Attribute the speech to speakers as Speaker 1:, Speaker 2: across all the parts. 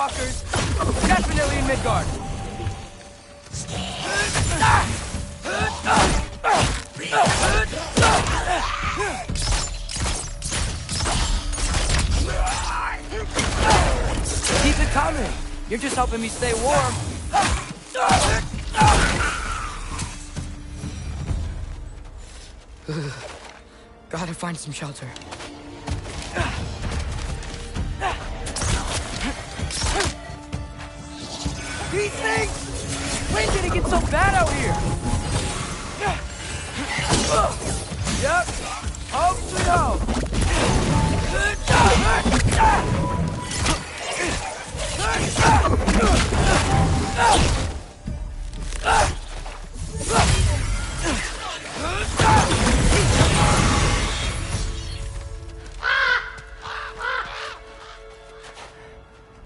Speaker 1: walkers. Definitely in Midgard. Keep it coming. You're just helping me stay warm. Gotta find some shelter. These things! When did it get so bad out here? Yep. Home sweet home.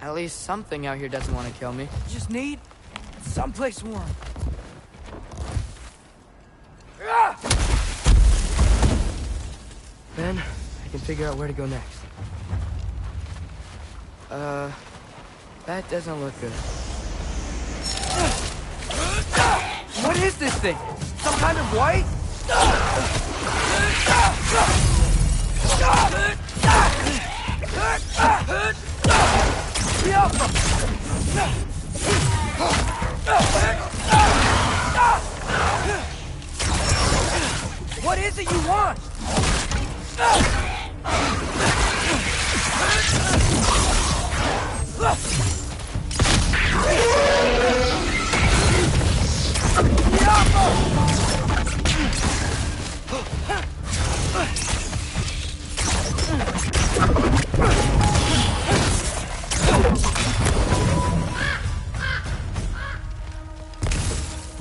Speaker 1: At least something out here doesn't want to kill me. Just need someplace warm. Then I can figure out where to go next. That doesn't look good. What is this thing? Some kind of white? What is it you want?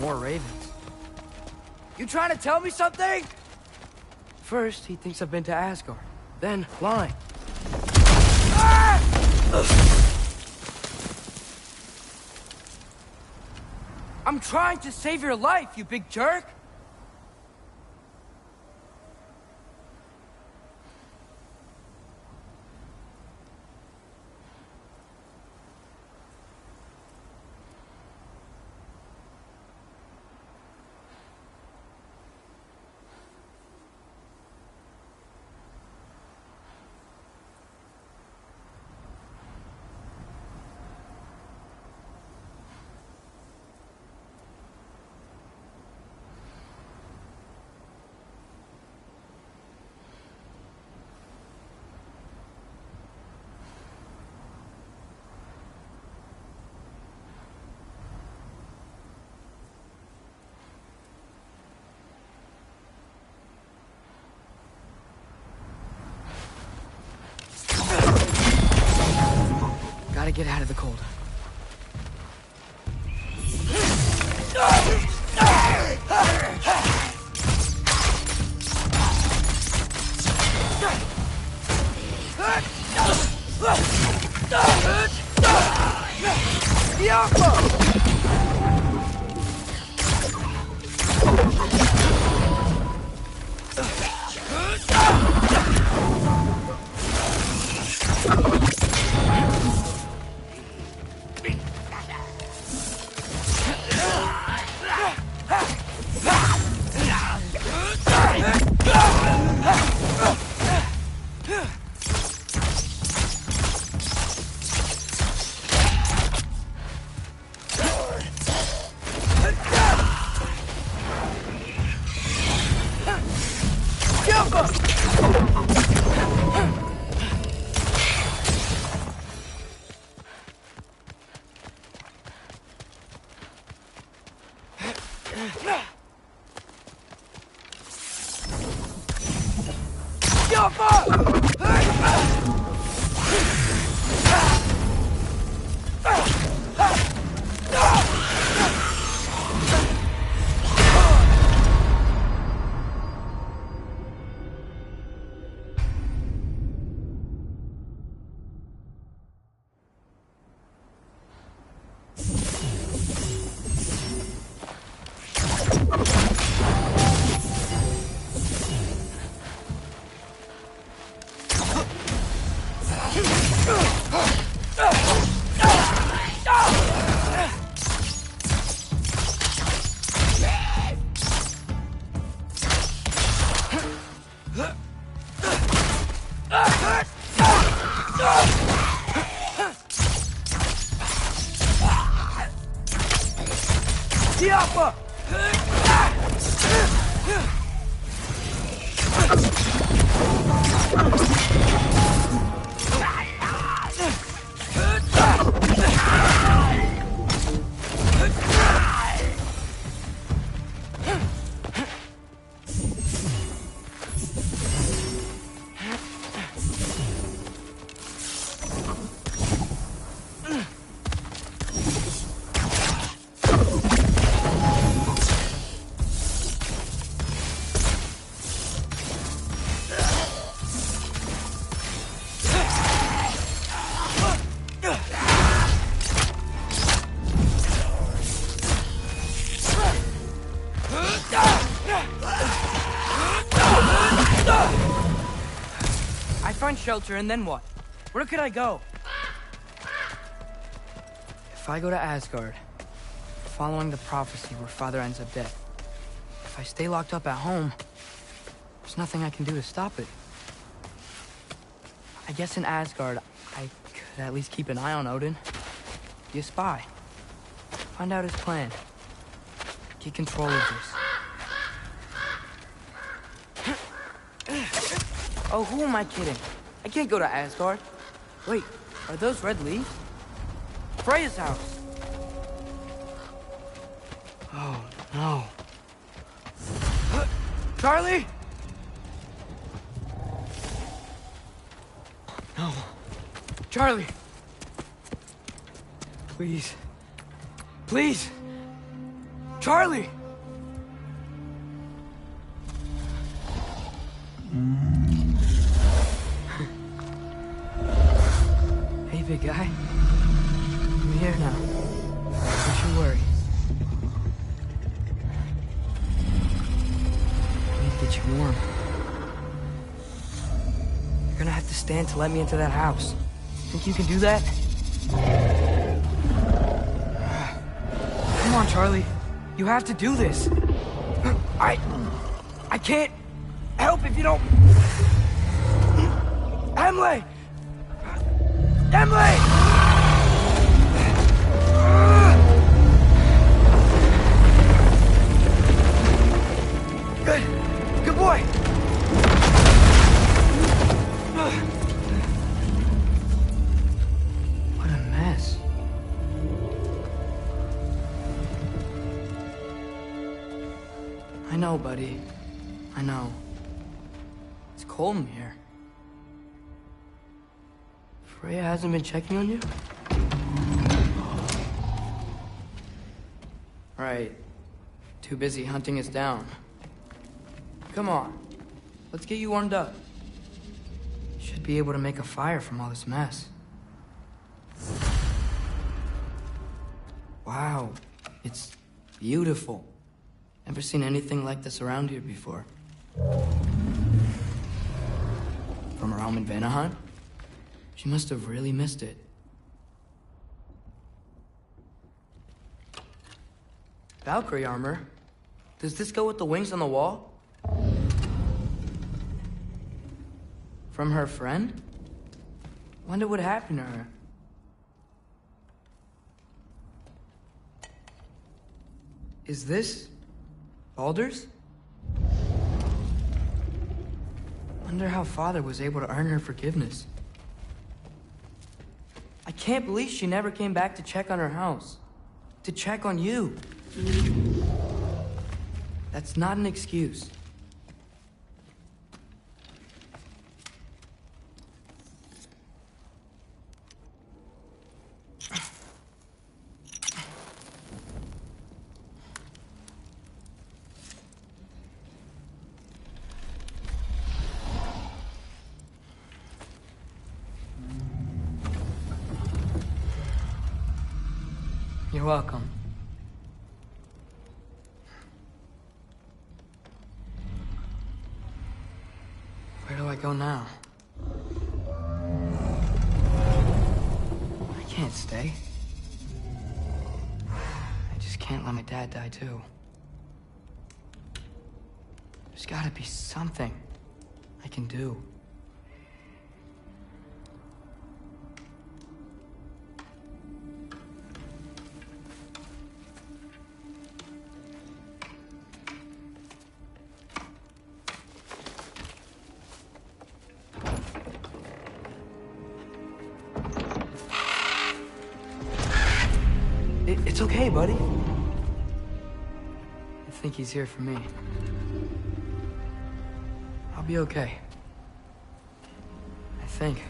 Speaker 1: More ravens. You trying to tell me something? First, he thinks I've been to Asgard. Then, lying. Ah! I'm trying to save your life, you big jerk! Gotta get out of the cold. Find shelter, and then what? Where could I go? If I go to Asgard, following the prophecy where Father ends up dead. If I stay locked up at home, there's nothing I can do to stop it. I guess in Asgard, I could at least keep an eye on Odin. Be a spy. Find out his plan. Get control of this. Oh, who am I kidding? I can't go to Asgard. Wait, are those red leaves? Freya's house. Oh, no. Charlie? No. Charlie. Please. Please. Charlie! Hey, big guy. I'm here now. Don't you worry. I need to get you warm. You're gonna have to stand to let me into that house. Think you can do that? Come on, Charlie. You have to do this. I can't help if you don't... Emily! Emily! Good boy. What a mess. I know, buddy. I know. It's cold in here. Freya hasn't been checking on you? Right. Too busy hunting us down. Come on. Let's get you warmed up. Should be able to make a fire from all this mess. Wow. It's beautiful. Never seen anything like this around here before. From her home in Vanaheim? She must have really missed it. Valkyrie armor? Does this go with the wings on the wall? From her friend? Wonder what happened to her. Is this Baldur's? Wonder how Father was able to earn her forgiveness. I can't believe she never came back to check on her house. To check on you. That's not an excuse. You're welcome. Where do I go now? I can't stay. I just can't let my dad die too. There's gotta be something I can do. It's okay, buddy. I think he's here for me. I'll be okay. I think.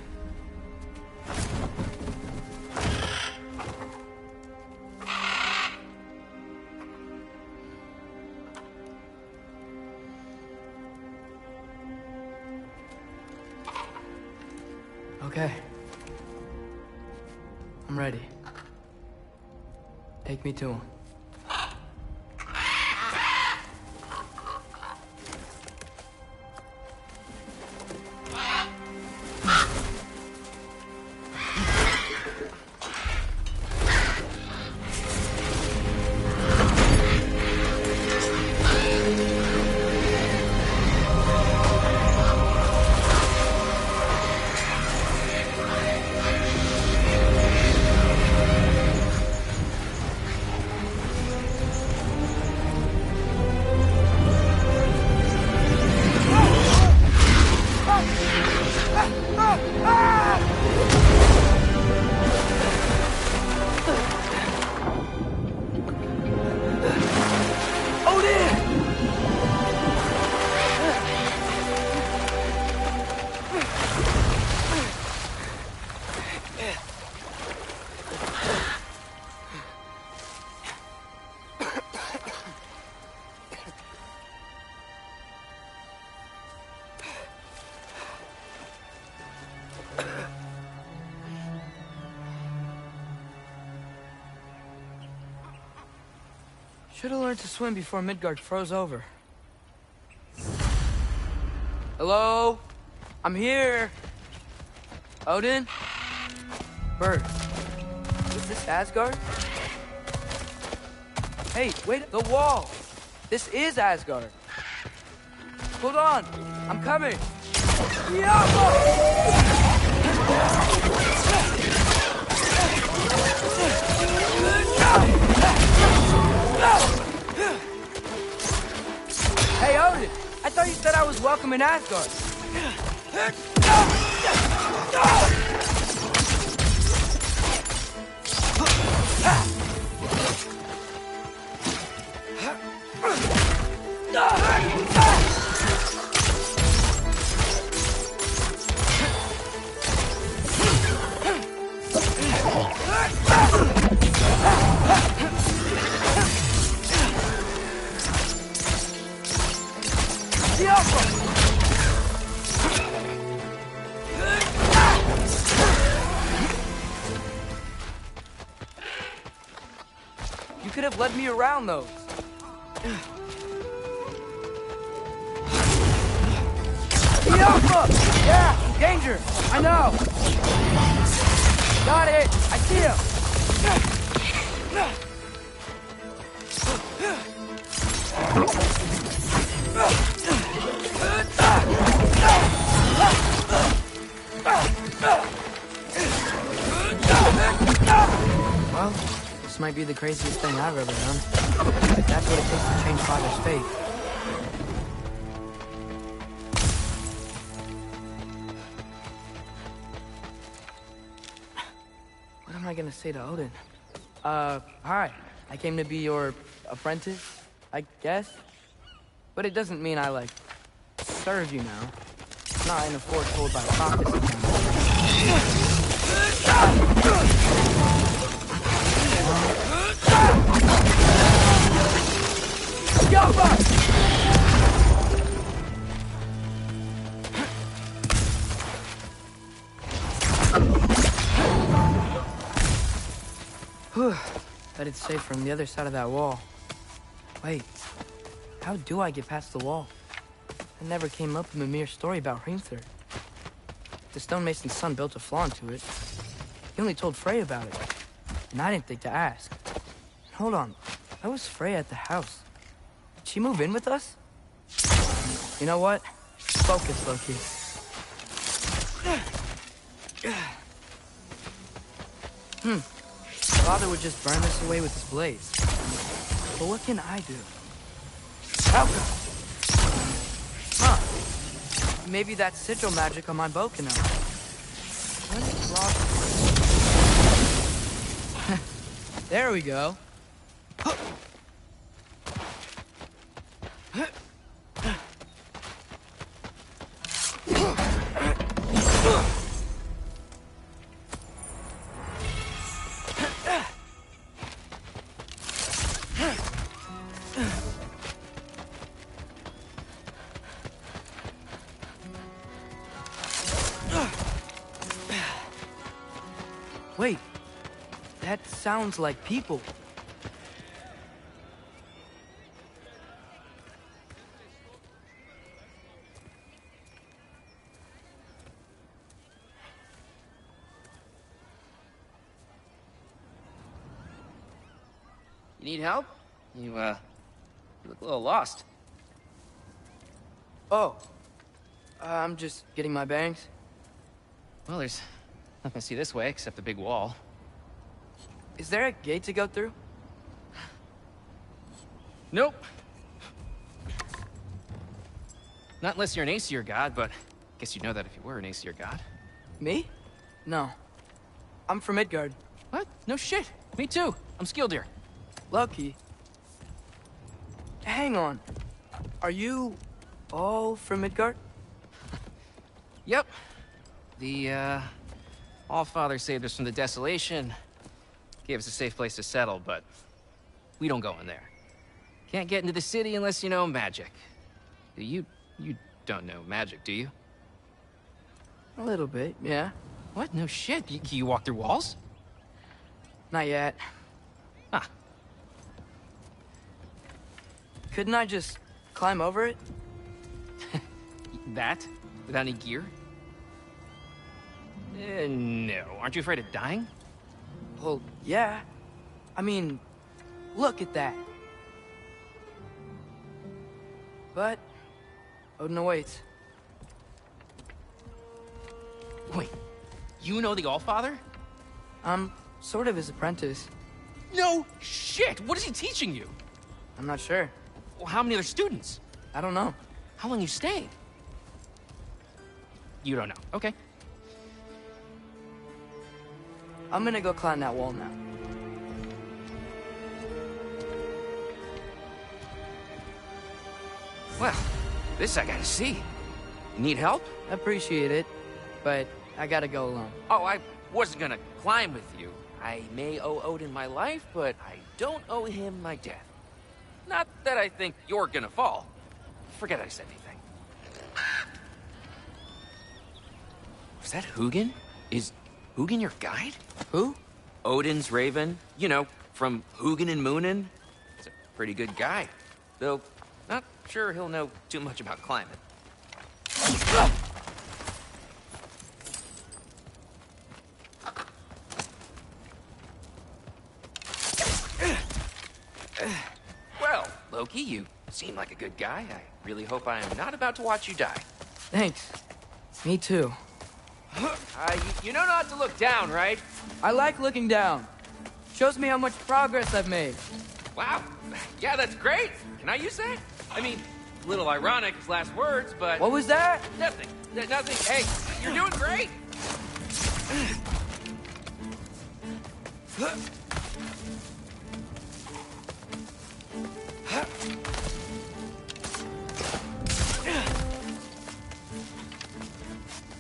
Speaker 1: Okay. I'm ready. Take me to him. Should've learned to swim before Midgard froze over. Hello? I'm here. Odin? Bird. Is this Asgard? Hey, wait, the wall! This is Asgard. Hold on, I'm coming. Hey, Odin! I thought you said I was welcome in Asgard. You could have led me around those. Yeah, danger! I know! Got it! I see him! Well, this might be the craziest thing I've ever done. But that's what it takes to change Father's fate. What am I gonna say to Odin? Hi. I came to be your apprentice, I guess? But it doesn't mean I, like, serve you now. Not in a foretold by prophecy. Whew. Bet it's safe from the other side of that wall. Wait, how do I get past the wall? It never came up in the mere story about Hrimthur. The stonemason's son built a flaw into it. He only told Frey about it, and I didn't think to ask. Hold on, why was Frey at the house? Did she move in with us? You know what? Focus, Loki. Father would just burn this away with his blaze. But what can I do? Help him! Huh. Maybe that sigil magic on my bow can help. There we go. Wait, that sounds like people.
Speaker 2: You need help? You look a little lost.
Speaker 1: Oh, I'm just getting my bearings.
Speaker 2: Well, there's nothing to see this way except the big wall.
Speaker 1: Is there a gate to go through?
Speaker 2: Nope. Not unless you're an Aesir god, but I guess you'd know that if you were an Aesir god.
Speaker 1: Me? No. I'm from Midgard.
Speaker 2: What? No shit. Me too. I'm Skildir.
Speaker 1: Lucky. Hang on. Are you all from Midgard?
Speaker 2: Yep. The, Allfather saved us from the desolation. Gave us a safe place to settle, but we don't go in there. Can't get into the city unless you know magic. You don't know magic, do you?
Speaker 1: A little bit, yeah.
Speaker 2: What? No shit. You walk through walls?
Speaker 1: Not yet.
Speaker 2: Huh.
Speaker 1: Couldn't I just climb over it?
Speaker 2: That? Without any gear? No. Aren't you afraid of dying?
Speaker 1: Well, yeah. I mean, look at that. But Odin awaits.
Speaker 2: Wait, you know the Allfather?
Speaker 1: I'm sort of his apprentice.
Speaker 2: No shit! What is he teaching you?
Speaker 1: I'm not sure.
Speaker 2: Well, how many other students?
Speaker 1: I don't know.
Speaker 2: How long you stayed? You don't know. Okay.
Speaker 1: I'm gonna go climb that wall now.
Speaker 2: Well, this I gotta see. You need help?
Speaker 1: Appreciate it, but I gotta go alone.
Speaker 2: Oh, I wasn't gonna climb with you. I may owe Odin my life, but I don't owe him my death. Not that I think you're gonna fall. Forget I said anything. Was that Hugin? Is Hugin your guide?
Speaker 1: Who?
Speaker 2: Odin's raven. You know, from Hugin and Moonin. He's a pretty good guy. Though, not sure he'll know too much about climbing. Well, Loki, you seem like a good guy. I really hope I am not about to watch you die.
Speaker 1: Thanks. Me too.
Speaker 2: You know not to look down, right?
Speaker 1: I like looking down. Shows me how much progress I've made.
Speaker 2: Wow. Yeah, that's great. Can I use that? I mean, a little ironic as last words, but...
Speaker 1: What was that?
Speaker 2: Nothing. Nothing. Hey, you're doing great.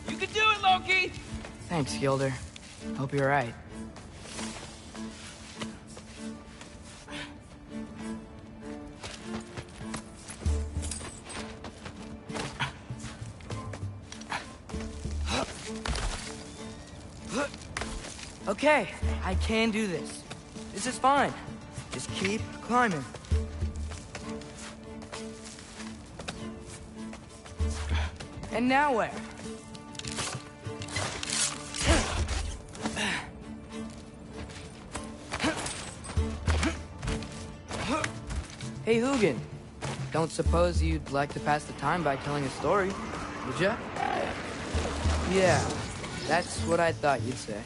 Speaker 2: You can do it, Loki!
Speaker 1: Thanks, Gilder. Hope you're right. Okay, I can do this. This is fine. Just keep climbing. And now where? Hey, Hugin. Don't suppose you'd like to pass the time by telling a story, would ya? Yeah, that's what I thought you'd say.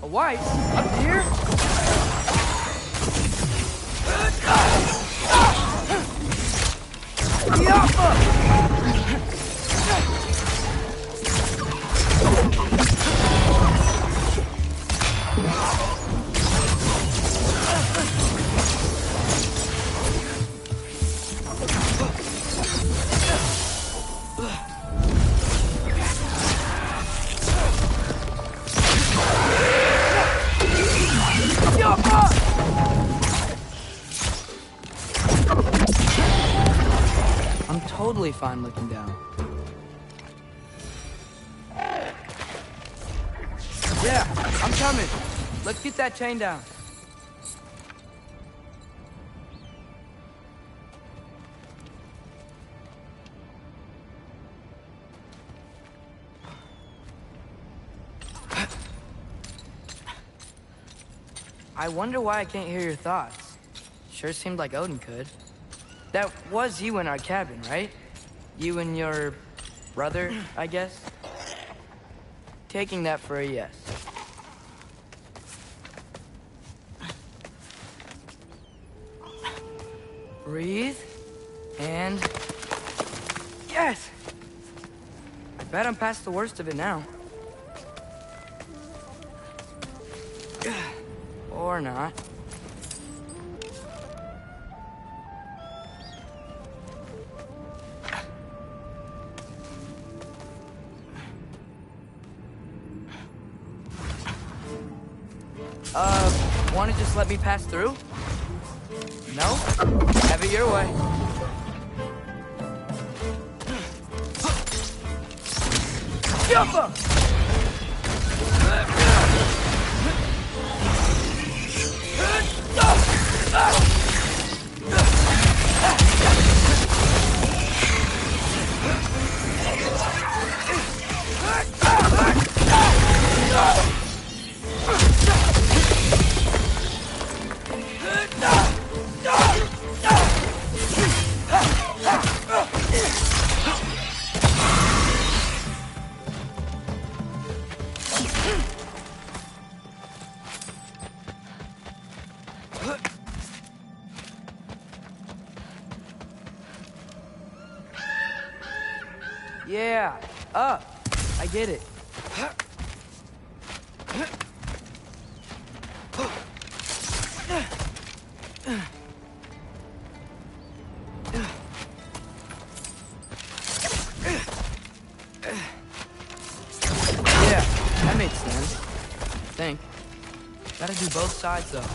Speaker 1: A wife? Up here? totally fine looking down. Yeah, I'm coming. Let's get that chain down. I wonder why I can't hear your thoughts. Sure seemed like Odin could. That was you in our cabin, right? You and your brother, I guess? Taking that for a yes. Breathe, and... yes! I bet I'm past the worst of it now. Or not. Wanna just let me pass through? No? Have it your way. Jump up! Yeah, up. I get it. Yeah, that makes sense. I think. Gotta do both sides, though.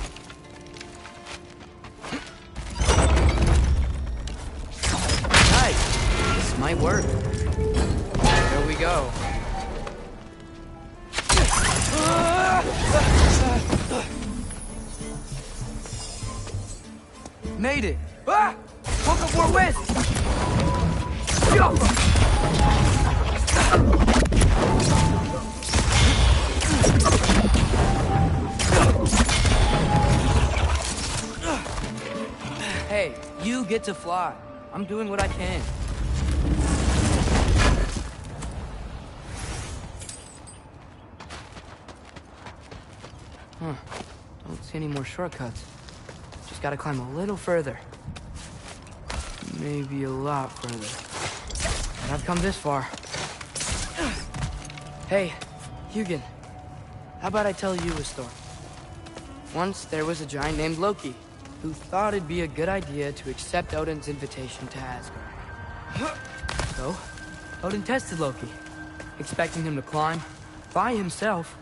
Speaker 1: Nice. This might work. Here we go. Made it. Ah! Woke up more west. Hey, you get to fly. I'm doing what I can. Huh. Don't see any more shortcuts. Just gotta climb a little further. Maybe a lot further. And I've come this far. Hey, Hugin. How about I tell you a story? Once there was a giant named Loki who thought it'd be a good idea to accept Odin's invitation to Asgard. So, Odin tested Loki, expecting him to climb by himself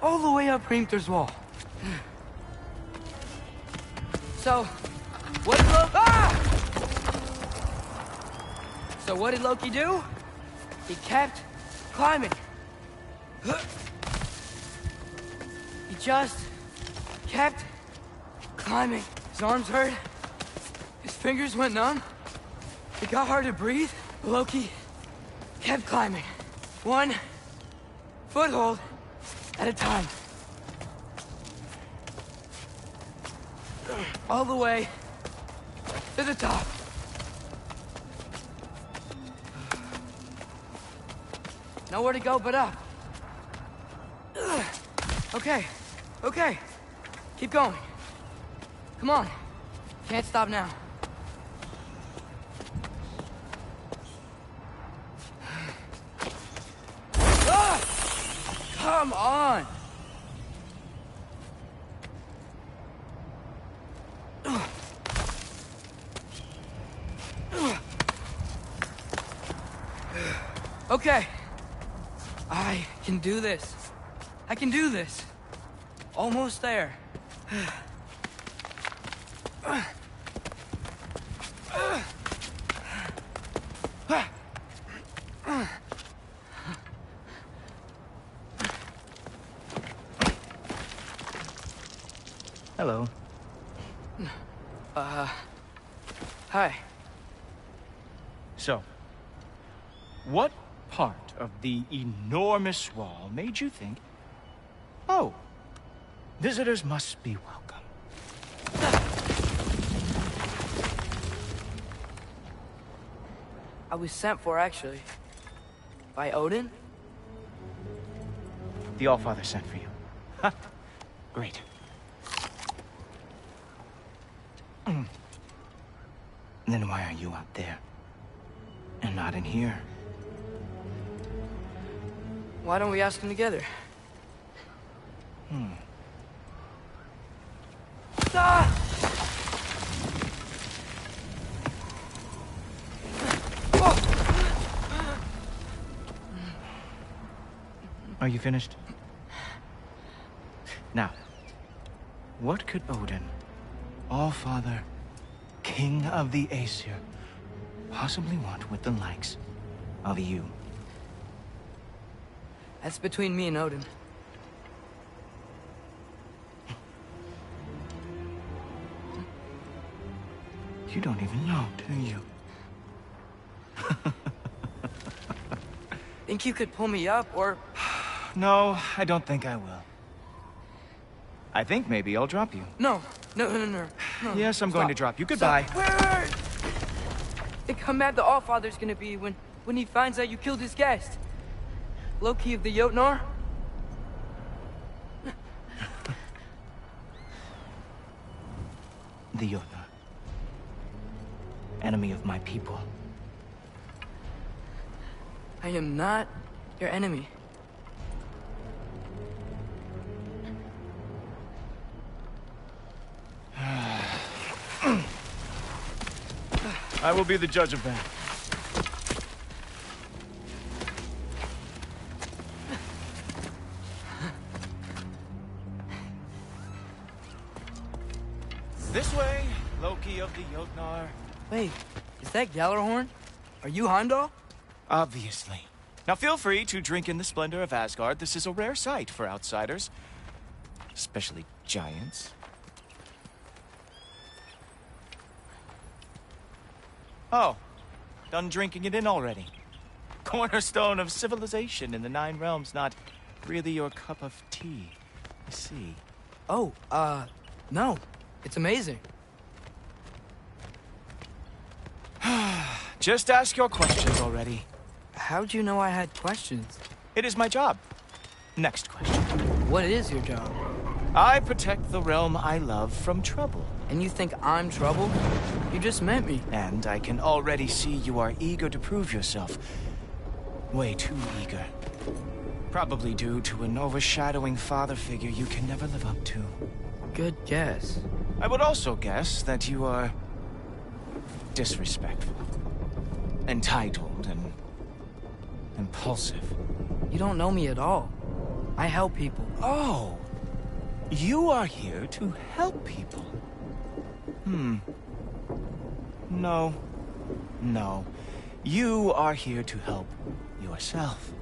Speaker 1: all the way up Hrimthur's wall. So, what did Loki... Ah! So what did Loki do? He kept climbing. He just kept climbing. His arms hurt. His fingers went numb. It got hard to breathe. Loki kept climbing. One foothold at a time. All the way to the top. Nowhere to go but up. Okay, okay. Keep going. Come on. Can't stop now. Come on! Okay. I can do this. I can do this. Almost there.
Speaker 3: Hello.
Speaker 1: Hi.
Speaker 3: So, what part of the enormous wall made you think, oh, visitors must be welcome?
Speaker 1: I was sent for, actually. By Odin?
Speaker 3: The Allfather sent for you. Huh. Great. Then why are you out there? And not in here?
Speaker 1: Why don't we ask them together? Ah!
Speaker 3: Are you finished? Now, what could Odin, Allfather, King of the Aesir, possibly want with the likes of you?
Speaker 1: That's between me and Odin.
Speaker 3: You don't even know, do you?
Speaker 1: Think you could pull me up, or...
Speaker 3: No, I don't think I will. I think maybe I'll drop you.
Speaker 1: No.
Speaker 3: Yes, I'm going to drop you. Goodbye.
Speaker 1: Stop. Wait. Think how mad the Allfather's gonna be when he finds out you killed his guest. Loki of the Jotnar?
Speaker 3: The Jotnar. Enemy of my people.
Speaker 1: I am not your enemy.
Speaker 3: I will be the judge of that. This way, Loki of the Jotnar.
Speaker 1: Wait, is that Gjallarhorn? Are you Heimdall?
Speaker 3: Obviously. Now feel free to drink in the splendor of Asgard. This is a rare sight for outsiders. Especially giants. Oh, done drinking it in already. Cornerstone of civilization in the Nine Realms, not really your cup of tea. I see.
Speaker 1: Oh, no. It's amazing.
Speaker 3: Just ask your questions already.
Speaker 1: How'd you know I had questions?
Speaker 3: It is my job. Next question.
Speaker 1: What is your job?
Speaker 3: I protect the realm I love from trouble.
Speaker 1: And you think I'm trouble? You just met me.
Speaker 3: And I can already see you are eager to prove yourself. Way too eager. Probably due to an overshadowing father figure you can never live up to.
Speaker 1: Good guess.
Speaker 3: I would also guess that you are disrespectful, entitled, and impulsive.
Speaker 1: You don't know me at all. I help people.
Speaker 3: Oh, you are here to help people. No. You are here to help yourself.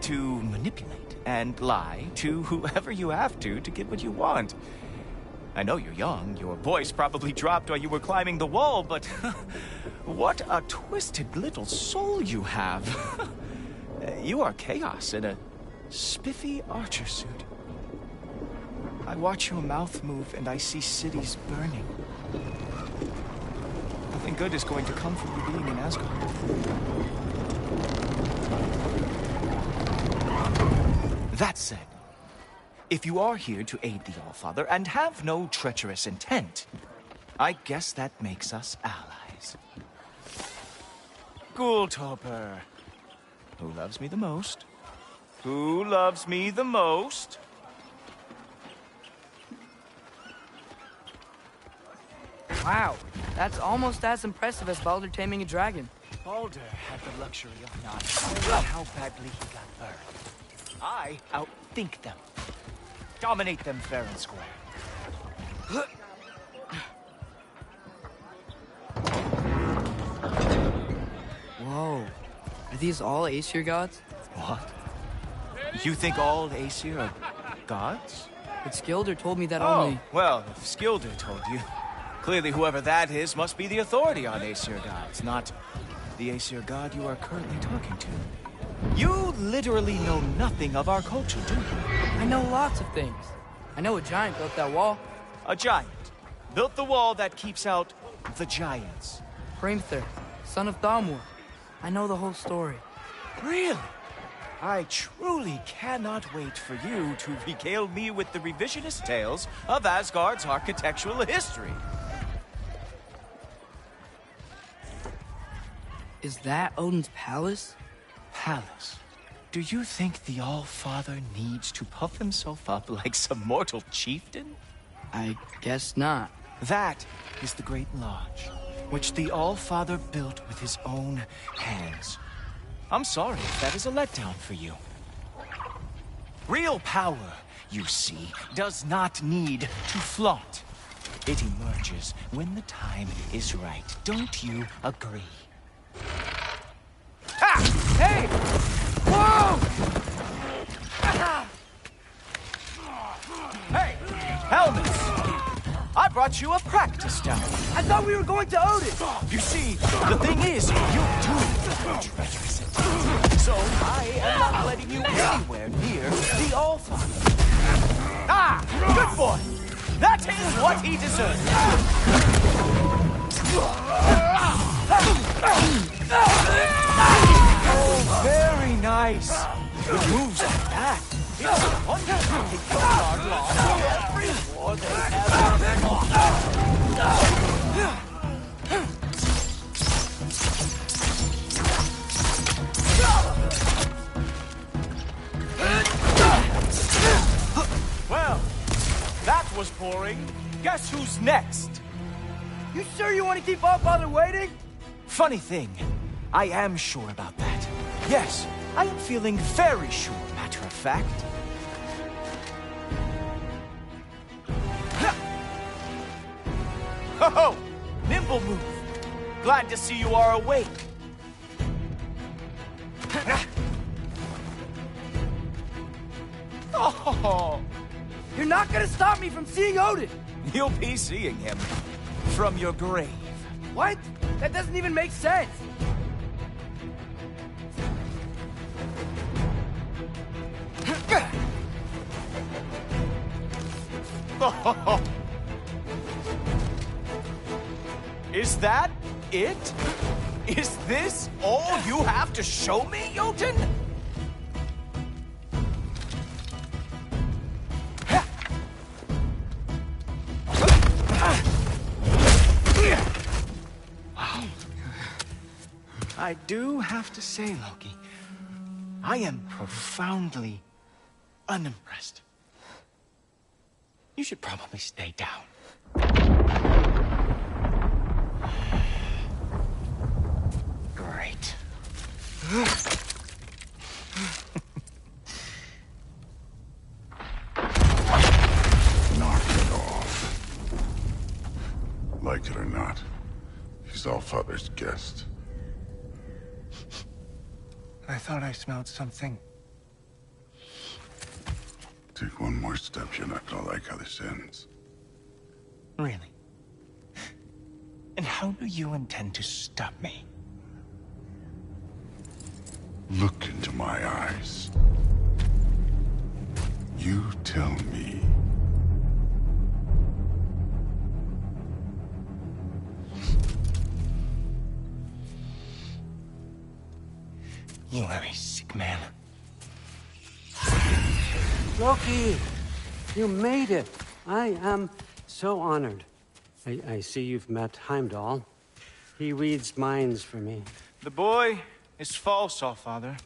Speaker 3: To manipulate and lie to whoever you have to get what you want. I know you're young, your voice probably dropped while you were climbing the wall, but what a twisted little soul you have. You are chaos in a spiffy archer suit. I watch your mouth move and I see cities burning. Nothing good is going to come from you being in Asgard. That said, if you are here to aid the Allfather and have no treacherous intent, I guess that makes us allies. Ghoultoper. Who loves me the most? Who loves me the most?
Speaker 1: Wow, that's almost as impressive as Baldur taming a dragon.
Speaker 3: Baldur had the luxury of not knowing how badly he got burned. I outthink them. Dominate them fair and square.
Speaker 1: Whoa. Are these all Aesir gods?
Speaker 3: What? You think all Aesir are gods?
Speaker 1: But Skilder told me that
Speaker 3: Oh,
Speaker 1: only...
Speaker 3: well, if Skilder told you, clearly whoever that is must be the authority on Aesir gods, not the Aesir god you are currently talking to. You literally know nothing of our culture, do you?
Speaker 1: I know lots of things. I know a giant built that wall.
Speaker 3: A giant built the wall that keeps out the giants.
Speaker 1: Hrimthur, son of Thamur. I know the whole story.
Speaker 3: Really? I truly cannot wait for you to regale me with the revisionist tales of Asgard's architectural history.
Speaker 1: Is that Odin's palace?
Speaker 3: Palace? Do you think the All-Father needs to puff himself up like some mortal chieftain?
Speaker 1: I guess not.
Speaker 3: That is the Great Lodge, which the All-Father built with his own hands. I'm sorry if that is a letdown for you. Real power, you see, does not need to flaunt. It emerges when the time is right. Don't you agree? Ha!
Speaker 1: Hey! Whoa!
Speaker 3: Hey! Helmets! I brought you a practice down.
Speaker 1: I thought we were going to Odin!
Speaker 3: You see, the thing is, you do treacherous indeed. So I am not letting you anywhere near the All-Father. Ah! Good boy! That is what he deserves! Oh, very nice. With moves like that, it's a wonder they put our law every war they ever fought. Well, that was boring. Guess who's next?
Speaker 1: You sure you want to keep our father waiting?
Speaker 3: Funny thing, I am sure about that. Yes, I am feeling very sure, matter of fact. Ho-ho! Nimble move. Glad to see you are awake. Oh,
Speaker 1: You're not gonna stop me from seeing Odin!
Speaker 3: you'll be seeing him from your grave.
Speaker 1: What? That doesn't even make sense!
Speaker 3: Is that it? Is this all you have to show me, Jotun? Wow. I do have to say, Loki, I am profoundly unimpressed. You should probably stay down. Great.
Speaker 4: Knock it off. Like it or not, he's Allfather's guest.
Speaker 3: I thought I smelled something.
Speaker 4: Take one more step, you're not gonna like how this ends.
Speaker 3: Really? And how do you intend to stop me?
Speaker 4: Look into my eyes. You tell me.
Speaker 3: You are a sick man.
Speaker 5: Loki, you made it. I am so honored. I see you've met Heimdall. He reads minds for me.
Speaker 3: The boy is false, Allfather.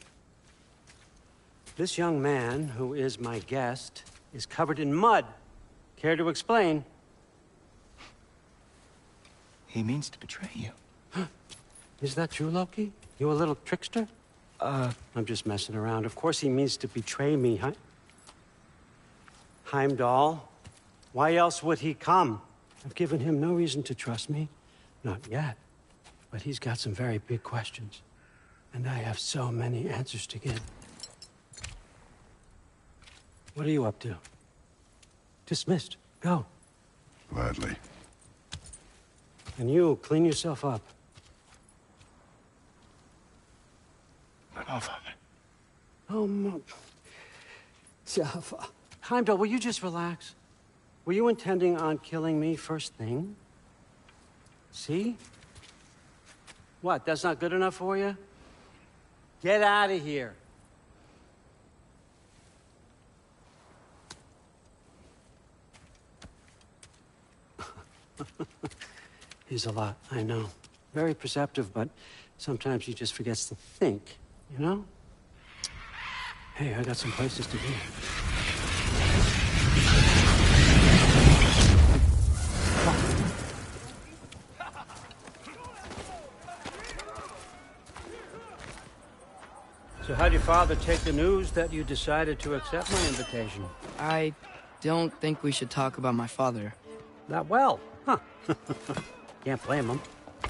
Speaker 5: This young man, who is my guest, is covered in mud. Care to explain?
Speaker 3: He means to betray you.
Speaker 5: Is that true, Loki? You a little trickster? I'm just messing around. Of course he means to betray me, Heimdall, why else would he come? I've given him no reason to trust me. Not yet. But he's got some very big questions. And I have so many answers to give. What are you up to? Dismissed. Go.
Speaker 4: Gladly.
Speaker 5: And you, clean yourself up.
Speaker 3: Oh, Father.
Speaker 5: Oh, Mom. Jaffa. Heimdall, will you just relax? Were you intending on killing me first thing? See? What, that's not good enough for you? Get out of here. He's a lot, I know. Very perceptive, but sometimes he just forgets to think, you know? Hey, I got some places to be. So how'd your father take the news that you decided to accept my invitation?
Speaker 1: I don't think we should talk about my father.
Speaker 5: Not well, huh? Can't blame him.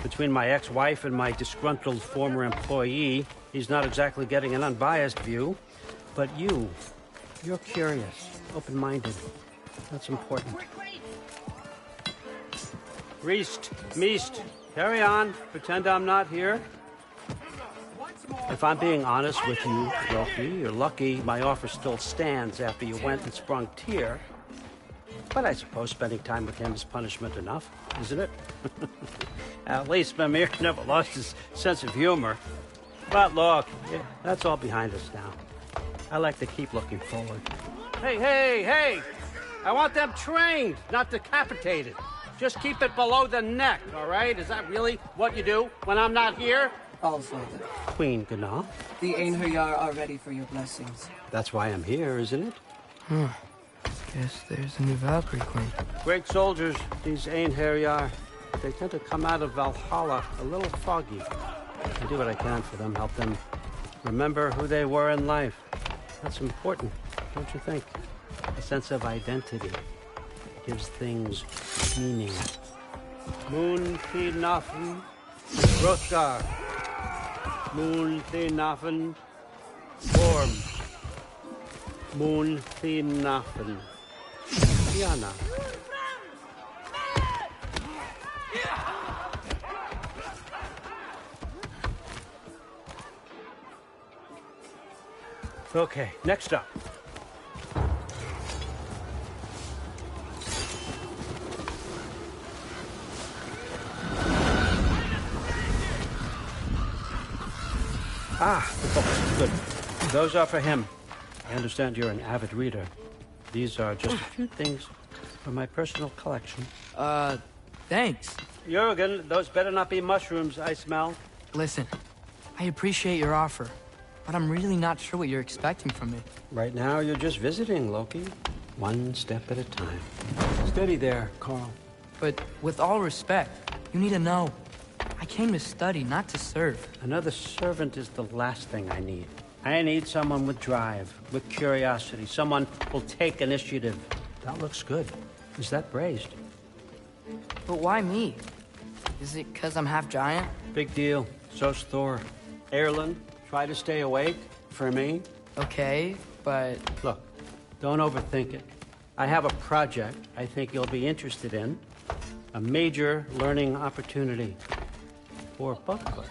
Speaker 5: Between my ex-wife and my disgruntled former employee, he's not exactly getting an unbiased view. But you're curious, open-minded. That's important. Reist, Meest, carry on. Pretend I'm not here. If I'm being honest with you, Loki, you're lucky my offer still stands after you went and sprung Tyr. But I suppose spending time with him is punishment enough, isn't it? At least Mimir never lost his sense of humor. But look, that's all behind us now. I like to keep looking forward. Hey! I want them trained, not decapitated. Just keep it below the neck, all right? Is that really what you do when I'm not here?
Speaker 6: All Father.
Speaker 5: Queen Gná.
Speaker 6: The Einherjar are ready for your blessings.
Speaker 5: That's why I'm here, isn't it?
Speaker 1: Guess there's a new Valkyrie Queen.
Speaker 5: Great soldiers, these Einherjar. They tend to come out of Valhalla a little foggy. I do what I can for them, help them remember who they were in life. That's important, don't you think? A sense of identity gives things meaning. Moon Thinafen, Hrothgar. Moon Thinafen, Orm. Moon Thinafen, Diana. Okay, next up. The books. Good. Those are for him. I understand you're an avid reader. These are just a few things from my personal collection.
Speaker 1: Thanks.
Speaker 5: Jurgen, those better not be mushrooms I smell.
Speaker 1: Listen, I appreciate your offer, but I'm really not sure what you're expecting from me.
Speaker 5: Right now, you're just visiting, Loki. One step at a time. Steady there, Carl.
Speaker 1: But with all respect, you need to know. I came to study, not to serve.
Speaker 5: Another servant is the last thing I need. I need someone with drive, with curiosity, someone who'll take initiative. That looks good. Is that braised?
Speaker 1: But why me? Is it because I'm half giant?
Speaker 5: Big deal. So's Thor. Erlen, try to stay awake for me.
Speaker 1: Okay, but...
Speaker 5: Look, don't overthink it. I have a project I think you'll be interested in. A major learning opportunity. For both of us.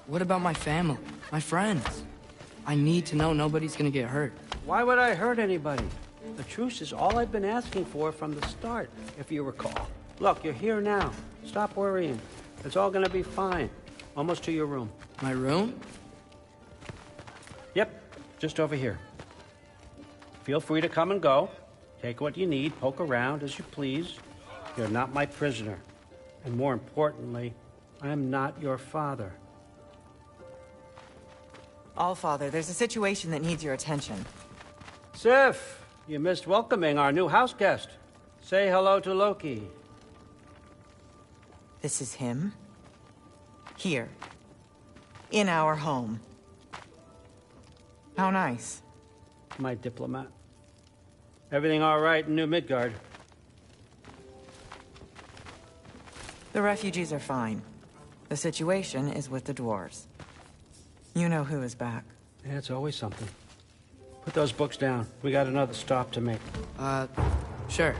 Speaker 1: What about my family? My friends? I need to know nobody's gonna get hurt.
Speaker 5: Why would I hurt anybody? The truce is all I've been asking for from the start, if you recall. Look, you're here now. Stop worrying. It's all gonna be fine. Almost to your room.
Speaker 1: My room?
Speaker 5: Yep, just over here. Feel free to come and go. Take what you need, poke around as you please. You're not my prisoner. And more importantly, I'm not your father.
Speaker 7: All Father, there's a situation that needs your attention.
Speaker 5: Sif, you missed welcoming our new house guest. Say hello to Loki.
Speaker 7: This is him? Here. In our home. How nice.
Speaker 5: My diplomat. Everything all right in New Midgard?
Speaker 7: The refugees are fine. The situation is with the dwarves. You know who is back.
Speaker 5: Yeah, it's always something. Put those books down. We got another stop to make.
Speaker 1: Sure.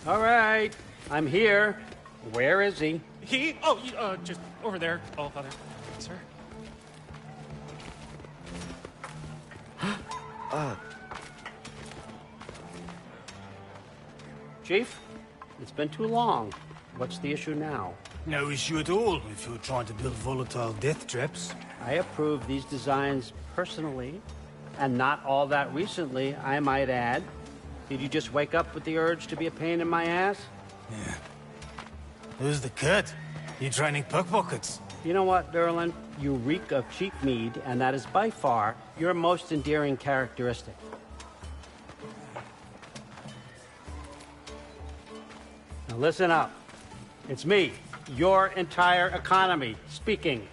Speaker 5: All right, I'm here. Where is he?
Speaker 8: He? Oh, just over there, All Father. Sir?
Speaker 5: Chief, it's been too long. What's the issue now?
Speaker 9: No issue at all if you're trying to build volatile death traps.
Speaker 5: I approve these designs personally, and not all that recently, I might add. Did you just wake up with the urge to be a pain in my ass?
Speaker 9: Yeah. Who's the cut? You training pickpockets?
Speaker 5: You know what, Derlin? You reek of cheap mead, and that is by far your most endearing characteristic. Now listen up. It's me, your entire economy, speaking.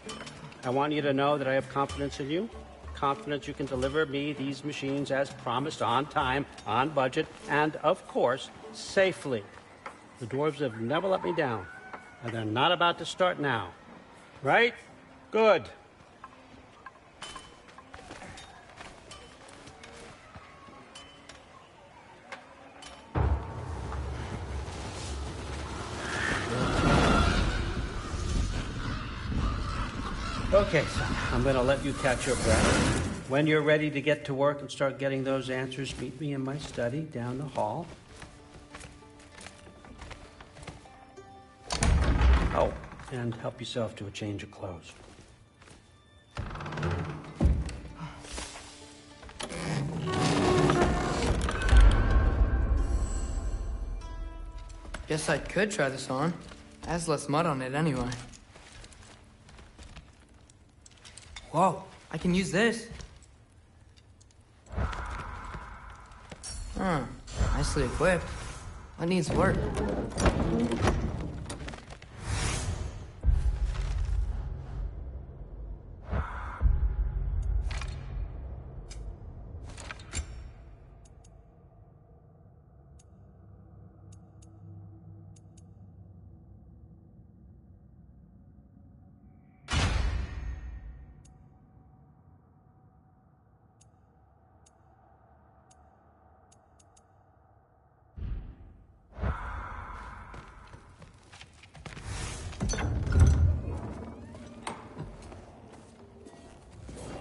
Speaker 5: I want you to know that I have confidence in you. Confidence you can deliver me these machines as promised, on time, on budget, and, of course, safely. The dwarves have never let me down, and they're not about to start now. Right? Good. Okay, son, I'm going to let you catch your breath. When you're ready to get to work and start getting those answers, meet me in my study down the hall. Oh, and help yourself to a change of clothes.
Speaker 1: Guess I could try this on. It has less mud on it anyway. Whoa, I can use this. Huh, nicely equipped. What needs work?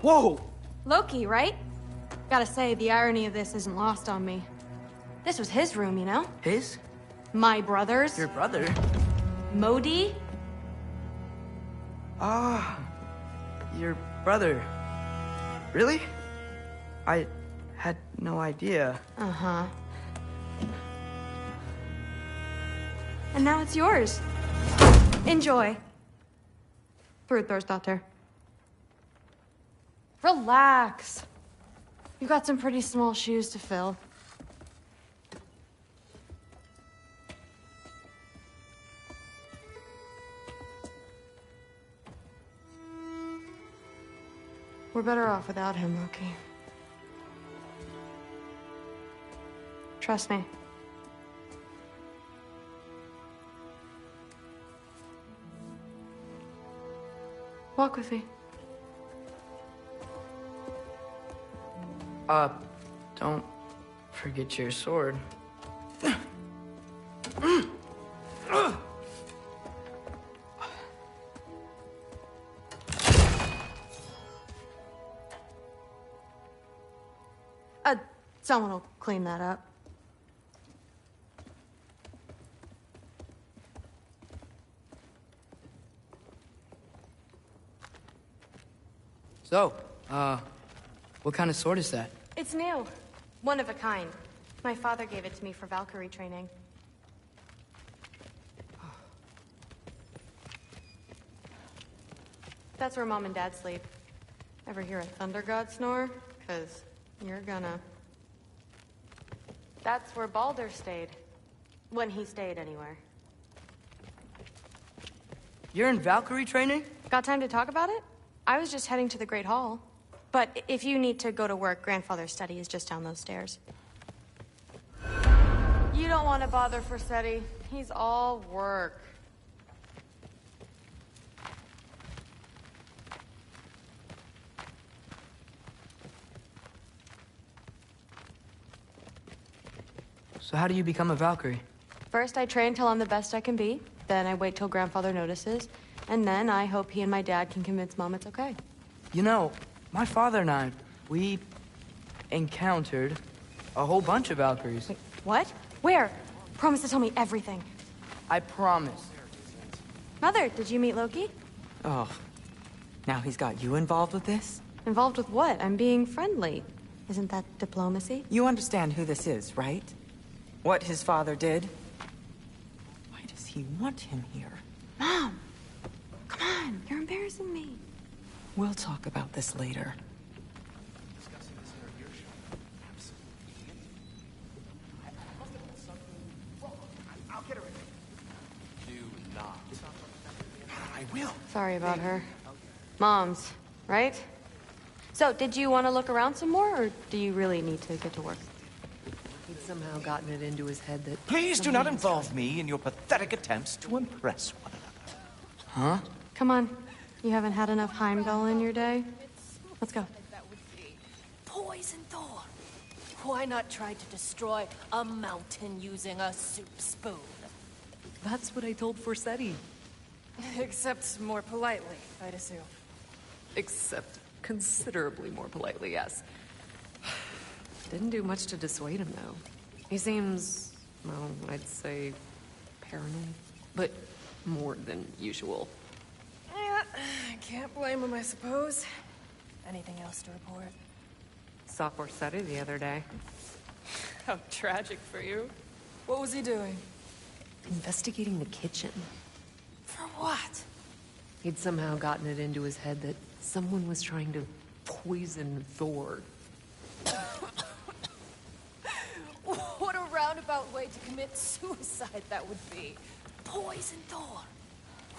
Speaker 5: Whoa!
Speaker 10: Loki, right? Gotta say, the irony of this isn't lost on me. This was his room, you know?
Speaker 1: His?
Speaker 10: My brother's.
Speaker 1: Your brother?
Speaker 10: Modi?
Speaker 1: Ah, your brother. Really? I had no idea.
Speaker 10: Uh-huh. And now it's yours. Enjoy. Daughter. Relax. You got some pretty small shoes to fill. We're better off without him, Loki. Trust me. Walk with me.
Speaker 1: Don't forget your sword.
Speaker 10: Someone will clean that up.
Speaker 1: So, what kind of sword is that?
Speaker 10: It's new. One of a kind. My father gave it to me for Valkyrie training. That's where Mom and Dad sleep. Ever hear a thunder god snore? 'Cause you're gonna. That's where Baldur stayed. When he stayed, anywhere.
Speaker 1: You're in Valkyrie training?
Speaker 10: Got time to talk about it? I was just heading to the Great Hall. But if you need to go to work, Grandfather's study is just down those stairs. You don't want to bother Forseti. He's all work.
Speaker 1: So how do you become a Valkyrie?
Speaker 10: First, I train till I'm the best I can be. Then I wait till Grandfather notices. And then I hope he and my dad can convince Mom it's okay.
Speaker 1: You know, my father and I, we encountered a whole bunch of Valkyries.
Speaker 10: Wait, what? Where? Promise to tell me everything.
Speaker 1: I promise.
Speaker 10: Mother, did you meet Loki?
Speaker 7: Oh, now he's got you involved with this?
Speaker 10: Involved with what? I'm being friendly. Isn't that diplomacy?
Speaker 7: You understand who this is, right? What his father did? Why does he want him here?
Speaker 10: Mom! Come on, you're embarrassing me.
Speaker 7: We'll talk about this later.
Speaker 10: Sorry about her. Mom's, right? So, did you want to look around some more, or do you really need to get to work?
Speaker 6: He'd somehow gotten it into his head that...
Speaker 3: Please do not involve me in your pathetic attempts to impress one another.
Speaker 1: Huh?
Speaker 10: Come on. You haven't had enough Heimdall in your day? Let's go.
Speaker 11: Poison Thor. Why not try to destroy a mountain using a soup spoon?
Speaker 6: That's what I told Forseti.
Speaker 12: Except more politely, I'd assume.
Speaker 6: Except considerably more politely, yes. Didn't do much to dissuade him, though. He seems, well, I'd say paranoid, but more than usual.
Speaker 12: Yeah, can't blame him, I suppose. Anything else to report?
Speaker 6: Saw Forseti the other day.
Speaker 12: How tragic for you. What was he doing?
Speaker 6: Investigating the kitchen.
Speaker 12: For what?
Speaker 6: He'd somehow gotten it into his head that someone was trying to poison Thor.
Speaker 11: What a roundabout way to commit suicide that would be. Poison Thor.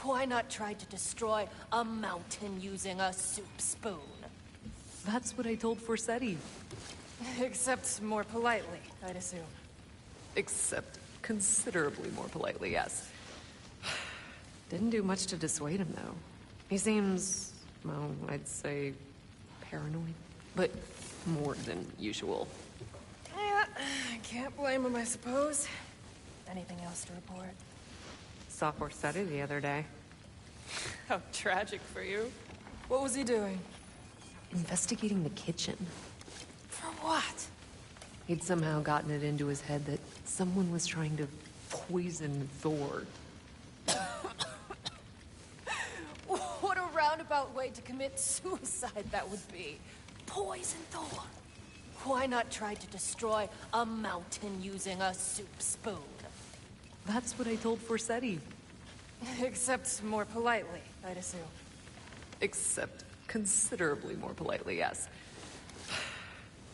Speaker 11: Why not try to destroy a mountain using a soup spoon?
Speaker 6: That's what I told Forseti.
Speaker 12: Except more politely, I'd assume.
Speaker 6: Except considerably more politely, yes. Didn't do much to dissuade him, though. He seems, well, I'd say paranoid, but more than usual.
Speaker 12: Yeah, can't blame him, I suppose. Anything else to report?
Speaker 6: Saw Forseti the other day.
Speaker 12: How tragic for you. What was he doing?
Speaker 6: Investigating the kitchen.
Speaker 12: For what?
Speaker 6: He'd somehow gotten it into his head that someone was trying to poison Thor.
Speaker 11: What a roundabout way to commit suicide that would be. Poison Thor. Why not try to destroy a mountain using a soup spoon?
Speaker 6: That's what I told Forseti.
Speaker 12: Except more politely, I'd assume.
Speaker 6: Except considerably more politely, yes.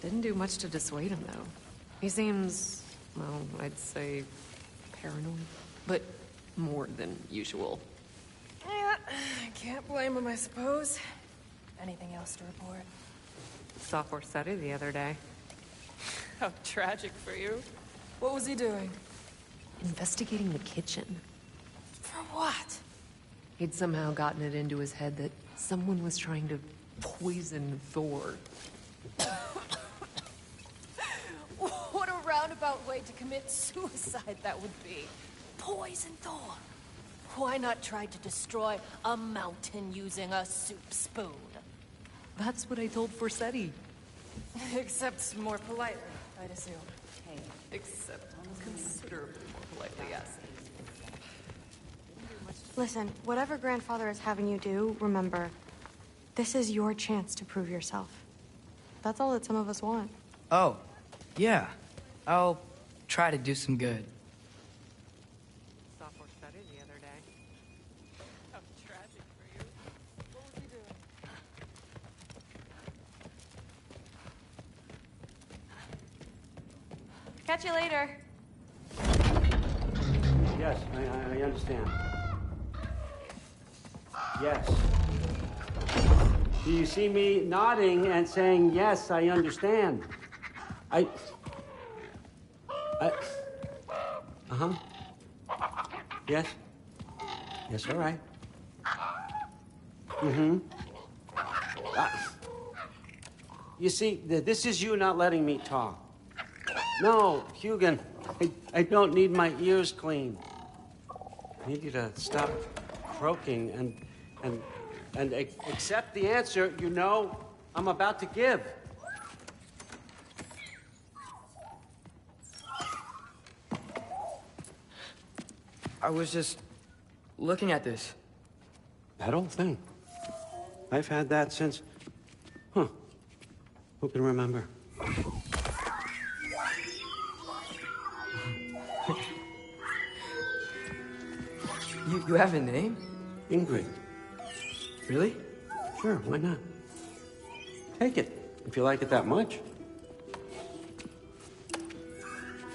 Speaker 6: Didn't do much to dissuade him, though. He seems, well, I'd say paranoid, but more than usual.
Speaker 12: Yeah, can't blame him, I suppose. Anything else to report?
Speaker 6: Saw Forseti the other day.
Speaker 12: How tragic for you. What was he doing?
Speaker 6: Investigating the kitchen.
Speaker 12: For what?
Speaker 6: He'd somehow gotten it into his head that someone was trying to poison Thor.
Speaker 11: What a roundabout way to commit suicide that would be. Poison Thor. Why not try to destroy a mountain using a soup spoon?
Speaker 6: That's what I told Forseti.
Speaker 12: Except more politely, I'd assume.
Speaker 6: Except considerably more politely, yes.
Speaker 10: Listen, whatever Grandfather is having you do, remember, this is your chance to prove yourself. That's all that some of us want.
Speaker 1: Oh, yeah. I'll try to do some good.
Speaker 6: Saw Forseti the other day.
Speaker 12: How tragic for you. What was he doing?
Speaker 10: Catch you later.
Speaker 5: Yes, I understand. Yes. Do you see me nodding and saying, yes, I understand? Uh-huh. Yes? Yes, all right. Mm-hmm. You see, this is you not letting me talk. No, Hugin, I don't need my ears cleaned. I need you to stop croaking and accept the answer you know I'm about to give.
Speaker 1: I was just looking at this.
Speaker 5: That old thing. I've had that since... Huh. Who can remember?
Speaker 1: You have a name?
Speaker 5: Ingrid.
Speaker 1: Really?
Speaker 5: Sure, why not? Take it, if you like it that much.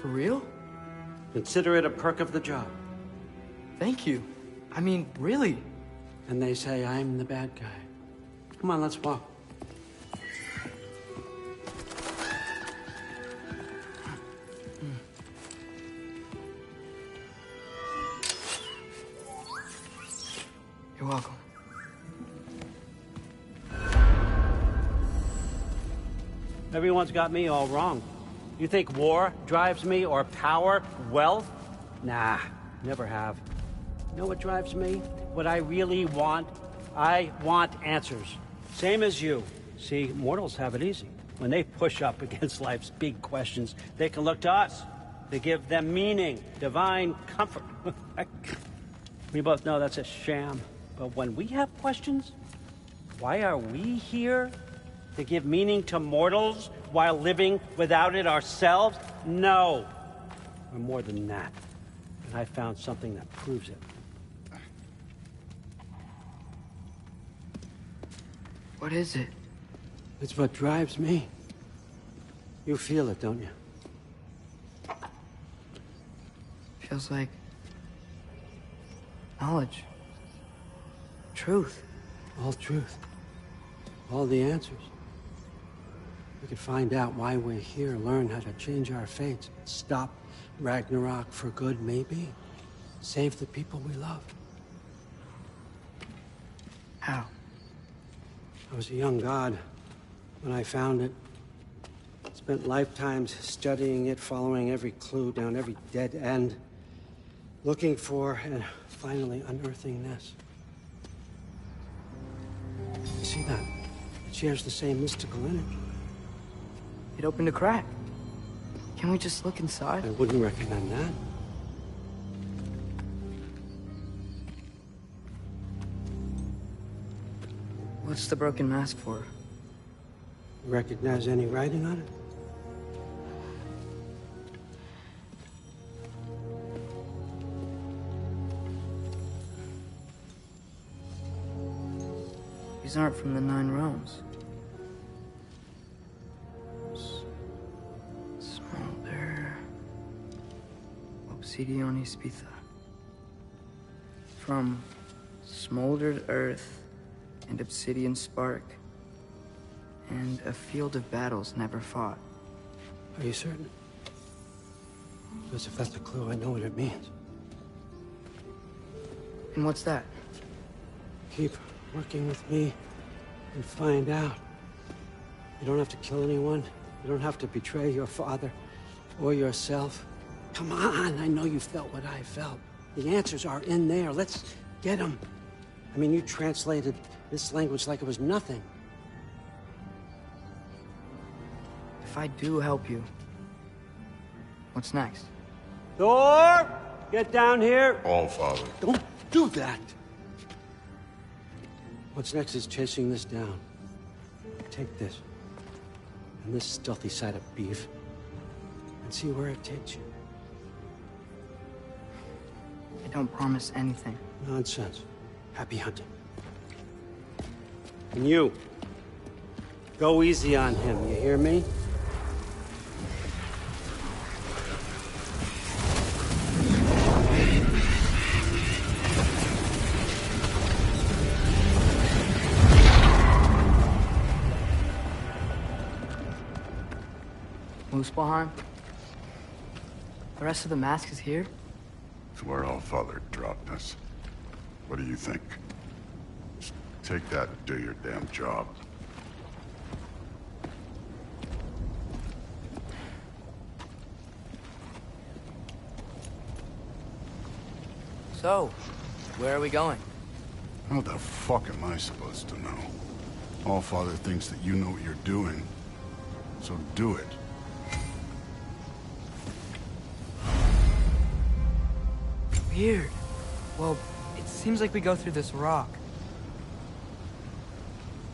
Speaker 1: For real?
Speaker 5: Consider it a perk of the job.
Speaker 1: Thank you. I mean, really.
Speaker 5: And they say I'm the bad guy. Come on, let's walk.
Speaker 1: You're welcome.
Speaker 5: Everyone's got me all wrong. You think war drives me, or power, wealth? Nah, never have. You know what drives me? What I really want? I want answers. Same as you. See, mortals have it easy. When they push up against life's big questions, they can look to us. They give them meaning, divine comfort. We both know that's a sham. But when we have questions, why are we here? To give meaning to mortals while living without it ourselves? No. We're more than that. And I found something that proves it.
Speaker 1: What is it?
Speaker 5: It's what drives me. You feel it, don't you?
Speaker 1: Feels like knowledge. Truth.
Speaker 5: All truth. All the answers. We could find out why we're here, learn how to change our fates, stop Ragnarok for good, maybe. Save the people we love.
Speaker 1: How?
Speaker 5: I was a young god when I found it. Spent lifetimes studying it, following every clue down every dead end, looking for and finally unearthing this. You see that? It shares the same mystical energy.
Speaker 1: It opened a crack. Can we just look inside?
Speaker 5: I wouldn't recommend that.
Speaker 1: What's the broken mask for?
Speaker 5: Recognize any writing on it?
Speaker 1: These aren't from the Nine Realms. Smolder. Obsidione Spitha. From smoldered earth and obsidian spark. And a field of battles never fought.
Speaker 5: Are you certain? Because if that's a clue, I know what it means.
Speaker 1: And what's that?
Speaker 5: Keep working with me and find out. You don't have to kill anyone. You don't have to betray your father or yourself. Come on, I know you felt what I felt. The answers are in there. Let's get them. I mean, you translated this language like it was nothing.
Speaker 1: If I do help you, what's next?
Speaker 5: Thor! Get down here!
Speaker 4: All, Father.
Speaker 5: Don't do that! What's next is chasing this down. Take this, and this stealthy side of beef, and see where it takes you.
Speaker 1: I don't promise anything.
Speaker 5: Nonsense. Happy hunting. And you, go easy on him, you hear me?
Speaker 1: Muspelheim? The rest of the mask is here?
Speaker 4: It's where All-Father dropped us. What do you think? Just take that and do your damn job.
Speaker 1: So, where are we going?
Speaker 4: How the fuck am I supposed to know? Allfather thinks that you know what you're doing, so do it.
Speaker 1: Weird. Well, it seems like we go through this rock.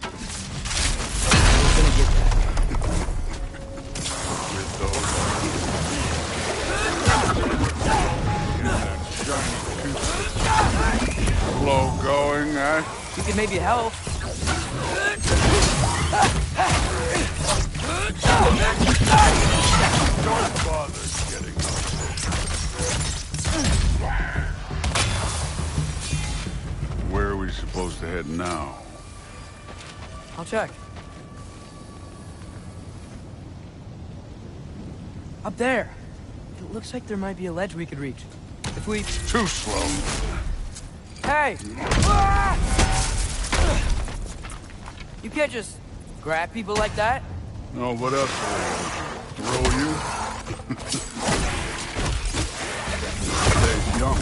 Speaker 1: We're gonna get that.
Speaker 4: With those... Slow going, eh?
Speaker 1: You could maybe help.
Speaker 4: Don't bother getting up. Where are we supposed to head now?
Speaker 1: I'll check. Up there. It looks like there might be a ledge we could reach. If we...
Speaker 4: Too slow.
Speaker 1: Hey! You can't just grab people like that.
Speaker 4: No, what else? Throw you? Stay young.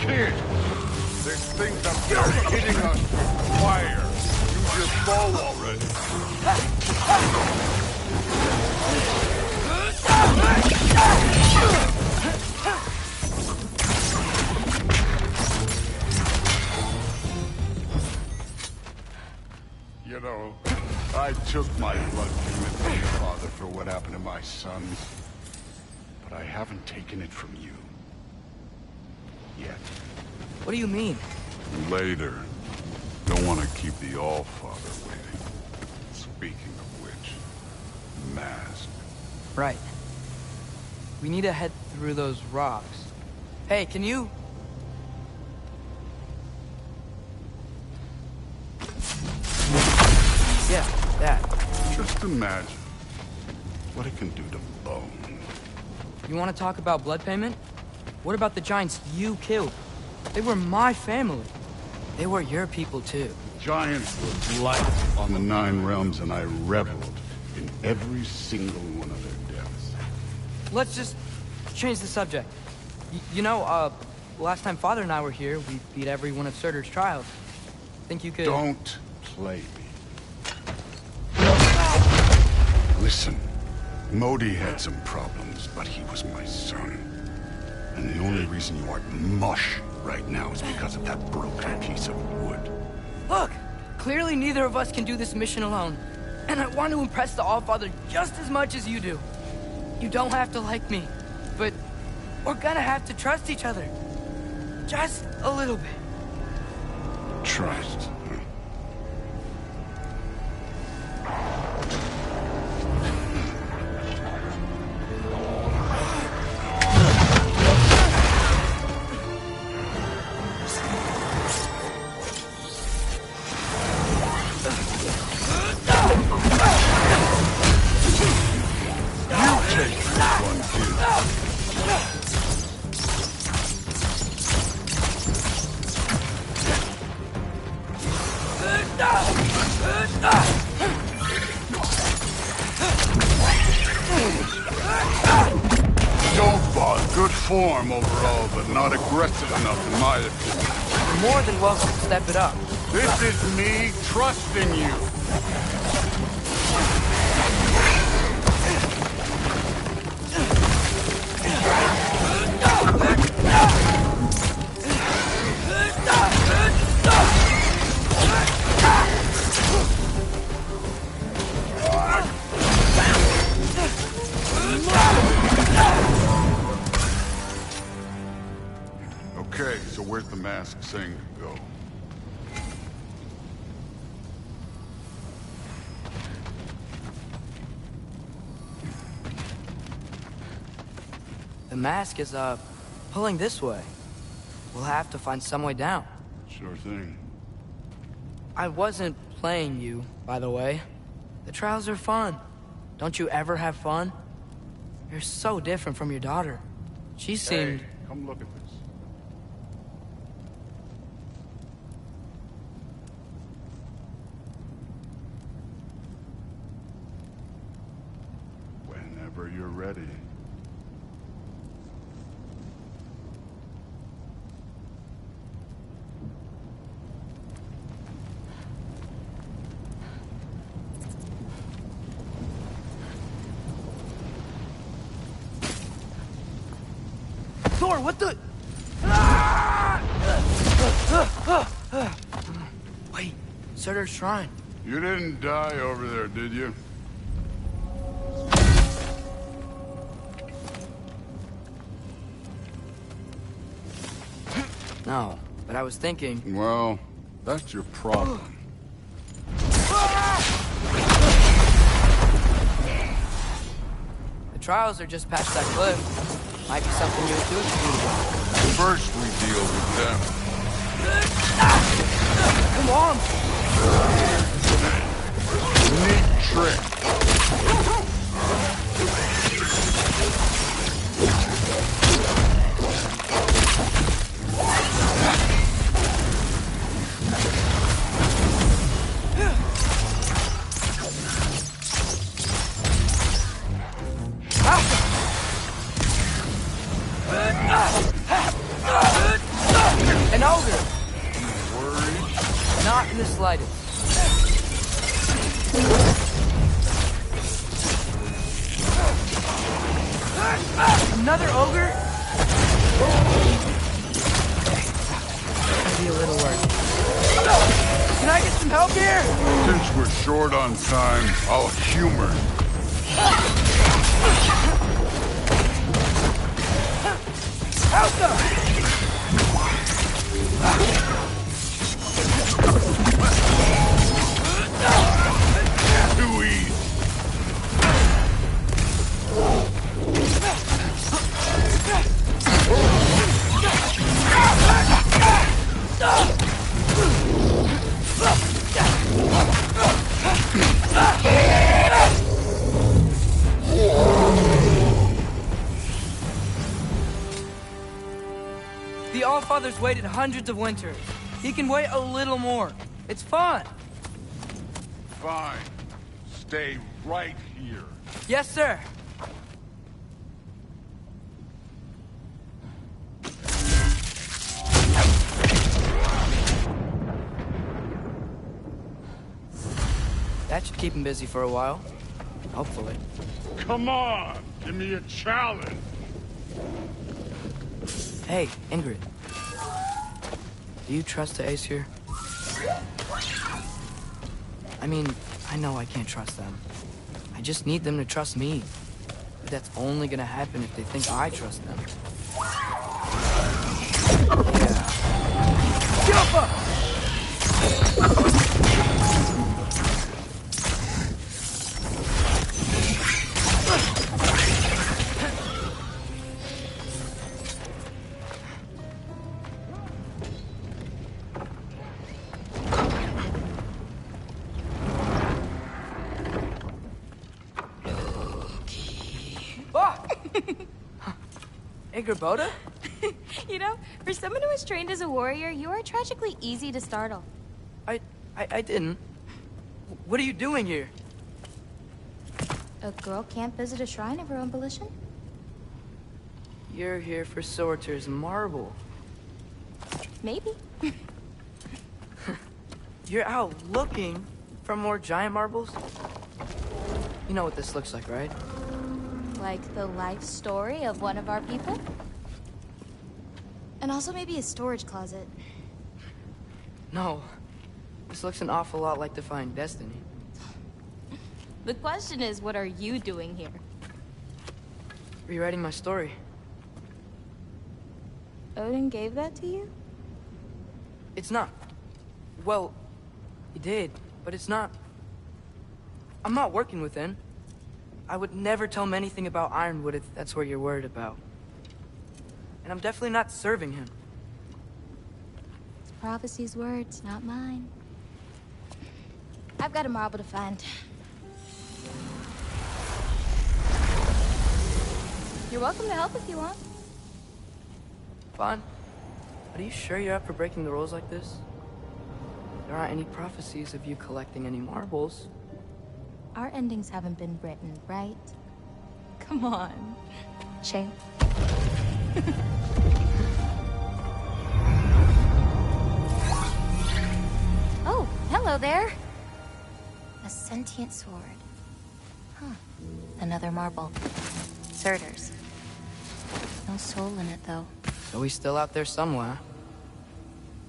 Speaker 4: Kid, there's things up there hitting us with fire. Use your bow already. You know, I took my blood payment from your father for what happened to my sons, but I haven't taken it from you. Yet.
Speaker 1: What do you mean?
Speaker 4: Later. Don't want to keep the Allfather waiting. Speaking of which, mask.
Speaker 1: Right. We need to head through those rocks. Hey, can you... Yeah, that.
Speaker 4: Just imagine what it can do to bone.
Speaker 1: You want to talk about blood payment? What about the giants you killed? They were my family. They were your people, too.
Speaker 4: Giants were blight on the 9 realms, and I reveled in every single one of their deaths.
Speaker 1: Let's just change the subject. You know, last time Father and I were here, we beat every one of Surtur's trials. Think you could...
Speaker 4: Don't play me. Listen, Modi had some problems, but he was my son. And the only reason you aren't mush right now is because of that broken piece of wood.
Speaker 1: Look! Clearly neither of us can do this mission alone. And I want to impress the Allfather just as much as you do. You don't have to like me, but we're gonna have to trust each other. Just a little bit.
Speaker 4: Trust. Good form overall, but not aggressive enough in my opinion.
Speaker 1: You're more than welcome to step it up.
Speaker 4: This is me trusting you. Okay, so where's the mask saying to go?
Speaker 1: The mask is, pulling this way. We'll have to find some way down.
Speaker 4: Sure thing.
Speaker 1: I wasn't playing you, by the way. The trials are fun. Don't you ever have fun? You're so different from your daughter. She seemed...
Speaker 4: Hey, come look at this. Whenever you're ready.
Speaker 1: Thor, what the... Wait, Surtur's shrine.
Speaker 4: You didn't die over there, did you?
Speaker 1: No, but I was thinking...
Speaker 4: Well, that's your problem.
Speaker 1: The trials are just past that cliff. Might be something new too.
Speaker 4: First we deal with them.
Speaker 1: Come on!
Speaker 4: Neat trick.
Speaker 1: An ogre!
Speaker 4: Worried?
Speaker 1: Not in the slightest. Another ogre? That'd be a little work. Can I get some help here?
Speaker 4: Since we're short on time, I'll humor.
Speaker 1: Elsa!
Speaker 4: Too easy.
Speaker 1: The Allfather's waited hundreds of winters. He can wait a little more. It's fun.
Speaker 4: Fine. Stay right here.
Speaker 1: Yes, sir. That should keep him busy for a while. Hopefully.
Speaker 4: Come on! Give me a challenge!
Speaker 1: Hey, Ingrid. Do you trust the Aesir? I mean, I know I can't trust them. I just need them to trust me. But that's only gonna happen if they think I trust them. Yeah. Gilpa! Boda?
Speaker 13: You know, for someone who was trained as a warrior, you are tragically easy to startle.
Speaker 1: I didn't. What are you doing here?
Speaker 13: A girl can't visit a shrine of her own volition?
Speaker 1: You're here for Surtur's marble.
Speaker 13: Maybe.
Speaker 1: You're out looking for more giant marbles? You know what this looks like, right?
Speaker 13: Like the life story of one of our people? And also maybe a storage closet.
Speaker 1: No. This looks an awful lot like Defying Destiny.
Speaker 13: The question is, what are you doing here?
Speaker 1: Rewriting my story.
Speaker 13: Odin gave that to you?
Speaker 1: It's not. Well, he did, but it's not. I'm not working with him. I would never tell him anything about Ironwood if that's what you're worried about. And I'm definitely not serving him.
Speaker 13: It's prophecy's words, not mine. I've got a marble to find. You're welcome to help if you want.
Speaker 1: Fine. But are you sure you're up for breaking the rules like this? There aren't any prophecies of you collecting any marbles.
Speaker 13: Our endings haven't been written, right? Come on. Shame. Oh, hello there. A sentient sword. Huh. Another marble. Surtur's. No soul in it, though.
Speaker 1: So he's still out there somewhere.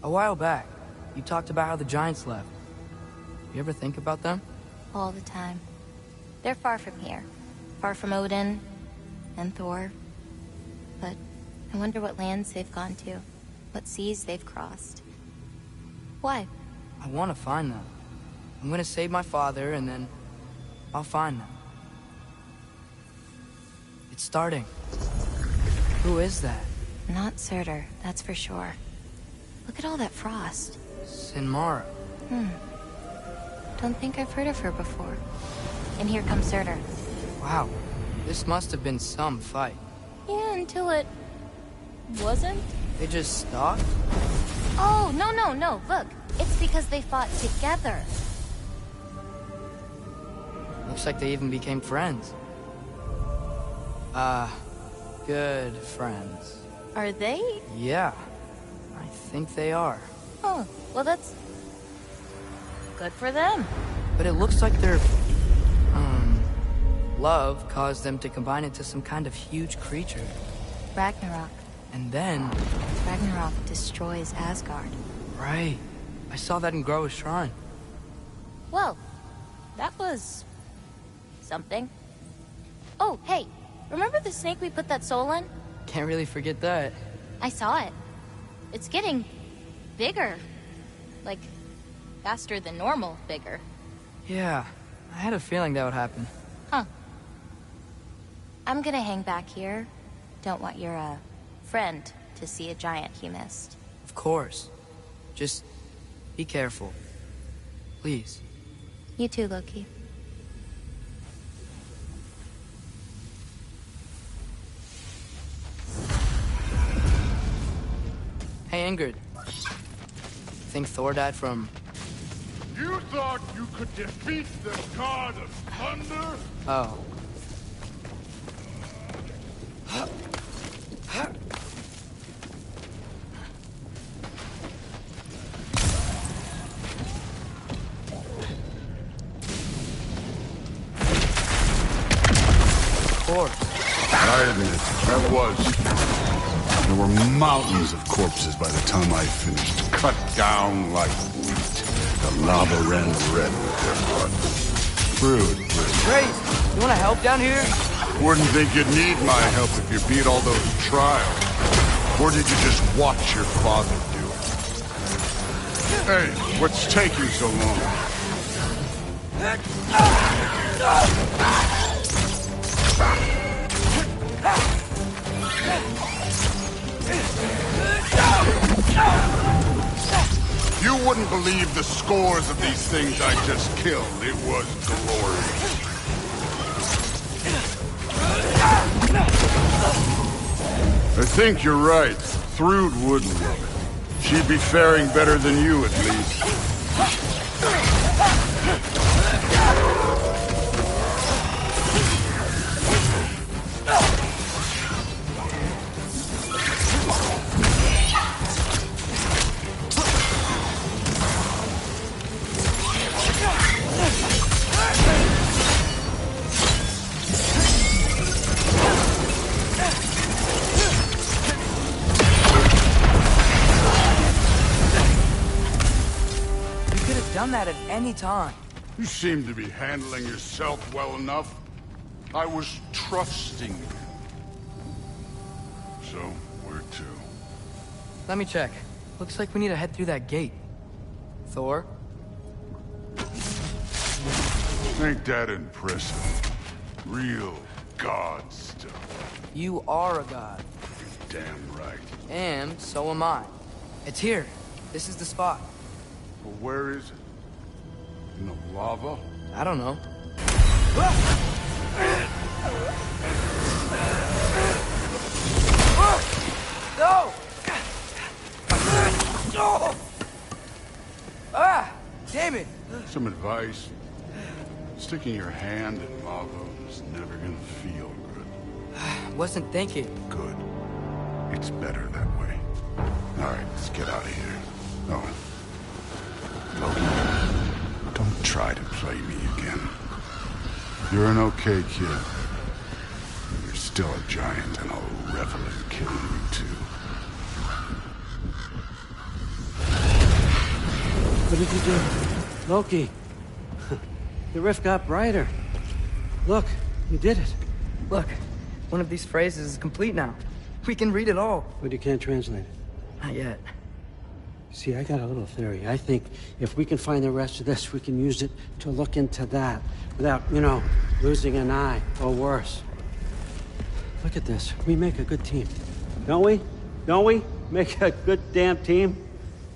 Speaker 1: A while back, you talked about how the giants left. You ever think about them?
Speaker 13: All the time. They're far from here. Far from Odin and Thor. But I wonder what lands they've gone to. What seas they've crossed. Why?
Speaker 1: I want to find them. I'm gonna save my father, and then I'll find them. It's starting. Who is that?
Speaker 13: Not Surtur, that's for sure. Look at all that frost.
Speaker 1: Sinmara.
Speaker 13: Don't think I've heard of her before. And here comes Surtur.
Speaker 1: Wow. This must have been some fight.
Speaker 13: Yeah, until it... wasn't?
Speaker 1: They just stopped?
Speaker 13: Oh, no. Look, it's because they fought together.
Speaker 1: Looks like they even became friends. Good friends.
Speaker 13: Are they?
Speaker 1: Yeah. I think they are.
Speaker 13: Oh, well that's... good for them.
Speaker 1: But it looks like their... love caused them to combine into some kind of huge creature.
Speaker 13: Ragnarok.
Speaker 1: And then...
Speaker 13: Ragnarok destroys Asgard.
Speaker 1: Right. I saw that in Groa's shrine.
Speaker 13: Well, that was... something. Oh, hey, remember the snake we put that soul in?
Speaker 1: Can't really forget that.
Speaker 13: I saw it. It's getting... bigger. Like, faster than normal bigger.
Speaker 1: Yeah, I had a feeling that would happen.
Speaker 13: Huh. I'm gonna hang back here. Don't want your, friend to see a giant he missed.
Speaker 1: Of course. Just be careful. Please.
Speaker 13: You too, Loki.
Speaker 1: Hey, Ingrid. Think Thor died from...
Speaker 4: You thought you could defeat the god of thunder?
Speaker 1: Oh. Of course.
Speaker 4: I admit, that was. There were mountains of corpses by the time I finished, cut down like wheat. The lava ran red with their blood. Brood.
Speaker 1: Great! You wanna help down here?
Speaker 4: Wouldn't think you'd need my help if you beat all those trials. Or did you just watch your father do it? Hey, what's taking so long? You wouldn't believe the scores of these things I just killed. It was glorious. I think you're right. Thrud wouldn't love it. She'd be faring better than you, at least.
Speaker 1: Done that at any time.
Speaker 4: You seem to be handling yourself well enough. I was trusting you. So, where to?
Speaker 1: Let me check. Looks like we need to head through that gate. Thor?
Speaker 4: Ain't that impressive? Real god stuff.
Speaker 1: You are a god.
Speaker 4: You're damn right.
Speaker 1: And so am I. It's here. This is the spot.
Speaker 4: Well, where is it? In the lava?
Speaker 1: I don't know. No! Oh! Ah! Damn it!
Speaker 4: Some advice. Sticking your hand in lava is never gonna feel good.
Speaker 1: Wasn't thinking.
Speaker 4: Good. It's better that way. Alright, let's get out of here. Oh. Loki, don't try to play me again. You're an okay kid. You're still a giant, and I'll revel in killing you too.
Speaker 5: What did you do? Loki. The rift got brighter. Look, you did it.
Speaker 1: Look, one of these phrases is complete now. We can read it all.
Speaker 5: But you can't translate it.
Speaker 1: Not yet.
Speaker 5: See, I got a little theory. I think if we can find the rest of this, we can use it to look into that without, losing an eye or worse. Look at this. We make a good team. Don't we? Don't we? Make a good damn team?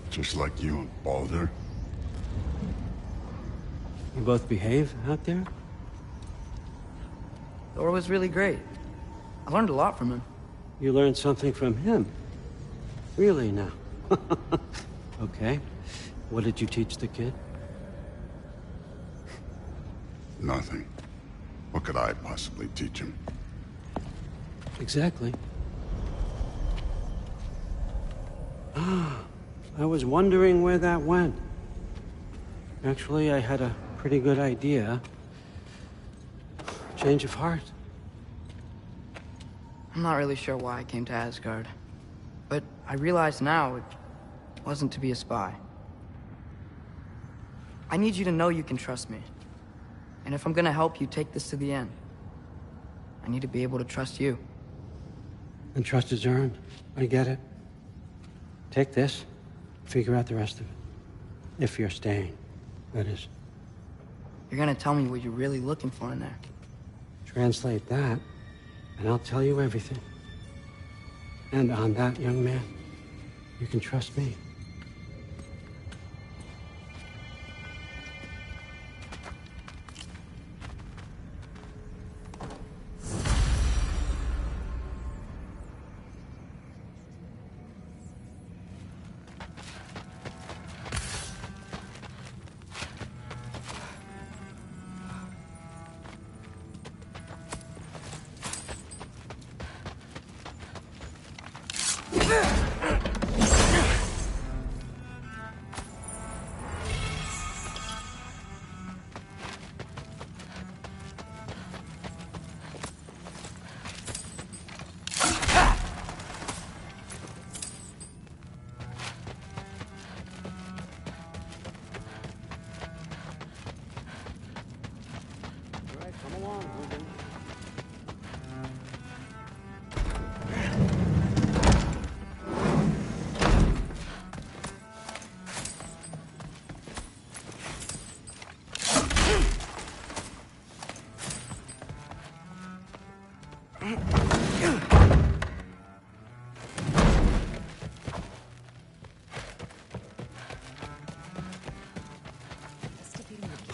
Speaker 4: Just like you and Baldur.
Speaker 5: You both behave out there?
Speaker 1: Thor was really great. I learned a lot from him.
Speaker 5: You learned something from him? Really now? Okay. What did you teach the kid?
Speaker 4: Nothing. What could I possibly teach him?
Speaker 5: Exactly. I was wondering where that went. Actually, I had a pretty good idea. Change of heart.
Speaker 1: I'm not really sure why I came to Asgard. But I realize now it wasn't to be a spy. I need you to know you can trust me. And if I'm gonna help you take this to the end, I need to be able to trust you.
Speaker 5: And trust is earned. I get it. Take this, figure out the rest of it. If you're staying, that is.
Speaker 1: You're gonna tell me what you're really looking for in there.
Speaker 5: Translate that, and I'll tell you everything. And on that, young man, you can trust me.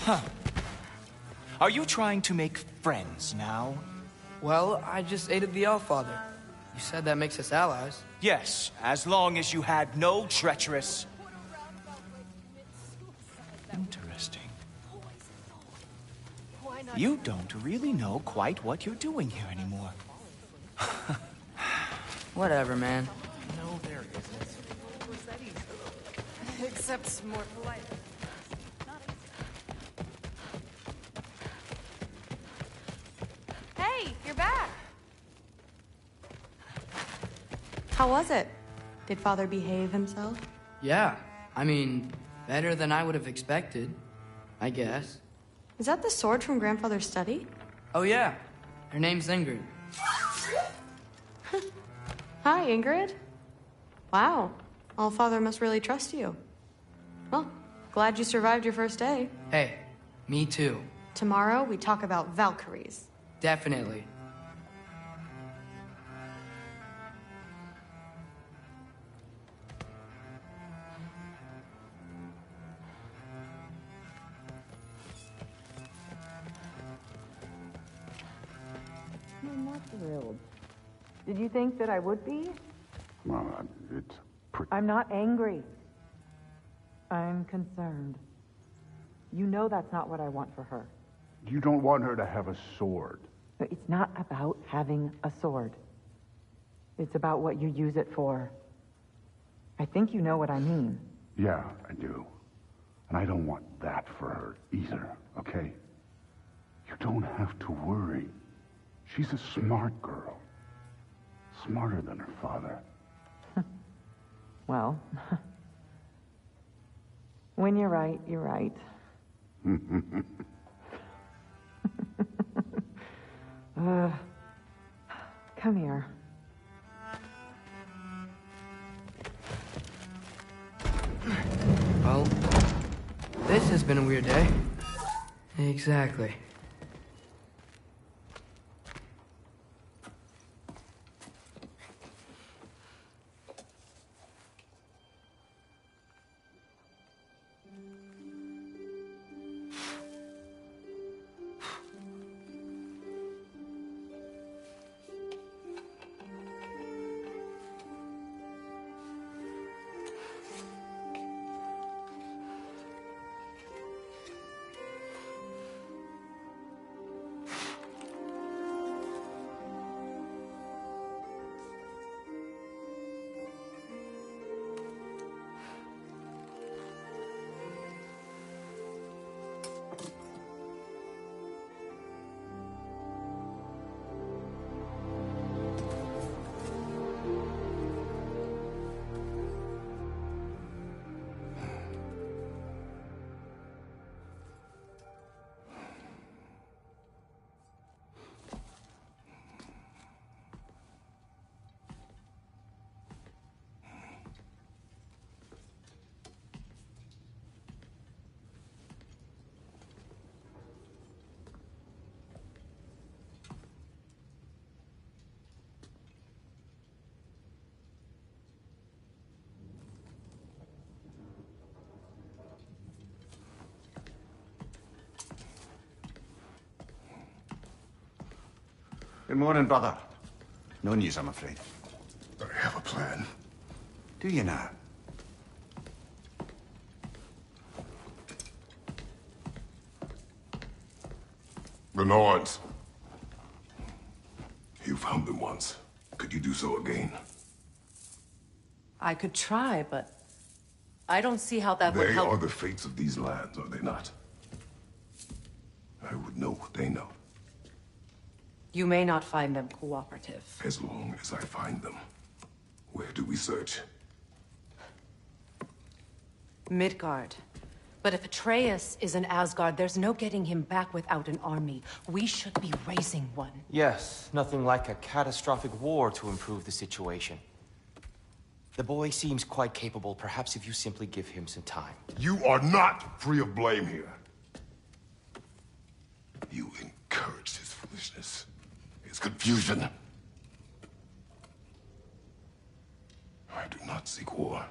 Speaker 3: Huh. Are you trying to make friends now?
Speaker 1: Well, I just aided the Allfather. You said that makes us allies.
Speaker 3: Yes, as long as you had no treacherous... Interesting. You don't really know quite what you're doing here anymore.
Speaker 1: Whatever, man.
Speaker 3: No, there isn't.
Speaker 6: Except more polite.
Speaker 10: Hey, you're back. How was it? Did Father behave himself?
Speaker 1: Yeah, I mean, better than I would have expected, I guess.
Speaker 10: Is that the sword from Grandfather's study?
Speaker 1: Oh yeah, her name's Ingrid.
Speaker 10: Hi, Ingrid. Wow, Allfather must really trust you. Well, glad you survived your first day.
Speaker 1: Hey, me too.
Speaker 10: Tomorrow, we talk about Valkyries.
Speaker 1: Definitely.
Speaker 7: I'm not thrilled. Did you think that I would be?
Speaker 4: Well, it's pretty...
Speaker 7: I'm not angry. I'm concerned. You know that's not what I want for her.
Speaker 4: You don't want her to have a sword.
Speaker 7: It's not about having a sword. It's about what you use it for. I think you know what I mean.
Speaker 4: Yeah, I do. And I don't want that for her either, okay? You don't have to worry. She's a smart girl. Smarter than her father.
Speaker 7: Well, when you're right, you're right. Come here.
Speaker 1: Well, this has been a weird day. Exactly.
Speaker 14: Good morning, brother. No news, I'm afraid.
Speaker 4: I have a plan.
Speaker 14: Do you now?
Speaker 15: The Norns. You found them once. Could you do so again?
Speaker 6: I could try, but I don't see how that would
Speaker 15: They
Speaker 6: help.
Speaker 15: are the fates of these lands, are they not? I would know what they know.
Speaker 6: You may not find them cooperative.
Speaker 15: As long as I find them. Where do we search?
Speaker 6: Midgard. But if Atreus is in Asgard, there's no getting him back without an army. We should be raising one.
Speaker 16: Yes, nothing like a catastrophic war to improve the situation. The boy seems quite capable. Perhaps if you simply give him some time.
Speaker 15: You are not free of blame here. You encouraged his foolishness. His confusion. I do not seek war.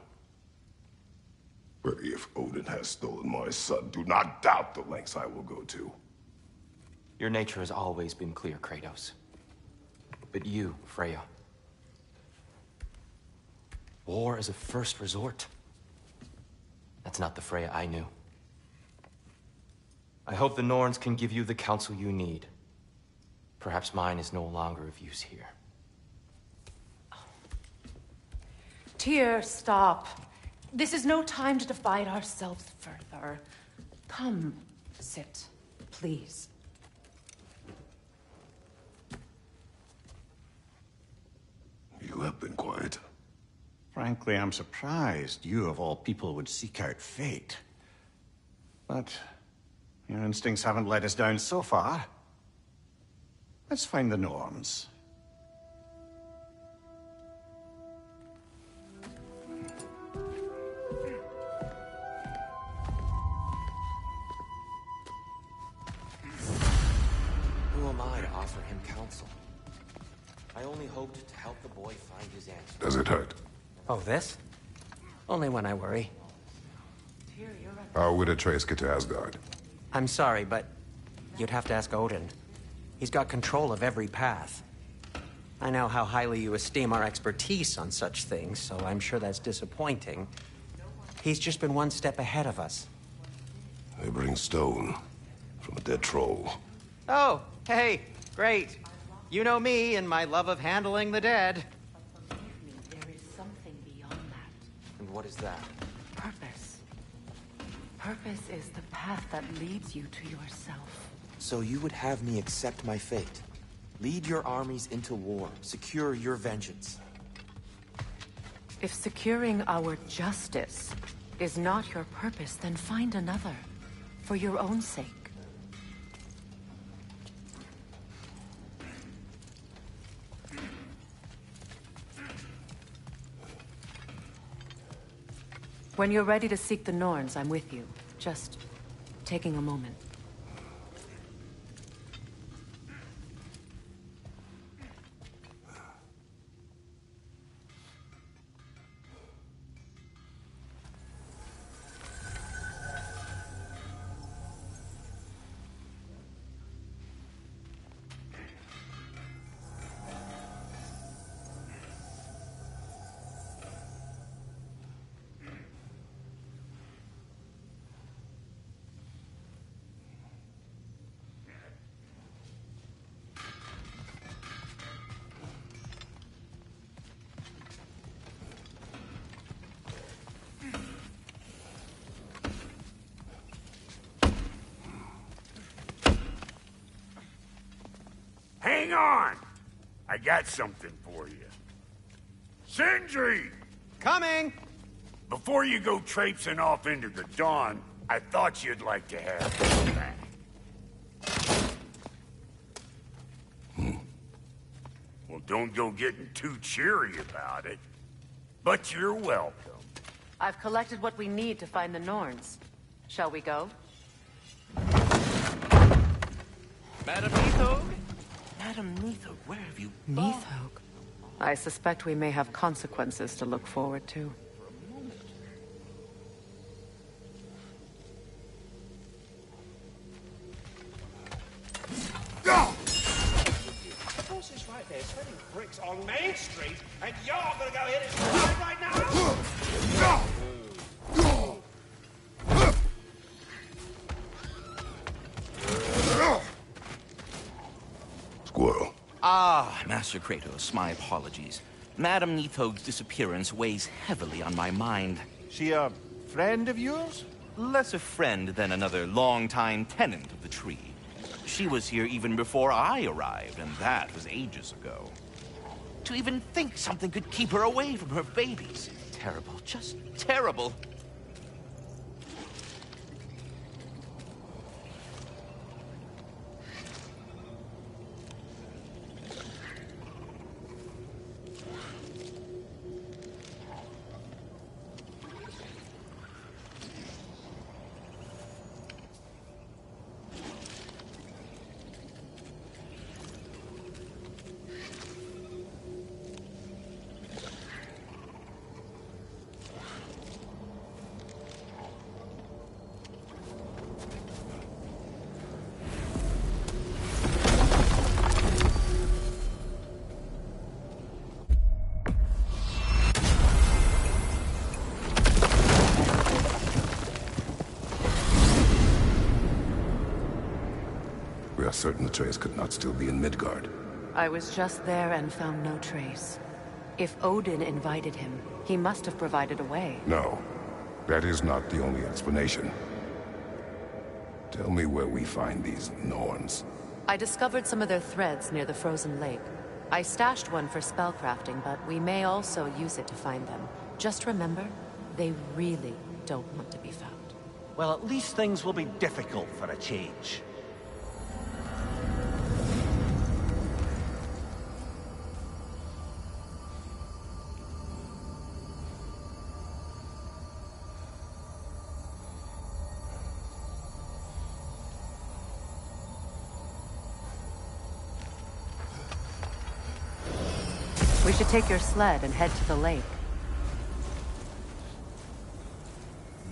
Speaker 15: But if Odin has stolen my son, do not doubt the lengths I will go to.
Speaker 16: Your nature has always been clear, Kratos. But you, Freya. War is a first resort. That's not the Freya I knew. I hope the Norns can give you the counsel you need. Perhaps mine is no longer of use here.
Speaker 6: Tyr, stop. This is no time to divide ourselves further. Come, sit, please.
Speaker 15: You have been quiet.
Speaker 14: Frankly, I'm surprised you, of all people, would seek out fate. But your instincts haven't let us down so far. Let's find the Norns.
Speaker 16: Who am I to offer him counsel? I only hoped to help the boy find his answer.
Speaker 15: Does it hurt?
Speaker 5: Oh, this? Only when I worry.
Speaker 15: How would Atreus get to Asgard?
Speaker 5: I'm sorry, but you'd have to ask Odin. He's got control of every path. I know how highly you esteem our expertise on such things, so I'm sure that's disappointing. He's just been one step ahead of us.
Speaker 15: They bring stone from a dead troll.
Speaker 5: Oh, hey, great. You know me and my love of handling the dead.
Speaker 17: But believe me, there is something beyond that.
Speaker 16: And what is that?
Speaker 17: Purpose. Purpose is the path that leads you to yourself.
Speaker 16: So you would have me accept my fate? Lead your armies into war, secure your vengeance.
Speaker 17: If securing our justice is not your purpose, then find another. For your own sake. When you're ready to seek the Norns, I'm with you. Just taking a moment.
Speaker 4: Hang on! I got something for you. Sindri!
Speaker 5: Coming!
Speaker 4: Before you go traipsing off into the dawn, I thought you'd like to have this back. Well, don't go getting too cheery about it. But you're welcome.
Speaker 17: I've collected what we need to find the Norns. Shall we go?
Speaker 3: Madam Neathog? Madam Neathog, where have you gone?
Speaker 17: Neathog? I suspect we may have consequences to look forward to.
Speaker 5: The boss is right there, selling bricks on Main Street, and you're gonna go hit his right now?
Speaker 15: Squirrel.
Speaker 3: Ah, Master Kratos, my apologies. Madam Neathog's disappearance weighs heavily on my mind.
Speaker 14: She a friend of yours?
Speaker 3: Less a friend than another longtime tenant of the tree. She was here even before I arrived, and that was ages ago. To even think something could keep her away from her babies. Terrible, just terrible.
Speaker 15: We are certain the trace could not still be in Midgard.
Speaker 17: I was just there and found no trace. If Odin invited him, he must have provided a way.
Speaker 15: No, that is not the only explanation. Tell me where we find these Norns.
Speaker 17: I discovered some of their threads near the frozen lake. I stashed one for spellcrafting, but we may also use it to find them. Just remember, they really don't want to be found.
Speaker 9: Well, at least things will be difficult for a change.
Speaker 17: We should take your sled and head to the lake.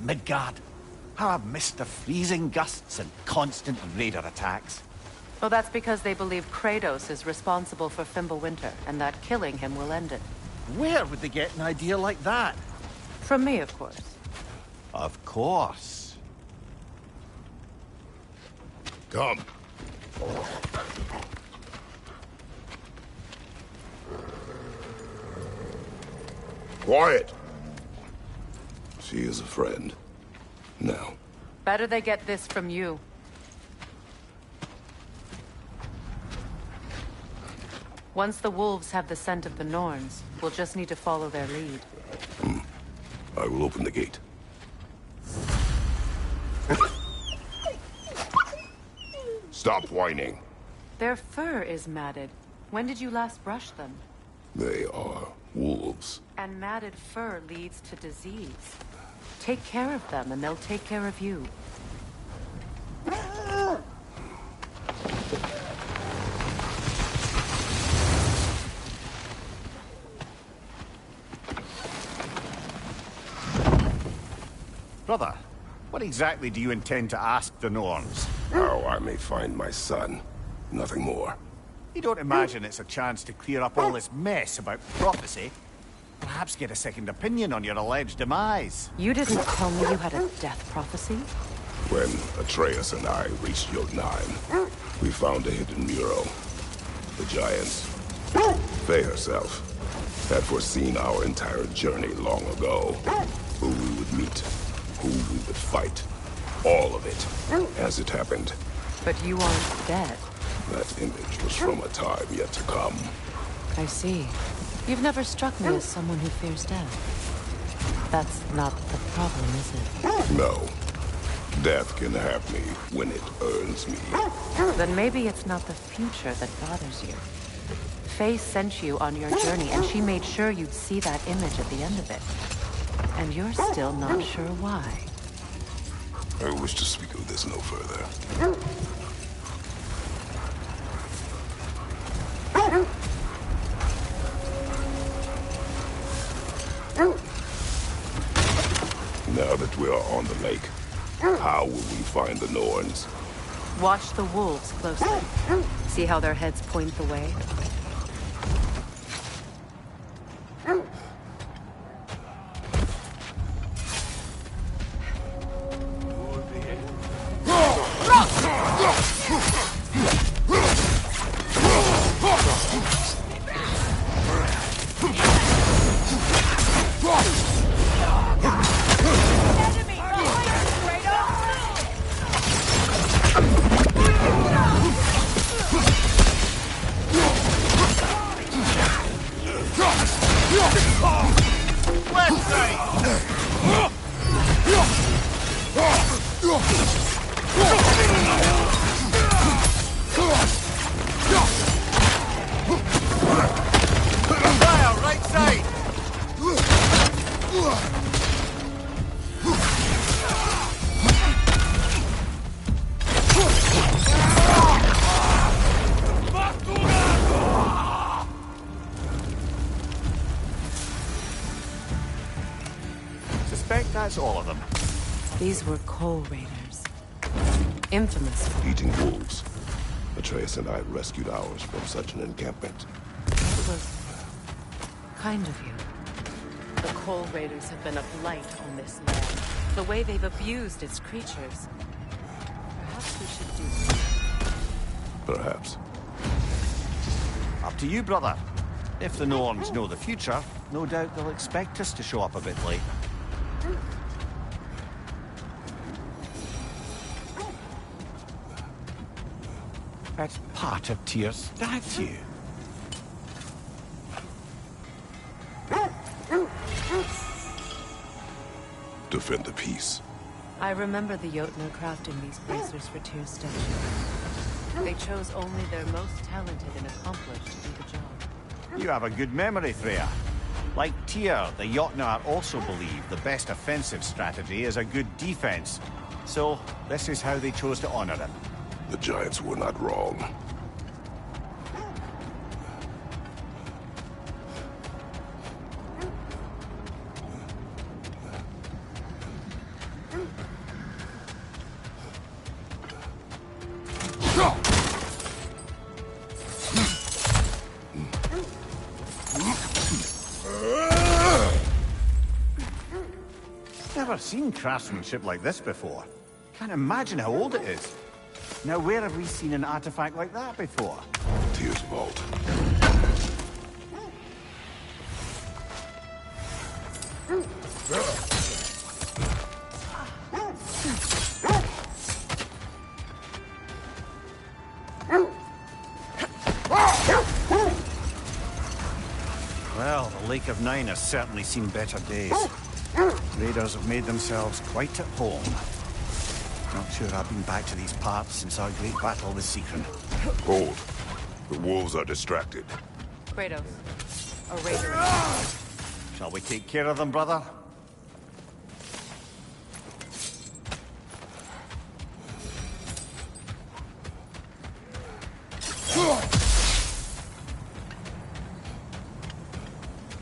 Speaker 9: Midgard. How I've missed the freezing gusts and constant raider attacks.
Speaker 17: Well, that's because they believe Kratos is responsible for Fimbulwinter, and that killing him will end it.
Speaker 18: Where would they get an idea like that?
Speaker 17: From me, of course.
Speaker 18: Of course.
Speaker 15: Come. Quiet. She is a friend. Now.
Speaker 17: Better they get this from you. Once the wolves have the scent of the Norns, we'll just need to follow their lead.
Speaker 15: I will open the gate. Stop whining.
Speaker 17: Their fur is matted. When did you last brush them?
Speaker 15: They are wolves.
Speaker 17: And matted fur leads to disease. Take care of them, and they'll take care of you.
Speaker 14: Brother, what exactly do you intend to ask the Norns?
Speaker 15: How I may find my son. Nothing more.
Speaker 14: You don't imagine it's a chance to clear up all this mess about prophecy? Perhaps get a second opinion on your alleged demise.
Speaker 17: You didn't tell me you had a death prophecy?
Speaker 15: When Atreus and I reached Jotunheim, we found a hidden mural. The giants, Faye herself, had foreseen our entire journey long ago. Who we would meet, who we would fight. All of it, as it happened.
Speaker 17: But you aren't dead.
Speaker 15: That image was from a time yet to come.
Speaker 17: I see. You've never struck me as someone who fears death. That's not the problem, is it?
Speaker 15: No. Death can have me when it earns me.
Speaker 17: Then maybe it's not the future that bothers you. Faye sent you on your journey, and she made sure you'd see that image at the end of it. And you're still not sure why.
Speaker 15: I wish to speak of this no further. Now that we are on the lake, how will we find the Norns?
Speaker 17: Watch the wolves closely. See how their heads point the way?
Speaker 14: That's all of them.
Speaker 17: These were coal raiders. Infamous.
Speaker 15: Eating wolves. Atreus and I rescued ours from such an encampment.
Speaker 17: It was kind of you. The coal raiders have been a blight on this land. The way they've abused its creatures. Perhaps we should do something.
Speaker 15: Perhaps.
Speaker 14: Up to you, brother. If the Norns know the future, no doubt they'll expect us to show up a bit late. That's part of Tyr's statue.
Speaker 15: Defend the peace.
Speaker 17: I remember the Jotnar crafting these bracers for Tyr's statue. They chose only their most talented and accomplished to do the job.
Speaker 14: You have a good memory, Freya. Like Tyr, the Jotnar also believe the best offensive strategy is a good defense. So, this is how they chose to honor him.
Speaker 15: The giants were not wrong.
Speaker 14: Never seen craftsmanship like this before. Can't imagine how old it is. Now, where have we seen an artifact like that before?
Speaker 15: Tyr's vault.
Speaker 14: Well, the Lake of Nine has certainly seen better days. Raiders have made themselves quite at home. Not sure I've been back to these parts since our great battle with Seekron.
Speaker 15: Hold. The wolves are distracted.
Speaker 17: Kratos, a raider.
Speaker 14: Shall we take care of them, brother?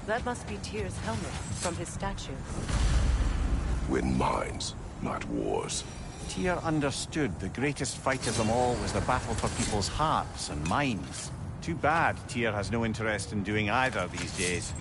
Speaker 17: That must be Tyr's helmet from his statue.
Speaker 15: Win minds, not wars.
Speaker 14: Tyr understood the greatest fight of them all was the battle for people's hearts and minds. Too bad Tyr has no interest in doing either these days.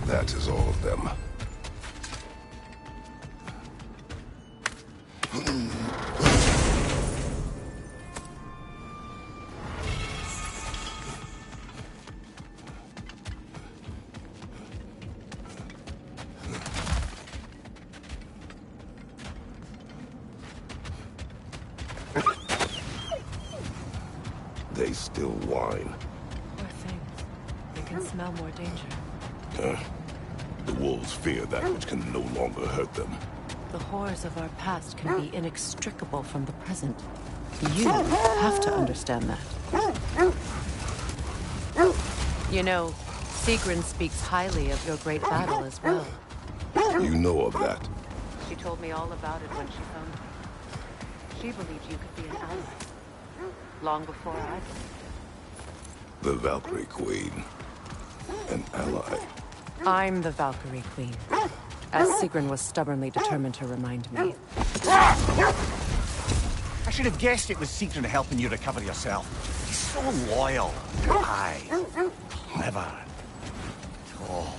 Speaker 15: That is all of them. They still whine.
Speaker 17: Poor things. They can smell more danger.
Speaker 15: The wolves fear that which can no longer hurt them.
Speaker 17: The horrors of our past can be inextricable from the present. You have to understand that. You know, Seekron speaks highly of your great battle as well.
Speaker 15: You know of that.
Speaker 17: She told me all about it when she found you. She believed you could be an ally. Long before I did.
Speaker 15: The Valkyrie Queen. An ally.
Speaker 17: I'm the Valkyrie Queen, as Seekron was stubbornly determined to remind me.
Speaker 14: I should have guessed it was Seekron helping you recover yourself. He's so loyal. Aye. Clever. Tall.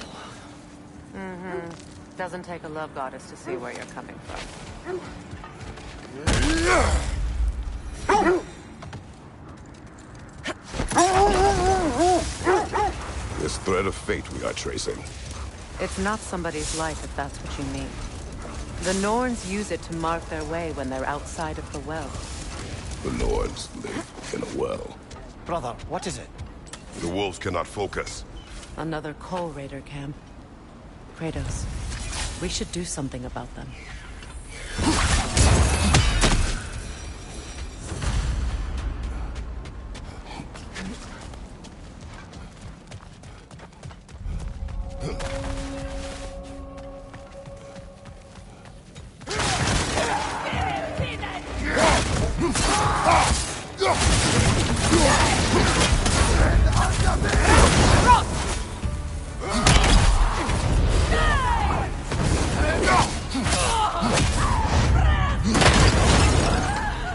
Speaker 17: Mm-hmm. Doesn't take a love goddess to see where you're coming from.
Speaker 15: This thread of fate we are tracing.
Speaker 17: It's not somebody's life, if that's what you mean. The Norns use it to mark their way when they're outside of the well.
Speaker 15: The Norns live in a well.
Speaker 14: Brother, what is it?
Speaker 15: The wolves cannot focus.
Speaker 17: Another Coal Raider camp. Kratos, we should do something about them.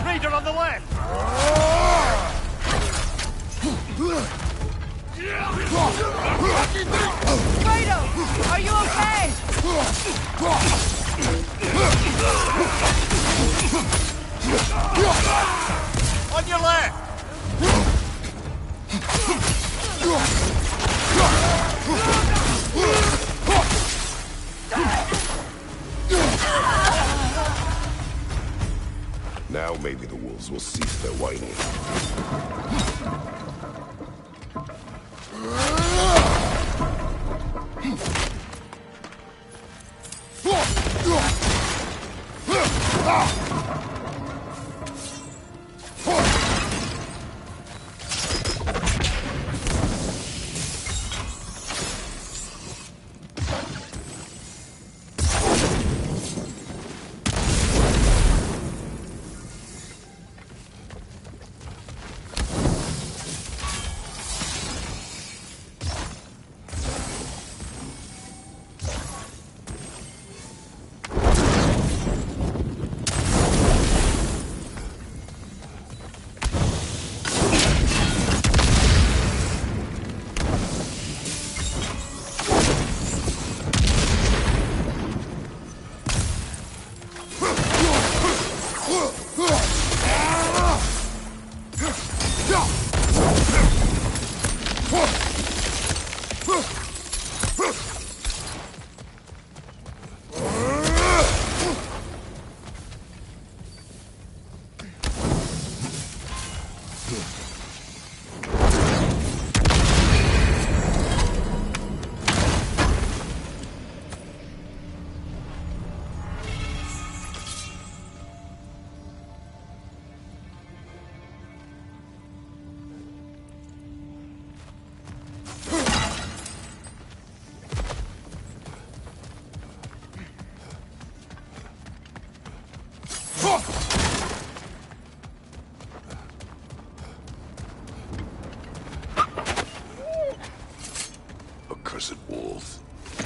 Speaker 14: Raider on the left!
Speaker 11: Kratos, are you okay?
Speaker 14: On your left!
Speaker 15: Now maybe the wolves will cease their whining.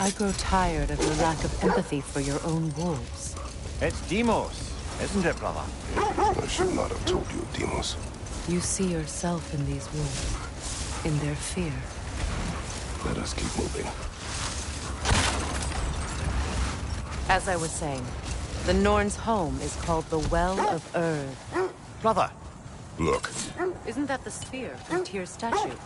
Speaker 17: I grow tired of your lack of empathy for your own wolves.
Speaker 14: It's Demos, isn't it, brother?
Speaker 15: I should not have told you, Demos.
Speaker 17: You see yourself in these wolves, in their fear.
Speaker 15: Let us keep moving.
Speaker 17: As I was saying, the Norn's home is called the Well of Urd.
Speaker 14: Brother!
Speaker 15: Look.
Speaker 17: Isn't that the sphere from Tyr's statue?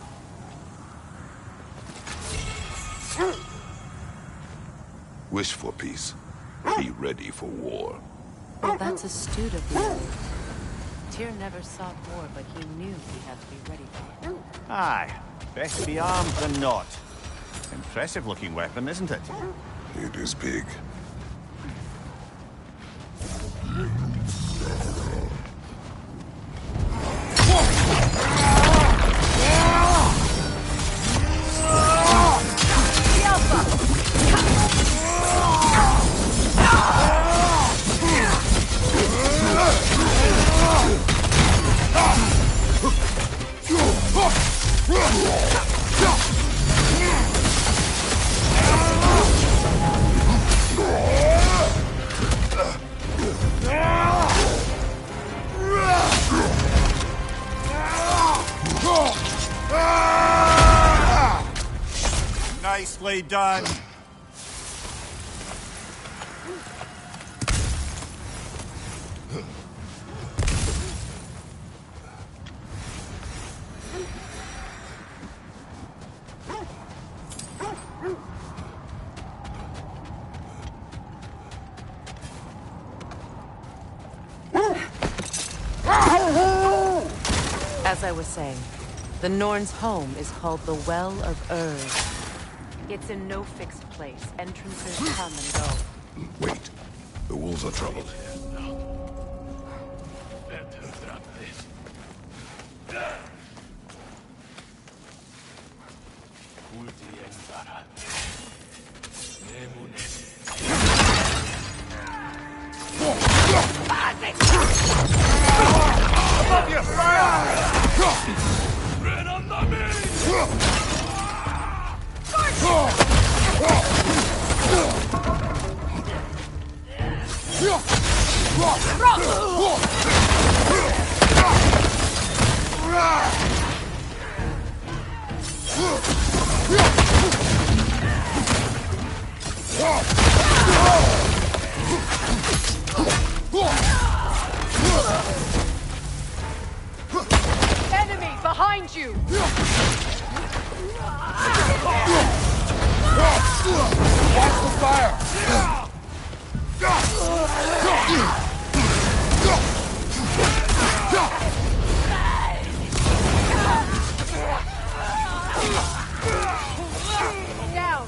Speaker 15: Wish for peace. Be ready for war.
Speaker 17: Well, that's astute of you. Tyr never sought war, but he knew he had to be ready for it.
Speaker 14: Aye. Best be armed than not. Impressive-looking weapon, isn't it?
Speaker 15: It is big.
Speaker 14: Nicely done.
Speaker 17: As I was saying, the Norn's home is called the Well of Urd. It's in no fixed place. Entrances come and go.
Speaker 15: Wait. The wolves are troubled.
Speaker 14: Above you! Fire!
Speaker 11: Enemy behind you!
Speaker 4: Watch the fire!
Speaker 11: Down!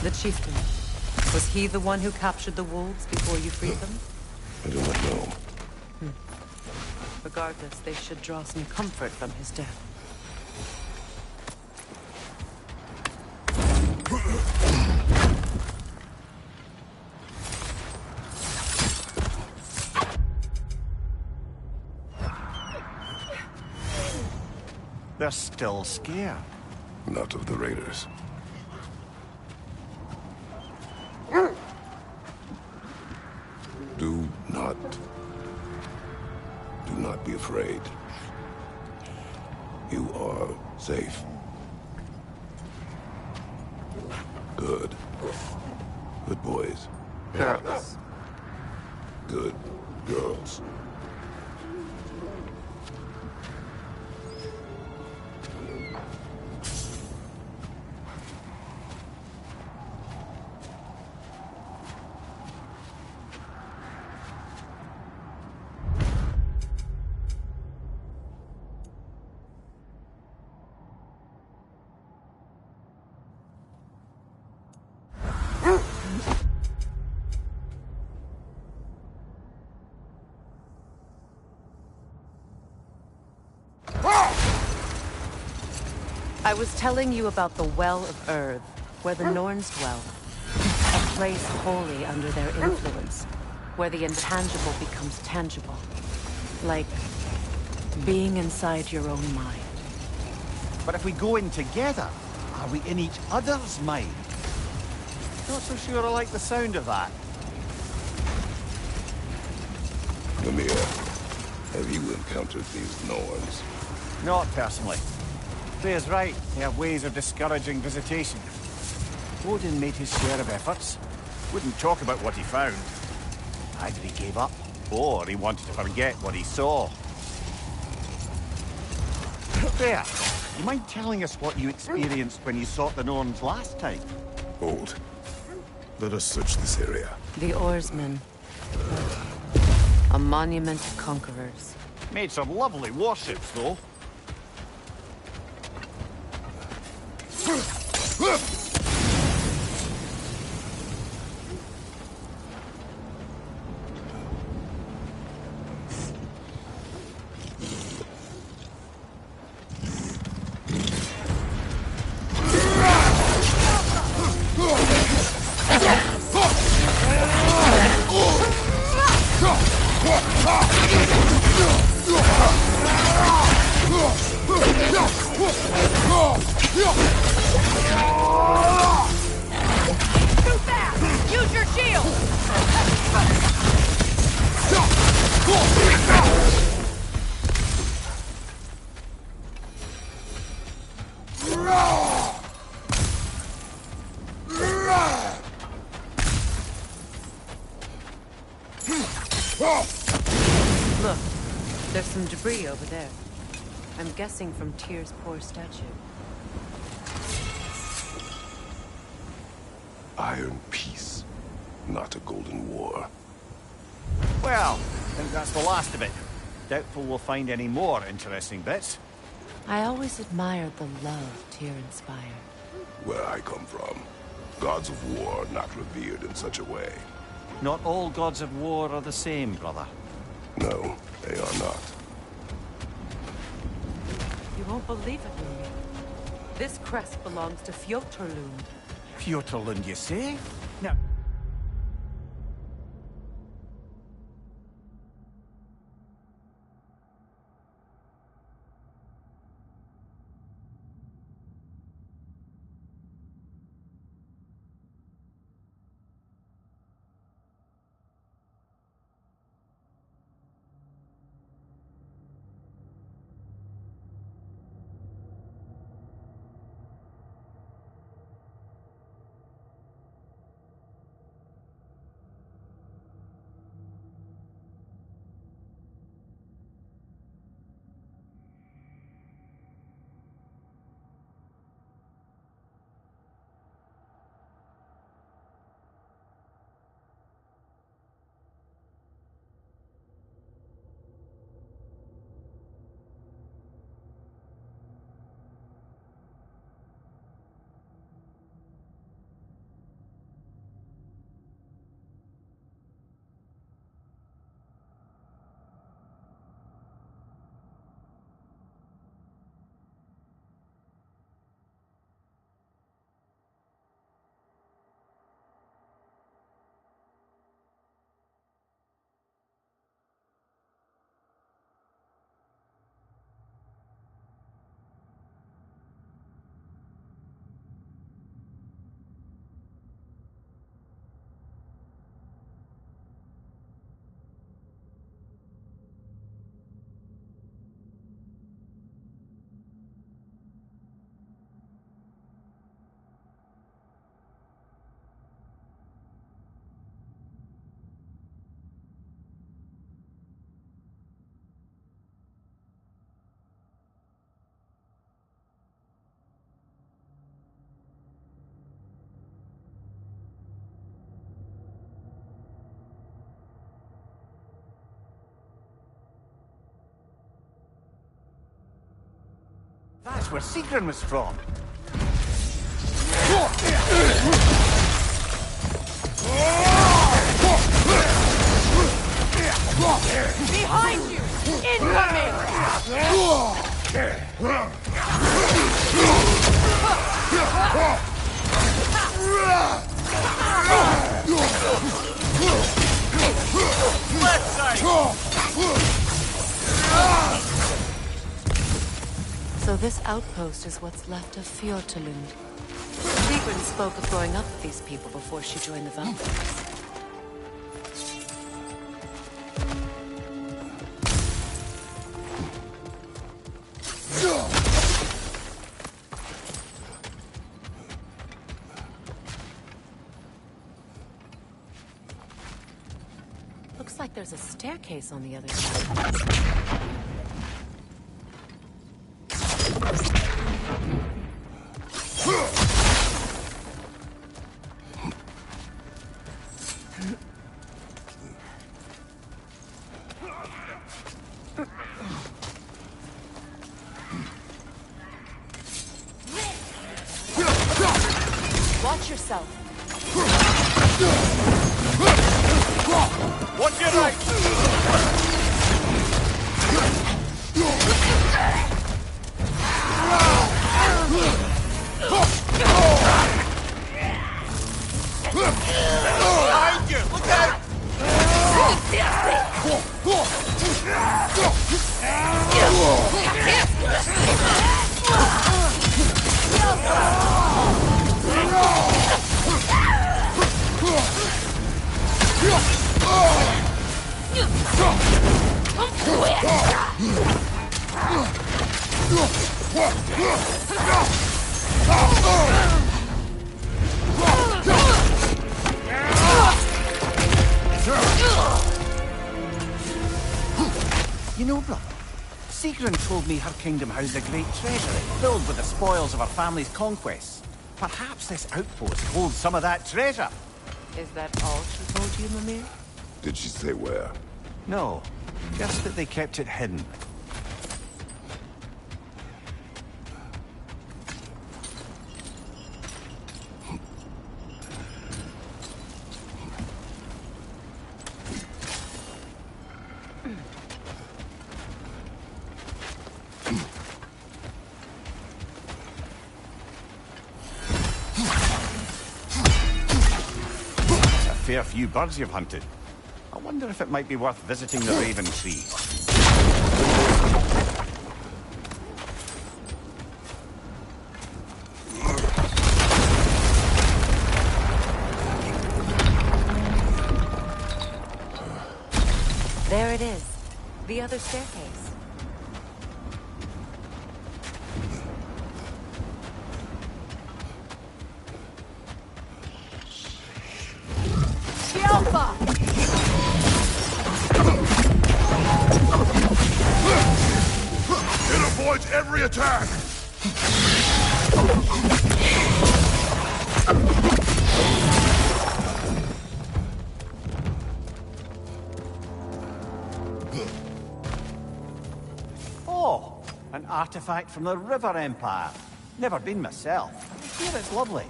Speaker 17: The chieftain. Was he the one who captured the wolves before you freed them?
Speaker 15: I do not know.
Speaker 17: Regardless, they should draw some comfort from his death.
Speaker 14: They're still scared.
Speaker 15: Not of the raiders. Do not be afraid. You are safe. Good. Good boys.
Speaker 17: Girls.
Speaker 15: Good girls.
Speaker 17: I was telling you about the Well of Earth, where the Norns dwell. A place wholly under their influence, where the intangible becomes tangible. Like being inside your own mind.
Speaker 14: But if we go in together, are we in each other's mind? Not so sure I like the sound of that.
Speaker 15: Mimir, have you encountered these Norns?
Speaker 14: Not personally. Freya's right. They have ways of discouraging visitation. Odin made his share of efforts. Wouldn't talk about what he found. Either he gave up, or he wanted to forget what he saw. Freya, you mind telling us what you experienced when you sought the Norns last time?
Speaker 15: Hold. Let us search this area.
Speaker 17: The oarsmen. A monument of conquerors.
Speaker 14: Made some lovely warships, though.
Speaker 11: Too fast! Use your shield!
Speaker 17: Look, there's some debris over there. I'm guessing from Tyr's poor statue.
Speaker 15: Iron peace, not a golden war.
Speaker 14: Well, I think that's the last of it. Doubtful we'll find any more interesting bits.
Speaker 17: I always admired the love Tyr inspired.
Speaker 15: Where I come from, gods of war are not revered in such a way.
Speaker 14: Not all gods of war are the same, brother.
Speaker 15: No, they are not.
Speaker 17: You won't believe it, Lund. This crest belongs to Fjoturlund.
Speaker 14: Fjoturlund, you say? Now, That's where Sigrun was from.
Speaker 11: Behind you! Incoming!
Speaker 12: Left side!
Speaker 17: So this outpost is what's left of Fjortulund. Sigrun spoke of going up with these people before she joined the Valkyries. Looks like there's a staircase on the other side.
Speaker 11: Watch yourself.
Speaker 12: Watch your right! Behind you! Look out!
Speaker 14: You know, brother, Sigrun told me her kingdom housed a great treasury filled with the spoils of her family's conquests. Perhaps this outpost holds some of that treasure.
Speaker 17: Is that all she told you, Mimir?
Speaker 15: Did she say where?
Speaker 14: No, just that they kept it hidden. Fair few birds you've hunted. I wonder if it might be worth visiting the Raven Tree.
Speaker 17: There it is. The other staircase.
Speaker 11: Alpha!
Speaker 15: It avoids every attack!
Speaker 14: Oh, an artifact from the River Empire. Never been myself. I hear it's lovely.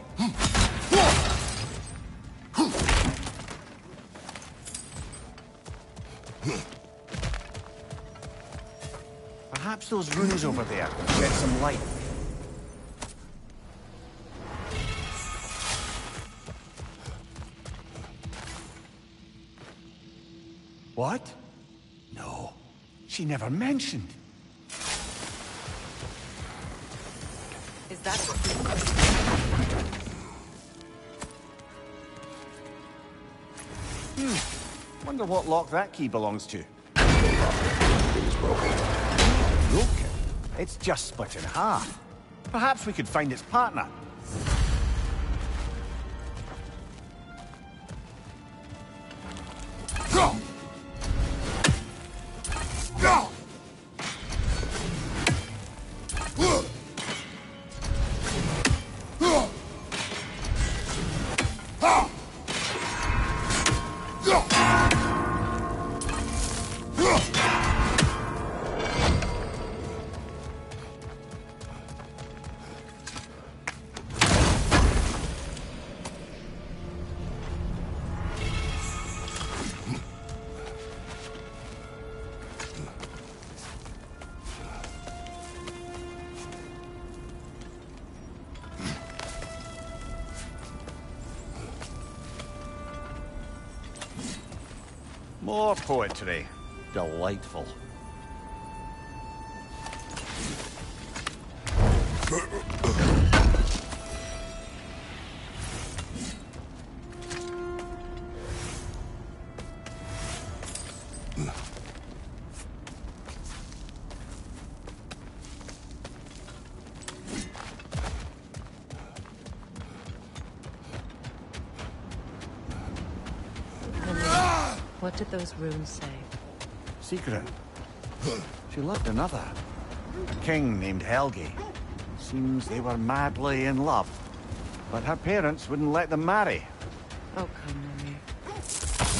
Speaker 14: Perhaps those runes over there will shed some light. What? No, she never mentioned.
Speaker 17: Is that
Speaker 14: Wonder what lock that key belongs to.
Speaker 15: It is broken.
Speaker 14: Broken? It's just split in half. Perhaps we could find its partner.
Speaker 15: Go! Go!
Speaker 14: More poetry. Delightful.
Speaker 17: What did those runes say?
Speaker 14: Secret. She loved another. A king named Helgi. Seems they were madly in love. But her parents wouldn't let them marry.
Speaker 17: Oh, come on, me.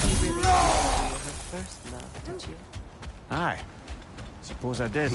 Speaker 17: You really thought you were her first love, did you?
Speaker 14: Aye. Suppose I did.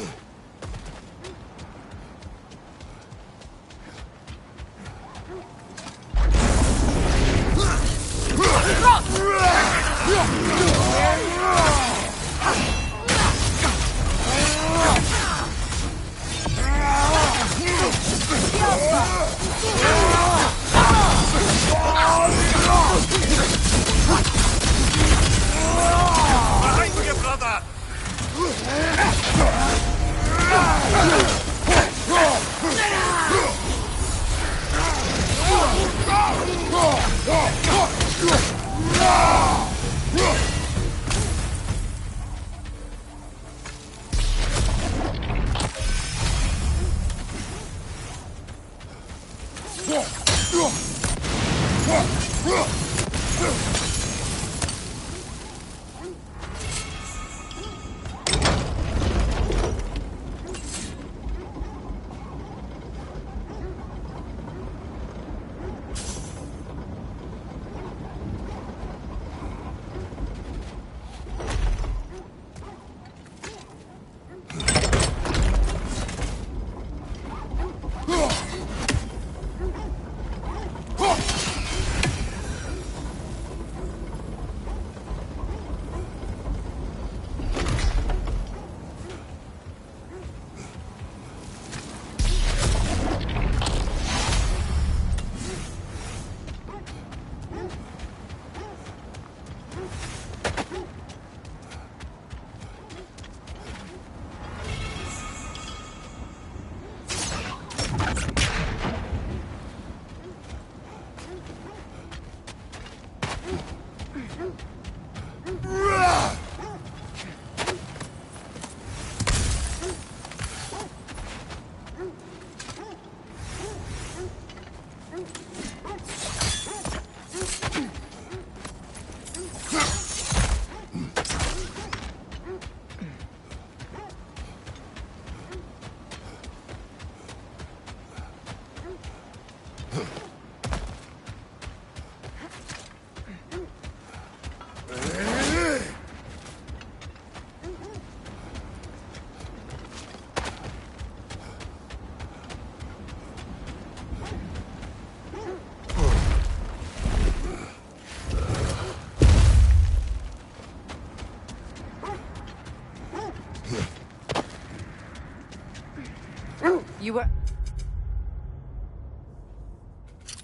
Speaker 17: You were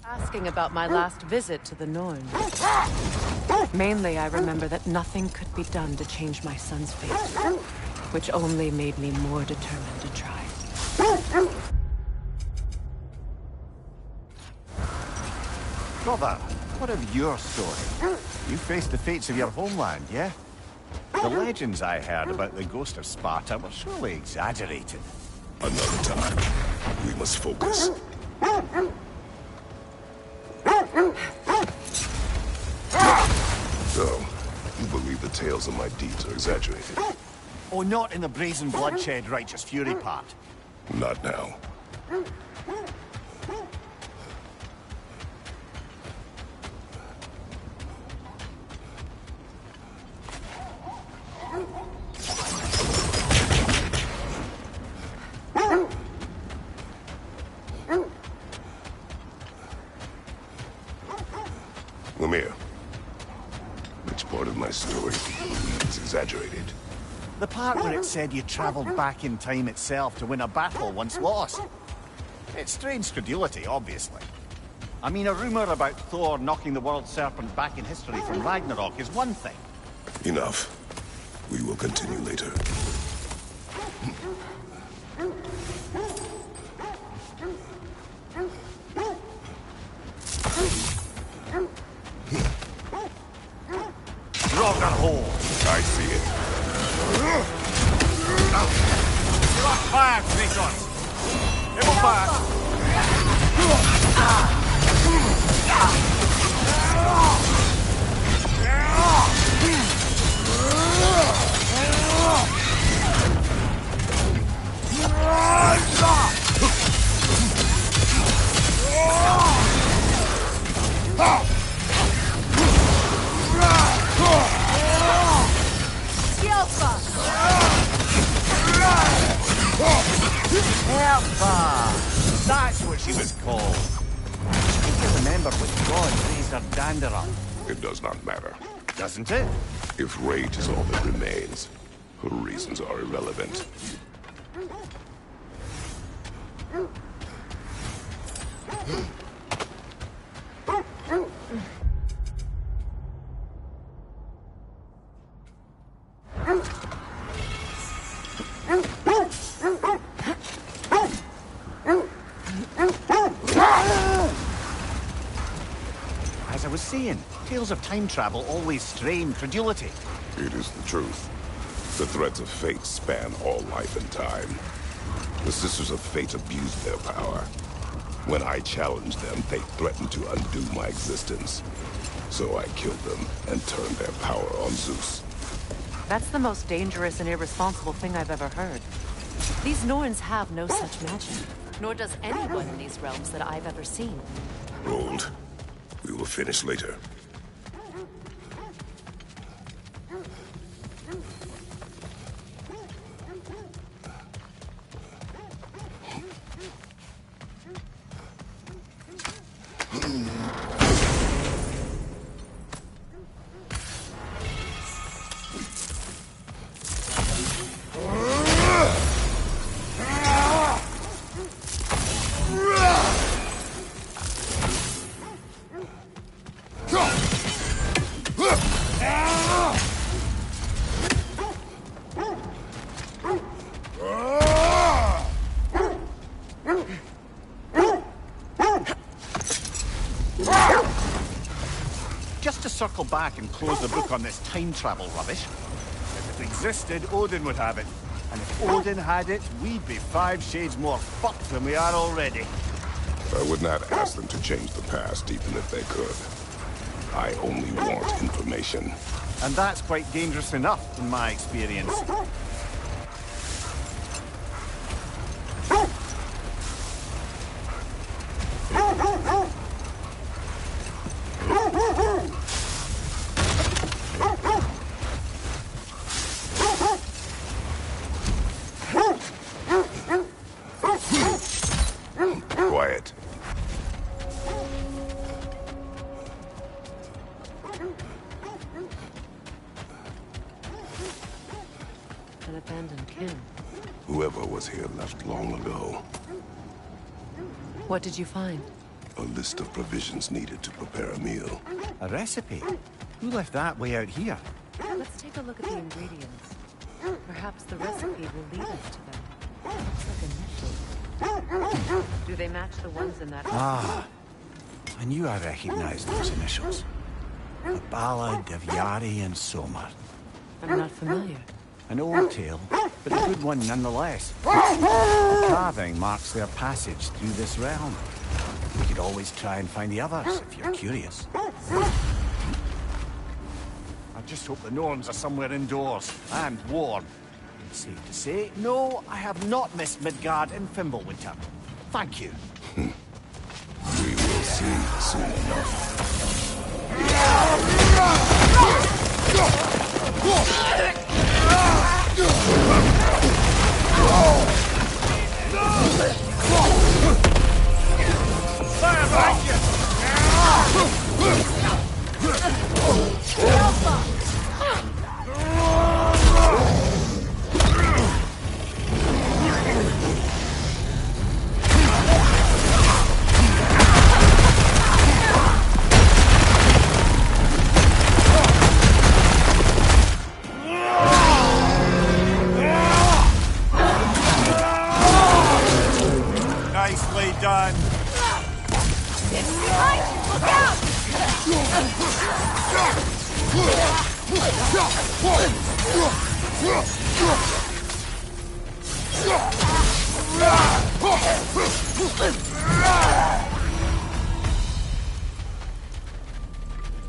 Speaker 17: asking about my last visit to the Norn. Mainly, I remember that nothing could be done to change my son's fate, which only made me more determined to try.
Speaker 14: Brother, what of your story? You faced the fates of your homeland, yeah? The legends I heard about the ghost of Sparta were surely exaggerated.
Speaker 15: Another time. We must focus. So, you believe the tales of my deeds are exaggerated?
Speaker 14: Oh, not in the brazen bloodshed righteous fury part.
Speaker 15: Not now. Lemire, which part of my story do you believe is exaggerated?
Speaker 14: The part where it said you traveled back in time itself to win a battle once lost. It's strange credulity, obviously. I mean, a rumor about Thor knocking the world serpent back in history from Ragnarok is one thing.
Speaker 15: Enough. We will continue later.
Speaker 18: Rock and hole.
Speaker 15: I see it.
Speaker 18: Rock fire, Kratos. It will fire. Elfa! That's what she was called. I can't remember which god raised her dander up.
Speaker 15: It does not matter.
Speaker 18: Doesn't it?
Speaker 15: If rage is all that remains, her reasons are irrelevant.
Speaker 18: As I was saying, tales of time travel always strain credulity.
Speaker 15: It is the truth. The threads of fate span all life and time. The Sisters of Fate abused their power. When I challenged them, they threatened to undo my existence. So I killed them and turned their power on Zeus.
Speaker 17: That's the most dangerous and irresponsible thing I've ever heard. These Norns have no such magic. Nor does anyone in these realms that I've ever seen.
Speaker 15: Rold, we will finish later.
Speaker 18: Just to circle back and close the book on this time travel rubbish. If it existed, Odin would have it. And if Odin had it, we'd be 5 shades more fucked than we are already.
Speaker 15: I would not ask them to change the past, even if they could. I only want information.
Speaker 18: And that's quite dangerous enough, in my experience.
Speaker 15: Quiet.
Speaker 17: An abandoned kin.
Speaker 15: Whoever was here left long ago.
Speaker 17: What did you find?
Speaker 15: A list of provisions needed to prepare a meal.
Speaker 18: A recipe? Who left that way out here?
Speaker 17: Let's take a look at the ingredients. Perhaps the recipe will lead us to them. It's like initials. Do they match the ones in that?
Speaker 18: Ah, I knew I recognized those initials. The Ballad of Yari and Somar.
Speaker 17: I'm not familiar.
Speaker 18: An old tale, but a good one nonetheless. The carving marks their passage through this realm. We could always try and find the others, if you're curious. I just hope the Norns are somewhere indoors, and warm. Safe to say, no, I have not missed Midgard in Fimbulwinter. Thank you.
Speaker 15: We will see soon enough.
Speaker 18: Fire back you!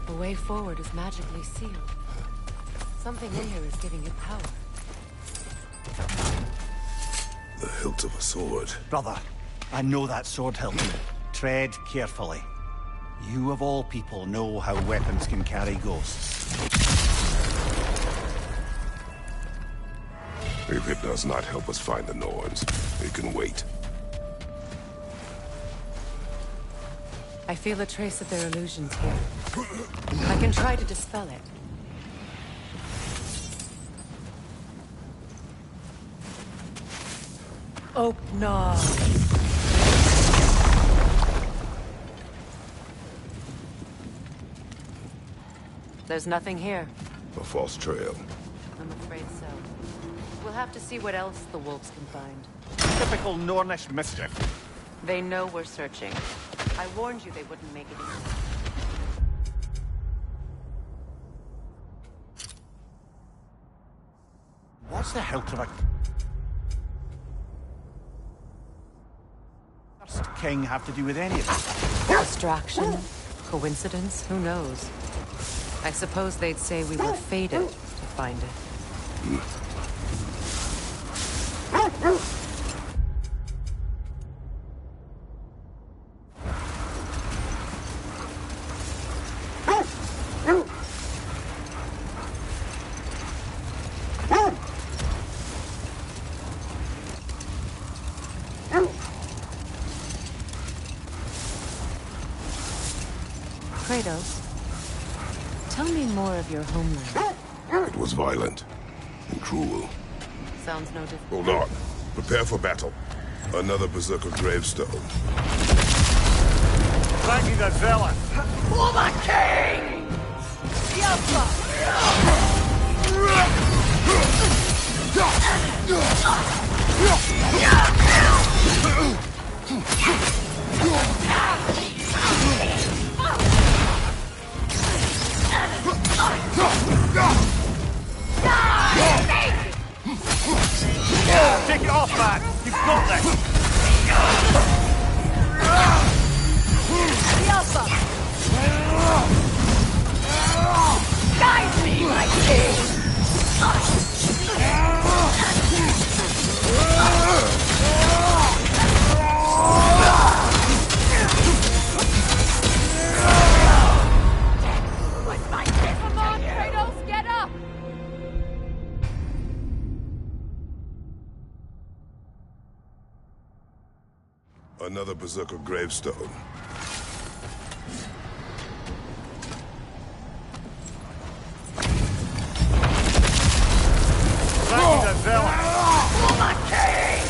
Speaker 17: The way forward is magically sealed. Something in here is giving it power.
Speaker 15: The hilt of a sword.
Speaker 18: Brother, I know that sword hilt. Tread carefully. You of all people know how weapons can carry ghosts.
Speaker 15: If it does not help us find the Norns, it can wait.
Speaker 17: I feel a trace of their illusions here. I can try to dispel it. Oh, no. There's nothing here.
Speaker 15: A false trail.
Speaker 17: I'm afraid so. We'll have to see what else the wolves can find.
Speaker 18: Typical Nornish mischief.
Speaker 17: They know we're searching. I warned you they wouldn't make it easy.
Speaker 18: What's the hilt of a... First king have to do with any of it?
Speaker 17: Distraction? Coincidence? Who knows? I suppose they'd say we were fated to find it. Kratos, tell me more of your homeland.
Speaker 15: It was violent and cruel.
Speaker 17: Sounds no different.
Speaker 15: Hold on. Prepare for battle. Another Berserker gravestone.
Speaker 18: Thank you, Godzilla.
Speaker 11: For the king!
Speaker 18: Take it off, man! You've got this!
Speaker 11: Guide me, my king! Come on, Kratos, get up!
Speaker 15: Another Berserker gravestone.
Speaker 18: Thank you, Godzilla.
Speaker 11: For the king!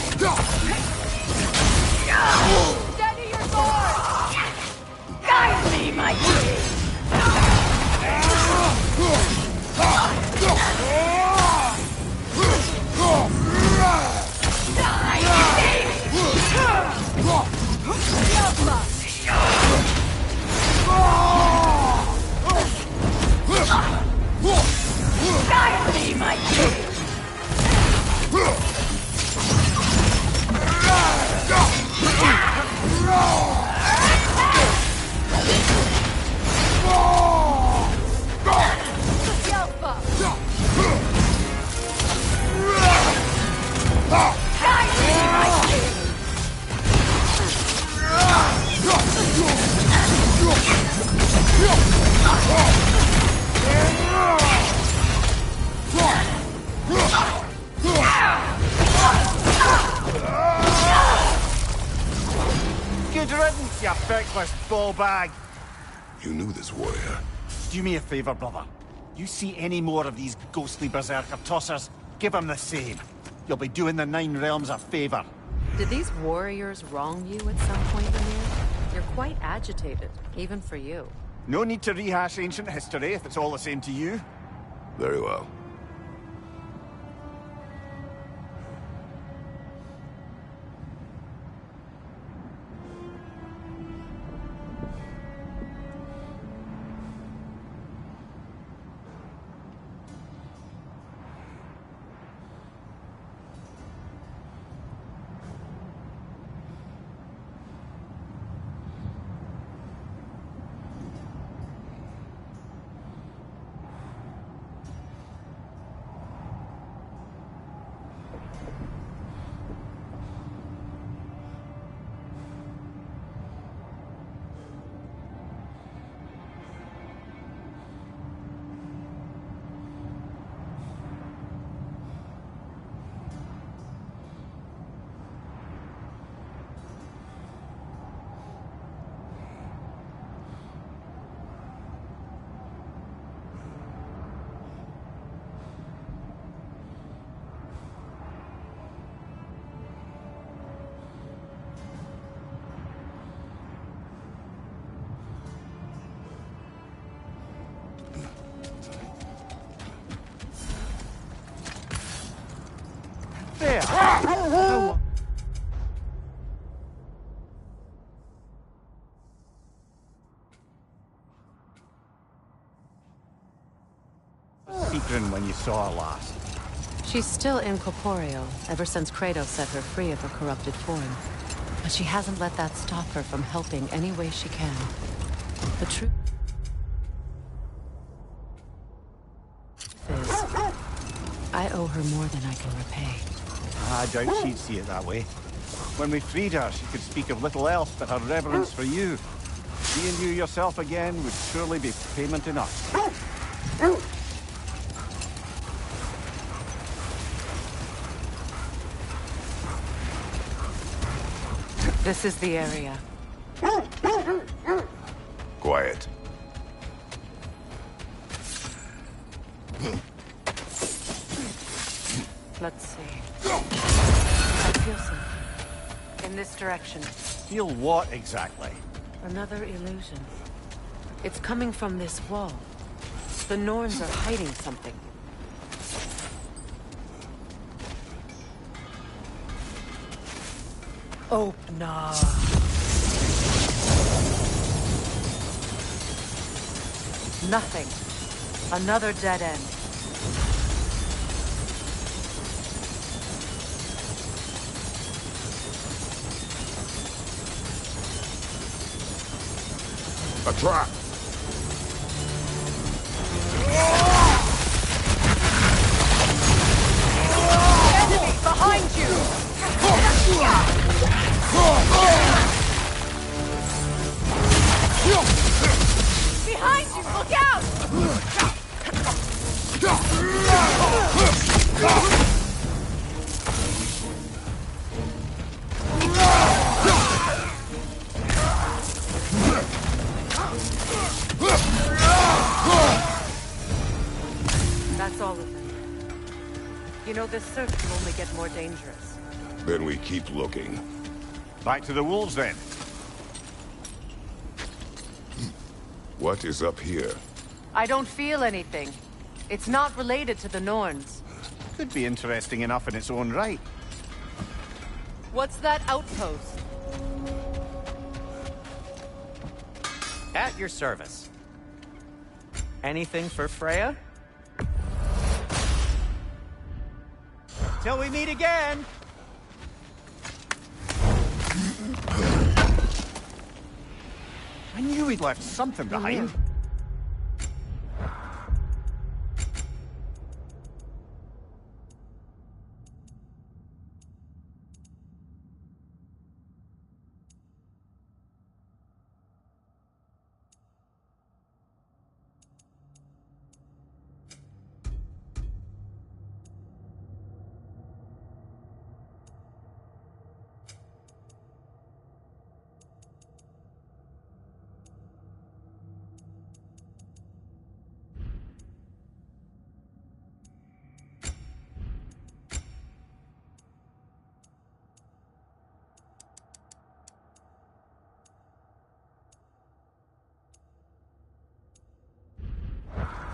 Speaker 11: Steady your sword! Guide me, my king! Guide me, my king! Guide me, my king!
Speaker 18: Good riddance, you feckless ball bag.
Speaker 15: You knew this warrior.
Speaker 18: Do me a favor, brother. You see any more of these ghostly berserker tossers, give them the same. You'll be doing the Nine Realms a favor.
Speaker 17: Did these warriors wrong you at some point, Amir? You're quite agitated, even for you.
Speaker 18: No need to rehash ancient history if it's all the same to you.
Speaker 15: Very well.
Speaker 18: there. Secret when you saw her last.
Speaker 17: She's still incorporeal, ever since Kratos set her free of her corrupted form. But she hasn't let that stop her from helping any way she can. The truth is, I owe her more than I can repay.
Speaker 18: I doubt she'd see it that way. When we freed her, she could speak of little else but her reverence for you. Seeing you yourself again would surely be payment enough.
Speaker 17: This is the area.
Speaker 15: Quiet.
Speaker 17: Let's see. I feel something. In this direction.
Speaker 18: Feel what exactly?
Speaker 17: Another illusion. It's coming from this wall. The Norns are hiding something.
Speaker 1: Opener.
Speaker 17: Nothing. Another dead end.
Speaker 15: A trap!
Speaker 11: Enemy behind you! Behind you! Look out!
Speaker 17: That's all of them. You know, this search will only get more dangerous.
Speaker 15: Then we keep looking.
Speaker 18: Back to the wolves, then.
Speaker 15: What is up here?
Speaker 17: I don't feel anything. It's not related to the Norns.
Speaker 18: Could be interesting enough in its own right.
Speaker 17: What's that outpost?
Speaker 3: At your service. Anything for Freya? Till we meet again!
Speaker 18: I knew we'd left something behind.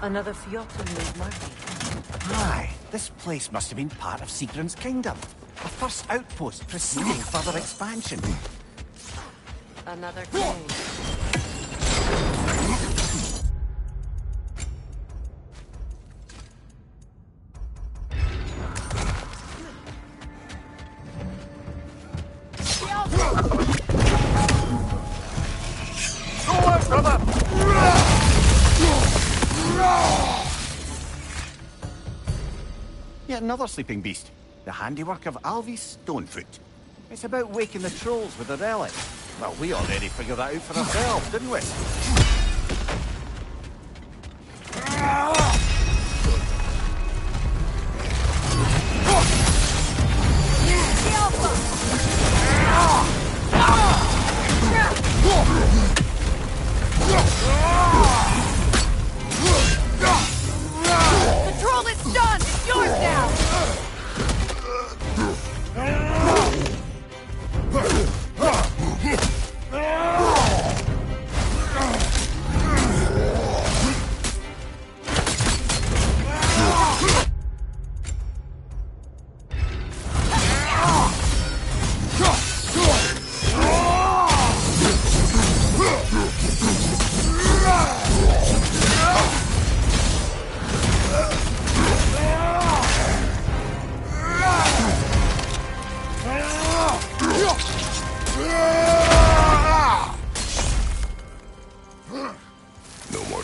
Speaker 17: Another Fjotun market.
Speaker 18: Aye, this place must have been part of Sigrun's kingdom. A first outpost preceding further expansion.
Speaker 17: Another cave.
Speaker 18: Yet another sleeping beast. The handiwork of Alvis Stonefoot. It's about waking the trolls with a relic. Well, we already figured that out for ourselves, didn't we?
Speaker 11: The troll is done! It's yours now!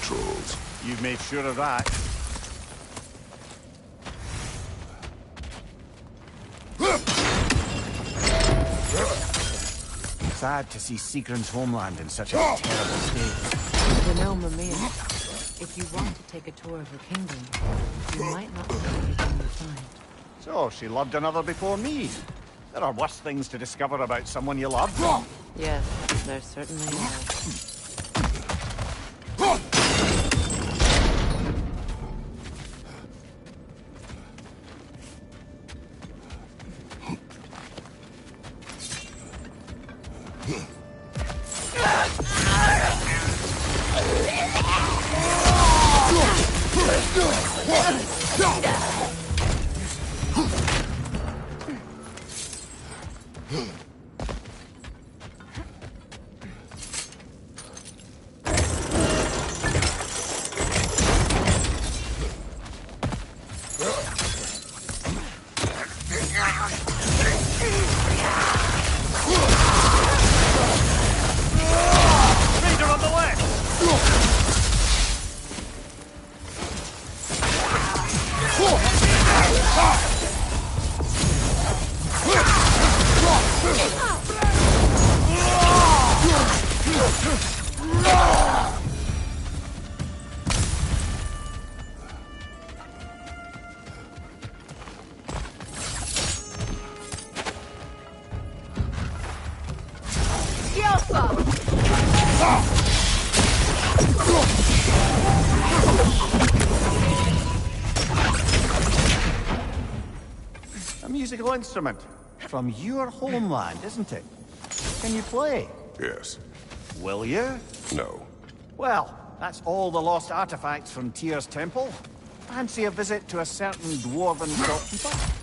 Speaker 15: patrols.
Speaker 18: You've made sure of that. Sad to see Seagram's homeland in such a terrible state.
Speaker 17: You know, Mimir, if you want to take a tour of her kingdom, you might not see everything you find.
Speaker 18: So, she loved another before me. There are worse things to discover about someone you love.
Speaker 17: Yes, there certainly are.
Speaker 18: A musical instrument from your homeland, isn't it? Can you play?
Speaker 15: Yes.
Speaker 18: Will you?
Speaker 15: No.
Speaker 18: Well, that's all the lost artifacts from Tyr's temple. Fancy a visit to a certain dwarven shopkeeper?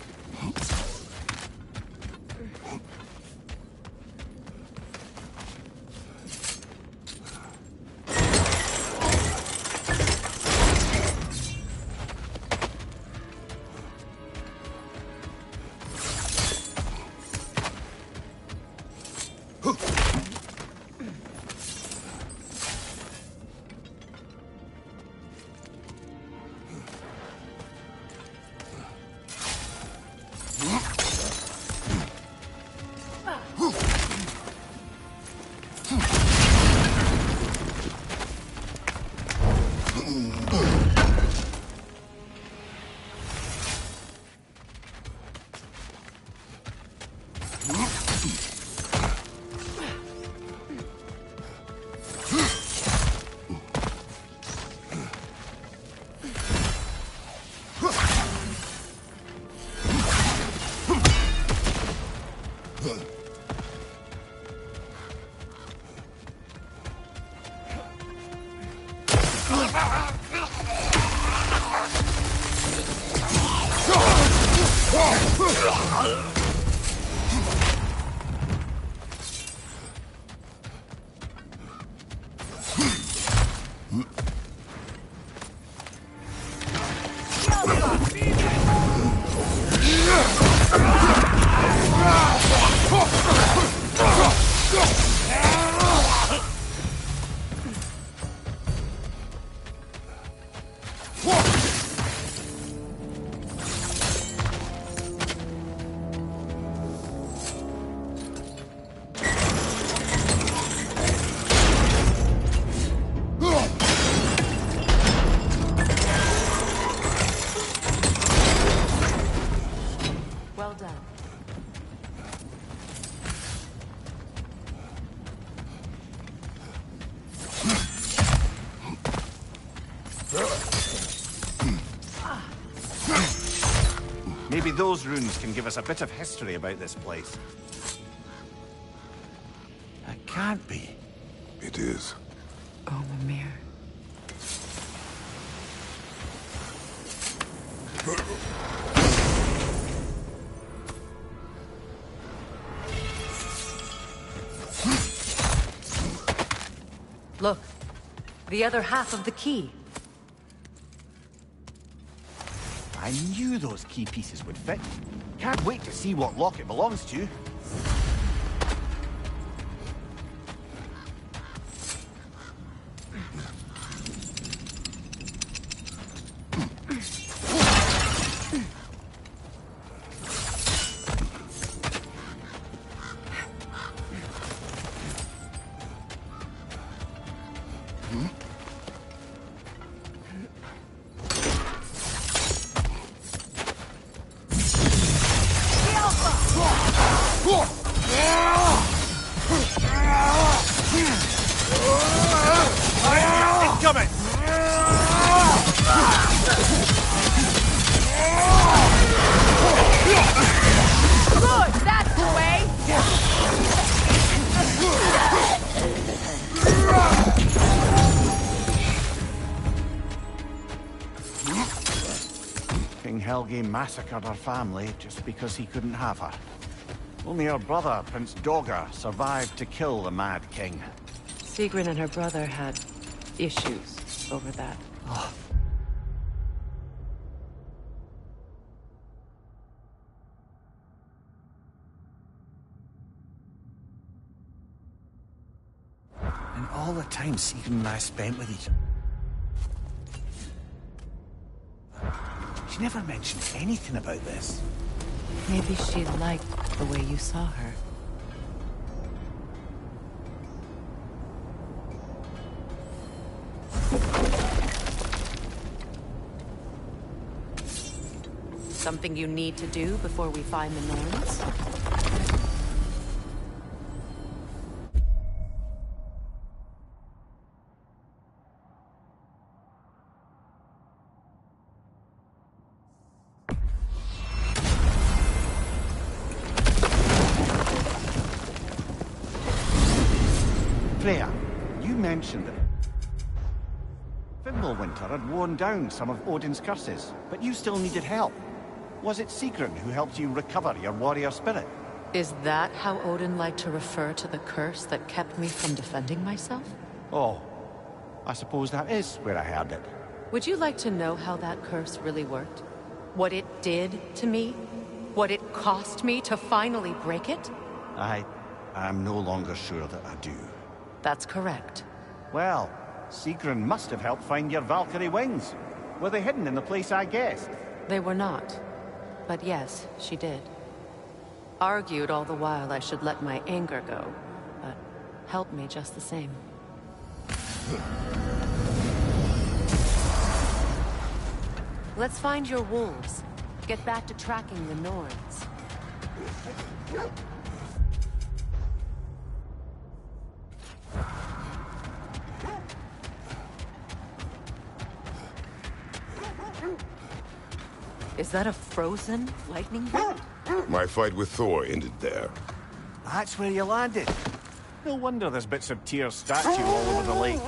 Speaker 18: Maybe those runes can give us a bit of history about this place. It can't be.
Speaker 15: It is.
Speaker 17: Oh, Mimir. Look, the other half of the key.
Speaker 18: I knew those key pieces would fit. Can't wait to see what lock it belongs to. King Helge massacred her family just because he couldn't have her. Only her brother, Prince Dogger, survived to kill the Mad King.
Speaker 17: Sigrun and her brother had issues over that.
Speaker 18: And all the time Sigrun and I spent with each other. She never mentioned anything about this.
Speaker 17: Maybe she liked the way you saw her. Something you need to do before we find the Norns?
Speaker 18: Freya, you mentioned that Fimbulwinter had worn down some of Odin's curses, but you still needed help. Was it Sigrun who helped you recover your warrior spirit?
Speaker 17: Is that how Odin liked to refer to the curse that kept me from defending myself?
Speaker 18: Oh, I suppose that is where I heard it.
Speaker 17: Would you like to know how that curse really worked? What it did to me? What it cost me to finally break it?
Speaker 18: I'm no longer sure that I do.
Speaker 17: That's correct.
Speaker 18: Well, Sigrun must have helped find your Valkyrie wings. Were they hidden in the place I guessed?
Speaker 17: They were not. But yes, she did. Argued all the while I should let my anger go, but helped me just the same. Let's find your wolves. Get back to tracking the Norns. Is that a frozen lightning bolt?
Speaker 15: My fight with Thor ended there.
Speaker 18: That's where you landed. No wonder there's bits of Tyr's statue all over the lake.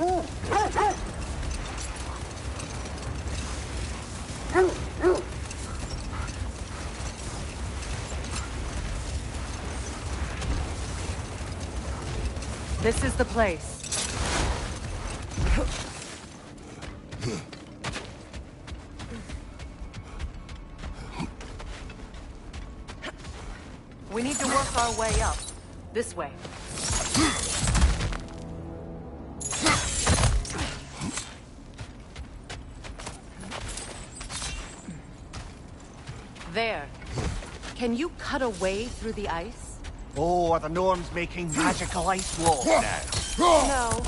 Speaker 17: This is the place. We need to work our way up. This way. There. Can you cut a way through the ice?
Speaker 18: Oh, are the Norns making magical ice walls now?
Speaker 17: No.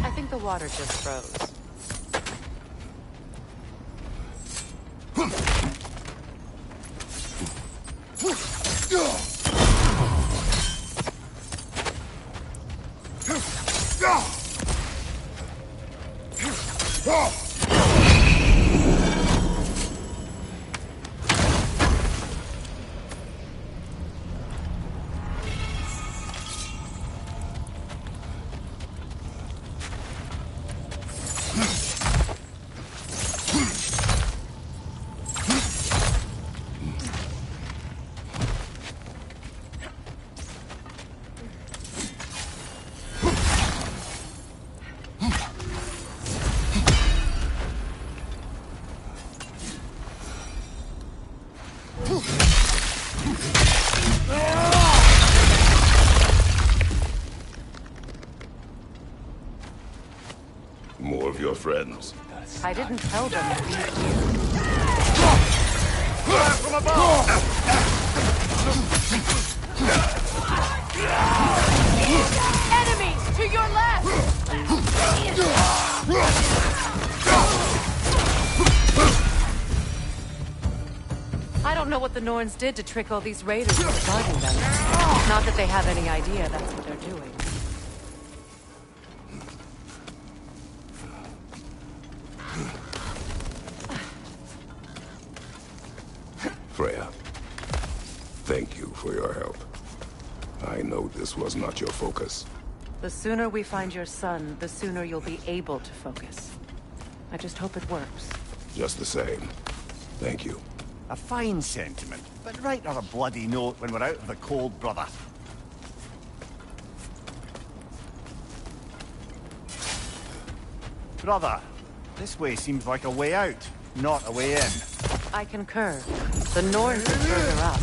Speaker 17: I think the water just froze.
Speaker 15: More of your friends.
Speaker 17: I didn't tell them to be here.
Speaker 15: Fire from above!
Speaker 11: Enemies to your left!
Speaker 17: I don't know what the Norns did to trick all these raiders into guarding them. Not that they have any idea that's what they're doing.
Speaker 15: Freya, thank you for your help. I know this was not your focus.
Speaker 17: The sooner we find your son, the sooner you'll be able to focus. I just hope it works.
Speaker 15: Just the same, Thank you.
Speaker 18: A fine sentiment, but write her a bloody note when we're out of the cold, brother. Brother, this way seems like a way out, not a way in.
Speaker 17: I concur. The north is further up.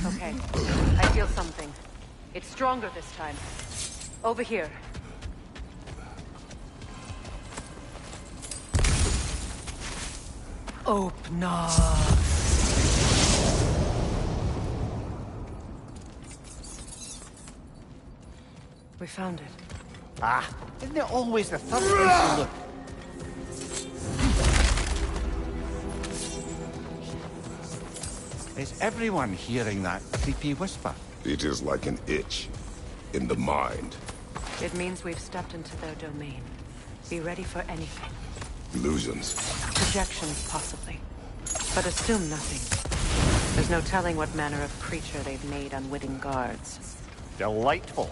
Speaker 17: Okay, I feel something. It's stronger this time. Over here. Open up. We found it.
Speaker 18: Ah, isn't it always the third place you look? Is everyone hearing that creepy whisper?
Speaker 15: It is like an itch in the mind.
Speaker 17: It means we've stepped into their domain. Be ready for anything.
Speaker 15: Illusions.
Speaker 17: Projections, possibly. But assume nothing. There's no telling what manner of creature they've made unwitting guards.
Speaker 18: Delightful.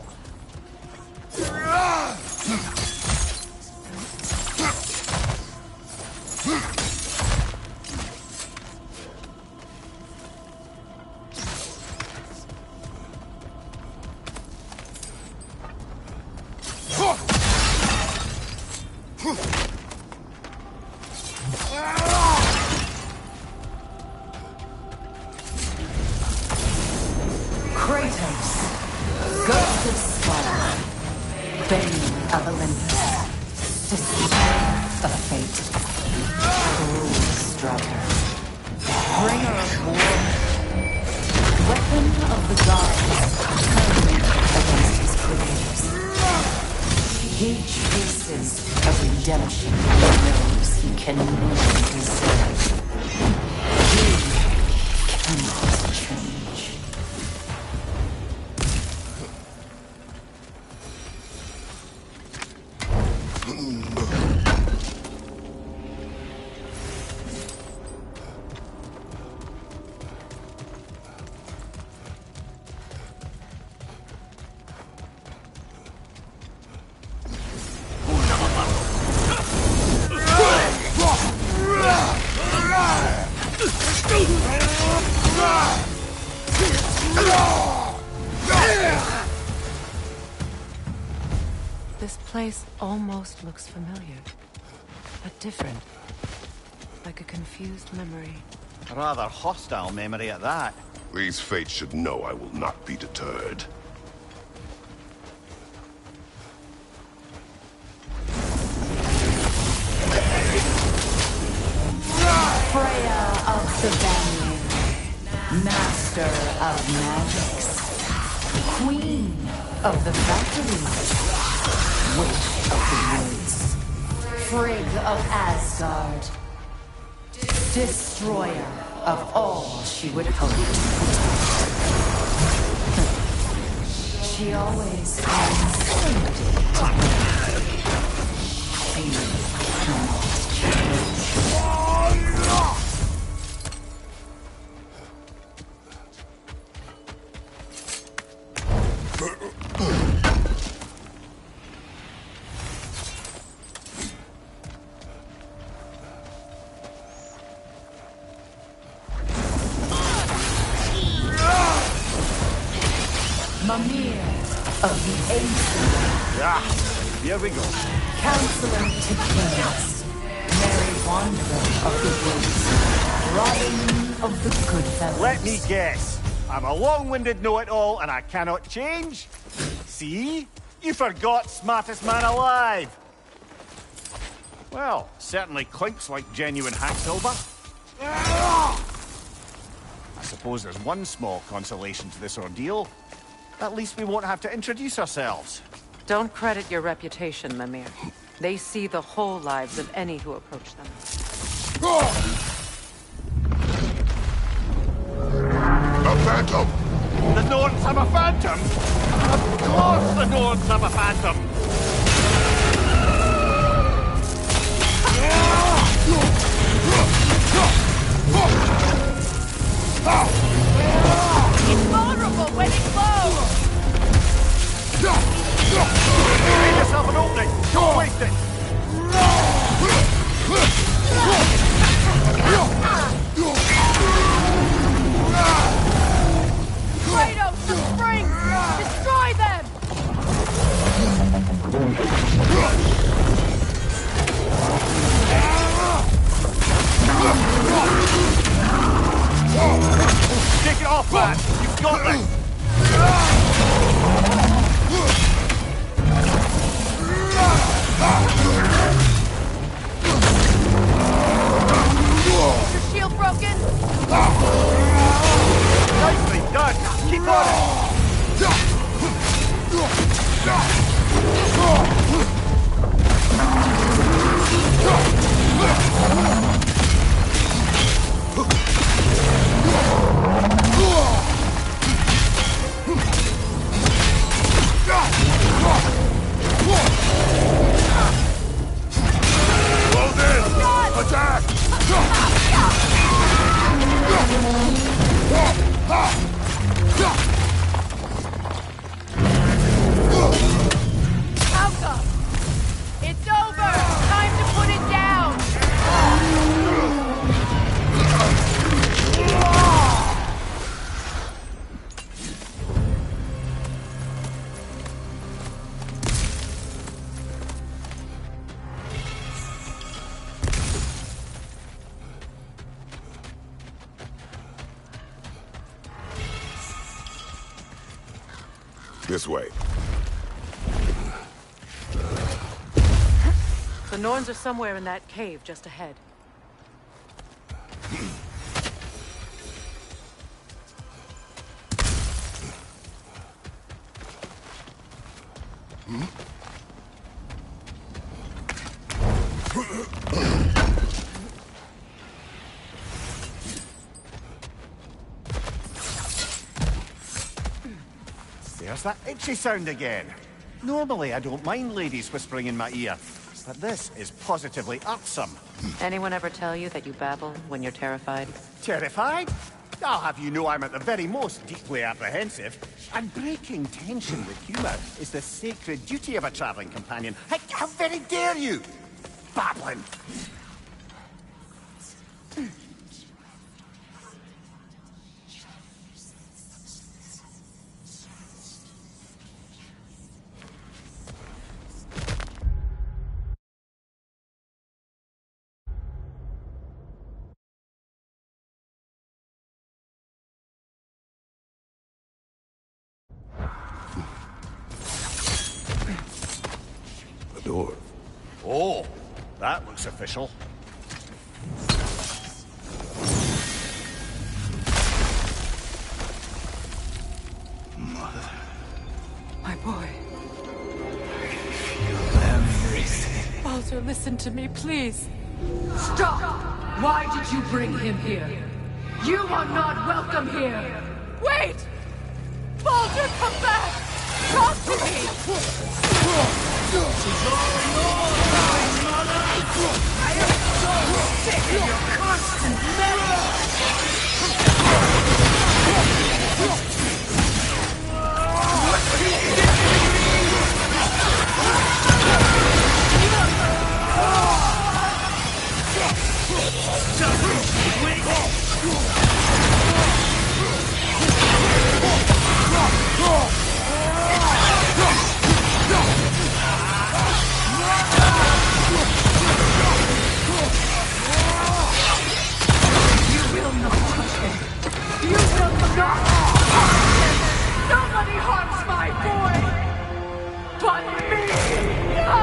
Speaker 19: Kratos, Ghost of Sparta, Bane of Olympus, Sister of Fate, Cruel Striker, Bringer of War, Weapon of the Gods, against his creators. He chases a redemption he knows he can never deserve. He cannot change.
Speaker 17: This place almost looks familiar. But different. Like a confused memory.
Speaker 18: A rather hostile memory at that.
Speaker 15: These fates should know I will not be deterred.
Speaker 19: Freya of the Vanir, Master of Magics, Queen of the Valkyries, Witch of the Woods, Frigg of Asgard, Destroyer of all she would hope to protect. She always finds somebody to blame. She cannot change. Mimir of the Ancient.
Speaker 18: Here we go.
Speaker 19: Counselor Tickins, Merry Wanderer of the Woods, Robin of the Goodfellas.
Speaker 18: Let me guess. I'm a long-winded know-it-all and I cannot change? See? You forgot smartest man alive. Well, certainly clinks like genuine hack silver. I suppose there's one small consolation to this ordeal. At least we won't have to introduce ourselves.
Speaker 17: Don't credit your reputation, Mimir. They see the whole lives of any who approach them.
Speaker 15: A phantom!
Speaker 18: The Norns have a phantom? Of course the Norns have a phantom!
Speaker 11: It's vulnerable when it glows!
Speaker 18: Make yourself an opening! Don't waste it!
Speaker 11: Kratos, the springs! Destroy them!
Speaker 18: Take it off, lad! You've got this!
Speaker 11: Is your shield broken?
Speaker 18: Nicely done! Keep on it!
Speaker 15: Close in! Attack!
Speaker 11: Outcome! It's over! Time to put it down!
Speaker 15: This way.
Speaker 17: The Norns are somewhere in that cave just ahead.
Speaker 18: There's that itchy sound again. Normally I don't mind ladies whispering in my ear, but this is positively irksome.
Speaker 17: Anyone ever tell you that you babble when you're terrified?
Speaker 18: Terrified? I'll have you know I'm at the very most deeply apprehensive. And breaking tension with humour is the sacred duty of a travelling companion. How very dare you! Babbling!
Speaker 15: The door.
Speaker 18: Oh, that looks official.
Speaker 19: Mother.
Speaker 17: My boy.
Speaker 19: Everything.
Speaker 17: Baldur, listen to me, please.
Speaker 19: Stop! Why did you bring him here? You are not welcome here!
Speaker 11: Wait! Baldur, come back! Talk to me! I am so sick of your constant
Speaker 19: Not me! No!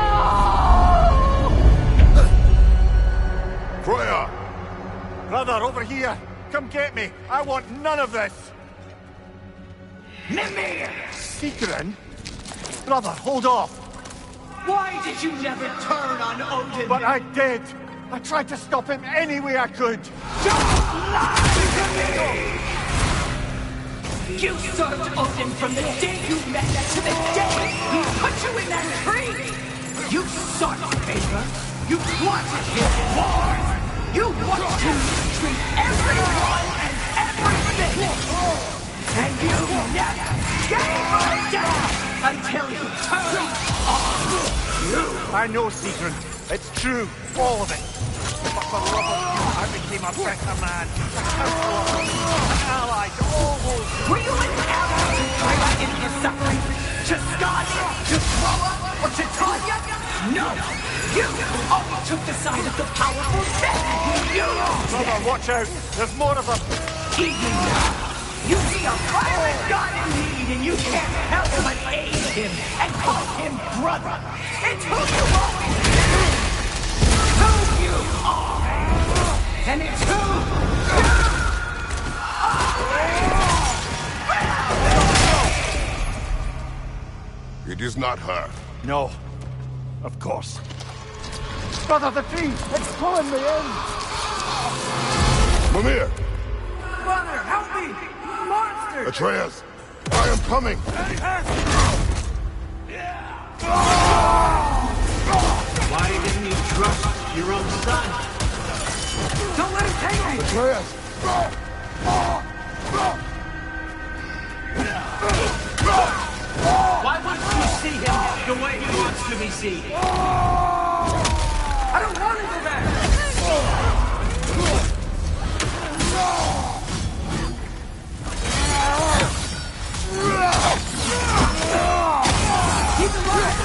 Speaker 18: Freya! Brother, over here! Come get me! I want none of this!
Speaker 19: Mimir!
Speaker 18: Secret? Brother, hold off!
Speaker 19: Why did you never turn on Odin?
Speaker 18: But I did! I tried to stop him any way I could!
Speaker 19: Don't lie to me! You served Odin from the day you met to the day he put you in that tree! You sought favor! You wanted his wars! You wanted him to treat everyone and everything! And you never gave her down until you turned on you!
Speaker 18: I know, Secret. It's true. All of it. But for love of you, I became a better man. A counselor. An ally to all those.
Speaker 19: Were you an ally to Freya in her suffering? To Skadi? To Throa? Or to Tanya? No! You only took the side of the powerful men! You!
Speaker 18: Brother, watch out! There's more of them!
Speaker 19: Even now, you see a violent god in need and you can't help but aid him and call him brother! It's who you always been! Who you are! And it's who you
Speaker 15: It is not her.
Speaker 18: No. Of course. Brother, the tree! It's pulling me in!
Speaker 15: Mimir!
Speaker 19: Brother, help me! Monster!
Speaker 15: Atreus! I am coming!
Speaker 19: Why didn't you trust your own son? Don't let him take me!
Speaker 15: Atreus!
Speaker 19: Why wouldn't you see him the way he wants to be seen? I don't want to go back! He's alive!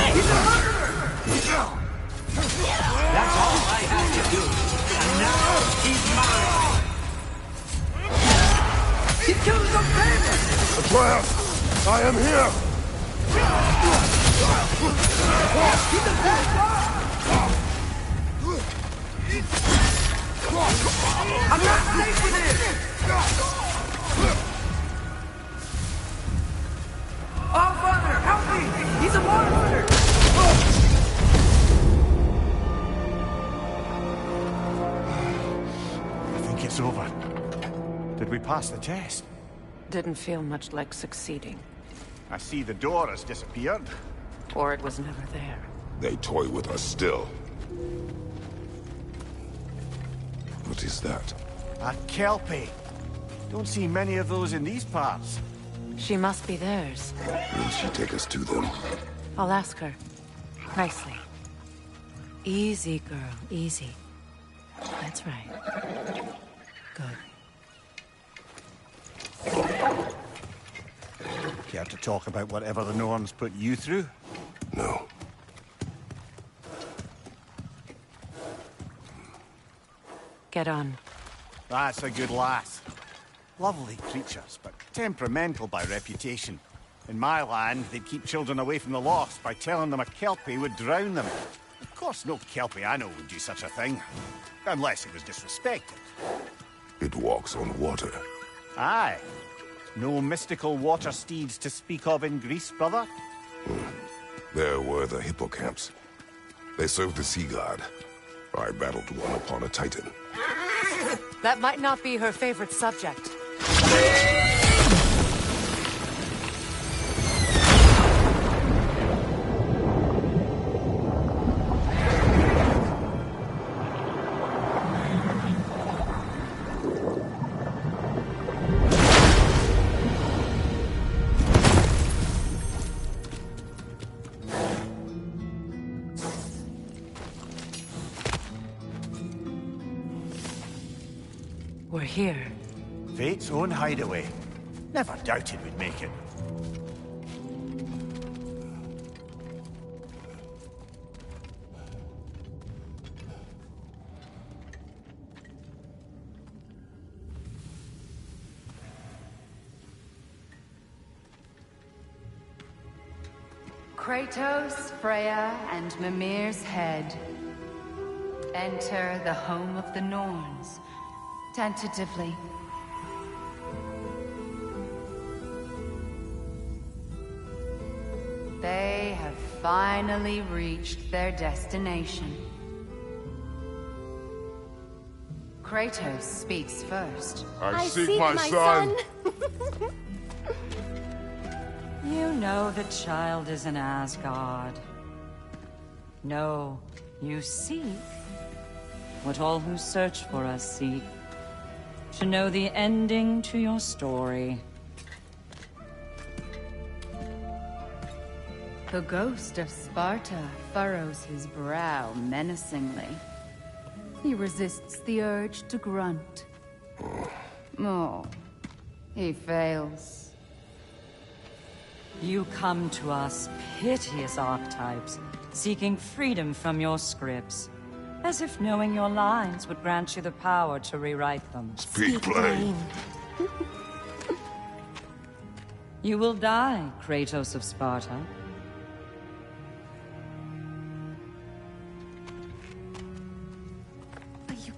Speaker 19: He's a murderer! That's all I had to do. And now he's mine. He killed some family!
Speaker 15: Atreus! I am here!
Speaker 19: He's a bad guy! I'm not safe with him! Oh, Father, help me! He's a monster!
Speaker 18: I think it's over. Did we pass the test?
Speaker 6: Didn't feel much like succeeding.
Speaker 18: I see the door has disappeared.
Speaker 6: Or it was never there.
Speaker 15: They toy with us still. What is that?
Speaker 18: A Kelpie. Don't see many of those in these parts.
Speaker 6: She must be theirs.
Speaker 15: Will she take us to them?
Speaker 6: I'll ask her. Nicely. Easy, girl. Easy. That's right. Good.
Speaker 18: Care to talk about whatever the Norns put you through?
Speaker 15: No.
Speaker 6: Get on.
Speaker 18: That's a good lass. Lovely creatures, but temperamental by reputation. In my land, they'd keep children away from the lost by telling them a Kelpie would drown them. Of course, no Kelpie I know would do such a thing. Unless it was disrespected.
Speaker 15: It walks on water.
Speaker 18: Aye. No mystical water steeds to speak of in Greece, brother?
Speaker 15: There were the hippocamps. They served the sea god. I battled one upon a titan.
Speaker 6: That might not be her favorite subject. We're here.
Speaker 18: Fate's own hideaway. Never doubted we'd make it.
Speaker 20: Kratos, Freya, and Mimir's head. Enter the home of the Norns. Tentatively. They have finally reached their destination. Kratos speaks first.
Speaker 15: I seek my son.
Speaker 21: You know the child is in Asgard. No, you seek what all who search for us seek. To know the ending to your story.
Speaker 20: The ghost of Sparta furrows his brow menacingly. He resists the urge to grunt. Oh, he fails.
Speaker 21: You come to us, piteous archetypes, seeking freedom from your scripts. As if knowing your lines would grant you the power to rewrite them.
Speaker 15: Speak plain.
Speaker 21: You will die, Kratos of Sparta.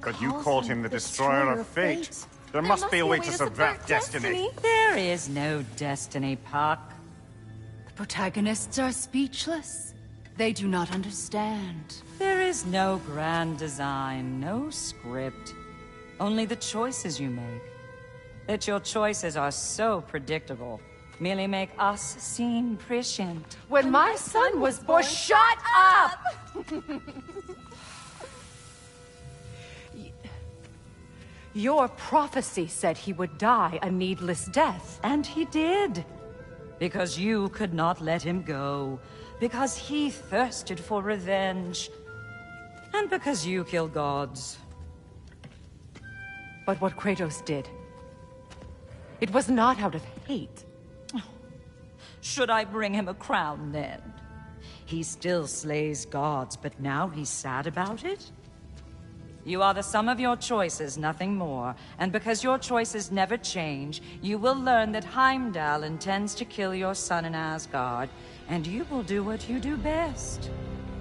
Speaker 14: But you called him the Destroyer of Fate. There must be a way to subvert destiny.
Speaker 21: There is no destiny, Puck.
Speaker 20: The protagonists are speechless. They do not understand.
Speaker 21: There is no grand design, no script. Only the choices you make. That your choices are so predictable merely make us seem prescient.
Speaker 17: When my son was born, shut up! Your prophecy said he would die a needless death.
Speaker 21: And he did. Because you could not let him go. Because he thirsted for revenge. And because you kill gods.
Speaker 17: But what Kratos did, it was not out of hate.
Speaker 21: Should I bring him a crown then? He still slays gods, but now he's sad about it? You are the sum of your choices, nothing more. And because your choices never change, you will learn that Heimdall intends to kill your son in Asgard, and you will do what you do best.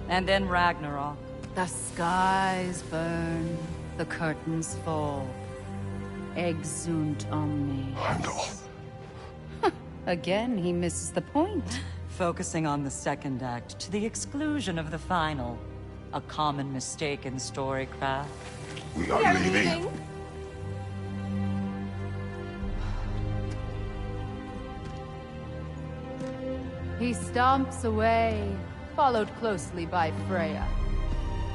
Speaker 21: And then Ragnarok.
Speaker 20: The skies burn, the curtains fall. Exunt omnes.
Speaker 15: Heimdall.
Speaker 20: Again, he misses the point.
Speaker 21: Focusing on the second act to the exclusion of the final. A common mistake in storycraft.
Speaker 15: We are leaving.
Speaker 20: He stomps away, followed closely by Freya.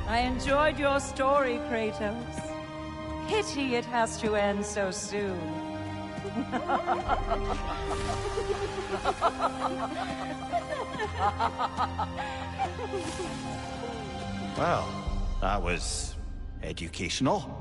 Speaker 21: I enjoyed your story, Kratos. Pity it has to end so soon.
Speaker 14: Well, that was educational.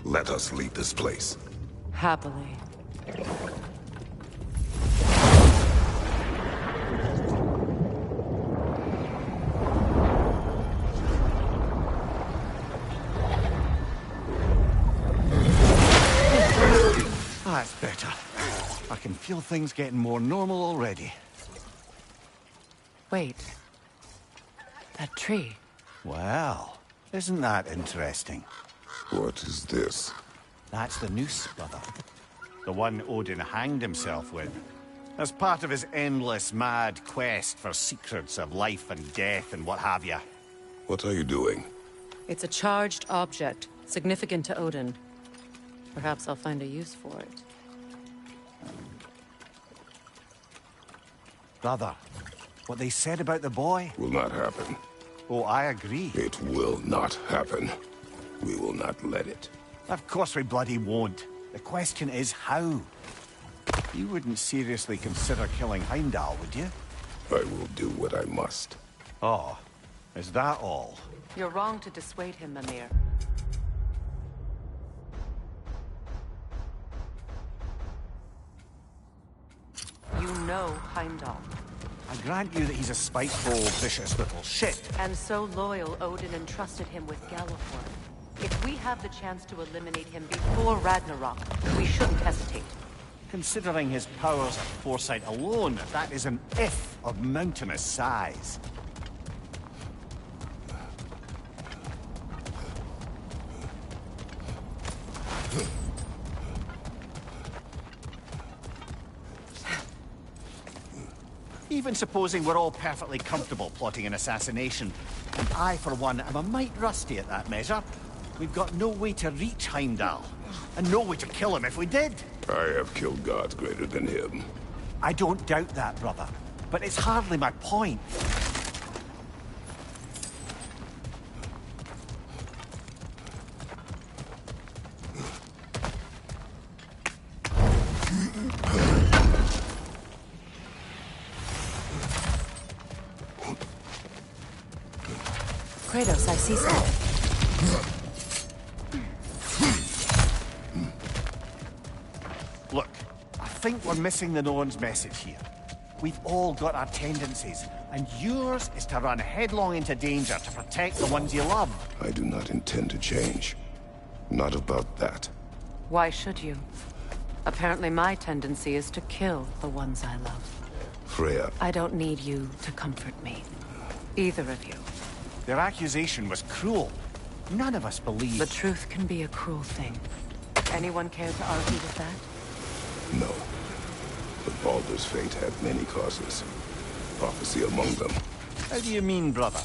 Speaker 15: Let us leave this place.
Speaker 17: Happily.
Speaker 14: That's better. I can feel things getting more normal already.
Speaker 1: Wait. That tree.
Speaker 14: Well, isn't that interesting?
Speaker 15: What is this?
Speaker 14: That's the noose, brother. The one Odin hanged himself with. As part of his endless, mad quest for secrets of life and death and what have you.
Speaker 15: What are you doing?
Speaker 17: It's a charged object, significant to Odin. Perhaps I'll find a use for it.
Speaker 14: Brother, what they said about the boy?
Speaker 15: Will not happen.
Speaker 14: Oh, I agree.
Speaker 15: It will not happen. We will not let it.
Speaker 14: Of course we bloody won't. The question is how. You wouldn't seriously consider killing Heimdall, would you?
Speaker 15: I will do what I must.
Speaker 14: Oh, is that all?
Speaker 17: You're wrong to dissuade him, Mimir. You know Heimdall.
Speaker 18: I grant you that he's a spiteful, vicious little shit.
Speaker 17: And so loyal, Odin entrusted him with Gjallarhorn. If we have the chance to eliminate him before Ragnarok, we shouldn't hesitate.
Speaker 18: Considering his powers of foresight alone, that is an if of mountainous size. Even supposing we're all perfectly comfortable plotting an assassination, and I, for one, am a mite rusty at that measure, we've got no way to reach Heimdall, and no way to kill him if we did.
Speaker 15: I have killed gods greater than him.
Speaker 18: I don't doubt that, brother, but it's hardly my point.
Speaker 17: Kratos, I see something.
Speaker 18: Look, I think we're missing the Norn's message here. We've all got our tendencies, and yours is to run headlong into danger to protect the ones you love.
Speaker 15: I do not intend to change. Not about that.
Speaker 17: Why should you? Apparently my tendency is to kill the ones I love.
Speaker 15: Freya.
Speaker 17: I don't need you to comfort me. Either of you.
Speaker 18: Their accusation was cruel. None of us believe.
Speaker 17: The truth can be a cruel thing. Anyone care to argue with that?
Speaker 15: No. But Baldur's fate had many causes. Prophecy among them.
Speaker 18: How do you mean, brother?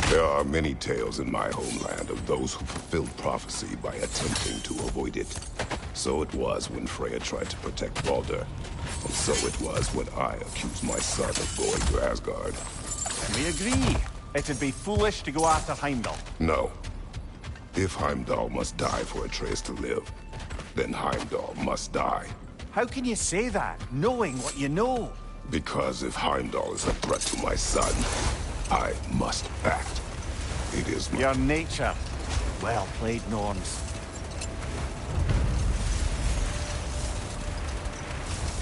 Speaker 15: There are many tales in my homeland of those who fulfilled prophecy by attempting to avoid it. So it was when Freya tried to protect Baldur. And so it was when I accused my son of going to Asgard.
Speaker 18: And we agree. It'd be foolish to go after Heimdall.
Speaker 15: No. If Heimdall must die for Atreus to live, then Heimdall must die.
Speaker 18: How can you say that, knowing what you know?
Speaker 15: Because if Heimdall is a threat to my son, I must act. It is my...
Speaker 18: Your nature. Well played, Norns.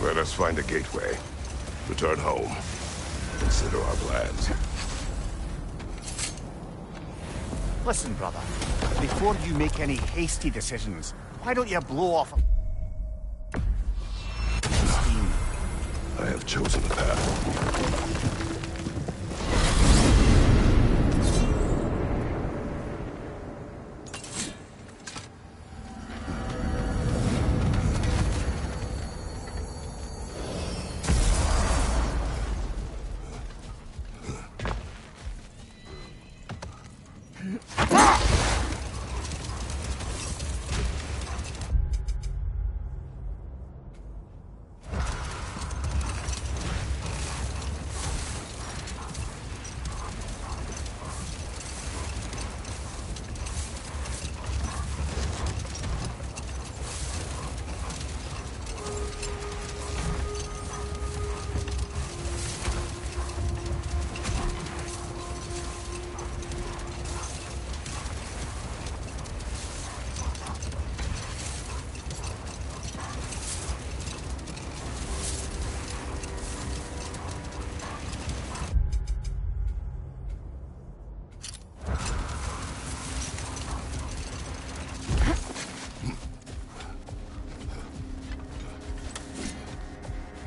Speaker 15: Let us find a gateway. Return home. Consider our plans.
Speaker 18: Listen, brother. Before you make any hasty decisions, why don't you blow off... steam?
Speaker 15: I have chosen a path.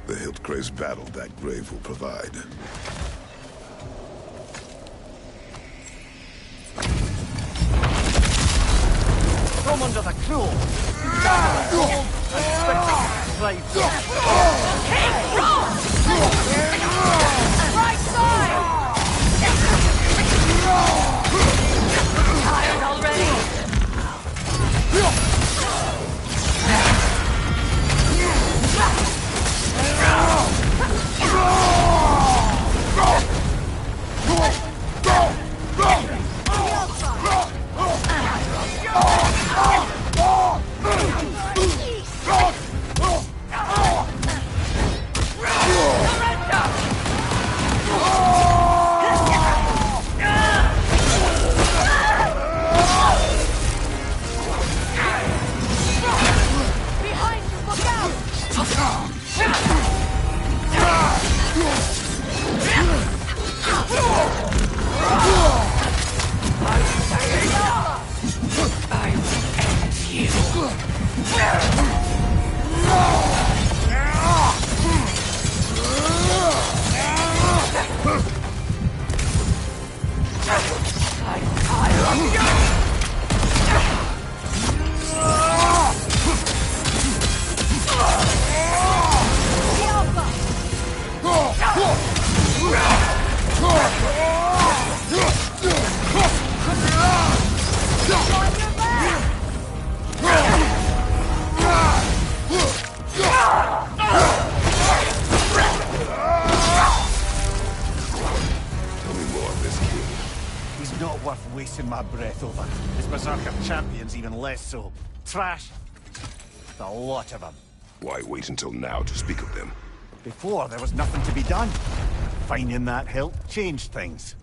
Speaker 15: The Hildgrave's battle that grave will provide.
Speaker 18: From under the cruel!
Speaker 19: Hey, wrong! Right side! Tired already? Surrender!
Speaker 18: wasting my breath over. This Berserker champion's even less so. Trash. The lot of them.
Speaker 15: Why wait until now to speak of them?
Speaker 18: Before, there was nothing to be done. Finding that hilt changed things.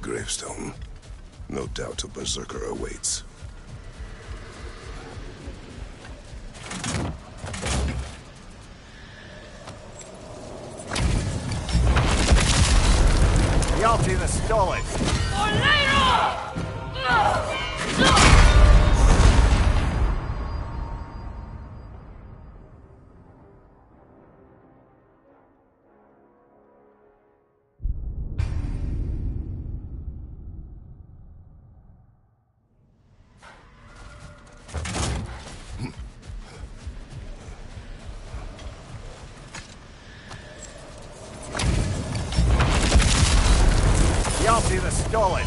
Speaker 15: Gravestone. No doubt a berserker awaits.
Speaker 18: Yalti the Stolid! Yalti the Stolid!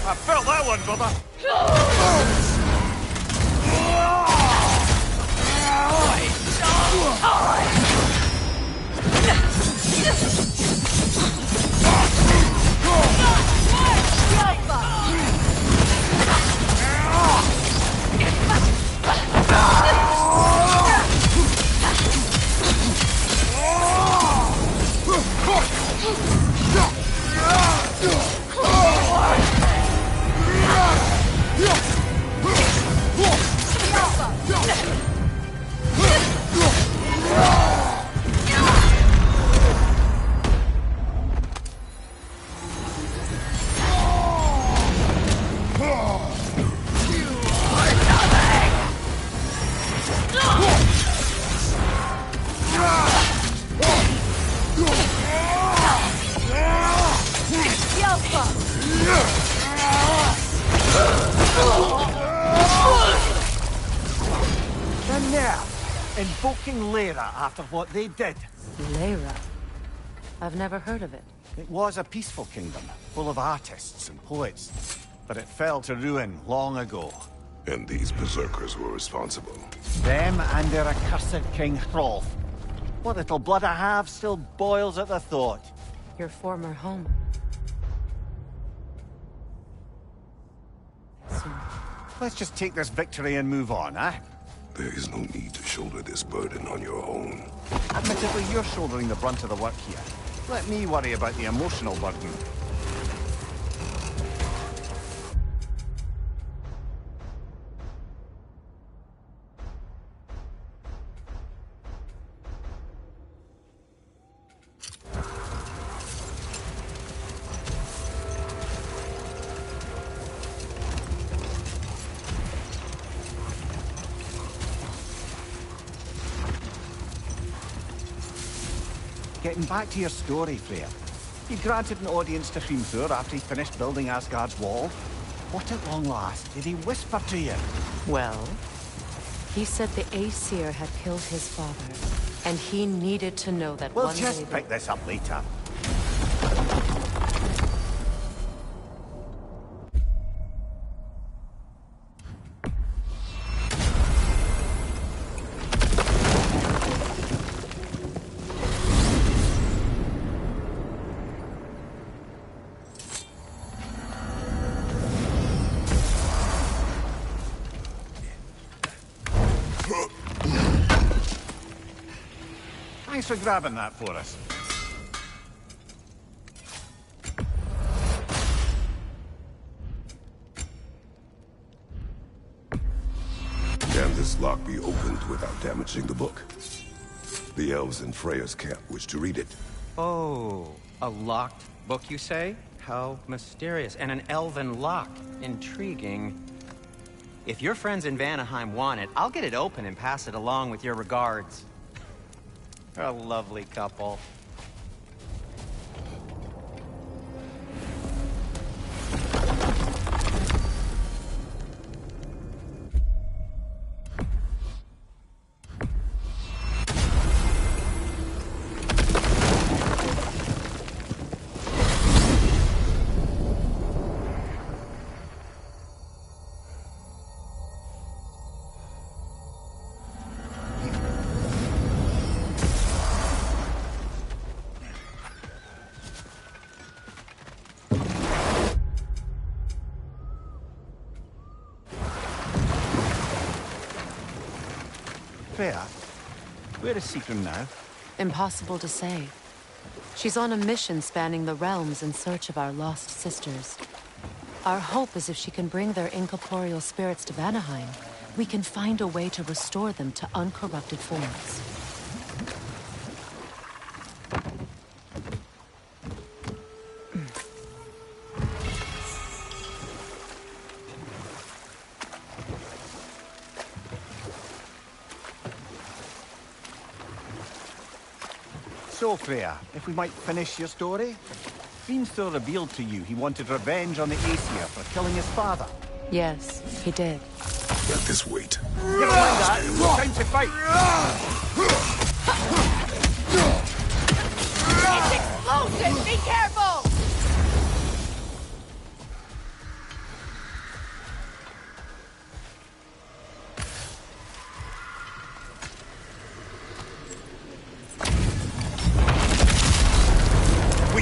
Speaker 18: I felt that one, brother! The nerve! Invoking Lyra after what they did.
Speaker 17: Lyra? I've never heard of it.
Speaker 18: It was a peaceful kingdom, full of artists and poets. But it fell to ruin long ago.
Speaker 15: And these berserkers were responsible.
Speaker 18: Them and their accursed King Hrolf. What little blood I have still boils at the thought.
Speaker 17: Your former home.
Speaker 18: Let's just take this victory and move on, eh?
Speaker 15: There is no need to shoulder this burden on your own.
Speaker 18: Admittedly, you're shouldering the brunt of the work here. Let me worry about the emotional burden. Getting back to your story, Freya. You granted an audience to Hrimthur after he finished building Asgard's wall. What at long last did he whisper to you?
Speaker 17: Well, he said the Aesir had killed his father, and he needed to know that
Speaker 18: We'll
Speaker 17: one
Speaker 18: just
Speaker 17: day...
Speaker 18: pick this up later. Thanks for grabbing that for us.
Speaker 15: Can this lock be opened without damaging the book? The elves in Freya's camp wish to read it.
Speaker 5: Oh, a locked book, you say? How mysterious. And an elven lock. Intriguing. If your friends in Vanaheim want it, I'll get it open and pass it along with your regards. They're a lovely couple.
Speaker 18: Freya, where is Seacrum now?
Speaker 17: Impossible to say. She's on a mission spanning the realms in search of our lost sisters. Our hope is if she can bring their incorporeal spirits to Vanaheim, we can find a way to restore them to uncorrupted forms.
Speaker 18: So, Freya, if we might finish your story? Hrimthur revealed to you he wanted revenge on the Aesir for killing his father.
Speaker 17: Yes, he did.
Speaker 15: Let this wait.
Speaker 18: Never mind that. Time to fight.
Speaker 11: It's explosive! Be careful!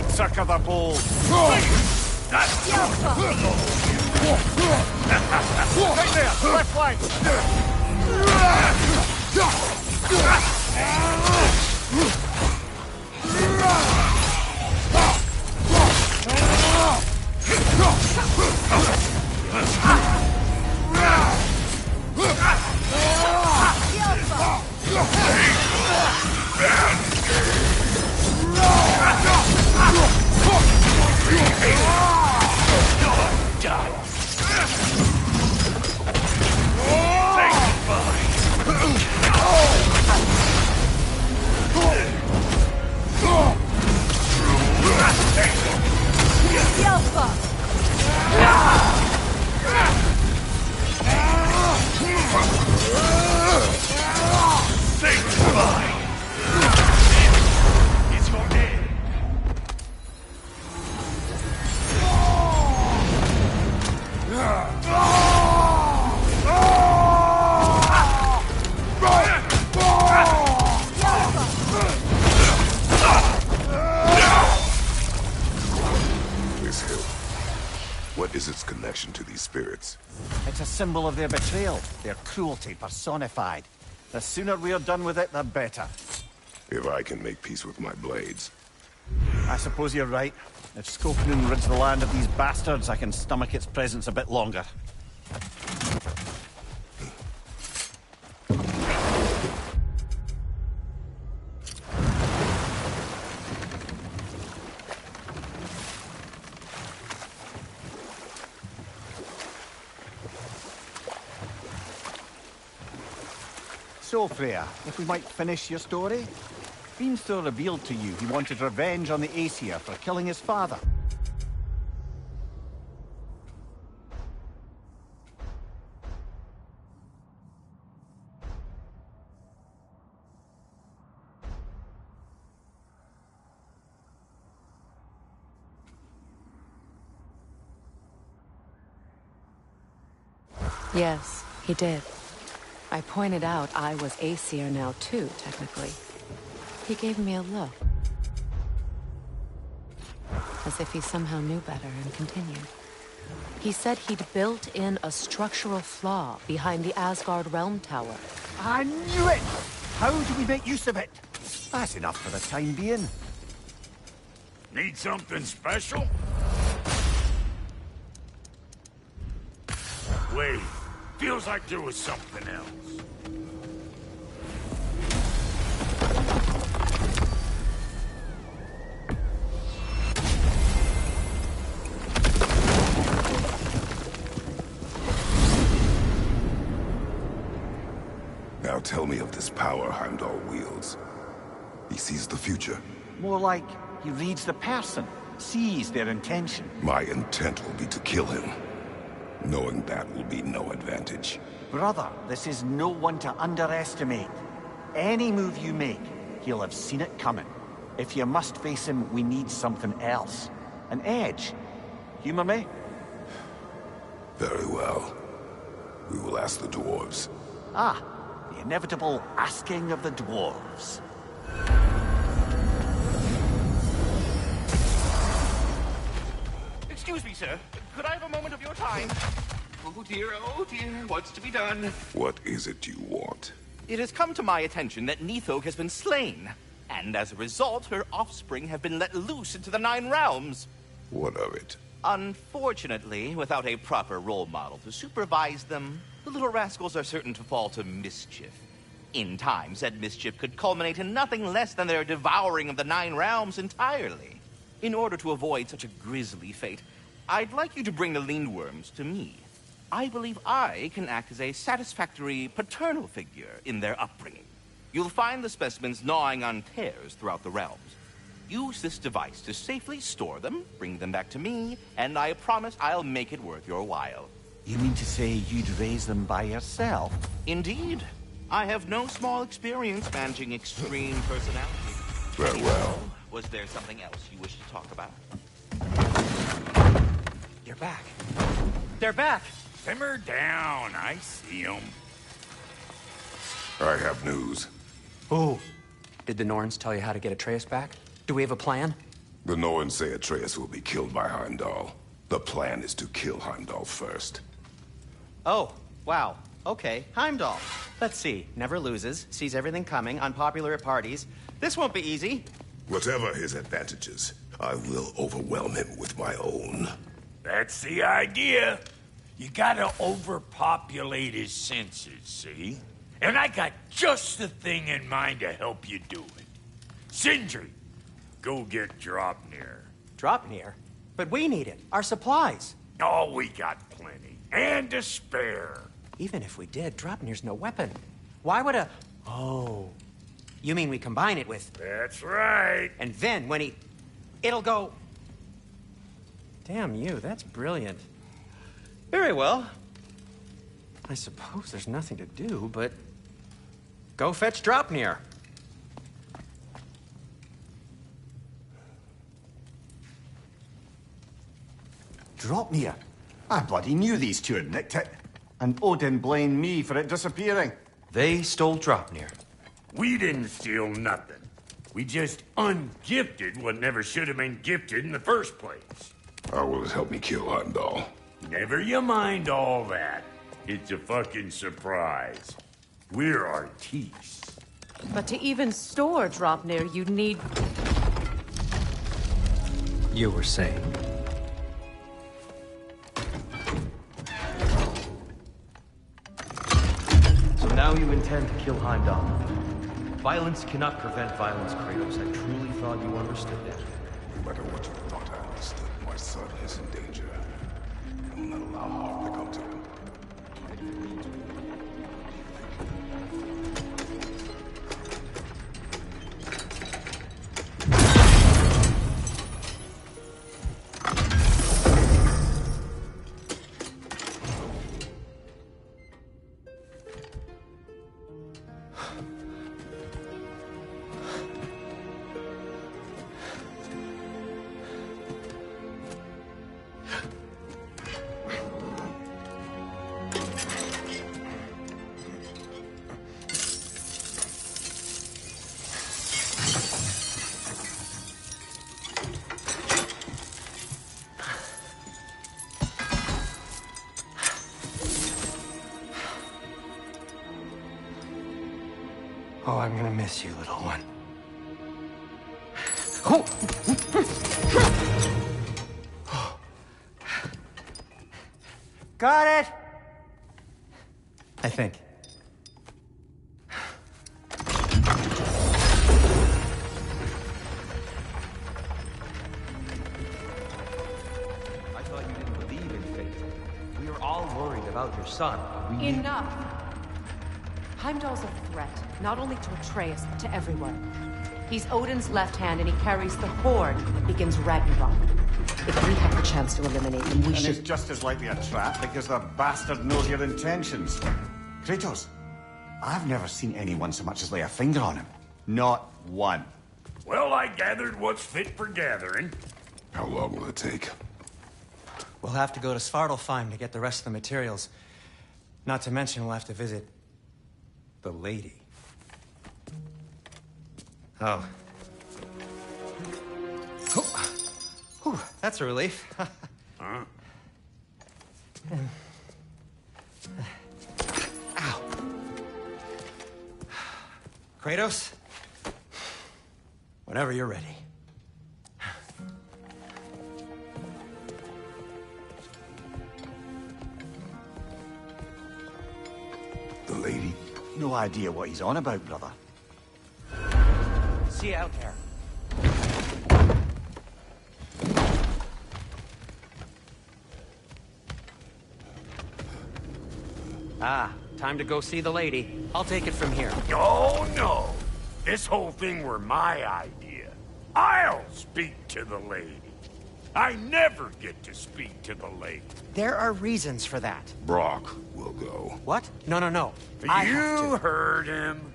Speaker 18: Sucker the ball. Right there, left flank.
Speaker 15: What is its connection to these spirits?
Speaker 18: It's a symbol of their betrayal, their cruelty personified. The sooner we're done with it, the better.
Speaker 15: If I can make peace with my blades.
Speaker 18: I suppose you're right. If Skofnung rids the land of these bastards, I can stomach its presence a bit longer. So, Freya, if we might finish your story? Hrimthur revealed to you he wanted revenge on the Aesir for killing his father.
Speaker 17: Yes, he did. I pointed out I was Aesir now too, technically. He gave me a look. As if he somehow knew better and continued. He said he'd built in a structural flaw behind the Asgard Realm Tower.
Speaker 18: I knew it! How do we make use of it? That's enough for the time being.
Speaker 2: Need something special? Wait, feels like there was something else.
Speaker 15: Now tell me of this power Heimdall wields. He sees the future.
Speaker 18: More like he reads the person, sees their intention.
Speaker 15: My intent will be to kill him. Knowing that will be no advantage.
Speaker 18: Brother, this is no one to underestimate. Any move you make, he'll have seen it coming. If you must face him, we need something else. An edge. Humor me?
Speaker 15: Very well. We will ask the dwarves.
Speaker 18: Ah, the inevitable asking of the dwarves.
Speaker 22: Excuse me, sir. Could I have a moment of your time? Oh dear, what's to be done?
Speaker 15: What is it you want?
Speaker 22: It has come to my attention that Nithog has been slain, and as a result, her offspring have been let loose into the Nine Realms.
Speaker 15: What of it?
Speaker 22: Unfortunately, without a proper role model to supervise them, the little rascals are certain to fall to mischief. In time, said mischief could culminate in nothing less than their devouring of the Nine Realms entirely. In order to avoid such a grisly fate, I'd like you to bring the Lindworms to me. I believe I can act as a satisfactory paternal figure in their upbringing. You'll find the specimens gnawing on tears throughout the realms. Use this device to safely store them, bring them back to me, and I promise I'll make it worth your while.
Speaker 18: You mean to say you'd raise them by yourself?
Speaker 22: Indeed. I have no small experience managing extreme personality.
Speaker 15: Very well.
Speaker 22: Was there something else you wish to talk about?
Speaker 2: They're back. They're back! Simmer down. I see them.
Speaker 15: I have news.
Speaker 23: Oh. Did the Norns tell you how to get Atreus back? Do we have a plan?
Speaker 15: The Norns say Atreus will be killed by Heimdall. The plan is to kill Heimdall first.
Speaker 24: Oh, wow. Okay, Heimdall. Let's see. Never loses, sees everything coming, unpopular at parties. This won't be easy.
Speaker 15: Whatever his advantages, I will overwhelm him with my own.
Speaker 2: That's the idea. You gotta overpopulate his senses, see? And I got just the thing in mind to help you do it. Sindri, go get Draupnir.
Speaker 24: Draupnir? But we need it. Our supplies.
Speaker 2: Oh, we got plenty. And to spare.
Speaker 24: Even if we did, Draupnir's no weapon. Why would a... Oh. You mean we combine it with...
Speaker 2: That's right.
Speaker 24: And then when he... It'll go... Damn you, that's brilliant. Very well. I suppose there's nothing to do, but... Go fetch Draupnir.
Speaker 18: Draupnir? I bloody knew these two had nicked it. And Odin blamed me for it disappearing.
Speaker 16: They stole Draupnir.
Speaker 2: We didn't steal nothing. We just ungifted what never should have been gifted in the first place.
Speaker 15: How will it help me kill Heimdall?
Speaker 2: Never you mind all that. It's a fucking surprise. We're artistes.
Speaker 6: But to even store Draupnir, you'd need...
Speaker 23: You were saying?
Speaker 16: So now you intend to kill Heimdall. Violence cannot prevent violence, Kratos. I truly thought you understood that.
Speaker 15: No matter what you thought I understood, my son is in danger. I will not allow harm to come to him.
Speaker 23: Oh, I'm gonna miss you, little one.
Speaker 24: Got it! I think.
Speaker 16: I thought you didn't believe in fate. We are all worried about your son.
Speaker 6: Enough! Heimdall's a threat, not only to Atreus, but to everyone. He's Odin's left hand, and he carries the horde that begins Ragnarok. If we have the chance to eliminate him, we
Speaker 14: And
Speaker 6: should...
Speaker 14: it's just as likely a trap because the bastard knows your intentions. Kratos, I've never seen anyone so much as lay a finger on him. Not one.
Speaker 2: Well, I gathered what's fit for gathering.
Speaker 15: How long will it take?
Speaker 24: We'll have to go to Svartalfheim to get the rest of the materials. Not to mention we'll have to visit the lady. Oh. Whew, that's a relief.
Speaker 2: Huh?
Speaker 24: Ow. Kratos? Whenever you're ready.
Speaker 15: The lady?
Speaker 14: No idea what he's on about, brother.
Speaker 24: See you out there. Ah, time to go see the lady. I'll take it from here.
Speaker 2: Oh, no. This whole thing were my idea. I'll speak to the lady. I never get to speak to the lady.
Speaker 24: There are reasons for that.
Speaker 15: Brock will go.
Speaker 24: What? No, no, no. I have
Speaker 2: You
Speaker 24: to.
Speaker 2: heard him.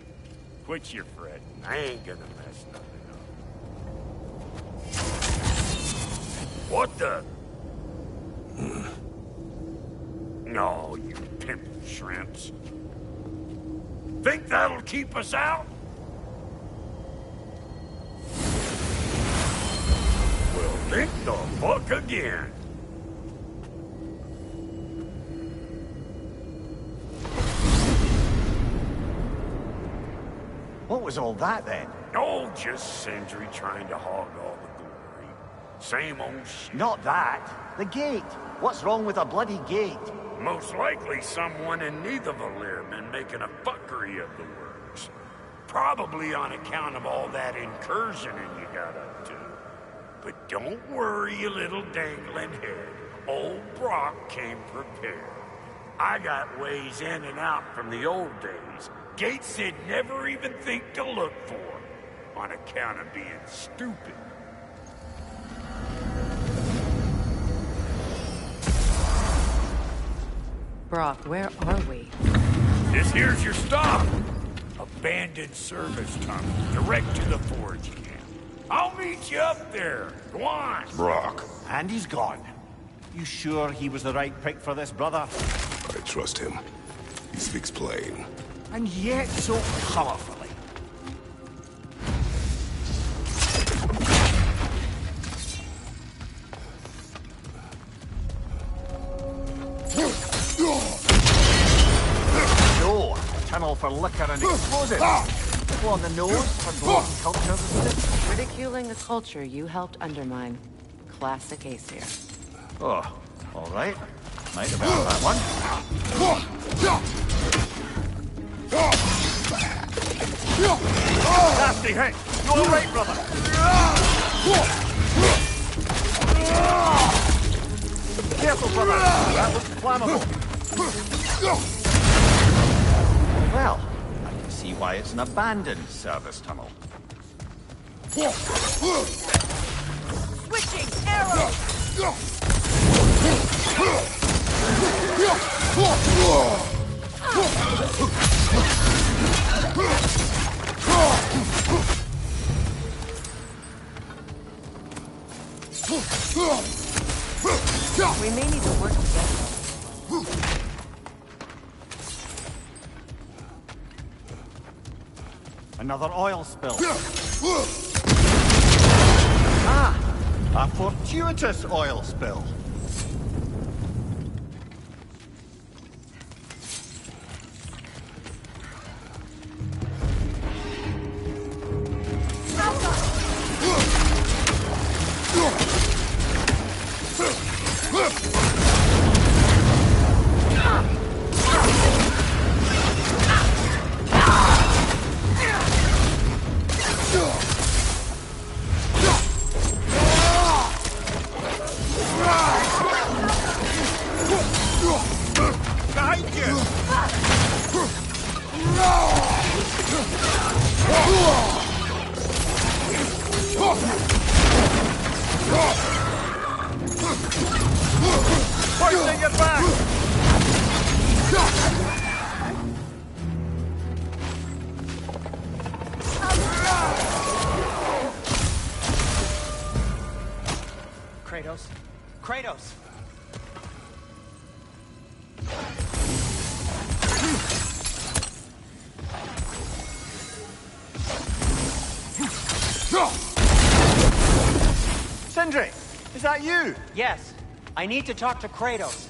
Speaker 2: Quit your fretting. I ain't gonna mess nothing up. What the? No, you pimple shrimps. Think that'll keep us out? Well, think the fuck again.
Speaker 14: What was all that then?
Speaker 2: Oh, just Sindri trying to hog all the glory. Same old shit.
Speaker 14: Not that. The gate. What's wrong with a bloody gate?
Speaker 2: Most likely someone in Nidavellir been making a fuckery of the works. Probably on account of all that incursioning you got up to. But don't worry, you little dangling head. Old Brock came prepared. I got ways in and out from the old days. Gates they'd never even think to look for, on account of being stupid.
Speaker 6: Brock, where are we?
Speaker 2: This here's your stop. Abandoned service tunnel, direct to the forge camp. I'll meet you up there. Go on.
Speaker 15: Brock.
Speaker 14: And he's gone. You sure he was the right pick for this, brother?
Speaker 15: I trust him. He speaks plain.
Speaker 14: And yet so colorfully. No, a tunnel for liquor and explosives. Go on the nose for glowing culture.
Speaker 6: Ridiculing a culture you helped undermine. Classic Aesir.
Speaker 14: Oh, all right. Might have earned that one. Nasty hit. You all right, brother? Careful, brother. That looks flammable. Well, I can see why it's an abandoned service tunnel.
Speaker 11: Switching arrows!
Speaker 6: We may need to work together.
Speaker 14: Another oil spill. Ah! A fortuitous oil spill.
Speaker 18: Behind you! Hoisting it back!
Speaker 24: Kratos? Kratos!
Speaker 18: Sindri! Is that you?
Speaker 24: Yes. I need to talk to Kratos.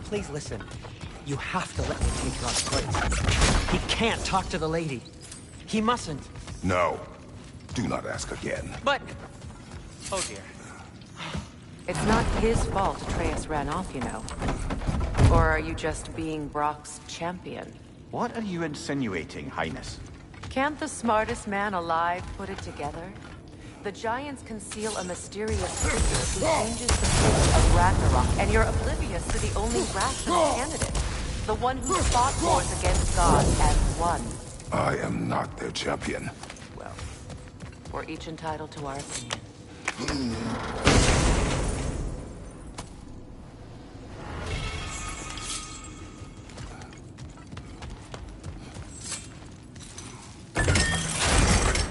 Speaker 24: Please listen. You have to let me take God's place. He can't talk to the lady. He mustn't.
Speaker 15: No. Do not ask again.
Speaker 24: But... Oh dear.
Speaker 17: It's not his fault Atreus ran off, you know. Or are you just being Brock's champion?
Speaker 14: What are you insinuating, Highness?
Speaker 17: Can't the smartest man alive put it together? The Giants conceal a mysterious figure who changes the face of Ragnarok, and you're oblivious to the only rational candidate. The one who fought wars against gods and won.
Speaker 15: I am not their champion.
Speaker 17: Well, we're each entitled to our opinion.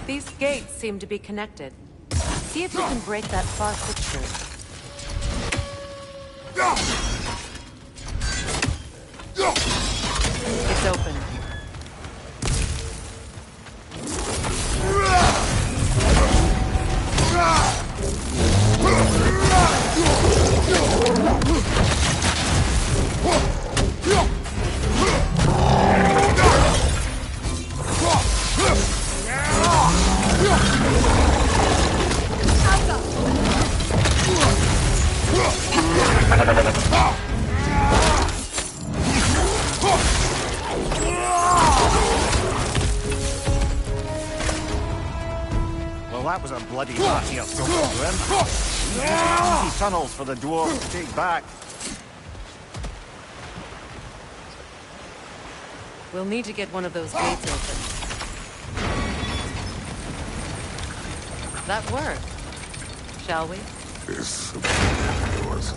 Speaker 17: These gates seem to be connected. See if you can break that far fixture. It's open.
Speaker 14: Well, that was a bloody party of going to him. Easy tunnels for the dwarves to take back.
Speaker 17: We'll need to get one of those gates open. That worked. Shall we?
Speaker 15: This of yours.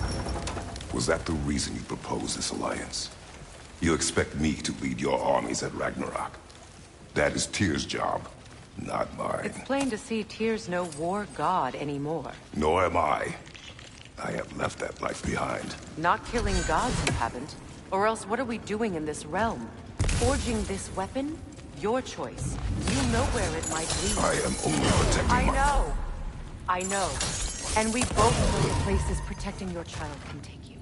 Speaker 15: Was that the reason you proposed this alliance? You expect me to lead your armies at Ragnarok? That is Tyr's job, not mine.
Speaker 17: It's plain to see Tyr's no war god anymore.
Speaker 15: Nor am I. I have left that life behind.
Speaker 17: Not killing gods, you haven't. Or else what are we doing in this realm? Forging this weapon? Your choice. You know where it might lead.
Speaker 15: I am only protecting
Speaker 17: I know. And we both know the places protecting your child can take you.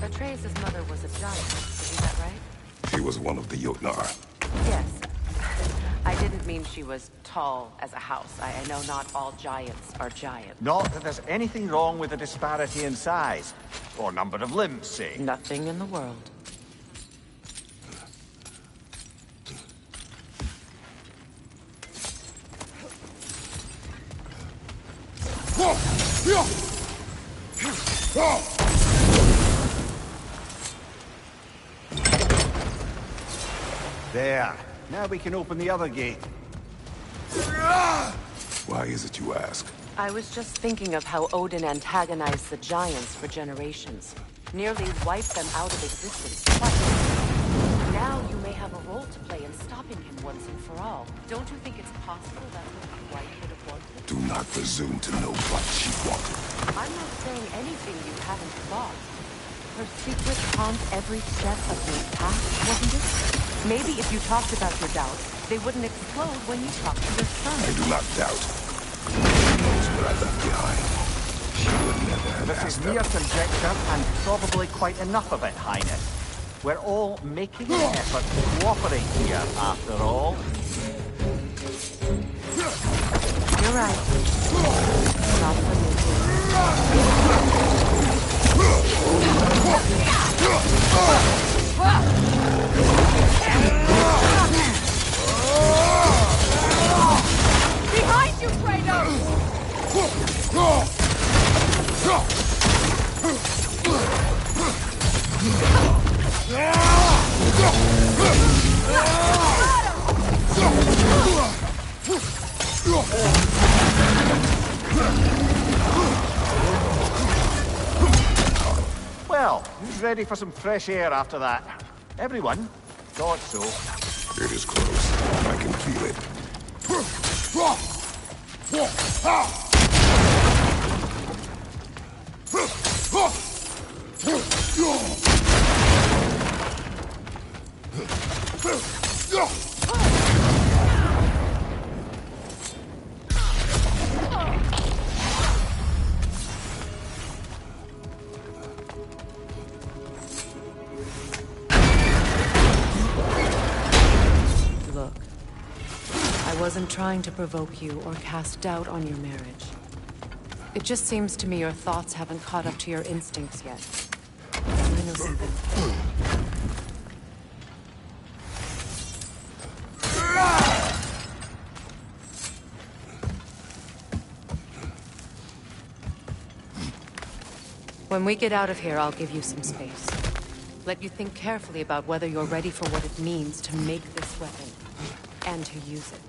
Speaker 17: Atreus' mother was a giant, isn't that right?
Speaker 15: She was one of the Jotnar.
Speaker 17: Yes. I didn't mean she was tall as a house. I know not all giants are giants.
Speaker 14: Not that there's anything wrong with a disparity in size. Or number of limbs, say.
Speaker 17: Nothing in the world.
Speaker 18: There. Now we can open the other gate.
Speaker 15: Why is it you ask?
Speaker 17: I was just thinking of how Odin antagonized the giants for generations. Nearly wiped them out of existence twice. Now you may have a role to play in stopping him once and for all. Don't you think it's possible that's what the wife would have wanted?
Speaker 15: Do not presume to know what she wanted.
Speaker 17: I'm not saying anything you haven't thought. Her secret haunts every step of your path, wasn't it? Maybe if you talked about your doubts, they wouldn't explode when you talked to your son.
Speaker 15: I do not doubt. She knows what I left behind. She would never have
Speaker 18: This
Speaker 15: asked
Speaker 18: is
Speaker 15: them.
Speaker 18: mere conjecture, and probably quite enough of it, Highness. We're all making an effort to cooperate here, after all.
Speaker 17: You're right. Not for me.
Speaker 11: Behind you, Kratos!
Speaker 18: Well, who's ready for some fresh air after that? Everyone? Thought so.
Speaker 15: It is close. I can feel it.
Speaker 17: Look, I wasn't trying to provoke you or cast doubt on your marriage. It just seems to me your thoughts haven't caught up to your instincts yet. I know something. When we get out of here, I'll give you some space. Let you think carefully about whether you're ready for what it means to make this weapon, and to use it.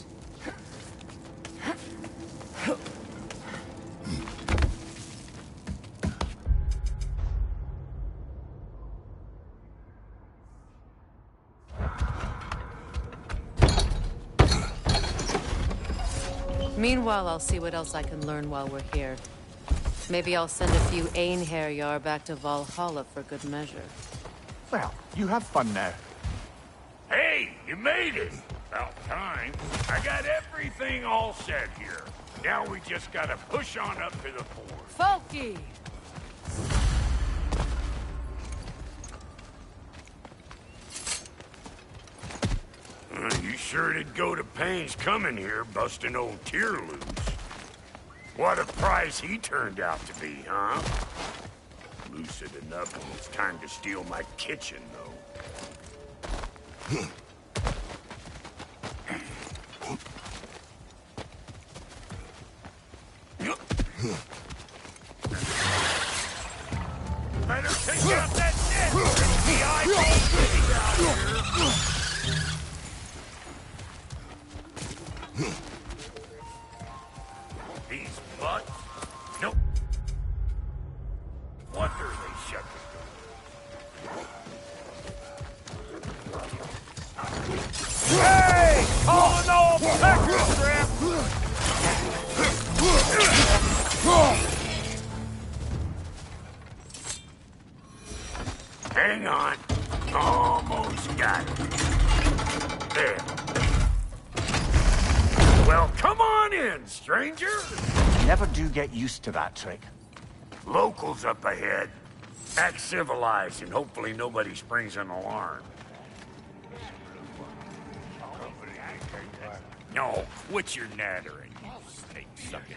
Speaker 17: Meanwhile, I'll see what else I can learn while we're here. Maybe I'll send a few Einherjar back to Valhalla for good measure.
Speaker 18: Well, you have fun now.
Speaker 2: Hey, you made it! About time. I got everything all set here. Now we just gotta push on up to the fort.
Speaker 11: Folky!
Speaker 2: You sure did go to pains coming here, busting old Tyr loose. What a prize he turned out to be, huh? Lucid enough when it's time to steal my kitchen, though. Better take out that net! The eyeball city out here! These butts? Nope. Wonder they shut the door. Hey! Calling all pecker strap! Hang on. Almost got it. There. Well, come on in, stranger.
Speaker 18: Never do get used to that trick.
Speaker 2: Locals up ahead. Act civilized and hopefully nobody springs an alarm. No, quit your nattering, you snake-sucking.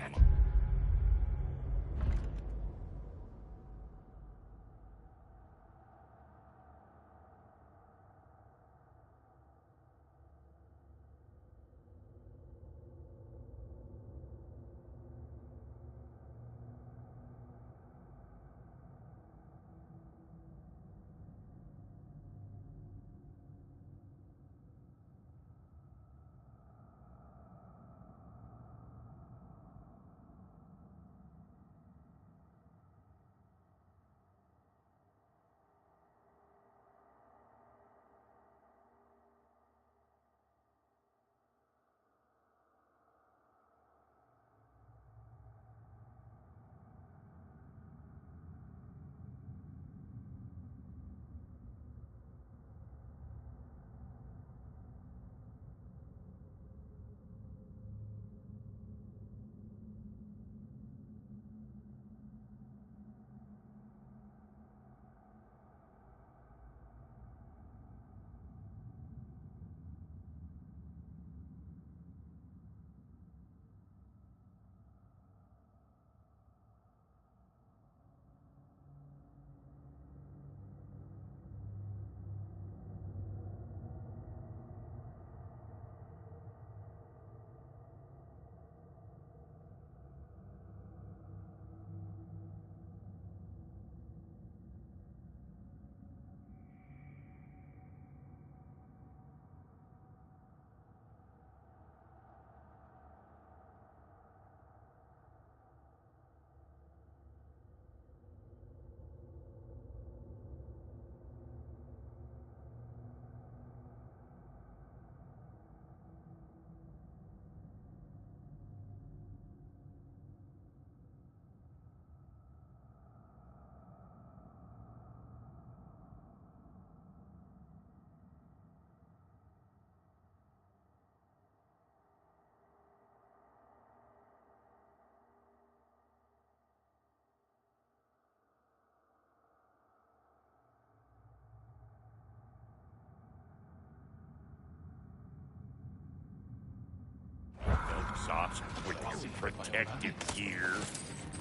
Speaker 2: Cyclops with your protective gear.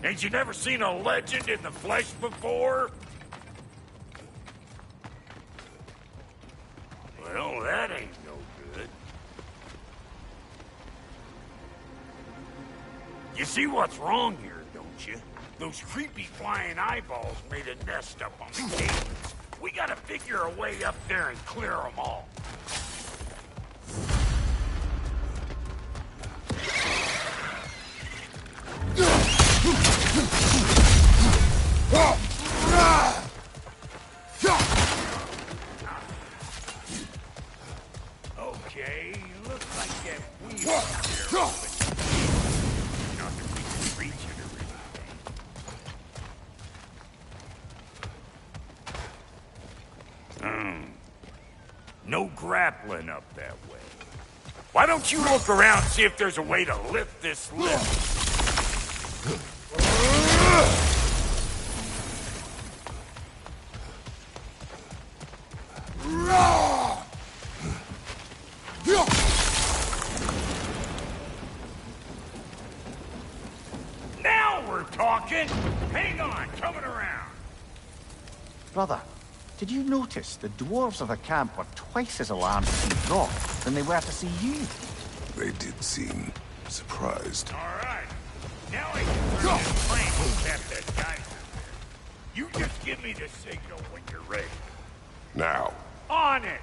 Speaker 2: Ain't you never seen a legend in the flesh before? Well, that ain't no good. You see what's wrong here, don't you? Those creepy flying eyeballs made a nest up on the cables. We gotta figure a way up there and clear them all. Okay, looks like that wheel up there open. Not that we can reach it or anything. No grappling up that way. Why don't you look around and see if there's a way to lift this lift? Now we're talking! Hang on, coming around.
Speaker 18: Brother, did you notice the dwarves of the camp were twice as alarmed to see Rock than they were to see you?
Speaker 15: They did seem surprised.
Speaker 2: All right. Now I can turn this plane and tap that geyser there. You just give me the signal when you're ready.
Speaker 15: Now.
Speaker 2: On it!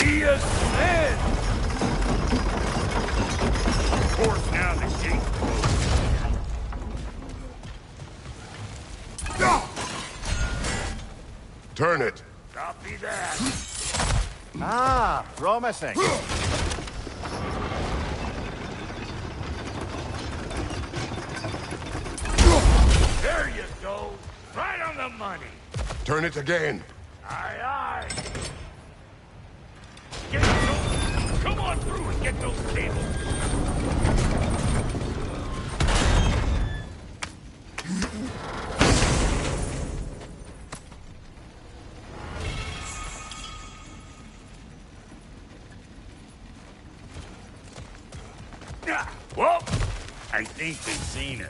Speaker 2: He ascends! Of course, now the gate's closed.
Speaker 15: Turn it.
Speaker 2: Copy that.
Speaker 18: Ah, promising.
Speaker 2: There you go. Right on the money.
Speaker 15: Turn it again.
Speaker 2: Aye, aye. Get those. Come on through and get those cables. Well, I think they've seen us.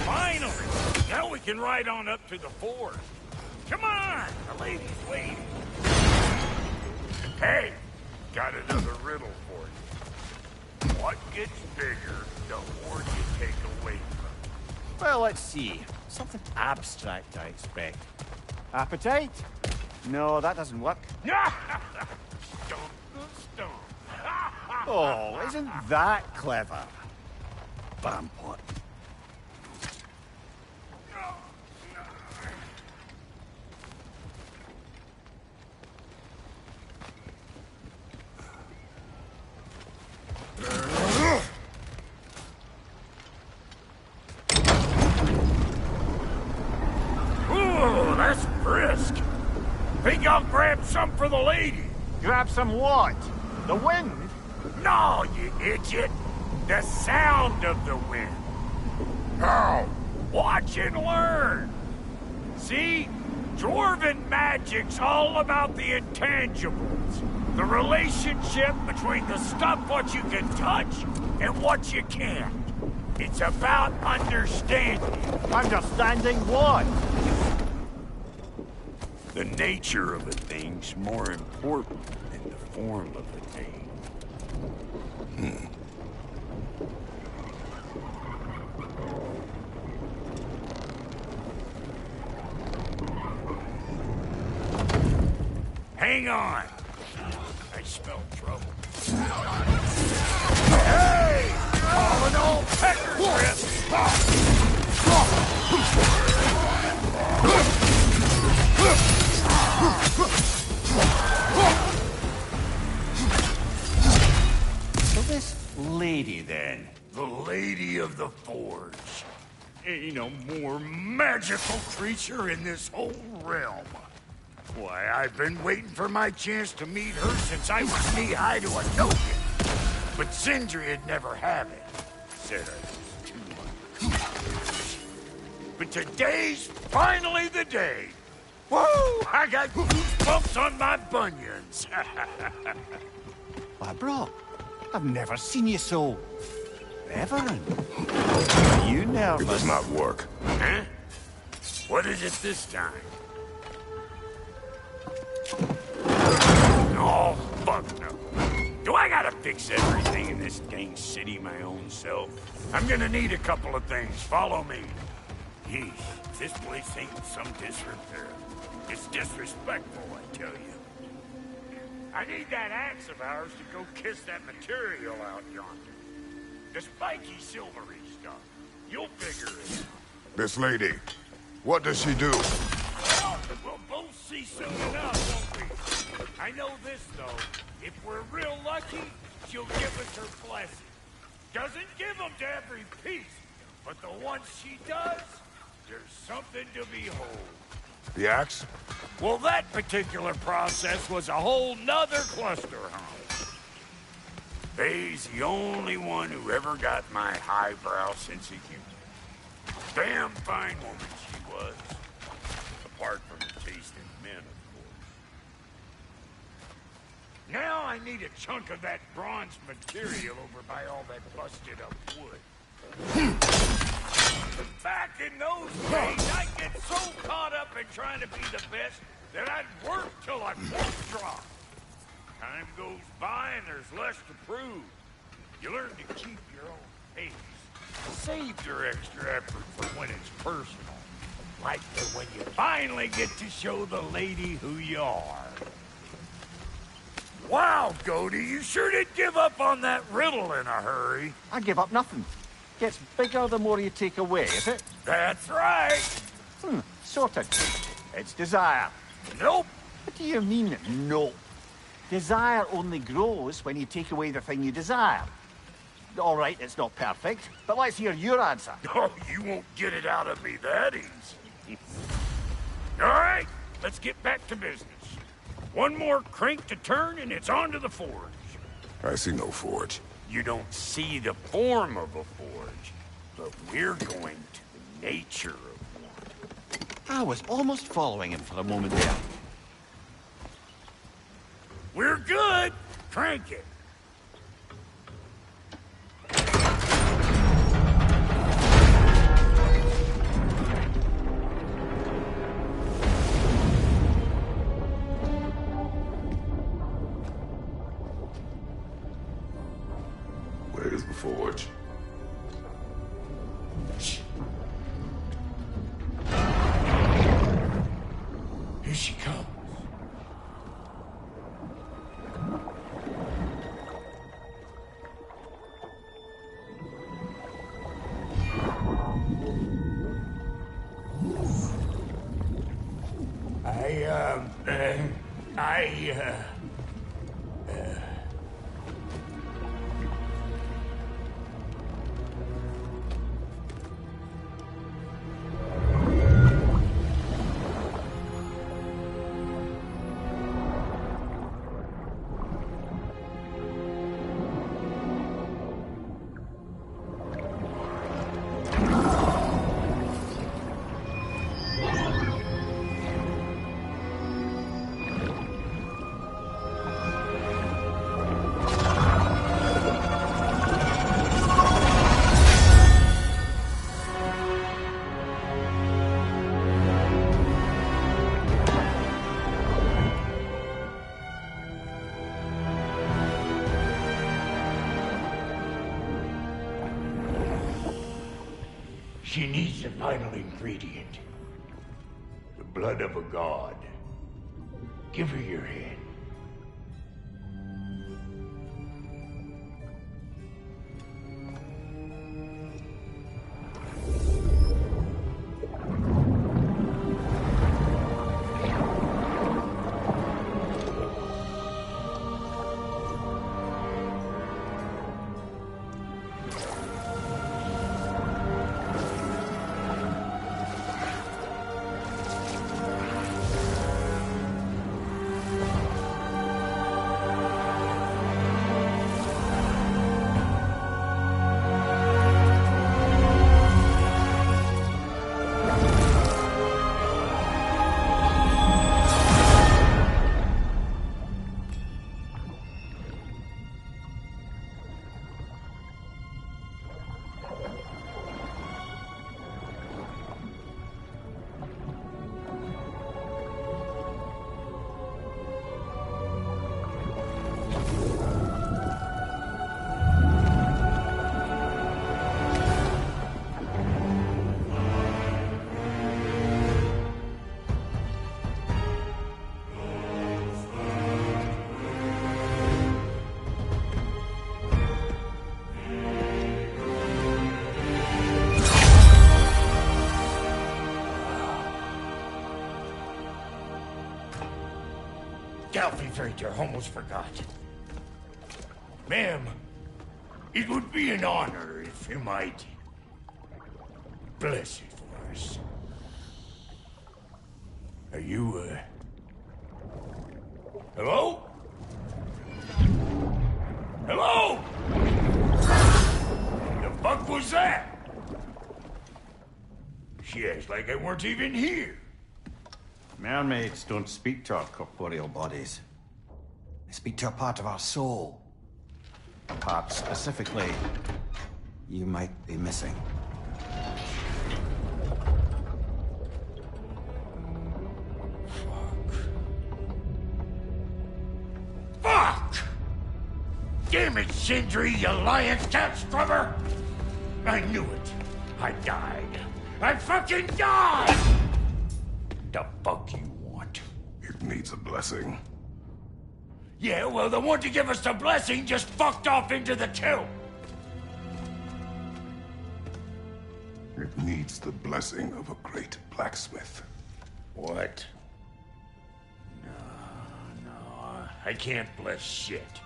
Speaker 2: Finally! Now we can ride on up to the fort. Come on! The lady's waiting. Hey! Got another riddle for you. What gets bigger, the more you take away from it?
Speaker 18: Well, let's see. Something abstract, I expect. Appetite? No, that doesn't work.
Speaker 2: Stomp the stomp.
Speaker 18: Oh, isn't that clever? Bampot.
Speaker 2: Ooh, that's brisk. Think I'll grab some for the lady.
Speaker 18: Grab some what? The wind?
Speaker 2: No, you idiot. The sound of the wind. How? Watch and learn. See? Dwarven magic's all about the intangibles. The relationship between the stuff what you can touch and what you can't. It's about understanding.
Speaker 18: Understanding what?
Speaker 2: The nature of a thing's more important than the form of the thing. Hang on! I smell trouble. Hey! All in all, pecker grip!
Speaker 18: So this lady, then?
Speaker 2: The Lady of the Forge. Ain't no more magical creature in this whole realm. Why, I've been waiting for my chance to meet her since I was knee-high to a token. But Sindri would never have it. Said I was too but today's finally the day. Woo! I got goosebumps on my bunions.
Speaker 18: Why, bro, I've never seen you so... reverent. Are you nervous?
Speaker 15: It does not work.
Speaker 2: Huh? What is it this time? Oh, fuck no. Do I gotta fix everything in this dang city my own self? I'm gonna need a couple of things. Follow me. Yeesh, this place ain't in some disrepair. It's disrespectful, I tell you. I need that axe of ours to go kiss that material out yonder. The spiky silvery stuff. You'll figure it out.
Speaker 15: This lady, what does she do?
Speaker 2: Well, we'll both see soon enough, won't we? I know this, though. If we're real lucky, she'll give us her blessing. Doesn't give them to every piece, but the ones she does, there's something to behold.
Speaker 15: The axe?
Speaker 2: Well, that particular process was a whole nother cluster hump. They's the only one who ever got my highbrow sense of humor. Damn fine woman she was. Apart from the taste in men, of course. Now I need a chunk of that bronze material over by all that busted up wood. Back in those days, I'd get so caught up in trying to be the best that I'd work till I'd work drop. Time goes by and there's less to prove. You learn to keep your own pace. Save your extra effort for when it's personal. Like when you finally get to show the lady who you are. Wow, Goldie, you sure did give up on that riddle in a hurry.
Speaker 18: I give up nothing. Gets bigger the more you take away, is it?
Speaker 2: That's right.
Speaker 18: Sorted. It's desire.
Speaker 2: Nope.
Speaker 18: What do you mean, no? Desire only grows when you take away the thing you desire. All right, it's not perfect, but let's hear your answer.
Speaker 2: Oh, you won't get it out of me that easy. All right, let's get back to business. One more crank to turn and it's on to the forge.
Speaker 15: I see no forge.
Speaker 2: You don't see the form of a forge, but we're going to the nature of one.
Speaker 18: I was almost following him for a moment there.
Speaker 2: We're good. Crank it.
Speaker 15: Where's the forge?
Speaker 2: Here she comes. She needs the final ingredient. The blood of a god. Give her your hand. Galfy Freighter, almost forgot. Ma'am, it would be an honor if you might bless it for us. Are you, hello? Hello? The fuck was that? She acts like I weren't even here.
Speaker 14: Mermaids don't speak to our corporeal bodies. They speak to a part of our soul. A part specifically you might be missing.
Speaker 2: Fuck! Damn it, Sindri, you lion cat scrubber! I knew it. I died. I fucking died! The fuck you want?
Speaker 15: It needs a blessing.
Speaker 2: Yeah, well, the one to give us the blessing just fucked off into the tomb.
Speaker 15: It needs the blessing of a great blacksmith.
Speaker 2: What? No, I can't bless shit.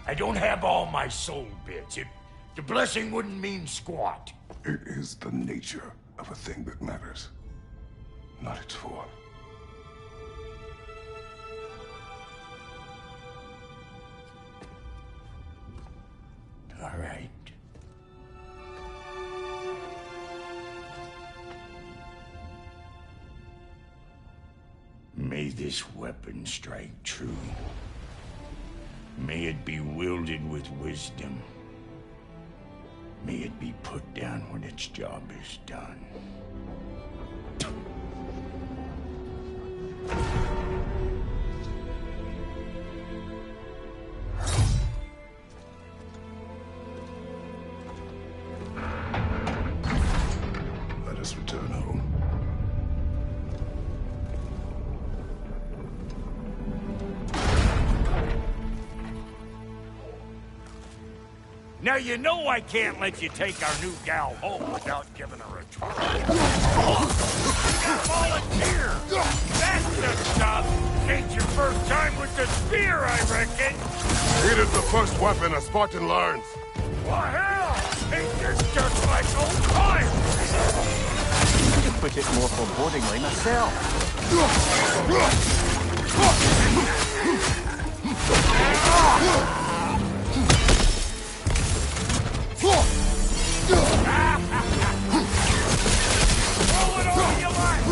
Speaker 2: I don't have all my soul bits. The blessing wouldn't mean squat.
Speaker 15: It is the nature of a thing that matters, not its form.
Speaker 2: All right. May this weapon strike true. May it be wielded with wisdom. May it be put down when its job is done.
Speaker 15: Let us return home.
Speaker 2: Now you know I can't let you take our new gal home without giving her a try. Volunteer! That's the stuff! Ain't your first time with the spear, I reckon!
Speaker 15: It is the first weapon a Spartan learns.
Speaker 2: Well, hell! Ain't this just like old times?
Speaker 18: You put it more forebodingly myself.
Speaker 2: Throw it over your life!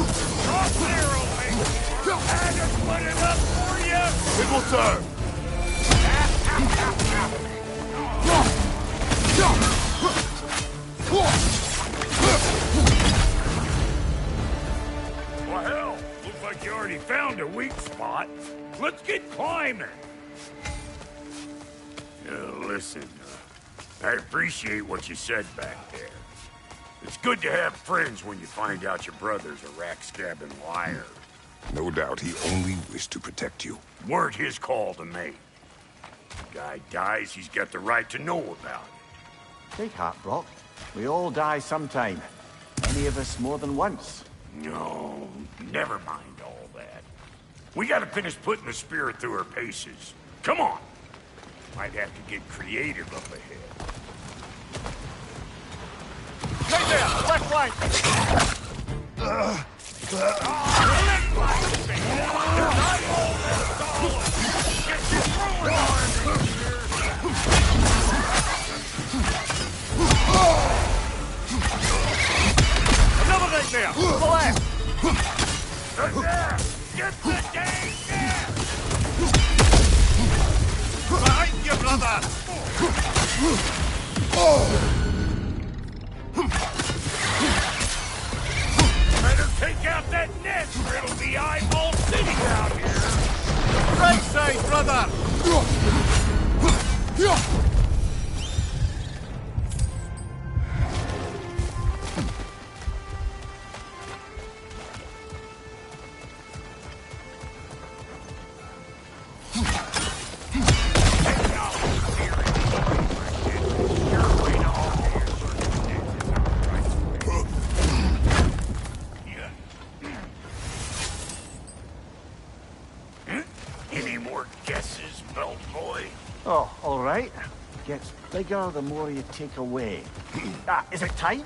Speaker 2: Cross there, old mate! I just put it up for you!
Speaker 15: It will serve!
Speaker 2: Well, hell, looks like you already found a weak spot. Let's get climbing! Listen, I appreciate what you said back there. It's good to have friends when you find out your brother's a rack-stabbing liar.
Speaker 15: No doubt he only wished to protect you.
Speaker 2: Weren't his call to make. The guy dies, he's got the right to know about it.
Speaker 18: Take heart, Brock. We all die sometime. Any of us more than once.
Speaker 2: No, never mind all that. We gotta finish putting the spirit through her paces. Come on! Might have to get creative up ahead.
Speaker 18: Right there! Left flank!
Speaker 2: Another nightmare! To the left! Get the dang gas! Behind you, brother! Better take out that net, or it'll be eyeball city out here!
Speaker 18: Right side, brother!
Speaker 2: more guesses, belt boy?
Speaker 18: Oh, all right. Gets bigger the more you take away. Is it time?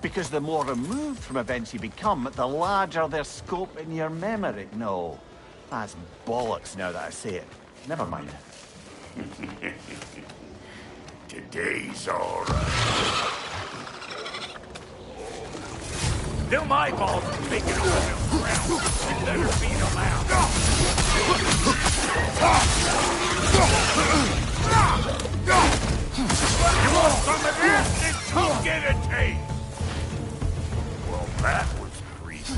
Speaker 18: Because the more removed from events you become, the larger their scope in your memory. No, that's bollocks now that I say it. Never mind.
Speaker 2: Today's all right. Them eyeballs are making over them ground. You better beat them out. You want some of this? Then come get a taste. Well, that was creepy.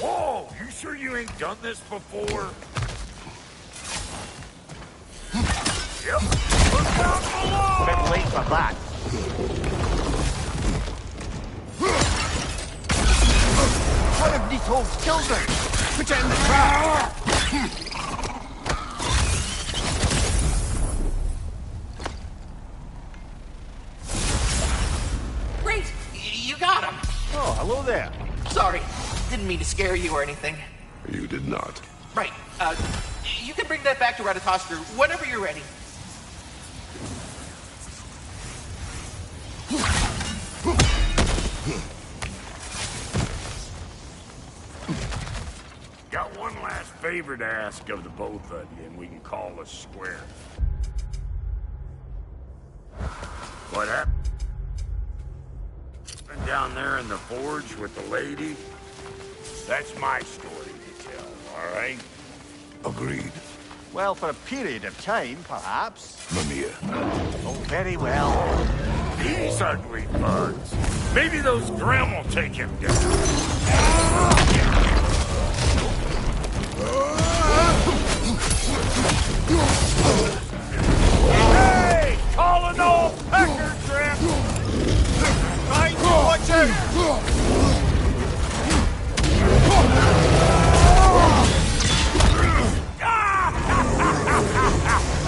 Speaker 2: Whoa, you sure you ain't done this before? Yep. Look out below!
Speaker 18: Bit late for that. One of these holes killed her. Put it in the trap.
Speaker 22: Great! You got him!
Speaker 18: Oh, hello there.
Speaker 22: Sorry, didn't mean to scare you or anything.
Speaker 15: You did not.
Speaker 22: Right, you can bring that back to Ratatoskr whenever you're ready.
Speaker 2: Got one last favor to ask of the both of you, and we can call us square. What happened? Been down there in the forge with the lady? That's my story to tell, all right?
Speaker 15: Agreed.
Speaker 18: Well, for a period of time, perhaps.
Speaker 15: Mimir.
Speaker 18: Oh, very well.
Speaker 2: These ugly bugs. Maybe those Grimm will take him down. Hey! Calling all pecker trip!
Speaker 18: Right, watch out!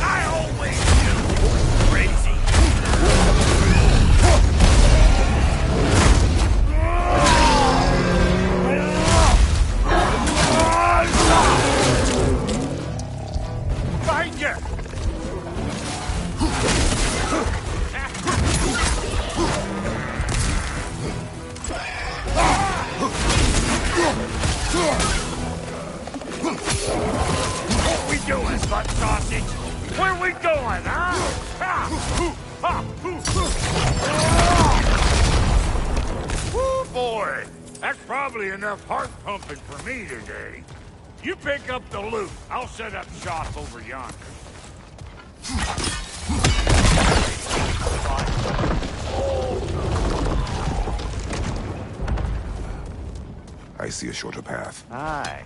Speaker 2: I always knew! Crazy. Find you! What we doing, butt sausage? Where we going, huh? Woo, boy! That's probably enough heart pumping for me today. You pick up the loot. I'll set up shop over yonder.
Speaker 15: I see a shorter path.
Speaker 18: Aye.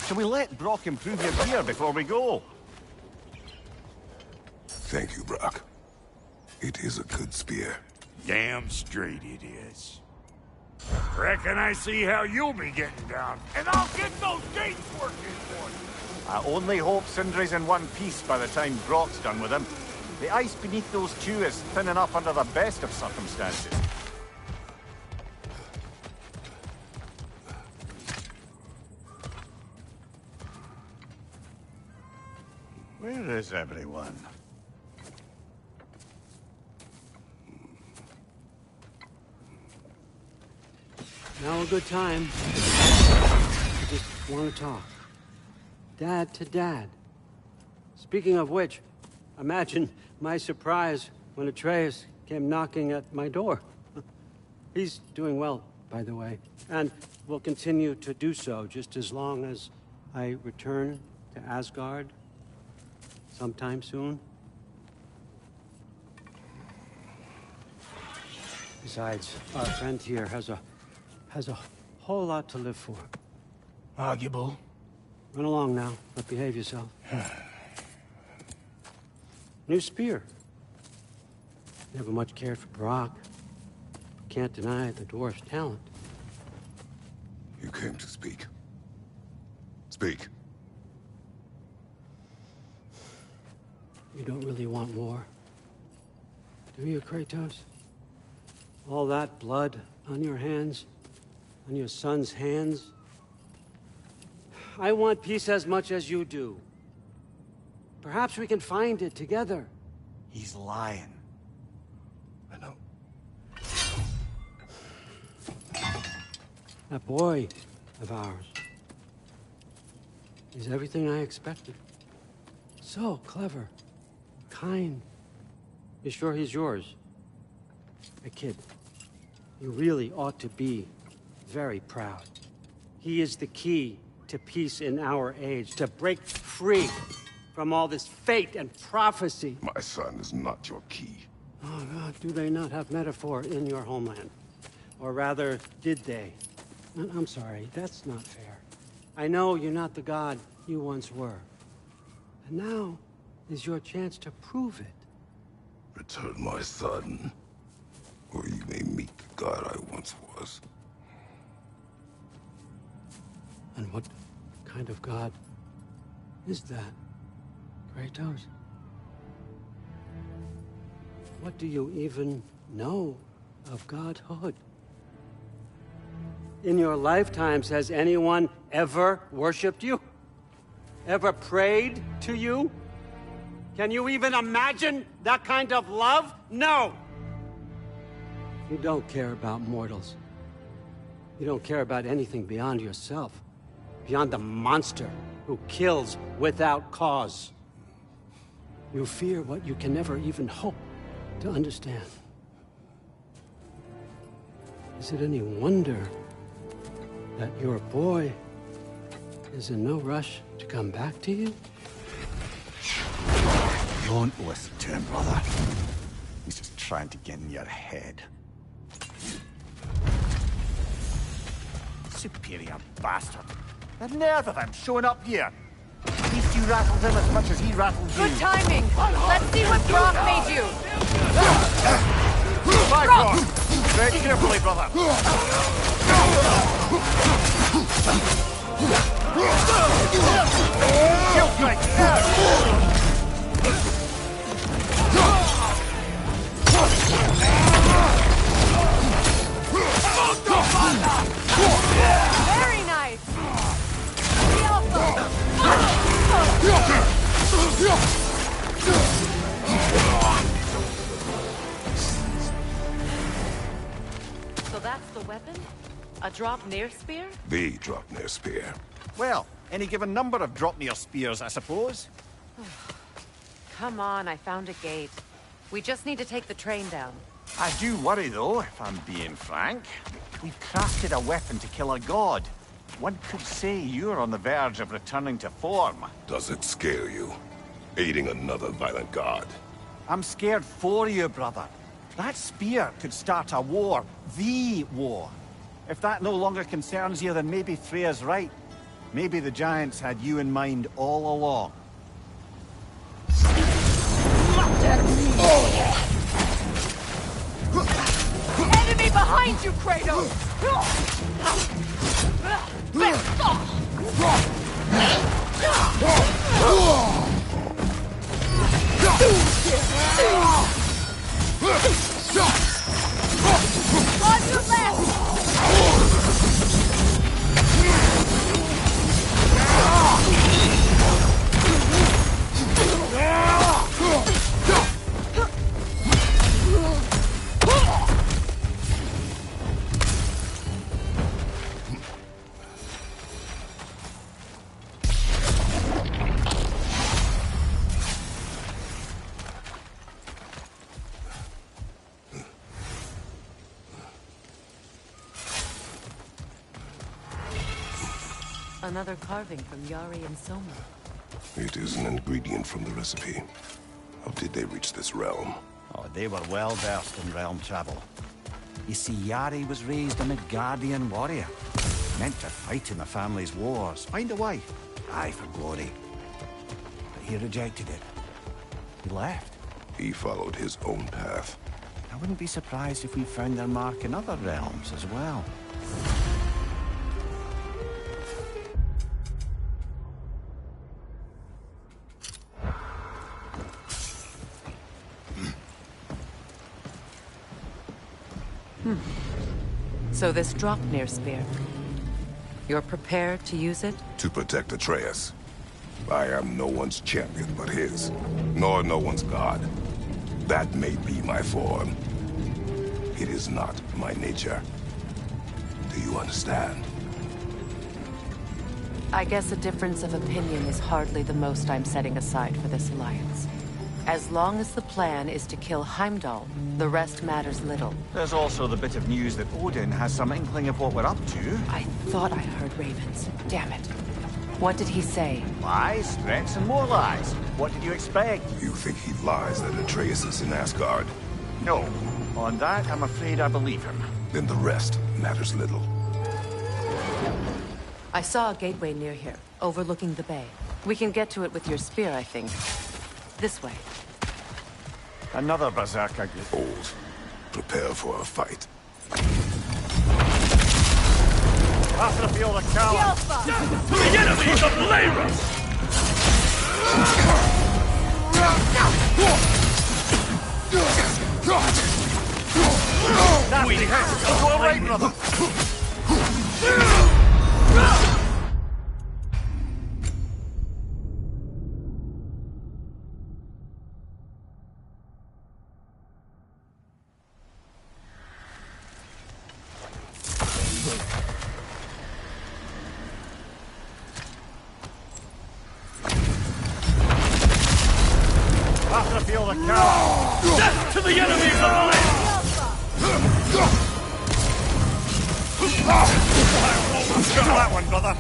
Speaker 18: Shall we let Brock improve your gear before we go?
Speaker 15: Thank you, Brock. It is a good spear.
Speaker 2: Damn straight it is. Reckon I see how you'll be getting down, and I'll get those gates working for you.
Speaker 18: I only hope Sindri's in one piece by the time Brock's done with him. The ice beneath those two is thin enough under the best of circumstances. Where is everyone?
Speaker 5: Now a good time. I just want to talk. Dad to Dad. Speaking of which, imagine my surprise when Atreus came knocking at my door. He's doing well, by the way, and will continue to do so just as long as I return to Asgard sometime soon. Besides, our friend here has a whole lot to live for.
Speaker 9: Arguable.
Speaker 5: Run along now, but behave yourself. New spear. Never much cared for Brock. Can't deny the dwarf's talent.
Speaker 15: You came to speak. Speak.
Speaker 5: You don't really want war, do you, Kratos? All that blood on your hands, on your son's hands. I want peace as much as you do. Perhaps we can find it together.
Speaker 18: He's lying.
Speaker 15: I know.
Speaker 5: That boy of ours. He's everything I expected. So clever. Kind. You sure he's yours? A kid. You really ought to be very proud. He is the key to peace in our age, to break free from all this fate and prophecy.
Speaker 15: My son is not your key.
Speaker 5: Oh, God, do they not have metaphor in your homeland? Or rather, did they? I'm sorry, that's not fair. I know you're not the god you once were. And now is your chance to prove it.
Speaker 15: Return my son, or you may meet the god I once was.
Speaker 5: And what kind of god is that, Kratos? What do you even know of godhood? In your lifetimes, has anyone ever worshipped you? Ever prayed to you? Can you even imagine that kind of love? No! You don't care about mortals. You don't care about anything beyond yourself. Beyond the monster who kills without cause. You fear what you can never even hope to understand. Is it any wonder that your boy is in no rush to come back to you?
Speaker 18: Don't listen to him, brother. He's just trying to get in your head. Superior bastard. The nerve of him showing up here. At least you rattled him as much as he rattled you.
Speaker 6: Good timing. Let's see what Brock made you.
Speaker 18: Bye, Brock. Tread carefully, brother. Kill strike.
Speaker 6: Very nice.
Speaker 17: So that's the weapon? A drop-near spear?
Speaker 15: The Dropnir spear.
Speaker 18: Well, any given number of Dropnir spears, I suppose.
Speaker 17: Come on, I found a gate. We just need to take the train down.
Speaker 18: I do worry, though, if I'm being frank. We've crafted a weapon to kill a god. One could say you're on the verge of returning to form.
Speaker 15: Does it scare you? Aiding another violent god?
Speaker 18: I'm scared for you, brother. That spear could start a war. The war. If that no longer concerns you, then maybe Freya's right. Maybe the Giants had you in mind all along.
Speaker 6: Enemy behind you, Kratos! On your left!
Speaker 17: Another carving from Yari and Soma.
Speaker 15: It is an ingredient from the recipe. How did they reach this realm?
Speaker 18: Oh, they were well versed in realm travel. You see, Yari was raised a Midgardian warrior. Meant to fight in the family's wars. Find a wife. Aye, for glory. But he rejected it. He left.
Speaker 15: He followed his own path.
Speaker 18: I wouldn't be surprised if we found their mark in other realms as well.
Speaker 17: So this Dropnir spear. You're prepared to use it?
Speaker 15: To protect Atreus. I am no one's champion but his, nor no one's god. That may be my form. It is not my nature. Do you understand?
Speaker 17: I guess a difference of opinion is hardly the most I'm setting aside for this alliance. As long as the plan is to kill Heimdall, the rest matters little.
Speaker 18: There's also the bit of news that Odin has some inkling of what we're up to.
Speaker 17: I thought I heard ravens. Damn it. What did he say?
Speaker 18: Lies, threats, and more lies. What did you expect?
Speaker 15: You think he lies that Atreus is in Asgard?
Speaker 18: No. On that, I'm afraid I believe him.
Speaker 15: Then the rest matters little.
Speaker 17: I saw a gateway near here, overlooking the bay. We can get to it with your spear, I think. This way.
Speaker 18: Another berserker.
Speaker 15: Old. Prepare for a fight.
Speaker 18: After the field of cowards.
Speaker 2: The enemies of Lyra!
Speaker 18: Nasty hit! Go all right, brother! After the field of cowards!
Speaker 2: Death to the enemies of Lyra!
Speaker 18: Got that one, brother.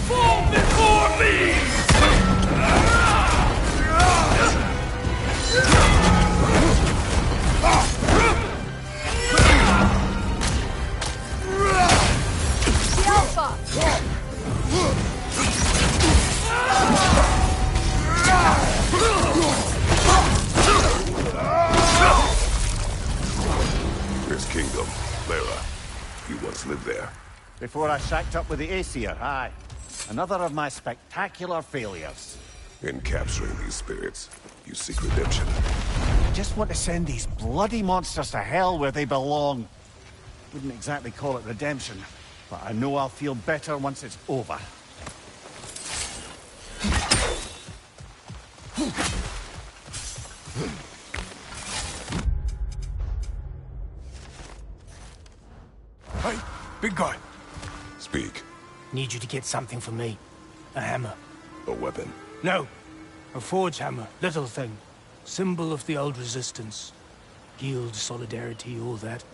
Speaker 2: Fall before me!
Speaker 15: This kingdom, Lyra. You once lived there.
Speaker 18: Before I shacked up with the Aesir, aye. Another of my spectacular failures.
Speaker 15: In capturing these spirits, you seek redemption.
Speaker 18: I just want to send these bloody monsters to hell where they belong. Wouldn't exactly call it redemption, but I know I'll feel better once it's over.
Speaker 9: Hey, big guy.
Speaker 15: Speak.
Speaker 9: Need you to get something for me. A hammer.
Speaker 15: A weapon.
Speaker 9: No. A forge hammer. Little thing. Symbol of the old resistance. Guild, solidarity, all that.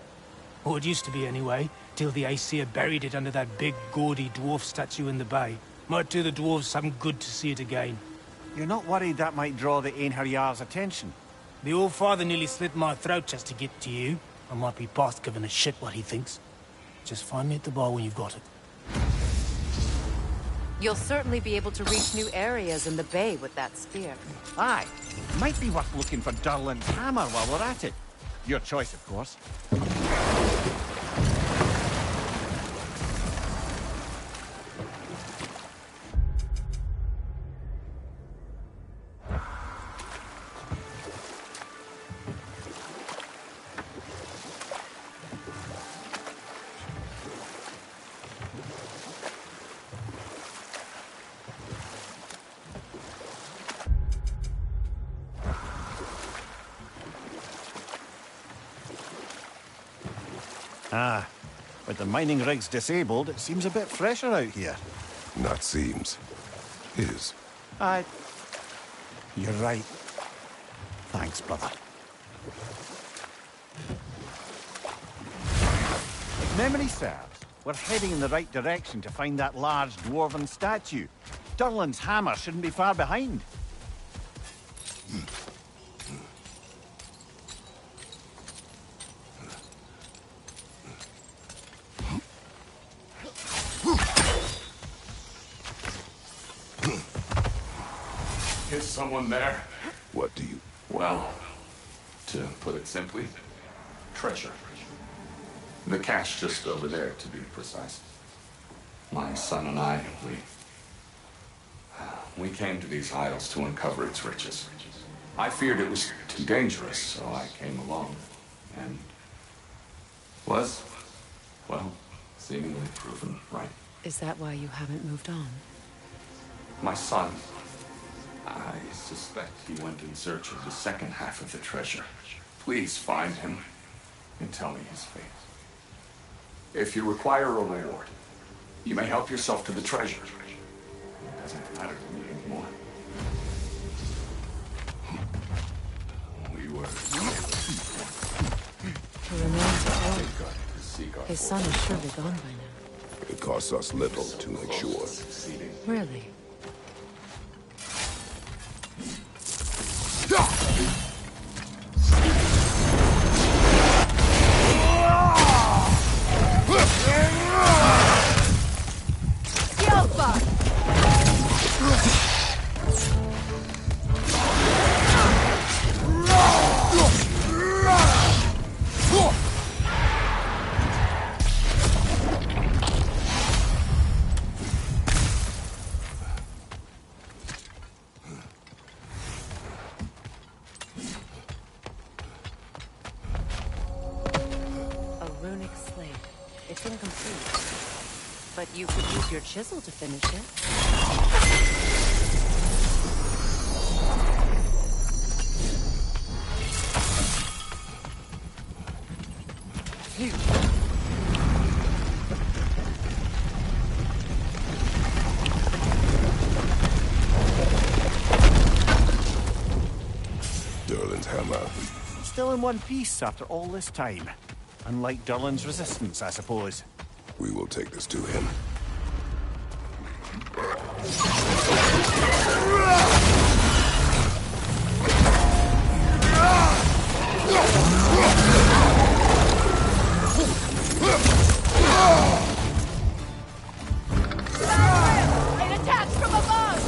Speaker 9: Or it used to be anyway, till the Aesir buried it under that big, gaudy dwarf statue in the bay. Might do the dwarves some good to see it again.
Speaker 18: You're not worried that might draw the Einherjar's attention?
Speaker 9: The old father nearly slit my throat just to get to you. I might be past giving a shit what he thinks. Just find me at the bar when you've got it.
Speaker 17: You'll certainly be able to reach new areas in the bay with that spear.
Speaker 18: Aye. Might be worth looking for Durlin's hammer while we're at it. Your choice, of course. Ah, with the mining rigs disabled, it seems a bit fresher out here.
Speaker 15: Not seems. Is.
Speaker 18: You're right. Thanks, brother. If memory serves, we're heading in the right direction to find that large dwarven statue. Durlin's hammer shouldn't be far behind.
Speaker 4: Is someone there?
Speaker 15: What do you...
Speaker 4: Well, to put it simply, treasure. The cache just over there, to be precise. My son and I, we came to these isles to uncover its riches. I feared it was too dangerous, so I came along, and was, well, seemingly proven right.
Speaker 17: Is that why you haven't moved on?
Speaker 4: My son, I suspect he went in search of the second half of the treasure. Please find him and tell me his fate. If you require a reward, you may help yourself to the treasure. It doesn't matter to me anymore. We were...
Speaker 17: He remains at home. His son is surely gone by now.
Speaker 15: It costs us little to make sure.
Speaker 17: Really? You could use your chisel to finish it.
Speaker 15: Durlin's hammer.
Speaker 18: Still in one piece after all this time. Unlike Durlin's resistance, I suppose.
Speaker 15: We will take this to him.
Speaker 11: It attacks from above!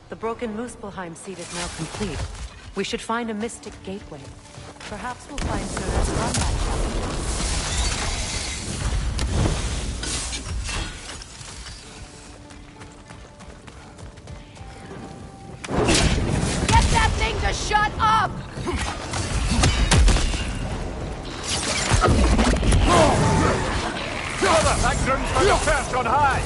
Speaker 17: The broken Muspelheim seed is now complete. We should find a mystic gateway. Perhaps we'll find Surtur's combat challenge.
Speaker 11: Get that thing to shut up!
Speaker 18: Brother, that ground's for the first on high!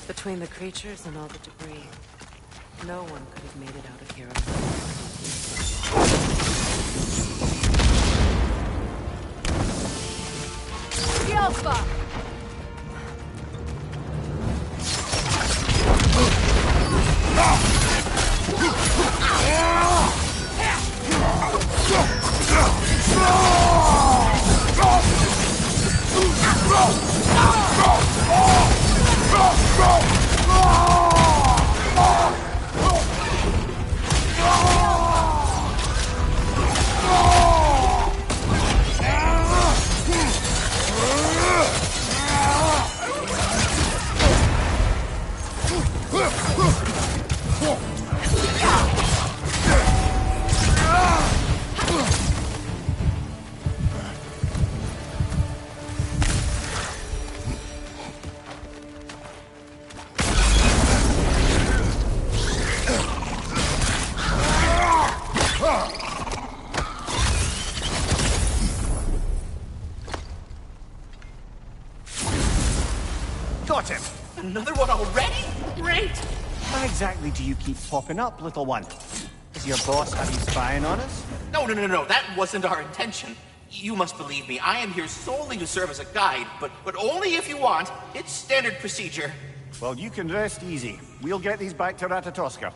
Speaker 17: Between the creatures and all the debris, no one could have made it out of here alive.
Speaker 11: Alpha!
Speaker 18: Got him!
Speaker 22: Another one already? Great!
Speaker 18: Why exactly do you keep popping up, little one? Does your boss have you spying on us?
Speaker 22: No, that wasn't our intention. You must believe me, I am here solely to serve as a guide, but only if you want. It's standard procedure.
Speaker 18: Well, you can rest easy. We'll get these back to Ratatoska.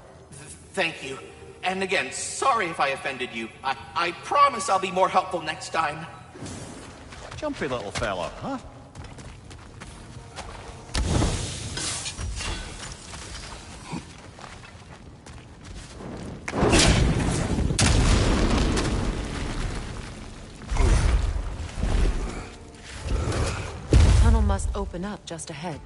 Speaker 22: Thank you. And again, sorry if I offended you. I promise I'll be more helpful next time.
Speaker 18: Jumpy little fella, huh?
Speaker 17: Tunnel must open up just ahead.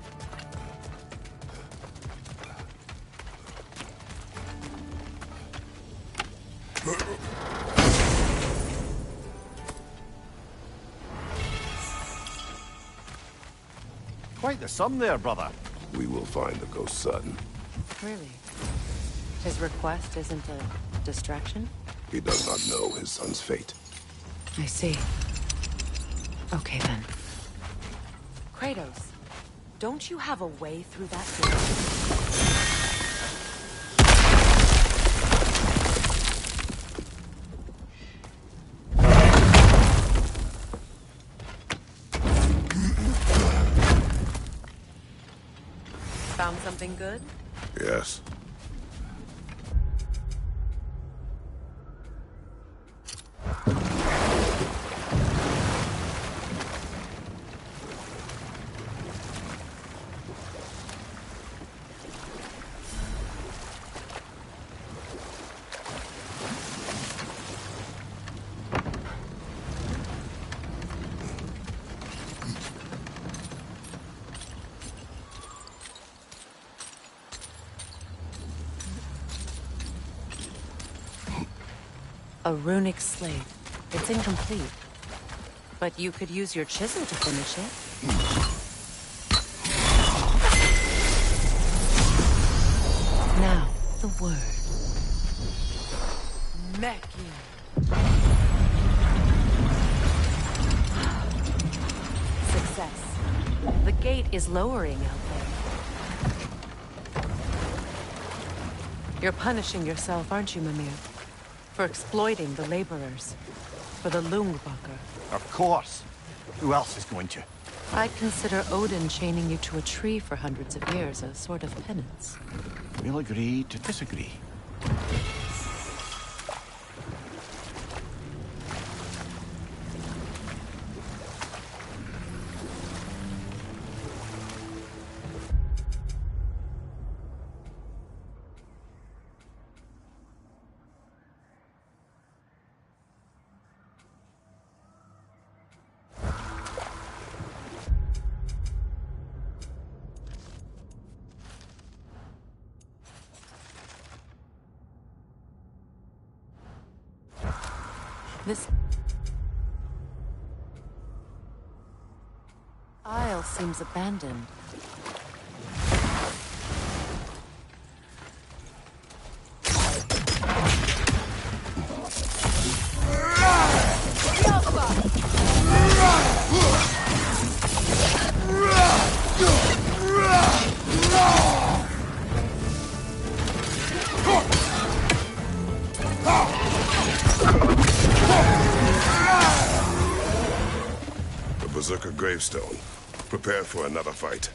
Speaker 18: Quite the sum there, brother.
Speaker 15: We will find the ghost son.
Speaker 17: Really? His request isn't a distraction?
Speaker 15: He does not know his son's fate.
Speaker 17: I see. Okay, then. Kratos, don't you have a way through that door? Found something good?
Speaker 15: Yes.
Speaker 17: A runic slate. It's incomplete. But you could use your chisel to finish it. Now, the word. Mecking. Success. The gate is lowering out there. You're punishing yourself, aren't you, Mimir? For exploiting the laborers. For the Lungbacher.
Speaker 18: Of course. Who else is going to?
Speaker 17: I'd consider Odin chaining you to a tree for hundreds of years a sort of penance.
Speaker 18: We'll agree to disagree.
Speaker 17: This isle seems abandoned.
Speaker 15: The Berserker gravestone. Prepare for another fight.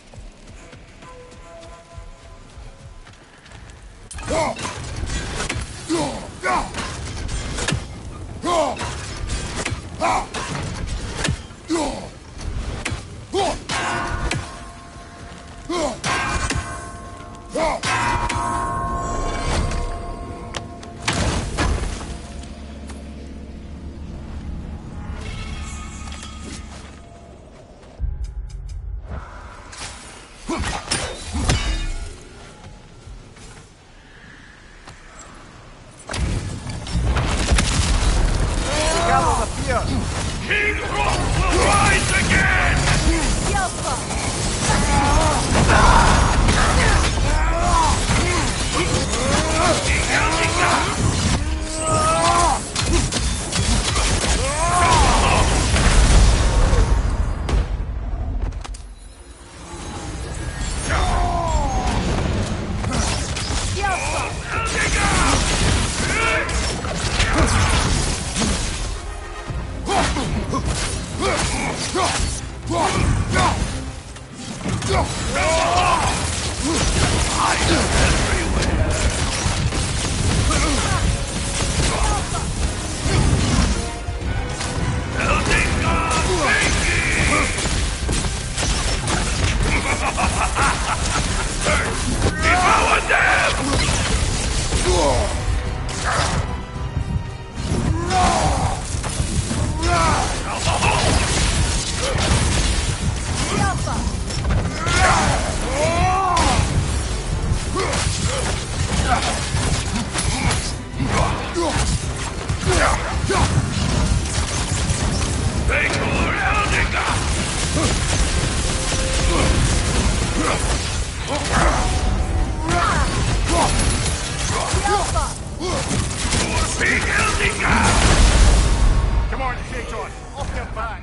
Speaker 18: Come on, shake on. Off your back.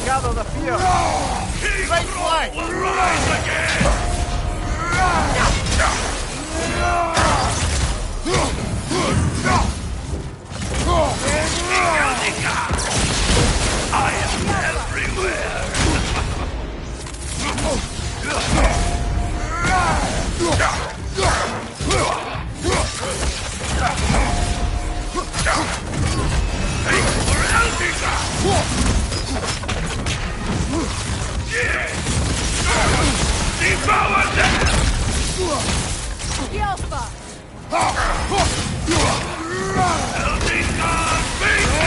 Speaker 18: Gather the fear. Right flank. Will rise again. I am everywhere. Take for Eldica. Devour them!
Speaker 11: Yelpa!
Speaker 2: Eldica, baby!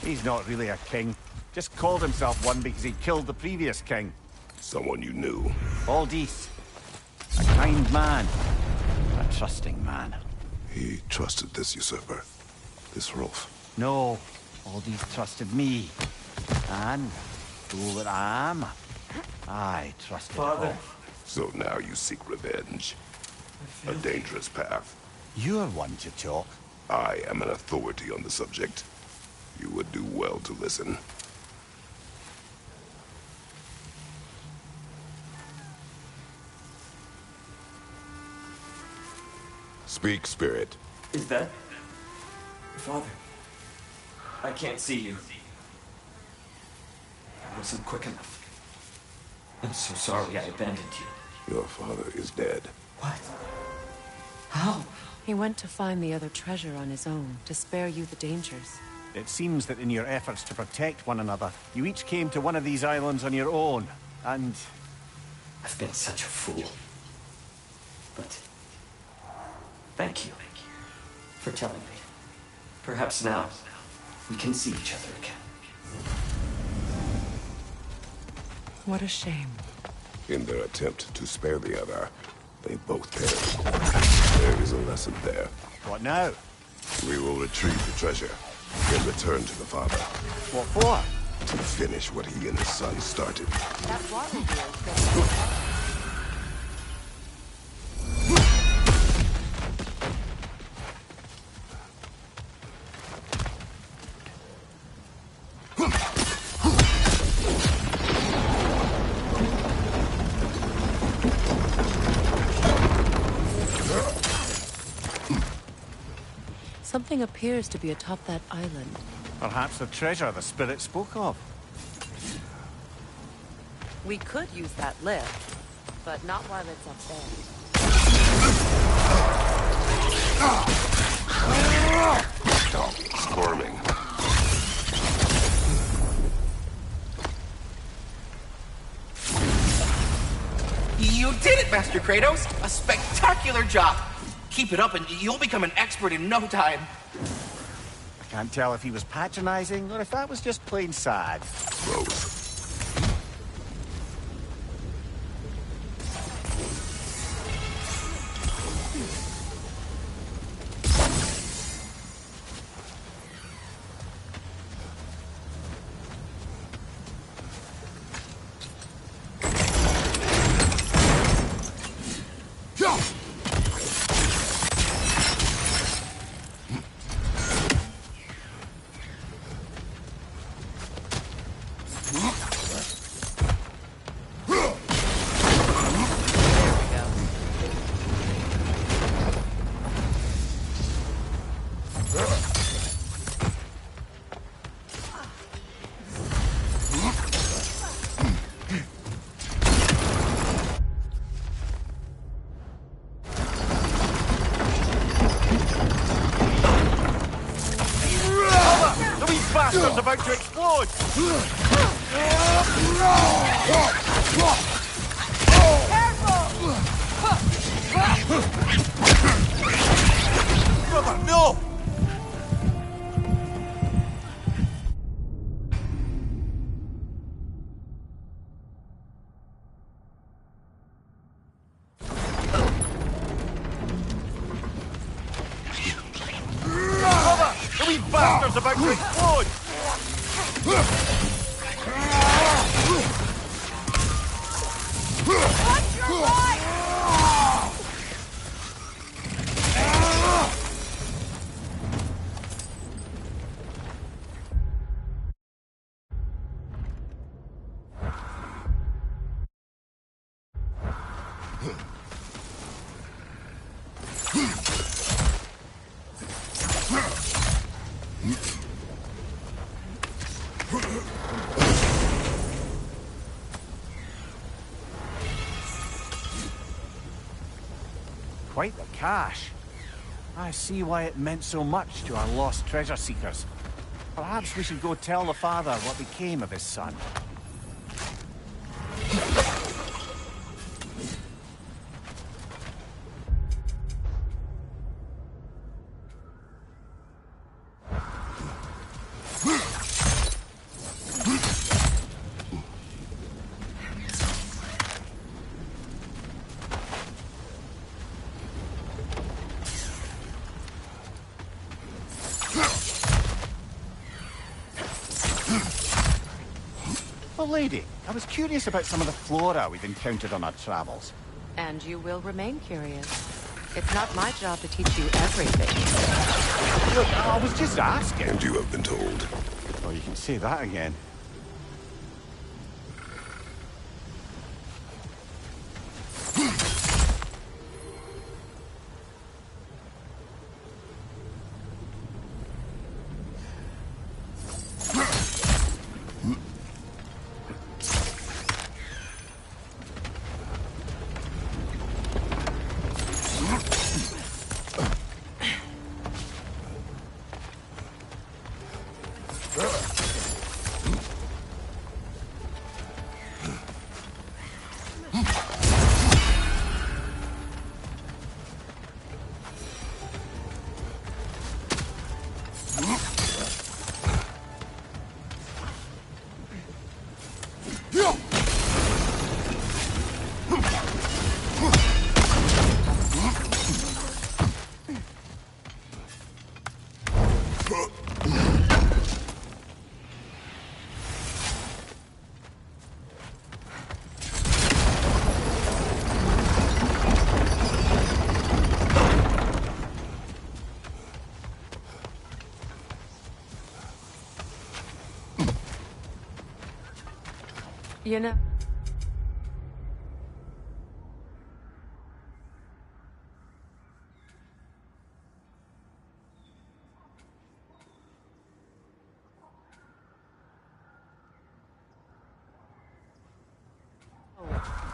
Speaker 18: He's not really a king. Just called himself one because he killed the previous king.
Speaker 15: Someone you knew?
Speaker 18: Aldith. A kind man. A trusting man.
Speaker 15: He trusted this usurper. This Rolf.
Speaker 18: No. Aldith trusted me. And, fool that I am, I trusted
Speaker 22: Father.
Speaker 18: Rolf.
Speaker 15: So now you seek revenge. A dangerous path.
Speaker 18: You're one to talk.
Speaker 15: I am an authority on the subject. You would do well to listen. Speak, Spirit.
Speaker 16: Is that... Father? I can't see you. I wasn't quick enough. I'm so sorry I abandoned you.
Speaker 15: Your father is dead.
Speaker 16: What? How?
Speaker 6: He went to find the other treasure on his own, to spare you the dangers.
Speaker 18: It seems that in your efforts to protect one another, you each came to one of these islands on your own, and...
Speaker 16: I've been such a fool. But... thank you for telling me. Perhaps now we can see each other again.
Speaker 6: What a shame.
Speaker 15: In their attempt to spare the other, they both perished. There is a lesson there.
Speaker 18: What now?
Speaker 15: We will retrieve the treasure, then return to the father.
Speaker 18: What for?
Speaker 15: To finish what he and his son started.
Speaker 11: That water wheel.
Speaker 6: Something appears to be atop that island.
Speaker 18: Perhaps the treasure the spirit spoke of.
Speaker 17: We could use that lift. but not while it's up there.
Speaker 15: Stop squirming.
Speaker 22: You did it, Master Kratos! A spectacular job! Keep it up and you'll become an expert in no time.
Speaker 18: I can't tell if he was patronizing or if that was just plain sad.
Speaker 15: Both.
Speaker 18: Bastards about to explode! Brother, no! Brother, the wee bastard's about to explode!
Speaker 19: Watch your life!
Speaker 18: Quite the cache. I see why it meant so much to our lost treasure seekers. Perhaps we should go tell the father what became of his son. Well, lady, I was curious about some of the flora we've encountered on our travels.
Speaker 17: And you will remain curious. It's not my job to teach you everything.
Speaker 18: Look, I was just asking.
Speaker 15: And you have been told.
Speaker 18: Oh, you can say that again.
Speaker 17: You know...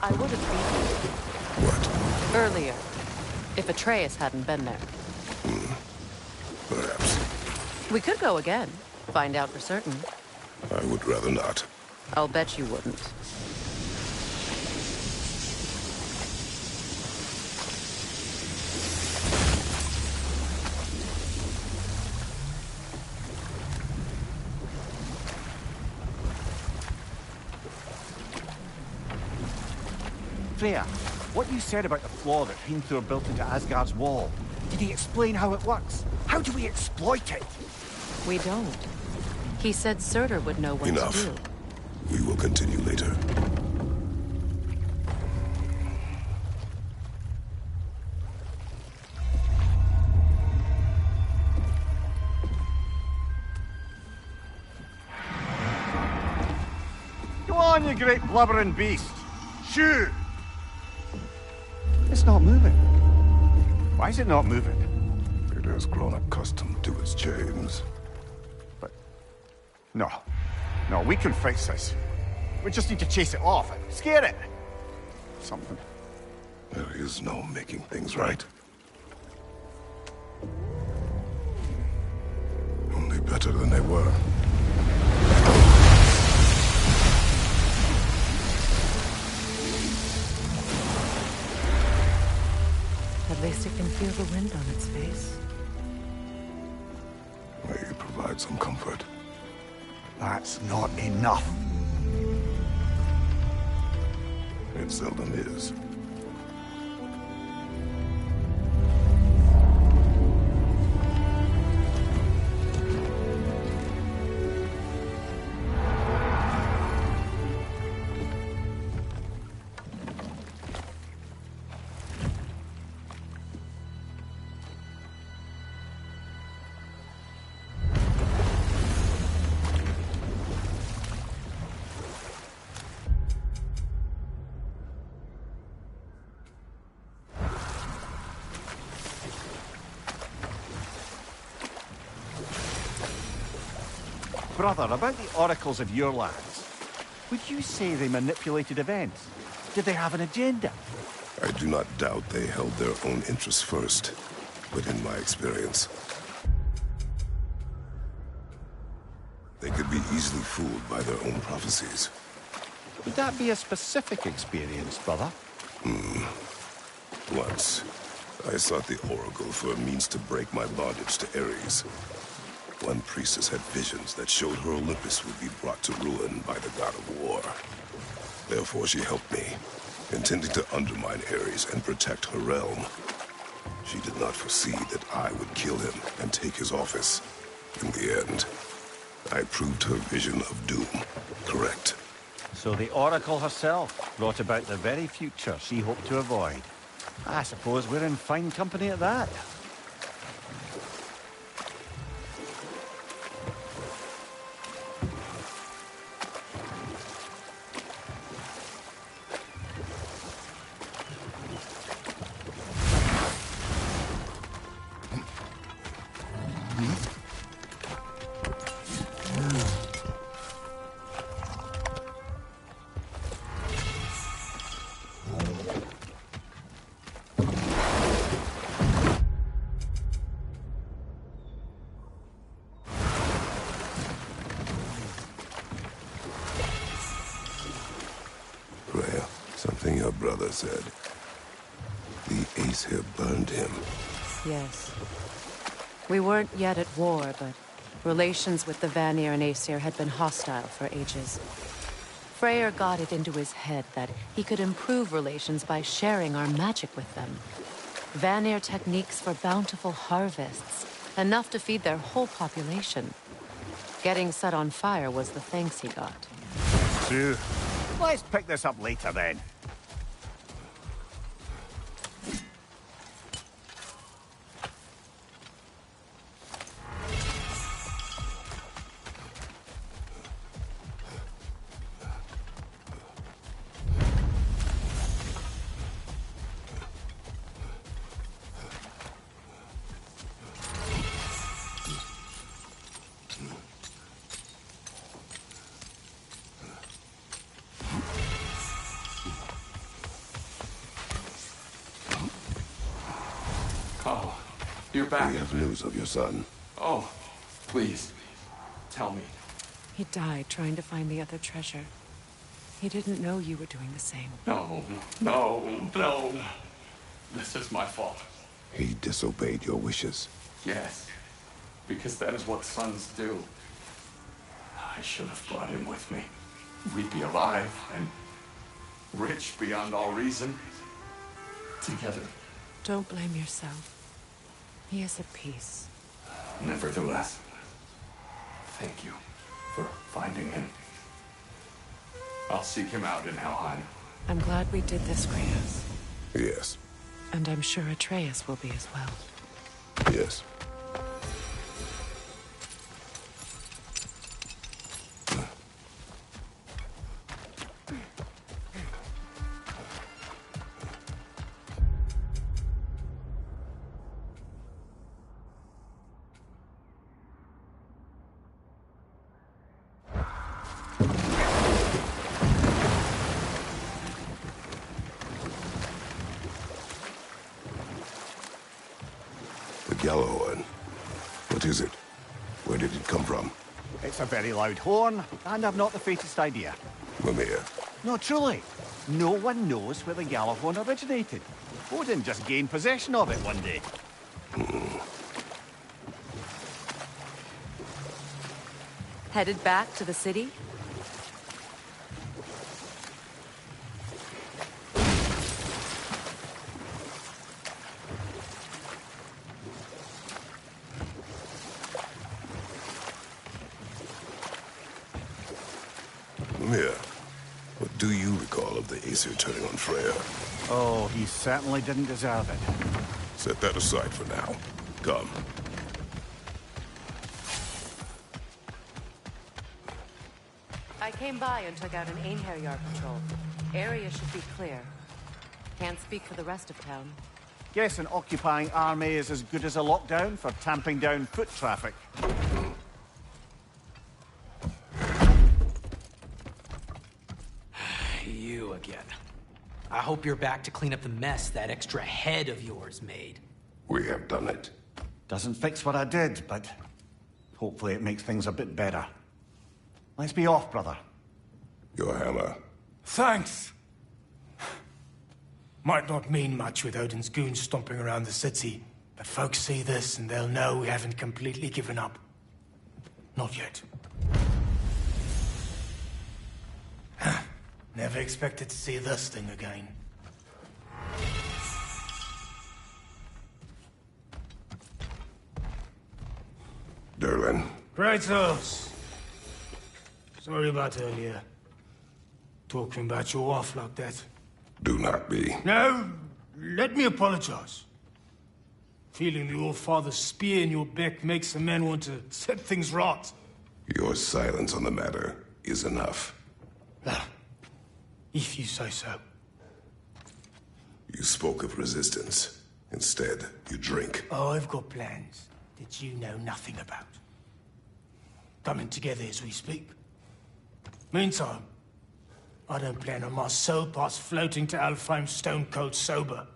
Speaker 17: I would have beaten you. What? Earlier, if Atreus hadn't been there.
Speaker 15: Perhaps.
Speaker 17: We could go again, find out for certain.
Speaker 15: I would rather not.
Speaker 17: I'll bet you wouldn't.
Speaker 18: Freya, what you said about the flaw that Hrimthur built into Asgard's wall, did he explain how it works? How do we exploit it?
Speaker 17: We don't. He said Surtur would know what
Speaker 15: Enough.
Speaker 17: to do.
Speaker 15: We will continue later.
Speaker 18: Go on, you great blubbering beast. Shoo! It's not moving. Why is it not moving?
Speaker 15: It has grown accustomed to its chains.
Speaker 18: But... No. No, we can fix this. We just need to chase it off. Scare it. Something.
Speaker 15: There is no making things right. Only better than they were.
Speaker 17: At least it can feel the wind on its face.
Speaker 15: May you provide some comfort.
Speaker 18: That's not enough.
Speaker 15: It seldom is.
Speaker 18: Brother, about the oracles of your lands, would you say they manipulated events? Did they have an agenda?
Speaker 15: I do not doubt they held their own interests first, but in my experience, they could be easily fooled by their own prophecies.
Speaker 18: Would that be a specific experience, brother?
Speaker 15: Once, I sought the Oracle for a means to break my bondage to Ares. One priestess had visions that showed her Olympus would be brought to ruin by the god of war. Therefore she helped me, intending to undermine Ares and protect her realm. She did not foresee that I would kill him and take his office. In the end, I proved her vision of doom correct.
Speaker 18: So the Oracle herself brought about the very future she hoped to avoid. I suppose we're in fine company at that.
Speaker 15: Something your brother said. The Aesir burned him.
Speaker 17: Yes. We weren't yet at war, but relations with the Vanir and Aesir had been hostile for ages. Freyr got it into his head that he could improve relations by sharing our magic with them. Vanir techniques for bountiful harvests, enough to feed their whole population. Getting set on fire was the thanks he got.
Speaker 18: True. Let's pick this up later then.
Speaker 7: You're back.
Speaker 15: We have news of your son.
Speaker 7: Oh, please, tell me.
Speaker 6: He died trying to find the other treasure. He didn't know you were doing the same.
Speaker 7: No, no, no. This is my fault.
Speaker 15: He disobeyed your wishes.
Speaker 7: Yes, because that is what sons do. I should have brought him with me. We'd be alive and rich beyond all reason. Together.
Speaker 6: Don't blame yourself. He is at peace.
Speaker 7: Nevertheless, thank you for finding him. I'll seek him out in Helheim.
Speaker 6: I'm glad we did this, Kratos.
Speaker 15: Yes.
Speaker 6: And I'm sure Atreus will be as well.
Speaker 15: Yes. Yellow one. What is it? Where did it come from?
Speaker 18: It's a very loud horn, and I've not the faintest idea.
Speaker 15: Mimir.
Speaker 18: No, truly. No one knows where the Gjallarhorn originated. Odin just gained possession of it one day.
Speaker 6: Headed back to the city?
Speaker 15: Mimir, what do you recall of the Aesir turning on Freya?
Speaker 18: Oh, he certainly didn't deserve it.
Speaker 15: Set that aside for now. Come.
Speaker 17: I came by and took out an Einherjar patrol. Area should be clear. Can't speak for the rest of town.
Speaker 18: Guess an occupying army is as good as a lockdown for tamping down foot traffic.
Speaker 23: You again. I hope you're back to clean up the mess that extra head of yours made.
Speaker 15: We have done it.
Speaker 18: Doesn't fix what I did, but hopefully it makes things a bit better. Let's be off, brother.
Speaker 15: Your hammer.
Speaker 9: Thanks. Might not mean much with Odin's goons stomping around the city, but folks see this and they'll know we haven't completely given up. Not yet. Never expected to see this thing again.
Speaker 15: Derlin.
Speaker 9: Kratos! Sorry about earlier. Talking about your wife like that.
Speaker 15: Do not be.
Speaker 9: No, let me apologize. Feeling the All-Father's spear in your back makes a man want to set things right.
Speaker 15: Your silence on the matter is enough.
Speaker 9: If you say so.
Speaker 15: You spoke of resistance. Instead, you drink.
Speaker 9: Oh, I've got plans that you know nothing about. Coming together as we speak. Meantime, I don't plan on my soul pass floating to Alfheim stone cold sober.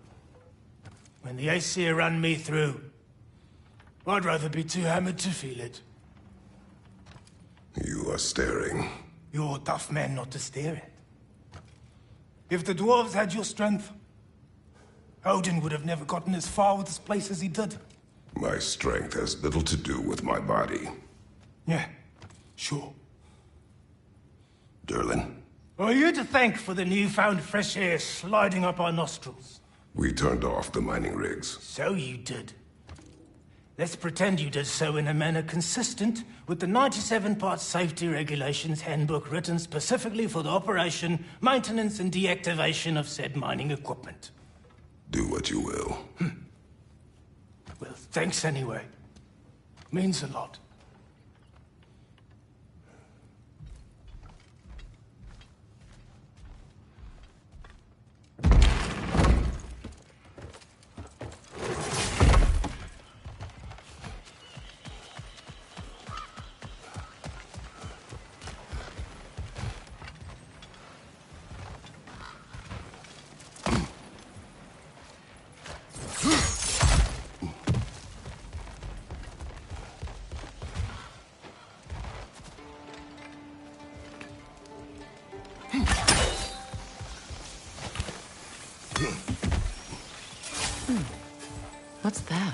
Speaker 9: When the Aesir run me through, I'd rather be too hammered to feel it.
Speaker 15: You are staring.
Speaker 9: You're a tough man not to stare at. If the dwarves had your strength, Odin would have never gotten as far with this place as he did.
Speaker 15: My strength has little to do with my body.
Speaker 9: Yeah, sure.
Speaker 15: Derlin.
Speaker 9: Are you to thank for the newfound fresh air sliding up our nostrils?
Speaker 15: We turned off the mining rigs.
Speaker 9: So you did. Let's pretend you did so in a manner consistent with the 97-part safety regulations handbook written specifically for the operation, maintenance, and deactivation of said mining equipment.
Speaker 15: Do what you will.
Speaker 9: Well, thanks anyway. Means a lot.
Speaker 17: What's that?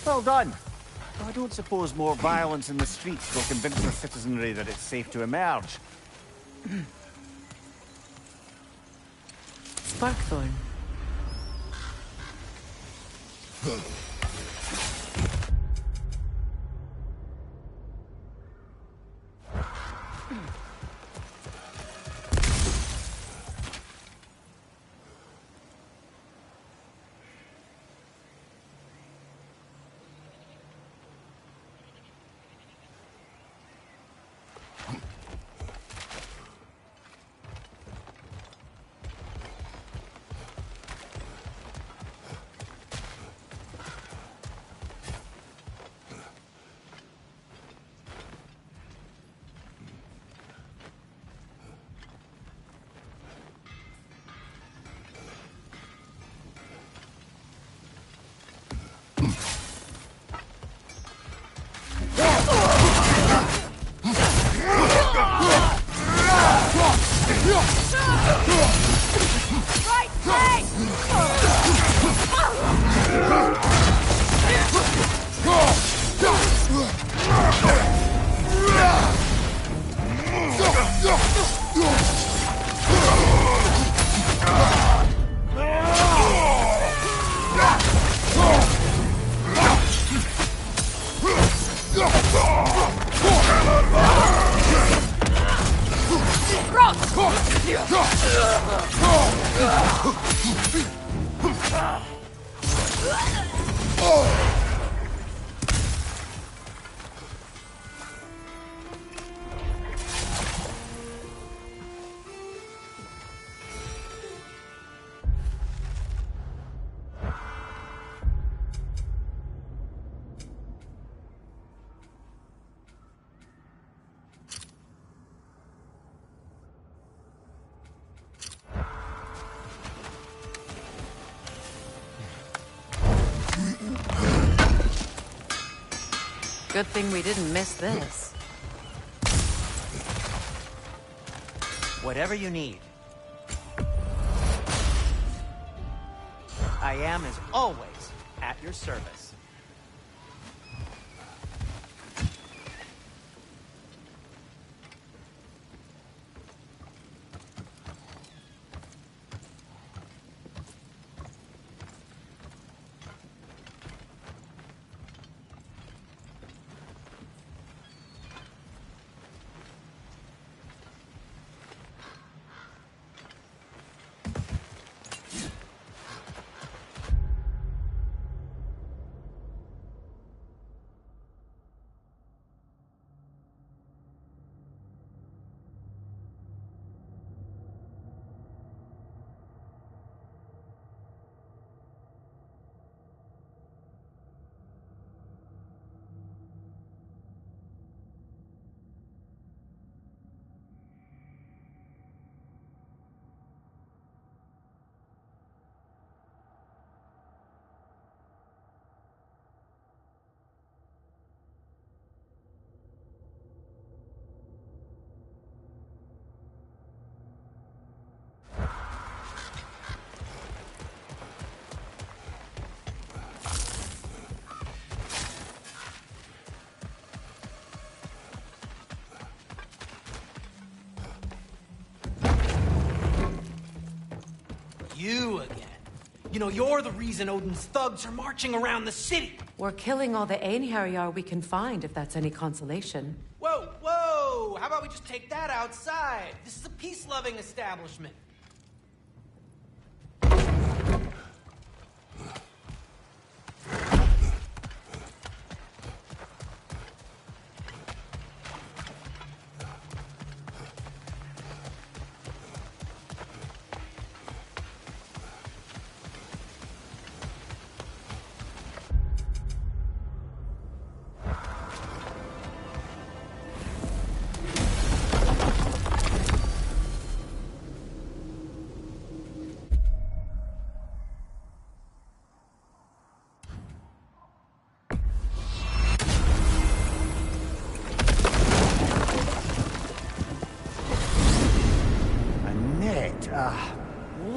Speaker 18: Well done. I don't suppose more violence in the streets will convince the citizenry that it's safe to emerge.
Speaker 17: Sparkthorn. Good thing we didn't miss this.
Speaker 3: Whatever you need. I am, as always, at your service.
Speaker 23: You again. You know, you're the reason Odin's thugs are marching around the city.
Speaker 6: We're killing all the Einherjar we can find, if that's any consolation.
Speaker 23: Whoa, whoa! How about we just take that outside? This is a peace-loving establishment.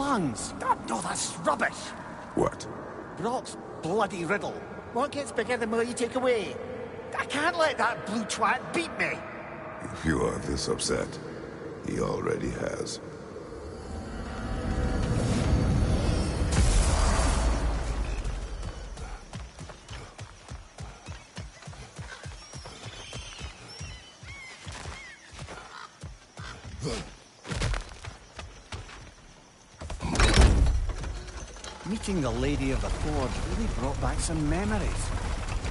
Speaker 18: lungs. No, that's rubbish.
Speaker 15: What?
Speaker 18: Brock's bloody riddle. What gets bigger the more you take away? I can't let that blue twat beat me.
Speaker 15: If you are this upset, he already has.
Speaker 18: Meeting the Lady of the Forge really brought back some memories.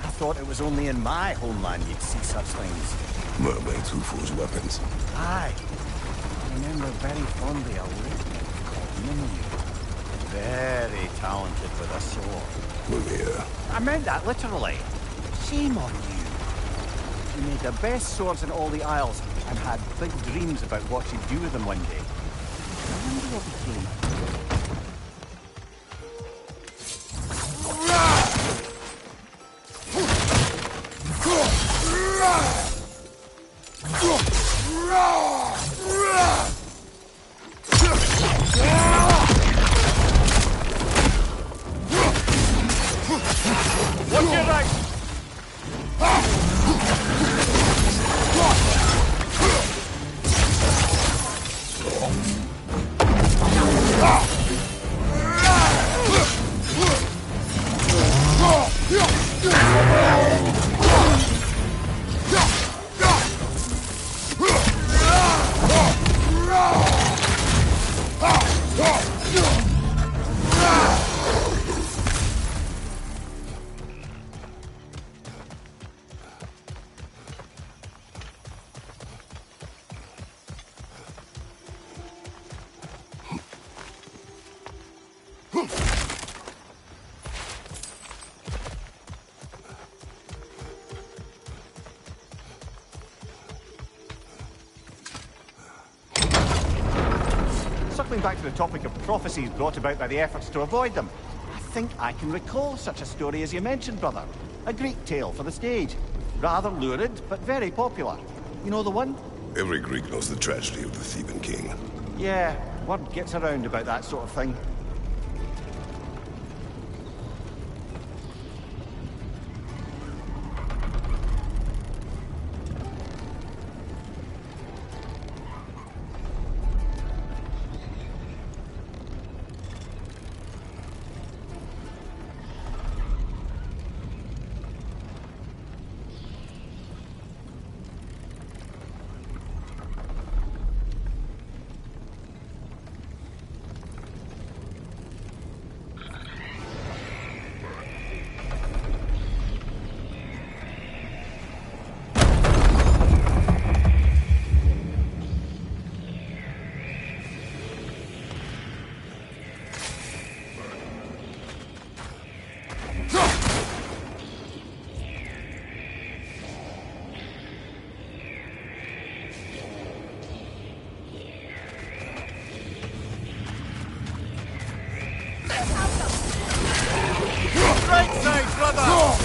Speaker 18: I thought it was only in my homeland you'd see such things.
Speaker 15: Mermaids who forge weapons.
Speaker 18: Aye. I remember very fondly a lady called Mimir. Very talented with a sword.
Speaker 15: Mimir.
Speaker 18: I meant that literally. Shame on you. She made the best swords in all the Isles and had big dreams about what she'd do with them one day. I wonder what became.
Speaker 19: Watch your right!
Speaker 18: Circling back to the topic of prophecies brought about by the efforts to avoid them, I think I can recall such a story as you mentioned, brother. A Greek tale for the stage. Rather lurid, but very popular. You know the one?
Speaker 15: Every Greek knows the tragedy of the Theban king.
Speaker 18: Yeah, word gets around about that sort of thing.
Speaker 19: Right side, brother!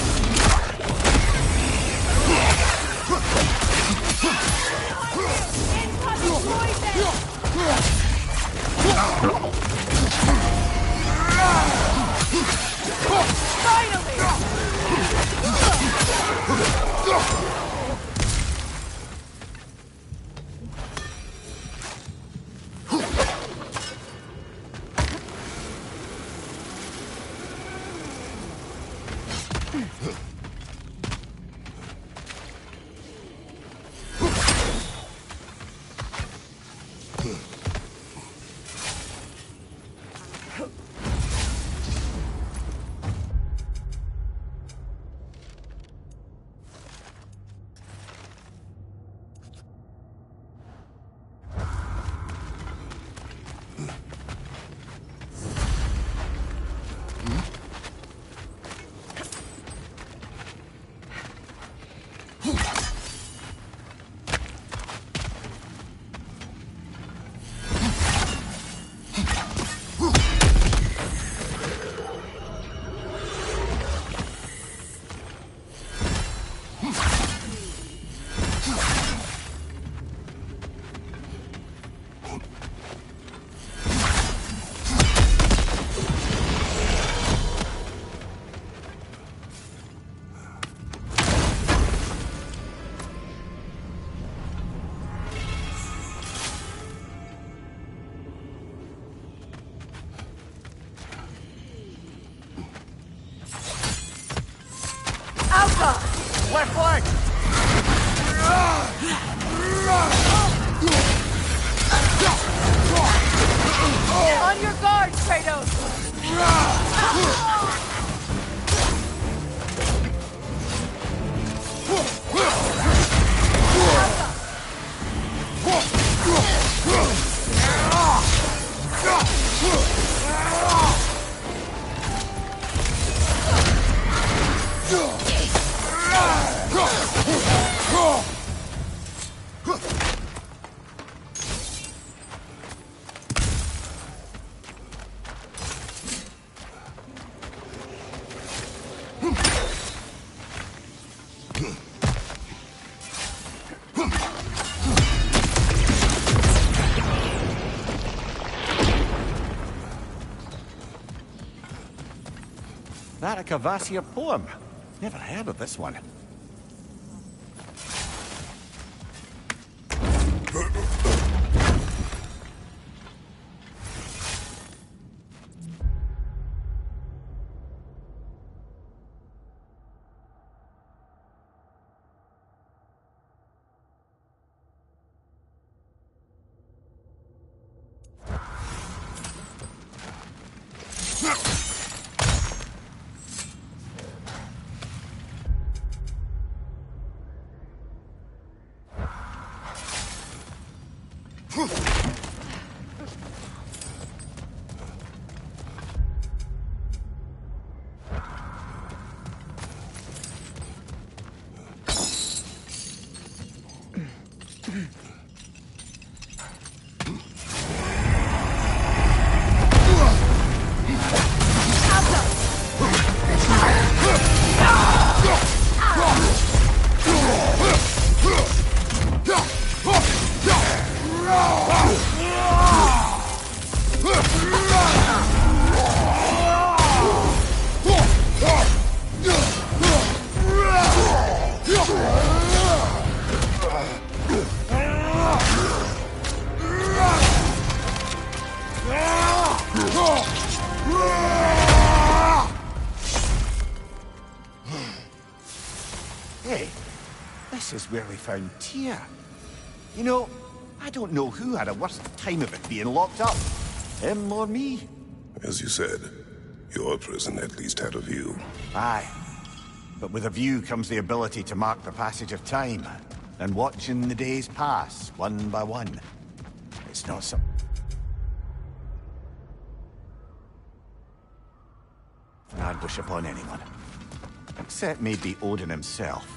Speaker 18: Left flank!
Speaker 11: On your guard, Kratos!
Speaker 18: That a Cavassier poem? Never heard of this one. Hey, this is where we found Tyr. You know, I don't know who had a worse time of it being locked up. Him or me?
Speaker 15: As you said, your prison at least had a view.
Speaker 18: Aye. But with a view comes the ability to mark the passage of time, and watching the days pass, one by one. It's not some... an ambush upon anyone. Except maybe Odin himself.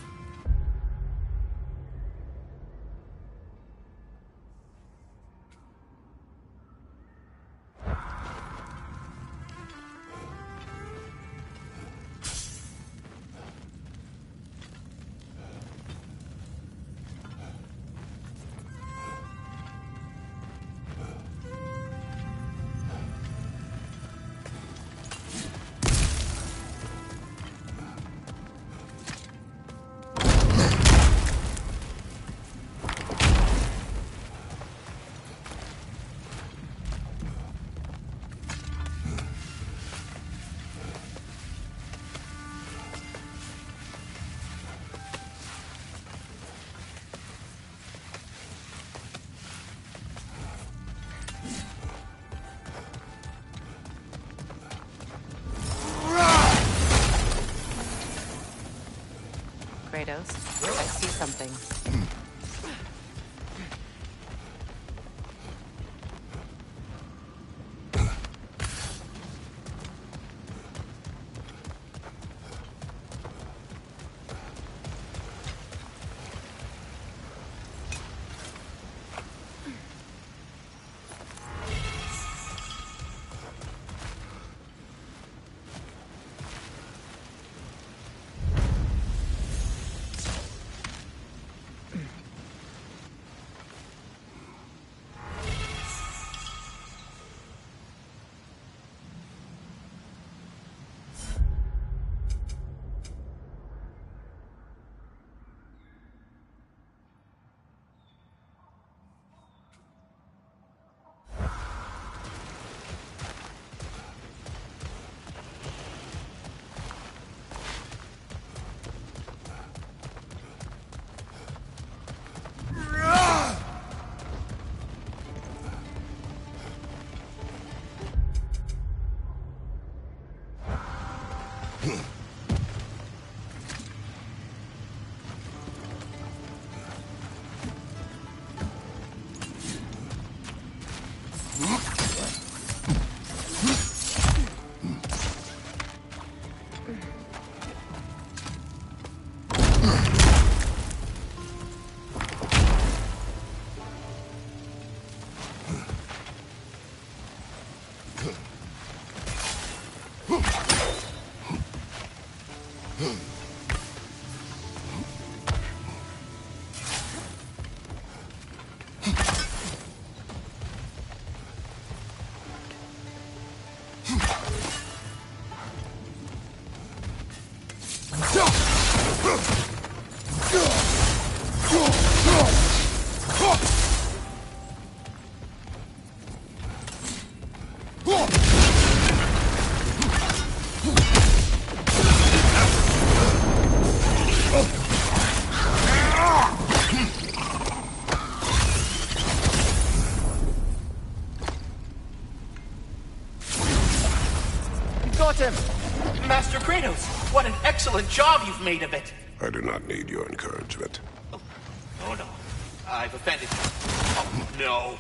Speaker 17: Kratos, I see something.
Speaker 3: got him!
Speaker 22: Master Kratos, what an excellent job you've made of it.
Speaker 15: I do not need your encouragement.
Speaker 22: Oh no, I've offended you. Oh no.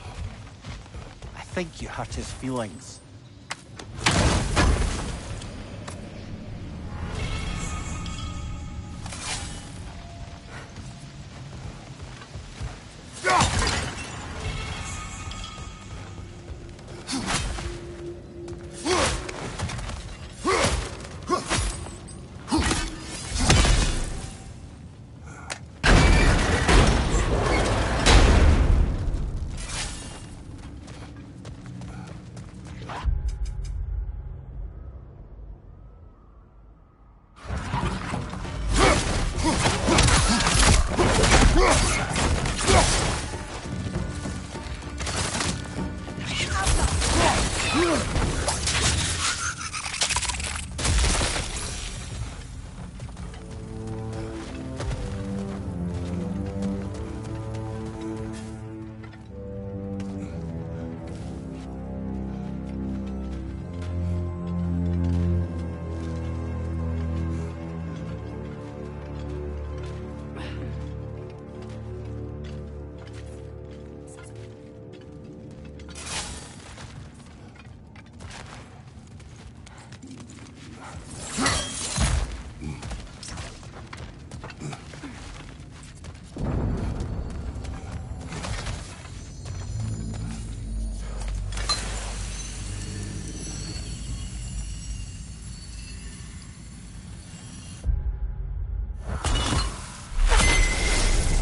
Speaker 5: I think you hurt his feelings.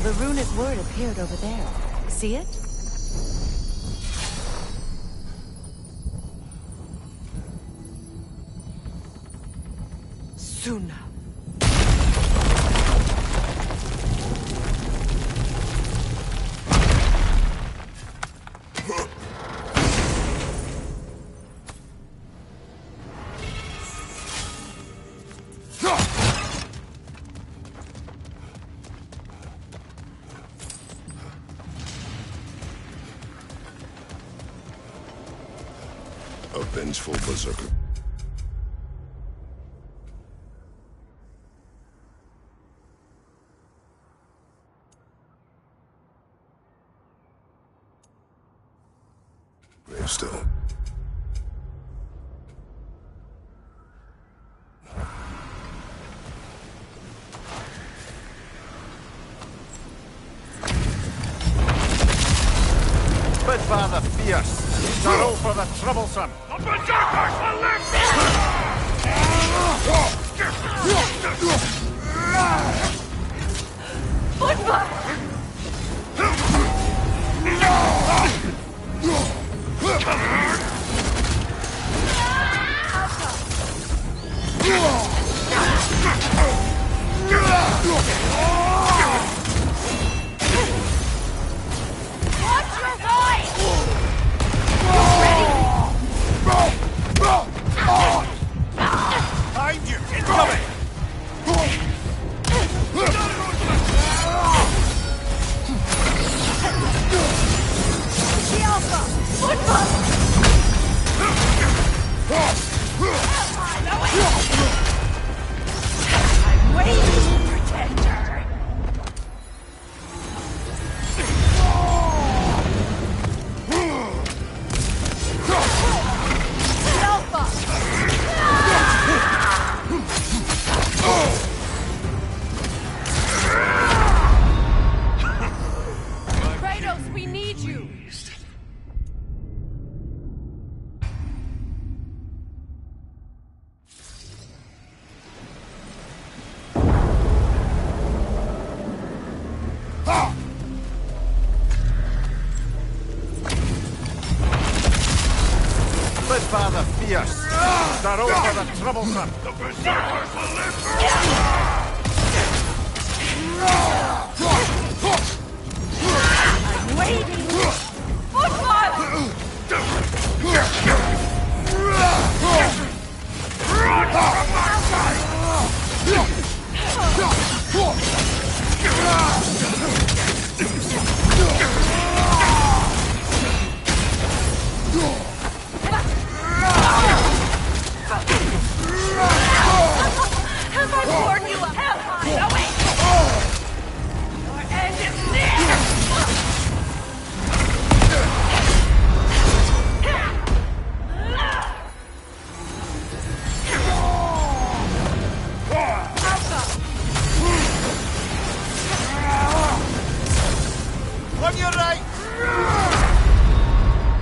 Speaker 17: The runic word appeared over there. See it? Suna.
Speaker 15: A vengeful berserker. Brave still.
Speaker 18: Spitfire the fierce. Sorrow for the troublesome.
Speaker 2: The berserkers will
Speaker 11: Watch your voice!
Speaker 18: Behind you! Incoming!
Speaker 11: I'm waiting, Protector! Kratos, we need you!
Speaker 18: Spitfire the fierce. Sorrow for the troublesome.
Speaker 2: The berserkers will live forever!
Speaker 11: I'm waiting! Football!
Speaker 2: Run from my sight!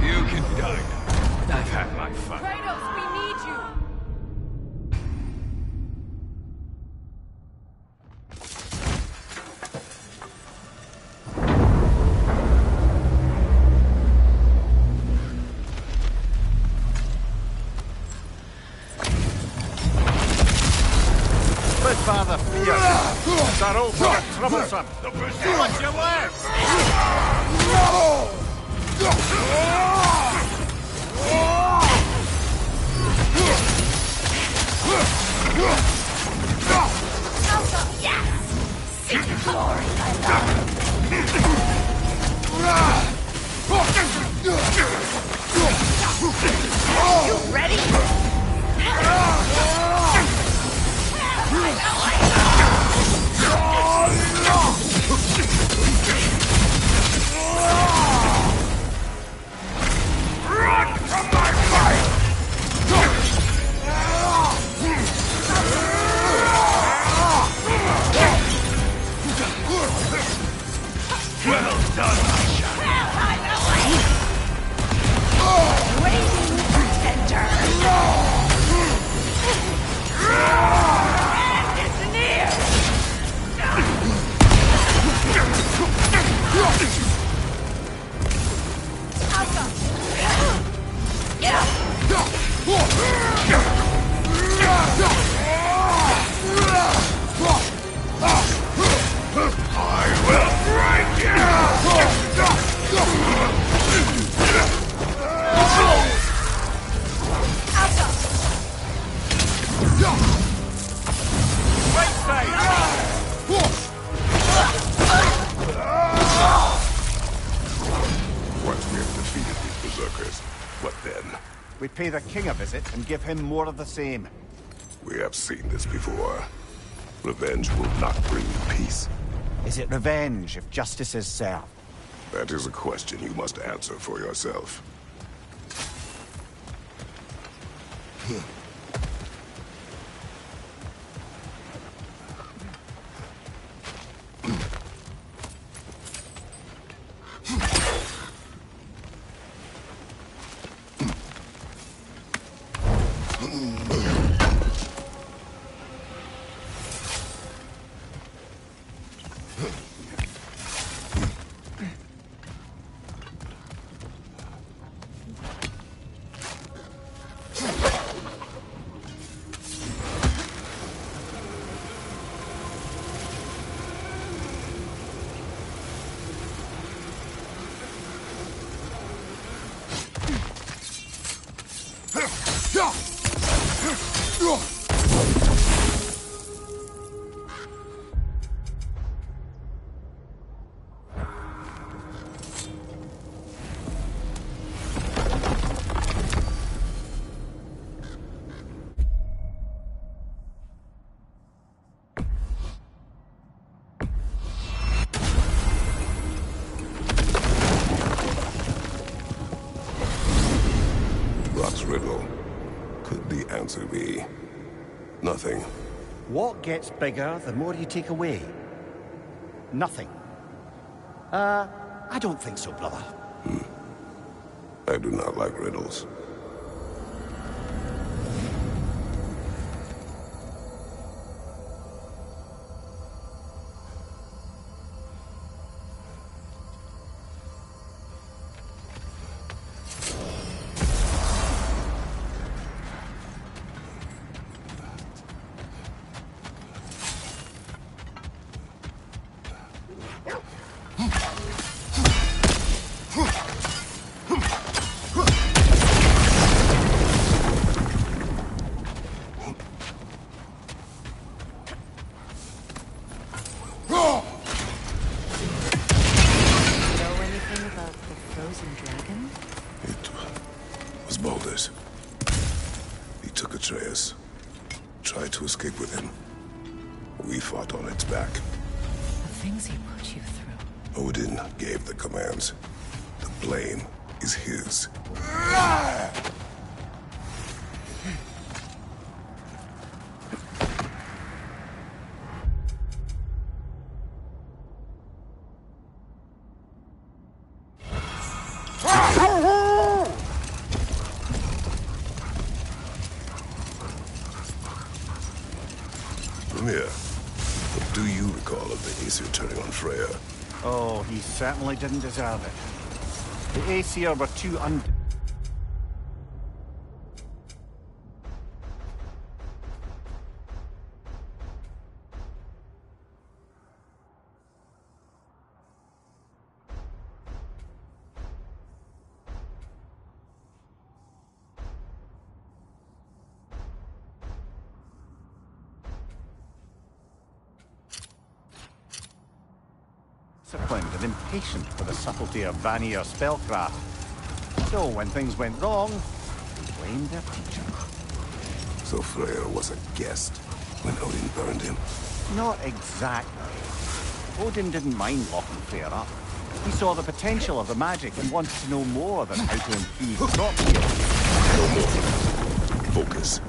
Speaker 4: You can die now. I've had my fun.
Speaker 11: Kratos, we need you!
Speaker 18: With father fear. It's our old brother troublesome. What's your left?
Speaker 19: Yes! Seek glory, my love! You ready?
Speaker 2: Run from my fight! Well done, my child.
Speaker 19: Waiting, pretender! And it's near!
Speaker 2: I will break
Speaker 15: Once we have defeated these berserkers, what then?
Speaker 18: We pay the king a visit and give him more of the same.
Speaker 15: We have seen this before. Revenge will not bring you peace.
Speaker 18: Is it revenge if justice is served?
Speaker 15: That is a question you must answer for yourself. Riddle. Could the answer be nothing?
Speaker 18: What gets bigger the more you take away? Nothing. I don't think so, brother.
Speaker 15: I do not like riddles. Tried to escape with him. We fought on its back.
Speaker 17: The things he put you through.
Speaker 15: Odin gave the commands. The blame is his. Mimir, what do you recall of the Aesir turning on Freya?
Speaker 18: Oh, he certainly didn't deserve it. The Aesir were too disciplined and impatient for the subtlety of Vanir spellcraft. So when things went wrong, they blamed their teacher.
Speaker 15: So Freya was a guest when Odin burned him?
Speaker 18: Not exactly. Odin didn't mind locking Freya up. He saw the potential of the magic and wanted to know more than how to improve crop yield.
Speaker 15: No more. Focus.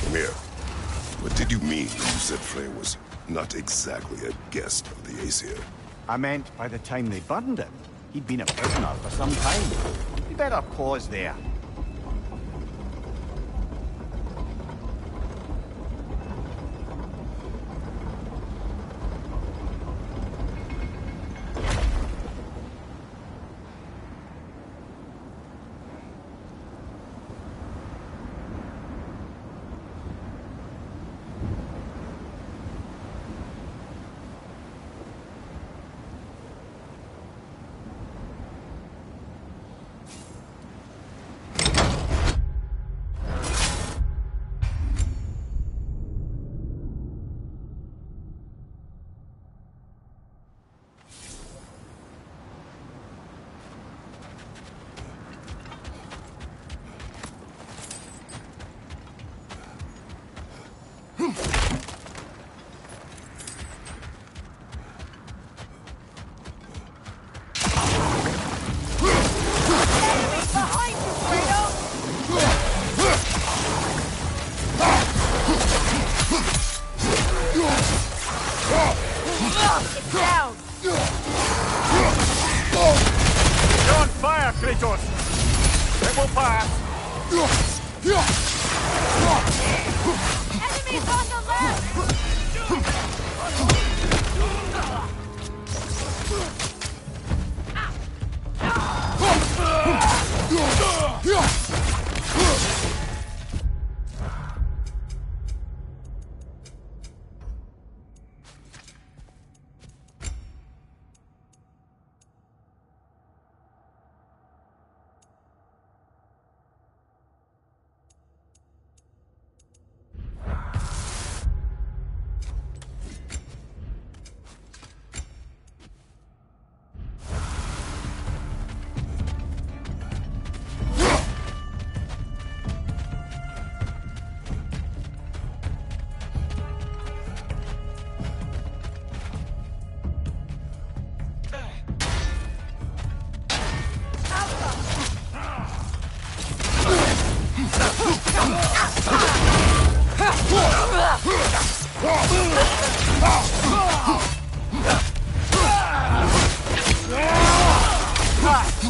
Speaker 15: Mimir, what did you mean when you said Freya was not exactly a guest of the Aesir?
Speaker 18: I meant by the time they burned him, he'd been a prisoner for some time. We better pause there.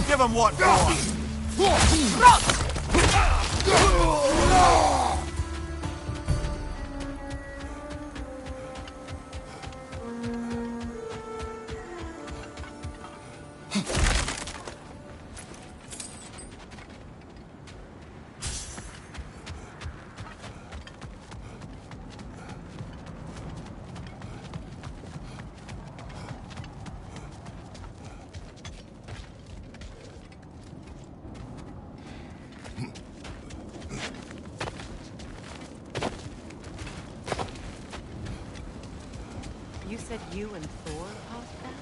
Speaker 18: Give him what
Speaker 17: You said you and Thor caused that?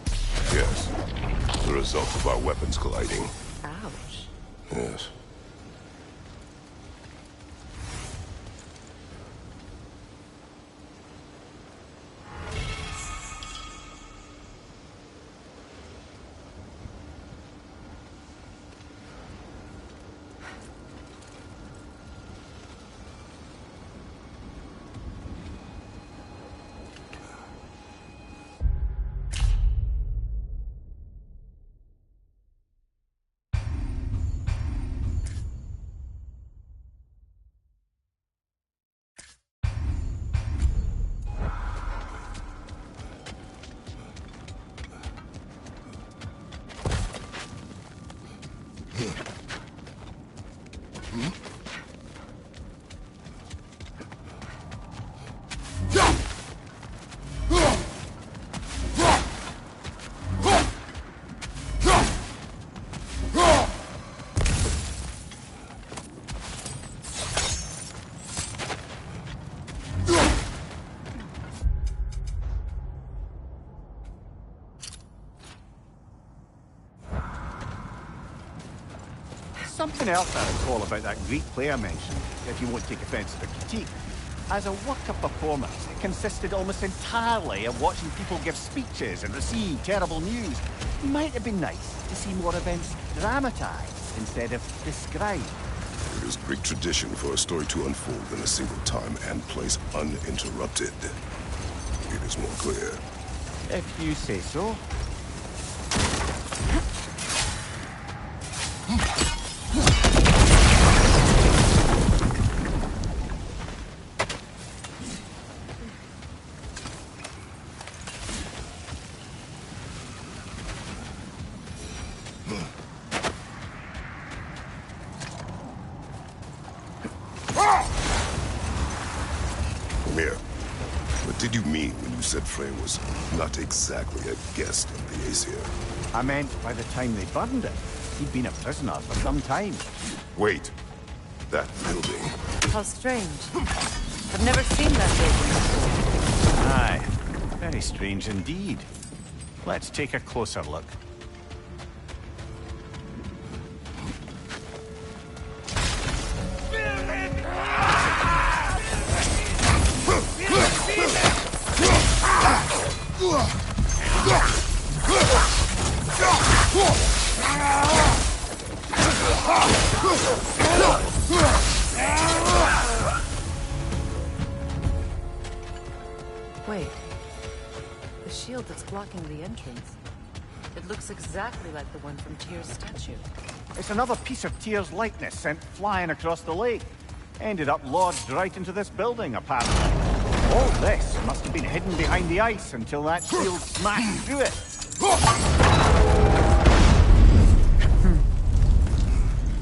Speaker 15: Yes. The result of our weapons colliding.
Speaker 17: Ouch.
Speaker 15: Yes.
Speaker 18: Something else I recall about that Greek play I mentioned, if you won't take offence to the critique. As a work of performance, it consisted almost entirely of watching people give speeches and receive terrible news. It might have been nice to see more events dramatised instead of described.
Speaker 15: It is Greek tradition for a story to unfold in a single time and place uninterrupted. It is more clear.
Speaker 18: If you say so.
Speaker 15: Said Frey was not exactly a guest of the Aesir.
Speaker 18: I meant by the time they burned it, he'd been a prisoner for some time.
Speaker 15: Wait, that building.
Speaker 17: How strange. I've never seen that building before.
Speaker 18: Aye, very strange indeed. Let's take a closer look.
Speaker 17: Wait. The shield that's blocking the entrance. It looks exactly like the one from Tyr's statue.
Speaker 18: It's another piece of Tyr's likeness sent flying across the lake. Ended up lodged right into this building, apparently. All this must have been hidden behind the ice until that shield smashed through it.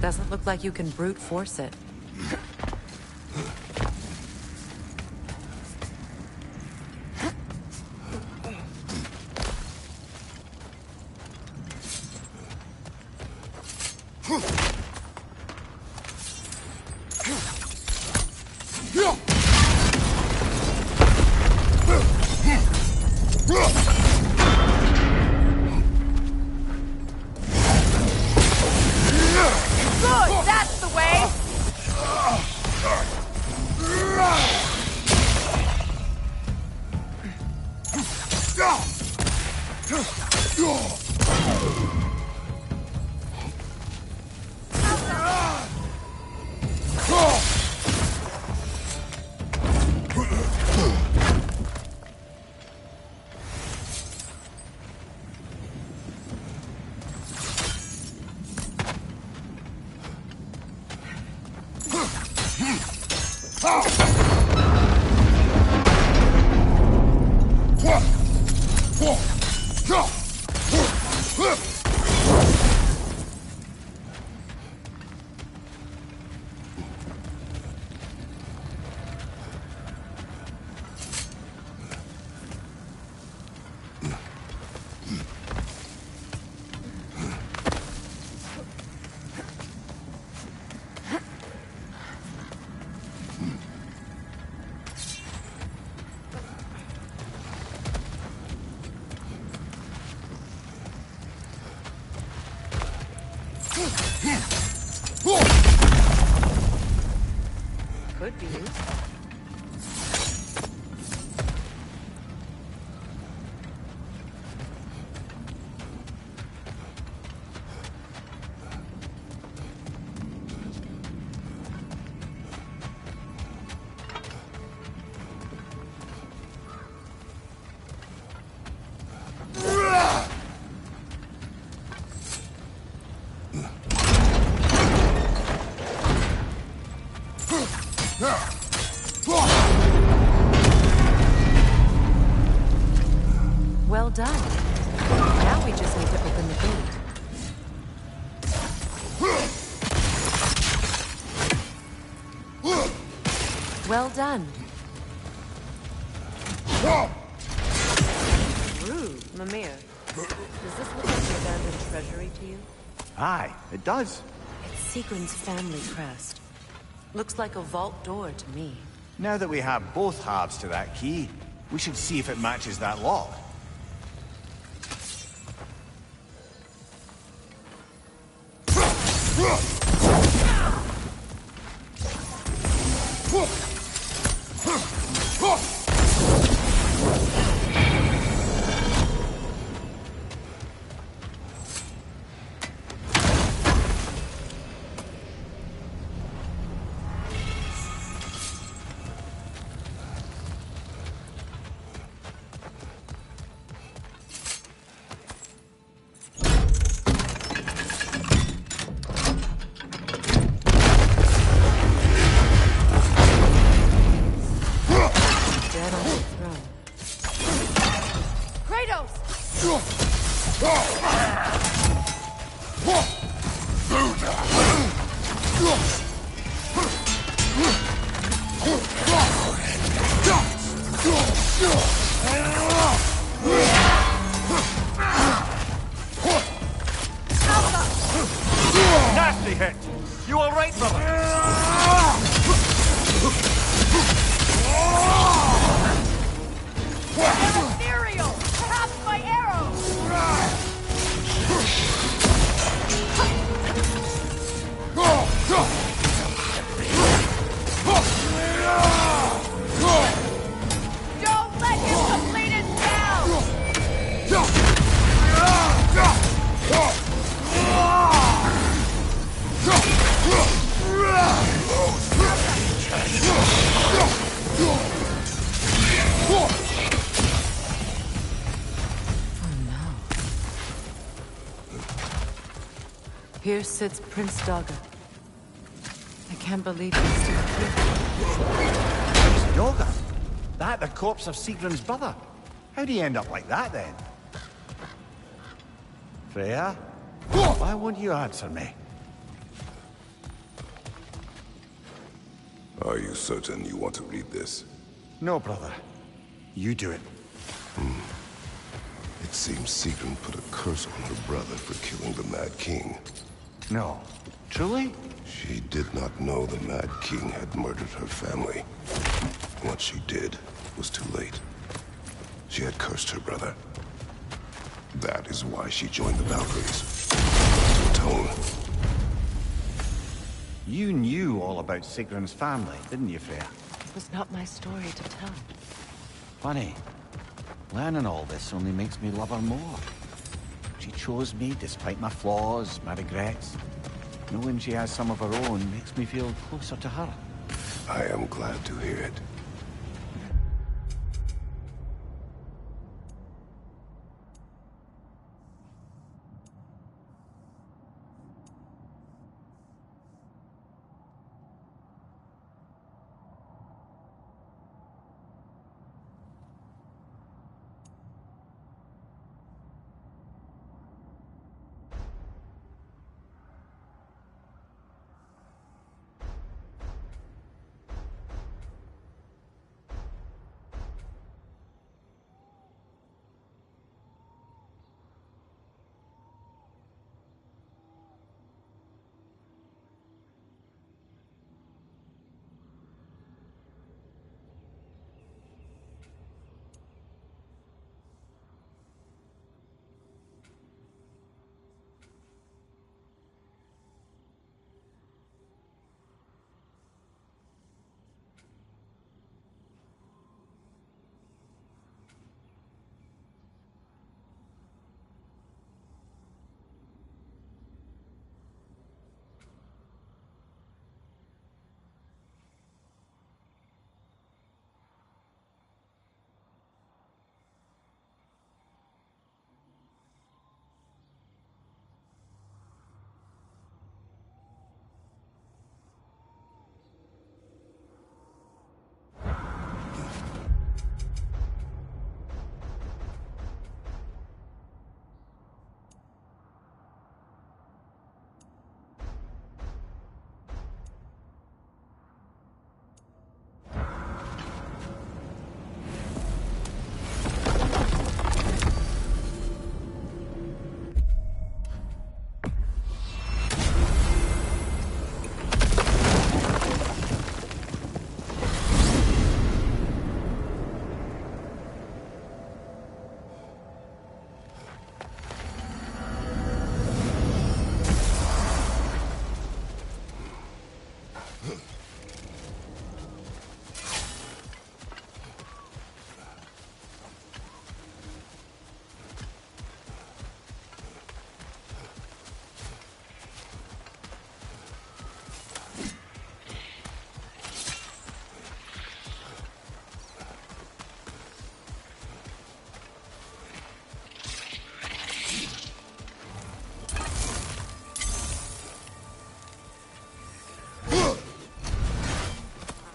Speaker 17: Doesn't look like you can brute force it. Could be. Well done. Now we just need to open the gate. Well done. Rude, Mimir. Does this look like the abandoned treasury to you?
Speaker 18: Aye, it does.
Speaker 17: It's Sigrun's family crest. Looks like a vault door to me.
Speaker 18: Now that we have both halves to that key, we should see if it matches that lock.
Speaker 17: Dead on the throne.
Speaker 18: Nasty hit! You all right, brother?
Speaker 11: Ethereal! Perhaps my Don't let him complete his
Speaker 17: Here sits Prince Daga. I can't believe he's still here.
Speaker 18: Yoga? That the corpse of Sigrun's brother? How'd he end up like that, then? Freya? Why won't you answer me?
Speaker 15: Are you certain you want to read this?
Speaker 18: No, brother. You do it.
Speaker 15: It seems Sigrun put a curse on her brother for killing the Mad King.
Speaker 18: No. Truly?
Speaker 15: She did not know the Mad King had murdered her family. What she did was too late. She had cursed her brother. That is why she joined the Valkyries. To atone.
Speaker 18: You knew all about Sigrun's family, didn't you, Freya?
Speaker 17: It was not my story to tell.
Speaker 18: Funny. Learning all this only makes me love her more. She chose me despite my flaws, my regrets. Knowing she has some of her own makes me feel closer to her.
Speaker 15: I am glad to hear it.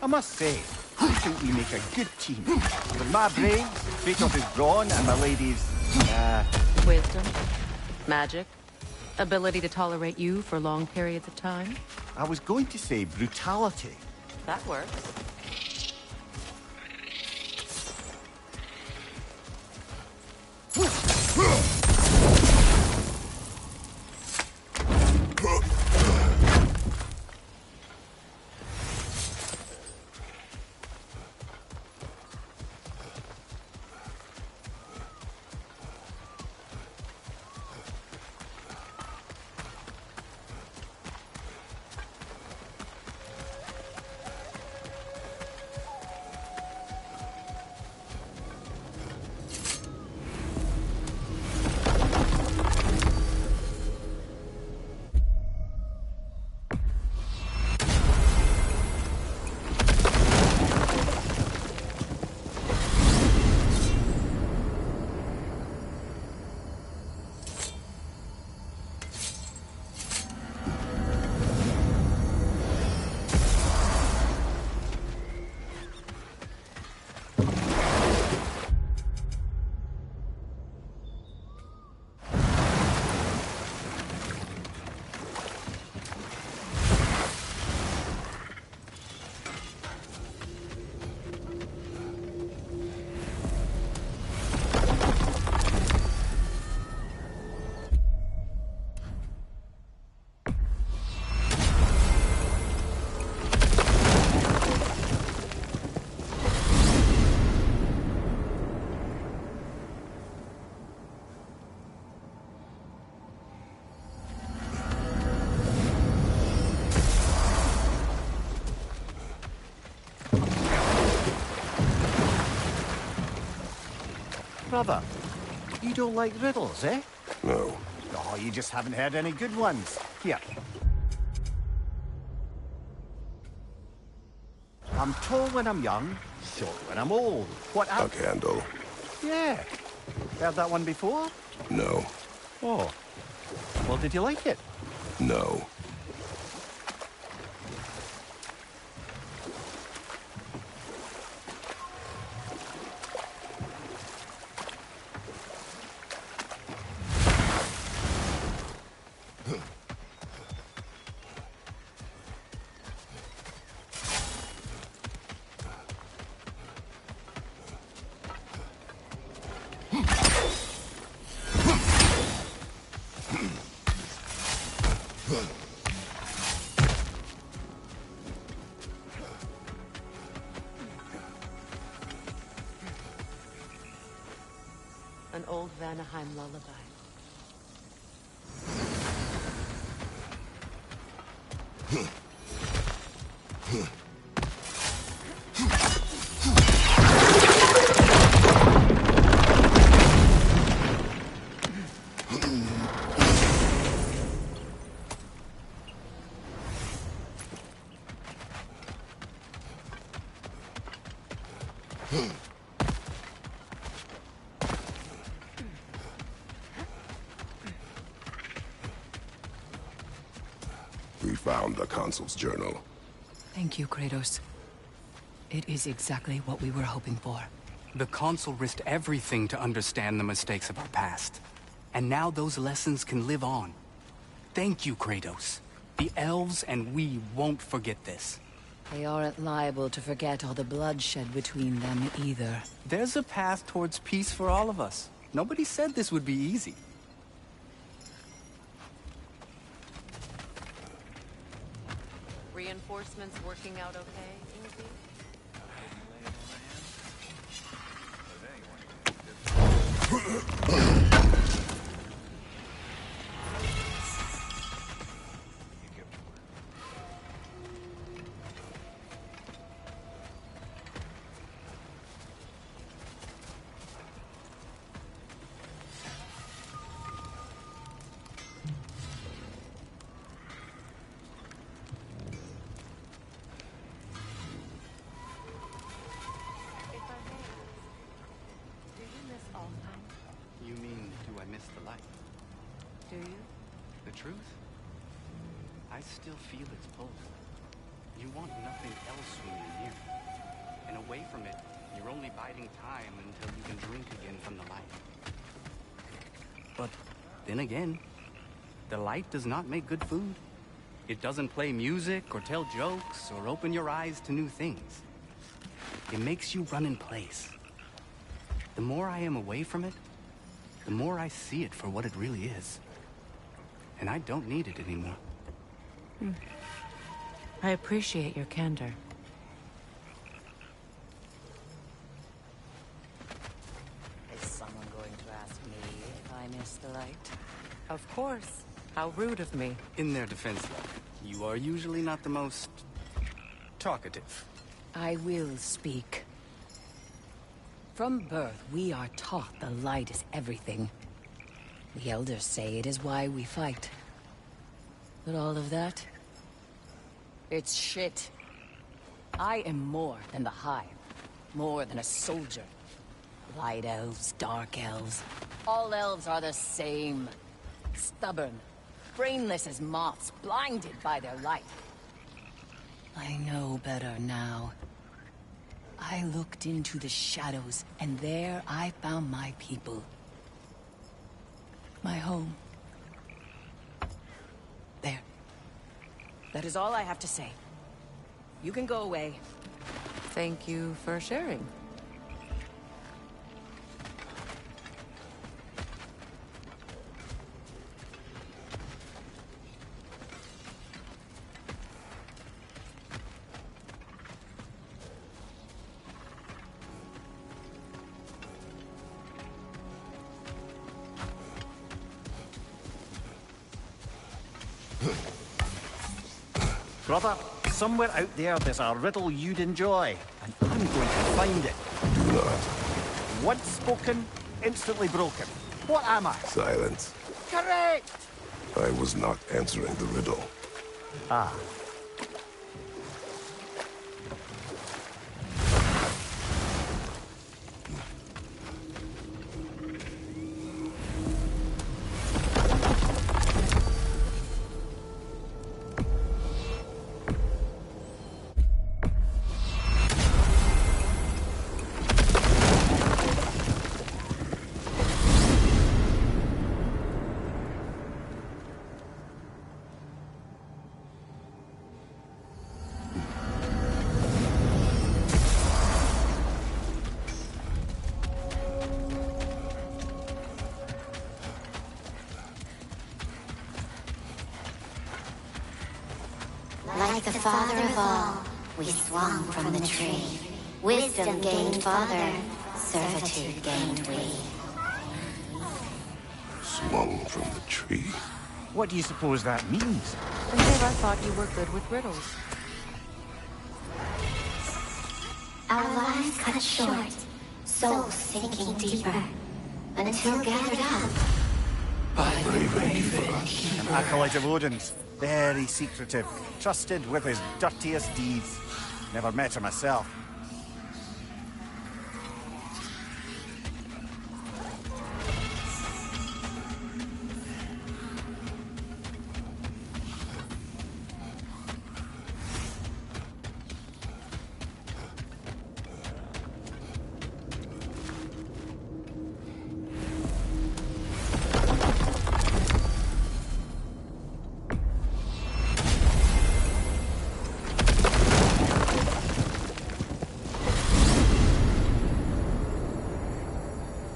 Speaker 18: I must say, I think we make a good team. With my brains, Kratos' brawn, and my lady's,
Speaker 17: Wisdom? Magic? Ability to tolerate you for long periods of time?
Speaker 18: I was going to say brutality.
Speaker 17: That works.
Speaker 18: Brother, you don't like riddles, eh?
Speaker 15: No.
Speaker 18: Oh, you just haven't heard any good ones. Here. I'm tall when I'm young, short when I'm old. What
Speaker 15: A candle.
Speaker 18: Yeah. Heard that one before?
Speaker 15: No.
Speaker 18: Oh. Well, did you like it?
Speaker 15: No.
Speaker 17: An old Vanaheim lullaby.
Speaker 15: We found the consul's journal.
Speaker 20: Thank you, Kratos. It is exactly what we were hoping for.
Speaker 8: The Consul risked everything to understand the mistakes of our past. And now those lessons can live on. Thank you, Kratos. The elves and we won't forget this.
Speaker 20: They aren't liable to forget all the bloodshed between them either.
Speaker 8: There's a path towards peace for all of us. Nobody said this would be easy.
Speaker 17: Reinforcements working out okay, Ingvi?
Speaker 8: You mean, do I miss the light?
Speaker 17: Do you?
Speaker 8: The truth? I still feel its pulse. You want nothing else when you're near it. And away from it, you're only biding time until you can drink again from the light. But then again, the light does not make good food. It doesn't play music or tell jokes or open your eyes to new things. It makes you run in place. The more I am away from it, the more I see it for what it really is. And I don't need it anymore.
Speaker 17: I appreciate your candor.
Speaker 10: Is someone going to ask me if I miss the light?
Speaker 17: Of course. How rude of me.
Speaker 8: In their defense, though, you are usually not the most talkative.
Speaker 10: I will speak. From birth, we are taught the light is everything. The elders say it is why we fight. But all of that, it's shit. I am more than the Hive. More than a soldier. Light elves, dark elves. All elves are the same. Stubborn. Brainless as moths, blinded by their light. I know better now. I looked into the shadows, and there I found my people. My home. There. That is all I have to say. You can go away.
Speaker 17: Thank you for sharing.
Speaker 18: Brother, somewhere out there's a riddle you'd enjoy, and I'm going to find it.
Speaker 15: Do not.
Speaker 18: Once spoken, instantly broken. What am I?
Speaker 15: Silence.
Speaker 18: Correct!
Speaker 15: I was not answering the riddle.
Speaker 18: Ah.
Speaker 12: Like the father of all, we swung from the tree. Wisdom gained father, servitude gained we.
Speaker 15: Swung from the tree.
Speaker 18: What do you suppose that means?
Speaker 17: Until I thought you were good with riddles.
Speaker 12: Our lives cut short, souls sinking deeper, until gathered up.
Speaker 18: An acolyte of Odin's, very secretive, trusted with his dirtiest deeds. Never met her myself.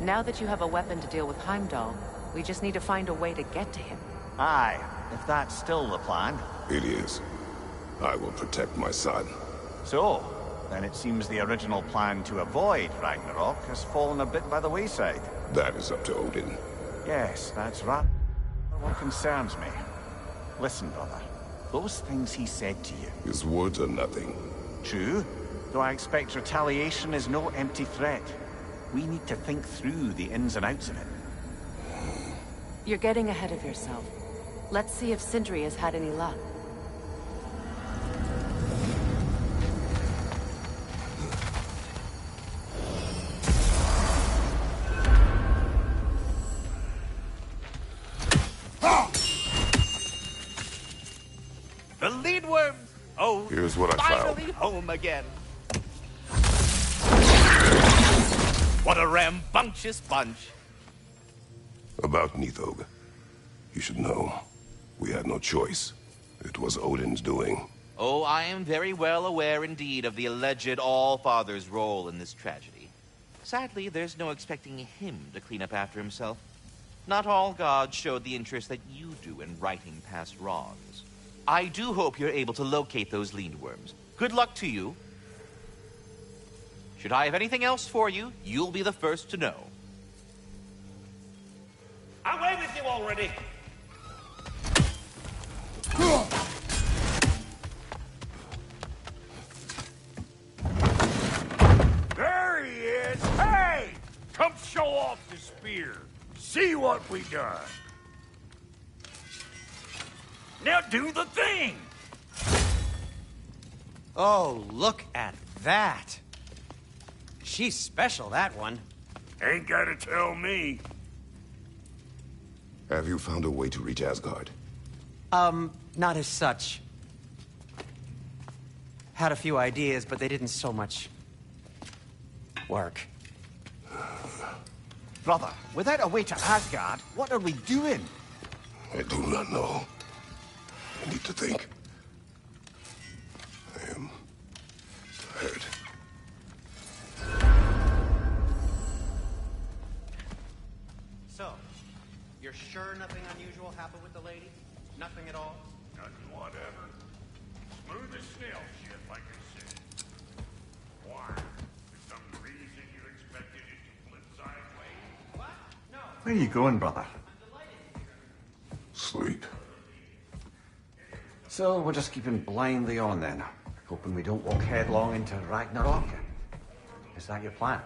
Speaker 17: Now that you have a weapon to deal with Heimdall, we just need to find a way to get to him.
Speaker 18: Aye, if that's still the plan.
Speaker 15: It is. I will protect my son.
Speaker 18: So, then it seems the original plan to avoid Ragnarok has fallen a bit by the wayside.
Speaker 15: That is up to Odin.
Speaker 18: Yes, that's right. What concerns me. Listen, brother. Those things he said to you.
Speaker 15: His words are nothing.
Speaker 18: True, though I expect retaliation is no empty threat. We need to think through the ins and outs of it.
Speaker 17: You're getting ahead of yourself. Let's see if Sindri has had any luck.
Speaker 22: The lead worms Oh,
Speaker 15: here's what I found.
Speaker 22: finally home again. What a rambunctious bunch.
Speaker 15: About Nithog. You should know, we had no choice. It was Odin's doing.
Speaker 22: Oh, I am very well aware indeed of the alleged All-Father's role in this tragedy. Sadly, there's no expecting him to clean up after himself. Not all gods showed the interest that you do in righting past wrongs. I do hope you're able to locate those lean worms. Good luck to you. Should I have anything else for you, you'll be the first to know.
Speaker 1: Away with you already!
Speaker 2: There he is! Hey! Come show off the spear. See what we done. Now do the thing!
Speaker 5: Oh, look at that. She's special, that one.
Speaker 2: Ain't gotta tell me.
Speaker 15: Have you found a way to reach Asgard?
Speaker 5: Not as such. Had a few ideas, but they didn't so much work.
Speaker 18: Brother, without a way to Asgard, what are we doing?
Speaker 15: I do not know. I need to think. I am tired.
Speaker 5: So, you're sure nothing unusual happened with the lady? Nothing at all?
Speaker 2: Nothing whatever. Smooth as snail shit, like I said. Why? For some reason you expected it to flip sideways? What? No.
Speaker 14: Where are you going, brother?
Speaker 15: Sleep.
Speaker 14: So we're just keeping blindly on then, hoping we don't walk headlong into Ragnarok. Is that your plan?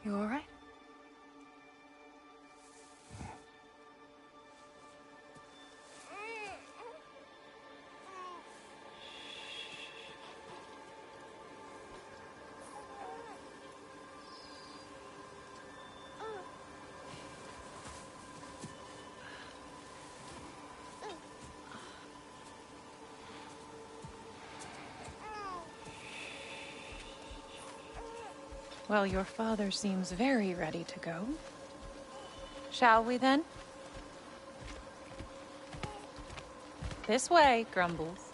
Speaker 13: You all right? Well, your father seems very ready to go. Shall we then? This way, Grumbles.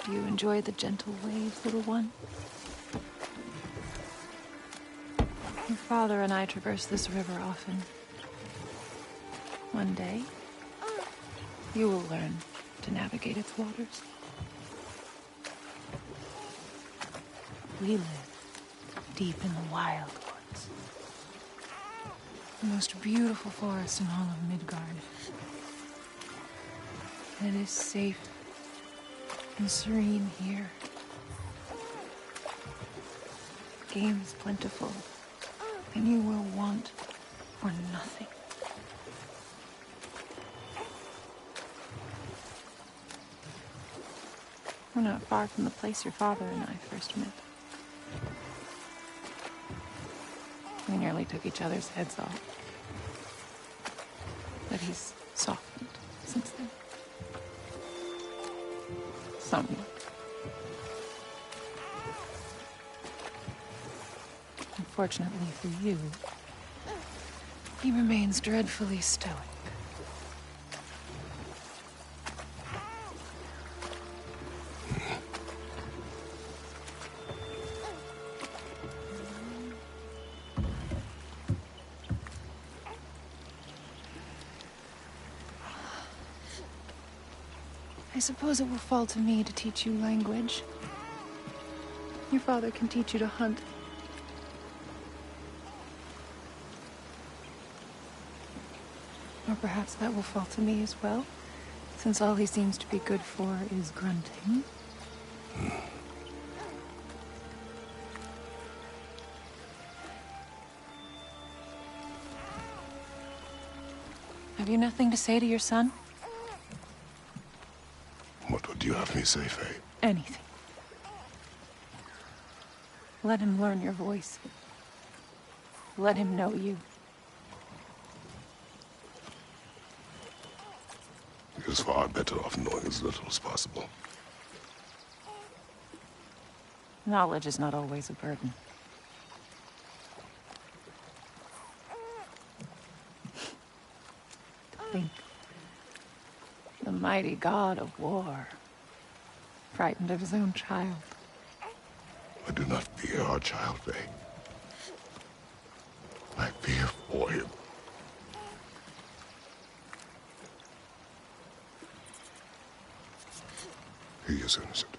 Speaker 13: Do you enjoy the gentle waves, little one? Your father and I traverse this river often. One day, you will learn to navigate its waters. We live deep in the wild woods. The most beautiful forest in all of Midgard. And it is safe and serene here. Game is plentiful, and you will want for nothing. We're not far from the place your father and I first met. We nearly took each other's heads off. But he's softened since then. Somewhat. Unfortunately for you, he remains dreadfully stoic. I suppose it will fall to me to teach you language. Your father can teach you to hunt. Or perhaps that will fall to me as well, since all he seems to be good for is grunting. Have you nothing to say to your son?
Speaker 15: What would you have me say, Faye?
Speaker 13: Anything. Let him learn your voice. Let him know you.
Speaker 15: He is far better off knowing as little as possible.
Speaker 13: Knowledge is not always a burden. Think. The mighty god of war, frightened of his own child.
Speaker 15: I do not fear our child, Faye. I fear for him. He is innocent.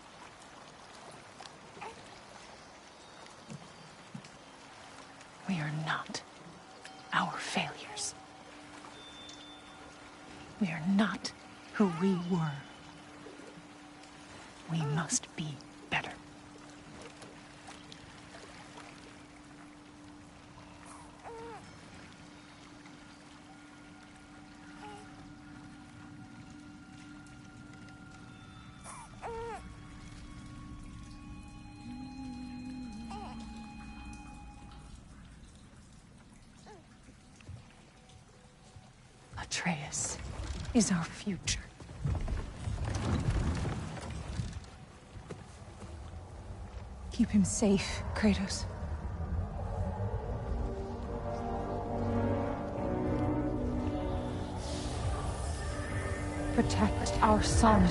Speaker 13: We are not our failures. We are not who we were. We must be better. Atreus is our future. Keep him safe, Kratos. Protect our son.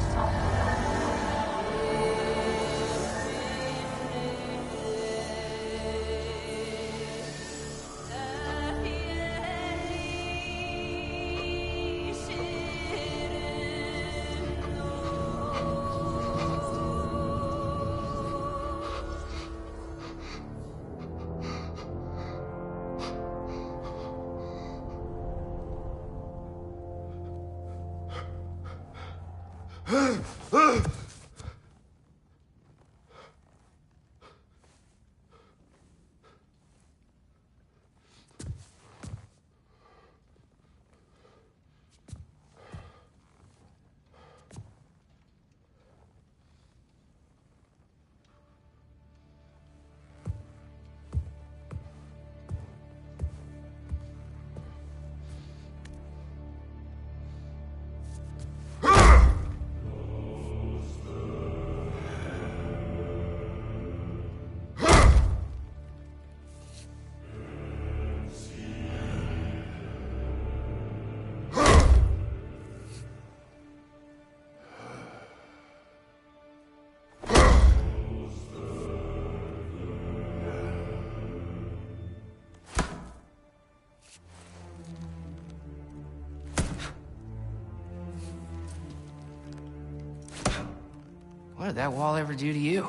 Speaker 7: What did that wall ever do to you?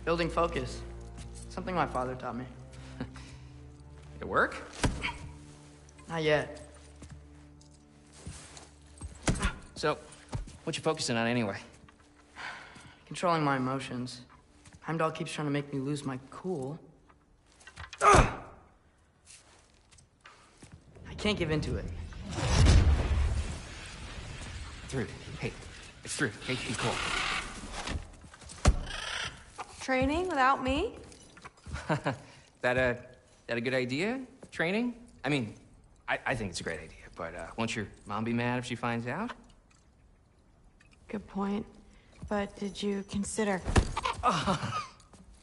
Speaker 7: Building focus. Something my father taught me.
Speaker 23: It work?
Speaker 7: Not yet.
Speaker 23: So, what you focusing on anyway?
Speaker 7: Controlling my emotions. Heimdall keeps trying to make me lose my cool. I can't give into it.
Speaker 23: Through. Hey, it's through. Hey, be cool.
Speaker 6: Training without me?
Speaker 23: That a good idea? Training? I mean, I think it's a great idea, but won't your mom be mad if she finds out?
Speaker 6: Good point. But did you consider...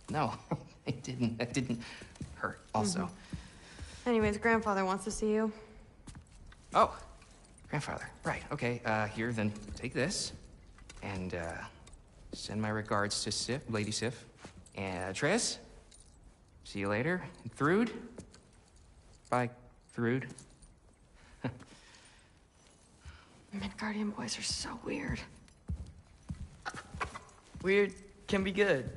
Speaker 23: No, it didn't. That didn't hurt, also.
Speaker 6: Anyways, grandfather wants to see you.
Speaker 23: Oh, grandfather. Right, okay. Here, then take this. And, send my regards to Sif, Lady Sif. And, Tris. See you later. And Thrud. Bye, Thrud.
Speaker 6: Midgardian boys are so weird.
Speaker 7: Weird can be good.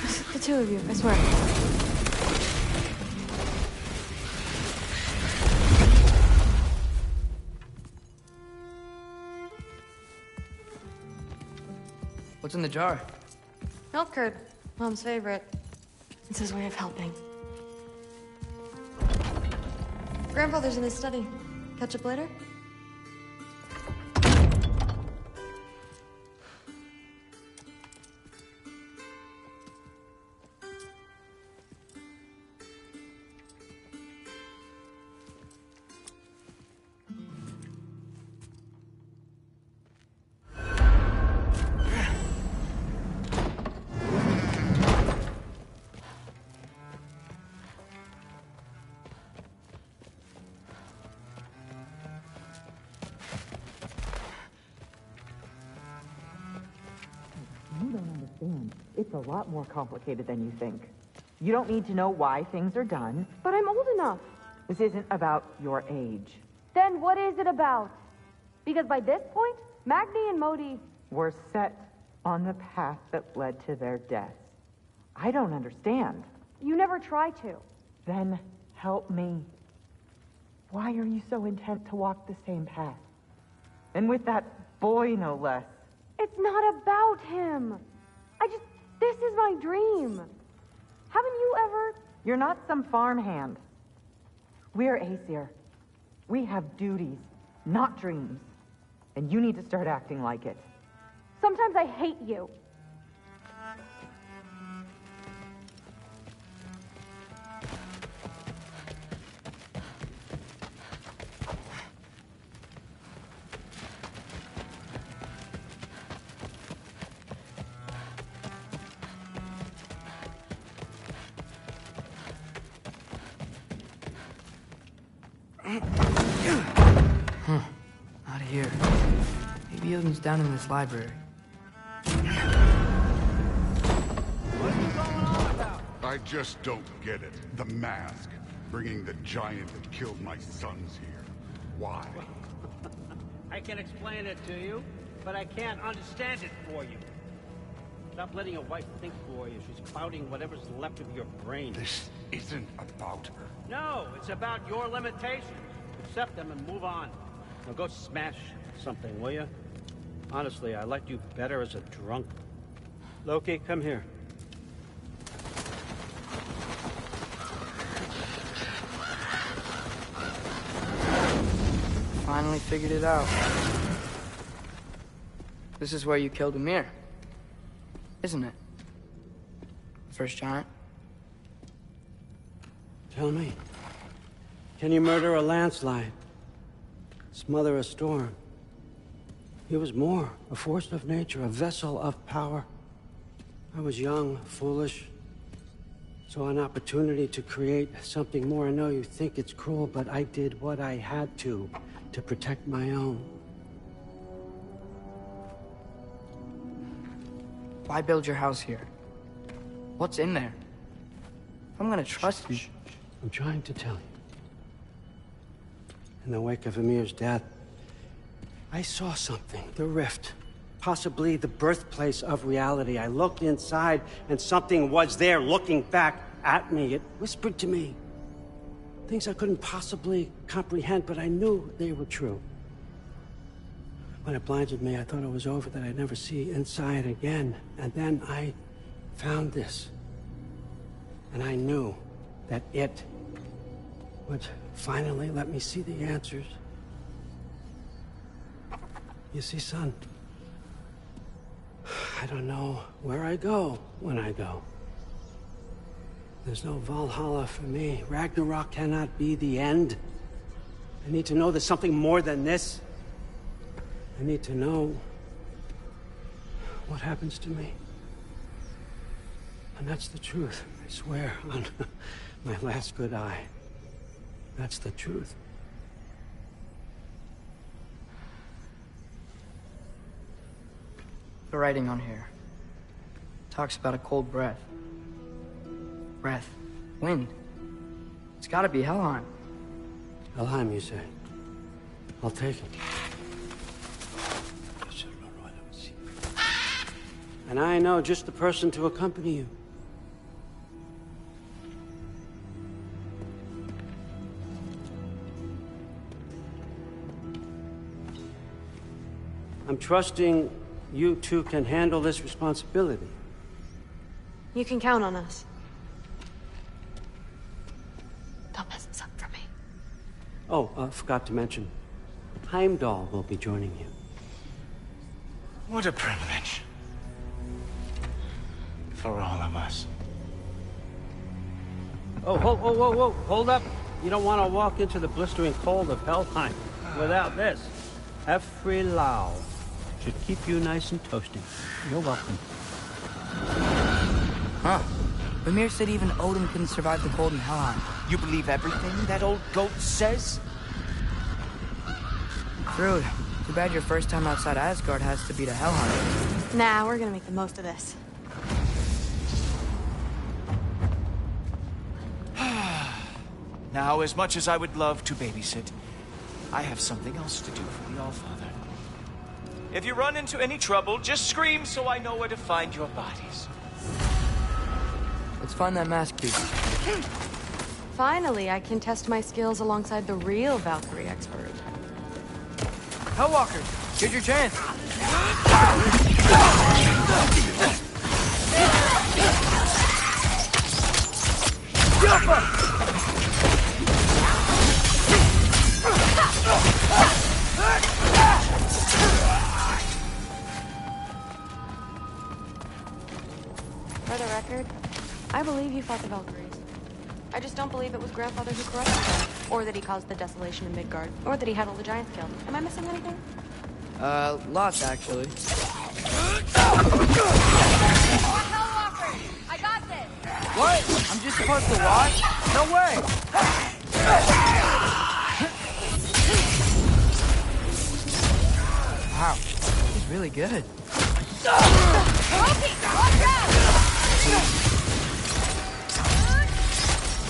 Speaker 6: Just the two of you, I swear.
Speaker 7: What's in the jar?
Speaker 6: Milk curd, Mom's favorite. It's his way of helping. Grandfather's in his study. Catch up later?
Speaker 16: It's a lot more complicated than you think. You don't need to know why things are done.
Speaker 21: But I'm old enough.
Speaker 16: This isn't about your age.
Speaker 21: Then what is it about? Because by this point, Magni and Modi...
Speaker 16: We're set on the path that led to their deaths. I don't understand.
Speaker 21: You never try to.
Speaker 16: Then help me. Why are you so intent to walk the same path? And with that boy, no less.
Speaker 21: It's not about him. This is my dream. Haven't you ever...
Speaker 16: You're not some farmhand. We're Aesir. We have duties, not dreams. And you need to start acting like it.
Speaker 21: Sometimes I hate you.
Speaker 7: Not here. Maybe Odin's down in this library.
Speaker 4: I just don't get it. The mask. Bringing the giant that killed my sons here. Why?
Speaker 5: I can explain it to you, but I can't understand it for you. Stop letting your wife think for you. She's clouding whatever's left of your brain.
Speaker 4: This isn't about her.
Speaker 5: No, it's about your limitations. Accept them and move on. Now go smash something, will you? Honestly, I liked you better as a drunk. Loki, come here.
Speaker 7: Finally figured it out. This is where you killed Ymir, isn't it? First giant.
Speaker 5: Tell me, can you murder a landslide? Smother a storm? He was more, a force of nature, a vessel of power. I was young, foolish, saw an opportunity to create something more. I know you think it's cruel, but I did what I had to protect my own.
Speaker 7: Why build your house here? What's in there? I'm gonna trust you.
Speaker 5: I'm trying to tell you. In the wake of Ymir's death, I saw something. The rift. Possibly the birthplace of reality. I looked inside, and something was there looking back at me. It whispered to me things I couldn't possibly comprehend, but I knew they were true. When it blinded me, I thought it was over, that I'd never see inside again. And then I found this. And I knew that it would finally let me see the answers. You see, son, I don't know where I go when I go. There's no Valhalla for me. Ragnarok cannot be the end. I need to know there's something more than this. I need to know what happens to me. And that's the truth, I swear, on my last good eye. That's the truth.
Speaker 7: The writing on here talks about a cold breath. Breath. Wind. It's gotta be Helheim.
Speaker 5: Helheim, you say? I'll take it. And I know just the person to accompany you. I'm trusting you two can handle this responsibility.
Speaker 21: You can count on us. Don't mess this up for me.
Speaker 5: Oh, forgot to mention, Heimdall will be joining you.
Speaker 18: What a privilege. For all of us.
Speaker 5: Oh, whoa, hold up. You don't want to walk into the blistering cold of Helheim without this. Every Lau should keep you nice and toasty. You're welcome.
Speaker 7: Huh. Ymir said even Odin couldn't survive the cold in Helheim.
Speaker 22: You believe everything that old goat says?
Speaker 7: Thrud, too bad your first time outside Asgard has to be to Helheim.
Speaker 21: Nah, we're gonna make the most of this.
Speaker 22: Now, as much as I would love to babysit, I have something else to do for the Allfather. If you run into any trouble, just scream so I know where to find your bodies.
Speaker 7: Let's find that mask piece.
Speaker 21: Finally, I can test my skills alongside the real Valkyrie expert.
Speaker 7: Hellwalkers, here's your chance.
Speaker 21: For the record, I believe you fought the Valkyries. I just don't believe it was Grandfather who corrupted them, or that he caused the desolation in Midgard, or that he had all the giants killed. Am I missing anything?
Speaker 7: Lots, actually.
Speaker 21: Hellwalker! I got this!
Speaker 7: What? I'm just supposed to watch? No way! Wow, he's really good.
Speaker 21: Loki! Watch out!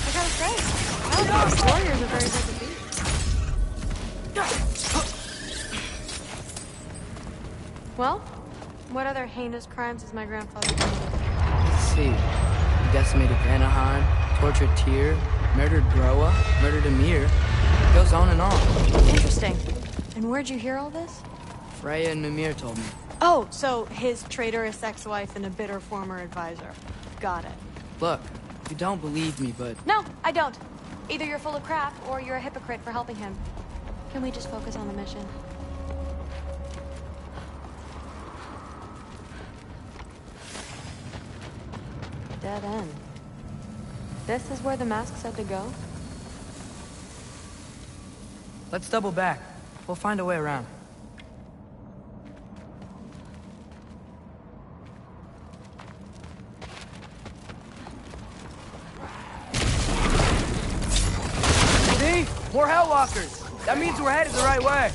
Speaker 21: I gotta say, Hellwalker's warriors are very hard to beat. Well, what other heinous crimes has my grandfather done?
Speaker 7: Let's see. He decimated Vanaheim, tortured Tyr, murdered Groa, murdered Ymir. It goes on and on.
Speaker 21: Interesting. And where'd you hear all this?
Speaker 7: Freya and Mimir told me.
Speaker 21: Oh, so his traitorous ex-wife and a bitter former advisor. Got it.
Speaker 7: Look, you don't believe me, but...
Speaker 21: No, I don't. Either you're full of crap, or you're a hypocrite for helping him. Can we just focus on the mission? Dead end. This is where the mask said to go?
Speaker 7: Let's double back. We'll find a way around. See? More Hellwalkers! That means we're headed the right way!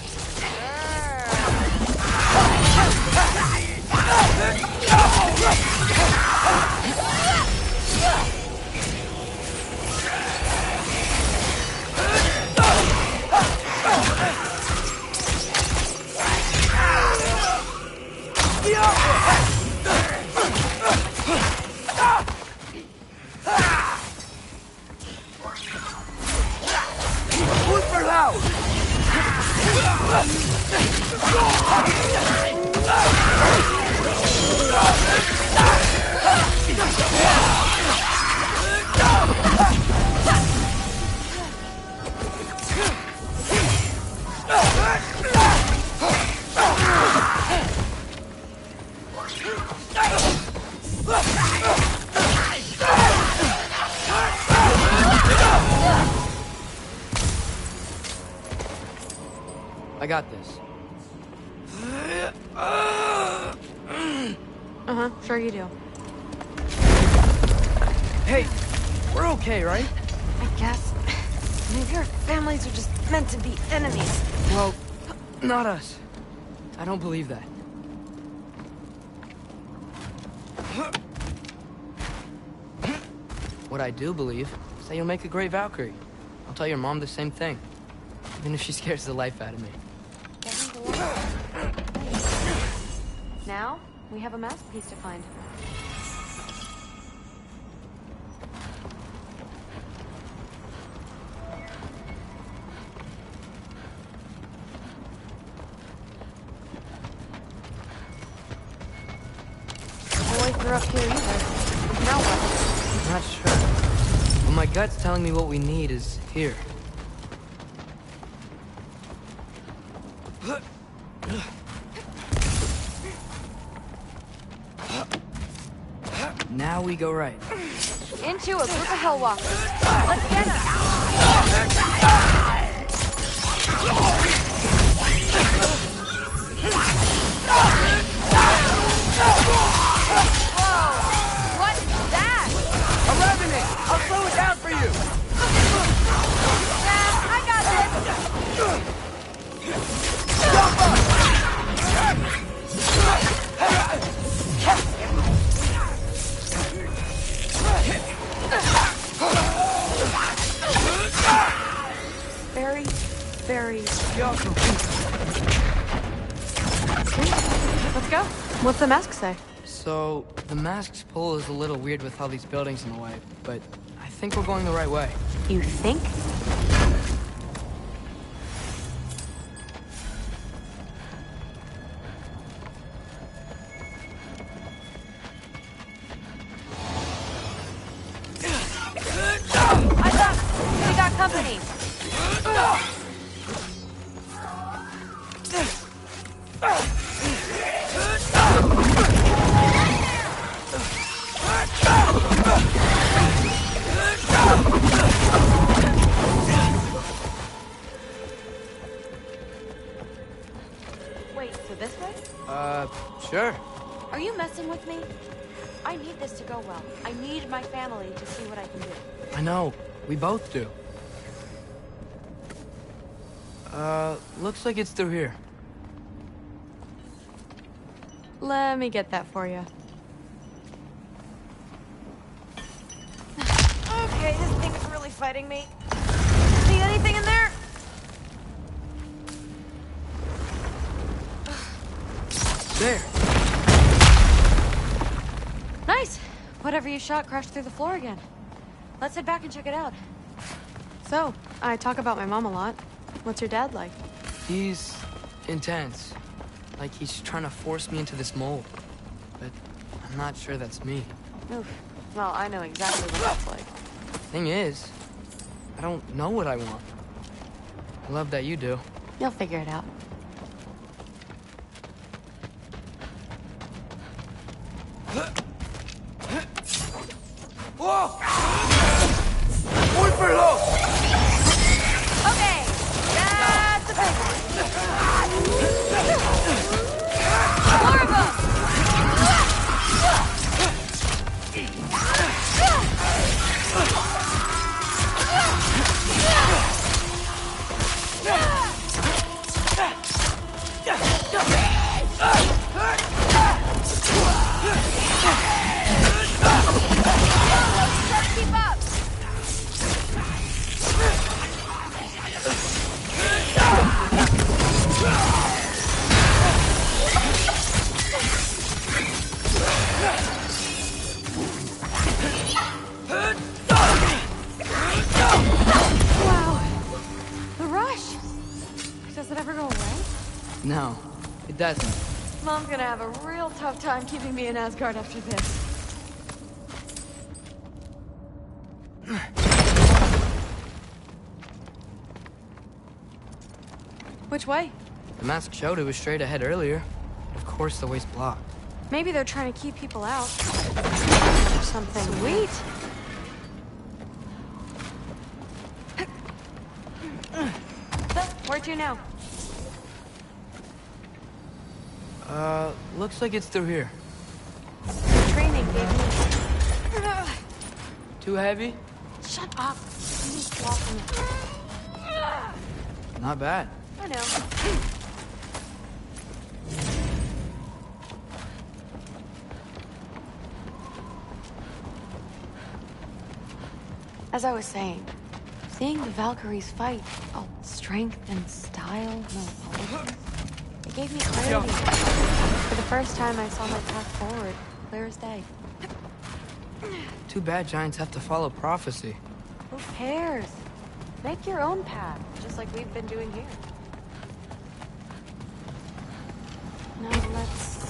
Speaker 7: I got this.
Speaker 21: Uh-huh, sure you do.
Speaker 7: Hey, we're okay, right?
Speaker 21: I guess. Maybe our families are just meant to be enemies.
Speaker 7: Well, not us. I don't believe that. What I do believe is that you'll make a great Valkyrie. I'll tell your mom the same thing, even if she scares the life out of me.
Speaker 21: Now, we have a mask piece to find. No way through up here either. Now what?
Speaker 7: I'm not sure. But my gut's telling me what we need is here. Now we go right.
Speaker 21: Into a group of Hellwalkers. Let's get them! Whoa! What is that?
Speaker 7: A revenant! I'll slow it down for you!
Speaker 21: I got this! Very, very... Let's go. What's the mask say?
Speaker 7: So, the mask's pull is a little weird with all these buildings in the way, but I think we're going the right way.
Speaker 21: You think? I thought we got company. Wait, so this way?
Speaker 7: Sure.
Speaker 21: Are you messing with me? I need this to go well. I need my family to see what I can do.
Speaker 7: I know. We both do. Looks like it's through here.
Speaker 21: Let me get that for you. Okay, this thing is really fighting me. See anything in there?
Speaker 7: There.
Speaker 21: Nice. Whatever you shot crashed through the floor again. Let's head back and check it out. So, I talk about my mom a lot. What's your dad like?
Speaker 7: He's intense. Like he's trying to force me into this mold. But I'm not sure that's me.
Speaker 21: Oof. Well, I know exactly what that's like.
Speaker 7: Thing is, I don't know what I want. I love that you do.
Speaker 21: You'll figure it out.
Speaker 2: Whoa! Muy perro!
Speaker 21: Okay, that's a big one. More of them! Keep up! Wow. The rush. Does it ever go away?
Speaker 7: No, it doesn't.
Speaker 21: Mom's gonna have a real tough time keeping me in Asgard after this. Which way?
Speaker 7: The mask showed it was straight ahead earlier. Of course the way's blocked.
Speaker 21: Maybe they're trying to keep people out. Or something. Sweet! So, where to now?
Speaker 7: Looks like it's through here.
Speaker 21: Training gave me...
Speaker 7: Too heavy?
Speaker 21: Shut up! You need to walk on it.
Speaker 7: Not bad.
Speaker 21: I know. As I was saying, seeing the Valkyries fight, all strength and style, no apologies, it gave me clarity. For the first time, I saw my path forward, clear as day.
Speaker 7: Too bad giants have to follow prophecy.
Speaker 21: Who cares? Make your own path, just like we've been doing here. Now let's see.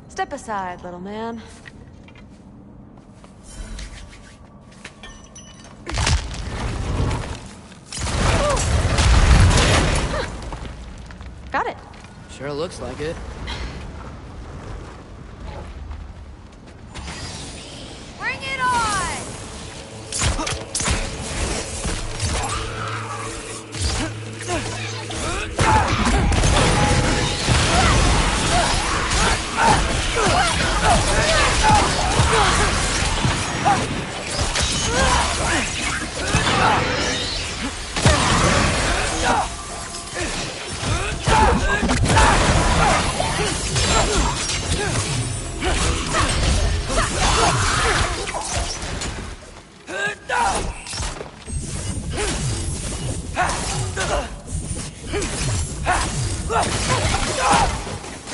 Speaker 21: Step aside, little man. Got it.
Speaker 7: Sure looks like it.
Speaker 21: Bring it on!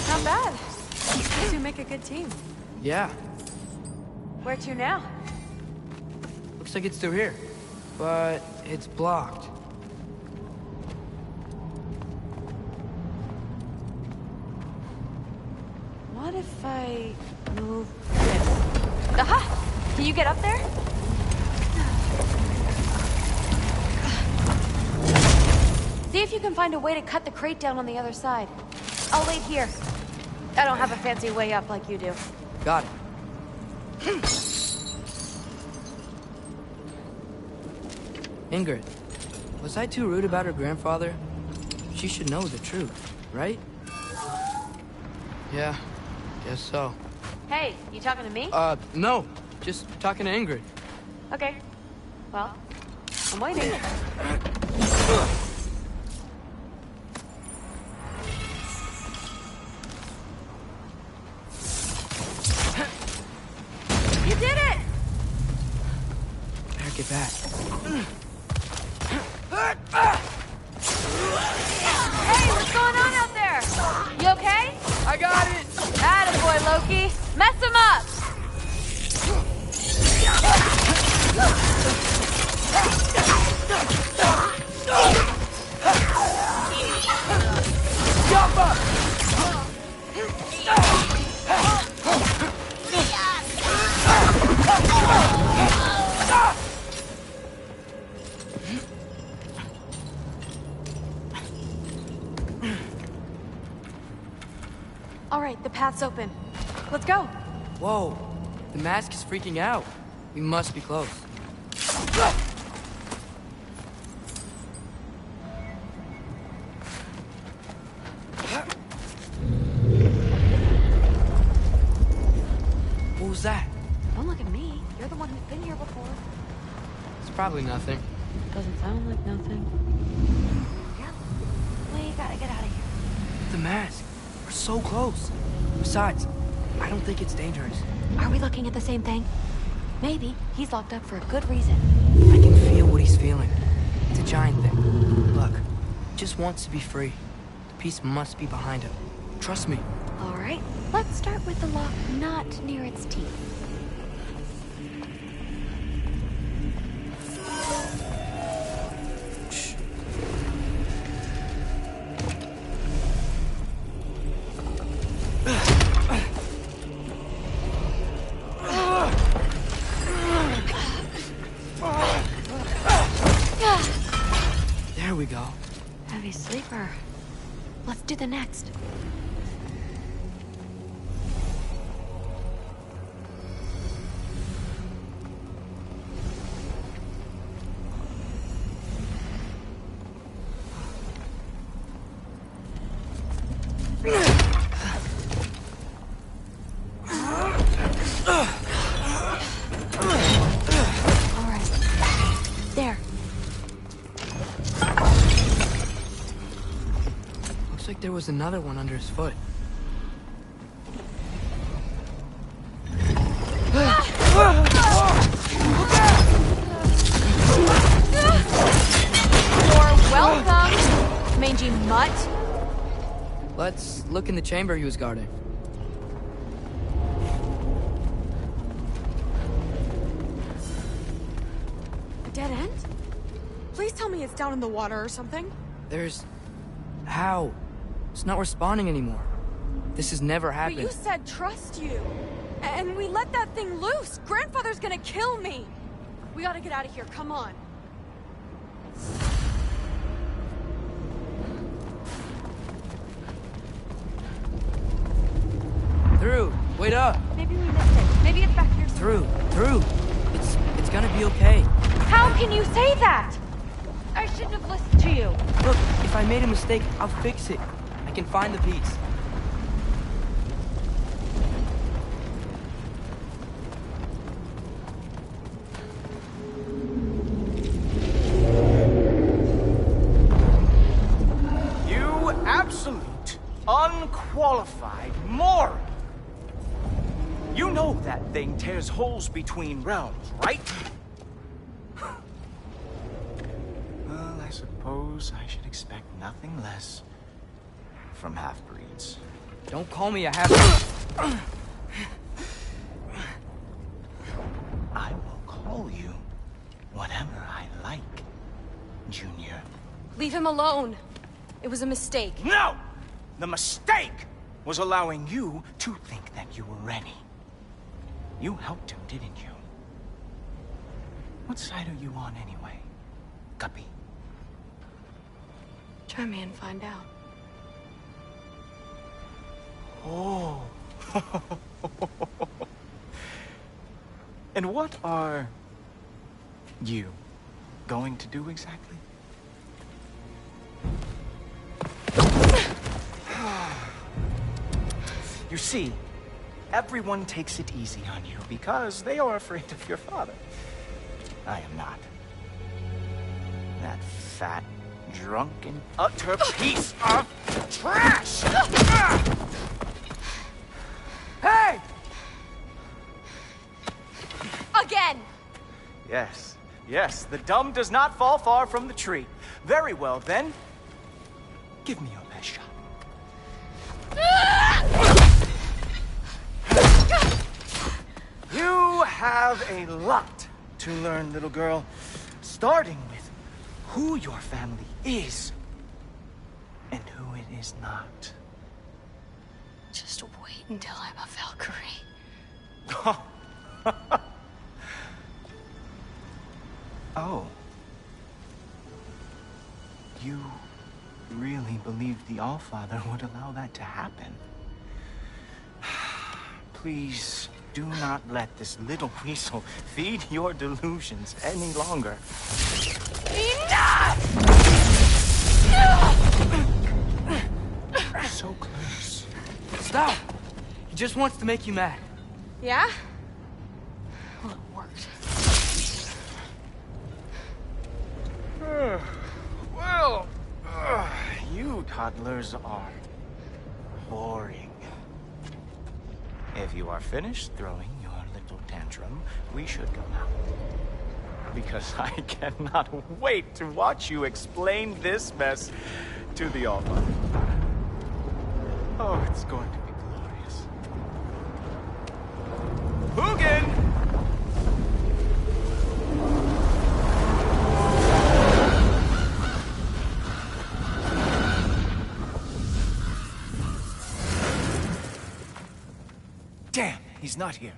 Speaker 21: Not bad. You two make a good team.
Speaker 7: Yeah,
Speaker 21: Where to now?
Speaker 7: looks like it's through here. But it's blocked.
Speaker 21: What if I move this? Aha! Can you get up there? See if you can find a way to cut the crate down on the other side. I'll wait here. I don't have a fancy way up like you do.
Speaker 7: Got it. Ingrid, was I too rude about her grandfather? She should know the truth, right? Yeah, guess so.
Speaker 21: Hey, you talking to me?
Speaker 7: No. Just talking to Ingrid.
Speaker 21: Okay. Well, I'm waiting.
Speaker 7: get back.
Speaker 21: Hey, what's going on out there? You okay?
Speaker 7: I got it!
Speaker 21: Attaboy, Loki. Mess him up! All right, the path's open. Let's go.
Speaker 7: Whoa, the mask is freaking out. We must be close. What was that?
Speaker 21: Don't look at me. You're the one who's been here before.
Speaker 7: It's probably nothing.
Speaker 21: Doesn't sound like nothing. Yeah. We gotta get out of here.
Speaker 7: The mask. We're so close. Besides, I don't think it's dangerous.
Speaker 21: Are we looking at the same thing? Maybe. He's locked up for a good reason.
Speaker 7: I can feel what he's feeling. It's a giant thing. Look, he just wants to be free. The peace must be behind him. Trust me.
Speaker 21: All right. Let's start with the lock not near its teeth.
Speaker 7: There we go.
Speaker 21: Heavy sleeper. Let's do the next.
Speaker 7: There was another one under his foot.
Speaker 21: You're welcome, mangy mutt.
Speaker 7: Let's look in the chamber he was guarding.
Speaker 6: A dead end? Please tell me it's down in the water or something.
Speaker 7: There's... How? It's not responding anymore. This has never happened.
Speaker 6: But you said trust you. And we let that thing loose. Grandfather's gonna kill me. We gotta get out of here. Come on.
Speaker 7: Through. Wait up.
Speaker 21: Maybe we missed it. Maybe it's back here.
Speaker 7: Through. It's gonna be okay.
Speaker 21: How can you say that? I shouldn't have listened to you.
Speaker 7: Look, if I made a mistake, I'll fix it. I can find the piece.
Speaker 3: You absolute, unqualified moron! You know that thing tears holes between realms, right? Well, I suppose I should expect nothing less from half-breeds.
Speaker 7: Don't call me a half-breed.
Speaker 3: I will call you whatever I like, Junior.
Speaker 6: Leave him alone. It was a mistake.
Speaker 3: No! The mistake was allowing you to think that you were ready. You helped him, didn't you? What side are you on anyway, Guppy?
Speaker 21: Try me and find out.
Speaker 3: Oh. And what are you going to do exactly? You see, everyone takes it easy on you because they are afraid of your father. I am not. That fat, drunken, utter piece of trash! Hey!
Speaker 6: Again!
Speaker 3: Yes, Yes, the dumb does not fall far from the tree. Very well, then. Give me your best shot. You have a lot to learn, little girl. Starting with who your family is and who it is not.
Speaker 21: Just wait until I'm a Valkyrie.
Speaker 3: Oh. You really believed the Allfather would allow that to happen? Please do not let this little weasel feed your delusions any longer.
Speaker 21: Enough!
Speaker 3: So close.
Speaker 7: Stop! He just wants to make you mad.
Speaker 21: Yeah? Well, it worked.
Speaker 3: Well, you toddlers are boring. If you are finished throwing your little tantrum, we should go now. Because I cannot wait to watch you explain this mess to the Allfather. Oh, it's going to be glorious. Hugin! Damn, he's not here.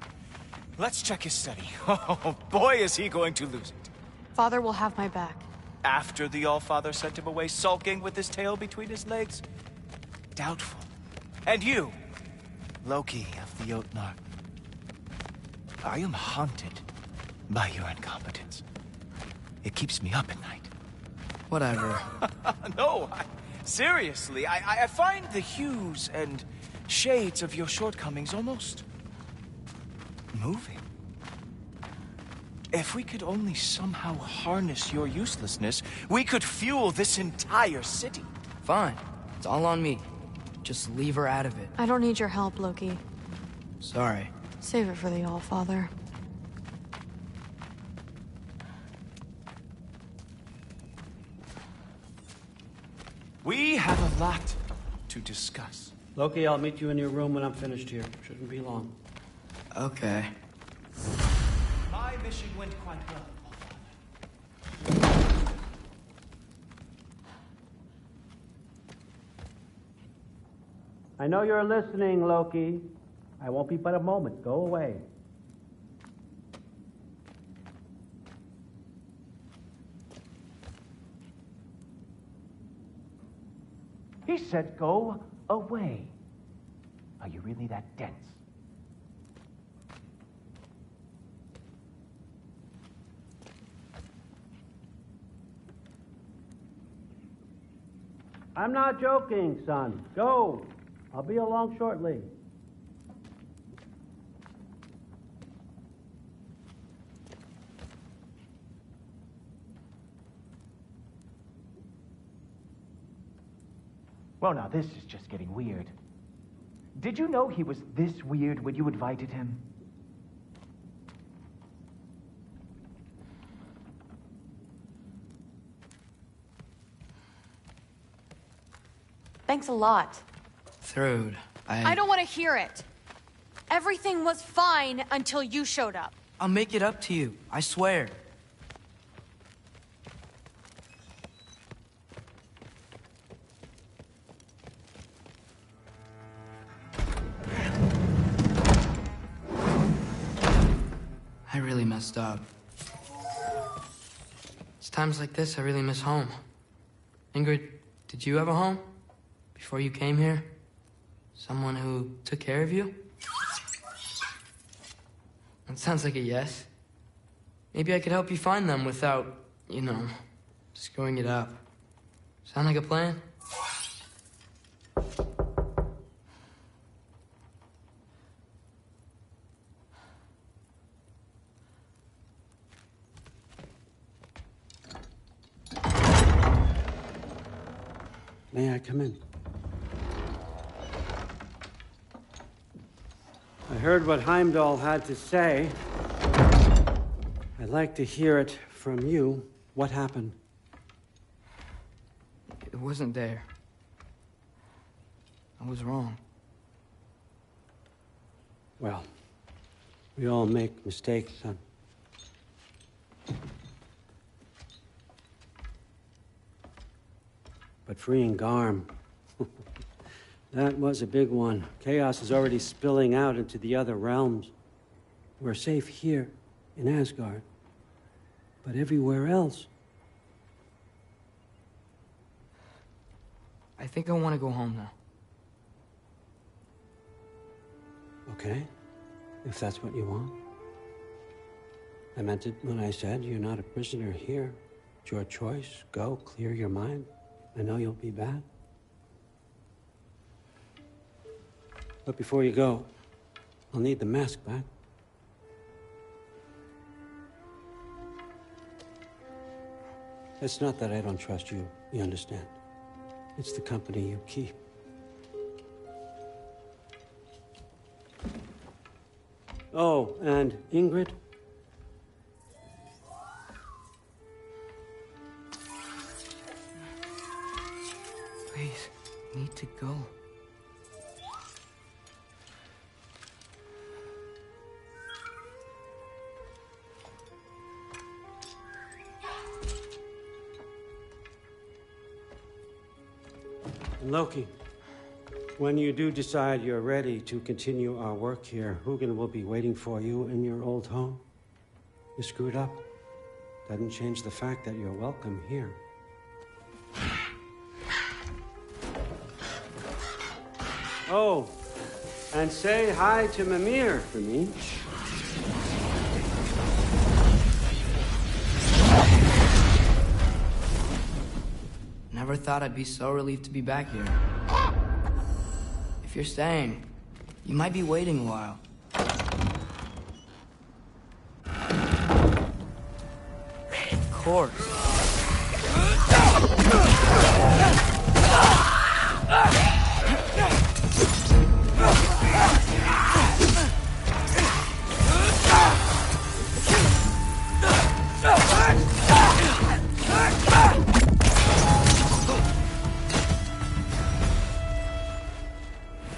Speaker 3: Let's check his study. Oh, boy, is he going to lose it.
Speaker 21: Father will have my back.
Speaker 3: After the Allfather sent him away sulking with his tail between his legs? Doubtful. And you, Loki of the Jotnar. I am haunted by your incompetence. It keeps me up at night.
Speaker 7: Whatever.
Speaker 3: No, seriously, I find the hues and shades of your shortcomings almost moving. If we could only somehow harness your uselessness, we could fuel this entire city.
Speaker 7: Fine. It's all on me. Just leave her out of it.
Speaker 21: I don't need your help, Loki.
Speaker 7: Sorry.
Speaker 21: Save it for the Allfather.
Speaker 3: We have a lot to discuss.
Speaker 5: Loki, I'll meet you in your room when I'm finished here. Shouldn't be long.
Speaker 7: Okay.
Speaker 3: My mission went quite well.
Speaker 5: I know you're listening, Loki. I won't be but a moment. Go away. He said go away. Are you really that dense? I'm not joking, son. Go. I'll be along shortly.
Speaker 3: Well, now this is just getting weird. Did you know he was this weird when you invited him?
Speaker 21: Thanks a lot.
Speaker 7: Thrud,
Speaker 21: I don't want to hear it. Everything was fine until you showed up.
Speaker 7: I'll make it up to you. I swear. I really messed up. It's times like this I really miss home. Ingrid, did you have a home? Before you came here? Someone who took care of you? That sounds like a yes. Maybe I could help you find them without, you know, screwing it up. Sound like a plan?
Speaker 5: May I come in? I heard what Heimdall had to say. I'd like to hear it from you, what happened?
Speaker 23: It wasn't there. I was wrong.
Speaker 5: Well, we all make mistakes, son. But freeing Garm, that was a big one. Chaos is already spilling out into the other realms. We're safe here in Asgard, but everywhere else.
Speaker 23: I think I want to go home now.
Speaker 5: Okay, if that's what you want. I meant it when I said you're not a prisoner here. It's your choice. Go, clear your mind. I know you'll be back. But before you go, I'll need the mask back. It's not that I don't trust you, you understand? It's the company you keep. Oh, and Ingrid?
Speaker 23: Please, need to go.
Speaker 5: Loki, when you do decide you're ready to continue our work here, Hugin will be waiting for you in your old home. You screwed up. Doesn't change the fact that you're welcome here. Oh, and say hi to Mimir for me.
Speaker 7: Never thought I'd be so relieved to be back here. If you're staying, you might be waiting a while. Of course.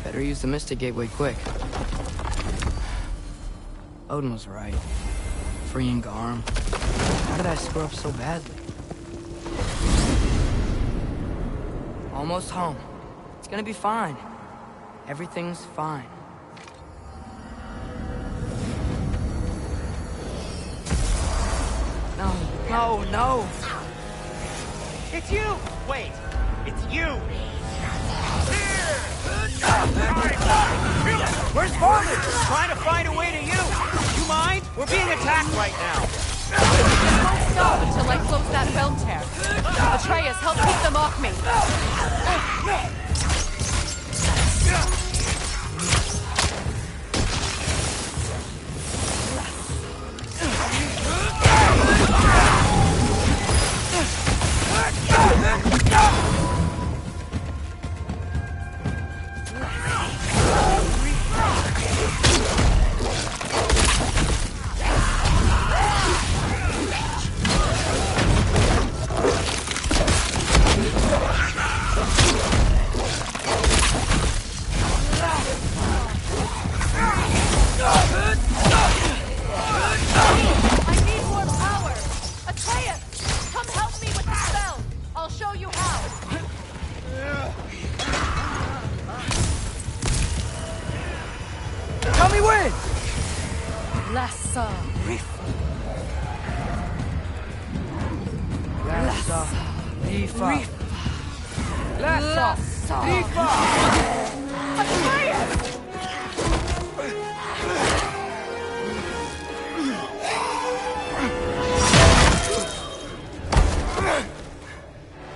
Speaker 7: Better use the Mystic Gateway quick. Odin was right. Freeing Garm. How did I screw up so badly? Almost home. It's gonna be fine. Everything's fine. No, no, no!
Speaker 22: It's you! Wait, it's you! Where's Varley? Trying to find a way to you! You mind? We're being attacked right now!
Speaker 6: This won't stop until I close that belt tear. Atreus, help keep them off me!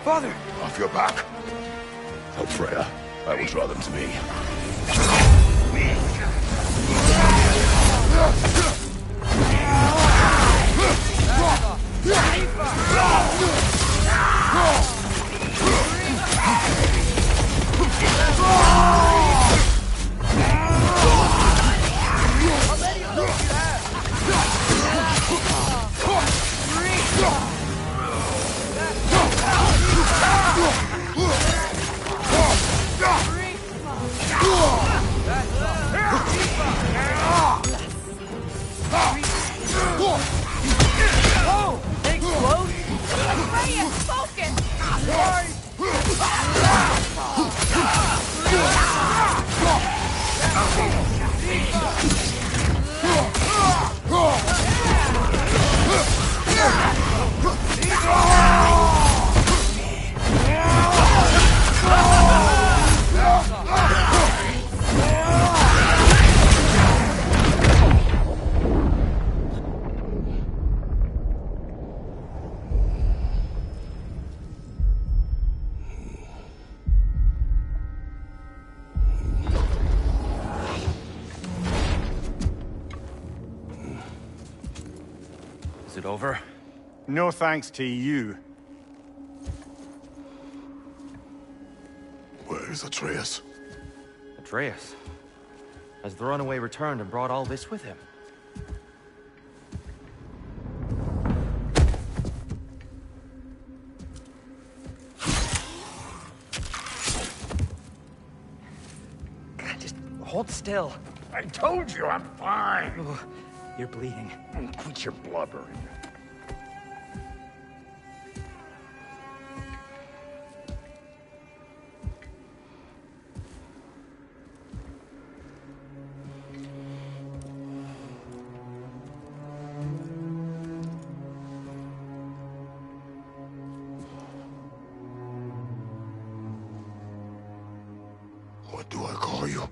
Speaker 15: Father! Off your back. Help Freya. I will draw them to me.
Speaker 9: Is it over?
Speaker 18: No thanks to you.
Speaker 15: Where is Atreus?
Speaker 9: Atreus? Has the runaway returned and brought all this with him? God, just hold still.
Speaker 2: I told you I'm fine.
Speaker 9: Oh, you're bleeding.
Speaker 2: Quit your blubbering.
Speaker 15: What do I call you?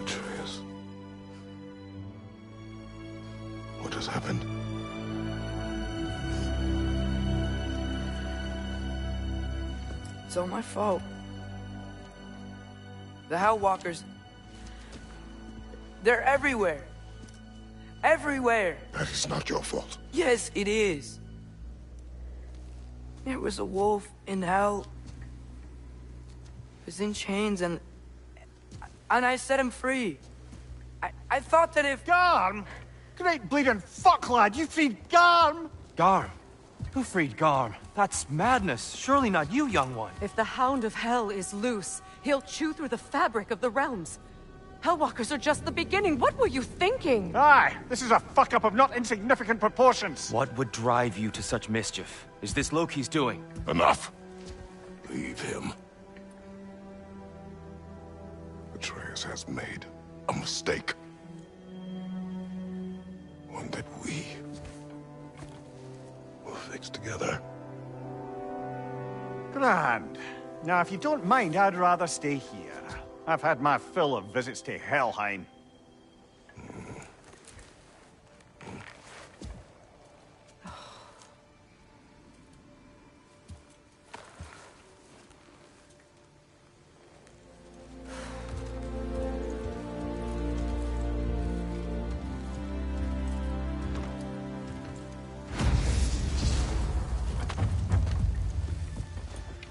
Speaker 15: Atreus. What has happened?
Speaker 7: It's all my fault. The Hellwalkers... they're everywhere. Everywhere.
Speaker 15: That is not your fault.
Speaker 7: Yes, it is. There was a wolf in hell. He was in chains and I set him free. I thought that if...
Speaker 18: Garm? Great bleeding fuck, lad. You freed Garm?
Speaker 9: Garm? Who freed Garm? That's madness. Surely not you, young one.
Speaker 6: If the Hound of Hell is loose, he'll chew through the fabric of the realms. Hellwalkers are just the beginning. What were you thinking?
Speaker 18: Aye, this is a fuck-up of not insignificant proportions.
Speaker 9: What would drive you to such mischief? Is this Loki's doing?
Speaker 15: Enough. Leave him. Atreus has made a mistake. One that we will fix together.
Speaker 18: Grand. Now, if you don't mind, I'd rather stay here. I've had my fill of visits to Helheim.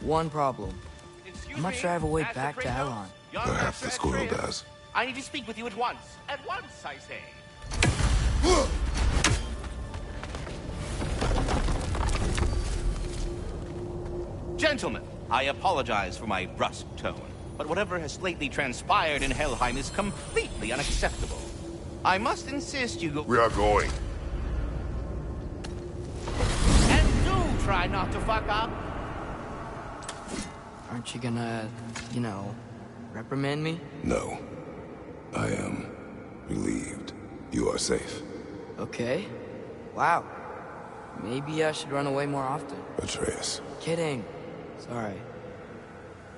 Speaker 7: One problem. I'm not sure I have a way back to Elon.
Speaker 15: Perhaps the squirrel does.
Speaker 22: I need to speak with you at once. At once, I say. Gentlemen, I apologize for my brusque tone, but whatever has lately transpired in Helheim is completely unacceptable. I must insist you go...
Speaker 15: We are going.
Speaker 22: And do try not to fuck up.
Speaker 7: Aren't you gonna, you know, reprimand me?
Speaker 15: No. I am relieved. You are safe.
Speaker 7: Okay. Wow. Maybe I should run away more often.
Speaker 15: Atreus.
Speaker 7: Kidding. Sorry.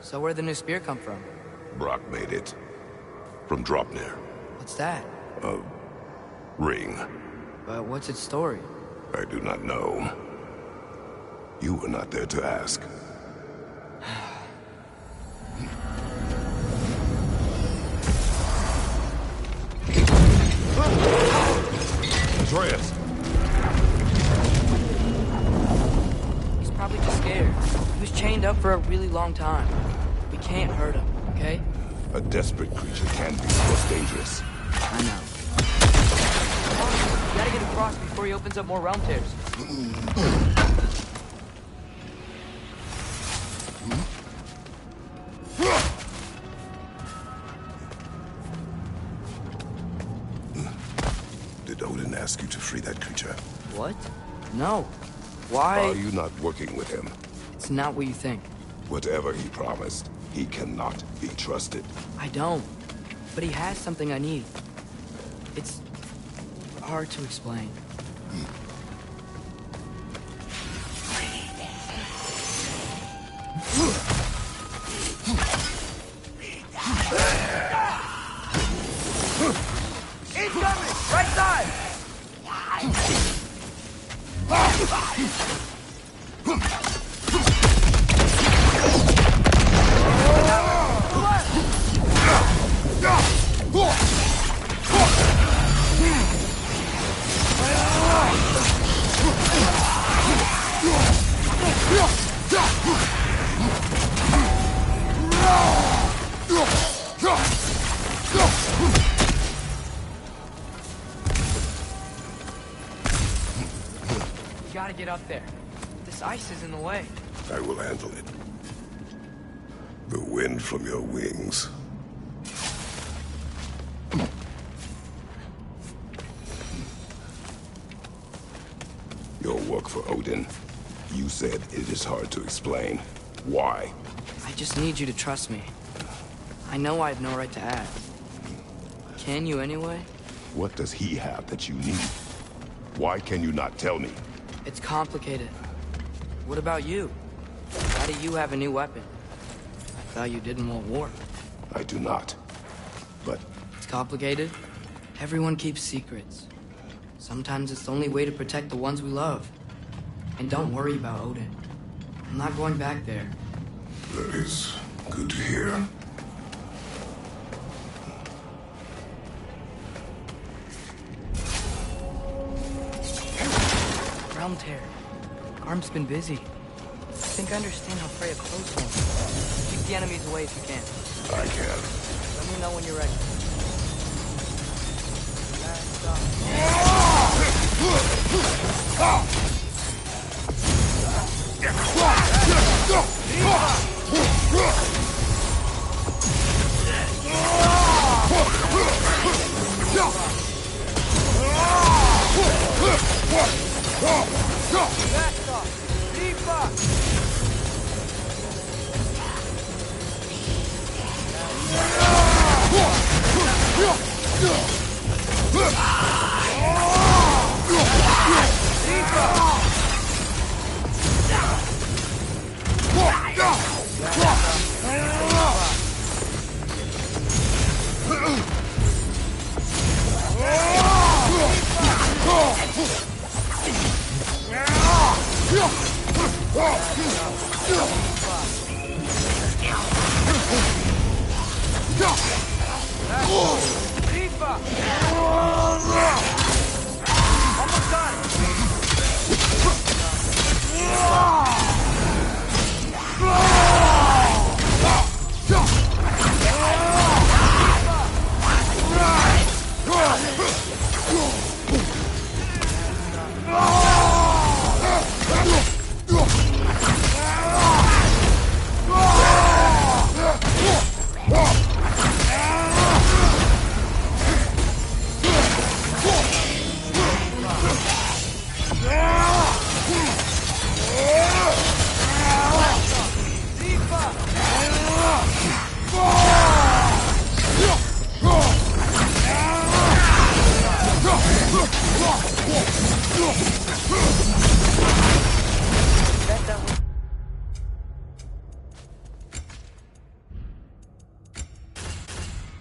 Speaker 7: So where'd the new spear come from?
Speaker 15: Brock made it. From Dropnir.
Speaker 7: What's that?
Speaker 15: A ring.
Speaker 7: But what's its story?
Speaker 15: I do not know. You were not there to ask. Atreus!
Speaker 7: He's probably just scared. He was chained up for a really long time. We can't hurt him, okay?
Speaker 15: A desperate creature can be the most dangerous.
Speaker 7: I know. Come on, we gotta get a across before he opens up more realm tears.
Speaker 15: Did Odin ask you to free that creature?
Speaker 7: What? No. Why?
Speaker 15: Are you not working with him?
Speaker 7: It's not what you think.
Speaker 15: Whatever he promised, he cannot be trusted.
Speaker 7: I don't. But he has something I need. It's hard to explain.
Speaker 2: Incoming! Right side!
Speaker 7: We gotta get up there. This ice is in the way.
Speaker 15: I will handle it. The wind from your wings. Your work for Odin. You said it is hard to explain. Why?
Speaker 7: I just need you to trust me. I know I have no right to ask. Can you anyway?
Speaker 15: What does he have that you need? Why can you not tell me?
Speaker 7: It's complicated. What about you? Why do you have a new weapon? I thought you didn't want war.
Speaker 15: I do not. But
Speaker 7: It's complicated. Everyone keeps secrets. Sometimes it's the only way to protect the ones we love. And don't worry about Odin. I'm not going back there.
Speaker 15: that is good to hear.
Speaker 7: Realm tear. Arm's been busy. I think I understand how Freya close one. Keep the enemies away if you can.
Speaker 15: I can.
Speaker 7: Let me know when you're ready.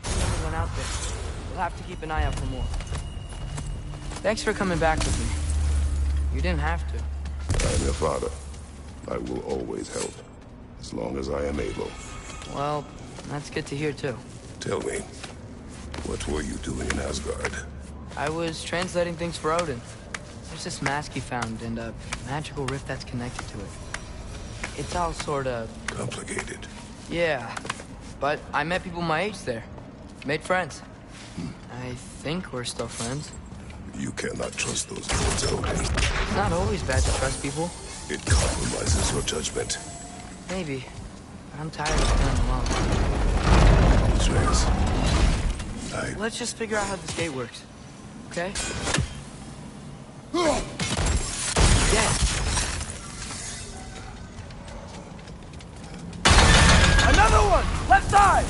Speaker 7: Everyone out there. We'll have to keep an eye out for more. Thanks for coming back with me. You didn't have to.
Speaker 15: I am your father. I will always help, as long as I am able.
Speaker 7: Well, that's good to hear too.
Speaker 15: Tell me, what were you doing in Asgard?
Speaker 7: I was translating things for Odin. There's this mask he found and a magical rift that's connected to it. It's all sorta...
Speaker 15: complicated.
Speaker 7: Yeah, but I met people my age there. Made friends. I think we're still friends.
Speaker 15: You cannot trust those words, Odin.
Speaker 7: It's not always bad to trust people.
Speaker 15: It compromises your judgment.
Speaker 7: Maybe. I'm tired of feeling alone.
Speaker 15: Atreus,
Speaker 7: Let's just figure out how this gate works. Okay? Yeah.
Speaker 11: Another one! Left side!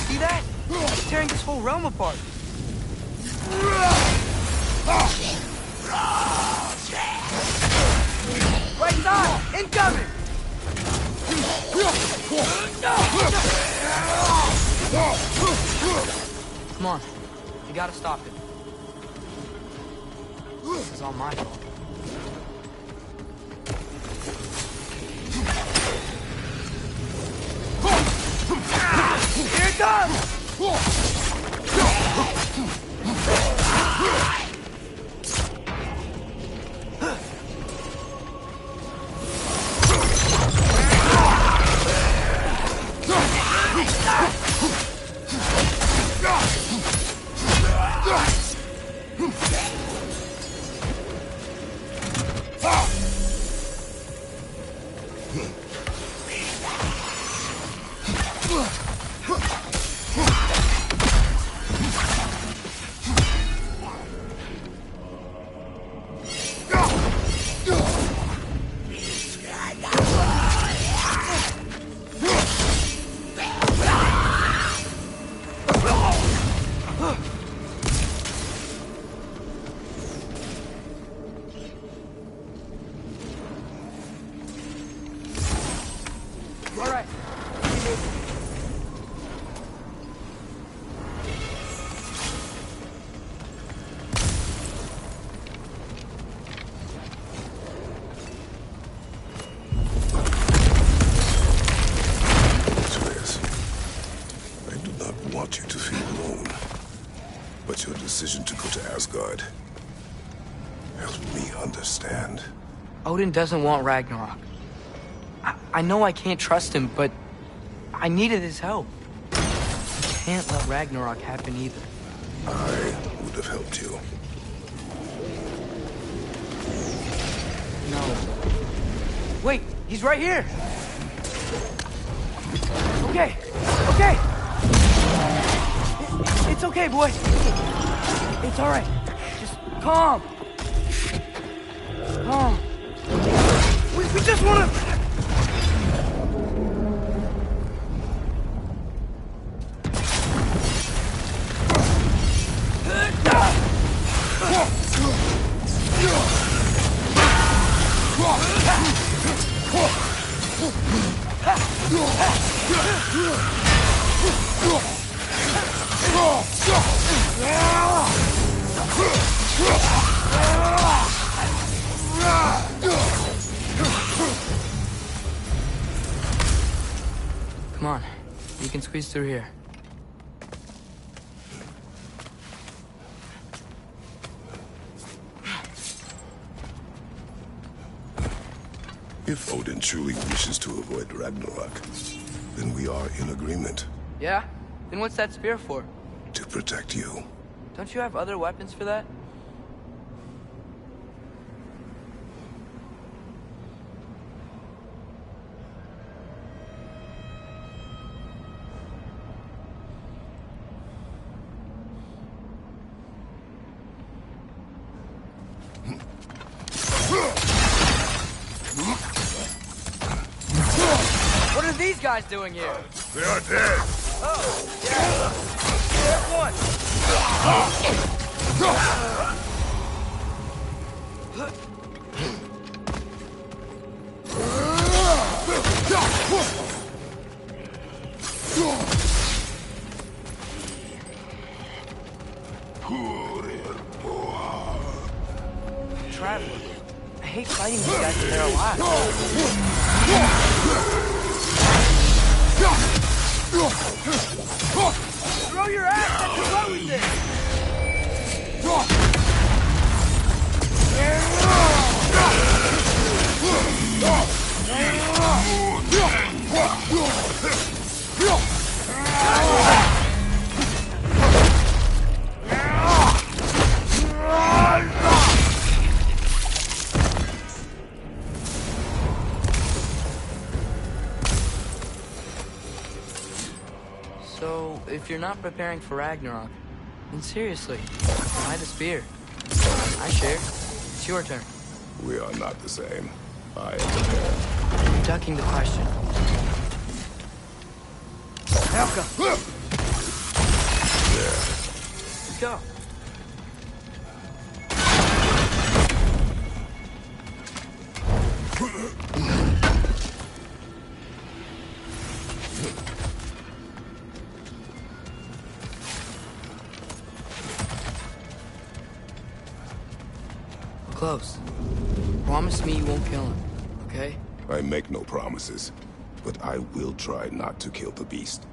Speaker 7: See that? It's tearing this whole realm apart.
Speaker 11: Right side! Incoming!
Speaker 7: Come on. You gotta stop it. This is all my fault.
Speaker 11: Here it comes!
Speaker 7: All right.
Speaker 15: Atreus, I do not want you to feel alone. But your decision to go to Asgard helped me understand.
Speaker 7: Odin doesn't want Ragnarok. I know I can't trust him, but I needed his help. I can't let Ragnarok happen either.
Speaker 15: I would have helped you.
Speaker 7: No. Wait, he's right here. Okay, okay. It's okay, boy. It's all right. Just calm. Calm. We just want to... Come on, you can squeeze through here.
Speaker 15: If Odin truly wishes to avoid Ragnarok, then we are in agreement.
Speaker 7: Yeah? Then what's that spear for?
Speaker 15: To protect you.
Speaker 7: Don't you have other weapons for that? What are these guys doing here?
Speaker 15: They are dead.
Speaker 7: Oh, yeah. There's
Speaker 11: Throw your ass at the roses!
Speaker 7: So, if you're not preparing for Ragnarok, then seriously, why the spear? I share. It's your turn.
Speaker 15: We are not the same. I am prepared.
Speaker 7: You're ducking the question.
Speaker 11: Helka!
Speaker 7: Let's go. We're close. Promise me you won't kill him, okay?
Speaker 15: I make no promises, but I will try not to kill the beast.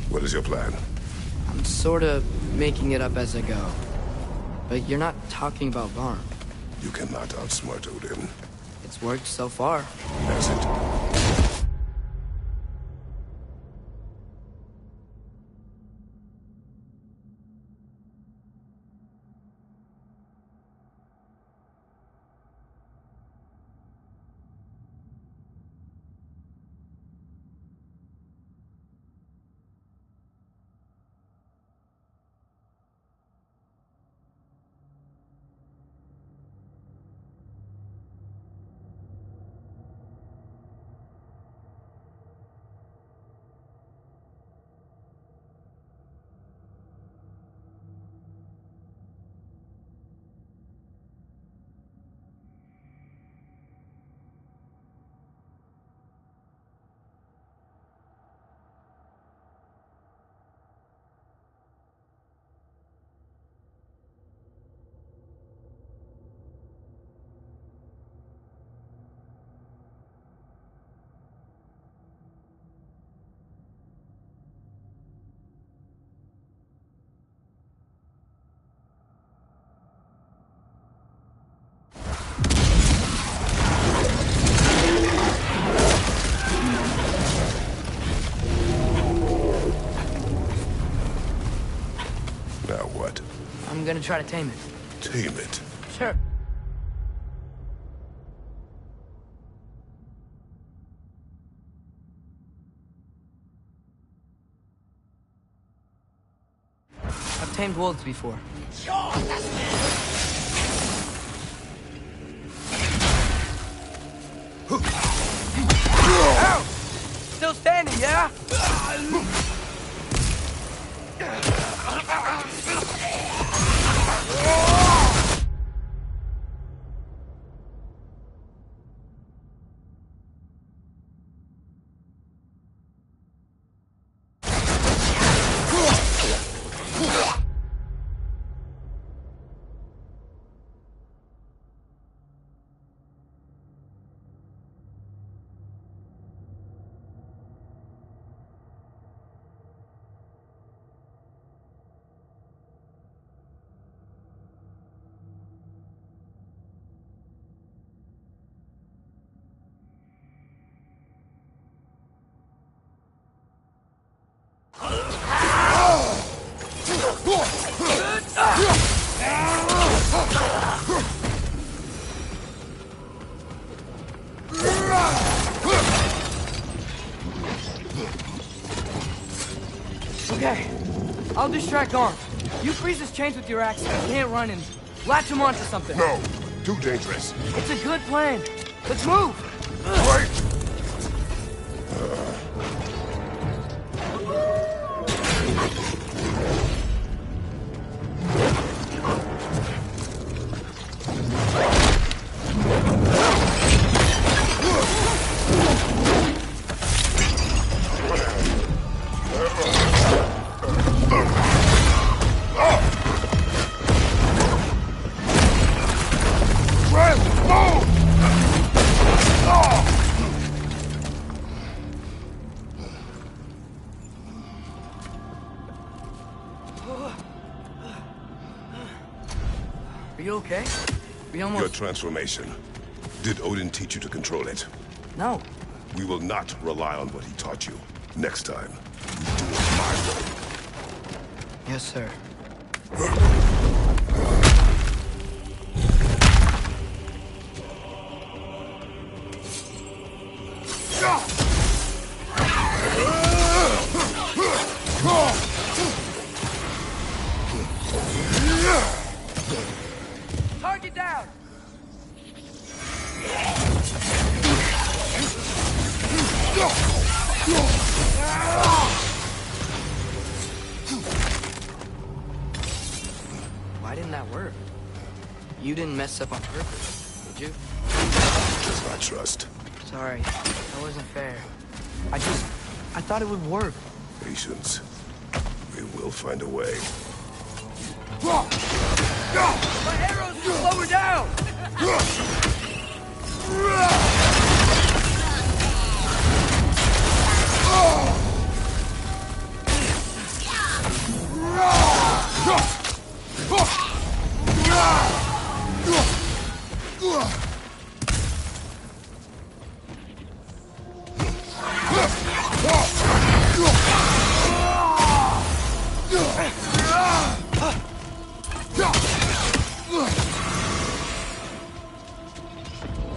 Speaker 15: What is your plan?
Speaker 7: I'm sort of making it up as I go. But you're not talking about Garm.
Speaker 15: You cannot outsmart Odin.
Speaker 7: It's worked so far.
Speaker 15: Has it? Now what?
Speaker 7: I'm gonna try to tame it.
Speaker 15: Tame it?
Speaker 7: Sure. I've tamed wolves before.
Speaker 11: Ow! Still standing, yeah?
Speaker 16: Okay. I'll distract Arm. You freeze his chains with your axe so he can't run and latch him onto something.
Speaker 15: No, too dangerous.
Speaker 16: It's a good plan. Let's move!
Speaker 15: Wait!
Speaker 16: Are you okay? We almost...
Speaker 15: Your transformation. Did Odin teach you to control it?
Speaker 16: No.
Speaker 15: We will not rely on what he taught you. Next time, you do it my way.
Speaker 16: Yes, sir. Target down! Why didn't that work? You didn't mess up on purpose, did you?
Speaker 15: Does not trust.
Speaker 16: Sorry, that wasn't fair. I thought it would work.
Speaker 15: Patience. We will find a way.
Speaker 16: My arrows will slow her down!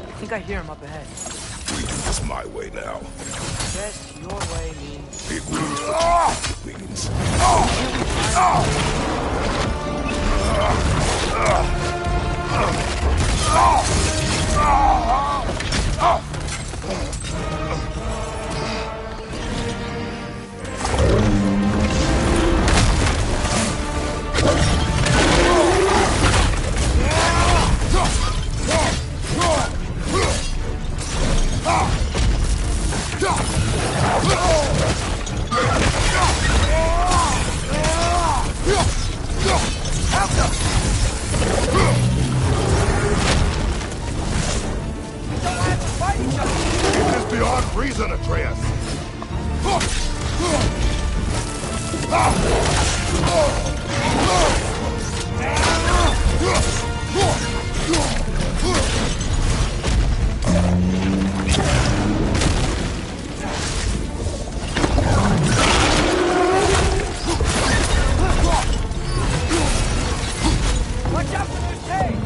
Speaker 16: I think I hear him up ahead.
Speaker 15: We do this my way now.
Speaker 16: Yes, your way means...
Speaker 15: It means what it means. It is beyond reason, Atreus.
Speaker 16: Watch out for those chains!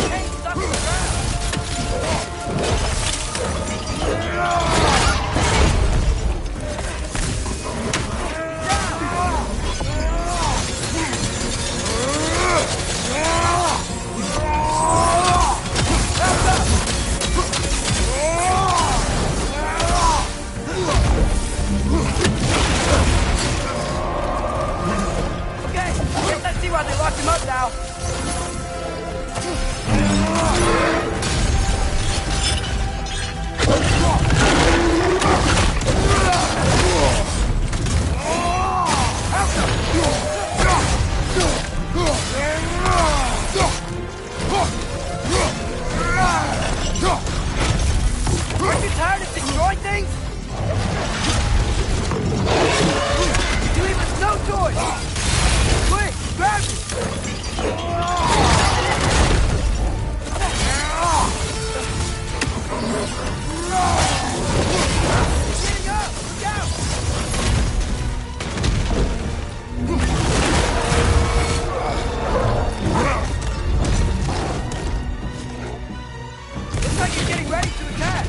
Speaker 16: Chains stuck in the ground! Okay, I guess I see why they locked him up now. Aren't you tired of destroying things? You leave us no choice! Quick, grab it! Getting up! Look out! Looks like you're getting ready to attack!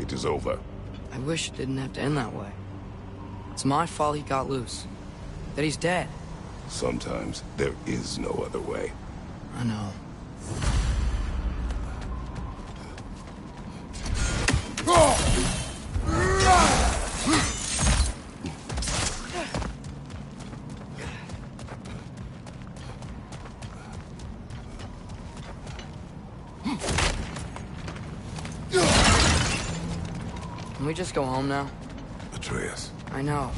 Speaker 15: fate is over.
Speaker 7: I wish it didn't have to end that way. It's my fault he got loose. That he's dead.
Speaker 15: Sometimes there is no other way.
Speaker 7: I know. Can we just go home now?
Speaker 15: Atreus.
Speaker 7: I know.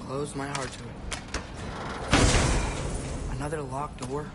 Speaker 7: Close my heart to it. Another locked door?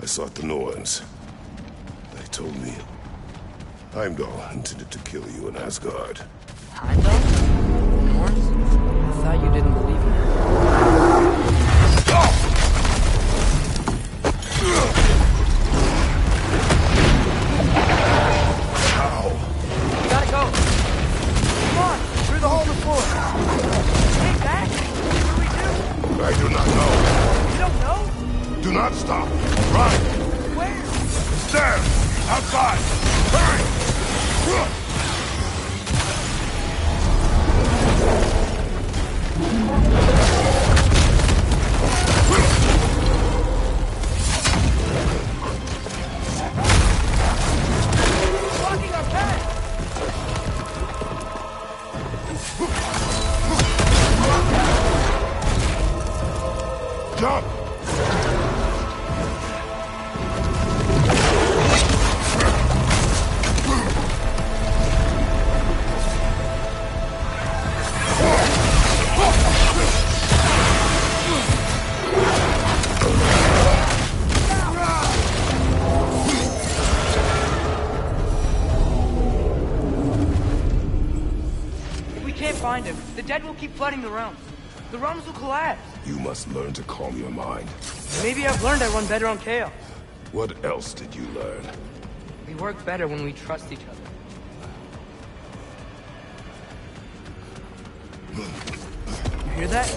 Speaker 15: Sought the Norns. They told me Heimdall intended to kill you in Asgard.
Speaker 7: Heimdall? Norns? I thought you didn't believe in him.
Speaker 11: We gotta go. Come on, through the hole in the floor. Hey, back? What do we do?
Speaker 15: I do not know.
Speaker 11: You don't know?
Speaker 15: Do not stop. Run!
Speaker 11: Where?
Speaker 15: There! Outside! Hurry!
Speaker 11: Blocking our path!
Speaker 15: Jump!
Speaker 11: Find him. The dead will keep flooding the realms. The realms will collapse.
Speaker 15: You must learn to calm your mind.
Speaker 11: Maybe I've learned I run better on chaos.
Speaker 15: What else did you learn?
Speaker 11: We work better when we trust each other. You hear that?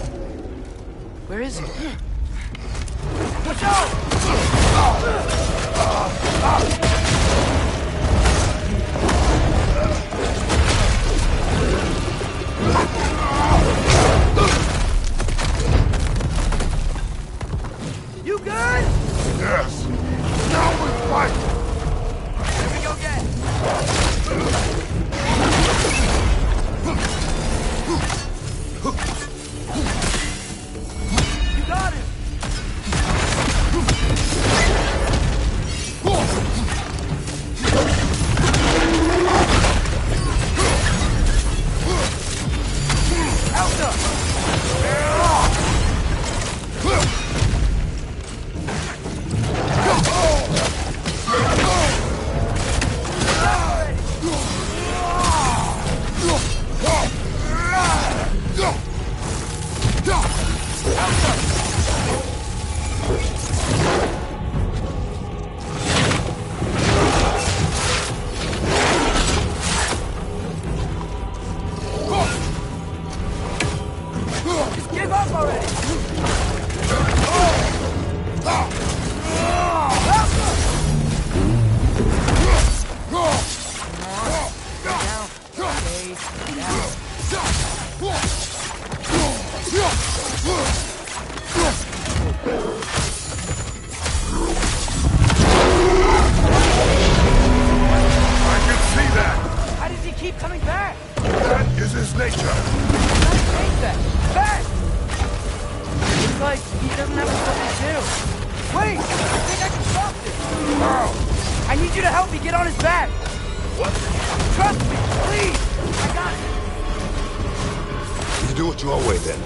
Speaker 11: Where is he? Watch out! You good?
Speaker 15: Yes. Now we fight.
Speaker 11: Here we go again. You got him. Elsa! Just give up already!
Speaker 15: I can see that.
Speaker 11: How does he keep coming back?
Speaker 15: That is his nature.
Speaker 11: Change that! Back! It's like he doesn't have something to do. Wait! I think I can stop this!
Speaker 15: How?
Speaker 11: I need you to help me get on his back!
Speaker 15: What?
Speaker 11: Trust me, please! I got it!
Speaker 15: You do it your way then.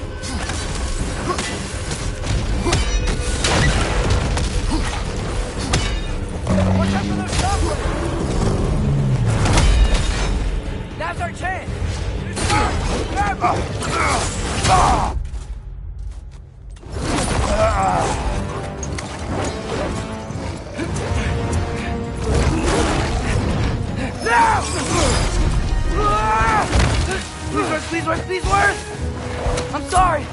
Speaker 11: Now's our chance! Please work! I'm sorry!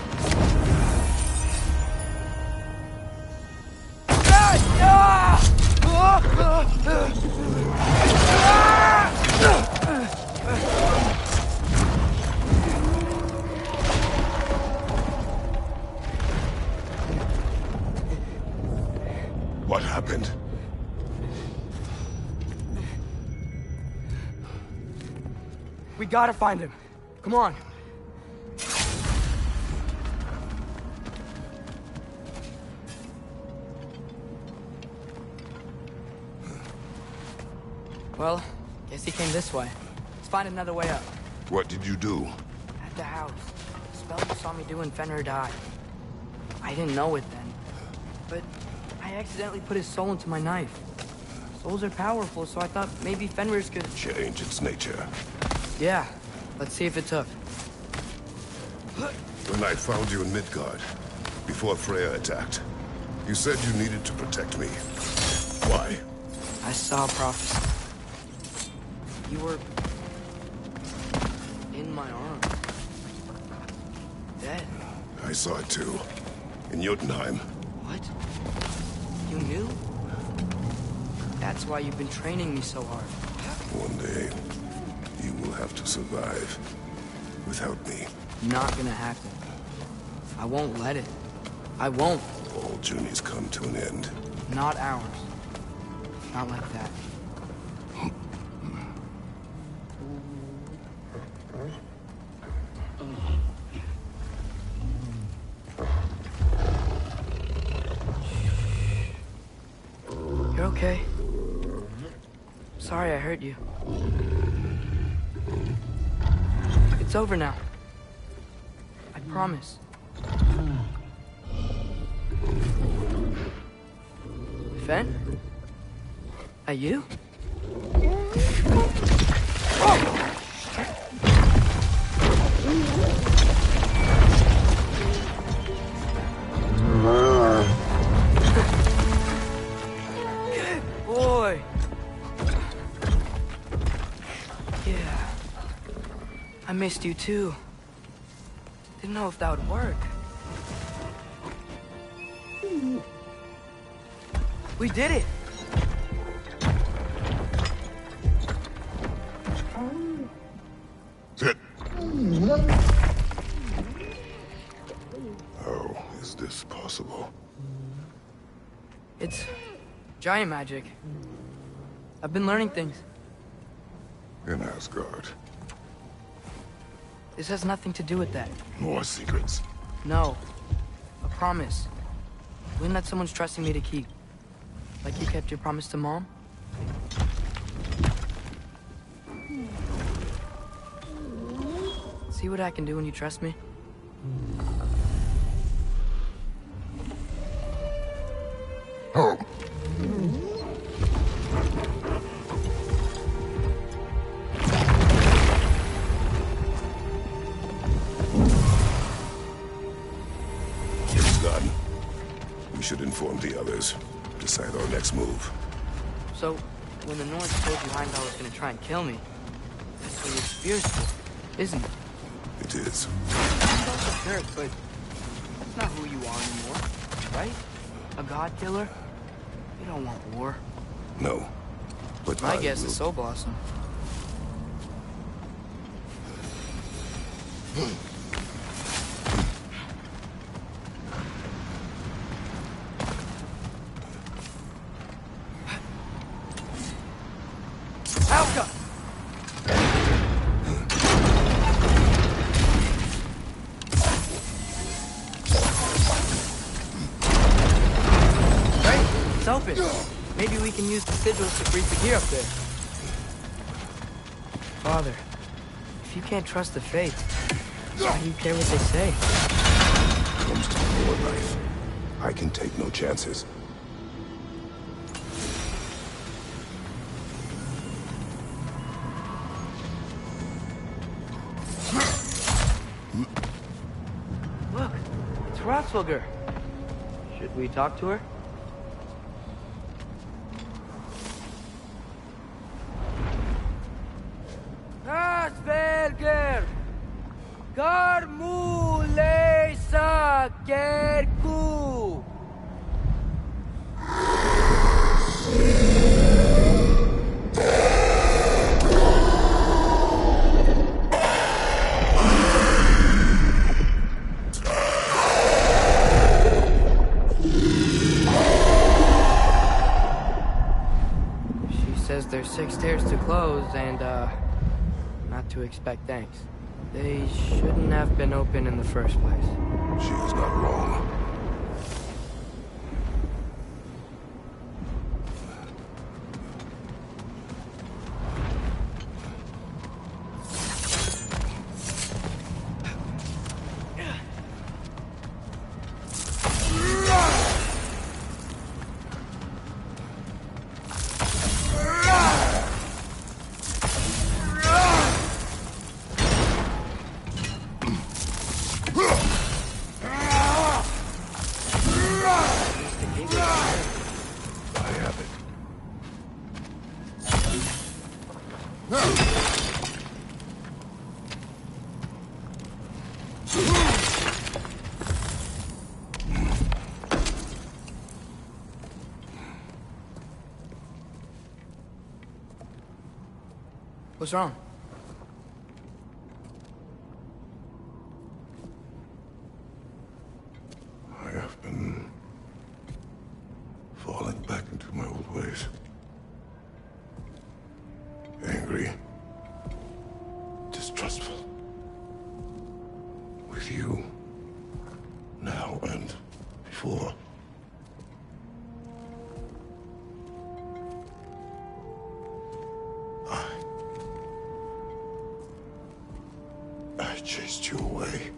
Speaker 15: What happened?
Speaker 11: We gotta find him. Come on. Well, guess he came this way. Let's find another way up.
Speaker 15: What did you do?
Speaker 7: At the house. The spell you saw me do when Fenrir died. I didn't know it then. But I accidentally put his soul into my knife. Souls are powerful, so I thought maybe Fenrir's could...
Speaker 15: Change its nature.
Speaker 7: Yeah. Let's see if it took.
Speaker 15: When I found you in Midgard, before Freya attacked, you said you needed to protect me. Why?
Speaker 7: I saw a prophecy. You were... in my arms. Dead.
Speaker 15: I saw it too. In Jotunheim.
Speaker 7: What? You knew? That's why you've been training me so hard.
Speaker 15: One day, you will have to survive without me.
Speaker 7: Not gonna happen. I won't let it. I won't.
Speaker 15: All journeys come to an end.
Speaker 7: Not ours. Not like that. You're okay. Sorry I hurt you. It's over now. I promise. Fen? Are you? Good boy. Yeah. I missed you too. Didn't know if that would work. We did it!
Speaker 15: How is this possible?
Speaker 7: It's giant magic. I've been learning things.
Speaker 15: In Asgard.
Speaker 7: This has nothing to do with that.
Speaker 15: More secrets.
Speaker 7: No. A promise. One that someone's trusting me to keep. Like you kept your promise to Mom? See what I can do when you trust me?
Speaker 15: Oh. It's done. We should inform the others. Decide our next move.
Speaker 7: So, when the North told you Heimdall was gonna try and kill me, that's what you're fierce for, isn't it?
Speaker 15: It is.
Speaker 7: Heimdall's a jerk, but that's not who you are anymore, right? A god killer? You don't want war.
Speaker 15: No. But
Speaker 7: My
Speaker 15: I
Speaker 7: guess
Speaker 15: will...
Speaker 7: is Soul Blossom.
Speaker 11: Alka!
Speaker 7: Right, it's open. Maybe we can use the sigils to freeze the gear up there. Father, if you can't trust the fates, why do you care what they say?
Speaker 15: Comes to your life. I can take no chances.
Speaker 7: Hratzwilger. Should we talk to her?
Speaker 11: Hratzwilger! Garmulesa Kerku!
Speaker 7: Says there's 6 stairs to close and, not to expect thanks. They shouldn't have been open in the first place.
Speaker 15: She is not wrong.
Speaker 7: What's wrong?
Speaker 15: I have been falling back into my old ways. Angry. Distrustful. With you. Now and before. I chased you away.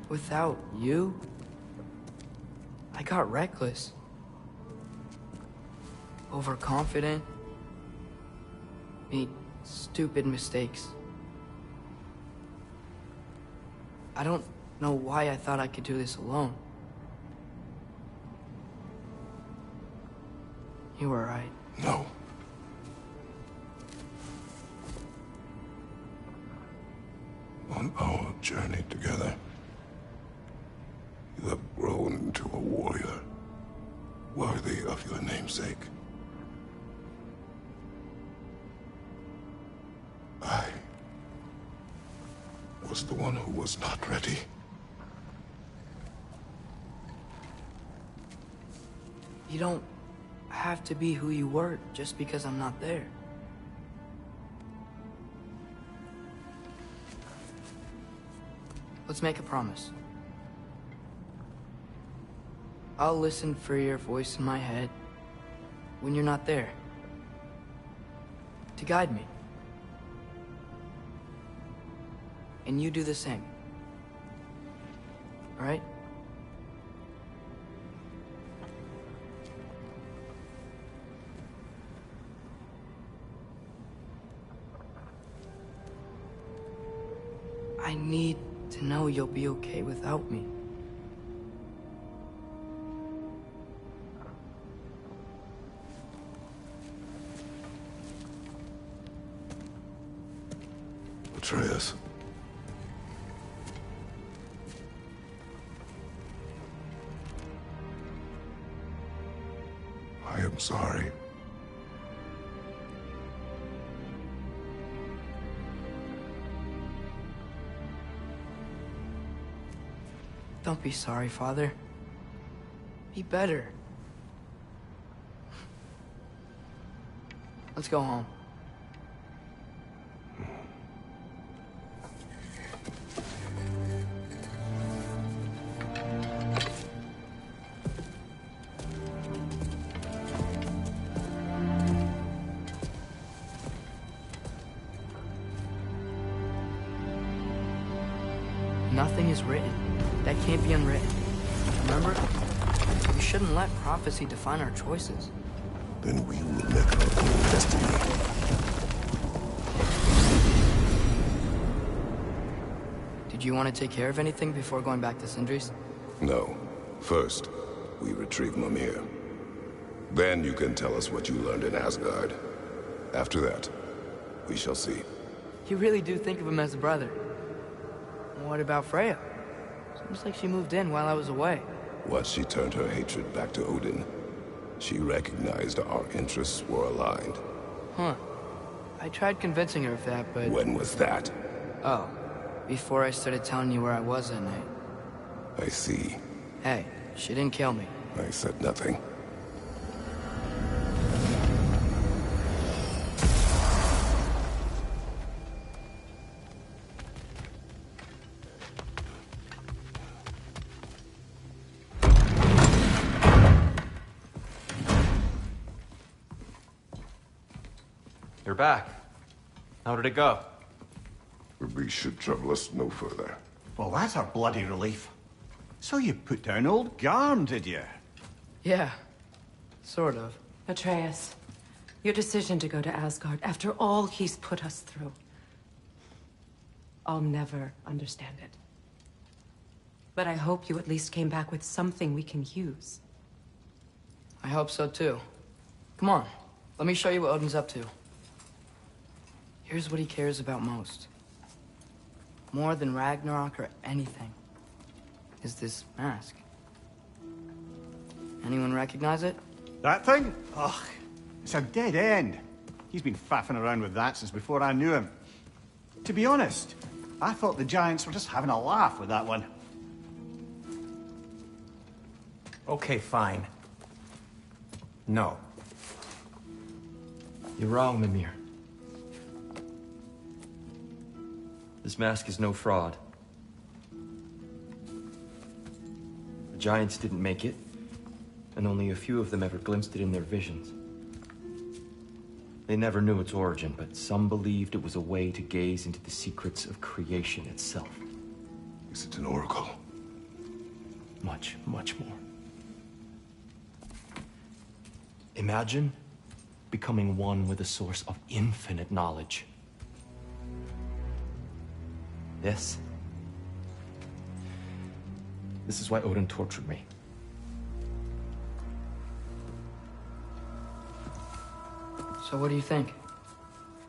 Speaker 7: Without you, I got reckless. Overconfident. Made stupid mistakes. I don't know why I thought I could do this alone. You were right.
Speaker 15: No. On our journey together, you have grown into a warrior, worthy of your namesake. I was the one who was not ready.
Speaker 7: You don't have to be who you were just because I'm not there. Let's make a promise. I'll listen for your voice in my head when you're not there, to guide me. And you do the same. All right? I need to know you'll be okay without me.
Speaker 15: Atreus. I am sorry.
Speaker 7: Don't be sorry, Father. Be better. Let's go home. Nothing is written that can't be unwritten. Remember? We shouldn't let prophecy define our choices.
Speaker 15: Then we will make our own destiny.
Speaker 7: Did you want to take care of anything before going back to Sindri's?
Speaker 15: No. First, we retrieve Mimir. Then you can tell us what you learned in Asgard. After that, we shall see.
Speaker 7: You really do think of him as a brother. What about Freya? Seems like she moved in while I was away.
Speaker 15: Once she turned her hatred back to Odin, she recognized our interests were aligned.
Speaker 7: Huh. I tried convincing her of that, but...
Speaker 15: When was that?
Speaker 7: Oh, before I started telling you where I was that night.
Speaker 15: I see.
Speaker 7: Hey, she didn't kill me.
Speaker 15: I said nothing.
Speaker 9: You're back. How did it go?
Speaker 15: The beast should trouble us no further.
Speaker 14: Well, that's a bloody relief. So you put down old Garm, did you?
Speaker 7: Yeah, sort of.
Speaker 6: Atreus, your decision to go to Asgard after all he's put us through. I'll never understand it. But I hope you at least came back with something we can use.
Speaker 7: I hope so too. Come on, let me show you what Odin's up to. Here's what he cares about most. More than Ragnarok or anything. Is this mask. Anyone recognize it?
Speaker 14: That thing? Ugh, it's a dead end. He's been faffing around with that since before I knew him. To be honest, I thought the Giants were just having a laugh with that one.
Speaker 8: Okay, fine. No.
Speaker 9: You're wrong, Mimir. This mask is no fraud. The Giants didn't make it, and only a few of them ever glimpsed it in their visions. They never knew its origin, but some believed it was a way to gaze into the secrets of creation itself.
Speaker 15: Is it an oracle?
Speaker 9: Much, much more. Imagine becoming one with a source of infinite knowledge. This is why Odin tortured me.
Speaker 7: So what do you think?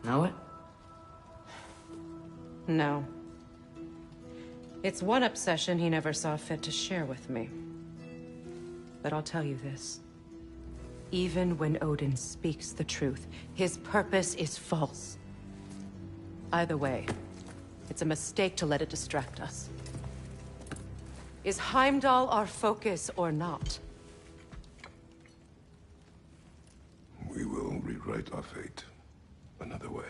Speaker 7: Know it?
Speaker 6: No. It's one obsession he never saw fit to share with me. But I'll tell you this. Even when Odin speaks the truth, his purpose is false. Either way, it's a mistake to let it distract us. Is Heimdall our focus or not?
Speaker 15: We will rewrite our fate another way.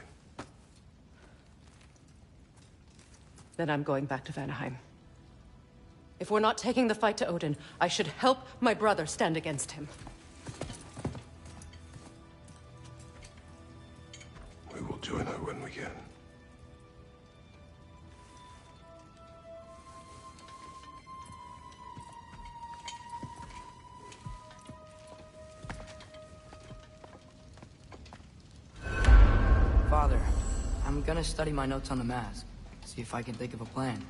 Speaker 6: Then I'm going back to Vanaheim. If we're not taking the fight to Odin, I should help my brother stand against him.
Speaker 15: We will join her when we can.
Speaker 7: Father, I'm gonna study my notes on the mask. See if I can think of a plan.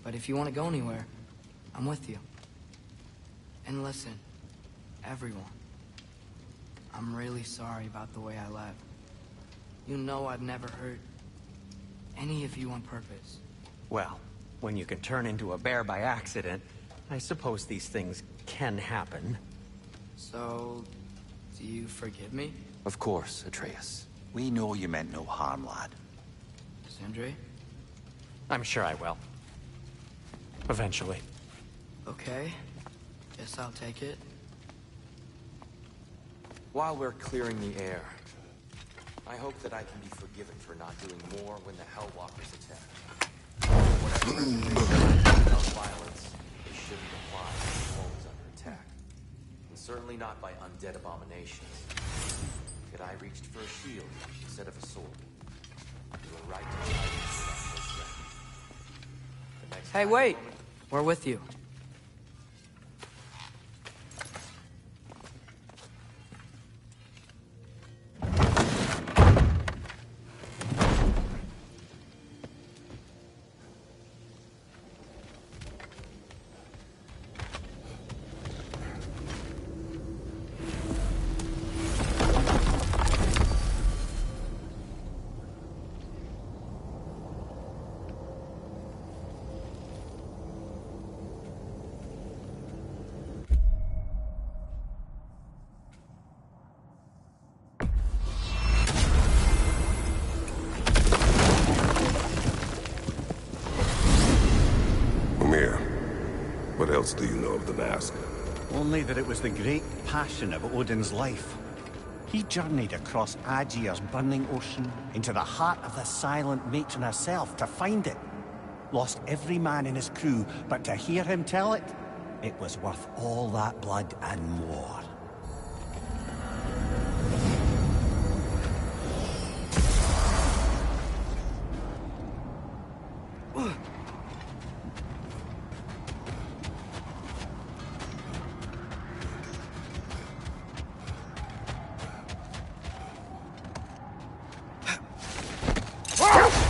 Speaker 7: But if you want to go anywhere, I'm with you. And listen, everyone. I'm really sorry about the way I left. You know I've never hurt any of you on purpose.
Speaker 8: Well, when you can turn into a bear by accident, I suppose these things can happen.
Speaker 7: So, do you forgive me?
Speaker 9: Of course, Atreus.
Speaker 3: We know you meant no harm, lad.
Speaker 7: Sindri?
Speaker 8: I'm sure I will. Eventually.
Speaker 7: Okay. Guess I'll take it.
Speaker 9: While we're clearing the air, I hope that I can be forgiven for not doing more when the Hellwalkers attack. Whatever of violence, it shouldn't apply when the home is under attack. And certainly not by undead abominations. Yet I reached for a shield instead of a sword. You were right to fight the next
Speaker 7: Hey, wait! We're with you.
Speaker 15: Mimir, what else do you know of the mask?
Speaker 14: Only that it was the great passion of Odin's life. He journeyed across Aegir's burning ocean into the heart of the silent matron herself to find it. Lost every man in his crew, but to hear him tell it, it was worth all that blood and more.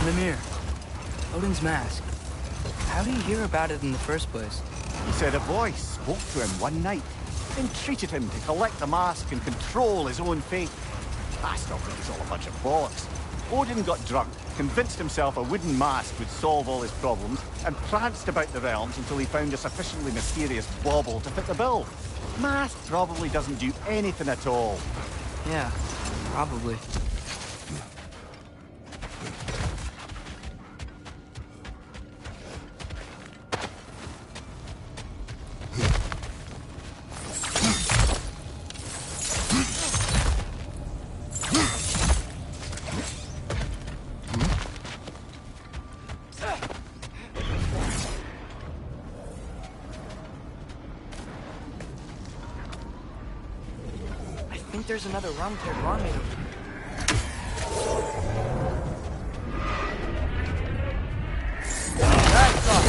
Speaker 7: Mimir, Odin's mask. How do you hear about it in the first place?
Speaker 18: He said a voice spoke to him one night, entreated him to collect the mask and control his own fate. I still think it's all a bunch of bollocks. Odin got drunk, convinced himself a wooden mask would solve all his problems, and pranced about the realms until he found a sufficiently mysterious bauble to fit the bill. Mask probably doesn't do anything at all.
Speaker 7: Yeah, probably. I think there's another rum tear barmaid over here. That's all.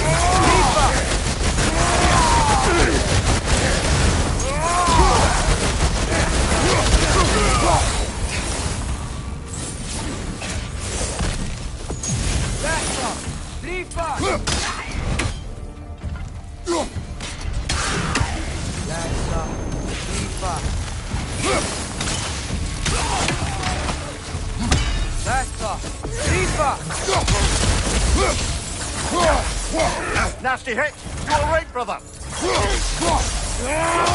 Speaker 18: Nasty hit! You all right, brother?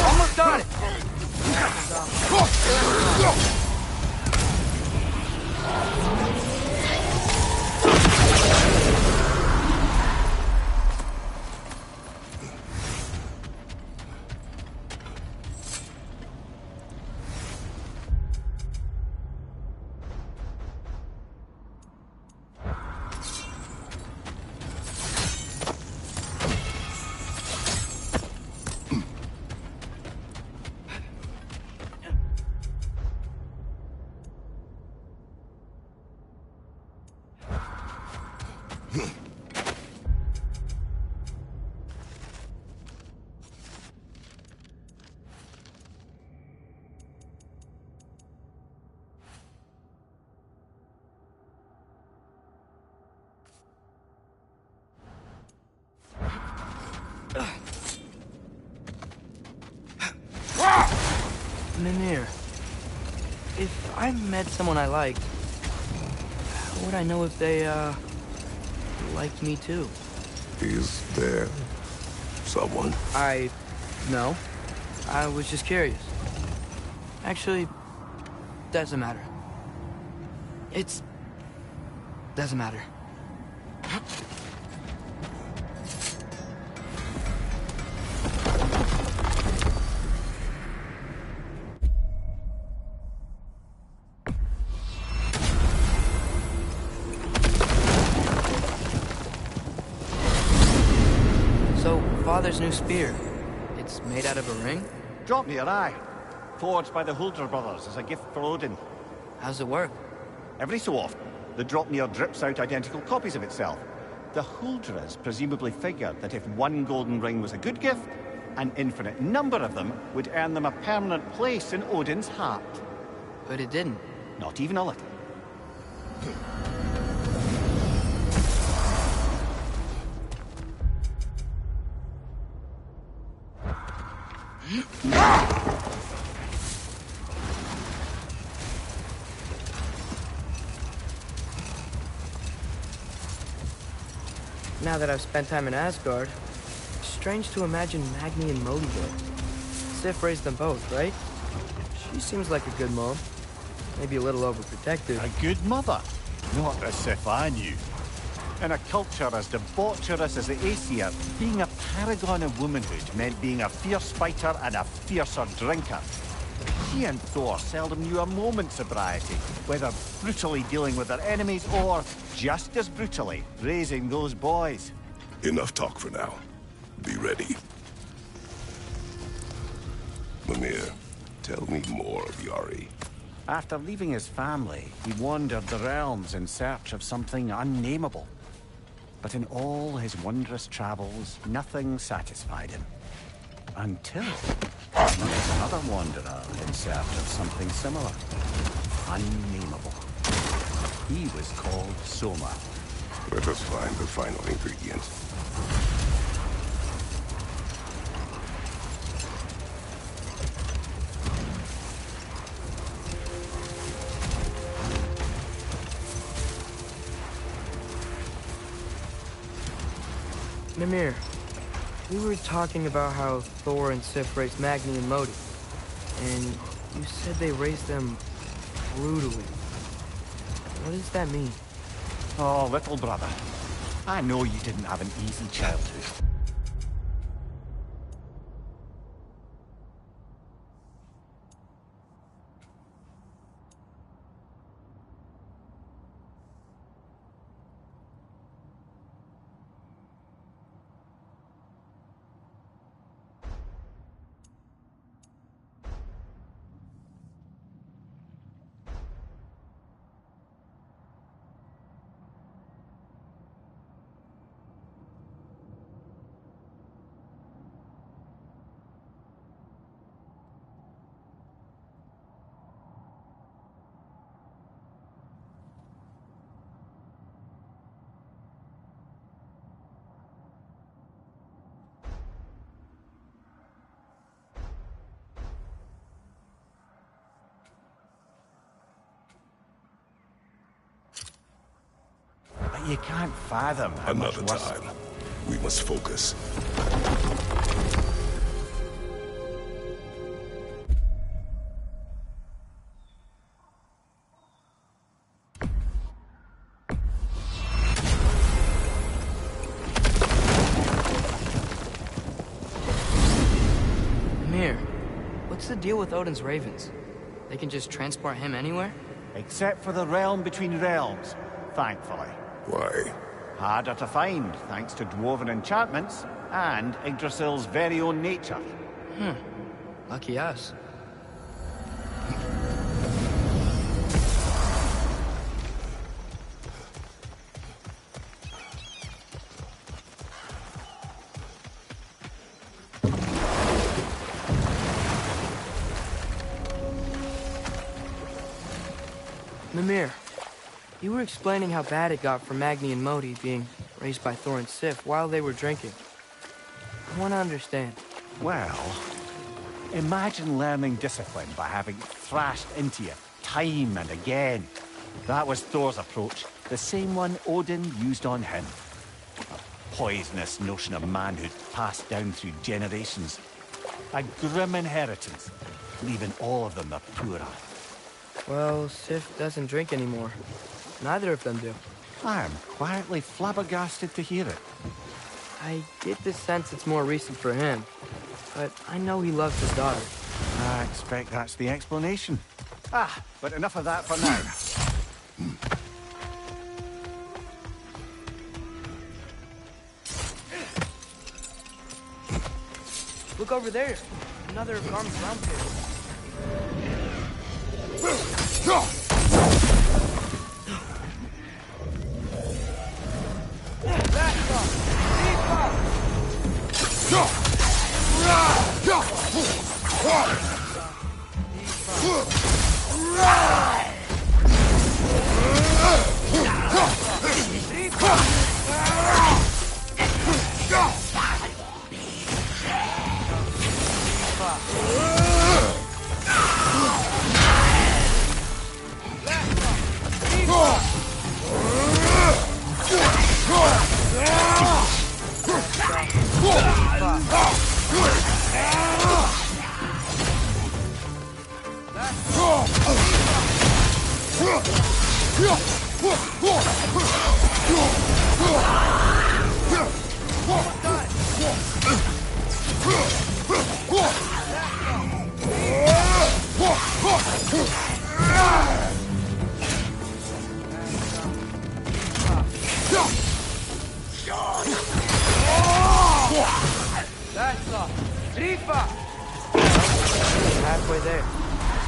Speaker 7: Almost got it! Mimir, if I met someone I liked, how would I know if they, liked me too?
Speaker 15: Is there someone?
Speaker 7: No. I was just curious. Actually, doesn't matter. Doesn't matter. Father's new spear. It's made out of a ring?
Speaker 18: Drop me your eye. Forged by the Huldra brothers as a gift for Odin.
Speaker 7: How's it work?
Speaker 18: Every so often, the Dropnir drips out identical copies of itself. The Huldras presumably figured that if one golden ring was a good gift, an infinite number of them would earn them a permanent place in Odin's heart.
Speaker 7: But it didn't.
Speaker 18: Not even a little.
Speaker 7: Now that I've spent time in Asgard, it's strange to imagine Magni and Modi there. Sif raised them both, right? She seems like a good mom. Maybe a little overprotective.
Speaker 18: A good mother? Not as Sif I knew. In a culture as debaucherous as the Aesir, being a paragon of womanhood meant being a fierce fighter and a fiercer drinker. She and Thor seldom knew a moment's sobriety, whether brutally dealing with their enemies or, just as brutally, raising those boys.
Speaker 15: Enough talk for now. Be ready. Mimir, tell me more of Yari.
Speaker 14: After leaving his family, he wandered the realms in search of something unnameable. But in all his wondrous travels, nothing satisfied him. Until there was another wanderer in search of something similar. Unnameable. He was called Soma.
Speaker 15: Let us find the final ingredient.
Speaker 7: Mimir, we were talking about how Thor and Sif raised Magni and Modi, and you said they raised them brutally. What does that mean?
Speaker 14: Oh, little brother. I know you didn't have an easy childhood. But you can't fathom how much
Speaker 15: Another
Speaker 14: worse...
Speaker 15: time. We must focus.
Speaker 7: Mimir, what's the deal with Odin's ravens? They can just transport him anywhere?
Speaker 18: Except for the realm between realms, thankfully.
Speaker 15: Why?
Speaker 18: Harder to find, thanks to dwarven enchantments, and Yggdrasil's very own nature.
Speaker 7: Lucky us. Mimir, you were explaining how bad it got for Magni and Modi being raised by Thor and Sif while they were drinking. I want to understand.
Speaker 18: Well, imagine learning discipline by having thrashed into you time and again. That was Thor's approach, the same one Odin used on him. A poisonous notion of manhood passed down through generations. A grim inheritance, leaving all of them the poorer.
Speaker 7: Well, Sif doesn't drink anymore. Neither of them do.
Speaker 18: I am quietly flabbergasted to hear it.
Speaker 7: I get the sense it's more recent for him, but I know he loves his daughter.
Speaker 18: I expect that's the explanation. But enough of that for now.
Speaker 7: Look over there. Another of Garm's round pits.
Speaker 11: That's all. Rifa! Halfway there.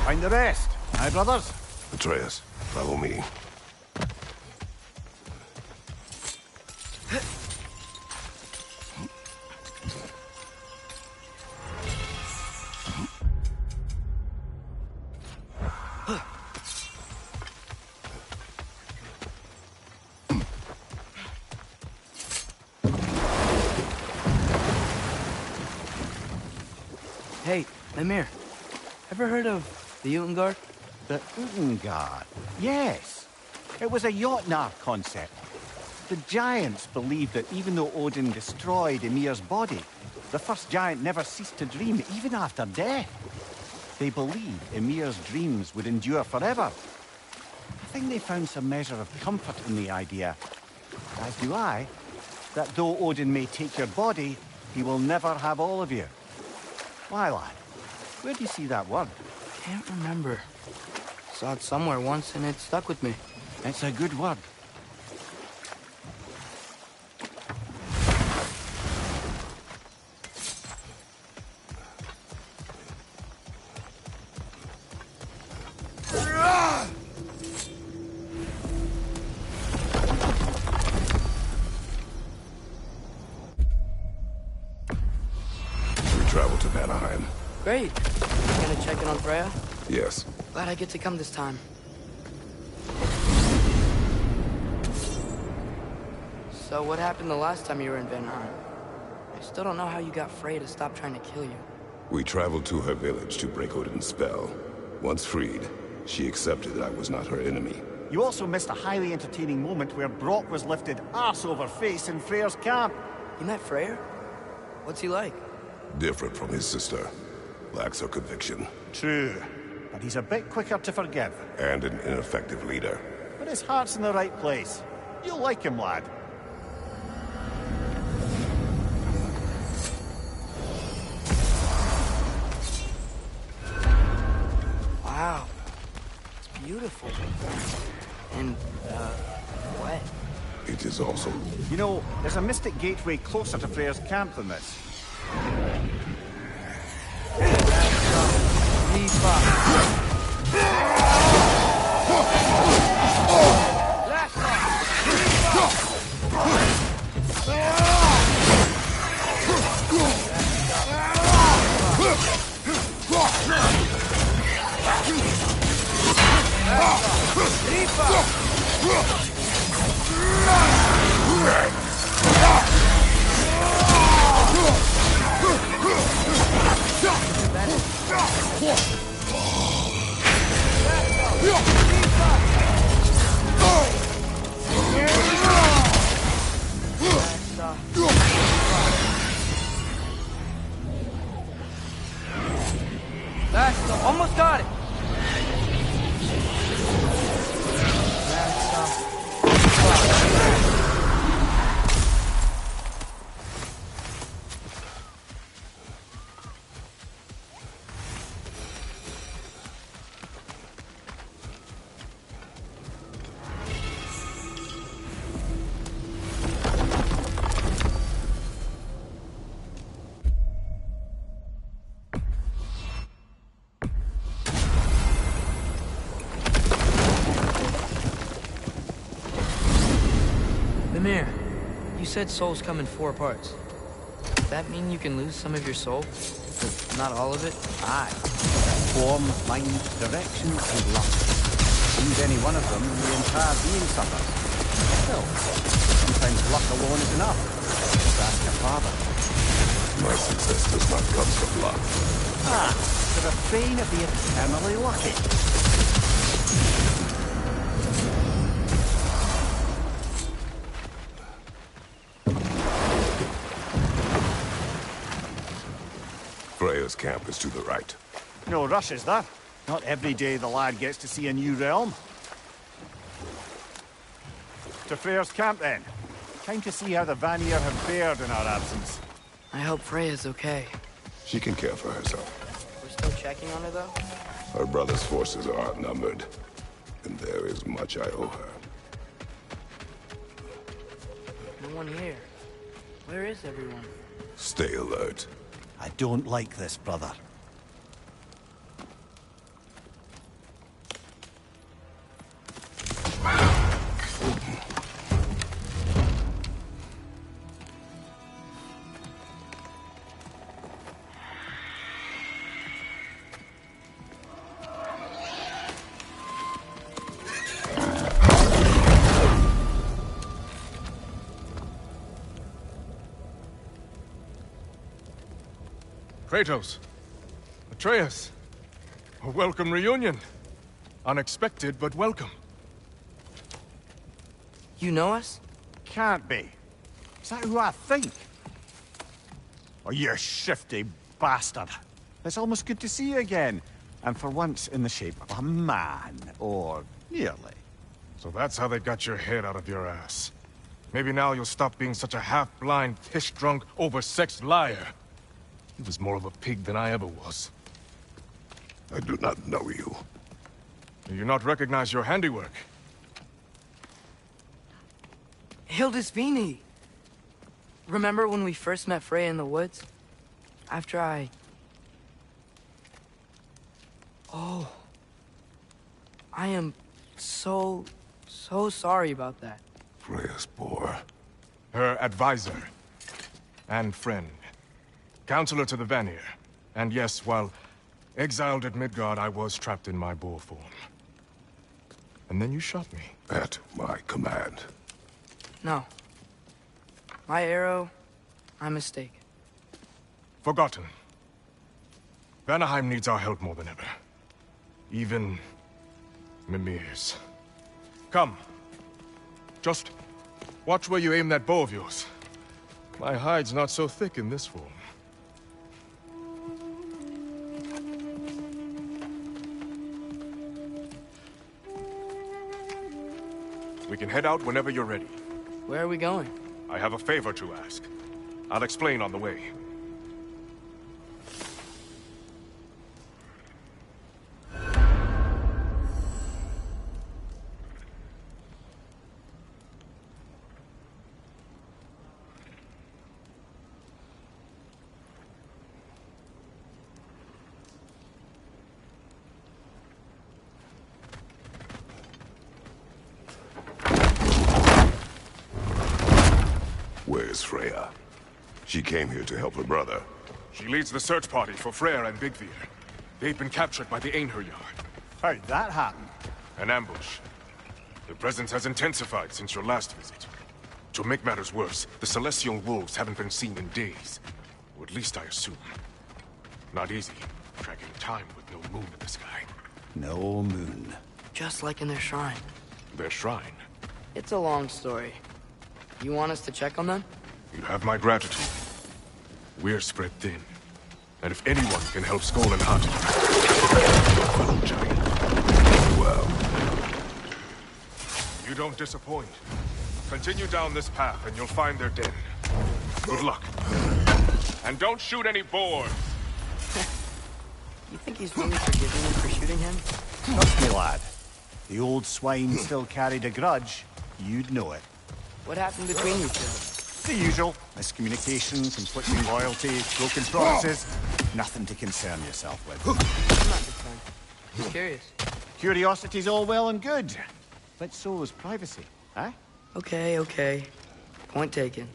Speaker 18: Find the rest. Aye, brothers?
Speaker 15: Atreus, follow me.
Speaker 11: Hey, Emir. Ever heard of the Utengard?
Speaker 18: The Utengard? Yes. It was a Jotnar concept. The giants believed that even though Odin destroyed Ymir's body, the first giant never ceased to dream, even after death. They believed Ymir's dreams would endure forever. I think they found some measure of comfort in the idea, as do I, that though Odin may take your body, he will never have all of you. Why, lad? Where do you see that word?
Speaker 11: Can't remember. Saw it somewhere once and it stuck with me.
Speaker 18: It's a good word.
Speaker 11: Great. You gonna check in on Freya?
Speaker 15: Yes.
Speaker 11: Glad I get to come this time. So what happened the last time you were in Vanheim? I still don't know how you got Freya to stop trying to kill you.
Speaker 15: We traveled to her village to break Odin's spell. Once freed, she accepted that I was not her enemy.
Speaker 18: You also missed a highly entertaining moment where Brock was lifted arse over face in Freyr's camp.
Speaker 11: You met Freyr? What's he like?
Speaker 15: Different from his sister. Lacks her conviction.
Speaker 18: True. But he's a bit quicker to forgive.
Speaker 15: And an ineffective leader.
Speaker 18: But his heart's in the right place. You'll like him, lad.
Speaker 11: Wow. It's beautiful. And, wet.
Speaker 15: It is also.
Speaker 18: You know, there's a mystic gateway closer to Freyr's camp than this.
Speaker 11: Almost got it. Mimir, you said souls come in 4 parts. Does that mean you can lose some of your soul? But not all of it?
Speaker 18: Aye. Form, mind, direction, and luck. Lose any one of them, and the entire being suffers. Still, sometimes luck alone is enough. Just ask your father.
Speaker 15: My success does not come from luck.
Speaker 18: Ah, the refrain of the eternally lucky.
Speaker 15: Freya's camp is to the right.
Speaker 18: No rush, is there? Not every day the lad gets to see a new realm. To Freyr's camp, then. Time to see how the Vanir have fared in our absence.
Speaker 7: I hope Freya's okay.
Speaker 15: She can care for herself.
Speaker 7: We're still checking on her, though?
Speaker 15: Her brother's forces are outnumbered, and there is much I owe her.
Speaker 7: No one here. Where is everyone?
Speaker 15: Stay alert.
Speaker 18: I don't like this, brother.
Speaker 10: Kratos, Atreus, a welcome reunion. Unexpected, but welcome.
Speaker 7: You know us?
Speaker 18: Can't be. Is that who I think? Oh, you shifty bastard. It's almost good to see you again. And for once in the shape of a man, or nearly.
Speaker 10: So that's how they got your head out of your ass. Maybe now you'll stop being such a half-blind, piss-drunk, oversexed liar. He was more of a pig than I ever was.
Speaker 15: I do not know you.
Speaker 10: Do you not recognize your handiwork?
Speaker 7: Hildisvini! Remember when we first met Freya in the woods? After I... Oh. I am so sorry about that.
Speaker 15: Freya's boar.
Speaker 10: Her advisor. And friend. Counselor to the Vanir. And yes, while exiled at Midgard, I was trapped in my boar form. And then you shot me.
Speaker 15: At my command.
Speaker 7: No. My arrow, my mistake.
Speaker 10: Forgotten. Vanaheim needs our help more than ever. Even Mimir's. Come. Just watch where you aim that bow of yours. My hide's not so thick in this form. We can head out whenever you're ready.
Speaker 7: Where are we going?
Speaker 10: I have a favor to ask. I'll explain on the way.
Speaker 15: Where's Freya? She came here to help her brother.
Speaker 10: She leads the search party for Freyr and Bigvir. They've been captured by the Einherjar.
Speaker 18: How'd that happen?
Speaker 10: An ambush. Their presence has intensified since your last visit. To make matters worse, the Celestial Wolves haven't been seen in days. Or at least I assume. Not easy, tracking time with no moon in the sky.
Speaker 18: No moon.
Speaker 7: Just like in their shrine.
Speaker 10: Their shrine?
Speaker 7: It's a long story. You want us to check on them?
Speaker 10: You have my gratitude. We're spread thin. And if anyone can help Skoll and Hunt, fellow giant.
Speaker 15: Well.
Speaker 10: You don't disappoint. Continue down this path and you'll find their den. Good luck. And don't shoot any boars!
Speaker 7: You think he's really forgiving me for shooting him?
Speaker 18: Trust me, lad. The old swine still carried a grudge. You'd know it.
Speaker 7: What happened between you two?
Speaker 18: The usual. Miscommunication, conflicting loyalties, broken promises. Nothing to concern yourself with.
Speaker 7: I'm not concerned. Just curious.
Speaker 18: Curiosity's all well and good. But so is privacy, eh?
Speaker 7: Okay, okay. Point taken.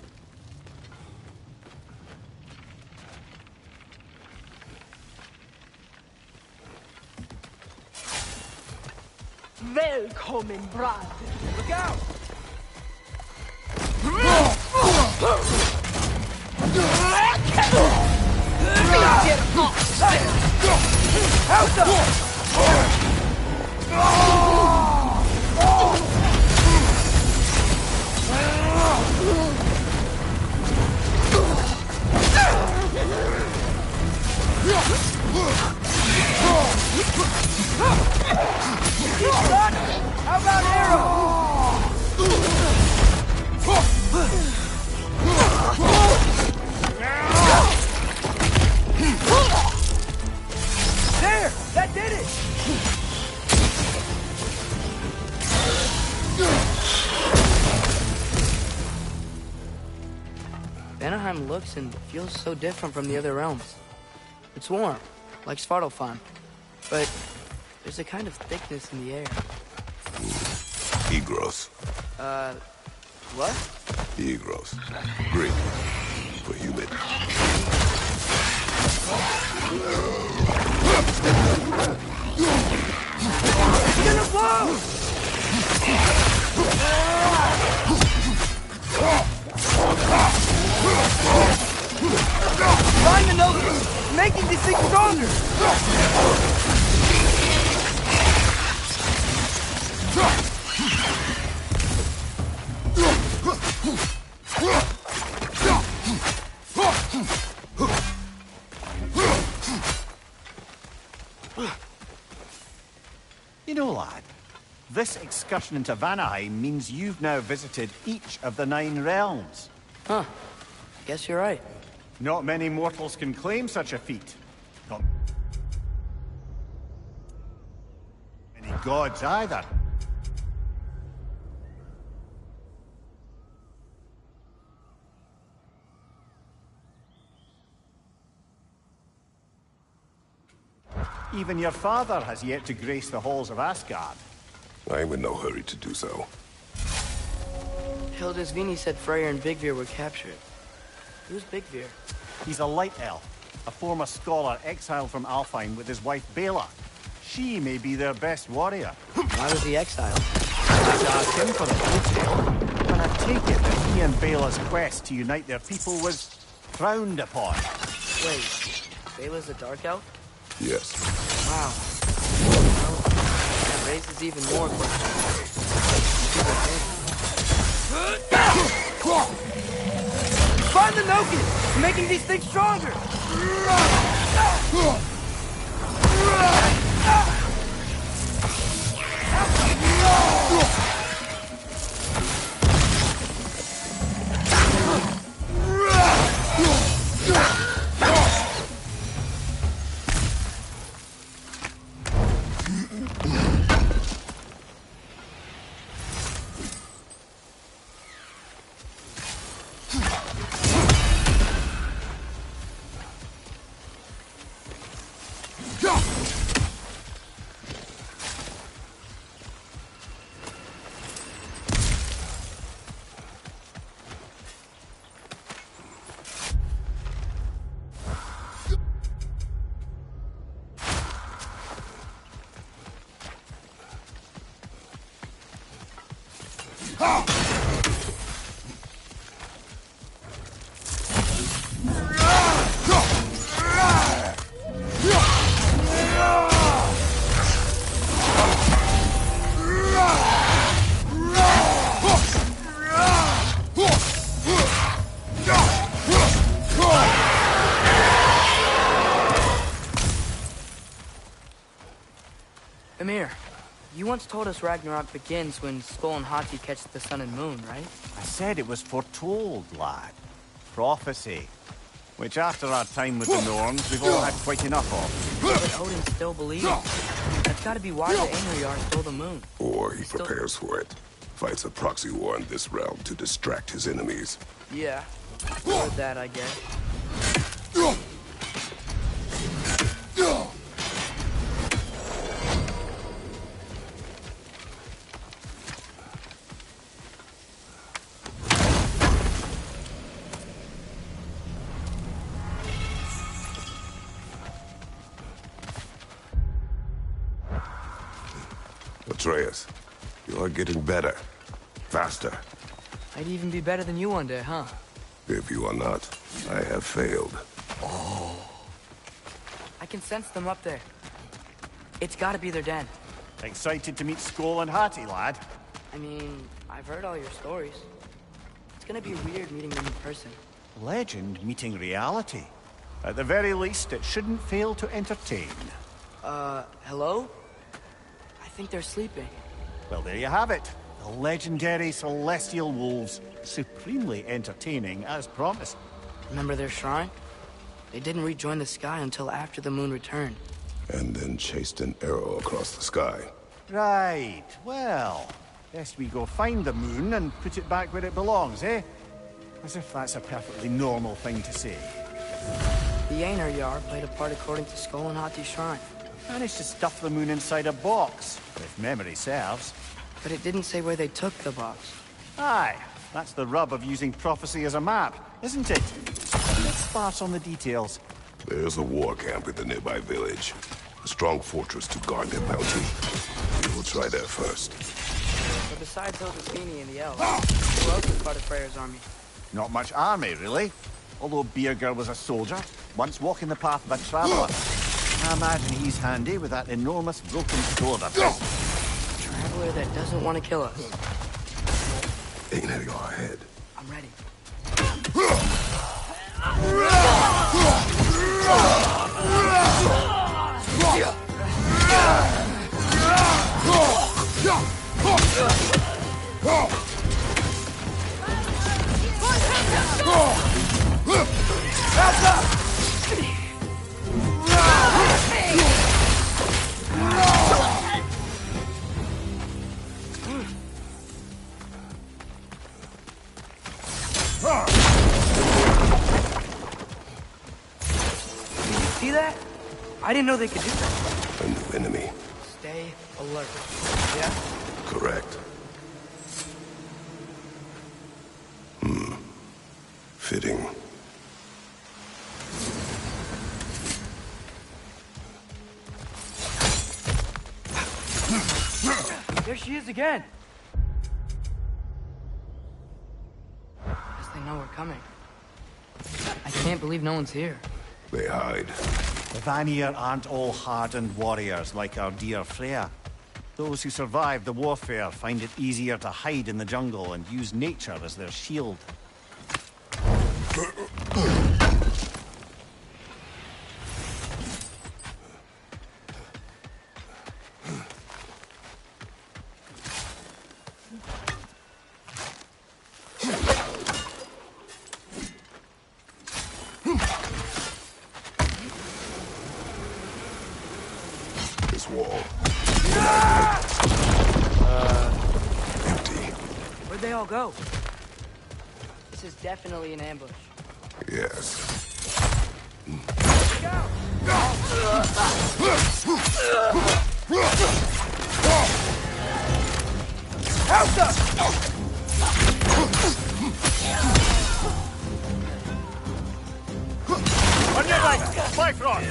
Speaker 11: Välkommen, brad. Look out! How about arrow?
Speaker 7: Vanaheim looks and feels so different from the other realms. It's warm, like Svartalfheim, but there's a kind of thickness in the air.
Speaker 15: Egros.
Speaker 7: What?
Speaker 15: Egros. Greek. For humid.
Speaker 11: It's gonna blow! Find the note! Making these things stronger!
Speaker 18: You know, lad, this excursion into Vanaheim means you've now visited each of the 9 realms.
Speaker 7: Huh. Guess you're right.
Speaker 18: Not many mortals can claim such a feat. Not many gods either. Even your father has yet to grace the halls of Asgard.
Speaker 15: I am in no hurry to do so.
Speaker 7: Hildisvini said Freyr and Vigvir were captured. Who's Vigvir?
Speaker 18: He's a light elf, a former scholar exiled from Alfheim with his wife Bela. She may be their best warrior.
Speaker 7: Why was he exiled?
Speaker 18: I'd ask him for the detail, but I take it that he and Bela's quest to unite their people was frowned upon.
Speaker 7: Wait, Bela's a dark elf?
Speaker 15: Yes.
Speaker 7: Wow. Well, that raises even more questions.
Speaker 11: Find the Noki! Making these things stronger!
Speaker 7: Emir, you once told us Ragnarok begins when Skull and Hati catch the sun and moon, right?
Speaker 18: I said it was foretold, lad. Prophecy. Which after our time with the Norns, we've all had quite enough of.
Speaker 7: But Odin still believes. That's gotta be why the Einherjar stole the moon.
Speaker 15: Or he prepares for it. Fights a proxy war in this realm to distract his enemies.
Speaker 7: Yeah. Or that, I guess.
Speaker 15: Atreus, you are getting better. Faster.
Speaker 7: I'd even be better than you one day, huh?
Speaker 15: If you are not, I have failed.
Speaker 7: I can sense them up there. It's gotta be their den.
Speaker 18: Excited to meet Skull and Hati, lad?
Speaker 7: I mean, I've heard all your stories. It's gonna be weird meeting them in person.
Speaker 18: Legend meeting reality. At the very least, it shouldn't fail to entertain.
Speaker 7: Hello? I think they're sleeping.
Speaker 18: Well, there you have it. The legendary celestial wolves. Supremely entertaining, as promised.
Speaker 7: Remember their shrine? They didn't rejoin the sky until after the moon returned.
Speaker 15: And then chased an arrow across the sky.
Speaker 18: Right. Well, best we go find the moon and put it back where it belongs, eh? As if that's a perfectly normal thing to say.
Speaker 7: The Aner Yar played a part according to Skull and Hati's shrine.
Speaker 18: Managed to stuff the moon inside a box, if memory serves.
Speaker 7: But it didn't say where they took the box.
Speaker 18: Aye, that's the rub of using prophecy as a map, isn't it? Let's sparse on the details.
Speaker 15: There's a war camp in the nearby village. A strong fortress to guard their bounty. We will try there first.
Speaker 7: But besides Hildesvini and the elves, who else is part of Freyr's army?
Speaker 18: Not much army, really. Although Beerger was a soldier, once walking the path of a traveler. I imagine he's handy with that enormous broken sword of his.
Speaker 7: A traveler that doesn't want to kill us.
Speaker 15: Aner Yar ahead.
Speaker 7: I'm ready. See that? I didn't know they could do that.
Speaker 15: A new enemy.
Speaker 7: Stay alert. Yeah?
Speaker 15: Correct. Fitting.
Speaker 7: There she is again. Guess they know we're coming. I can't believe no one's here.
Speaker 15: They hide.
Speaker 18: The Vanir aren't all hardened warriors like our dear Freya. Those who survive the warfare find it easier to hide in the jungle and use nature as their shield.
Speaker 15: This wall. Empty.
Speaker 7: Where'd they all go? This is definitely an ambush.
Speaker 15: Yes.
Speaker 11: Help us!
Speaker 18: On your right! Bifrost!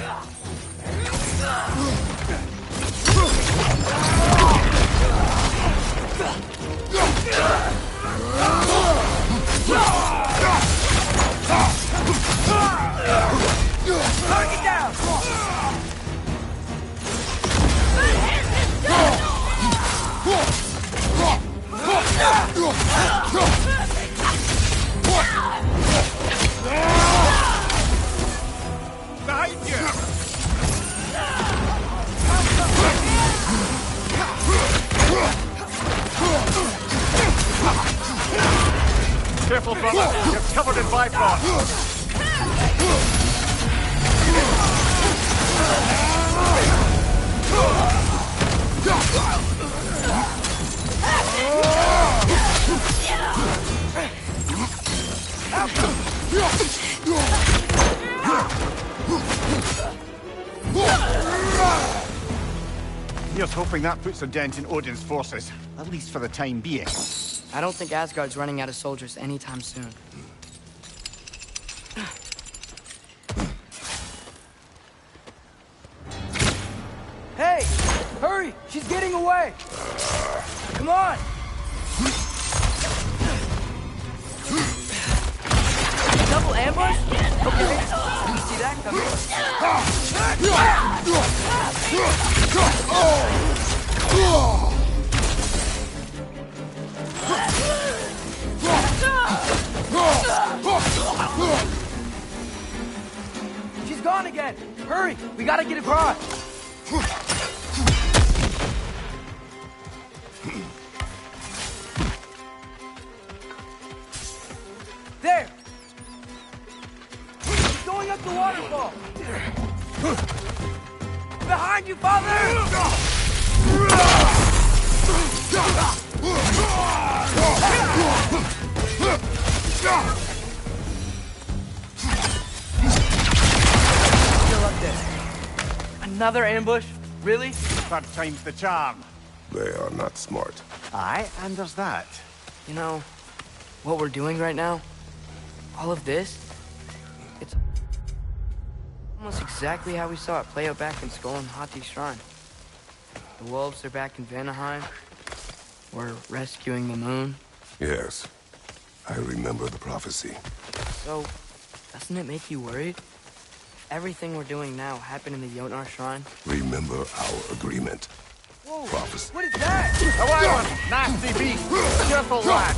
Speaker 11: Target down!
Speaker 18: Behind you! Careful, brother. You're covered in Bifrost. Here's hoping that puts a dent in Odin's forces, at least for the time being.
Speaker 7: I don't think Asgard's running out of soldiers anytime soon.
Speaker 11: Hey! Hurry! She's getting away! Come on! Double ambush? Okay. Didn't see that She's gone again! Hurry! We gotta get across! There! She's going up the waterfall! Behind you, father! Another ambush? Really?
Speaker 18: Third time's the charm.
Speaker 15: They are not smart.
Speaker 18: Aye, and there's that.
Speaker 7: You know, what we're doing right now, all of this, it's almost exactly how we saw it play out back in Skull and Hati's shrine. The wolves are back in Vanaheim. We're rescuing the moon.
Speaker 15: Yes, I remember the prophecy.
Speaker 7: So, doesn't it make you worried? If everything we're doing now happened in the Jotnar shrine?
Speaker 15: Remember our agreement.
Speaker 11: Whoa,
Speaker 15: Prophecy.
Speaker 11: what is that?
Speaker 18: Away one! Nasty beast! Careful, lad!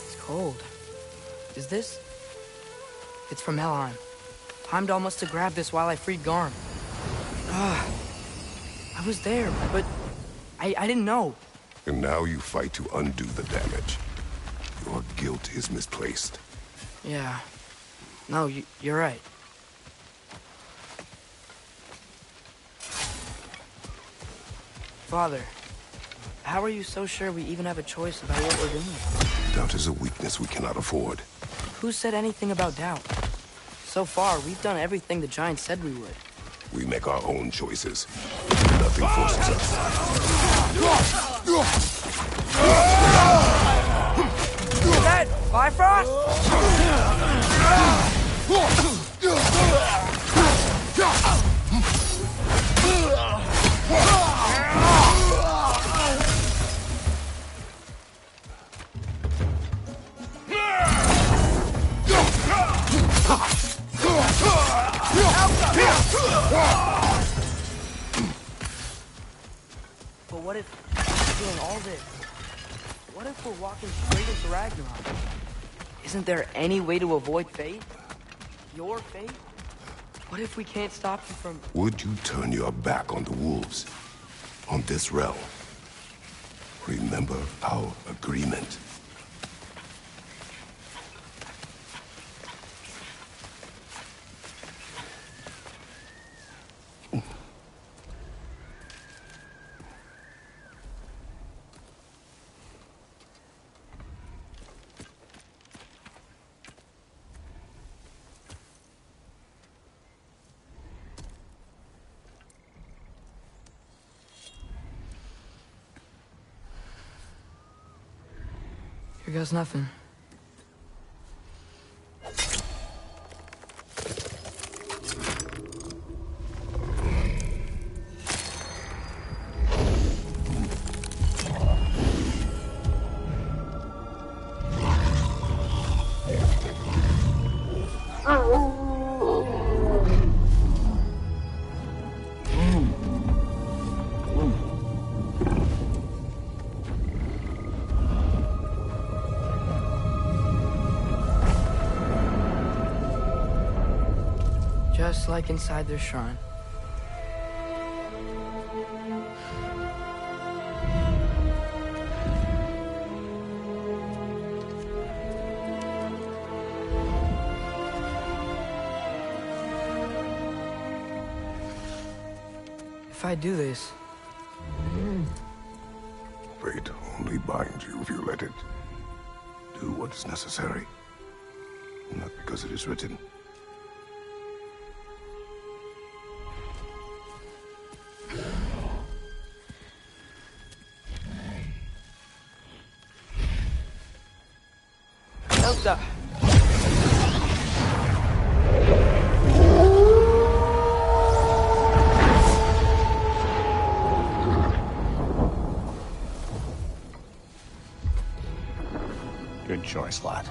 Speaker 7: It's cold. Is this? It's from Helheim. Heimdall must have grabbed this while I freed Garm. I was there, but I didn't know.
Speaker 15: And now you fight to undo the damage. Your guilt is misplaced.
Speaker 7: Yeah. No, you're right. Father, how are you so sure we even have a choice about what we're doing?
Speaker 15: Doubt is a weakness we cannot afford.
Speaker 7: Who said anything about doubt? So far, we've done everything the Giants said we would.
Speaker 15: We make our own choices. Nothing forces us.
Speaker 11: Is that Bifrost? But what if we're doing all this? What if we're walking straight into Ragnarok?
Speaker 7: Isn't there any way to avoid fate? Your fate? What if we can't stop you from...
Speaker 15: Would you turn your back on the wolves? On this realm? Remember our agreement.
Speaker 7: Here goes nothing. Just like inside their shrine. If I do this...
Speaker 15: Fate only binds you if you let it. Do what is necessary. Not because it is written.
Speaker 11: Elsa!
Speaker 18: Good choice, lad.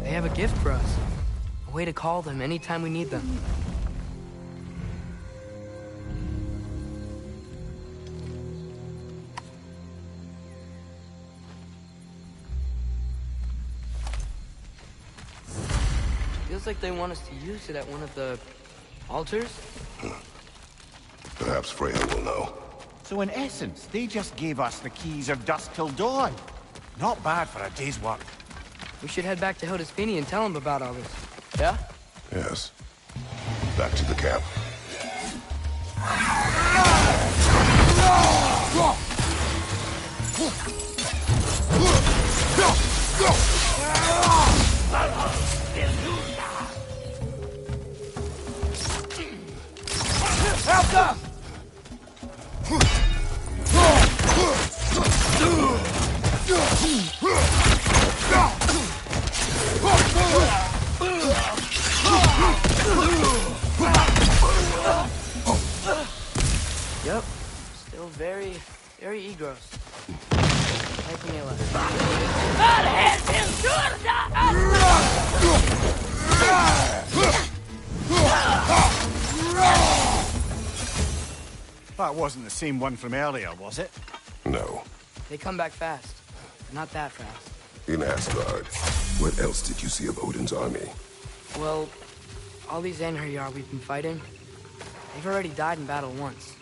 Speaker 7: They have a gift for us. A way to call them anytime we need them. like they want us to use it at one of the altars.
Speaker 15: Perhaps Freya will know.
Speaker 18: So in essence, they just gave us the keys of dusk till dawn. Not bad for a day's work.
Speaker 7: We should head back to Hildesfini and tell him about all this. Yeah?
Speaker 15: Yes. Back to the camp.
Speaker 11: Help!
Speaker 7: Yep. Still very gross. Making it less.
Speaker 18: That wasn't the same one from earlier, was it?
Speaker 15: No.
Speaker 7: They come back fast. Not that fast.
Speaker 15: In Asgard, what else did you see of Odin's army?
Speaker 7: Well, all these Einherjar we've been fighting, they've already died in battle once.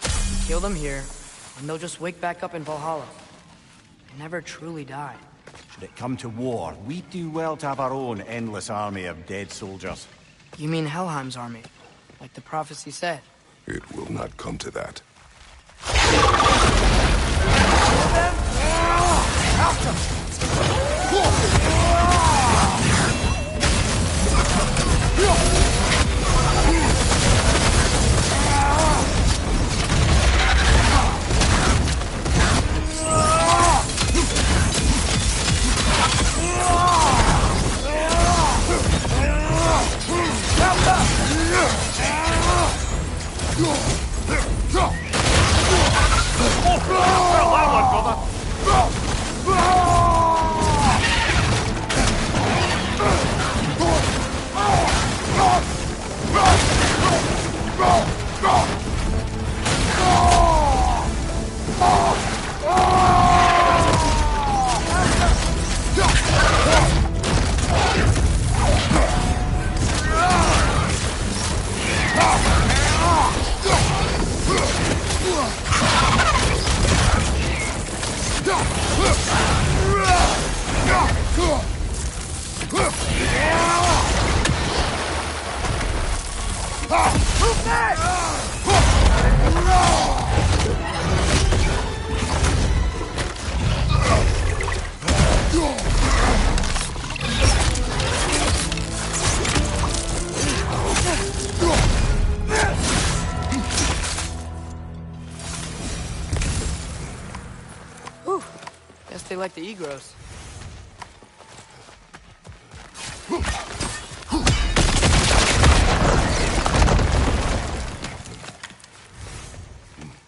Speaker 7: We kill them here, and they'll just wake back up in Valhalla. They never truly die.
Speaker 18: Should it come to war, we do well to have our own endless army of dead soldiers.
Speaker 7: You mean Helheim's army? Like the prophecy said?
Speaker 15: It will not come to that.
Speaker 7: Whew. Guess they like the Egros.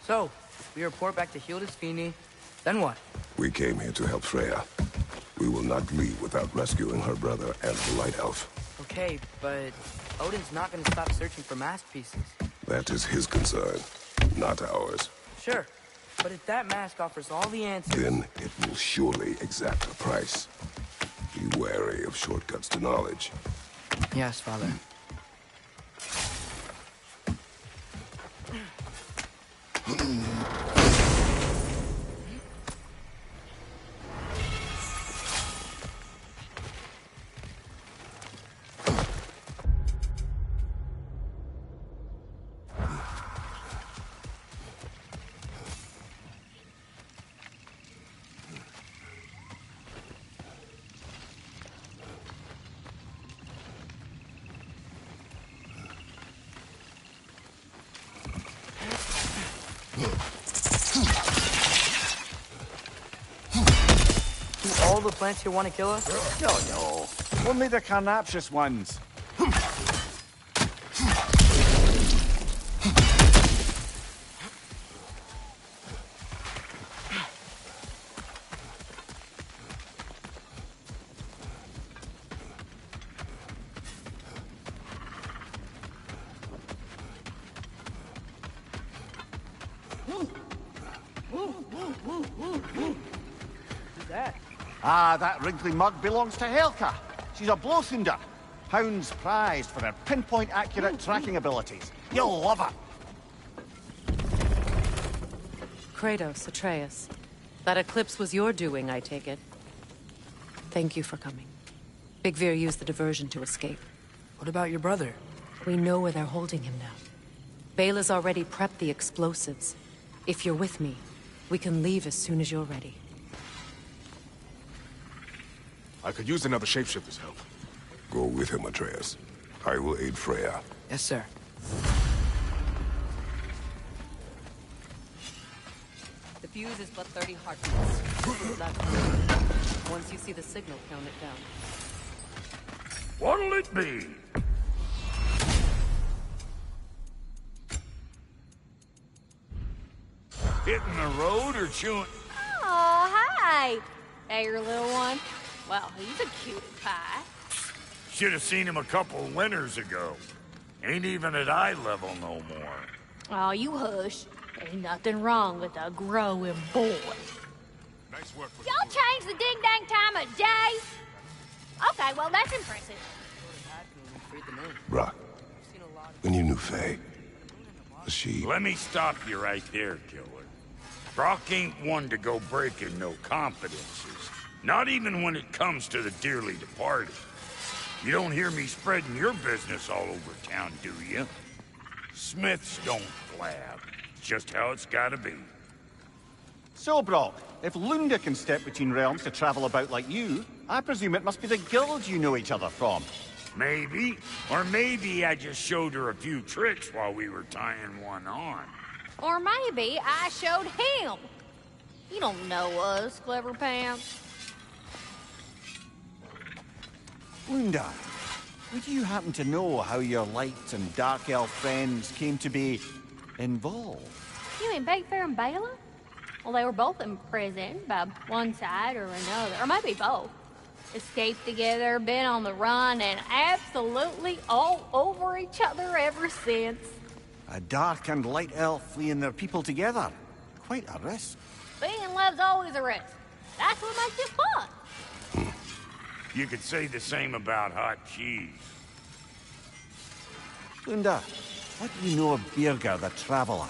Speaker 7: So, we report back to Hildesfini, then what?
Speaker 15: We came here to help Freya. We will not leave without rescuing her brother and the Light Elf.
Speaker 7: Okay, but Odin's not gonna stop searching for mask pieces.
Speaker 15: That is his concern, not ours.
Speaker 7: Sure, but if that mask offers all the answers...
Speaker 15: Then it will surely exact a price. Be wary of shortcuts to knowledge.
Speaker 7: Yes, Father. All the plants here want to kill us?
Speaker 18: No. Only the carnivorous ones.
Speaker 7: Who's that?
Speaker 18: Ah, that wrinkly mug belongs to Helka. She's a Blothunder. Hounds prized for their pinpoint accurate tracking abilities. You'll love it.
Speaker 17: Kratos, Atreus. That eclipse was your doing, I take it. Thank you for coming. Big Veer used the diversion to escape.
Speaker 7: What about your brother?
Speaker 17: We know where they're holding him now. Bela's already prepped the explosives. If you're with me, we can leave as soon as you're ready.
Speaker 10: I could use another shapeshifter's help.
Speaker 15: Go with him, Atreus. I will aid Freya.
Speaker 7: Yes, sir.
Speaker 17: The fuse is but 30 heartbeats. That's once you see the signal, count it down.
Speaker 2: What'll it be? Hitting the road or chewing?
Speaker 12: Oh, hi. Hey, your little one. Well, he's a cutie pie.
Speaker 2: Should have seen him a couple winters ago. Ain't even at eye level no more.
Speaker 12: Oh, you hush. Ain't nothing wrong with a growing boy.
Speaker 10: Nice work.
Speaker 12: Y'all change the ding-dang time of day? Okay, well, that's impressive.
Speaker 15: Brock, when you knew Faye, was she...
Speaker 2: Let me stop you right there, killer. Brock ain't one to go breaking no confidences. Not even when it comes to the dearly departed. You don't hear me spreading your business all over town, do you? Smiths don't blab. It's just how it's gotta be.
Speaker 18: So, Brock, if Lunda can step between realms to travel about like you, I presume it must be the guild you know each other from.
Speaker 2: Maybe. Or maybe I just showed her a few tricks while we were tying one on.
Speaker 12: Or maybe I showed him. You don't know us, Clever Pants.
Speaker 18: Lunda, would you happen to know how your light and dark elf friends came to be involved?
Speaker 12: You mean Big Fair and Bela? Well, they were both in prison by one side or another, or maybe both. Escaped together, been on the run, and absolutely all over each other ever since.
Speaker 18: A dark and light elf fleeing their people together. Quite a risk.
Speaker 12: Being in love's always a risk. That's what makes it fun.
Speaker 2: You could say the same about hot cheese.
Speaker 18: Lunda, what do you know of Birger the Traveler?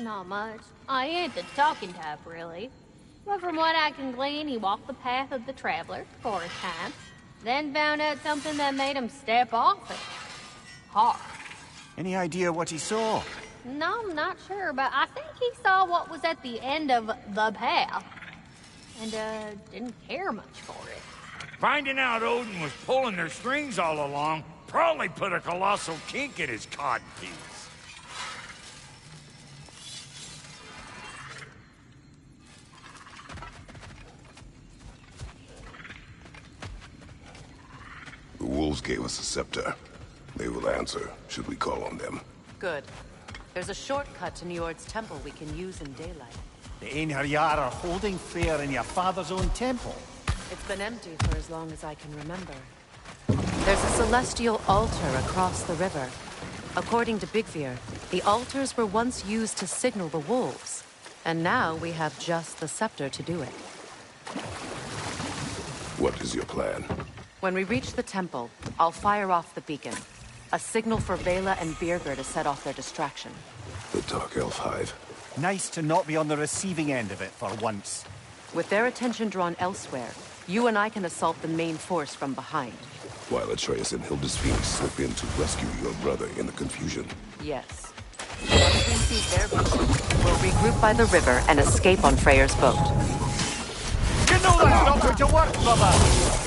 Speaker 12: Not much. I ain't the talking type, really. But from what I can glean, he walked the path of the traveler for a time, then found out something that made him step off it. Hard.
Speaker 18: Any idea what he saw?
Speaker 12: No, I'm not sure, but I think he saw what was at the end of the path. And, didn't care much for it.
Speaker 2: Finding out Odin was pulling their strings all along probably put a colossal kink in his codpiece.
Speaker 15: The wolves gave us a scepter. They will answer, should we call on them.
Speaker 17: Good. There's a shortcut to Njord's temple we can use in daylight.
Speaker 18: The Einherjar are holding fair in your father's own temple.
Speaker 17: It's been empty for as long as I can remember. There's a celestial altar across the river. According to Big Veer, the altars were once used to signal the wolves. And now we have just the scepter to do it.
Speaker 15: What is your plan?
Speaker 17: When we reach the temple, I'll fire off the beacon. A signal for Bela and Birger to set off their distraction.
Speaker 15: The Dark Elf Hive.
Speaker 18: Nice to not be on the receiving end of it for once.
Speaker 17: With their attention drawn elsewhere, you and I can assault the main force from behind.
Speaker 15: While Atreus and Hildesfield slip in to rescue your brother in the confusion.
Speaker 17: Yes. Once we see their vision, we'll regroup by the river and escape on Freyr's boat.
Speaker 18: You know that's not going to work, brother!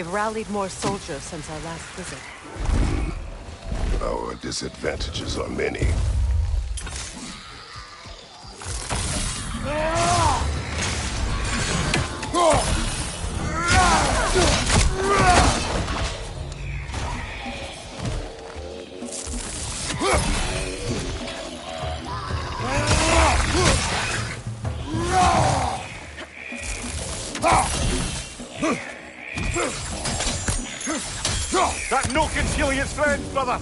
Speaker 17: They've rallied more soldiers since our last visit.
Speaker 15: Our disadvantages are many.
Speaker 18: That no concealing its friends, brother!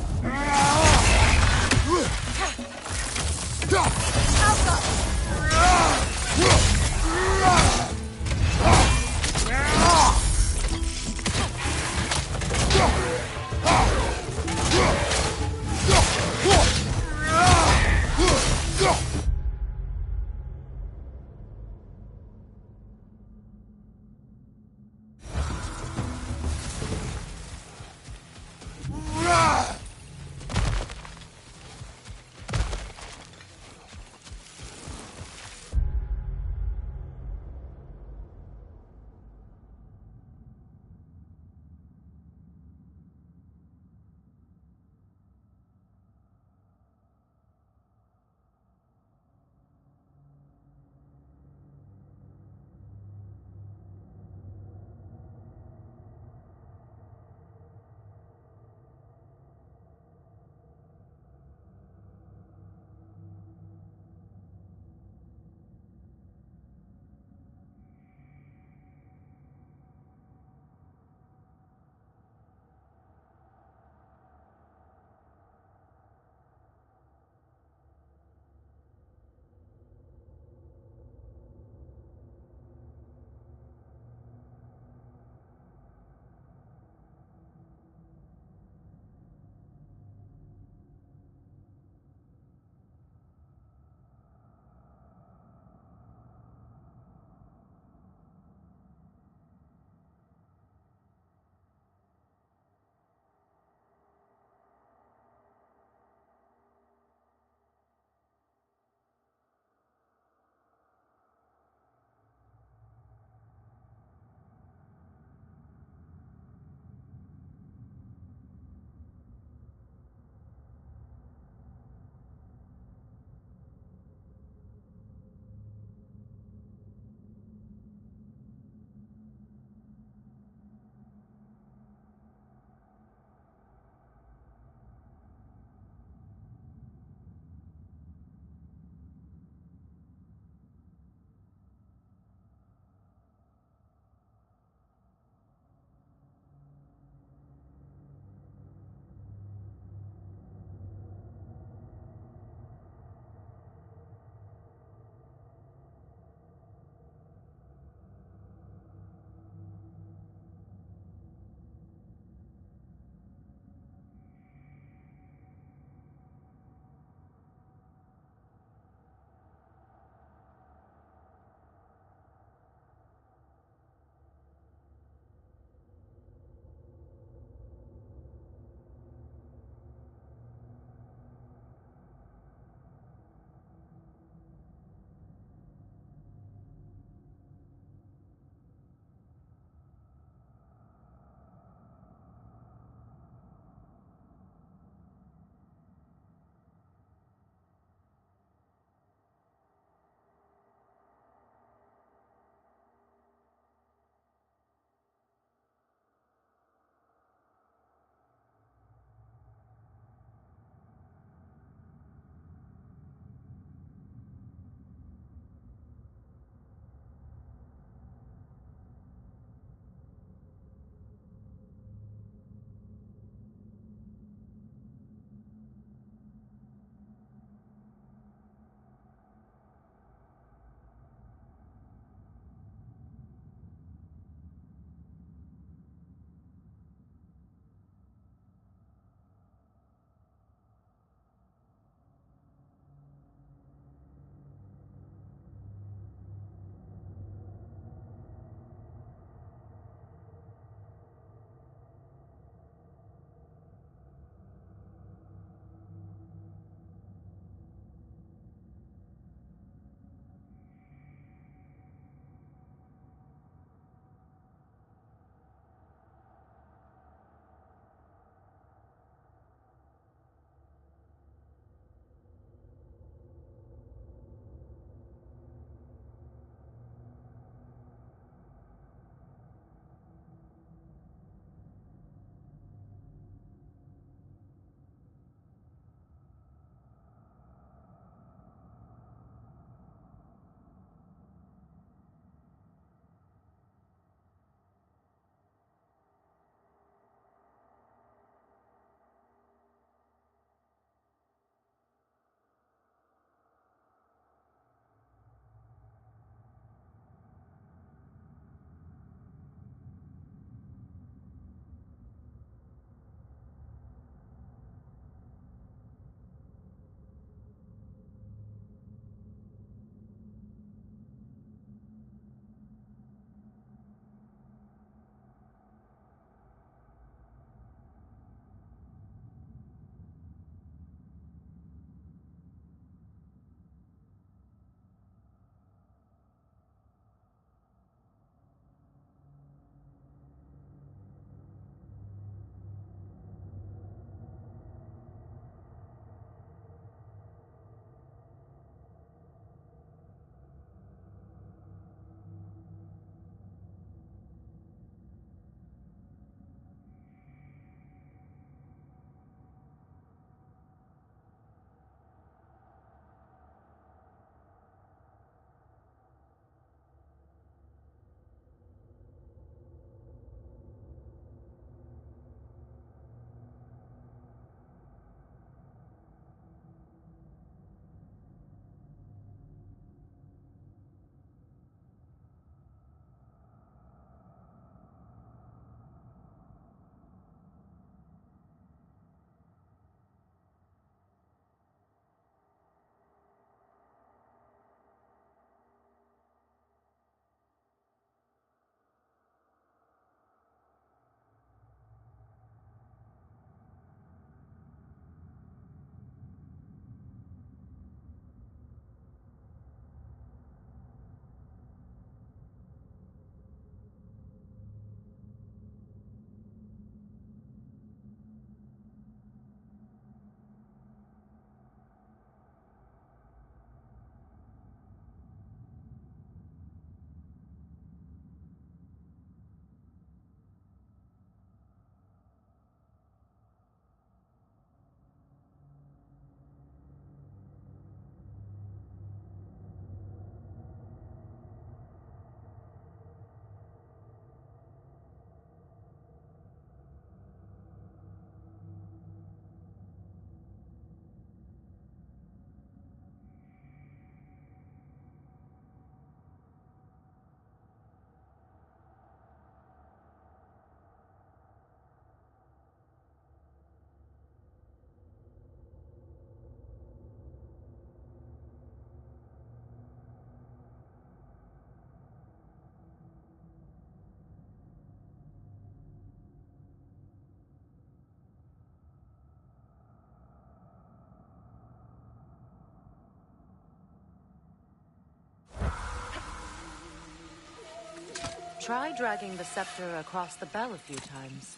Speaker 17: Try dragging the scepter across the bell a few times.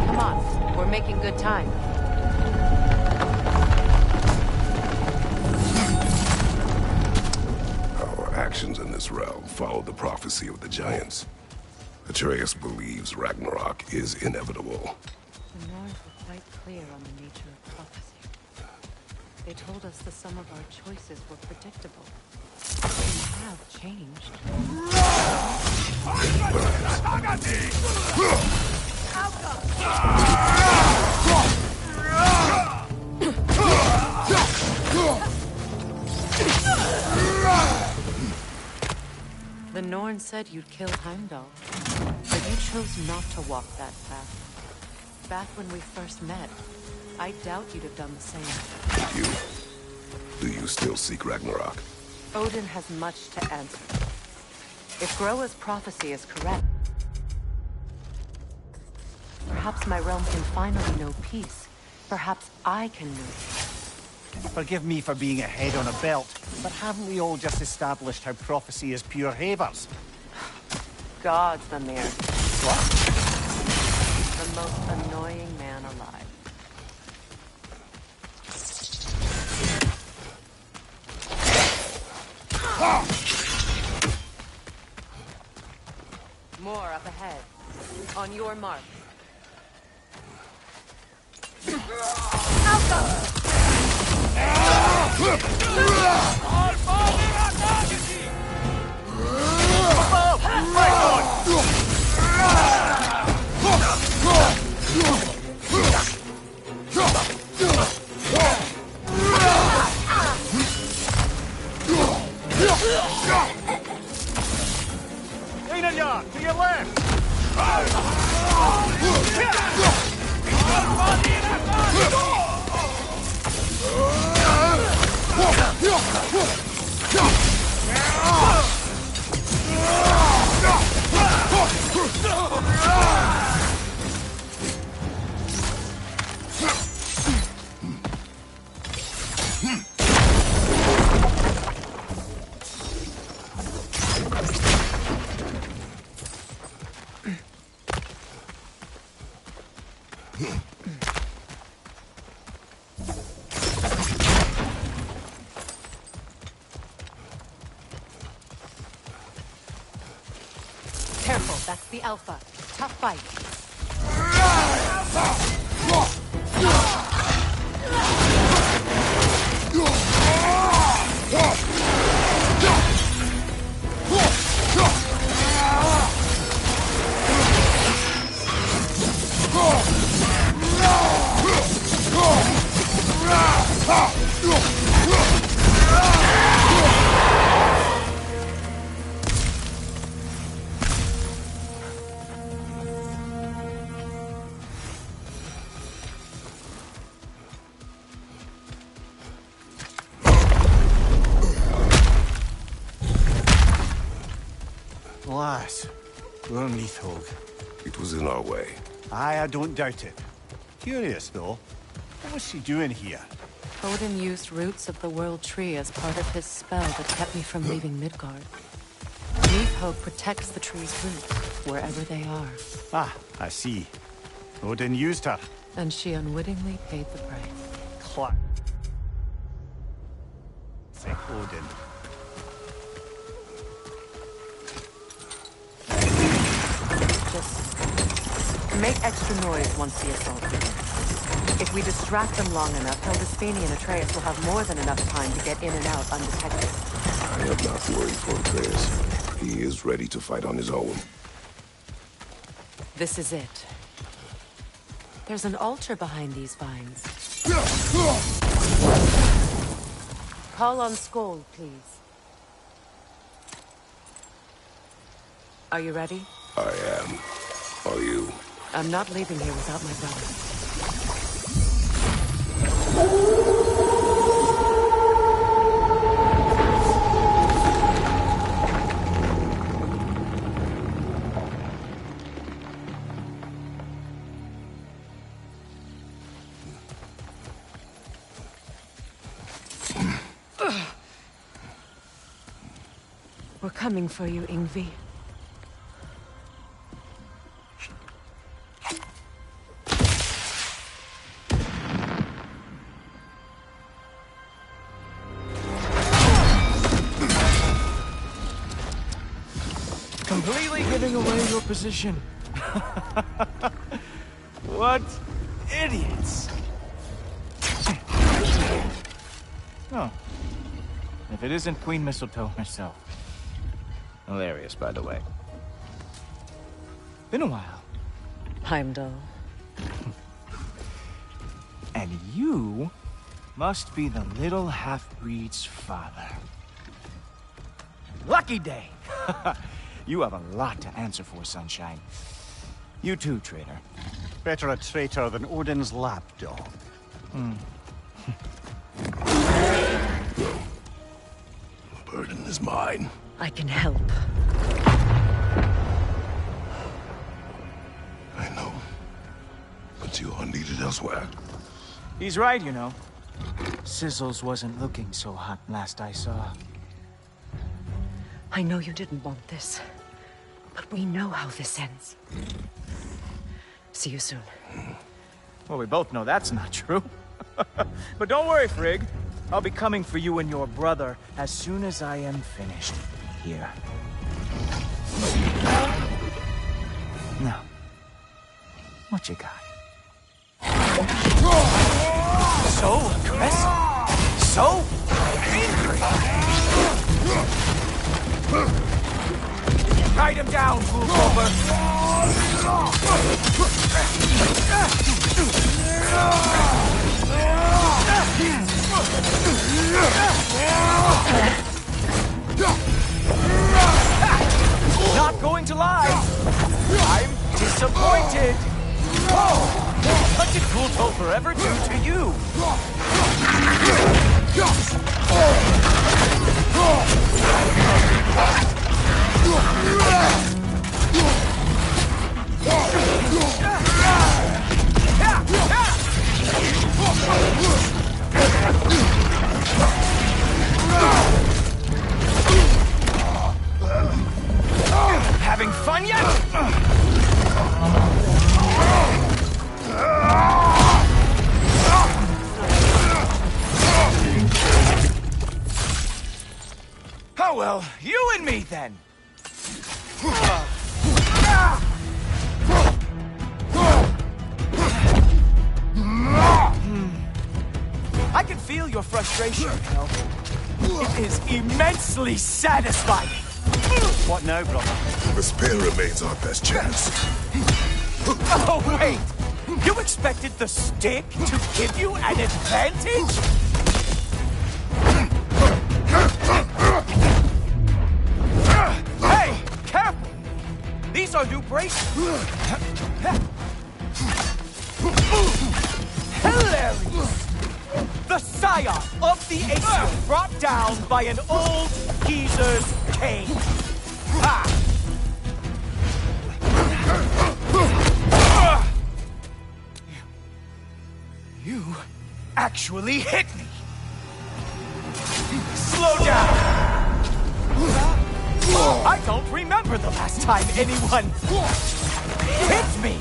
Speaker 17: Come on, we're making good time.
Speaker 15: Our actions in this realm follow the prophecy of the giants. Atreus believes Ragnarok is inevitable.
Speaker 17: The Norns were quite clear on the nature of prophecy. They told us the sum of our choices were predictable. They have changed. The Norn said you'd kill Heimdall, but you chose not to walk that path. Back when we first met, I doubt you'd have done the same.
Speaker 15: Do you still seek Ragnarok?
Speaker 17: Odin has much to answer. If Groa's prophecy is correct, perhaps my realm can finally know peace. Perhaps I can know peace.
Speaker 18: Forgive me for being a head on a belt, but haven't we all just established how prophecy is pure havers?
Speaker 17: Gods, Mimir.
Speaker 18: What?
Speaker 17: The most annoying man alive. More up ahead. On your mark.
Speaker 18: Einarjar, to your left!
Speaker 17: Careful, that's the Alpha. Tough fight.
Speaker 18: Alas, poor Nithog.
Speaker 15: It was in our way.
Speaker 18: Aye, I don't doubt it. Curious, though. What was she doing here?
Speaker 17: Odin used roots of the World Tree as part of his spell that kept me from leaving Midgard. Nithog protects the tree's roots, wherever they are.
Speaker 18: Ah, I see. Odin used her.
Speaker 17: And she unwittingly paid the price.
Speaker 18: Classic Odin.
Speaker 17: Just make extra noise once the assault begins. If we distract them long enough, Hildisfini and Atreus will have more than enough time to get in and out undetected.
Speaker 15: I am not worried for Atreus. He is ready to fight on his own.
Speaker 17: This is it. There's an altar behind these vines. Call on Skoll, please. Are you ready?
Speaker 15: I am. Are you?
Speaker 17: I'm not leaving here without my brother.
Speaker 13: coming for you, Ingvi.
Speaker 3: Completely giving away your position. What idiots. Oh. If it isn't Queen Mistletoe herself. Hilarious, by the way. Been a while.
Speaker 1: Heimdall.
Speaker 3: And you must be the little half-breed's father. Lucky day! You have a lot to answer for, Sunshine. You too, traitor.
Speaker 14: Better a traitor than Odin's lapdog.
Speaker 15: The burden is mine.
Speaker 1: I can help.
Speaker 15: I know. But you are needed elsewhere.
Speaker 3: He's right, you know. Sizzles wasn't looking so hot last I saw.
Speaker 1: I know you didn't want this, but we know how this ends. See you soon.
Speaker 3: Well, we both know that's not true. But don't worry, Frigg. I'll be coming for you and your brother as soon as I am finished here. Now, what you got? So aggressive. So angry. Write him down, Foolclover. Not going to lie. I'm disappointed. What did Foolclover ever do to you? Having fun yet? Oh well, you and me then. I can feel your frustration, you know. It is immensely satisfying.
Speaker 14: What now, brother?
Speaker 15: The spear remains our best chance.
Speaker 3: Oh, wait! You expected the stick to give you an advantage? Hey! Careful! These are new bracelets. Hilarious! The scion of the Aesir brought down by an old geezer's cane. Ha! You actually hit me! Slow down! I don't remember the last time anyone hit me!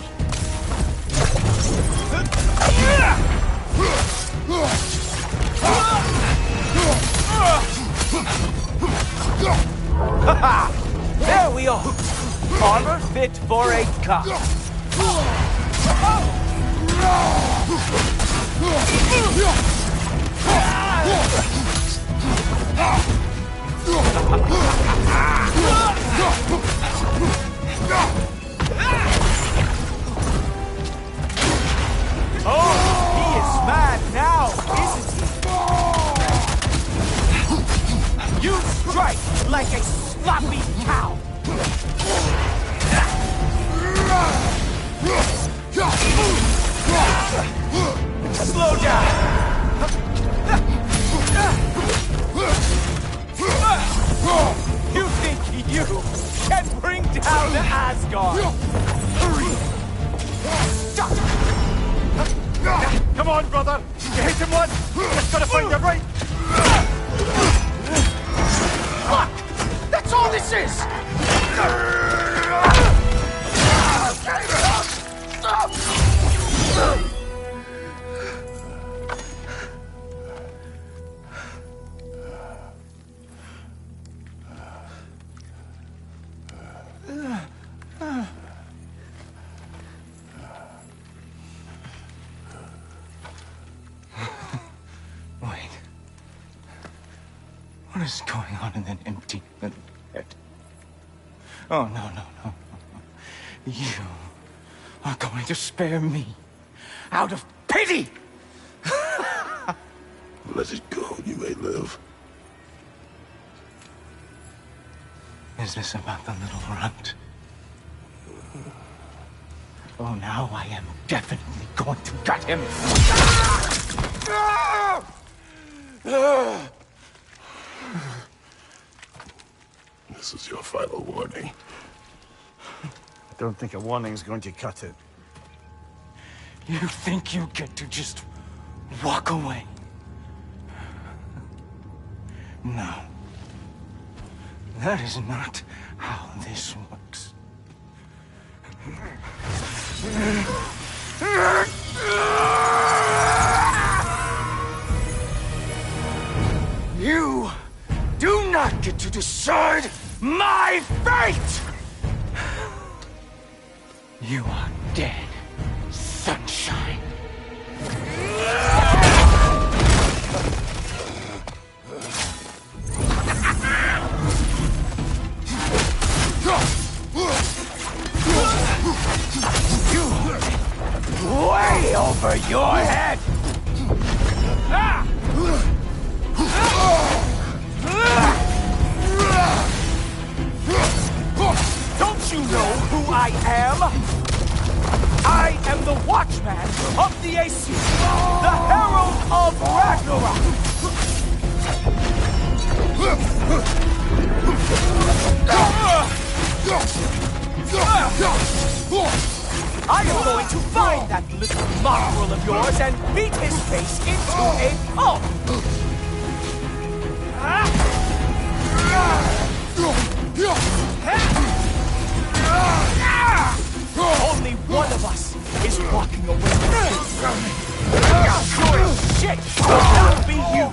Speaker 3: There we are! Armor fit for a cop. Oh, he is mad now, isn't he? You strike like a sloppy cow. Slow down. You think you can bring down Asgard? Stop. Come on, brother. You hit him once. Just gotta find the right. Fuck! That's
Speaker 11: all this is!
Speaker 3: Wait. What is going on in that empty little head? Oh, no, no, no. You are going to spare me out of pity!
Speaker 15: Let it go, you may live.
Speaker 3: Is this about the little runt? Oh, now I am definitely going to gut him.
Speaker 15: This is your final warning.
Speaker 18: I don't think a warning's going to cut it.
Speaker 3: You think you get to just walk away? No. That is not how this works. You do not get to decide my fate! You are dead, sunshine. Way over your head! Don't you know who I am? I am the Watchman of the Aesir, the Herald of Ragnarok! I am going to find that little mongrel of yours and beat his face into a pulp! Only one of us is walking away from this. Your shit will not be you!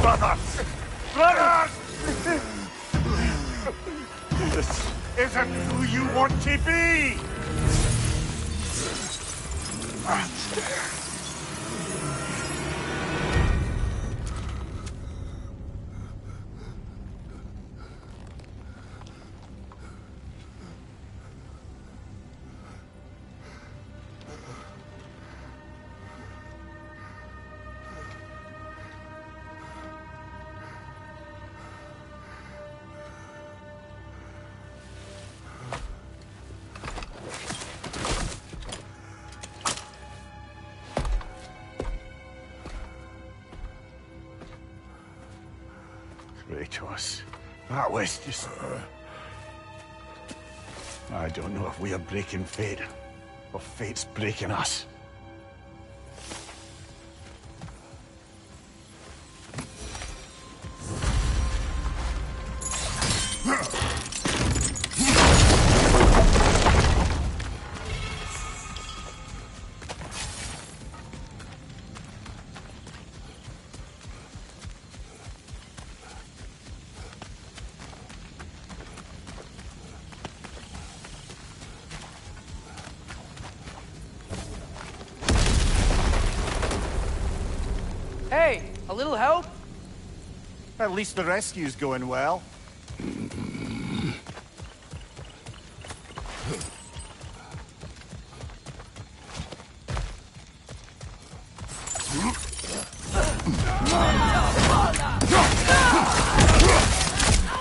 Speaker 18: Brother! Brother! This isn't who you want to be! Kratos, that was just... I don't know if we are breaking fate, or fate's breaking us.
Speaker 11: Hey, a little help?
Speaker 18: At least the rescue's going well.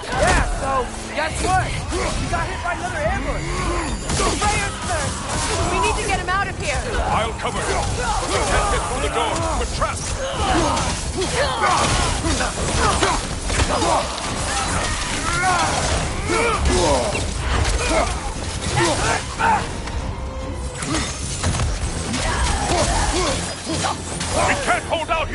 Speaker 11: Yeah, so, guess what? You got hit by another ambush. Players first! We need to get him out of here!
Speaker 10: I'll cover him. But we can't get through the door. We're trapped. We can't hold out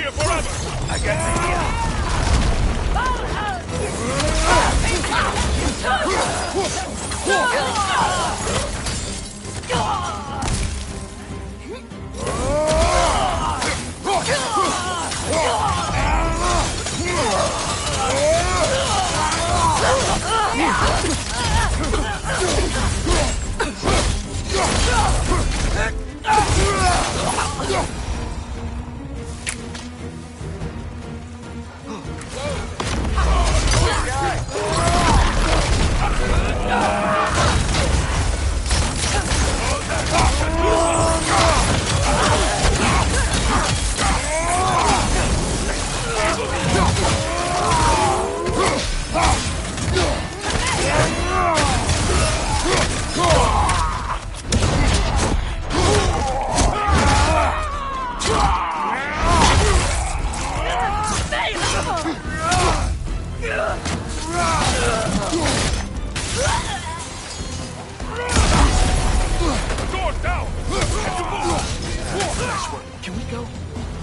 Speaker 3: Can we go?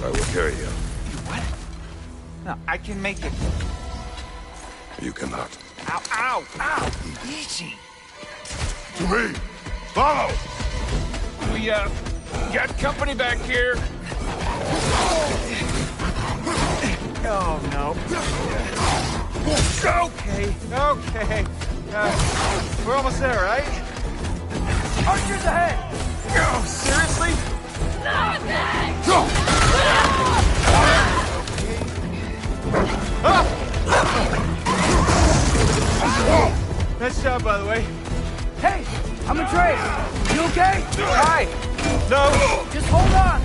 Speaker 15: I will carry you.
Speaker 3: You what? No, I can make it.
Speaker 15: You cannot.
Speaker 3: Ow, ow, ow! Easy.
Speaker 10: To me! Follow!
Speaker 2: We, got company back here.
Speaker 3: Oh, no. Okay, okay. We're almost there, right? Archers ahead! Oh, seriously? Nice job, by the way.
Speaker 11: Hey, I'm Atreus. You okay?
Speaker 3: Hi. No.
Speaker 11: Just hold on.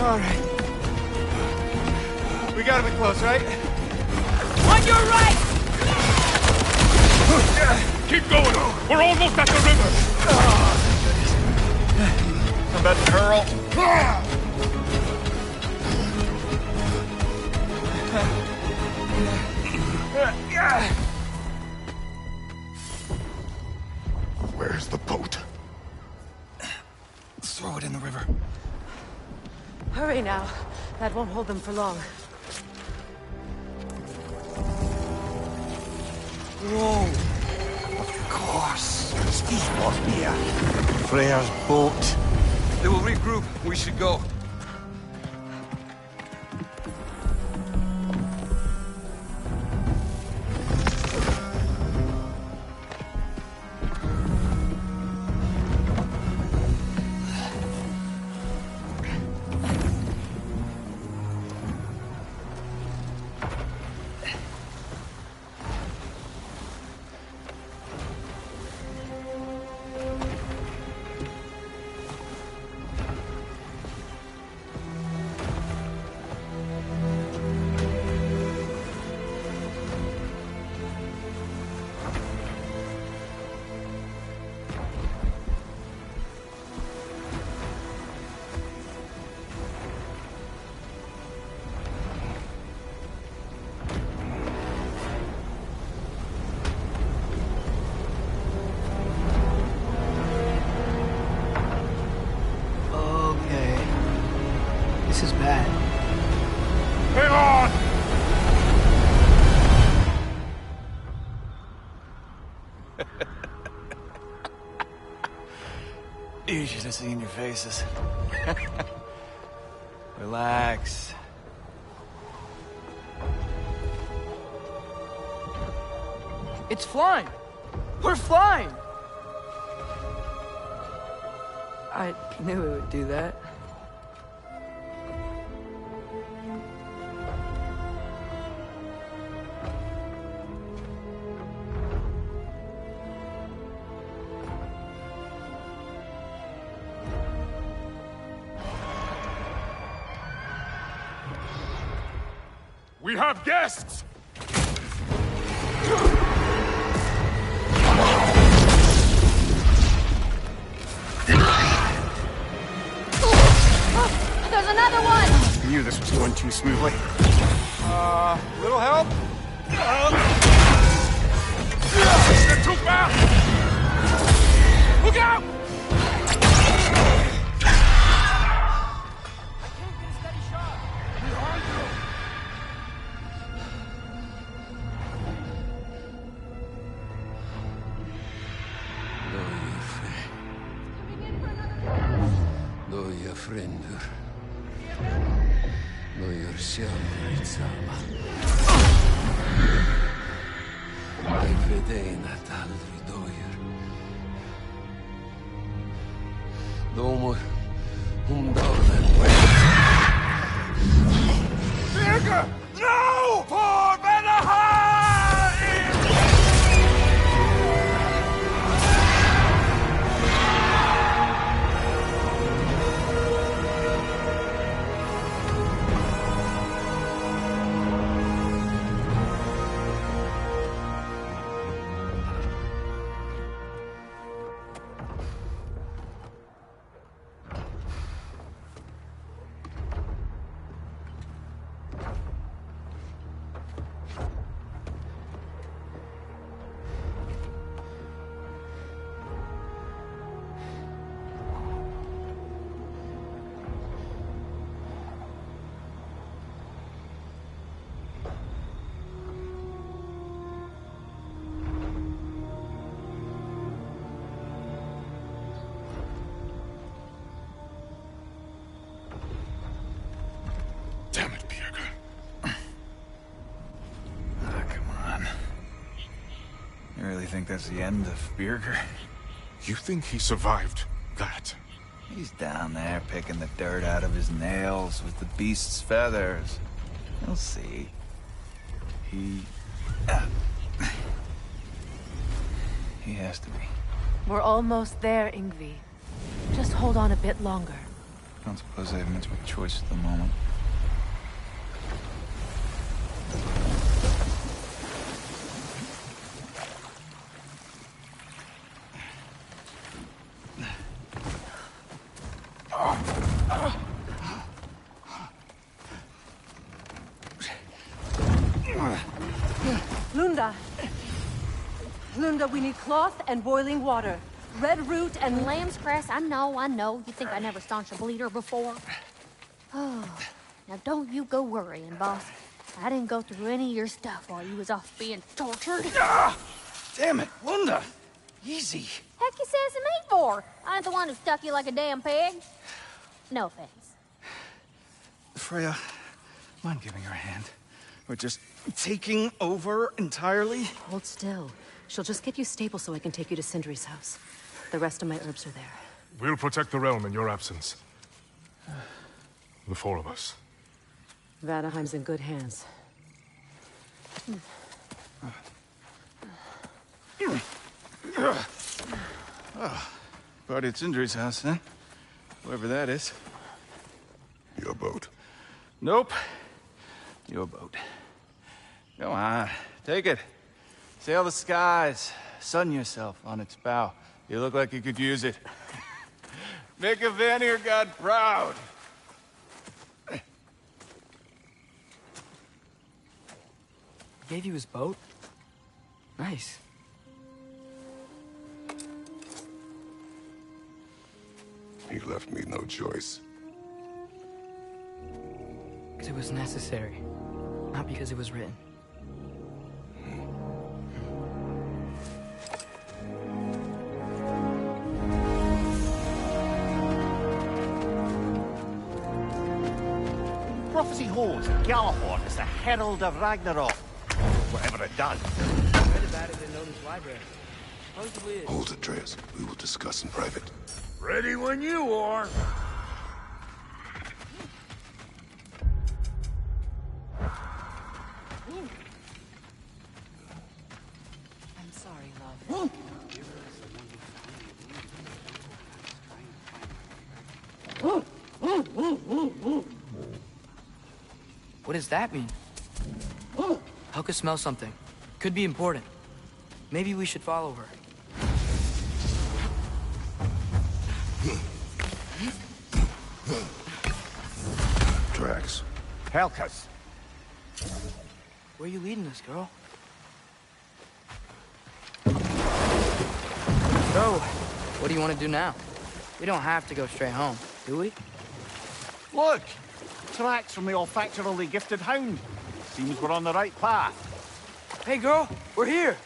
Speaker 3: All right. We gotta be close, right?
Speaker 11: On your right!
Speaker 10: Keep going! We're almost at the river!
Speaker 3: I'm about to hurl.
Speaker 10: Where's the boat?
Speaker 3: Let's throw it in the river.
Speaker 17: Hurry now. That won't hold them for long.
Speaker 14: Whoa! Of course. Steve was here. Freya's boat.
Speaker 11: They will regroup. We should go. This is bad.
Speaker 10: Hang on!
Speaker 3: You should have seen your faces. Relax.
Speaker 11: It's flying! We're flying!
Speaker 7: I knew it would do that.
Speaker 10: We have guests!
Speaker 12: There's another one!
Speaker 18: I knew this was going too smoothly.
Speaker 3: Little help?
Speaker 10: They're too fast! Look out!
Speaker 4: Nya frändur. Nu gör själv detsamma. Tänk för dig att aldrig dör. De dagen.
Speaker 2: Birger! No! For Benaha!
Speaker 10: Damn it, Birger.
Speaker 3: Ah, come on. You really think that's the end of Birger?
Speaker 10: You think he survived that?
Speaker 3: He's down there picking the dirt out of his nails with the beast's feathers. You'll see. He has to be.
Speaker 16: We're almost there, Ingvi. Just hold on a bit longer.
Speaker 3: I don't suppose I have much of a choice at the moment.
Speaker 1: Lunda! Lunda, we need cloth and boiling water. Red root and
Speaker 12: Lamb's cress, I know. You think I never staunched a bleeder before? Oh, now don't you go worrying, boss. I didn't go through any of your stuff while you was off being tortured.
Speaker 3: Damn it, Lunda! Easy.
Speaker 12: Heck you sassing me for? I ain't the one who stuck you like a damn pig. No offense.
Speaker 3: Freya, mind giving her a hand? We're just taking over entirely?
Speaker 1: Hold still. She'll just get you stable so I can take you to Sindri's house. The rest of my herbs are there.
Speaker 10: We'll protect the realm in your absence. The four of us.
Speaker 1: Vanaheim's in good hands.
Speaker 3: Oh, party at Sindri's house, then? Whoever that is.
Speaker 15: Your boat.
Speaker 3: Nope. Your boat. Go on, take it. Sail the skies. Sun yourself on its bow. You look like you could use it. Make a Vanir god proud.
Speaker 7: Gave you his boat? Nice.
Speaker 15: He left me no choice.
Speaker 7: Because it was necessary. Not because it was written.
Speaker 18: Prophecy holds Galahorn is the herald of Ragnarok. Whatever it does.
Speaker 7: I read about it in Odin's library. Supposedly it's...
Speaker 15: Hold it, Atreus. We will discuss in private.
Speaker 2: Ready when you are.
Speaker 1: I'm sorry, love.
Speaker 7: What does that mean? Helka smells something. Could be important. Maybe we should follow her.
Speaker 15: Tracks.
Speaker 18: Helka's.
Speaker 7: Where are you leading us, girl? So, what do you want to do now? We don't have to go straight home, do we?
Speaker 18: Look! Tracks from the olfactorily gifted hound. Seems we're on the right path.
Speaker 7: Hey, girl, we're here.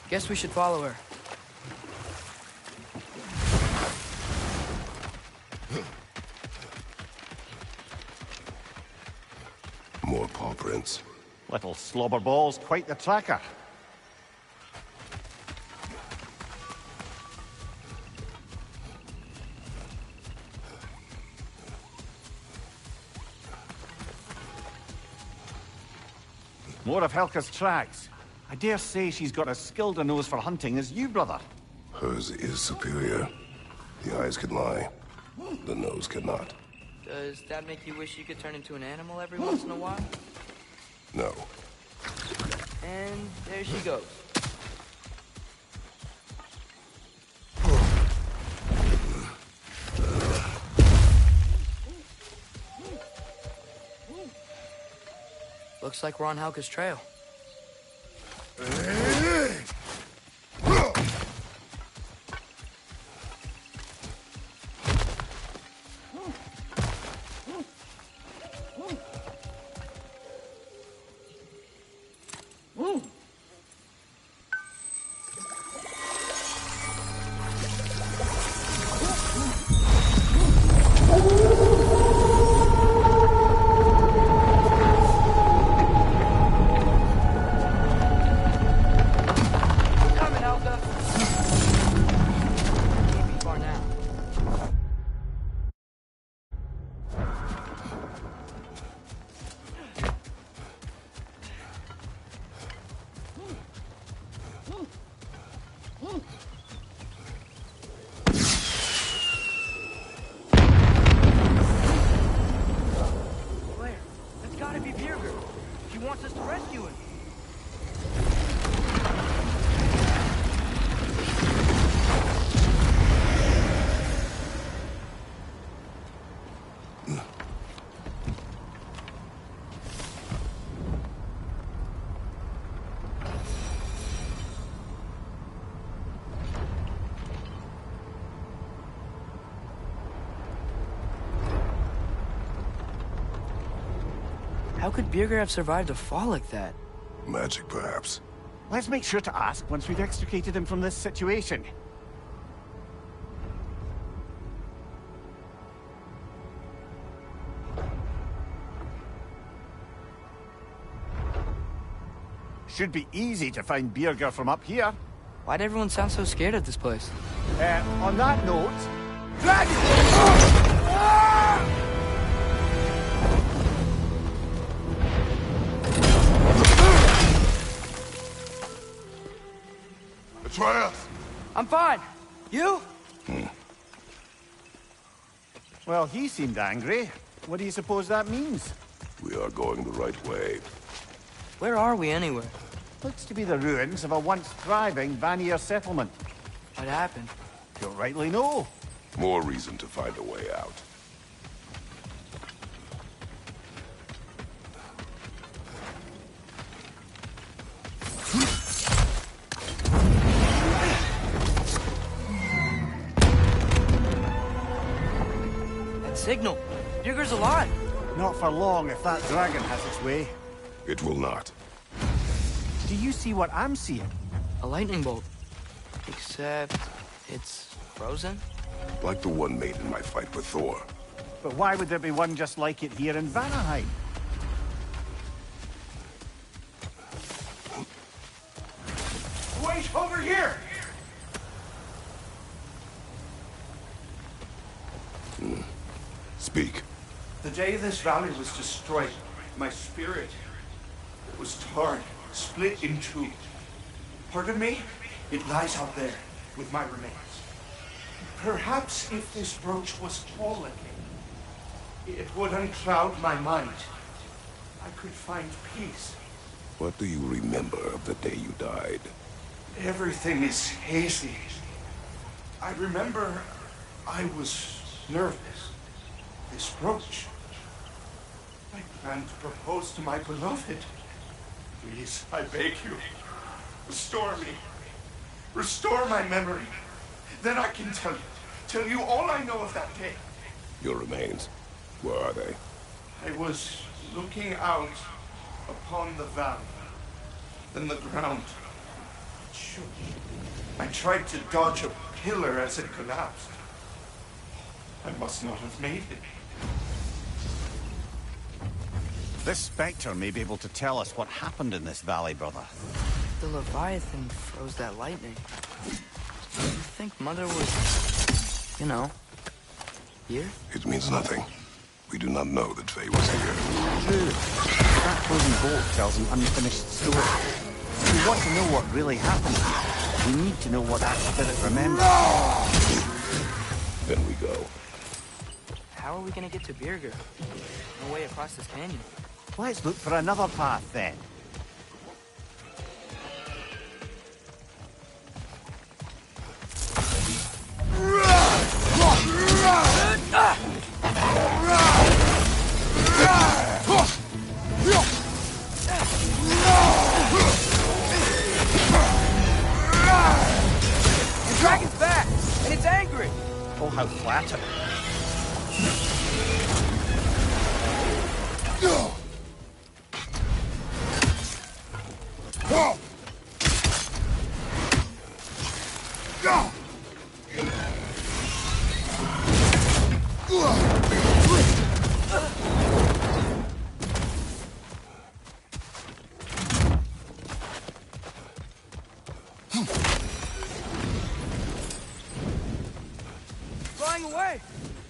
Speaker 7: Guess we should follow her.
Speaker 15: paw prints.
Speaker 18: Little slobberball's quite the tracker. More of Helka's tracks. I dare say she's got as skilled a nose for hunting as you, brother.
Speaker 15: Hers is superior. The eyes can lie. The nose cannot.
Speaker 7: Does that make you wish you could turn into an animal every once in a while?
Speaker 15: No.
Speaker 7: And there she goes. Looks like we're on Helka's trail. How could Birger have survived a fall like that?
Speaker 15: Magic, perhaps.
Speaker 18: Let's make sure to ask once we've extricated him from this situation. Should be easy to find Birger from up here.
Speaker 7: Why'd everyone sound so scared at this place?
Speaker 18: On that note... Dragon!
Speaker 15: Atreus!
Speaker 7: I'm fine. You?
Speaker 18: Well, he seemed angry. What do you suppose that means?
Speaker 15: We are going the right way.
Speaker 7: Where are we anyway?
Speaker 18: Looks to be the ruins of a once thriving Vanir settlement.
Speaker 7: What happened?
Speaker 18: Don't rightly know.
Speaker 15: More reason to find a way out.
Speaker 7: That signal. Birger's alive.
Speaker 18: Not for long if that dragon has its way.
Speaker 15: It will not.
Speaker 18: Do you see what I'm seeing?
Speaker 7: A lightning bolt. Except it's frozen?
Speaker 15: Like the one made in my fight with Thor.
Speaker 18: But why would there be one just like it here in Vanaheim?
Speaker 11: Wait, over here!
Speaker 15: Speak.
Speaker 11: The day this valley was destroyed, my spirit was torn, split in two. Part of me, it lies out there with my remains. Perhaps if this brooch was tall again, it would uncloud my mind. I could find peace.
Speaker 15: What do you remember of the day you died?
Speaker 11: Everything is hazy. I remember I was nervous. This brooch. I planned to propose to my beloved. Please, I beg you, restore me. Restore my memory. Then I can tell you all I know of that day.
Speaker 15: Your remains. Where are they?
Speaker 11: I was looking out upon the valley. Then the ground shook. I tried to dodge a pillar as it collapsed. I must not have made it.
Speaker 18: This Spectre may be able to tell us what happened in this valley, brother.
Speaker 7: The Leviathan froze that lightning. Do you think Mother was, you know, here?
Speaker 15: It means nothing. We do not know that Faye was here.
Speaker 18: True. That frozen bolt tells an unfinished story. If we want to know what really happened here, we need to know what that spirit remembers.
Speaker 15: Then we go.
Speaker 7: How are we gonna get to Birger? No way across this canyon.
Speaker 18: Let's look for another path, then.
Speaker 7: The dragon's back, and it's angry!
Speaker 18: Oh, how flattering.
Speaker 7: Flying away!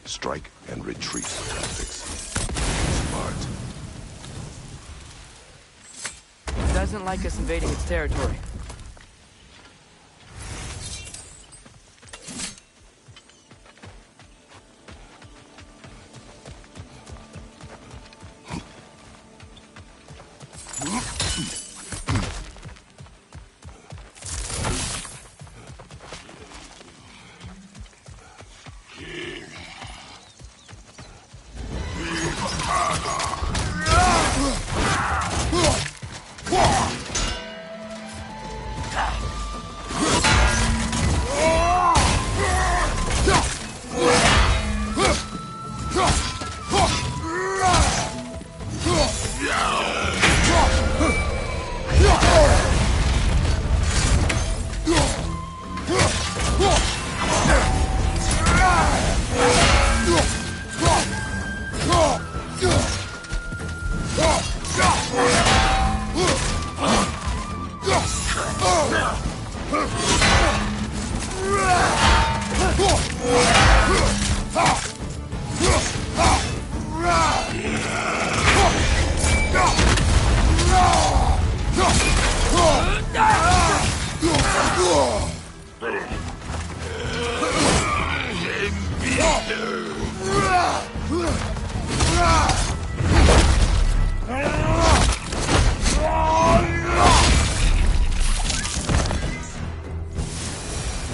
Speaker 15: Strike and retreat tactics. Smart.
Speaker 7: It doesn't like us invading its territory.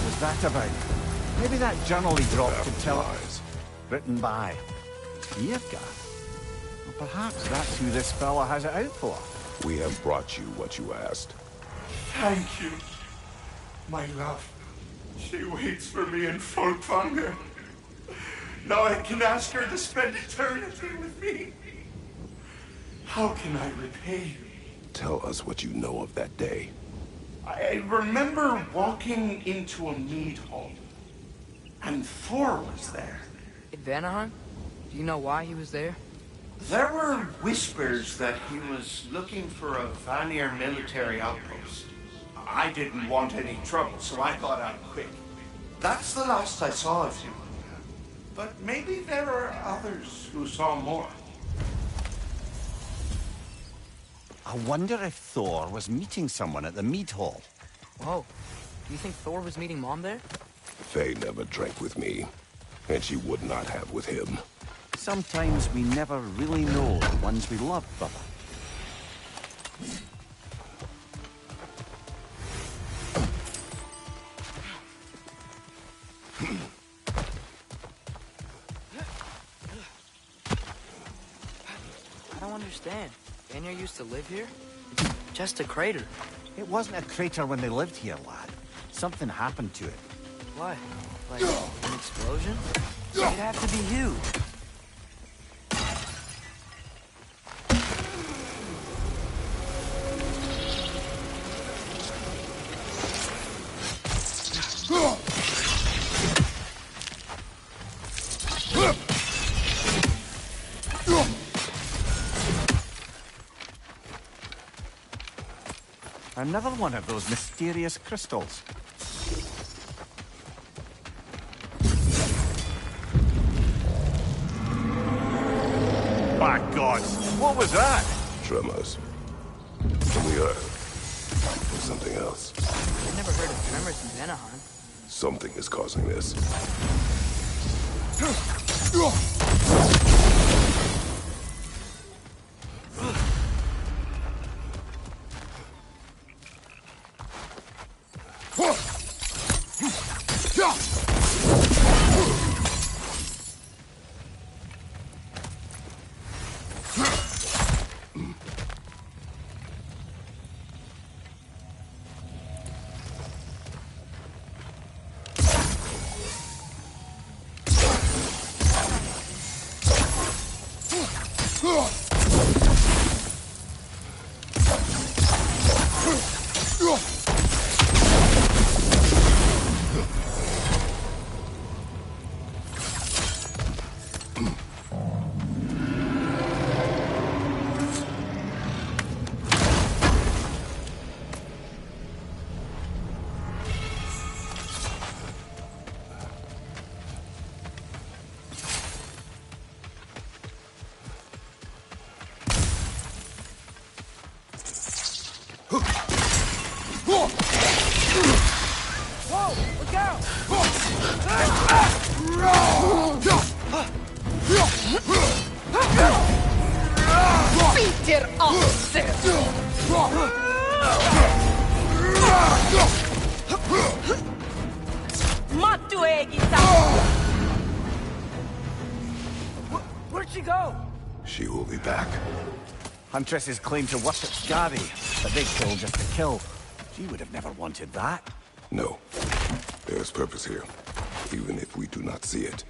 Speaker 18: What's that about? Maybe that journal he dropped could tell us. Written by Birger. Well, perhaps that's who this fella has it out for.
Speaker 15: We have brought you what you asked.
Speaker 11: Thank you, my love. She waits for me in Folkvanger. Now I can ask her to spend eternity with me. How can I repay you?
Speaker 15: Tell us what you know of that day.
Speaker 11: I remember walking into a mead hall, and Thor was there.
Speaker 7: In Vanaheim? Do you know why he was there?
Speaker 11: There were whispers that he was looking for a Vanir military outpost. I didn't want any trouble, so I thought I'd quit. That's the last I saw of him. But maybe there are others who saw more.
Speaker 18: I wonder if Thor was meeting someone at the mead hall.
Speaker 7: Whoa. Do you think Thor was meeting Mom there?
Speaker 15: Faye never drank with me, and she would not have with him.
Speaker 18: Sometimes we never really know the ones we love, brother.
Speaker 7: I don't understand. Vanir used to live here? It's just a crater.
Speaker 18: It wasn't a crater when they lived here, lad. Something happened to it.
Speaker 7: What? Like an explosion? It'd have to be huge.
Speaker 18: Another one of those mysterious crystals. My God, what was that?
Speaker 15: Tremors. From the earth. Or something else.
Speaker 7: I've never heard of tremors in Vanaheim.
Speaker 15: Something is causing this.
Speaker 7: Where'd she go?
Speaker 15: She will be back.
Speaker 18: Huntress's claim to worship Skadi, but they kill just to kill. She would have never wanted that.
Speaker 15: No. There is purpose here, even if we do not see it.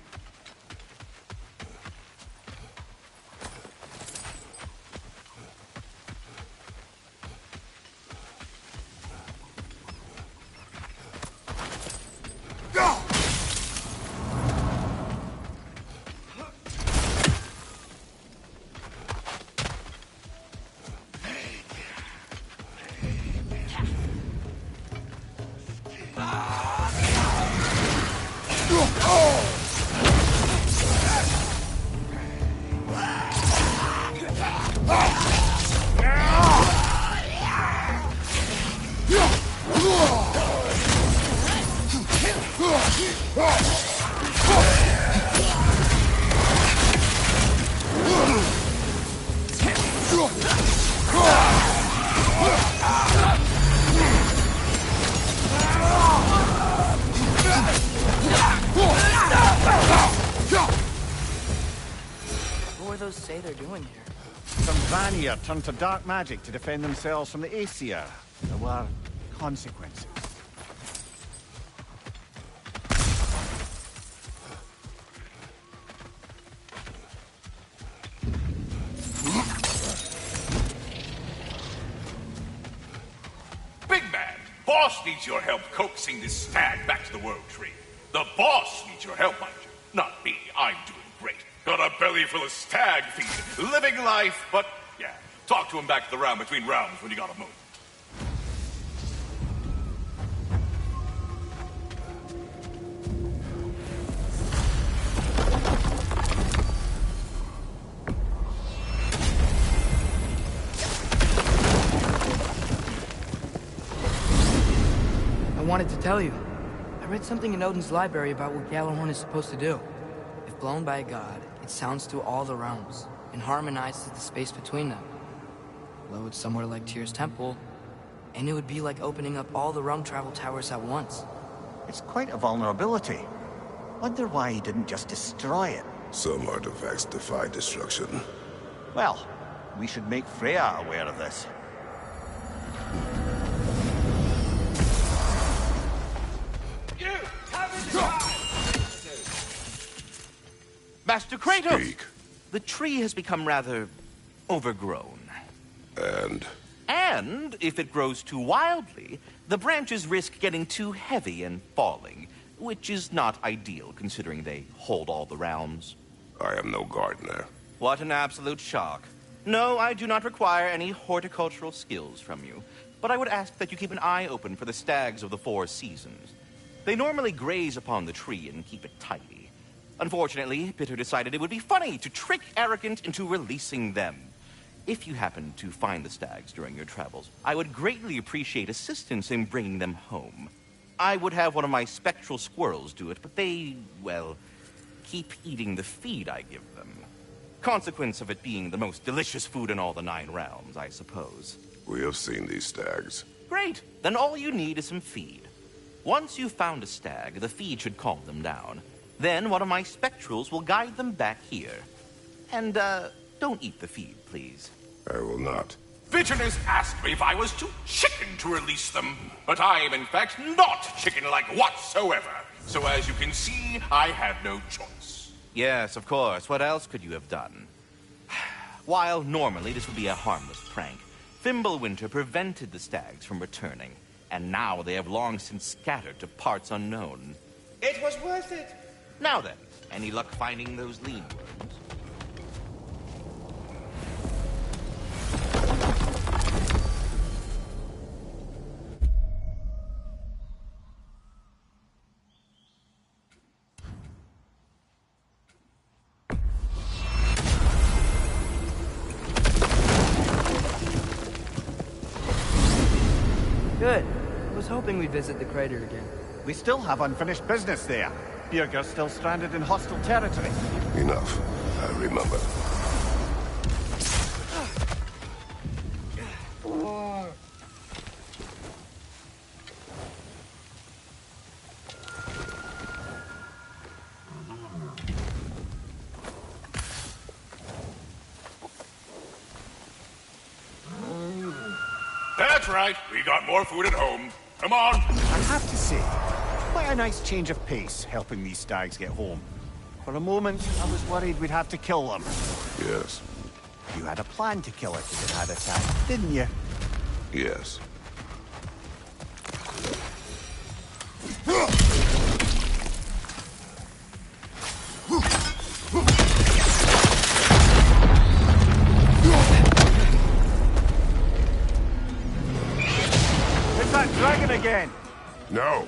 Speaker 7: What do those say they're doing here?
Speaker 18: Some Vanir turned to dark magic to defend themselves from the Aesir. There were consequences.
Speaker 19: Big man, boss needs your help coaxing this stag back to the World Tree. The boss needs your help, mind you. Not me, I'm doing great. Got a belly full of stag feed, living life, but yeah, talk to him back to the round between rounds when you gotta move.
Speaker 7: I wanted to tell you. I read something in Odin's library about what Gjallarhorn is supposed to do. If blown by a god, it sounds through all the realms and harmonizes the space between them. Blow it somewhere like Tyr's temple, and it would be like opening up all the realm travel towers at once.
Speaker 18: It's quite a vulnerability. Wonder why he didn't just destroy it.
Speaker 15: Some artifacts defy destruction.
Speaker 18: Well, we should make Freya aware of this.
Speaker 22: Master Kratos!
Speaker 15: Speak.
Speaker 22: The tree has become rather overgrown. And if it grows too wildly, the branches risk getting too heavy and falling, which is not ideal considering they hold all the realms.
Speaker 15: I am no gardener.
Speaker 22: What an absolute shock. No, I do not require any horticultural skills from you. but I would ask that you keep an eye open for the stags of the Four Seasons. They normally graze upon the tree and keep it tidy. Unfortunately, Bitter decided it would be funny to trick Arrogant into releasing them. If you happen to find the stags during your travels, I would greatly appreciate assistance in bringing them home. I would have one of my spectral squirrels do it, but they, well, keep eating the feed I give them. Consequence of it being the most delicious food in all the 9 realms, I suppose.
Speaker 15: We have seen these stags.
Speaker 22: Great! Then all you need is some feed. Once you've found a stag, the feed should calm them down. Then one of my spectrals will guide them back here. And, don't eat the feed, please.
Speaker 15: I will not.
Speaker 19: Bitterness asked me if I was too chicken to release them, but I am in fact not chicken-like whatsoever. So as you can see, I had no choice.
Speaker 22: Yes, of course. What else could you have done? While normally this would be a harmless prank, Fimbulwinter prevented the stags from returning, and now they have long since scattered to parts unknown.
Speaker 20: It was worth it.
Speaker 22: Now then, any luck finding those lean worms?
Speaker 7: Good. I was hoping we'd visit the crater again.
Speaker 18: We still have unfinished business there. Bjerg's still stranded in hostile territory.
Speaker 15: Enough. I remember.
Speaker 19: That's right. We got more food at home. Come on.
Speaker 18: I have to say, quite a nice change of pace helping these stags get home. For a moment, I was worried we'd have to kill them.
Speaker 15: Yes.
Speaker 18: You had a plan to kill it if it had attacked, didn't you?
Speaker 15: Yes.
Speaker 18: It's that dragon again!
Speaker 15: No,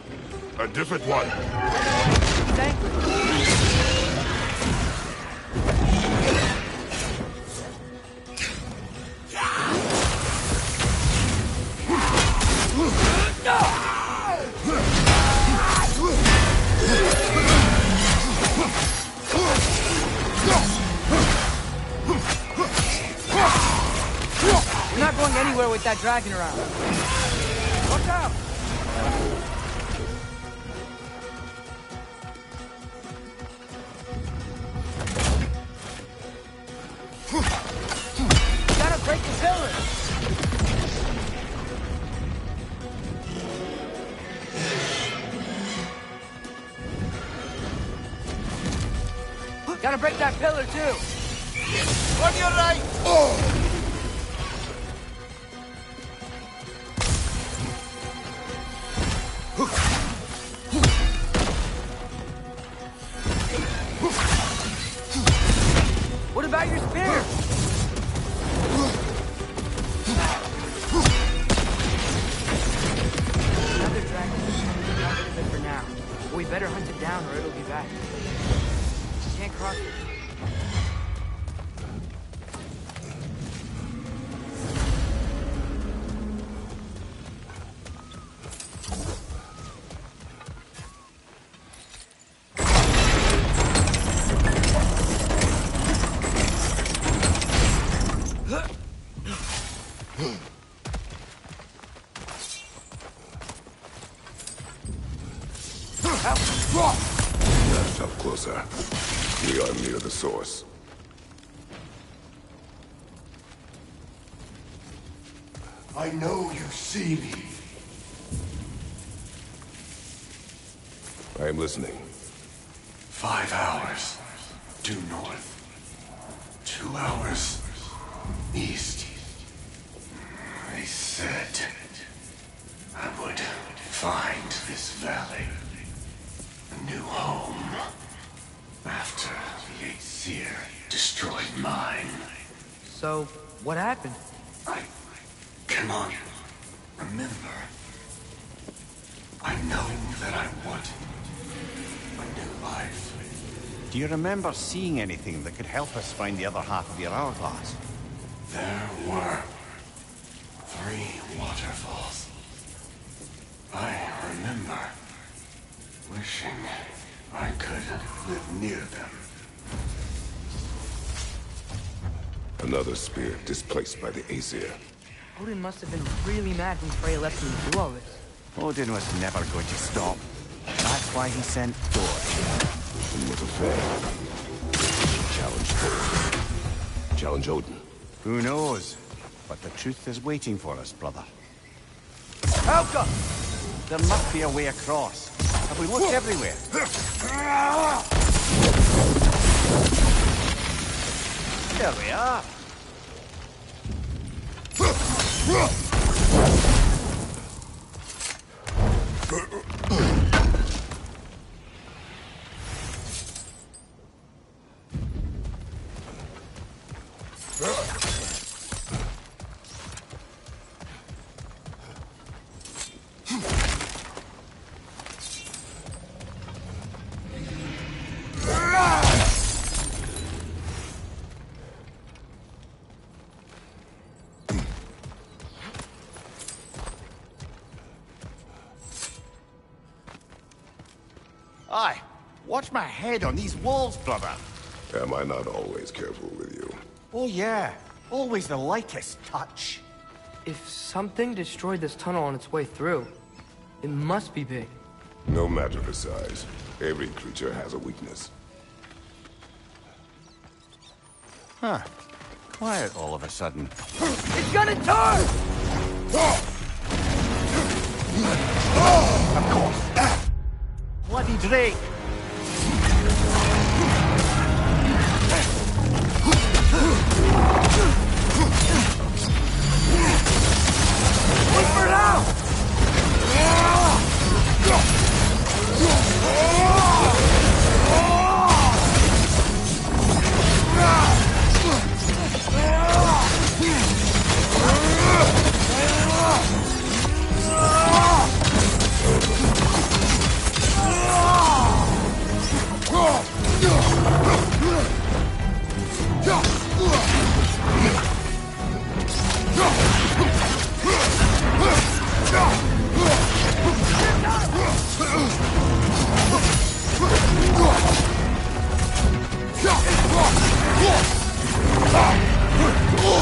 Speaker 15: a different one.
Speaker 7: We're not going anywhere with that dragon around. Watch out! Gotta break the pillar! Gotta break that pillar, too!
Speaker 19: On your right!
Speaker 7: What about your spear? Another dragon. Not rid of it for now. But we better hunt it down or it'll be back. Can't cross it.
Speaker 15: That's up closer. We are near the source.
Speaker 11: I know you see me.
Speaker 15: I am listening.
Speaker 11: 5 hours due north. 2 hours east. I said I would find this valley a new home after the Aesir destroyed mine.
Speaker 7: So, what happened?
Speaker 11: Come on. remember. I know that I want a new life.
Speaker 14: Do you remember seeing anything that could help us find the other half of your hourglass?
Speaker 11: There were 3 waterfalls. I remember wishing I could live near them.
Speaker 15: Another spirit displaced by the Aesir.
Speaker 7: Odin must have been really mad when Freya left him to do all this.
Speaker 14: Odin was never going to stop. That's why he sent Thor.
Speaker 15: Odin was a fan. Challenge Thor. Challenge Odin.
Speaker 14: Who knows? But the truth is waiting for us, brother.
Speaker 18: Helga!
Speaker 14: There must be a way across. Have we looked everywhere? There we are. Aye, watch my head on these walls, brother.
Speaker 15: Am I not always careful with you?
Speaker 14: Oh yeah, always the lightest touch.
Speaker 7: If something destroyed this tunnel on its way through, it must be big.
Speaker 15: No matter the size, every creature has a weakness.
Speaker 14: Huh. Quiet all of a sudden.
Speaker 18: It's gonna turn!
Speaker 14: Of course. Bloody Drake!
Speaker 18: Wait for it out!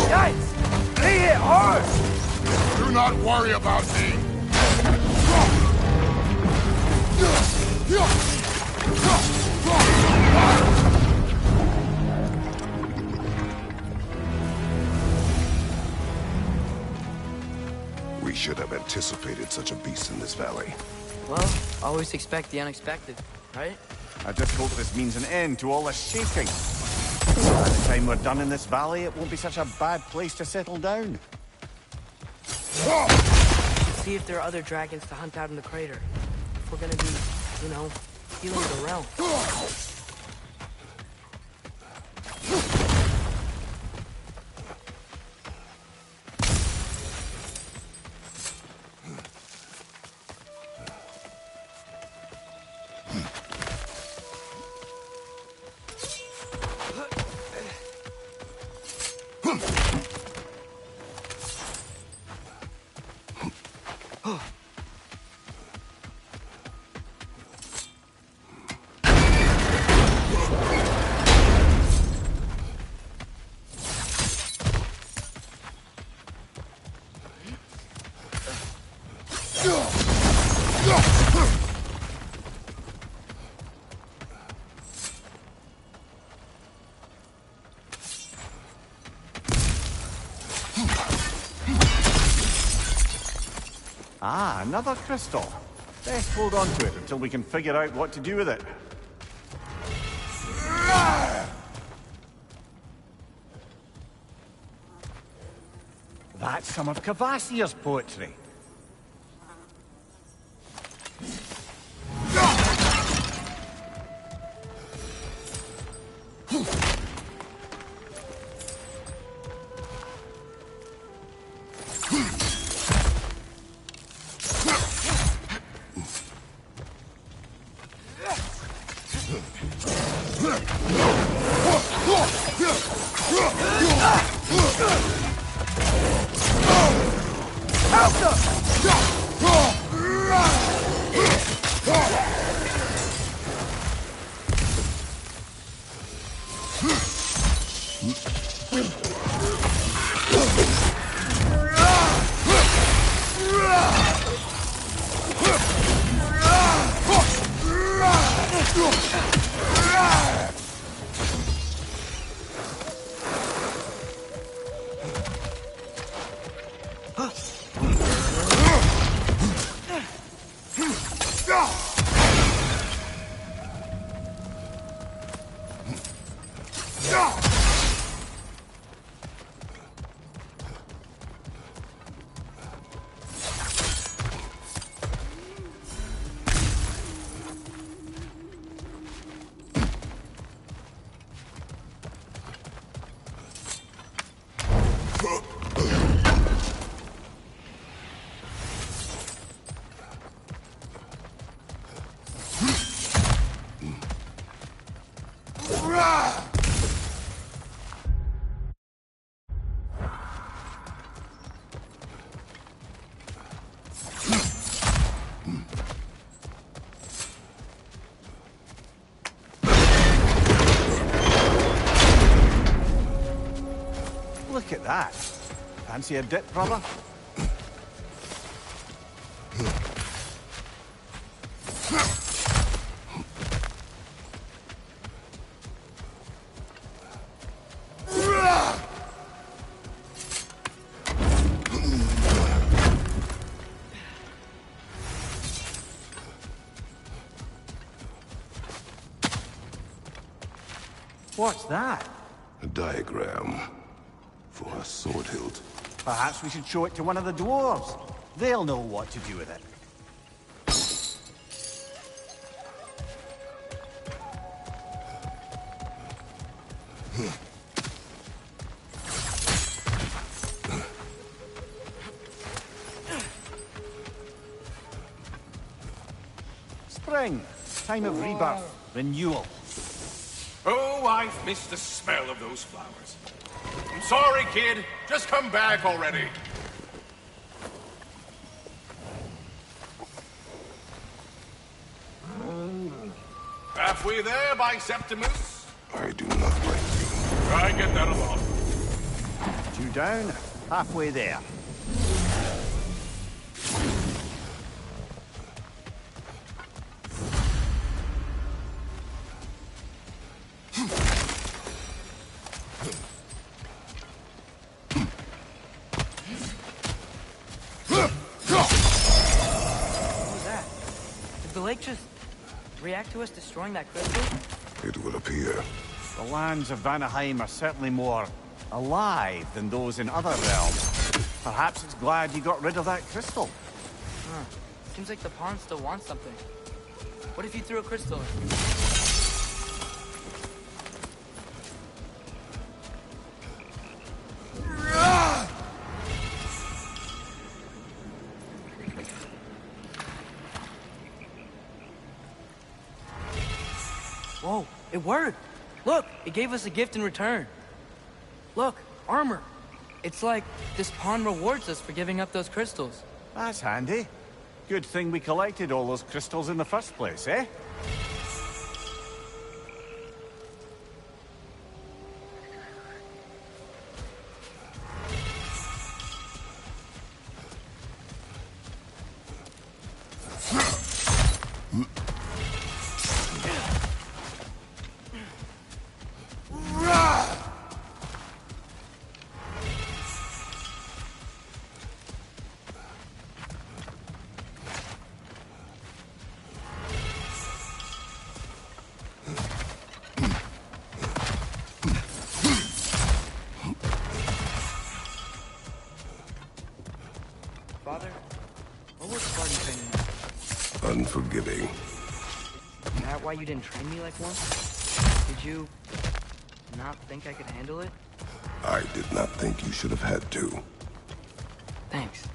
Speaker 18: Yikes! He hit hard!
Speaker 15: Do not worry about me! We should have anticipated such a beast in this valley.
Speaker 7: Well, always expect the unexpected, right?
Speaker 14: I just hope this means an end to all this shaking. By the time we're done in this valley, it won't be such a bad place to settle down.
Speaker 7: See if there are other dragons to hunt out in the crater. If we're gonna be, you know, healing the realm.
Speaker 14: Ah, another crystal. Best hold on to it until we can figure out what to do with it. That's some of Kvasir's poetry.
Speaker 18: Look at that. Fancy a dip, brother? What's that?
Speaker 15: A diagram for a sword hilt.
Speaker 18: Perhaps we should show it to one of the dwarves. They'll know what to do with it. Spring. Time of rebirth. Renewal.
Speaker 19: Oh, I've missed the smell of those flowers. I'm sorry, kid. Just come back already. Halfway there, Septimus?
Speaker 15: I do not like you.
Speaker 19: I get that a lot.
Speaker 18: 2 down, halfway there.
Speaker 7: React to us destroying that crystal?
Speaker 15: It would appear.
Speaker 18: The lands of Vanaheim are certainly more alive than those in other realms. Perhaps it's glad you got rid of that crystal.
Speaker 7: Seems like the pawn still wants something. What if you threw a crystal in? Whoa, it worked! Look, it gave us a gift in return. Look, armor. It's like this pawn rewards us for giving up those crystals.
Speaker 18: That's handy. Good thing we collected all those crystals in the first place, eh?
Speaker 7: Father, what was Spartan training like?
Speaker 15: Unforgiving.
Speaker 7: Is that why you didn't train me like one? Did you not think I could handle it?
Speaker 15: I did not think you should have had to.
Speaker 7: Thanks.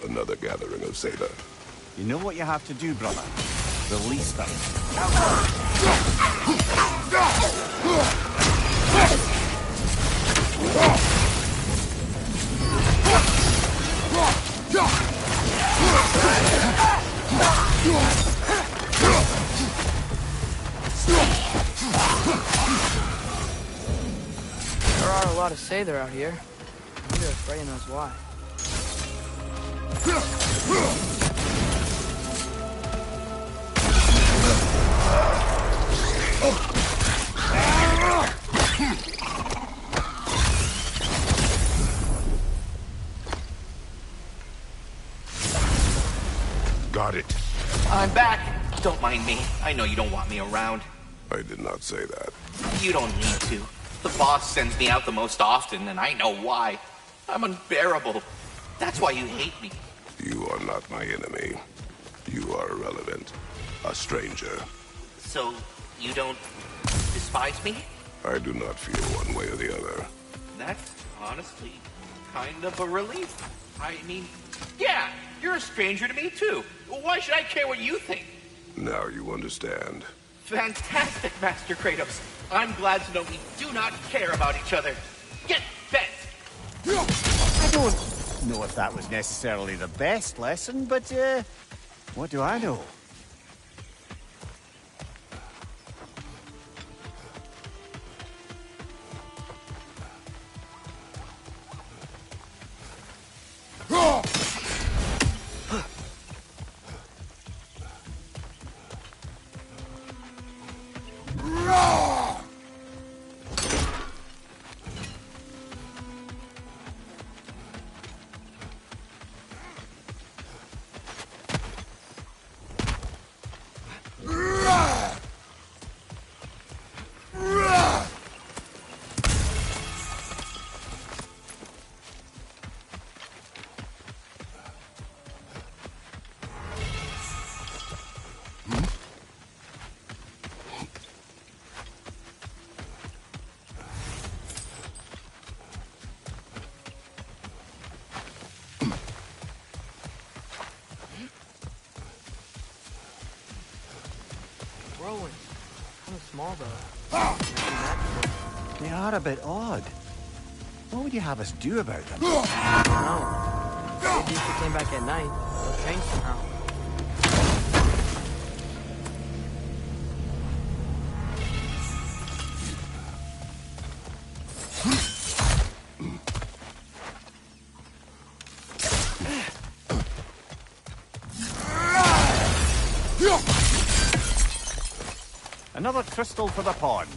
Speaker 15: Another gathering of Seda.
Speaker 18: You know what you have to do, brother? Release them.
Speaker 7: There are a lot of Sather out here. I wonder if Freya knows why.
Speaker 15: Got it.
Speaker 22: I'm back. Don't mind me. I know you don't want me around.
Speaker 15: I did not say that.
Speaker 22: You don't need to. The boss sends me out the most often, and I know why. I'm unbearable. That's why you hate me.
Speaker 15: You are not my enemy. You are irrelevant. A stranger.
Speaker 22: So, you don't despise me?
Speaker 15: I do not feel one way or the other.
Speaker 22: That's honestly kind of a relief. I mean, yeah, you're a stranger to me too. Why should I care what you think?
Speaker 15: Now you understand.
Speaker 22: Fantastic, Master Kratos. I'm glad to know we do not care about each other. Get bent!
Speaker 18: I don't know if that was necessarily the best lesson, but, what do I know?
Speaker 7: Growing. Kind of small, though.
Speaker 18: They are a bit odd. What would you have us do about them?
Speaker 7: I don't know. Maybe if we came back at night, they'll change somehow.
Speaker 18: Another crystal for the pond.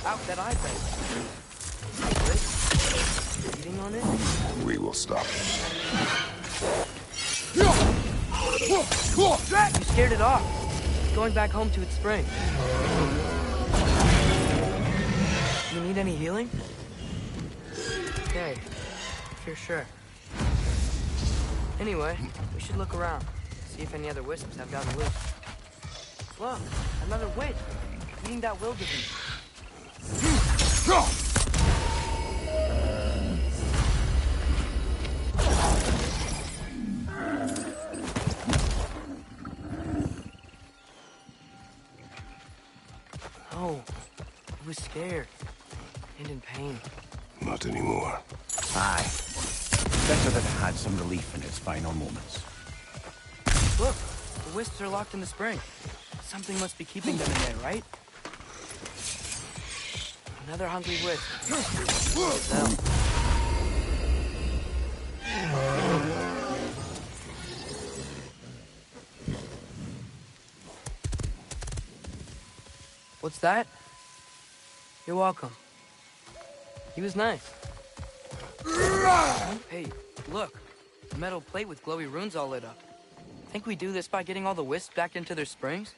Speaker 7: Out that eye bite. Eating on it?
Speaker 15: We will stop it.
Speaker 7: You scared it off. It's going back home to its spring. You need any healing? Okay, if you're sure. Anyway, we should look around. See if any other wisps have gotten loose. Look, another wisp. Eating that wildebeest. Oh, he was scared and in pain.
Speaker 15: Not anymore.
Speaker 18: Aye. Better that it had some relief in its final moments.
Speaker 7: Look, the wisps are locked in the spring. Something must be keeping them in there, right? Another hungry wisp. What's that? You're welcome. He was nice. Hey, look. A metal plate with glowy runes all lit up. Think we do this by getting all the wisps back into their springs?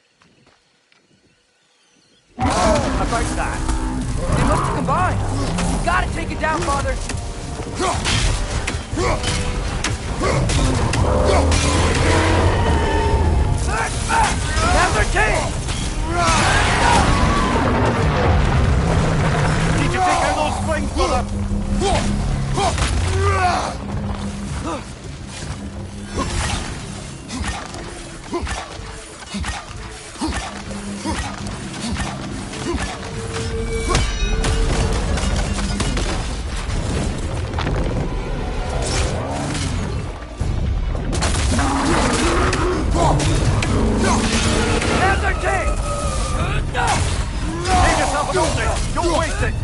Speaker 18: About that.
Speaker 7: They must have combined! You gotta take it down, Father! Now's our chance!
Speaker 18: Need to take out those swings, brother!
Speaker 7: Now's our chance!
Speaker 18: Save yourself an opening! Don't waste it!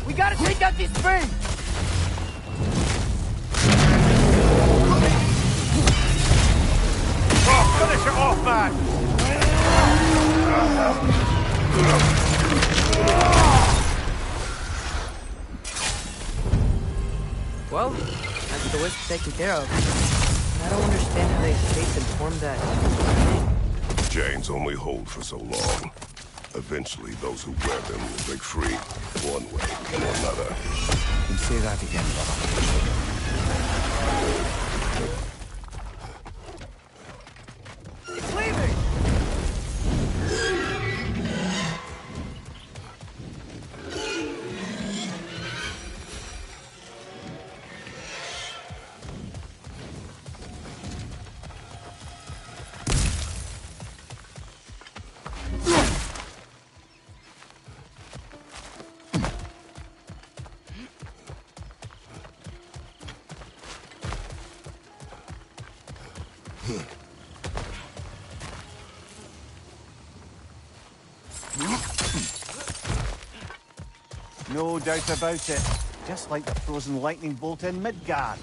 Speaker 7: We gotta take out these springs!
Speaker 18: Finish it off, man!
Speaker 7: Well, that's the wisp taken care of. I don't understand how they escaped and formed that thing.
Speaker 15: Chains only hold for so long. Eventually, those who wear them will break free, one way or another.
Speaker 18: And say that again, brother.
Speaker 7: It's leaving!
Speaker 18: No doubt about it. Just like the frozen lightning bolt in Midgard.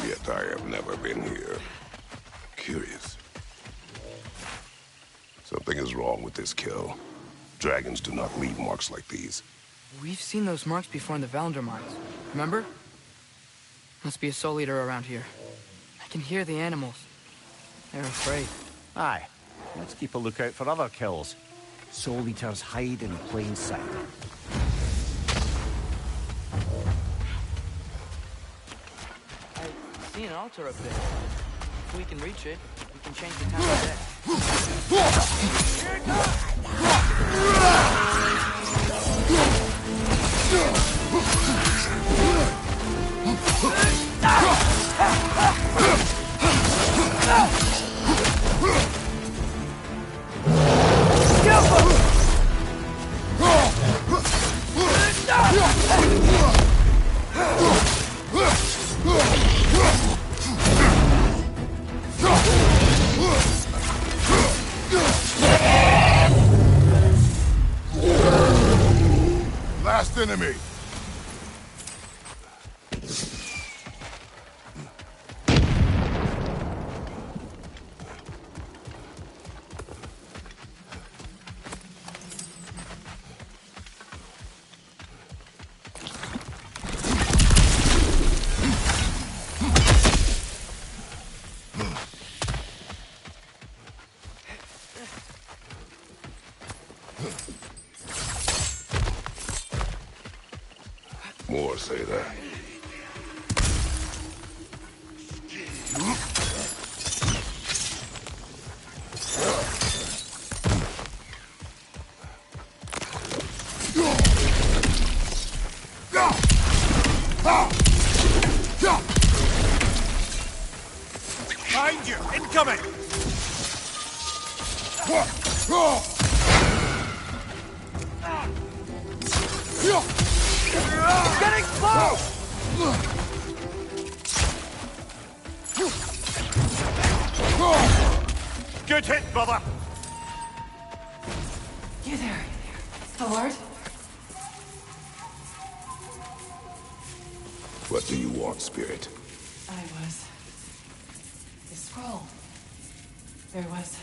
Speaker 15: Yet I have never been here. Curious. Something is wrong with this kill. Dragons do not leave marks like these.
Speaker 7: We've seen those marks before in the Valandor mines. Remember? Must be a soul eater around here. I can hear the animals. They're afraid.
Speaker 18: Aye. Let's keep a lookout for other kills. Soul eaters hide in plain sight.
Speaker 7: I see an altar up there. If we can reach it, we can change the town of death.
Speaker 15: Last enemy! More say that.
Speaker 18: Behind you! Incoming!
Speaker 7: Getting close!
Speaker 18: Good hit, brother!
Speaker 13: You there, Thor?
Speaker 15: What do you want, Spirit?
Speaker 13: The scroll. There was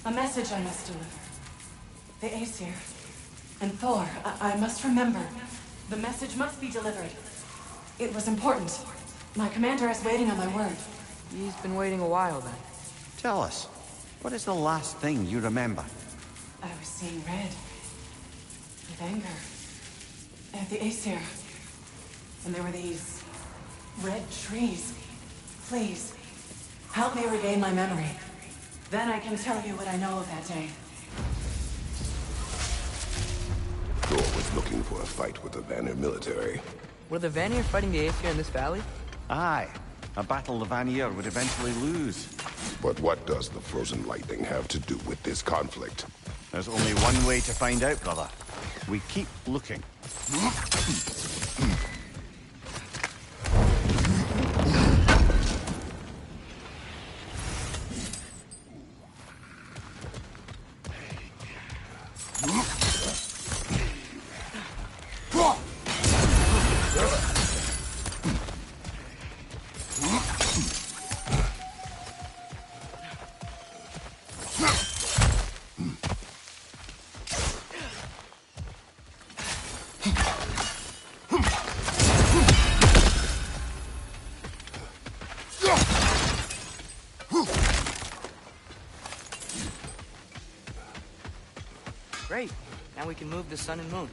Speaker 13: a message I must deliver. The Aesir and Thor, I must remember. The message must be delivered. It was important. My commander is waiting on my word.
Speaker 7: He's been waiting a while then.
Speaker 18: Tell us, what is the last thing you remember?
Speaker 13: I was seeing red. With anger. At the Aesir. And there were these red trees. Please, help me regain my memory. Then I can tell you what I know of that day.
Speaker 15: Thor was looking for a fight with the Vanir military.
Speaker 7: Were the Vanir fighting the Aesir in this valley?
Speaker 18: Aye. A battle the Vanir would eventually lose.
Speaker 15: But what does the frozen lightning have to do with this conflict?
Speaker 18: There's only one way to find out, brother. We keep looking.
Speaker 7: Great. Now we can move the sun and moon.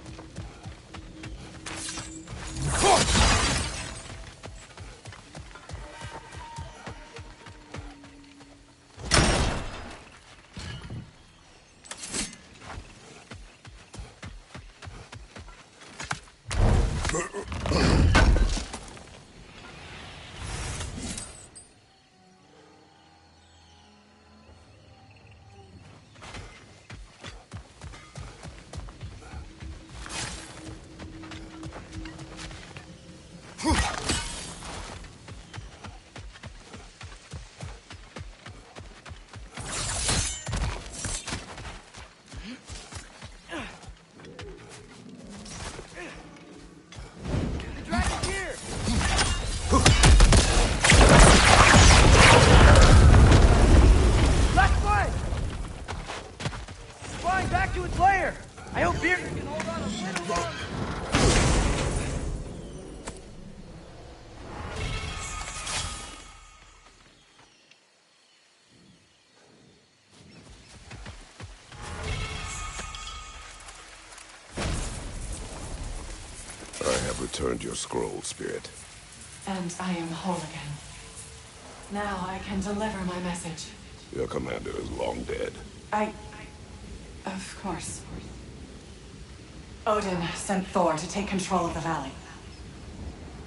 Speaker 15: Returned your scroll, Spirit.
Speaker 13: And I am whole again. Now I can deliver my message.
Speaker 15: Your commander is long dead.
Speaker 13: Of course. Odin sent Thor to take control of the valley.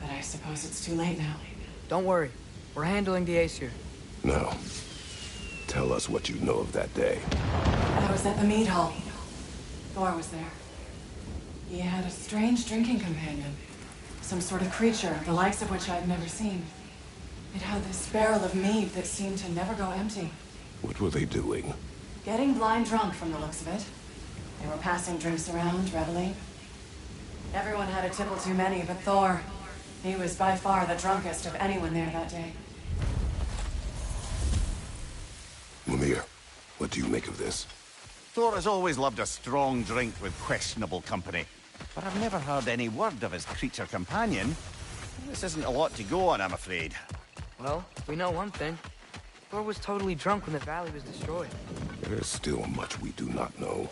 Speaker 13: But I suppose it's too late now.
Speaker 7: Don't worry. We're handling the Aesir.
Speaker 15: Now, tell us what you know of that day.
Speaker 13: I was at the mead hall. Thor was there. He had a strange drinking companion. Some sort of creature, the likes of which I've never seen. It had this barrel of mead that seemed to never go empty.
Speaker 15: What were they doing?
Speaker 13: Getting blind drunk from the looks of it. They were passing drinks around, reveling. Everyone had a tipple too many, but Thor, he was by far the drunkest of anyone there that day.
Speaker 15: Mimir, what do you make of this?
Speaker 18: Thor has always loved a strong drink with questionable company. But I've never heard any word of his creature companion. This isn't a lot to go on, I'm afraid.
Speaker 7: Well, we know one thing. Thor was totally drunk when the valley was destroyed.
Speaker 15: There is still much we do not know,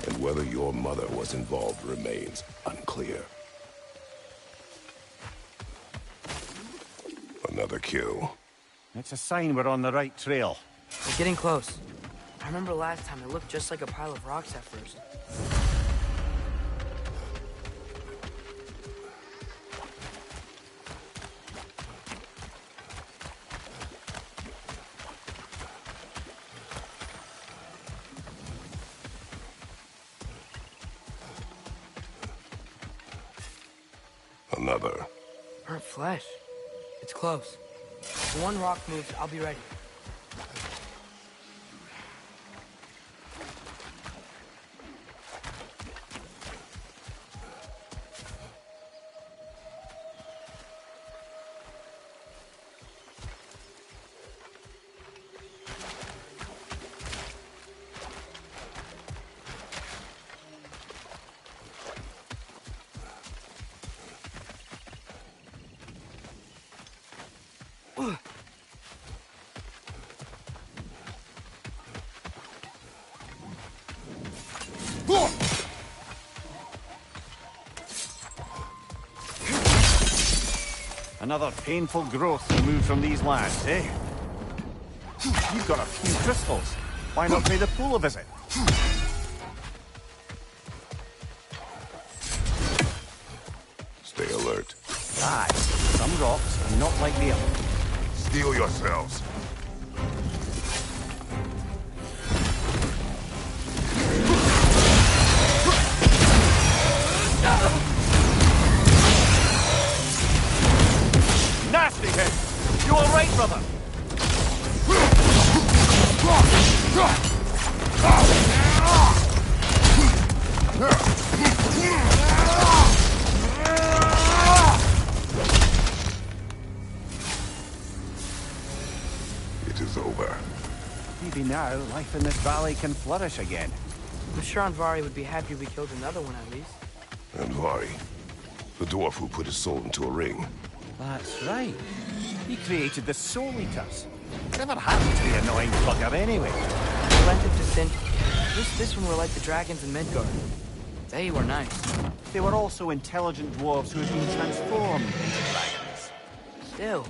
Speaker 15: and whether your mother was involved remains unclear. Another kill.
Speaker 18: It's a sign we're on the right trail.
Speaker 7: We're getting close. I remember last time it looked just like a pile of rocks at first.
Speaker 15: Another.
Speaker 7: Burnt flesh. It's close. If one rock moves, I'll be ready.
Speaker 18: Another painful growth removed from these lands, eh? You've got a few crystals. Why not pay the pool a visit?
Speaker 15: Stay alert.
Speaker 18: Aye, some rocks are not like the others.
Speaker 15: Steel yourselves.
Speaker 18: Nasty hit! You all right, brother?
Speaker 15: It is over.
Speaker 18: Maybe now life in this valley can flourish again.
Speaker 7: I'm sure Andvari would be happy we killed another one at least.
Speaker 15: Andvari, the dwarf who put his soul into a ring.
Speaker 18: That's right. He created the Soul Eaters. Whatever happened to the annoying bugger anyway?
Speaker 7: relented to sin. This one were like the dragons in Midgard. They were nice.
Speaker 18: They were also intelligent dwarves who had been transformed into dragons.
Speaker 7: Still.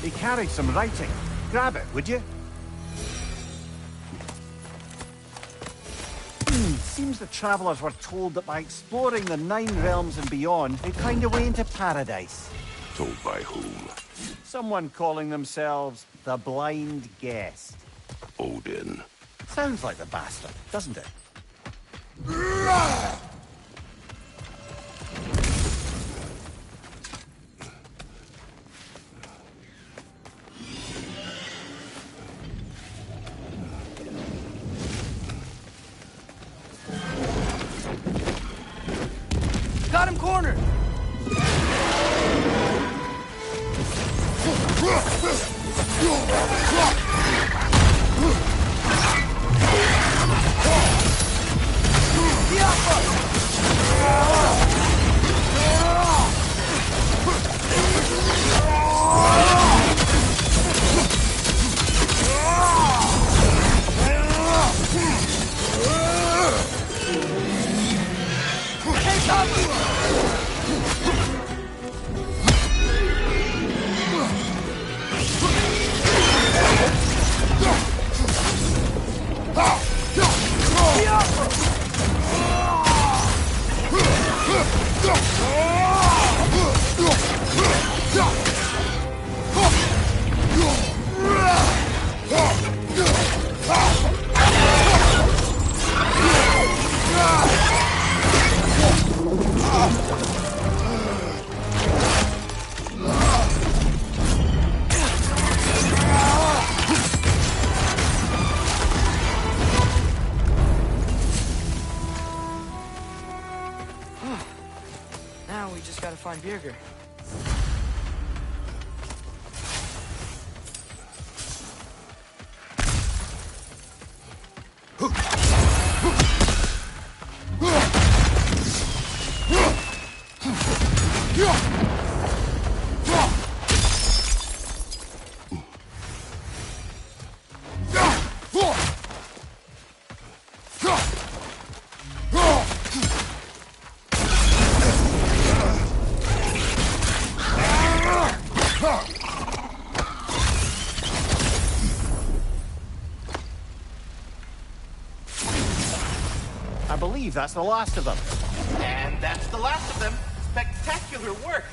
Speaker 18: He carried some writing. Grab it, would you? Seems the travelers were told that by exploring the 9 realms and beyond, they'd find a way into paradise.
Speaker 15: Told by whom?
Speaker 18: Someone calling themselves the Blind Guest.
Speaker 15: Odin.
Speaker 18: Sounds like the bastard, doesn't it?
Speaker 7: Got him cornered! Now we just gotta find Birgir.
Speaker 18: I believe that's the last of them.
Speaker 22: And that's the last of them. Spectacular work,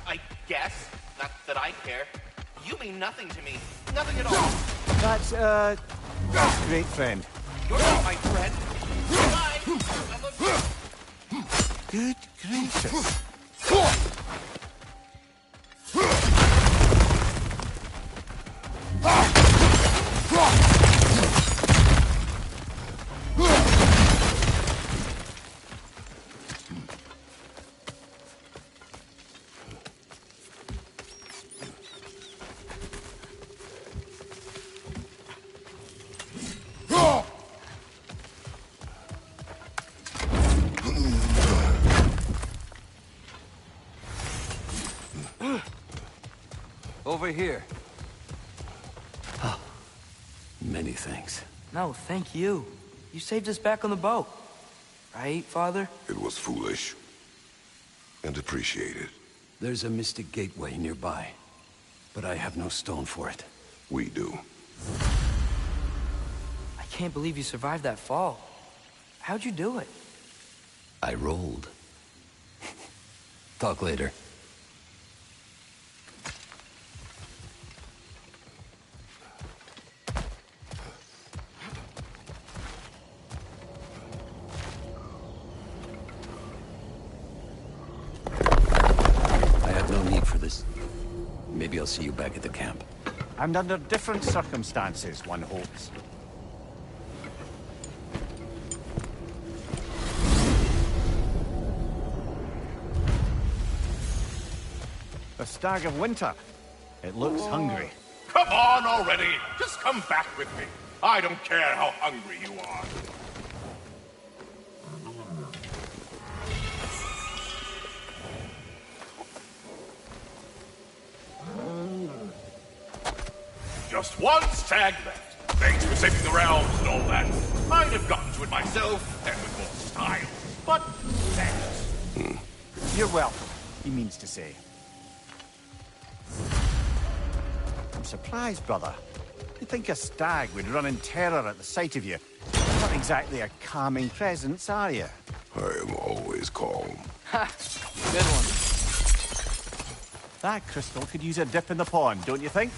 Speaker 22: I guess. Not that I care. You mean nothing to me. Nothing at all.
Speaker 18: That's great, friend.
Speaker 22: You're not my friend. Bye.
Speaker 18: Good gracious.
Speaker 4: Over here. Oh, many thanks.
Speaker 7: No, thank you. You saved us back on the boat. Right, Father?
Speaker 15: It was foolish. And appreciated.
Speaker 4: There's a mystic gateway nearby, but I have no stone for it.
Speaker 15: We do.
Speaker 7: I can't believe you survived that fall. How'd you do it?
Speaker 4: I rolled. Talk later. I have no need for this. Maybe I'll see you back at the camp.
Speaker 18: And under different circumstances, one hopes. The Stag of Winter. It looks hungry.
Speaker 19: Come on already! Just come back with me. I don't care how hungry you are. Just one stag left. Thanks for saving the realms and all that. I'd have gotten to it myself, and with more style. But thanks.
Speaker 18: You're welcome, he means to say. I'm surprised, brother. You'd think a stag would run in terror at the sight of you. Not exactly a calming presence, are you?
Speaker 15: I am always calm.
Speaker 7: Ha! Good one.
Speaker 18: That crystal could use a dip in the pond, don't you think?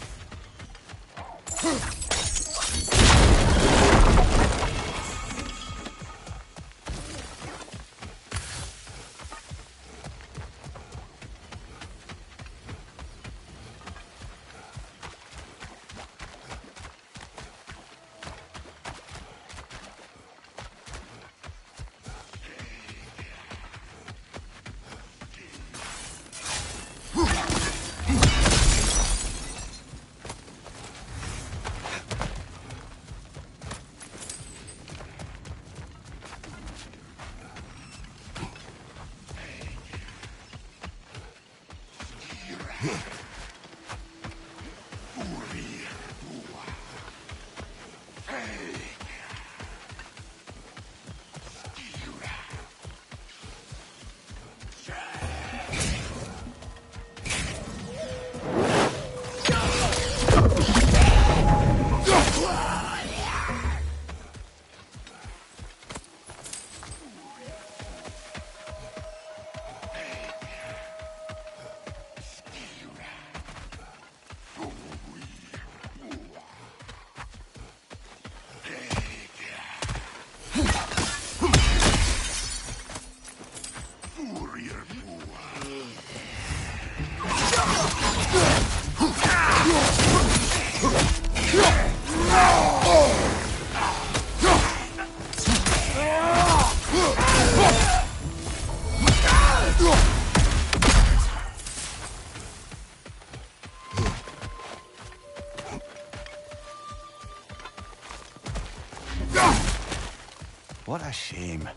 Speaker 18: What a shame.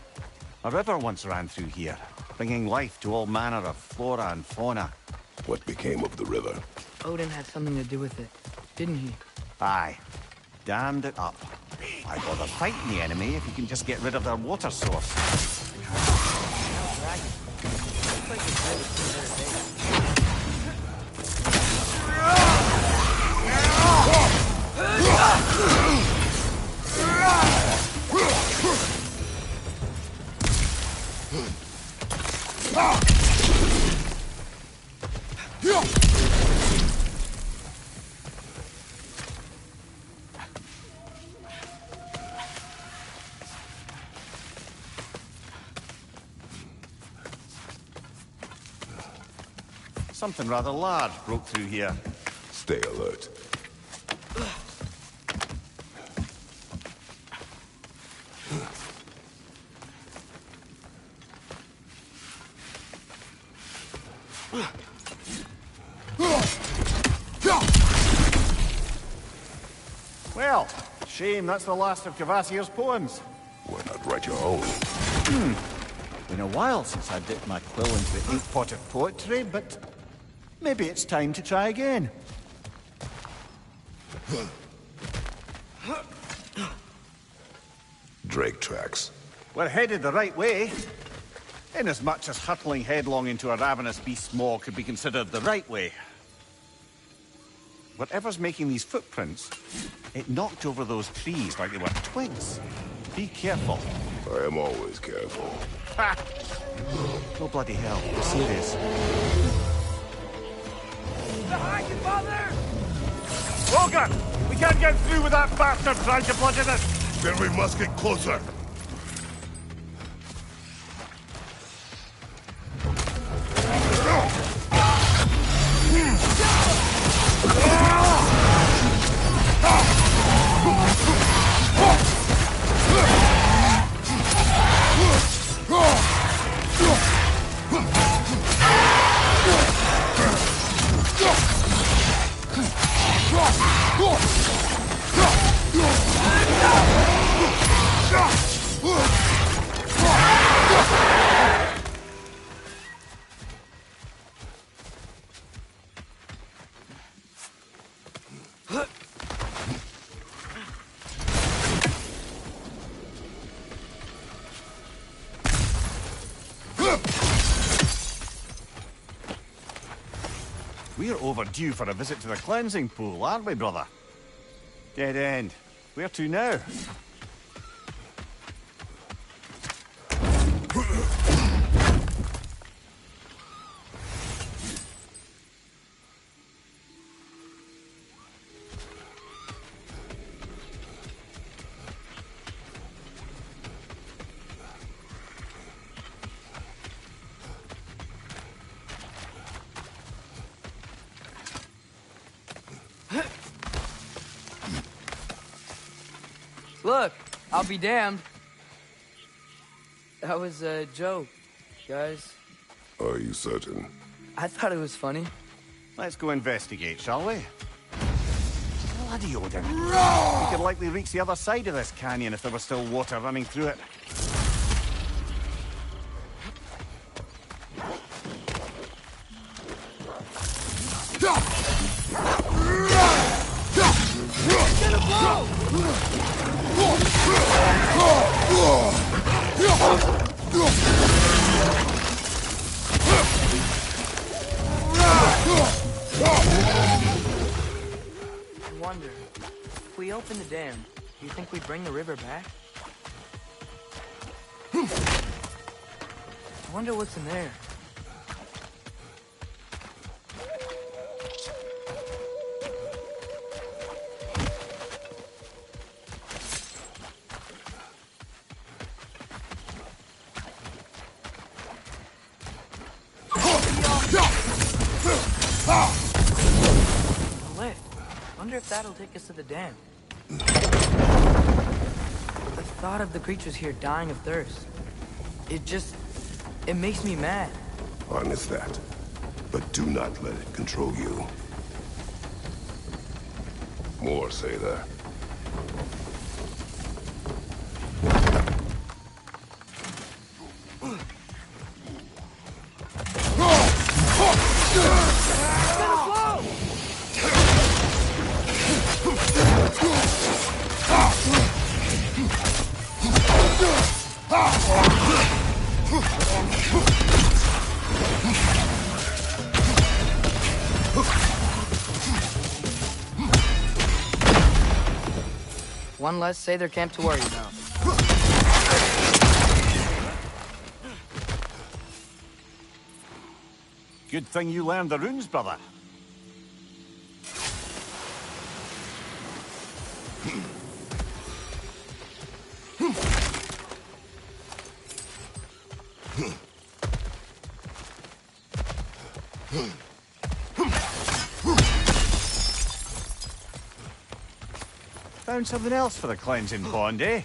Speaker 18: A river once ran through here, bringing life to all manner of flora and fauna.
Speaker 15: What became of the river?
Speaker 7: Odin had something to do with it, didn't he?
Speaker 18: Aye. Dammed it up. Why bother fighting the enemy if you can just get rid of their water source? Something rather large broke through here.
Speaker 15: Stay alert.
Speaker 18: Well, shame that's the last of Kvasir's poems.
Speaker 15: Why not write your own?
Speaker 18: Been a while since I dipped my quill into the ink pot of poetry, but maybe it's time to try again.
Speaker 15: Drake tracks.
Speaker 18: We're headed the right way. Inasmuch as hurtling headlong into a ravenous beast's maw could be considered the right way. Whatever's making these footprints, it knocked over those trees like they were twigs. Be careful.
Speaker 15: I am always careful.
Speaker 18: Ha! Oh, bloody hell. I'm serious.
Speaker 11: Behind you, Father!
Speaker 18: Logan! We can't get through with that bastard trying to bludgeon us!
Speaker 15: Then we must get closer.
Speaker 18: We're overdue for a visit to the cleansing pool, aren't we, brother? Dead end. Where to now?
Speaker 7: Look, I'll be damned. That was a joke, guys.
Speaker 15: Are you certain?
Speaker 7: I thought it was funny.
Speaker 18: Let's go investigate, shall we? Bloody Odin. We could likely reach the other side of this canyon if there was still water running through it.
Speaker 11: Gonna blow!
Speaker 7: I wonder, if we open the dam, do you think we bring the river back? I wonder what's in there. A lift. Wonder if that'll take us to the dam. The thought of the creatures here dying of thirst. It makes me mad.
Speaker 15: Honest that. But do not let it control you. More say that.
Speaker 7: One less Sather camp to worry about.
Speaker 18: Good thing you learned the runes, brother. Found something else for the cleansing bond, eh?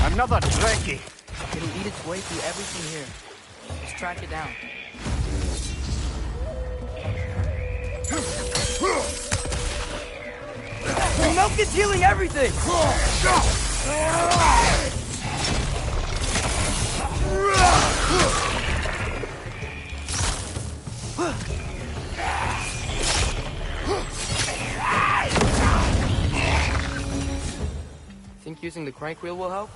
Speaker 18: Another Trekkie.
Speaker 7: It'll eat its way through everything here. Let's track it down. milk is healing everything! Think using the crank wheel will help?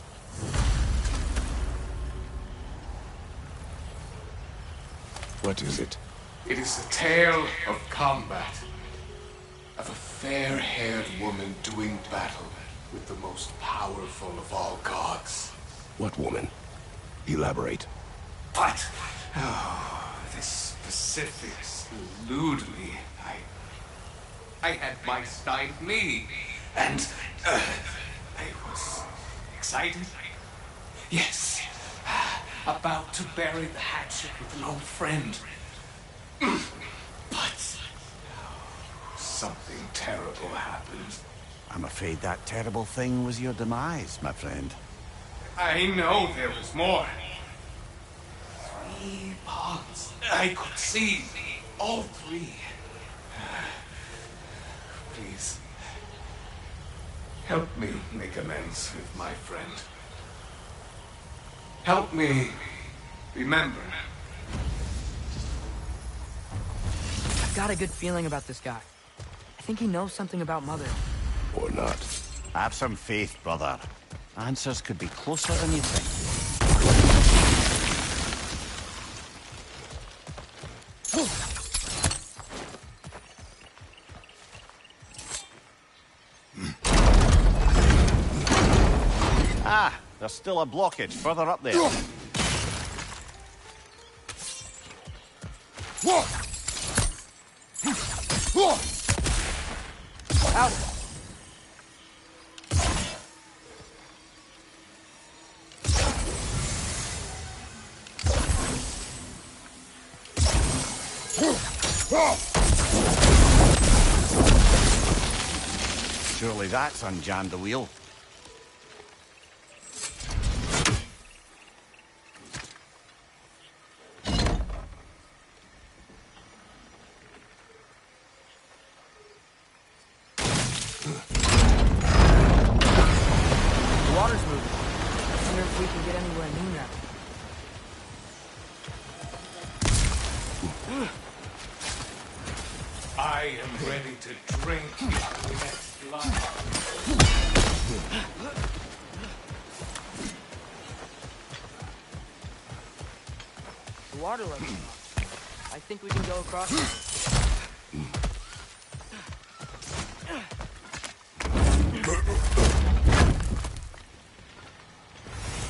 Speaker 15: What is it?
Speaker 11: It is the tale of combat. Of a fair-haired woman doing battle with the most powerful of all gods.
Speaker 15: What woman? Elaborate.
Speaker 11: What? Oh, this specifics elude me. I had my style me, and I was excited. Yes, about to bury the hatchet with an old friend. But something terrible happened.
Speaker 14: I'm afraid that terrible thing was your demise, my friend.
Speaker 11: I know there was more. 3 ponds. I could see all 3. Please, help me make amends with my friend. Help me remember.
Speaker 7: I've got a good feeling about this guy. I think he knows something about Mother.
Speaker 15: Or not.
Speaker 14: Have some faith, brother. Answers could be closer than you think. Ah, there's still a blockage further up there.
Speaker 7: Out!
Speaker 14: Surely that's unjammed the wheel.
Speaker 7: The water's moving. I wonder if we can get anywhere new now.
Speaker 11: I am ready to drink the next life.
Speaker 7: The water level. I think we can go across.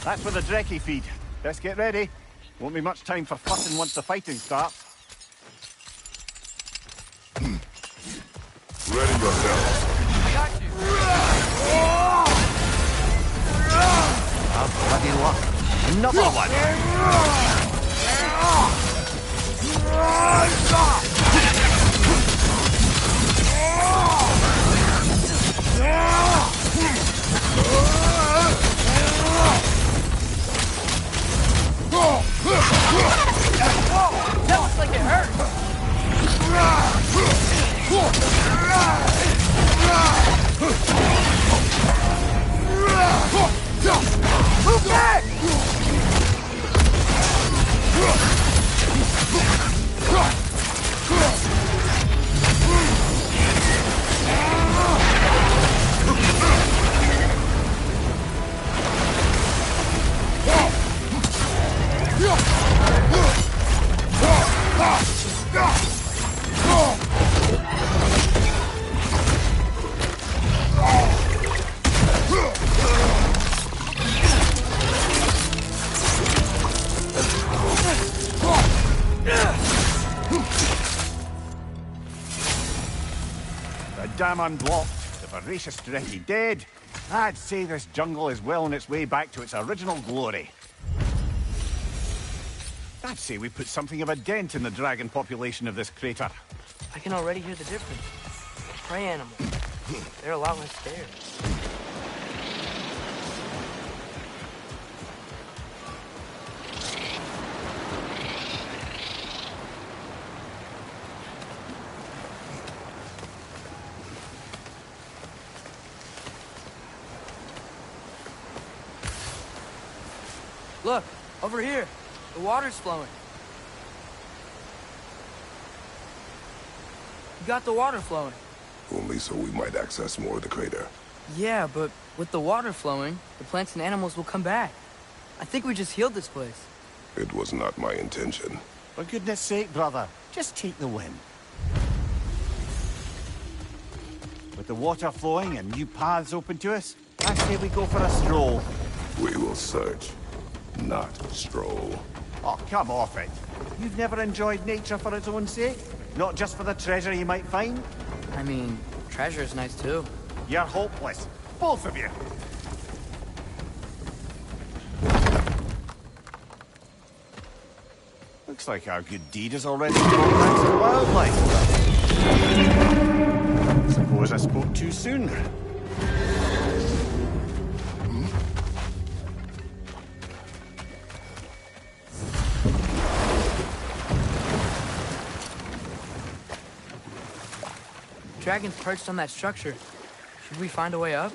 Speaker 14: That's where the Drekkie feed. Best get ready. Won't be much time for fussing once the fighting starts.
Speaker 15: Ready yourself.
Speaker 14: Oh, bloody luck. Another one.
Speaker 7: That looks like it hurts! Move back!
Speaker 14: The dam unblocked, the voracious Drekkie dead. I'd say this jungle is well on its way back to its original glory. I'd say we put something of a dent in the dragon population of this crater.
Speaker 7: I can already hear the difference. Prey animals. They're a lot less scared. Look, over here. The water's flowing. You got the water flowing.
Speaker 15: Only so we might access more of the crater.
Speaker 7: Yeah, but with the water flowing, the plants and animals will come back. I think we just healed this place.
Speaker 15: It was not my intention.
Speaker 18: For goodness sake, brother, just take the win. With the water flowing and new paths open to us, I say we go for a stroll.
Speaker 15: We will search, not stroll.
Speaker 18: Oh, come off it. You've never enjoyed nature for its own sake? Not just for the treasure you might find?
Speaker 7: I mean, treasure's nice too.
Speaker 18: You're hopeless. Both of you. Looks like our good deed has already brought back some wildlife. Suppose I spoke too soon.
Speaker 7: Dragon's perched on that structure. Should we find a way up?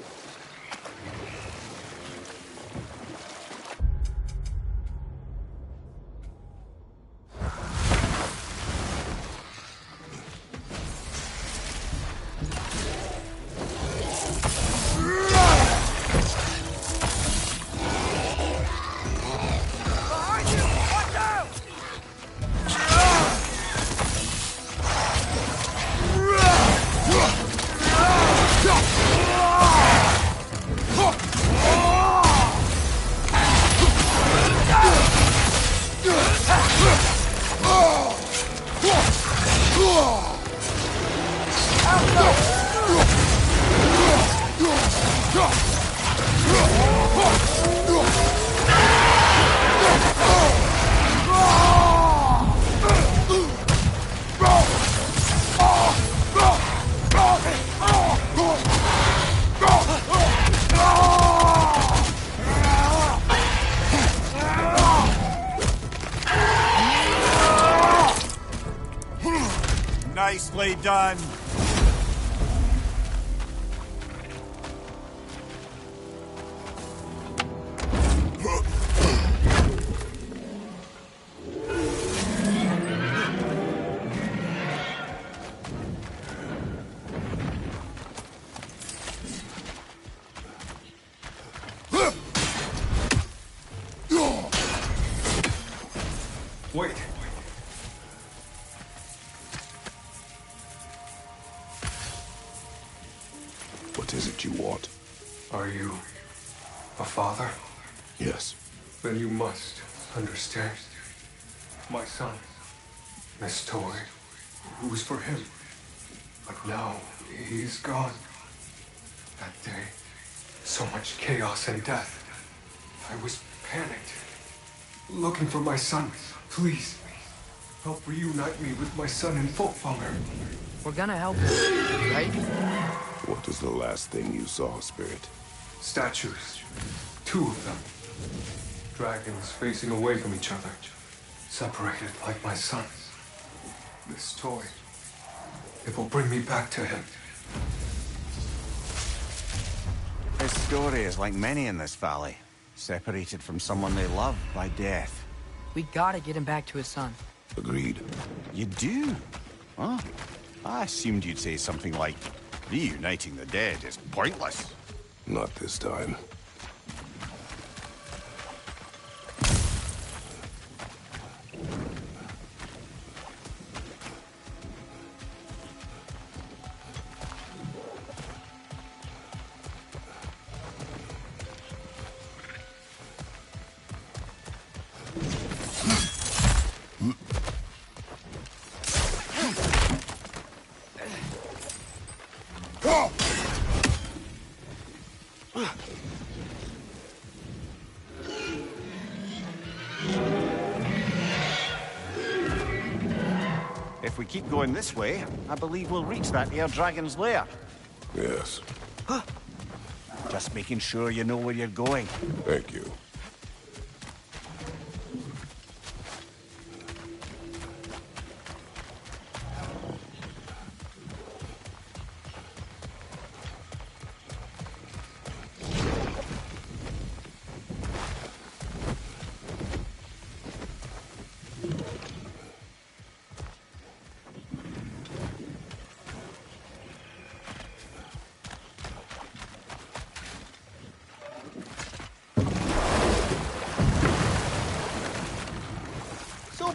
Speaker 18: Nicely done.
Speaker 11: Wait.
Speaker 15: What is it you want?
Speaker 11: Are you a father?
Speaker 15: Yes.
Speaker 11: Then you must understand. My son, this toy, it was for him. But now he's gone. That day, so much chaos and death. I was panicked, looking for my son. Please, help reunite me with my son in Folkvanger.
Speaker 7: We're gonna help him, right?
Speaker 15: What is the last thing you saw, Spirit?
Speaker 11: Statues. 2 of them. Dragons facing away from each other. Separated like my son. This toy. It will bring me back to him.
Speaker 18: His story is like many in this valley. Separated from someone they love by death.
Speaker 7: We gotta get him back to his son.
Speaker 15: Agreed.
Speaker 18: You do? Huh? I assumed you'd say something like, reuniting the dead is pointless.
Speaker 15: Not this time.
Speaker 18: If we keep going this way, I believe we'll reach that air dragon's lair.
Speaker 15: Yes.
Speaker 18: Just making sure you know where you're going.
Speaker 15: Thank you.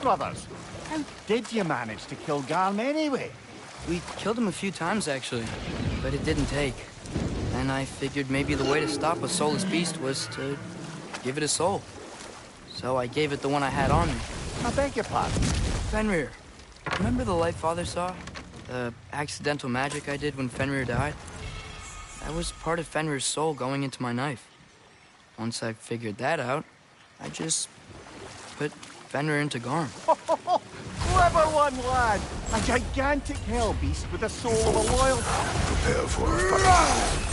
Speaker 18: brothers. How did you manage to kill Garm anyway?
Speaker 7: We killed him a few times, actually, but it didn't take. And I figured maybe the way to stop a soulless beast was to give it a soul. So I gave it the one I had on me.
Speaker 18: I beg your pardon?
Speaker 7: Fenrir, remember the light Father saw? The accidental magic I did when Fenrir died? That was part of Fenrir's soul going into my knife. Once I figured that out, I just put Fenrir into Garm.
Speaker 18: Clever one, lad! A gigantic hell beast with the soul of a loyal...
Speaker 15: Prepare for a fight.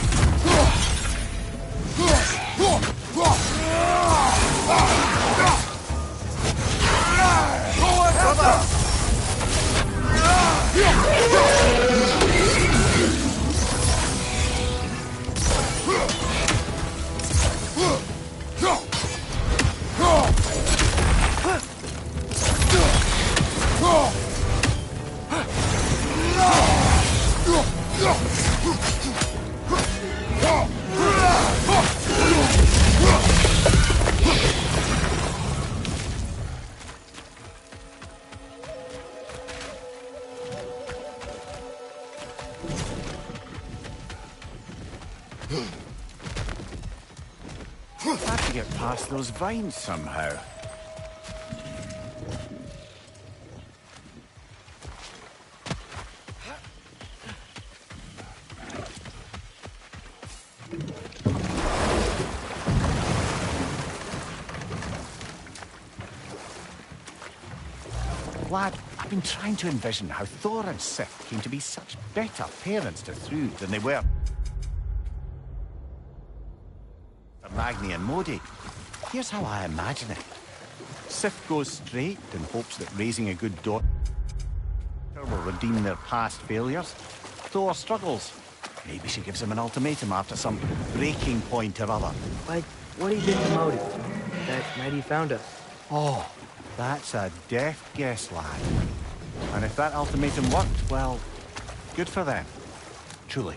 Speaker 18: Have to get past those vines somehow. Lad, I've been trying to envision how Thor and Sif came to be such better parents to Thrud than they were Magni and Modi. Here's how I imagine it. Sif goes straight and hopes that raising a good daughter will redeem their past failures. Thor struggles. Maybe she gives him an ultimatum after some breaking point or other.
Speaker 7: Like what he did to Modi, that night he found us.
Speaker 18: Oh, that's a deft guess, lad. And if that ultimatum worked, well, good for them. Truly.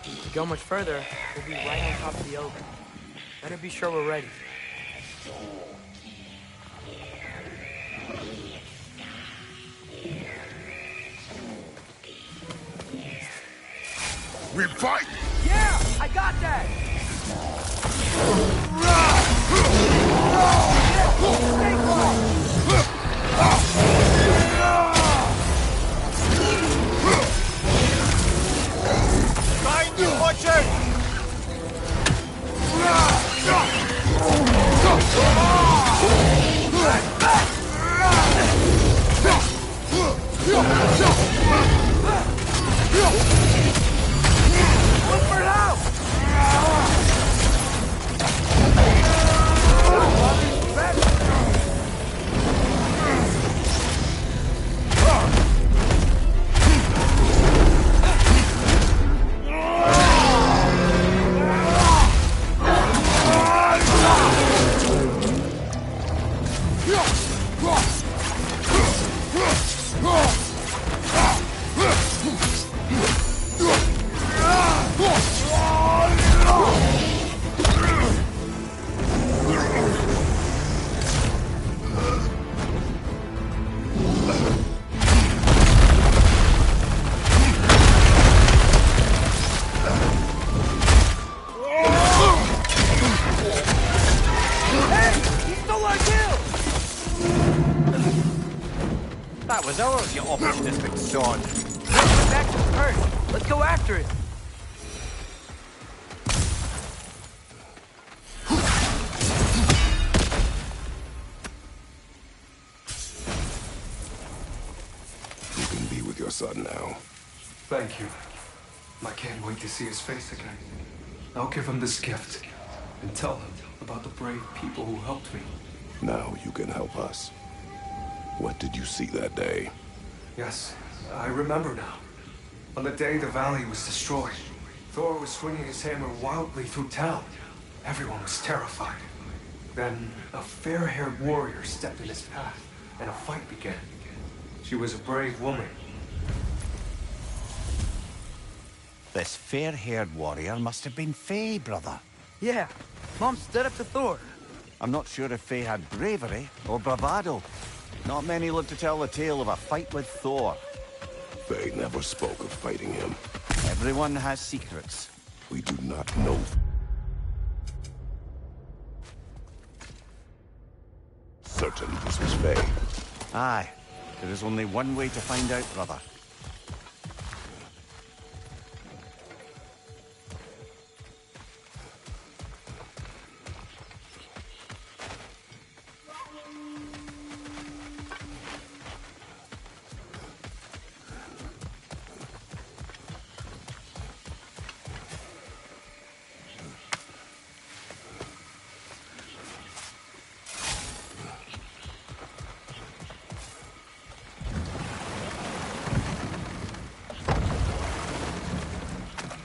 Speaker 7: If we go much further, we'll be right on top of the oak. Better be sure we're ready.
Speaker 15: We fight!
Speaker 7: Yeah! I got that!
Speaker 18: Behind you, watch out!
Speaker 7: Look for help!
Speaker 18: That was ours, you opportunistic sod.
Speaker 7: Back to the hurt. Let's go after it.
Speaker 15: You can be with your son now.
Speaker 20: Thank you. I can't wait to see his face again. I'll give him this gift and tell him about the brave people who helped me.
Speaker 15: Now you can help us. What did you see that day?
Speaker 20: Yes, I remember now. On the day the valley was destroyed, Thor was swinging his hammer wildly through town. Everyone was terrified. Then a fair-haired warrior stepped in his path, and a fight began. She was a brave woman.
Speaker 18: This fair-haired warrior must have been Faye, brother.
Speaker 7: Yeah, Mom stood up to Thor.
Speaker 18: I'm not sure if Faye had bravery or bravado. Not many live to tell the tale of a fight with Thor.
Speaker 15: Faye never spoke of fighting him.
Speaker 18: Everyone has secrets.
Speaker 15: We do not know. Certain this was Faye.
Speaker 18: Aye. There is only one way to find out, brother.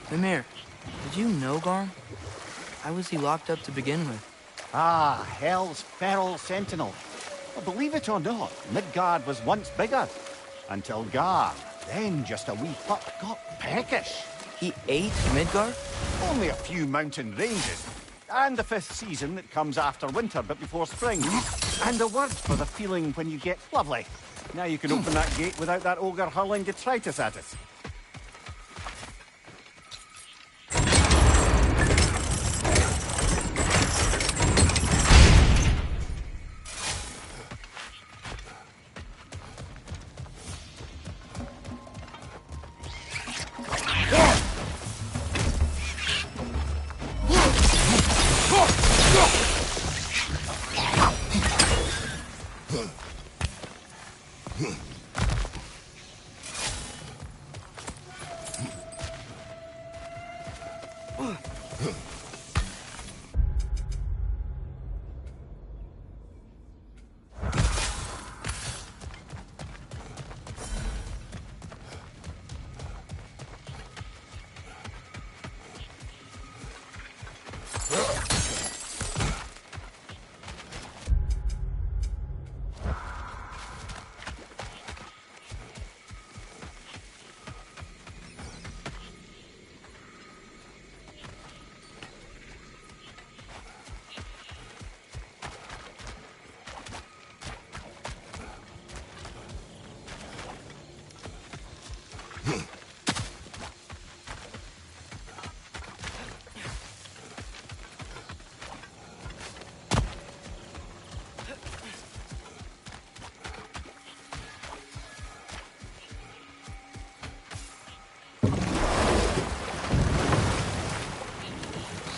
Speaker 7: Mimir, did you know Garm? How was he locked up to begin with?
Speaker 18: Ah, Hell's feral sentinel. Well, believe it or not, Midgard was once bigger. Until Gar, then just a wee pup, got peckish.
Speaker 7: He ate Midgard?
Speaker 18: Only a few mountain ranges. And the 5th season that comes after winter but before spring. And a word for the feeling when you get lovely. Now you can open that gate without that ogre hurling detritus at us.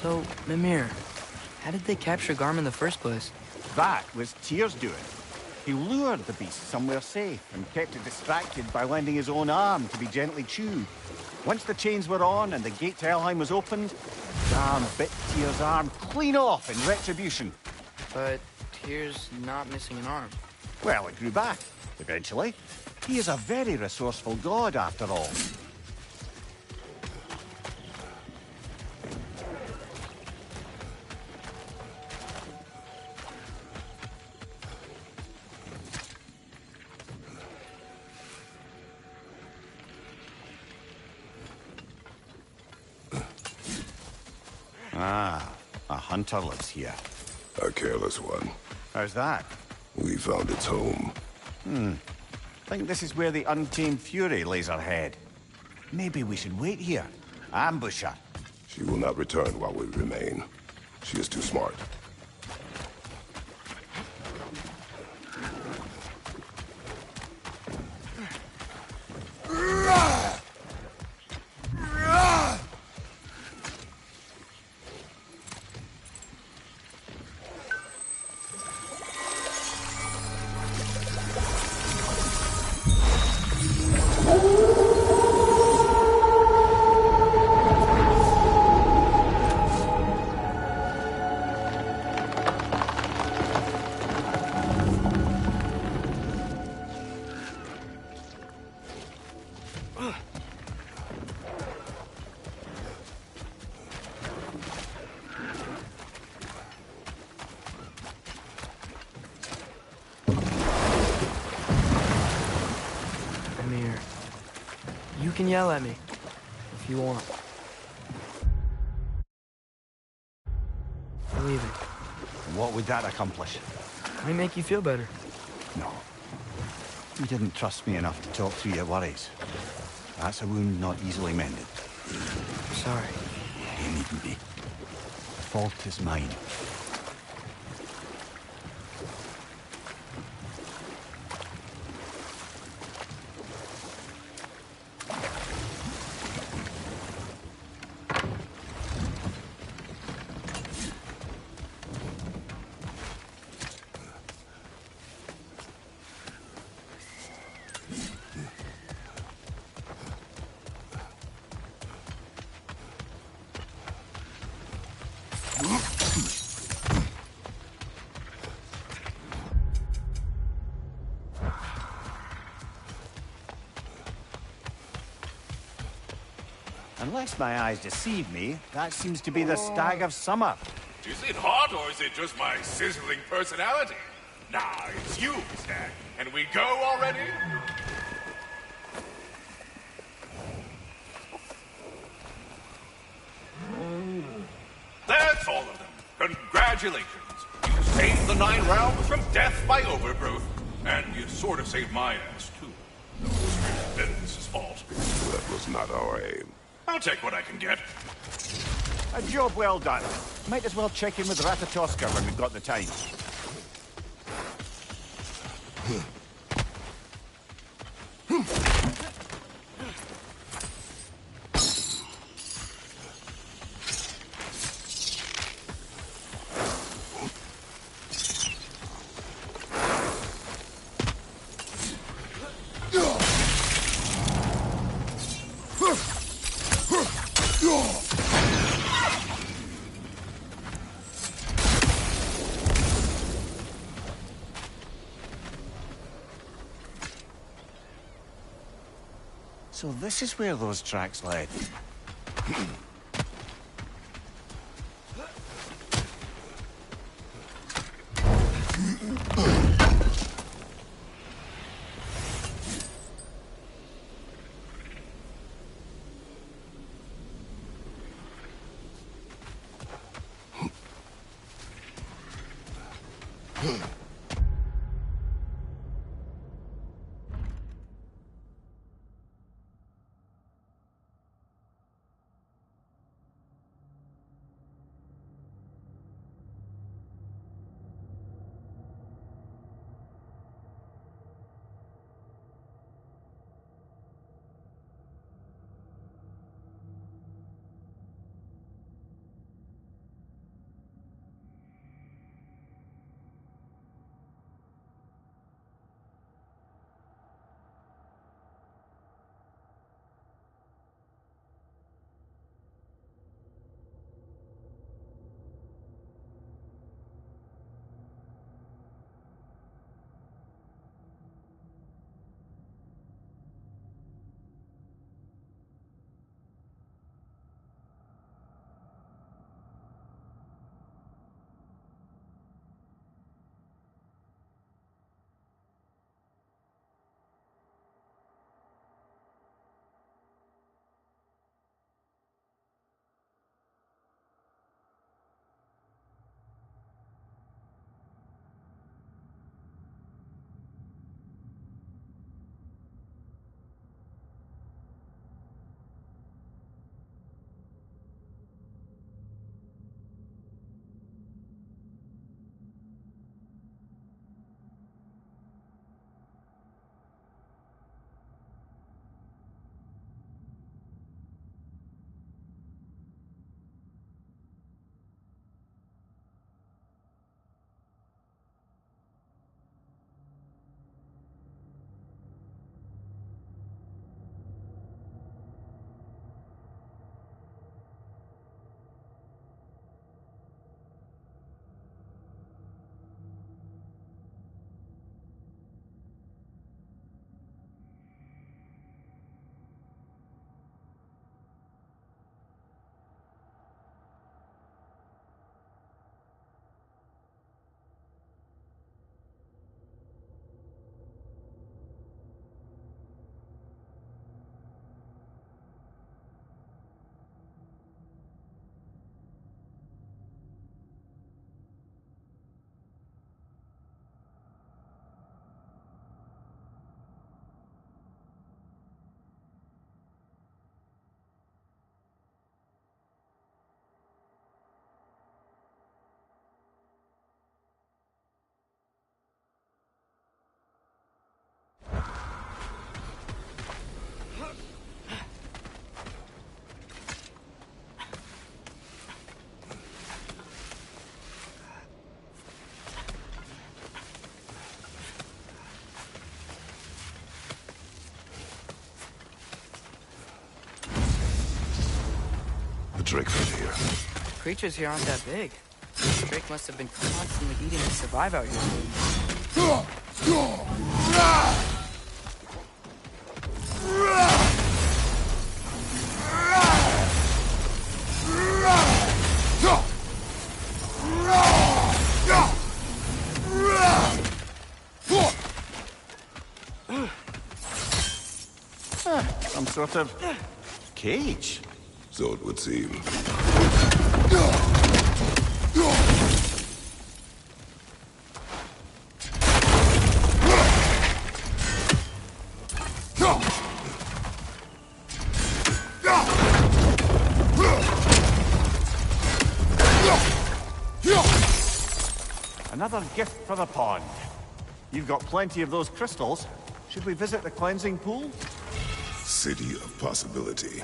Speaker 7: So, Mimir, how did they capture Garm in the first place?
Speaker 18: That was Tyr's doing. He lured the beast somewhere safe and kept it distracted by lending his own arm to be gently chewed. Once the chains were on and the gate to Helheim was opened, Garm bit Tyr's arm clean off in retribution.
Speaker 7: But Tyr's not missing an arm.
Speaker 18: Well, it grew back, eventually. He is a very resourceful god, after all. Ah, a hunter lives here.
Speaker 15: A careless one.
Speaker 18: How's that?
Speaker 15: We found its home.
Speaker 18: Think this is where the Untamed Fury lays her head. Maybe we should wait here. Ambush her.
Speaker 15: She will not return while we remain. She is too smart.
Speaker 7: can yell at me if you want. I'm leaving.
Speaker 18: What would that accomplish?
Speaker 7: Might make you feel better.
Speaker 18: No. You didn't trust me enough to talk through your worries. That's a wound not easily mended.
Speaker 7: Sorry.
Speaker 18: You needn't be. The fault is mine. Unless my eyes deceive me, that seems to be the Stag of Summer.
Speaker 19: Is it hot, or is it just my sizzling personality? Nah, it's you, Stag. And we go already? That's all of them. Congratulations. You saved the 9 realms from death by overgrowth. And you sort of saved my ass, too. That was really Dennis's fault.
Speaker 15: That was not our aim.
Speaker 19: I'll take what I can get.
Speaker 18: A job well done. Might as well check in with Ratatoska when we've got the time. So this is where those tracks led.
Speaker 15: Drake from here.
Speaker 7: Creatures here aren't that big. Drake must have been constantly eating to survive out here.
Speaker 14: Some sort of cage.
Speaker 15: So it would seem.
Speaker 18: Another gift for the pond. You've got plenty of those crystals. Should we visit the cleansing pool?
Speaker 15: City of possibility.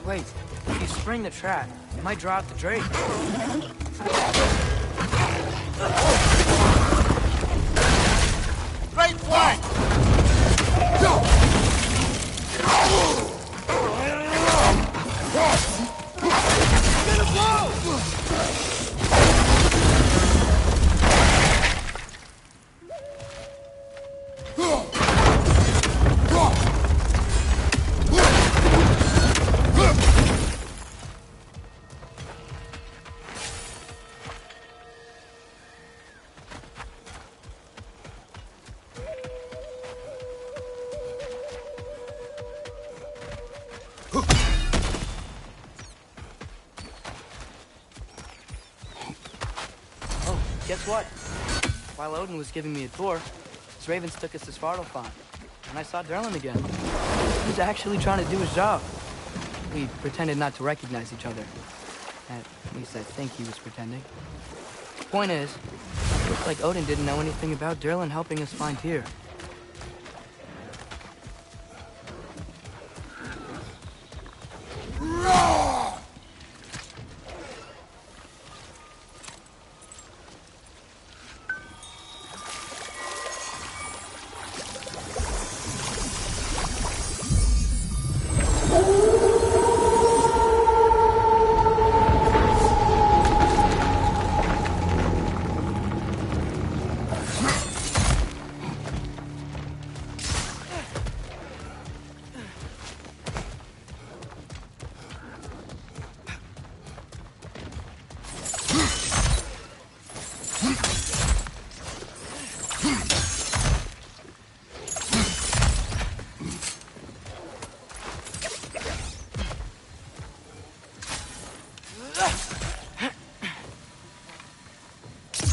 Speaker 7: Wait, if you spring the trap, it might draw out the Drake.
Speaker 11: Right flank! Get a blow!
Speaker 7: Guess what? While Odin was giving me a tour, his ravens took us to Svartalfheim, and I saw Derlin again. He was actually trying to do his job. We pretended not to recognize each other. At least I think he was pretending. Point is, it looks like Odin didn't know anything about Derlin helping us find Tyr.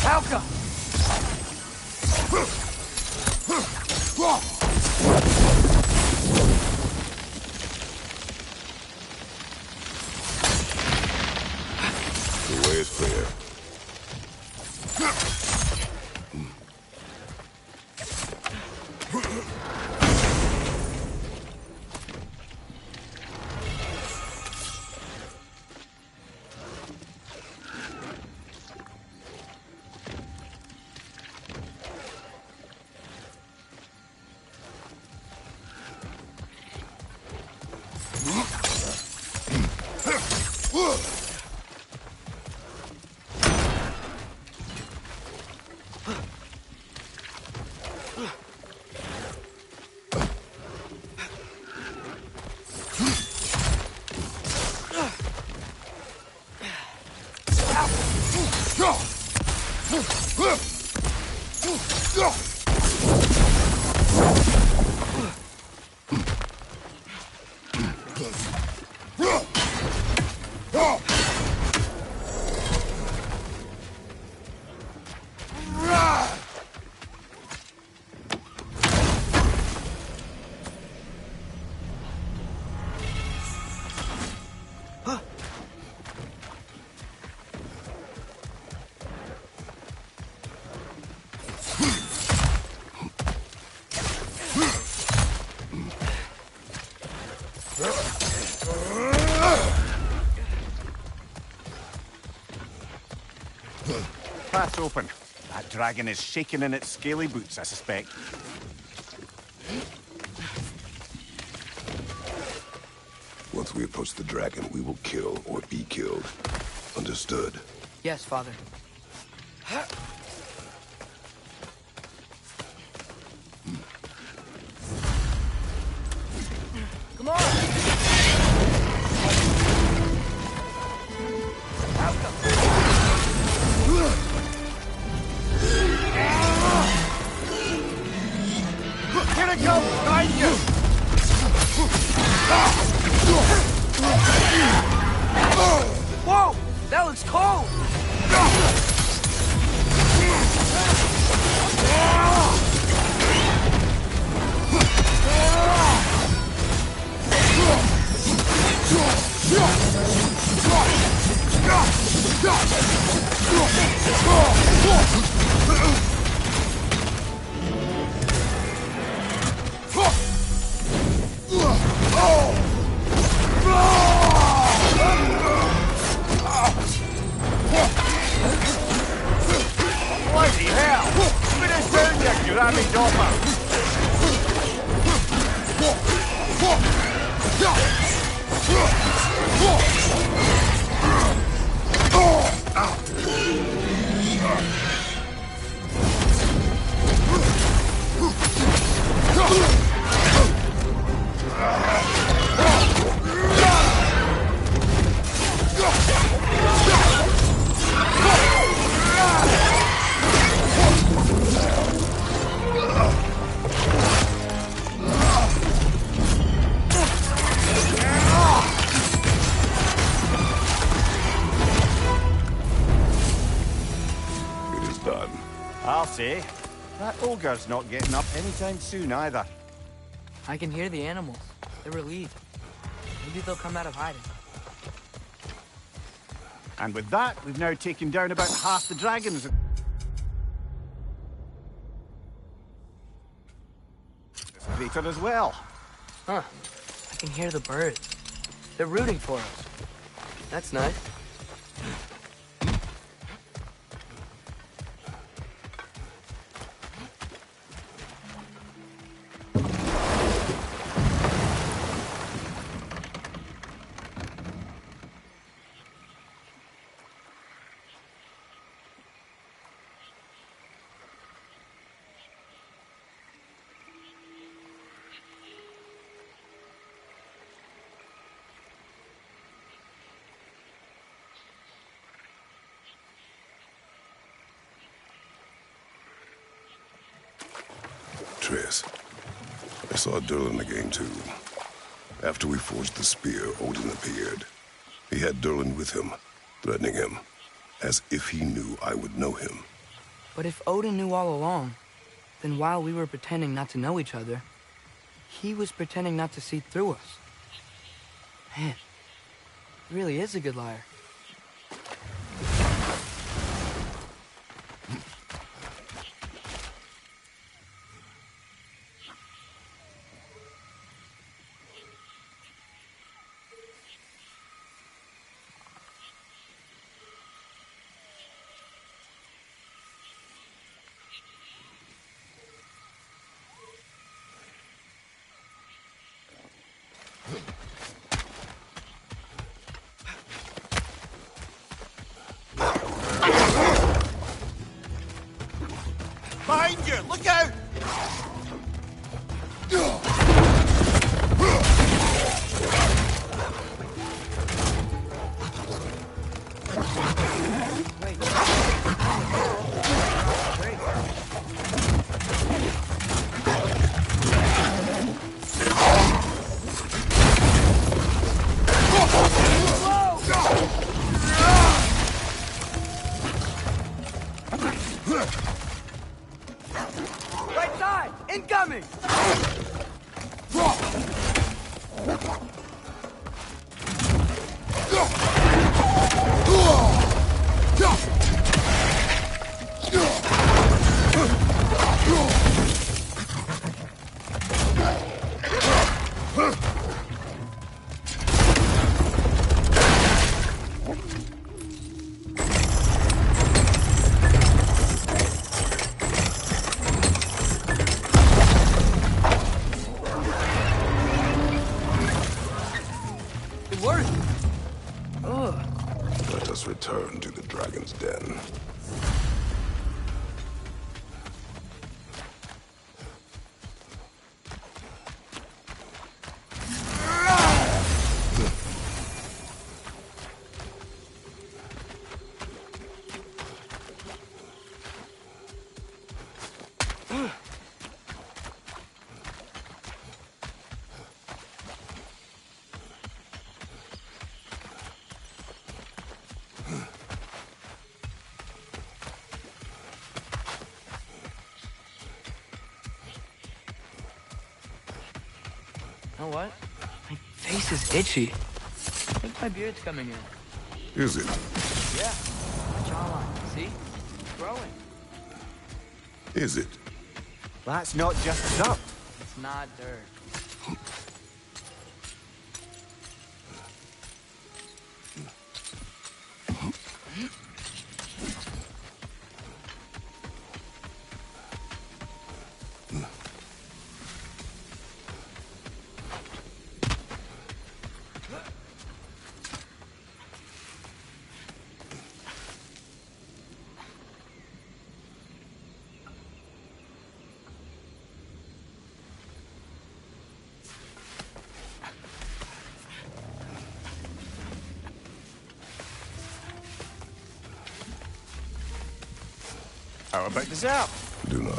Speaker 11: Halka!
Speaker 15: The way is clear.
Speaker 18: Path's open. That dragon is shaking in its scaly boots, I suspect.
Speaker 15: Once we approach the dragon, we will kill or be killed. Understood?
Speaker 7: Yes, Father. Come on!
Speaker 18: Here it comes! Behind you!
Speaker 7: Whoa! That looks cold!
Speaker 18: Bloody hell! Finish down, you grabby dopper! I'll say, that ogre's not getting up anytime soon either.
Speaker 7: I can hear the animals. They're relieved. Maybe they'll come out of hiding.
Speaker 18: And with that, we've now taken down about half the dragons. Crater as well.
Speaker 7: Huh. I can hear the birds. They're rooting for us. That's nice.
Speaker 15: Triss, I saw Durlin again too. After we forged the spear, Odin appeared. He had Durlin with him, threatening him, as if he knew I would know him.
Speaker 7: But if Odin knew all along, then while we were pretending not to know each other, he was pretending not to see through us. Man, he really is a good liar.
Speaker 18: Behind you! Look out!
Speaker 7: Incoming! It worked! Ugh.
Speaker 15: Let us return to the dragon's den.
Speaker 7: You know what? My face is itchy. I think my beard's coming in.
Speaker 15: Is it?
Speaker 7: Yeah. My jawline. See? It's growing.
Speaker 15: Is it?
Speaker 18: That's not just dirt.
Speaker 7: It's not dirt.
Speaker 18: How about dessert?
Speaker 15: Do not.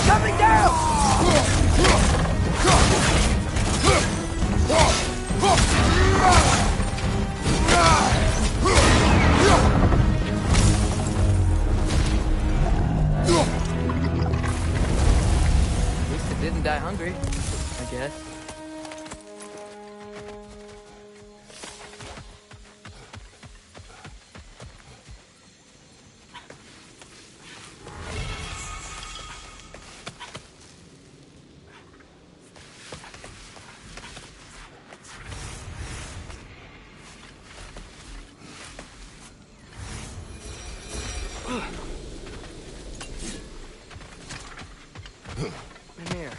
Speaker 7: Coming down! At least it didn't die hungry, I guess. Mimir,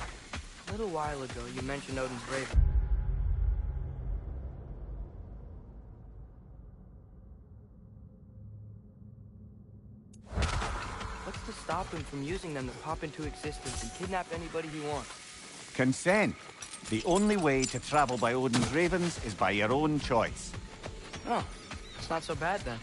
Speaker 7: a little while ago you mentioned Odin's raven. What's to stop him from using them to pop into existence and kidnap anybody he wants?
Speaker 18: Consent. The only way to travel by Odin's ravens is by your own choice.
Speaker 7: Oh, it's not so bad then.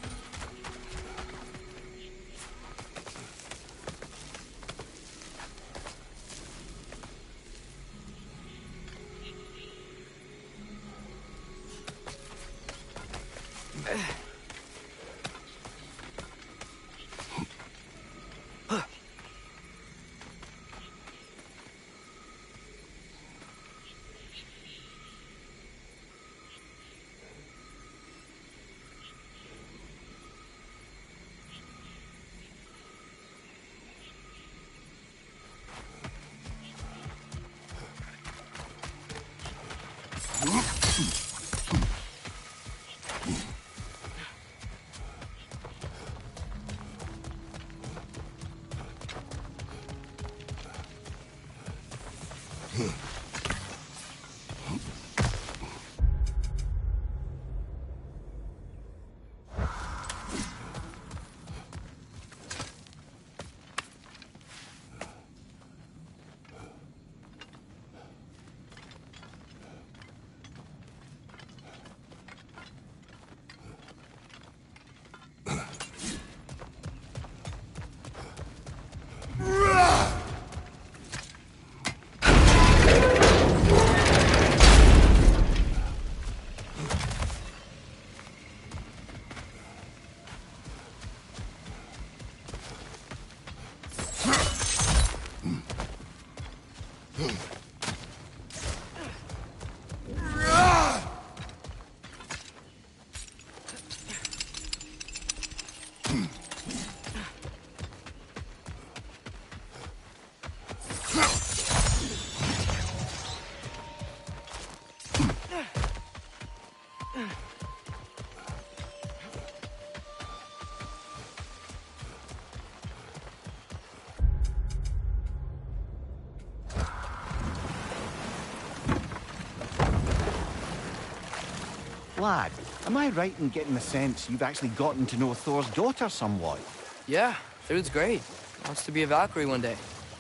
Speaker 18: Lad, am I right in getting the sense you've actually gotten to know Thor's daughter somewhat?
Speaker 7: Yeah, dude's great. Wants to be a Valkyrie one day.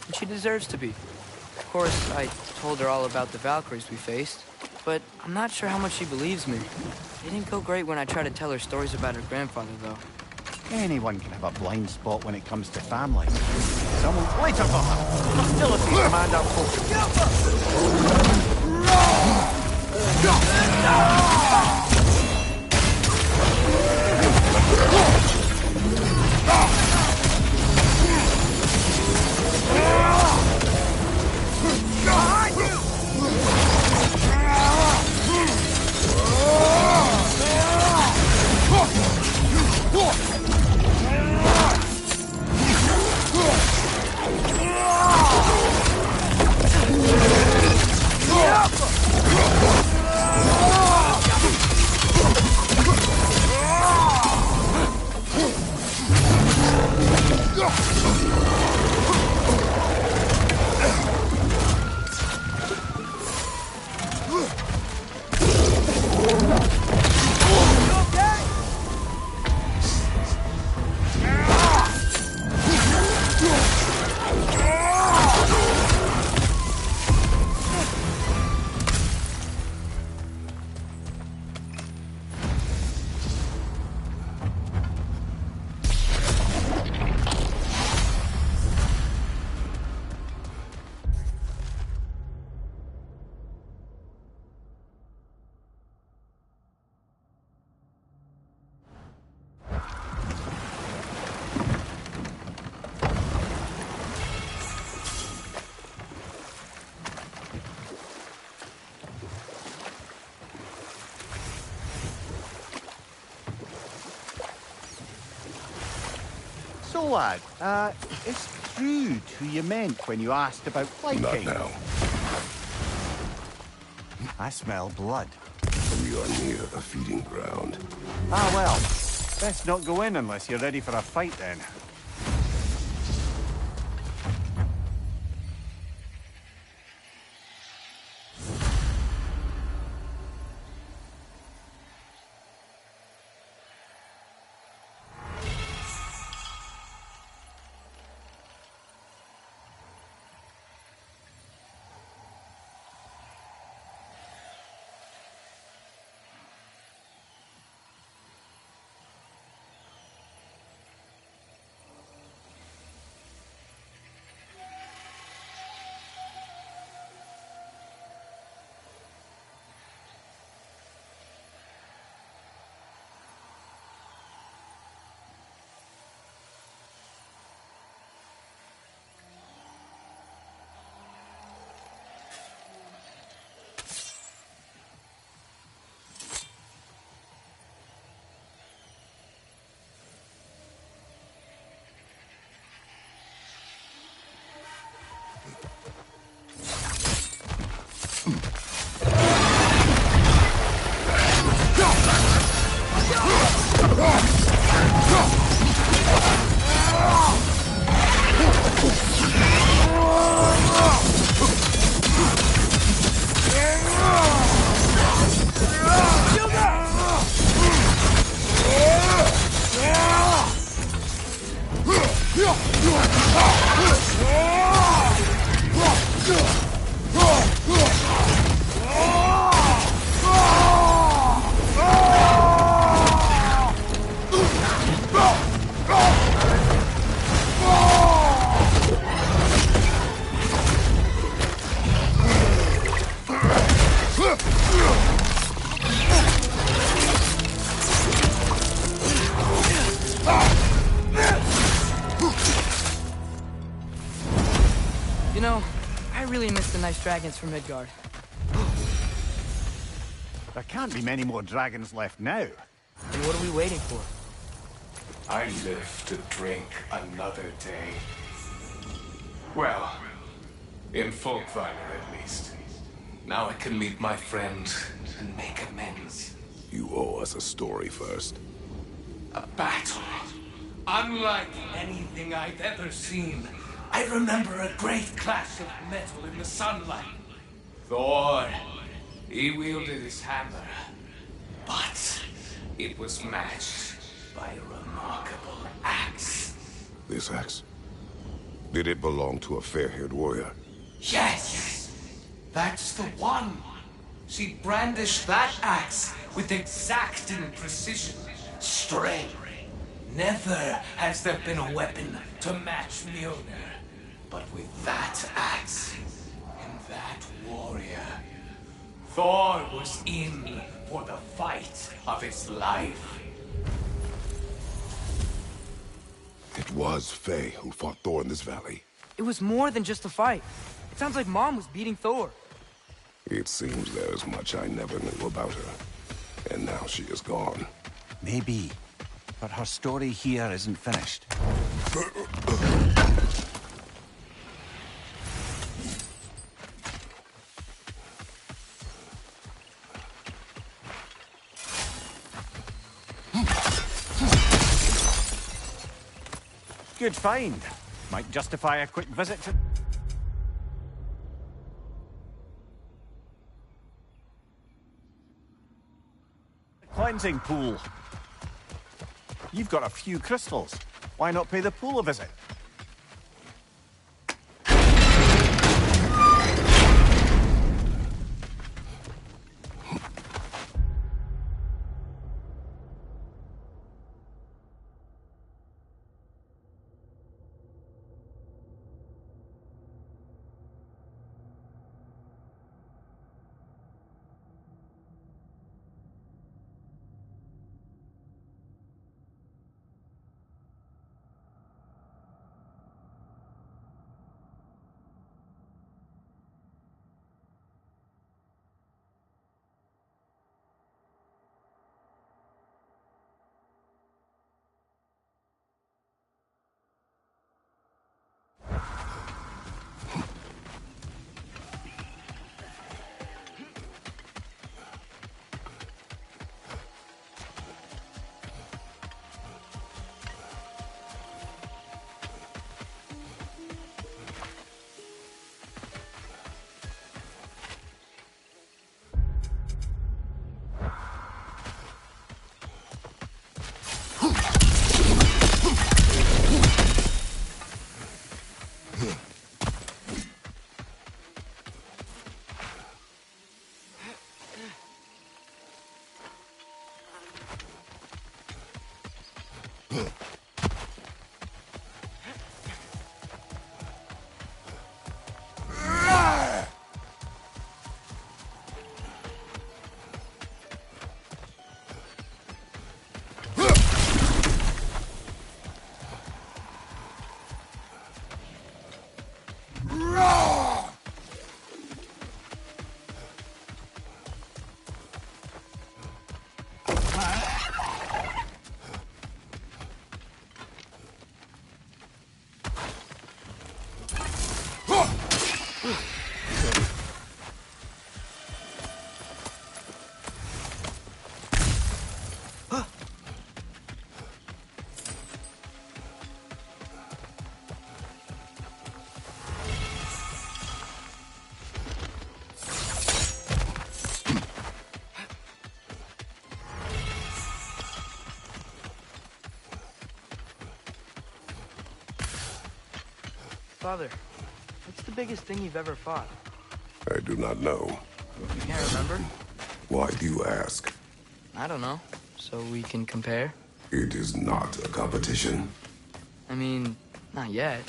Speaker 7: And she deserves to be. Of course, I told her all about the Valkyries we faced, but I'm not sure how much she believes me. It didn't go great when I tried to tell her stories about her grandfather, though.
Speaker 18: Anyone can have a blind spot when it comes to family. Someone later, hostility, Commander.
Speaker 11: Behind you!
Speaker 18: So, lad, is Trude who you meant when you asked about Viking?
Speaker 15: Not now.
Speaker 18: I smell blood.
Speaker 15: We are near a feeding ground.
Speaker 18: Ah, well. Best not go in unless you're ready for a fight, then.
Speaker 7: You know, I really miss the nice dragons from Midgard.
Speaker 18: There can't be many more dragons left now.
Speaker 7: And what are we waiting for?
Speaker 20: I live to drink another day. Well, in Folkviner at least. Now I can meet my friends and make amends.
Speaker 15: You owe us a story first.
Speaker 20: A battle. Unlike anything I've ever seen. I remember a great clash of metal in the sunlight. Thor, he wielded his hammer.
Speaker 11: but it was matched by a remarkable axe.
Speaker 15: This axe? Did it belong to a fair-haired warrior?
Speaker 11: Yes! That's the one! She brandished that axe with exacting precision, strength. Never has there been a weapon to match Mjolnir. But with that axe, and that warrior, Thor was in for the fight of his life.
Speaker 15: It was Faye who fought Thor in this valley.
Speaker 7: It was more than just a fight. It sounds like Mom was beating Thor.
Speaker 15: It seems there's much I never knew about her. And now she is gone.
Speaker 18: Maybe. But her story here isn't finished. Good find. Might justify a quick visit to... Cleansing pool. You've got a few crystals. Why not pay the pool a visit?
Speaker 7: Father, what's the biggest thing you've ever fought?
Speaker 15: I do not know.
Speaker 7: You can't remember?
Speaker 15: Why do you ask?
Speaker 7: I don't know. So we can compare?
Speaker 15: It is not a competition.
Speaker 7: I mean, not yet.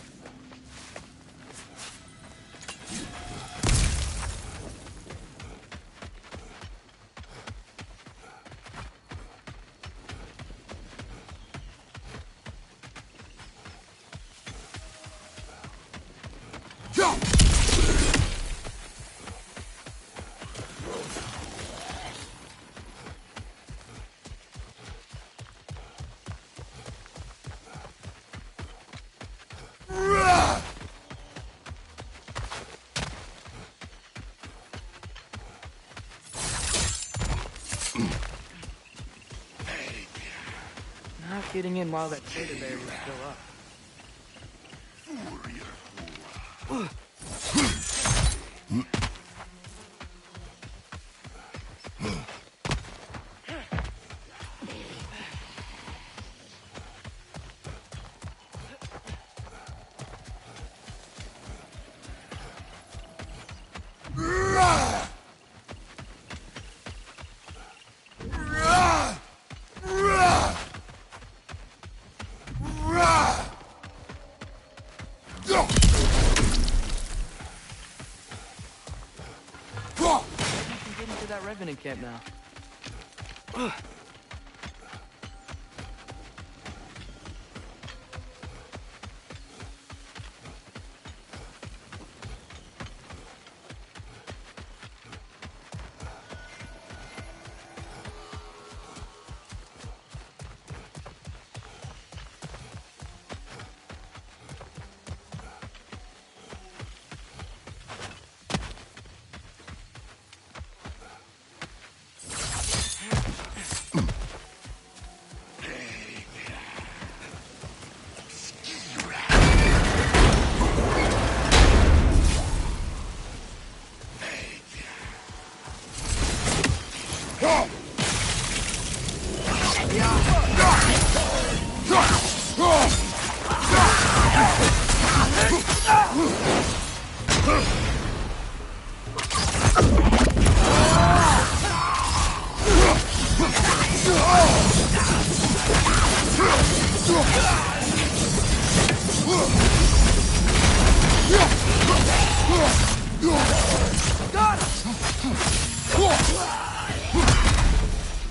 Speaker 7: Not getting in while that trader bear was still up. can get into that Revenant camp now.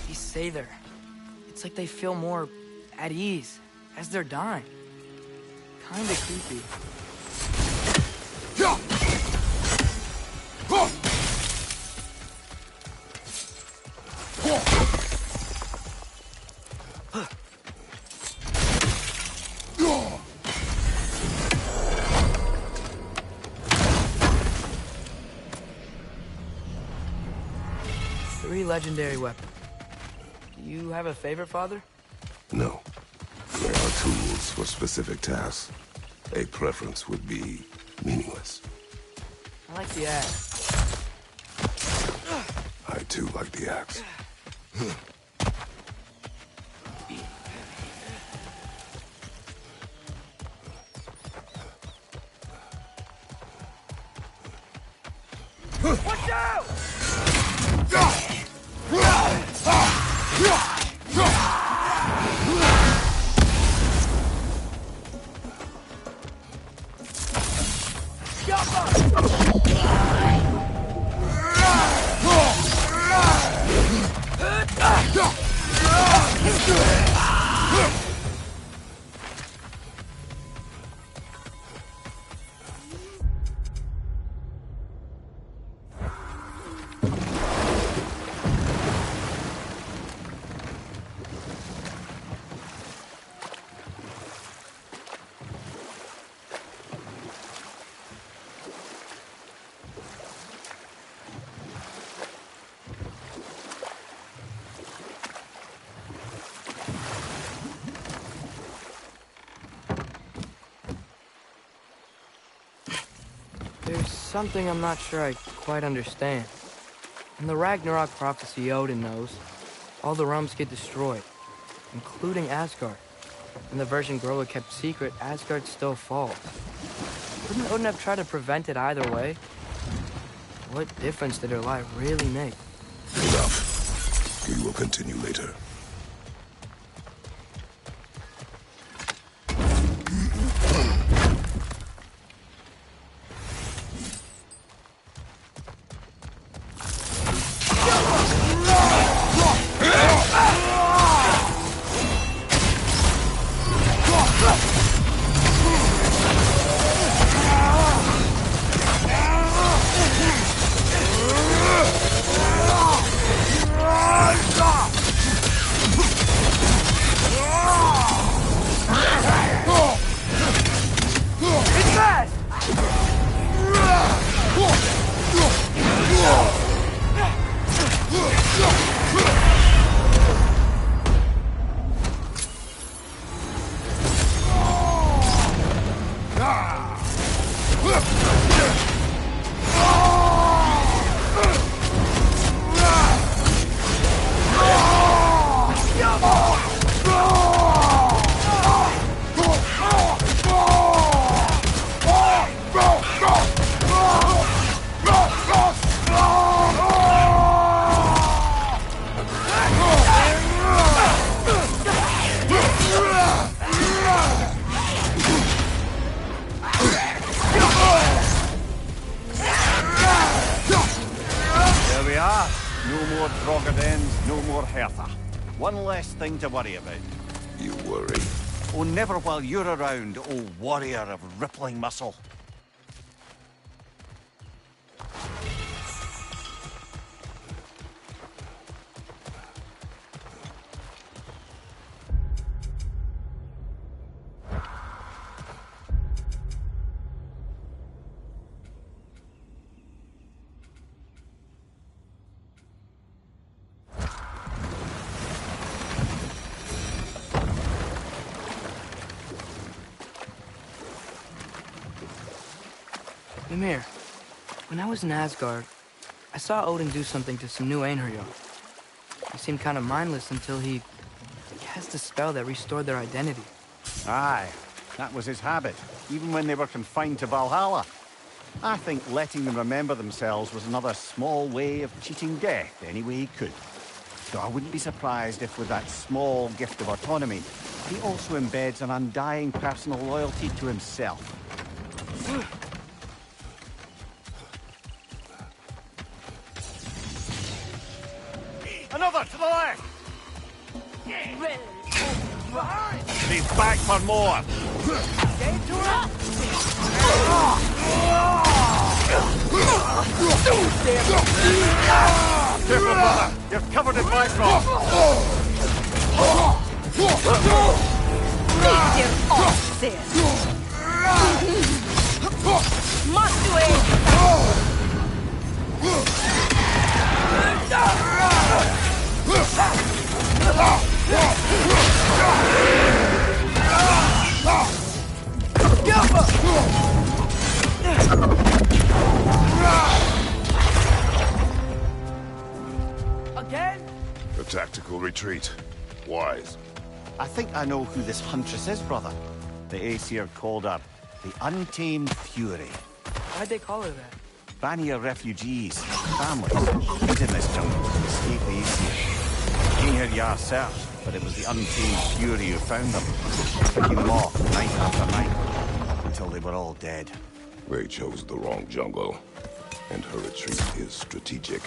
Speaker 7: These Sather, it's like they feel more at ease as they're dying. Kinda creepy. Three legendary weapons. Do you have a favorite, Father?
Speaker 15: No. There are tools for specific tasks. A preference would be meaningless.
Speaker 7: I like the axe.
Speaker 15: I too like the axe.
Speaker 7: Watch out! There's something I'm not sure I quite understand. In the Ragnarok prophecy Odin knows, all the realms get destroyed, including Asgard. In the version Groa kept secret, Asgard still falls. Wouldn't Odin have tried to prevent it either way? What difference did her lie really make?
Speaker 15: Enough. We will continue later.
Speaker 18: are. No more Drogadens, no more Hertha. One less thing to worry about.
Speaker 15: You worry?
Speaker 18: Oh, never while you're around, oh warrior of rippling muscle.
Speaker 7: Mimir, when I was in Asgard, I saw Odin do something to some new Einherjar. He seemed kind of mindless until he cast a spell that restored their identity.
Speaker 18: Aye, that was his habit, even when they were confined to Valhalla. I think letting them remember themselves was another small way of cheating death any way he could. Though I wouldn't be surprised if with that small gift of autonomy, he also embeds an undying personal loyalty to himself. Another to the left! He's back for more! Careful, brother! You're covered in Bifrost!
Speaker 5: Get off this! Must do it!
Speaker 7: Again?
Speaker 15: A tactical retreat. Wise.
Speaker 18: I think I know who this huntress is, brother. The Aesir called her the Untamed Fury.
Speaker 7: Why'd they call her that?
Speaker 18: Vanir refugees, families, hid in this jungle to escape the Aesir. Einherjar searched, but it was the Untamed Fury who found them, picking them off night after night, until they were all dead.
Speaker 15: They chose the wrong jungle, and her retreat is strategic.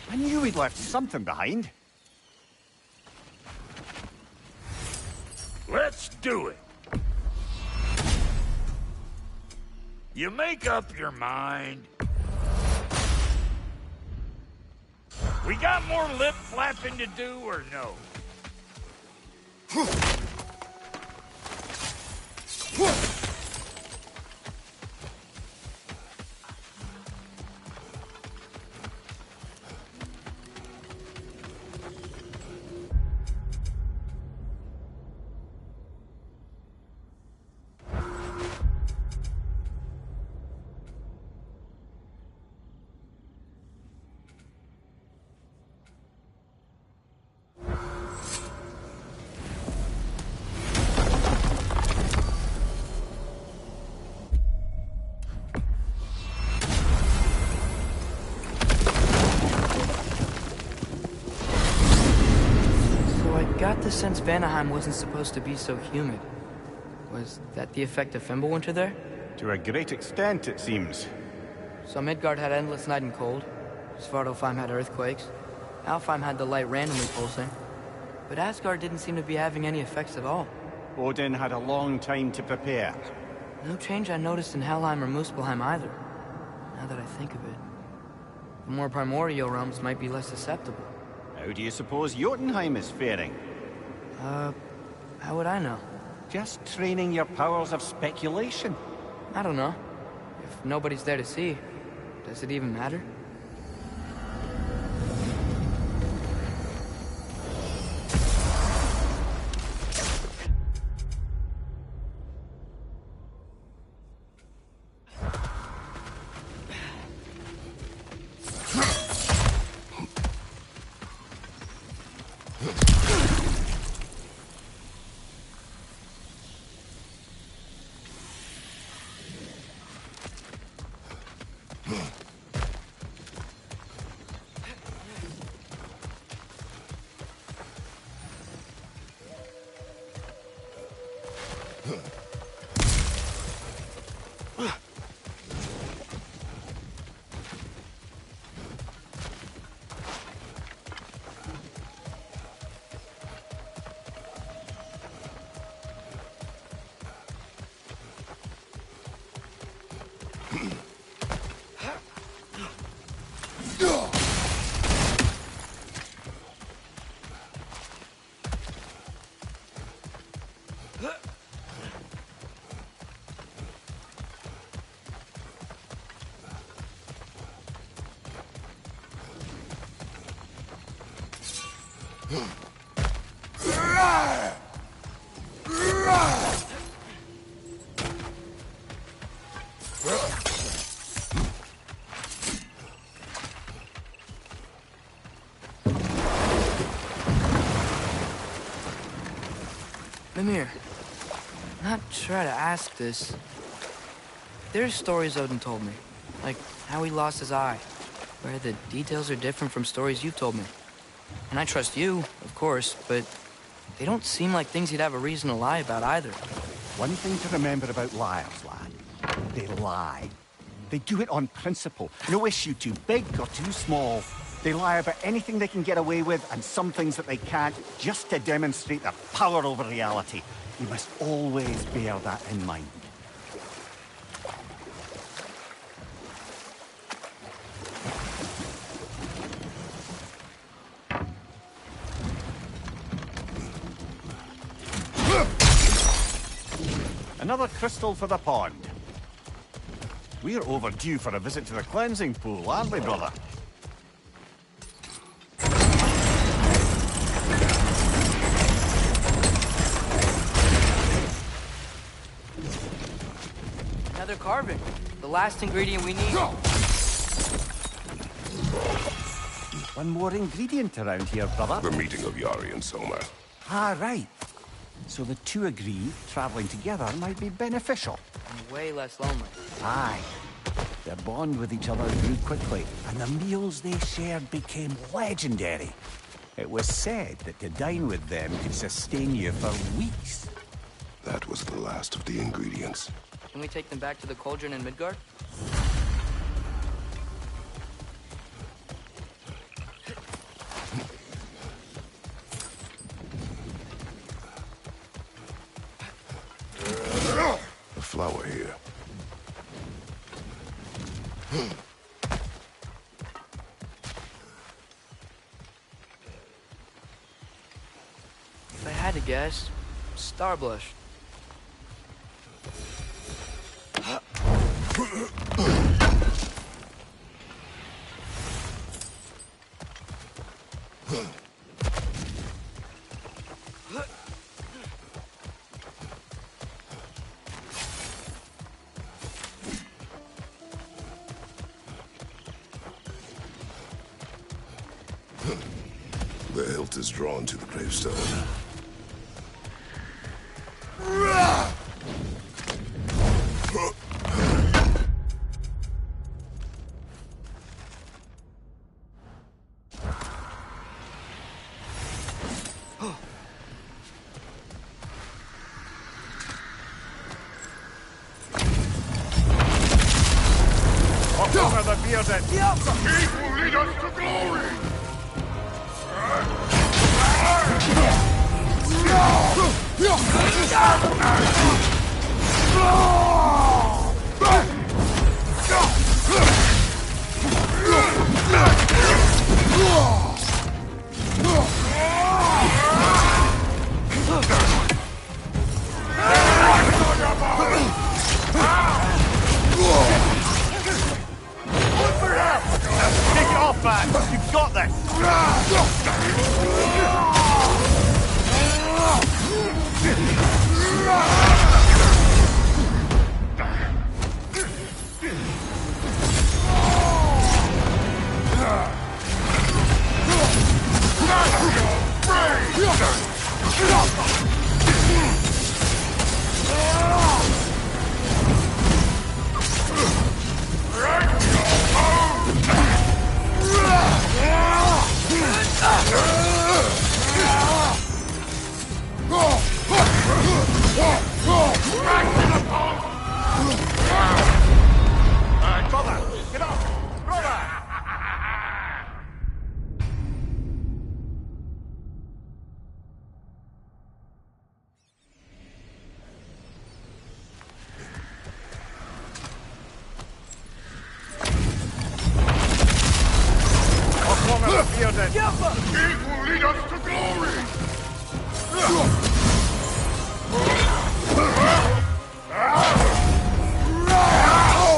Speaker 18: I knew he'd left something behind.
Speaker 2: Let's do it. You make up your mind. We got more lip flapping to do or no?
Speaker 7: always sensed Vanaheim wasn't supposed to be so humid. Was that the effect of Fimbulwinter there?
Speaker 18: To a great extent, it seems.
Speaker 7: So Midgard had endless night and cold. Svartalfheim had earthquakes. Alfheim had the light randomly pulsing. But Asgard didn't seem to be having any effects at all.
Speaker 18: Odin had a long time to prepare.
Speaker 7: No change I noticed in Helheim or Muspelheim either, now that I think of it. The more primordial realms might be less susceptible.
Speaker 18: How do you suppose Jotunheim is faring?
Speaker 7: How would I know?
Speaker 18: Just training your powers of speculation.
Speaker 7: I don't know. If nobody's there to see, does it even matter? Mimir, I'm not sure to ask this. There's stories Odin told me, like how he lost his eye, where the details are different from stories you've told me. And I trust you, of course, but they don't seem like things he'd have a reason to lie about either.
Speaker 18: One thing to remember about liars, lad. They lie. They do it on principle. No issue too big or too small. They lie about anything they can get away with and some things that they can't, just to demonstrate their power over reality. You must always bear that in mind. Another crystal for the pond. We're overdue for a visit to the cleansing pool, aren't we, brother?
Speaker 7: Another carving. The last ingredient we need.
Speaker 18: One more ingredient around here, brother.
Speaker 15: The meeting of Yari and Soma.
Speaker 18: Ah, right. So the two agree traveling together might be beneficial.
Speaker 7: And way less lonely.
Speaker 18: Aye. Their bond with each other grew quickly, and the meals they shared became legendary. It was said that to dine with them could sustain you for weeks.
Speaker 15: That was the last of the ingredients.
Speaker 7: Can we take them back to the cauldron in Midgard?
Speaker 15: The flower here.
Speaker 7: If I had to guess, Starblush.
Speaker 15: The hilt is drawn to the gravestone.
Speaker 18: it!
Speaker 19: He will lead us to glory!
Speaker 18: Take it off, man! You've got this!
Speaker 19: He will lead us to glory!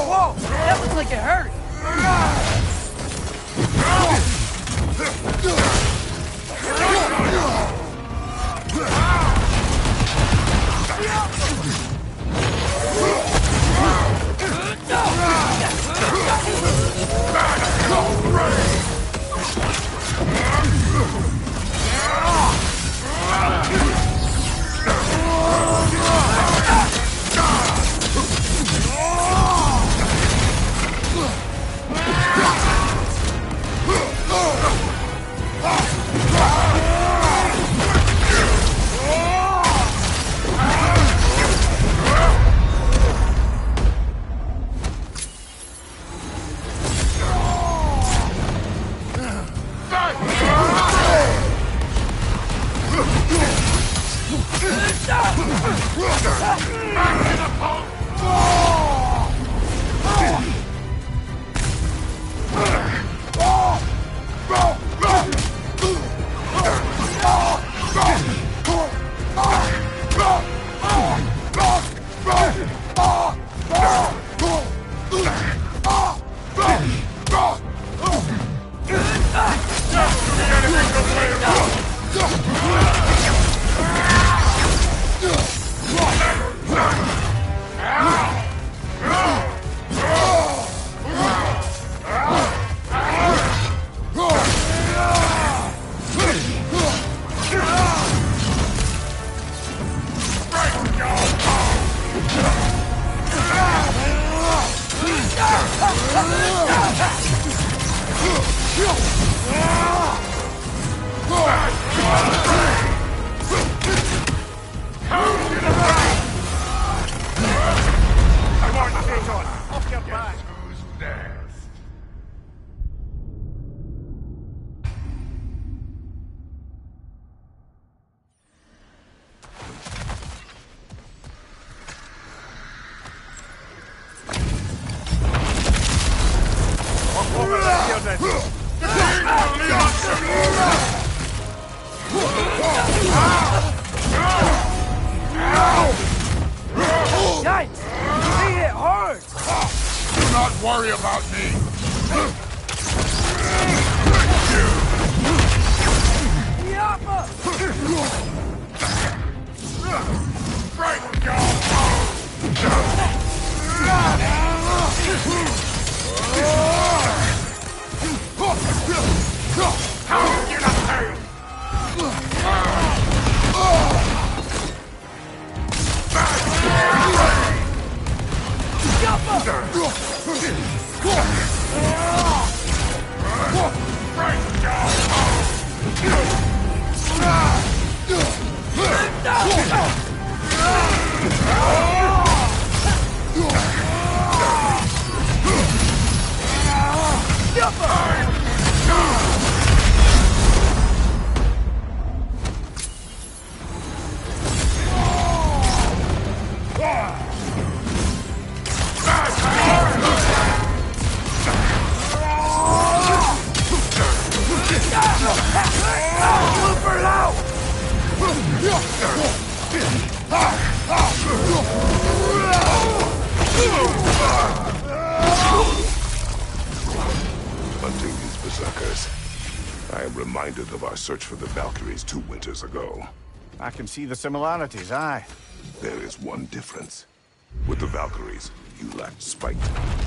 Speaker 7: Whoa! That looks like it hurt!
Speaker 19: Yikes! He hit hard! Do not worry about me!
Speaker 15: Hunting these berserkers, I am reminded of our search for the Valkyries 2 winters ago.
Speaker 18: I can see the similarities, aye.
Speaker 15: There is one difference. With the Valkyries, you lacked spite.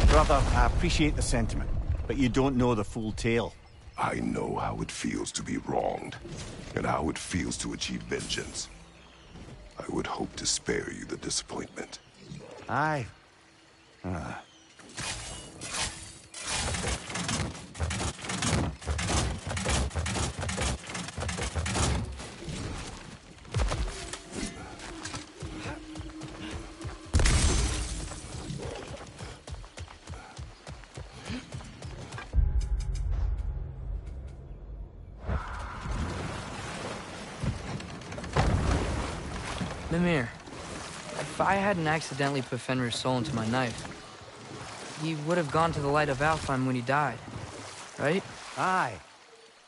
Speaker 18: Brother, I appreciate the sentiment, but you don't know the full tale.
Speaker 15: I know how it feels to be wronged, and how it feels to achieve vengeance. I would hope to spare you the disappointment.
Speaker 18: Aye.
Speaker 7: Mimir, if I hadn't accidentally put Fenrir's soul into my knife, he would have gone to the light of Alfheim when he died, right?
Speaker 18: Aye.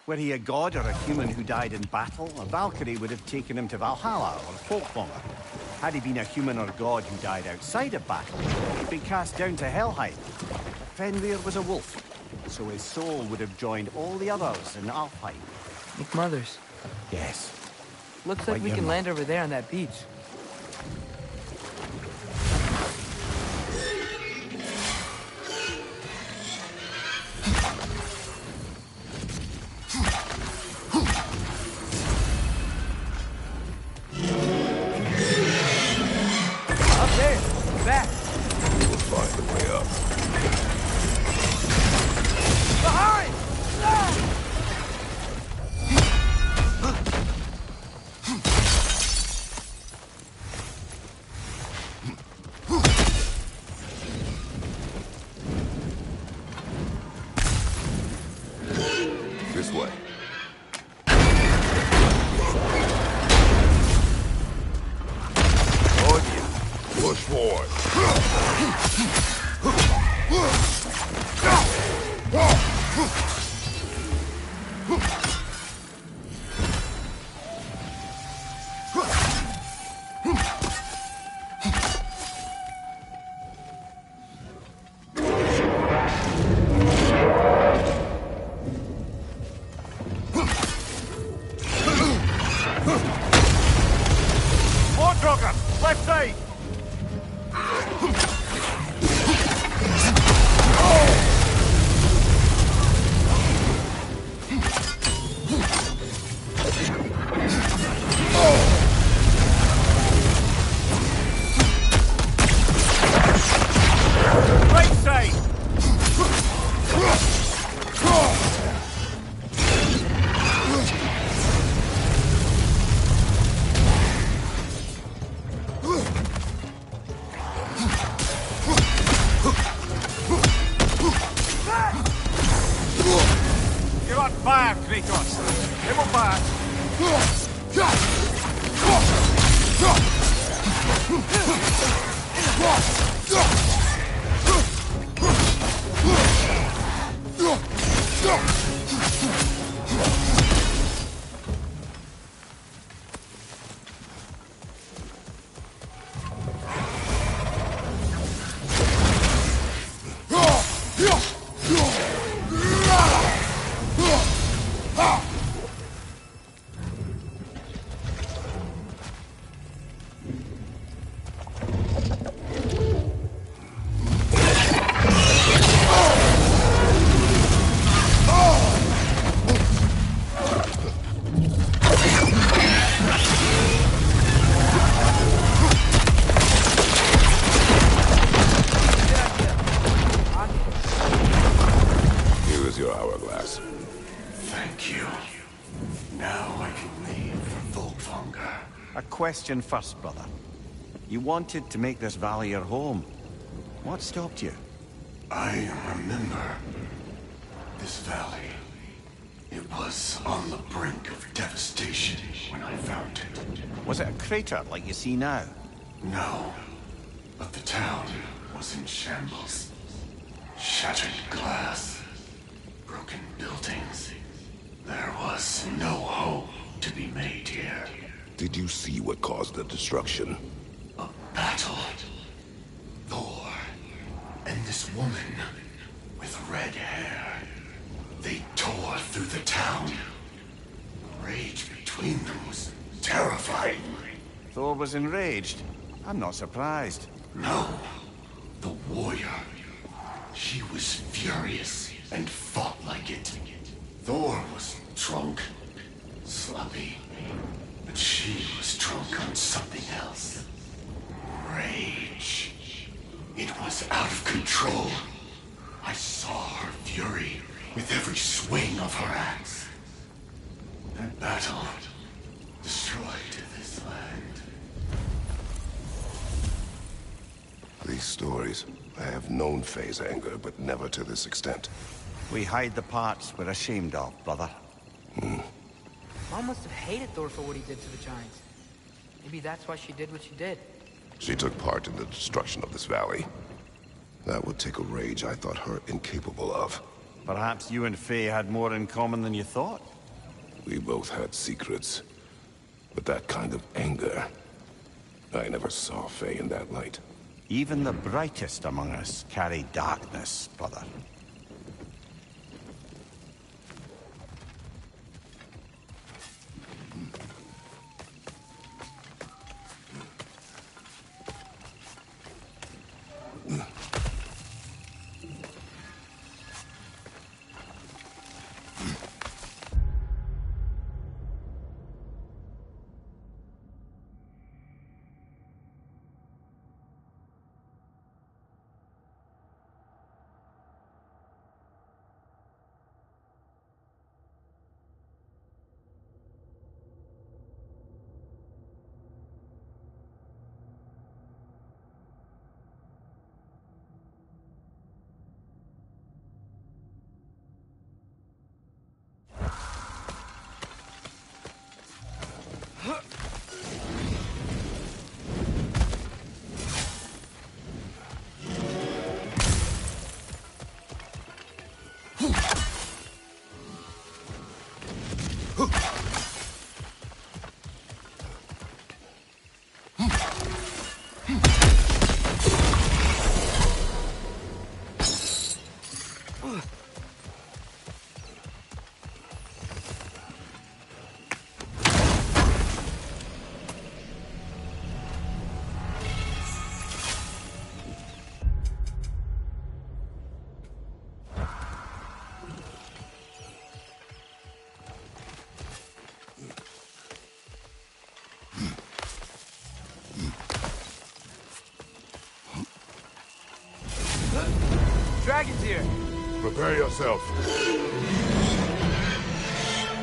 Speaker 18: Were he a god or a human who died in battle, a Valkyrie would have taken him to Valhalla or Folkvanger. Had he been a human or god who died outside of battle, he'd been cast down to Helheim. Fenrir was a wolf, so his soul would have joined all the others in Alfheim.
Speaker 7: Like mothers.
Speaker 18: Yes.
Speaker 7: Looks like we can land over there on that beach. Up there! Back!
Speaker 15: We'll find a way up.
Speaker 7: Behind! Ah!
Speaker 15: This way. Push forward.
Speaker 18: Left side! Right side! You're on fire, Kratos! Give him back!
Speaker 15: Here is your hourglass.
Speaker 11: Thank you. Now I can leave for Folkvanger.
Speaker 18: A question first, brother. You wanted to make this valley your home. What stopped you?
Speaker 11: I remember this valley. It was on the brink of devastation when I found it.
Speaker 18: Was it a crater like you see now?
Speaker 11: No, but the town was in shambles. Shattered glass, broken buildings. There was no hope to be made here.
Speaker 15: Did you see what caused the destruction?
Speaker 11: Battle. Thor and this woman with red hair. They tore through the town. The rage between them was terrifying.
Speaker 18: Thor was enraged. I'm not surprised.
Speaker 11: No. The warrior. She was furious and fought like it. Thor was drunk, sloppy. But she was drunk on something else. Rage. It was out of control. I saw her fury with every swing of her axe. That battle destroyed this land.
Speaker 15: These stories. I have known Faye's anger, but never to this extent.
Speaker 18: We hide the parts we're ashamed of, brother.
Speaker 7: Mom must have hated Thor for what he did to the Giants. Maybe that's why she did what she did.
Speaker 15: She took part in the destruction of this valley. That would take a rage I thought her incapable of.
Speaker 18: Perhaps you and Faye had more in common than you thought.
Speaker 15: We both had secrets. But that kind of anger... I never saw Faye in that light.
Speaker 18: Even the brightest among us carry darkness, brother.
Speaker 11: Dragon's here.
Speaker 15: Prepare yourself.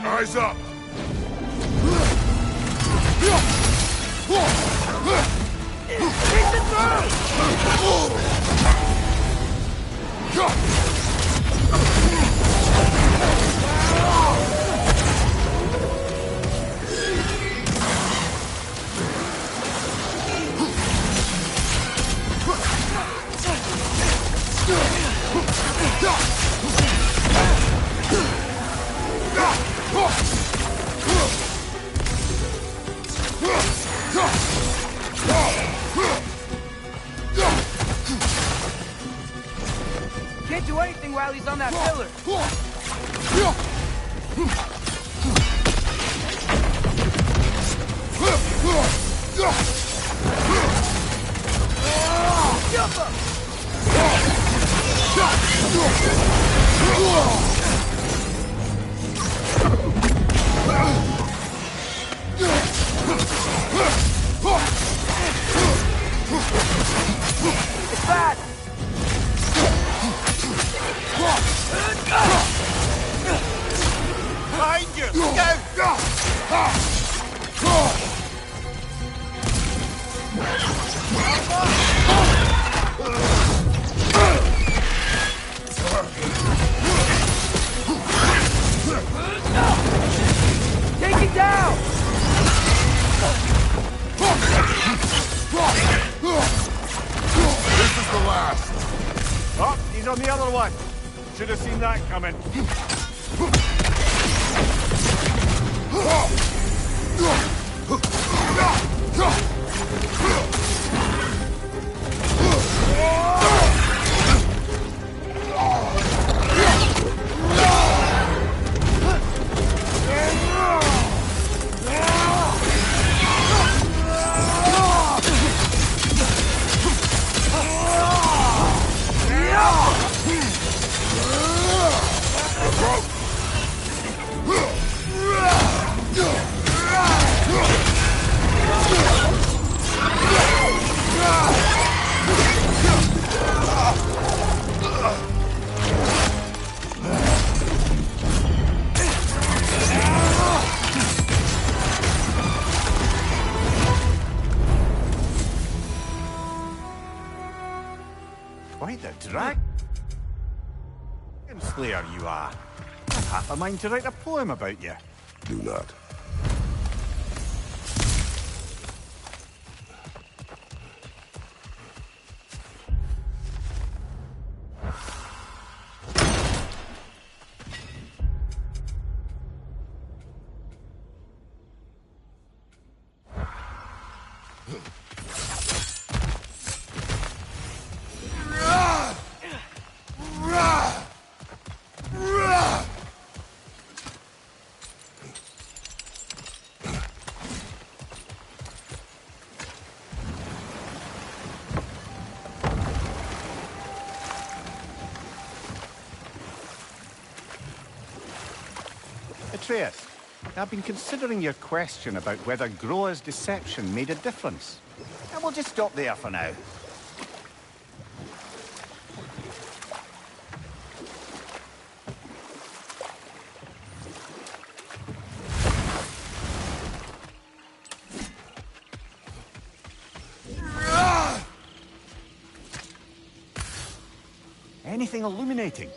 Speaker 15: Eyes up!
Speaker 7: Can't do anything while he's on that pillar. Jump up! It's bad!
Speaker 11: Behind you! Go!
Speaker 7: Take it down!
Speaker 15: This is the last!
Speaker 18: Oh, he's on the other one. Should have seen that coming. Quite the dragon slayer you are. I've half a mind to write a poem about you.
Speaker 15: Do not.
Speaker 18: Atreus, I've been considering your question about whether Groa's deception made a difference. And we'll just stop there for now. Anything illuminating?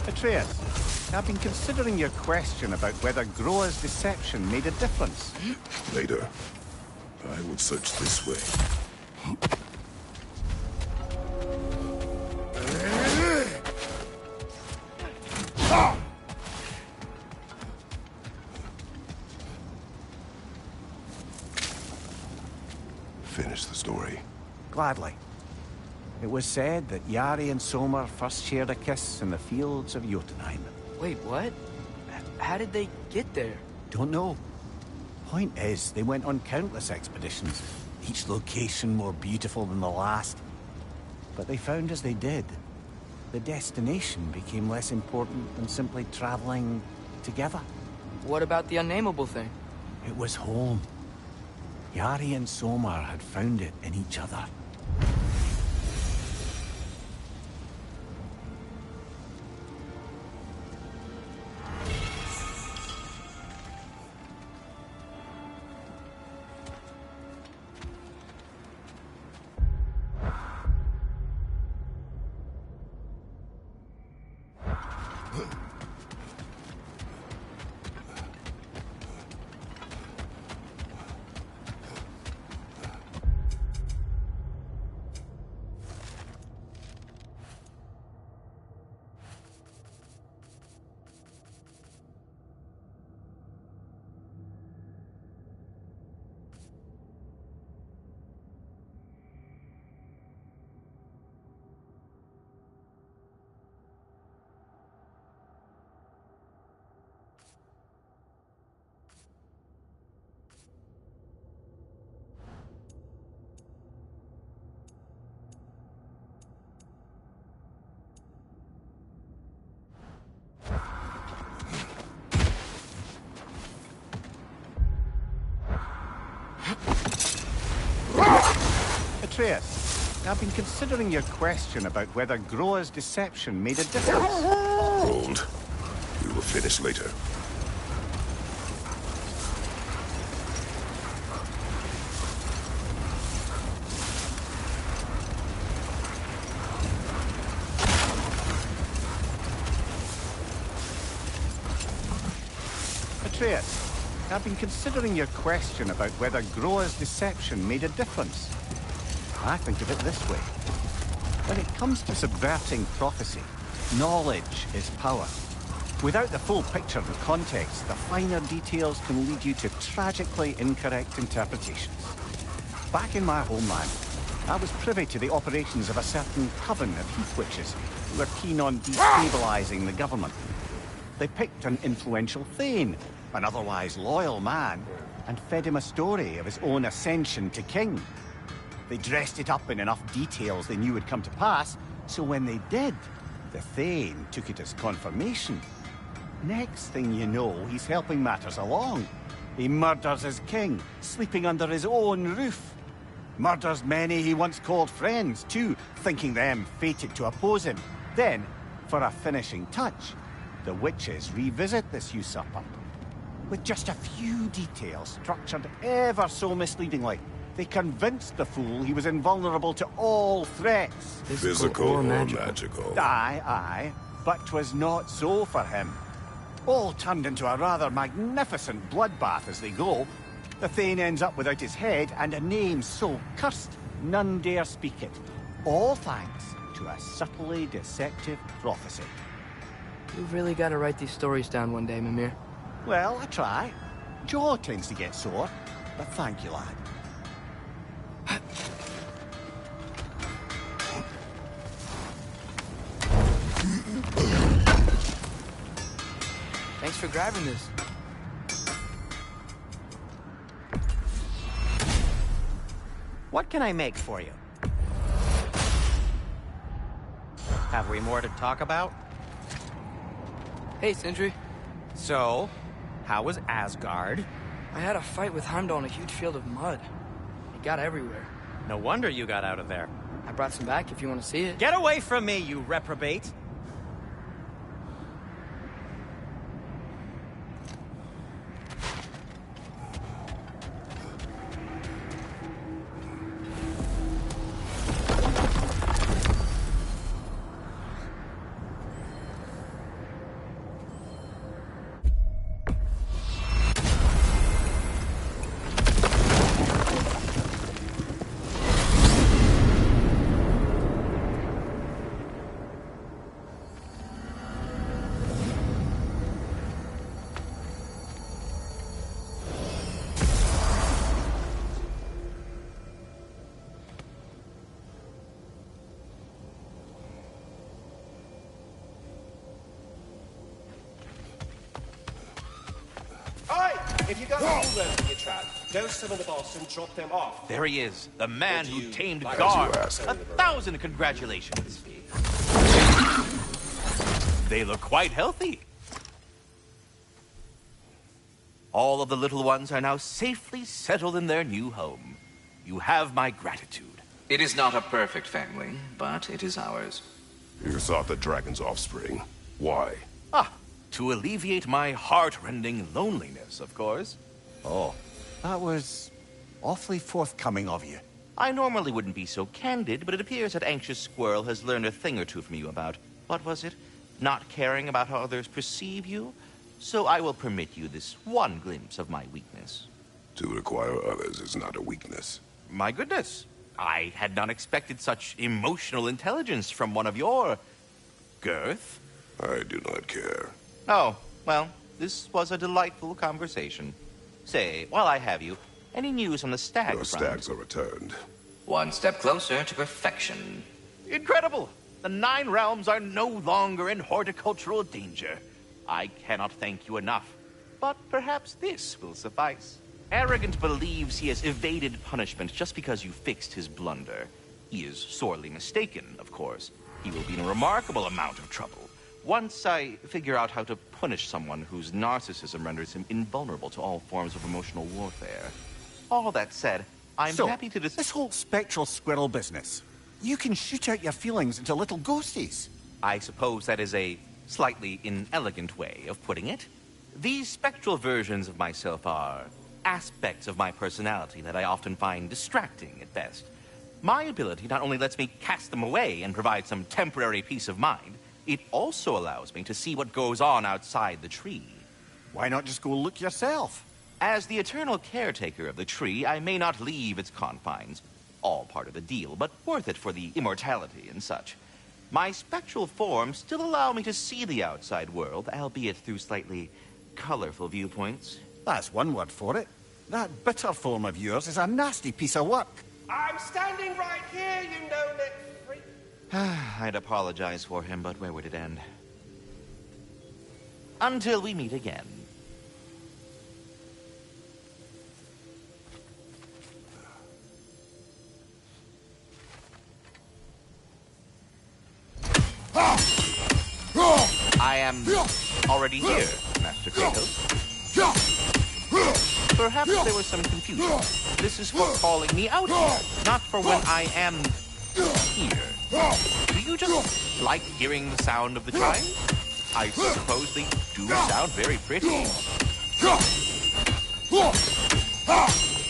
Speaker 18: Atreus, I've been considering your question about whether Groa's deception made a difference.
Speaker 15: Later. I would search this way. Finish the story.
Speaker 18: Gladly. It was said that Yari and Somer first shared a kiss in the fields of Jotunheim.
Speaker 7: Wait, what? How did they get there?
Speaker 18: Don't know. Point is, they went on countless expeditions, each location more beautiful than the last. But they found as they did, the destination became less important than simply traveling together.
Speaker 7: What about the unnameable thing?
Speaker 18: It was home. Yari and Somer had found it in each other. Atreus, I've been considering your question about whether Groa's deception made a difference.
Speaker 15: Hold. We will finish later.
Speaker 18: Atreus, I've been considering your question about whether Groa's deception made a difference. I think of it this way. When it comes to subverting prophecy, knowledge is power. Without the full picture and context, the finer details can lead you to tragically incorrect interpretations. Back in my homeland, I was privy to the operations of a certain coven of heath witches who were keen on destabilizing the government. They picked an influential Thane, an otherwise loyal man, and fed him a story of his own ascension to king. They dressed it up in enough details they knew would come to pass, so when they did, the Thane took it as confirmation. Next thing you know, he's helping matters along. He murders his king, sleeping under his own roof. Murders many he once called friends, too, thinking them fated to oppose him. Then, for a finishing touch, the witches revisit this usurper. With just a few details structured ever so misleadingly, they convinced the fool he was invulnerable to all threats.
Speaker 15: Physical or magical?
Speaker 18: Aye, but 'twas not so for him. All turned into a rather magnificent bloodbath as they go. The Thane ends up without his head and a name so cursed, none dare speak it. All thanks to a subtly deceptive prophecy.
Speaker 7: You've really got to write these stories down one day, Mimir.
Speaker 18: Well, I try. Jaw tends to get sore, but thank you, lad.
Speaker 7: Thanks for grabbing this.
Speaker 8: What can I make for you? Have we more to talk about?
Speaker 7: Hey, Sindri.
Speaker 8: So, how was Asgard?
Speaker 7: I had a fight with Heimdall in a huge field of mud. It got everywhere.
Speaker 8: No wonder you got out of there.
Speaker 7: I brought some back if you want to see it.
Speaker 8: Get away from me, you reprobate!
Speaker 6: If you got wolves in your trap, dose some of the boss and drop them off.
Speaker 22: There he is, the man who tamed
Speaker 15: As
Speaker 22: Gar.
Speaker 15: you asked.
Speaker 22: 1,000 congratulations. They look quite healthy. All of the little ones are now safely settled in their new home. You have my gratitude.
Speaker 9: It is not a perfect family, but it is ours.
Speaker 15: You sought the dragon's offspring. Why?
Speaker 22: To alleviate my heart-rending loneliness, of course.
Speaker 18: Oh, that was awfully forthcoming of you.
Speaker 22: I normally wouldn't be so candid, but it appears that Anxious Squirrel has learned a thing or two from you about, what was it? Not caring about how others perceive you? So I will permit you this one glimpse of my weakness.
Speaker 15: To require others is not a weakness.
Speaker 22: My goodness. I had not expected such emotional intelligence from one of your... girth?
Speaker 15: I do not care.
Speaker 22: Oh, well, this was a delightful conversation. Say, while I have you, any news on the stag
Speaker 15: Your
Speaker 22: front?
Speaker 15: stags are returned.
Speaker 9: One step closer to perfection.
Speaker 22: Incredible! The 9 realms are no longer in horticultural danger. I cannot thank you enough, but perhaps this will suffice. Arrogant believes he has evaded punishment just because you fixed his blunder. He is sorely mistaken, of course. He will be in a remarkable amount of trouble. Once I figure out how to punish someone whose narcissism renders him invulnerable to all forms of emotional warfare. All that said, I'm
Speaker 18: So,
Speaker 22: happy to
Speaker 18: this whole spectral squirrel business, you can shoot out your feelings into little ghosties.
Speaker 22: I suppose that is a slightly inelegant way of putting it. These spectral versions of myself are aspects of my personality that I often find distracting at best. My ability not only lets me cast them away and provide some temporary peace of mind, it also allows me to see what goes on outside the tree.
Speaker 18: Why not just go look yourself?
Speaker 22: As the eternal caretaker of the tree, I may not leave its confines. All part of the deal, but worth it for the immortality and such. My spectral forms still allow me to see the outside world, albeit through slightly colorful viewpoints.
Speaker 18: That's one word for it. That bitter form of yours is a nasty piece of work.
Speaker 6: I'm standing right here, you no-neck freak.
Speaker 22: I'd apologize for him, but where would it end? Until we meet again. I am already here, Master Kratos. Perhaps there was some confusion. This is for calling me out here, not for when I am here. Do you just like hearing the sound of the chimes? I suppose they do sound very pretty.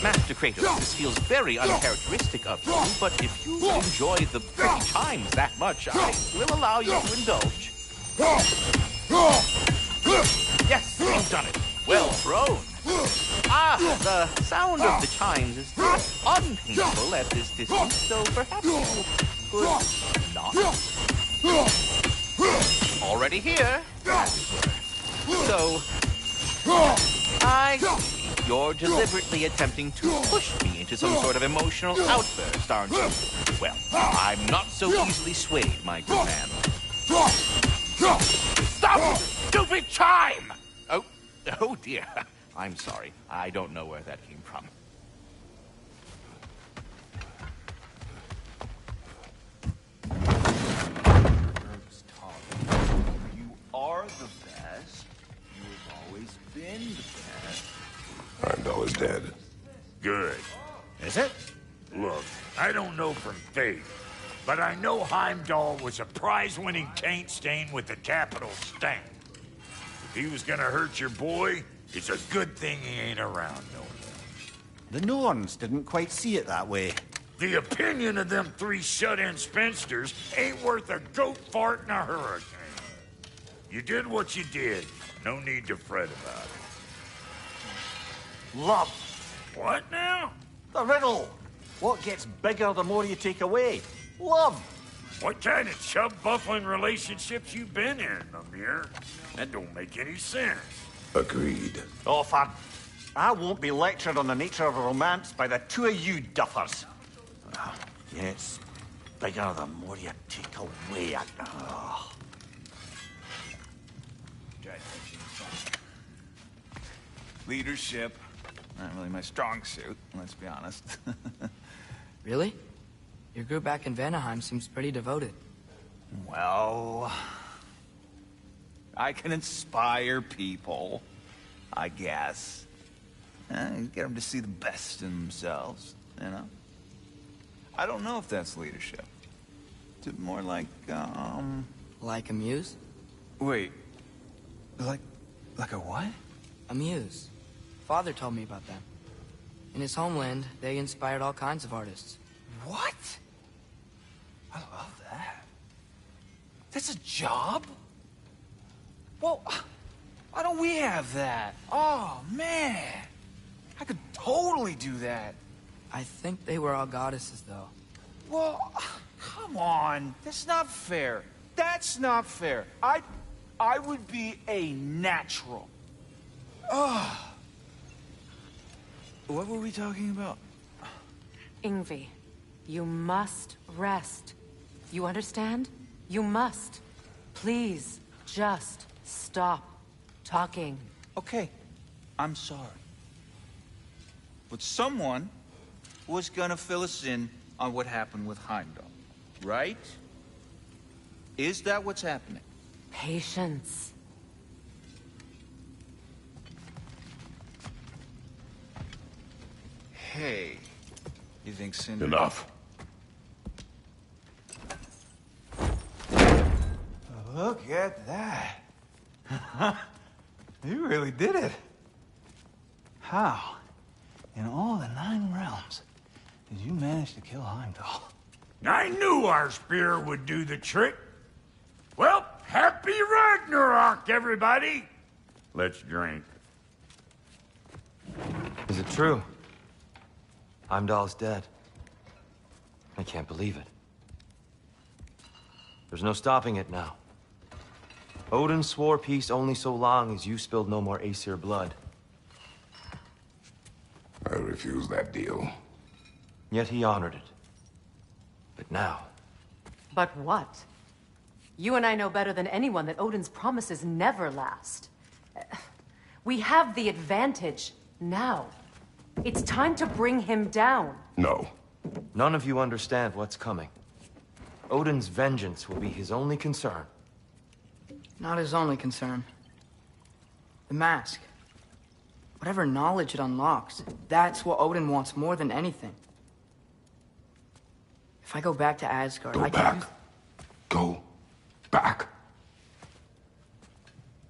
Speaker 22: Master Kratos, this feels very uncharacteristic of you, but if you enjoy the pretty chimes that much, I will allow you to indulge. Yes, you've done it. Well thrown. The sound of the chimes is not unpainful at this distance, so perhaps you could not. Already here, as it were. So, I see. You're deliberately attempting to push me into some sort of emotional outburst, aren't you? Well, I'm not so easily swayed, my good man. Stop with the stupid chime! Oh dear. I'm sorry. I don't know where that came from.
Speaker 17: You are the best. You have always been the best.
Speaker 15: Heimdall is dead.
Speaker 2: Good.
Speaker 18: Is it?
Speaker 2: Look, I don't know from faith, but I know Heimdall was a prize-winning taint stain with a capital stank. If he was gonna hurt your boy, it's a good thing he ain't around no more.
Speaker 18: The Norns didn't quite see it that way.
Speaker 2: The opinion of them three shut-in spinsters ain't worth a goat fart in a hurricane. You did what you did. No need to fret about it.
Speaker 18: Love.
Speaker 2: What now?
Speaker 18: The riddle. What gets bigger the more you take away? Love.
Speaker 2: What kind of chub-buffling relationships you been in, Amir? That don't make any sense.
Speaker 15: Agreed.
Speaker 18: Oh, fun. I won't be lectured on the nature of romance by the two of you duffers. Yes, bigger the more you take away.
Speaker 17: Leadership. Not really my strong suit, let's be honest.
Speaker 7: Really? Your group back in Vanaheim seems pretty devoted.
Speaker 17: Well, I can inspire people, I guess. Get them to see the best in themselves, you know? I don't know if that's leadership. It's more like,
Speaker 7: Like a muse?
Speaker 17: Wait. Like a what?
Speaker 7: A muse. Father told me about them. In his homeland, they inspired all kinds of artists.
Speaker 17: What? I love that. That's a job? Well, why don't we have that? Oh, man. I could totally do that.
Speaker 7: I think they were all goddesses, though.
Speaker 17: Well, come on. That's not fair. That's not fair. I would be a natural. Ugh. What were we talking about?
Speaker 1: Ingvi, you must rest. You understand? You must. Please, just stop talking.
Speaker 17: Okay, I'm sorry. But someone was gonna fill us in on what happened with Heimdall, right? Is that what's happening?
Speaker 1: Patience.
Speaker 17: Hey, You think Cinder...
Speaker 15: Enough.
Speaker 3: Look at that. You really did it. How, in all the 9 realms, did you manage to kill Heimdall?
Speaker 2: I knew our spear would do the trick. Well, happy Ragnarok, everybody! Let's drink.
Speaker 9: Is it true? Heimdall's dead. I can't believe it. There's no stopping it now. Odin swore peace only so long as you spilled no more Aesir blood.
Speaker 15: I refuse that deal.
Speaker 9: Yet he honored it. But now...
Speaker 1: But what? You and I know better than anyone that Odin's promises never last. We have the advantage now. It's time to bring him down.
Speaker 15: No.
Speaker 9: None of you understand what's coming. Odin's vengeance will be his only concern.
Speaker 7: Not his only concern. The mask. Whatever knowledge it unlocks, that's what Odin wants more than anything. If I go back to Asgard, I can...
Speaker 15: Go back.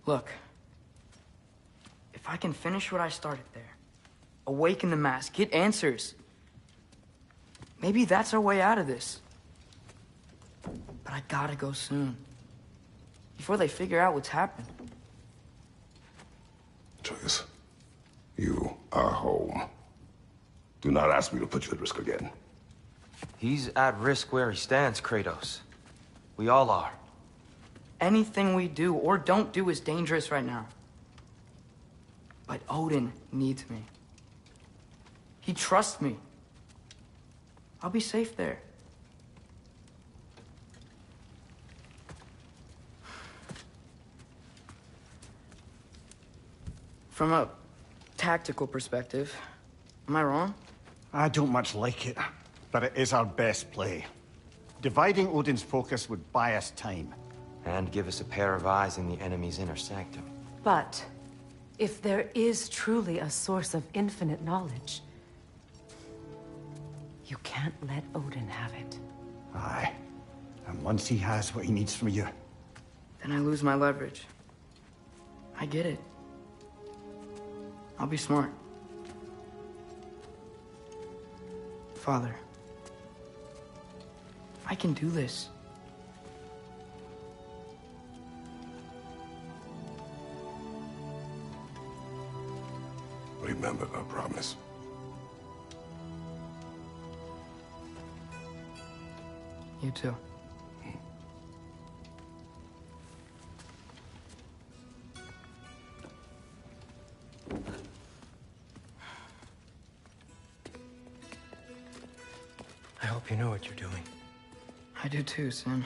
Speaker 7: Look. If I can finish what I started there, awaken the mask, get answers, maybe that's our way out of this. But I gotta go soon. Before they figure out what's happened.
Speaker 15: Atreus, you are home. Do not ask me to put you at risk again.
Speaker 9: He's at risk where he stands, Kratos. We all are.
Speaker 7: Anything we do or don't do is dangerous right now. But Odin needs me. He trusts me. I'll be safe there. From a tactical perspective, am I wrong?
Speaker 14: I don't much like it, but it is our best play. Dividing Odin's focus would buy us time.
Speaker 9: And give us a pair of eyes in the enemy's inner sanctum.
Speaker 1: But if there is truly a source of infinite knowledge, you can't let Odin have it.
Speaker 14: Aye. And once he has what he needs from you...
Speaker 7: Then I lose my leverage. I get it. I'll be smart. Father, I can do this.
Speaker 15: Remember our promise.
Speaker 7: You too.
Speaker 8: I hope you know what you're doing.
Speaker 7: I do too, Sin.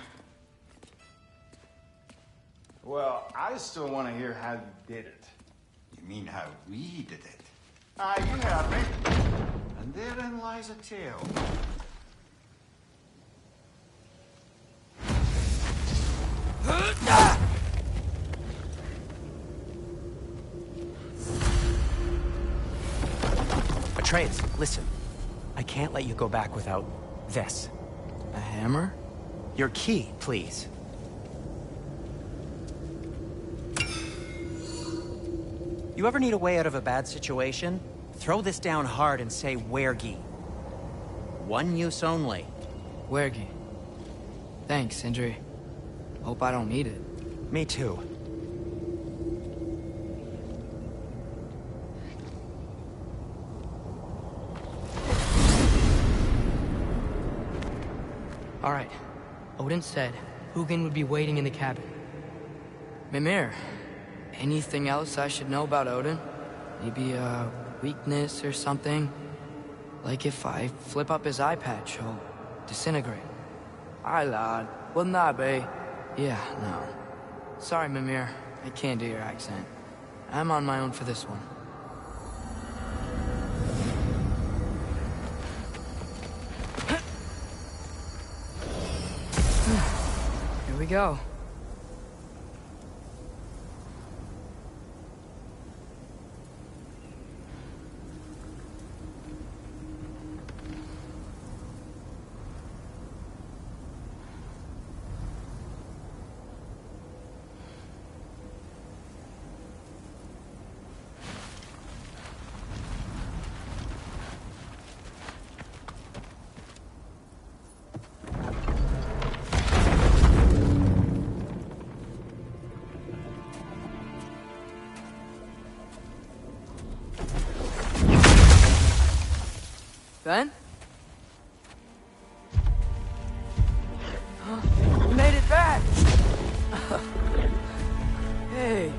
Speaker 14: Well, I still want to hear how you did it. You mean how we did it? Ah, you heard me. And therein lies a tale.
Speaker 8: Atreus, listen. I can't let you go back without this.
Speaker 7: A hammer?
Speaker 8: Your key, please. You ever need a way out of a bad situation? Throw this down hard and say Wergi. One use only.
Speaker 7: Wergi. Thanks, Sindri. Hope I don't need it.
Speaker 8: Me too.
Speaker 7: All right. Odin said Hugin would be waiting in the cabin. Mimir, anything else I should know about Odin? Maybe a weakness or something? Like if I flip up his eye patch, he'll disintegrate. Aye, lad. Wouldn't that be? Yeah, no. Sorry, Mimir. I can't do your accent. I'm on my own for this one. Here we go. Ben? You made it back! Hey.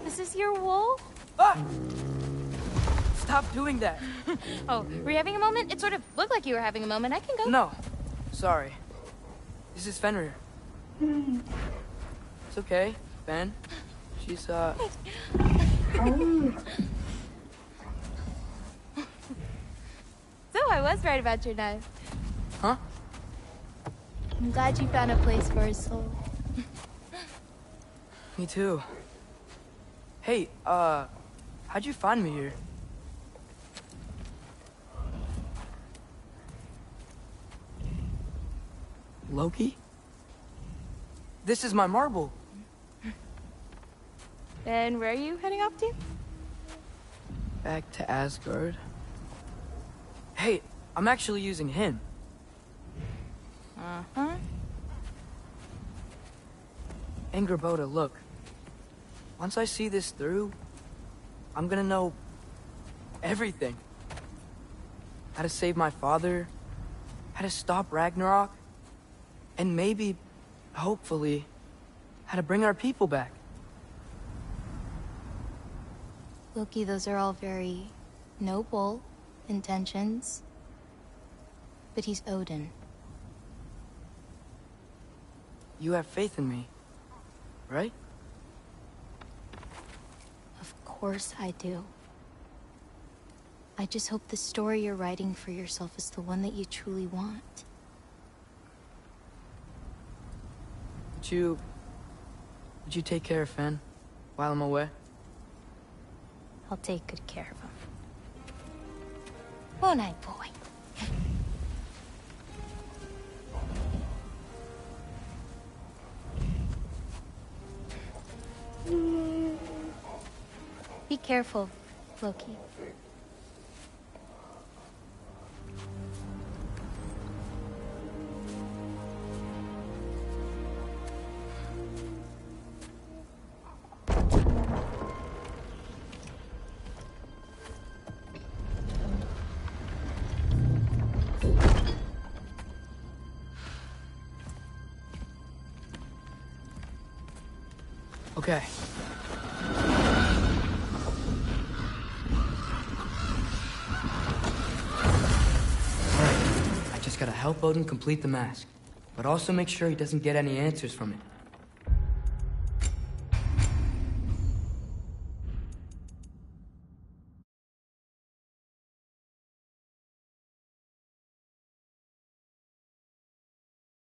Speaker 12: Is this your wolf?
Speaker 7: Ah! Stop doing that.
Speaker 12: Oh, were you having a moment? It sort of looked like you were having a moment. I can go.
Speaker 7: No. Sorry. This is Fenrir. It's okay, Ben. She's,
Speaker 12: So I was right about your knife.
Speaker 7: Huh?
Speaker 12: I'm glad you found a place for his soul.
Speaker 7: Me too. Hey, how'd you find me here? Loki? This is my marble.
Speaker 12: And where are you heading off to?
Speaker 7: Back to Asgard. Hey, I'm actually using him.
Speaker 12: Uh-huh.
Speaker 7: Angerboda, look. Once I see this through, I'm gonna know everything. How to save my father, how to stop Ragnarok, and maybe, hopefully, how to bring our people back.
Speaker 12: Loki, those are all very noble intentions. But he's Odin.
Speaker 7: You have faith in me, right?
Speaker 12: Of course I do. I just hope the story you're writing for yourself is the one that you truly want.
Speaker 7: Would you take care of Fen while I'm away?
Speaker 12: I'll take good care of him. Won't I, boy? Be careful, Loki.
Speaker 7: Okay. I just gotta help Odin complete the mask, but also make sure he doesn't get any answers from it.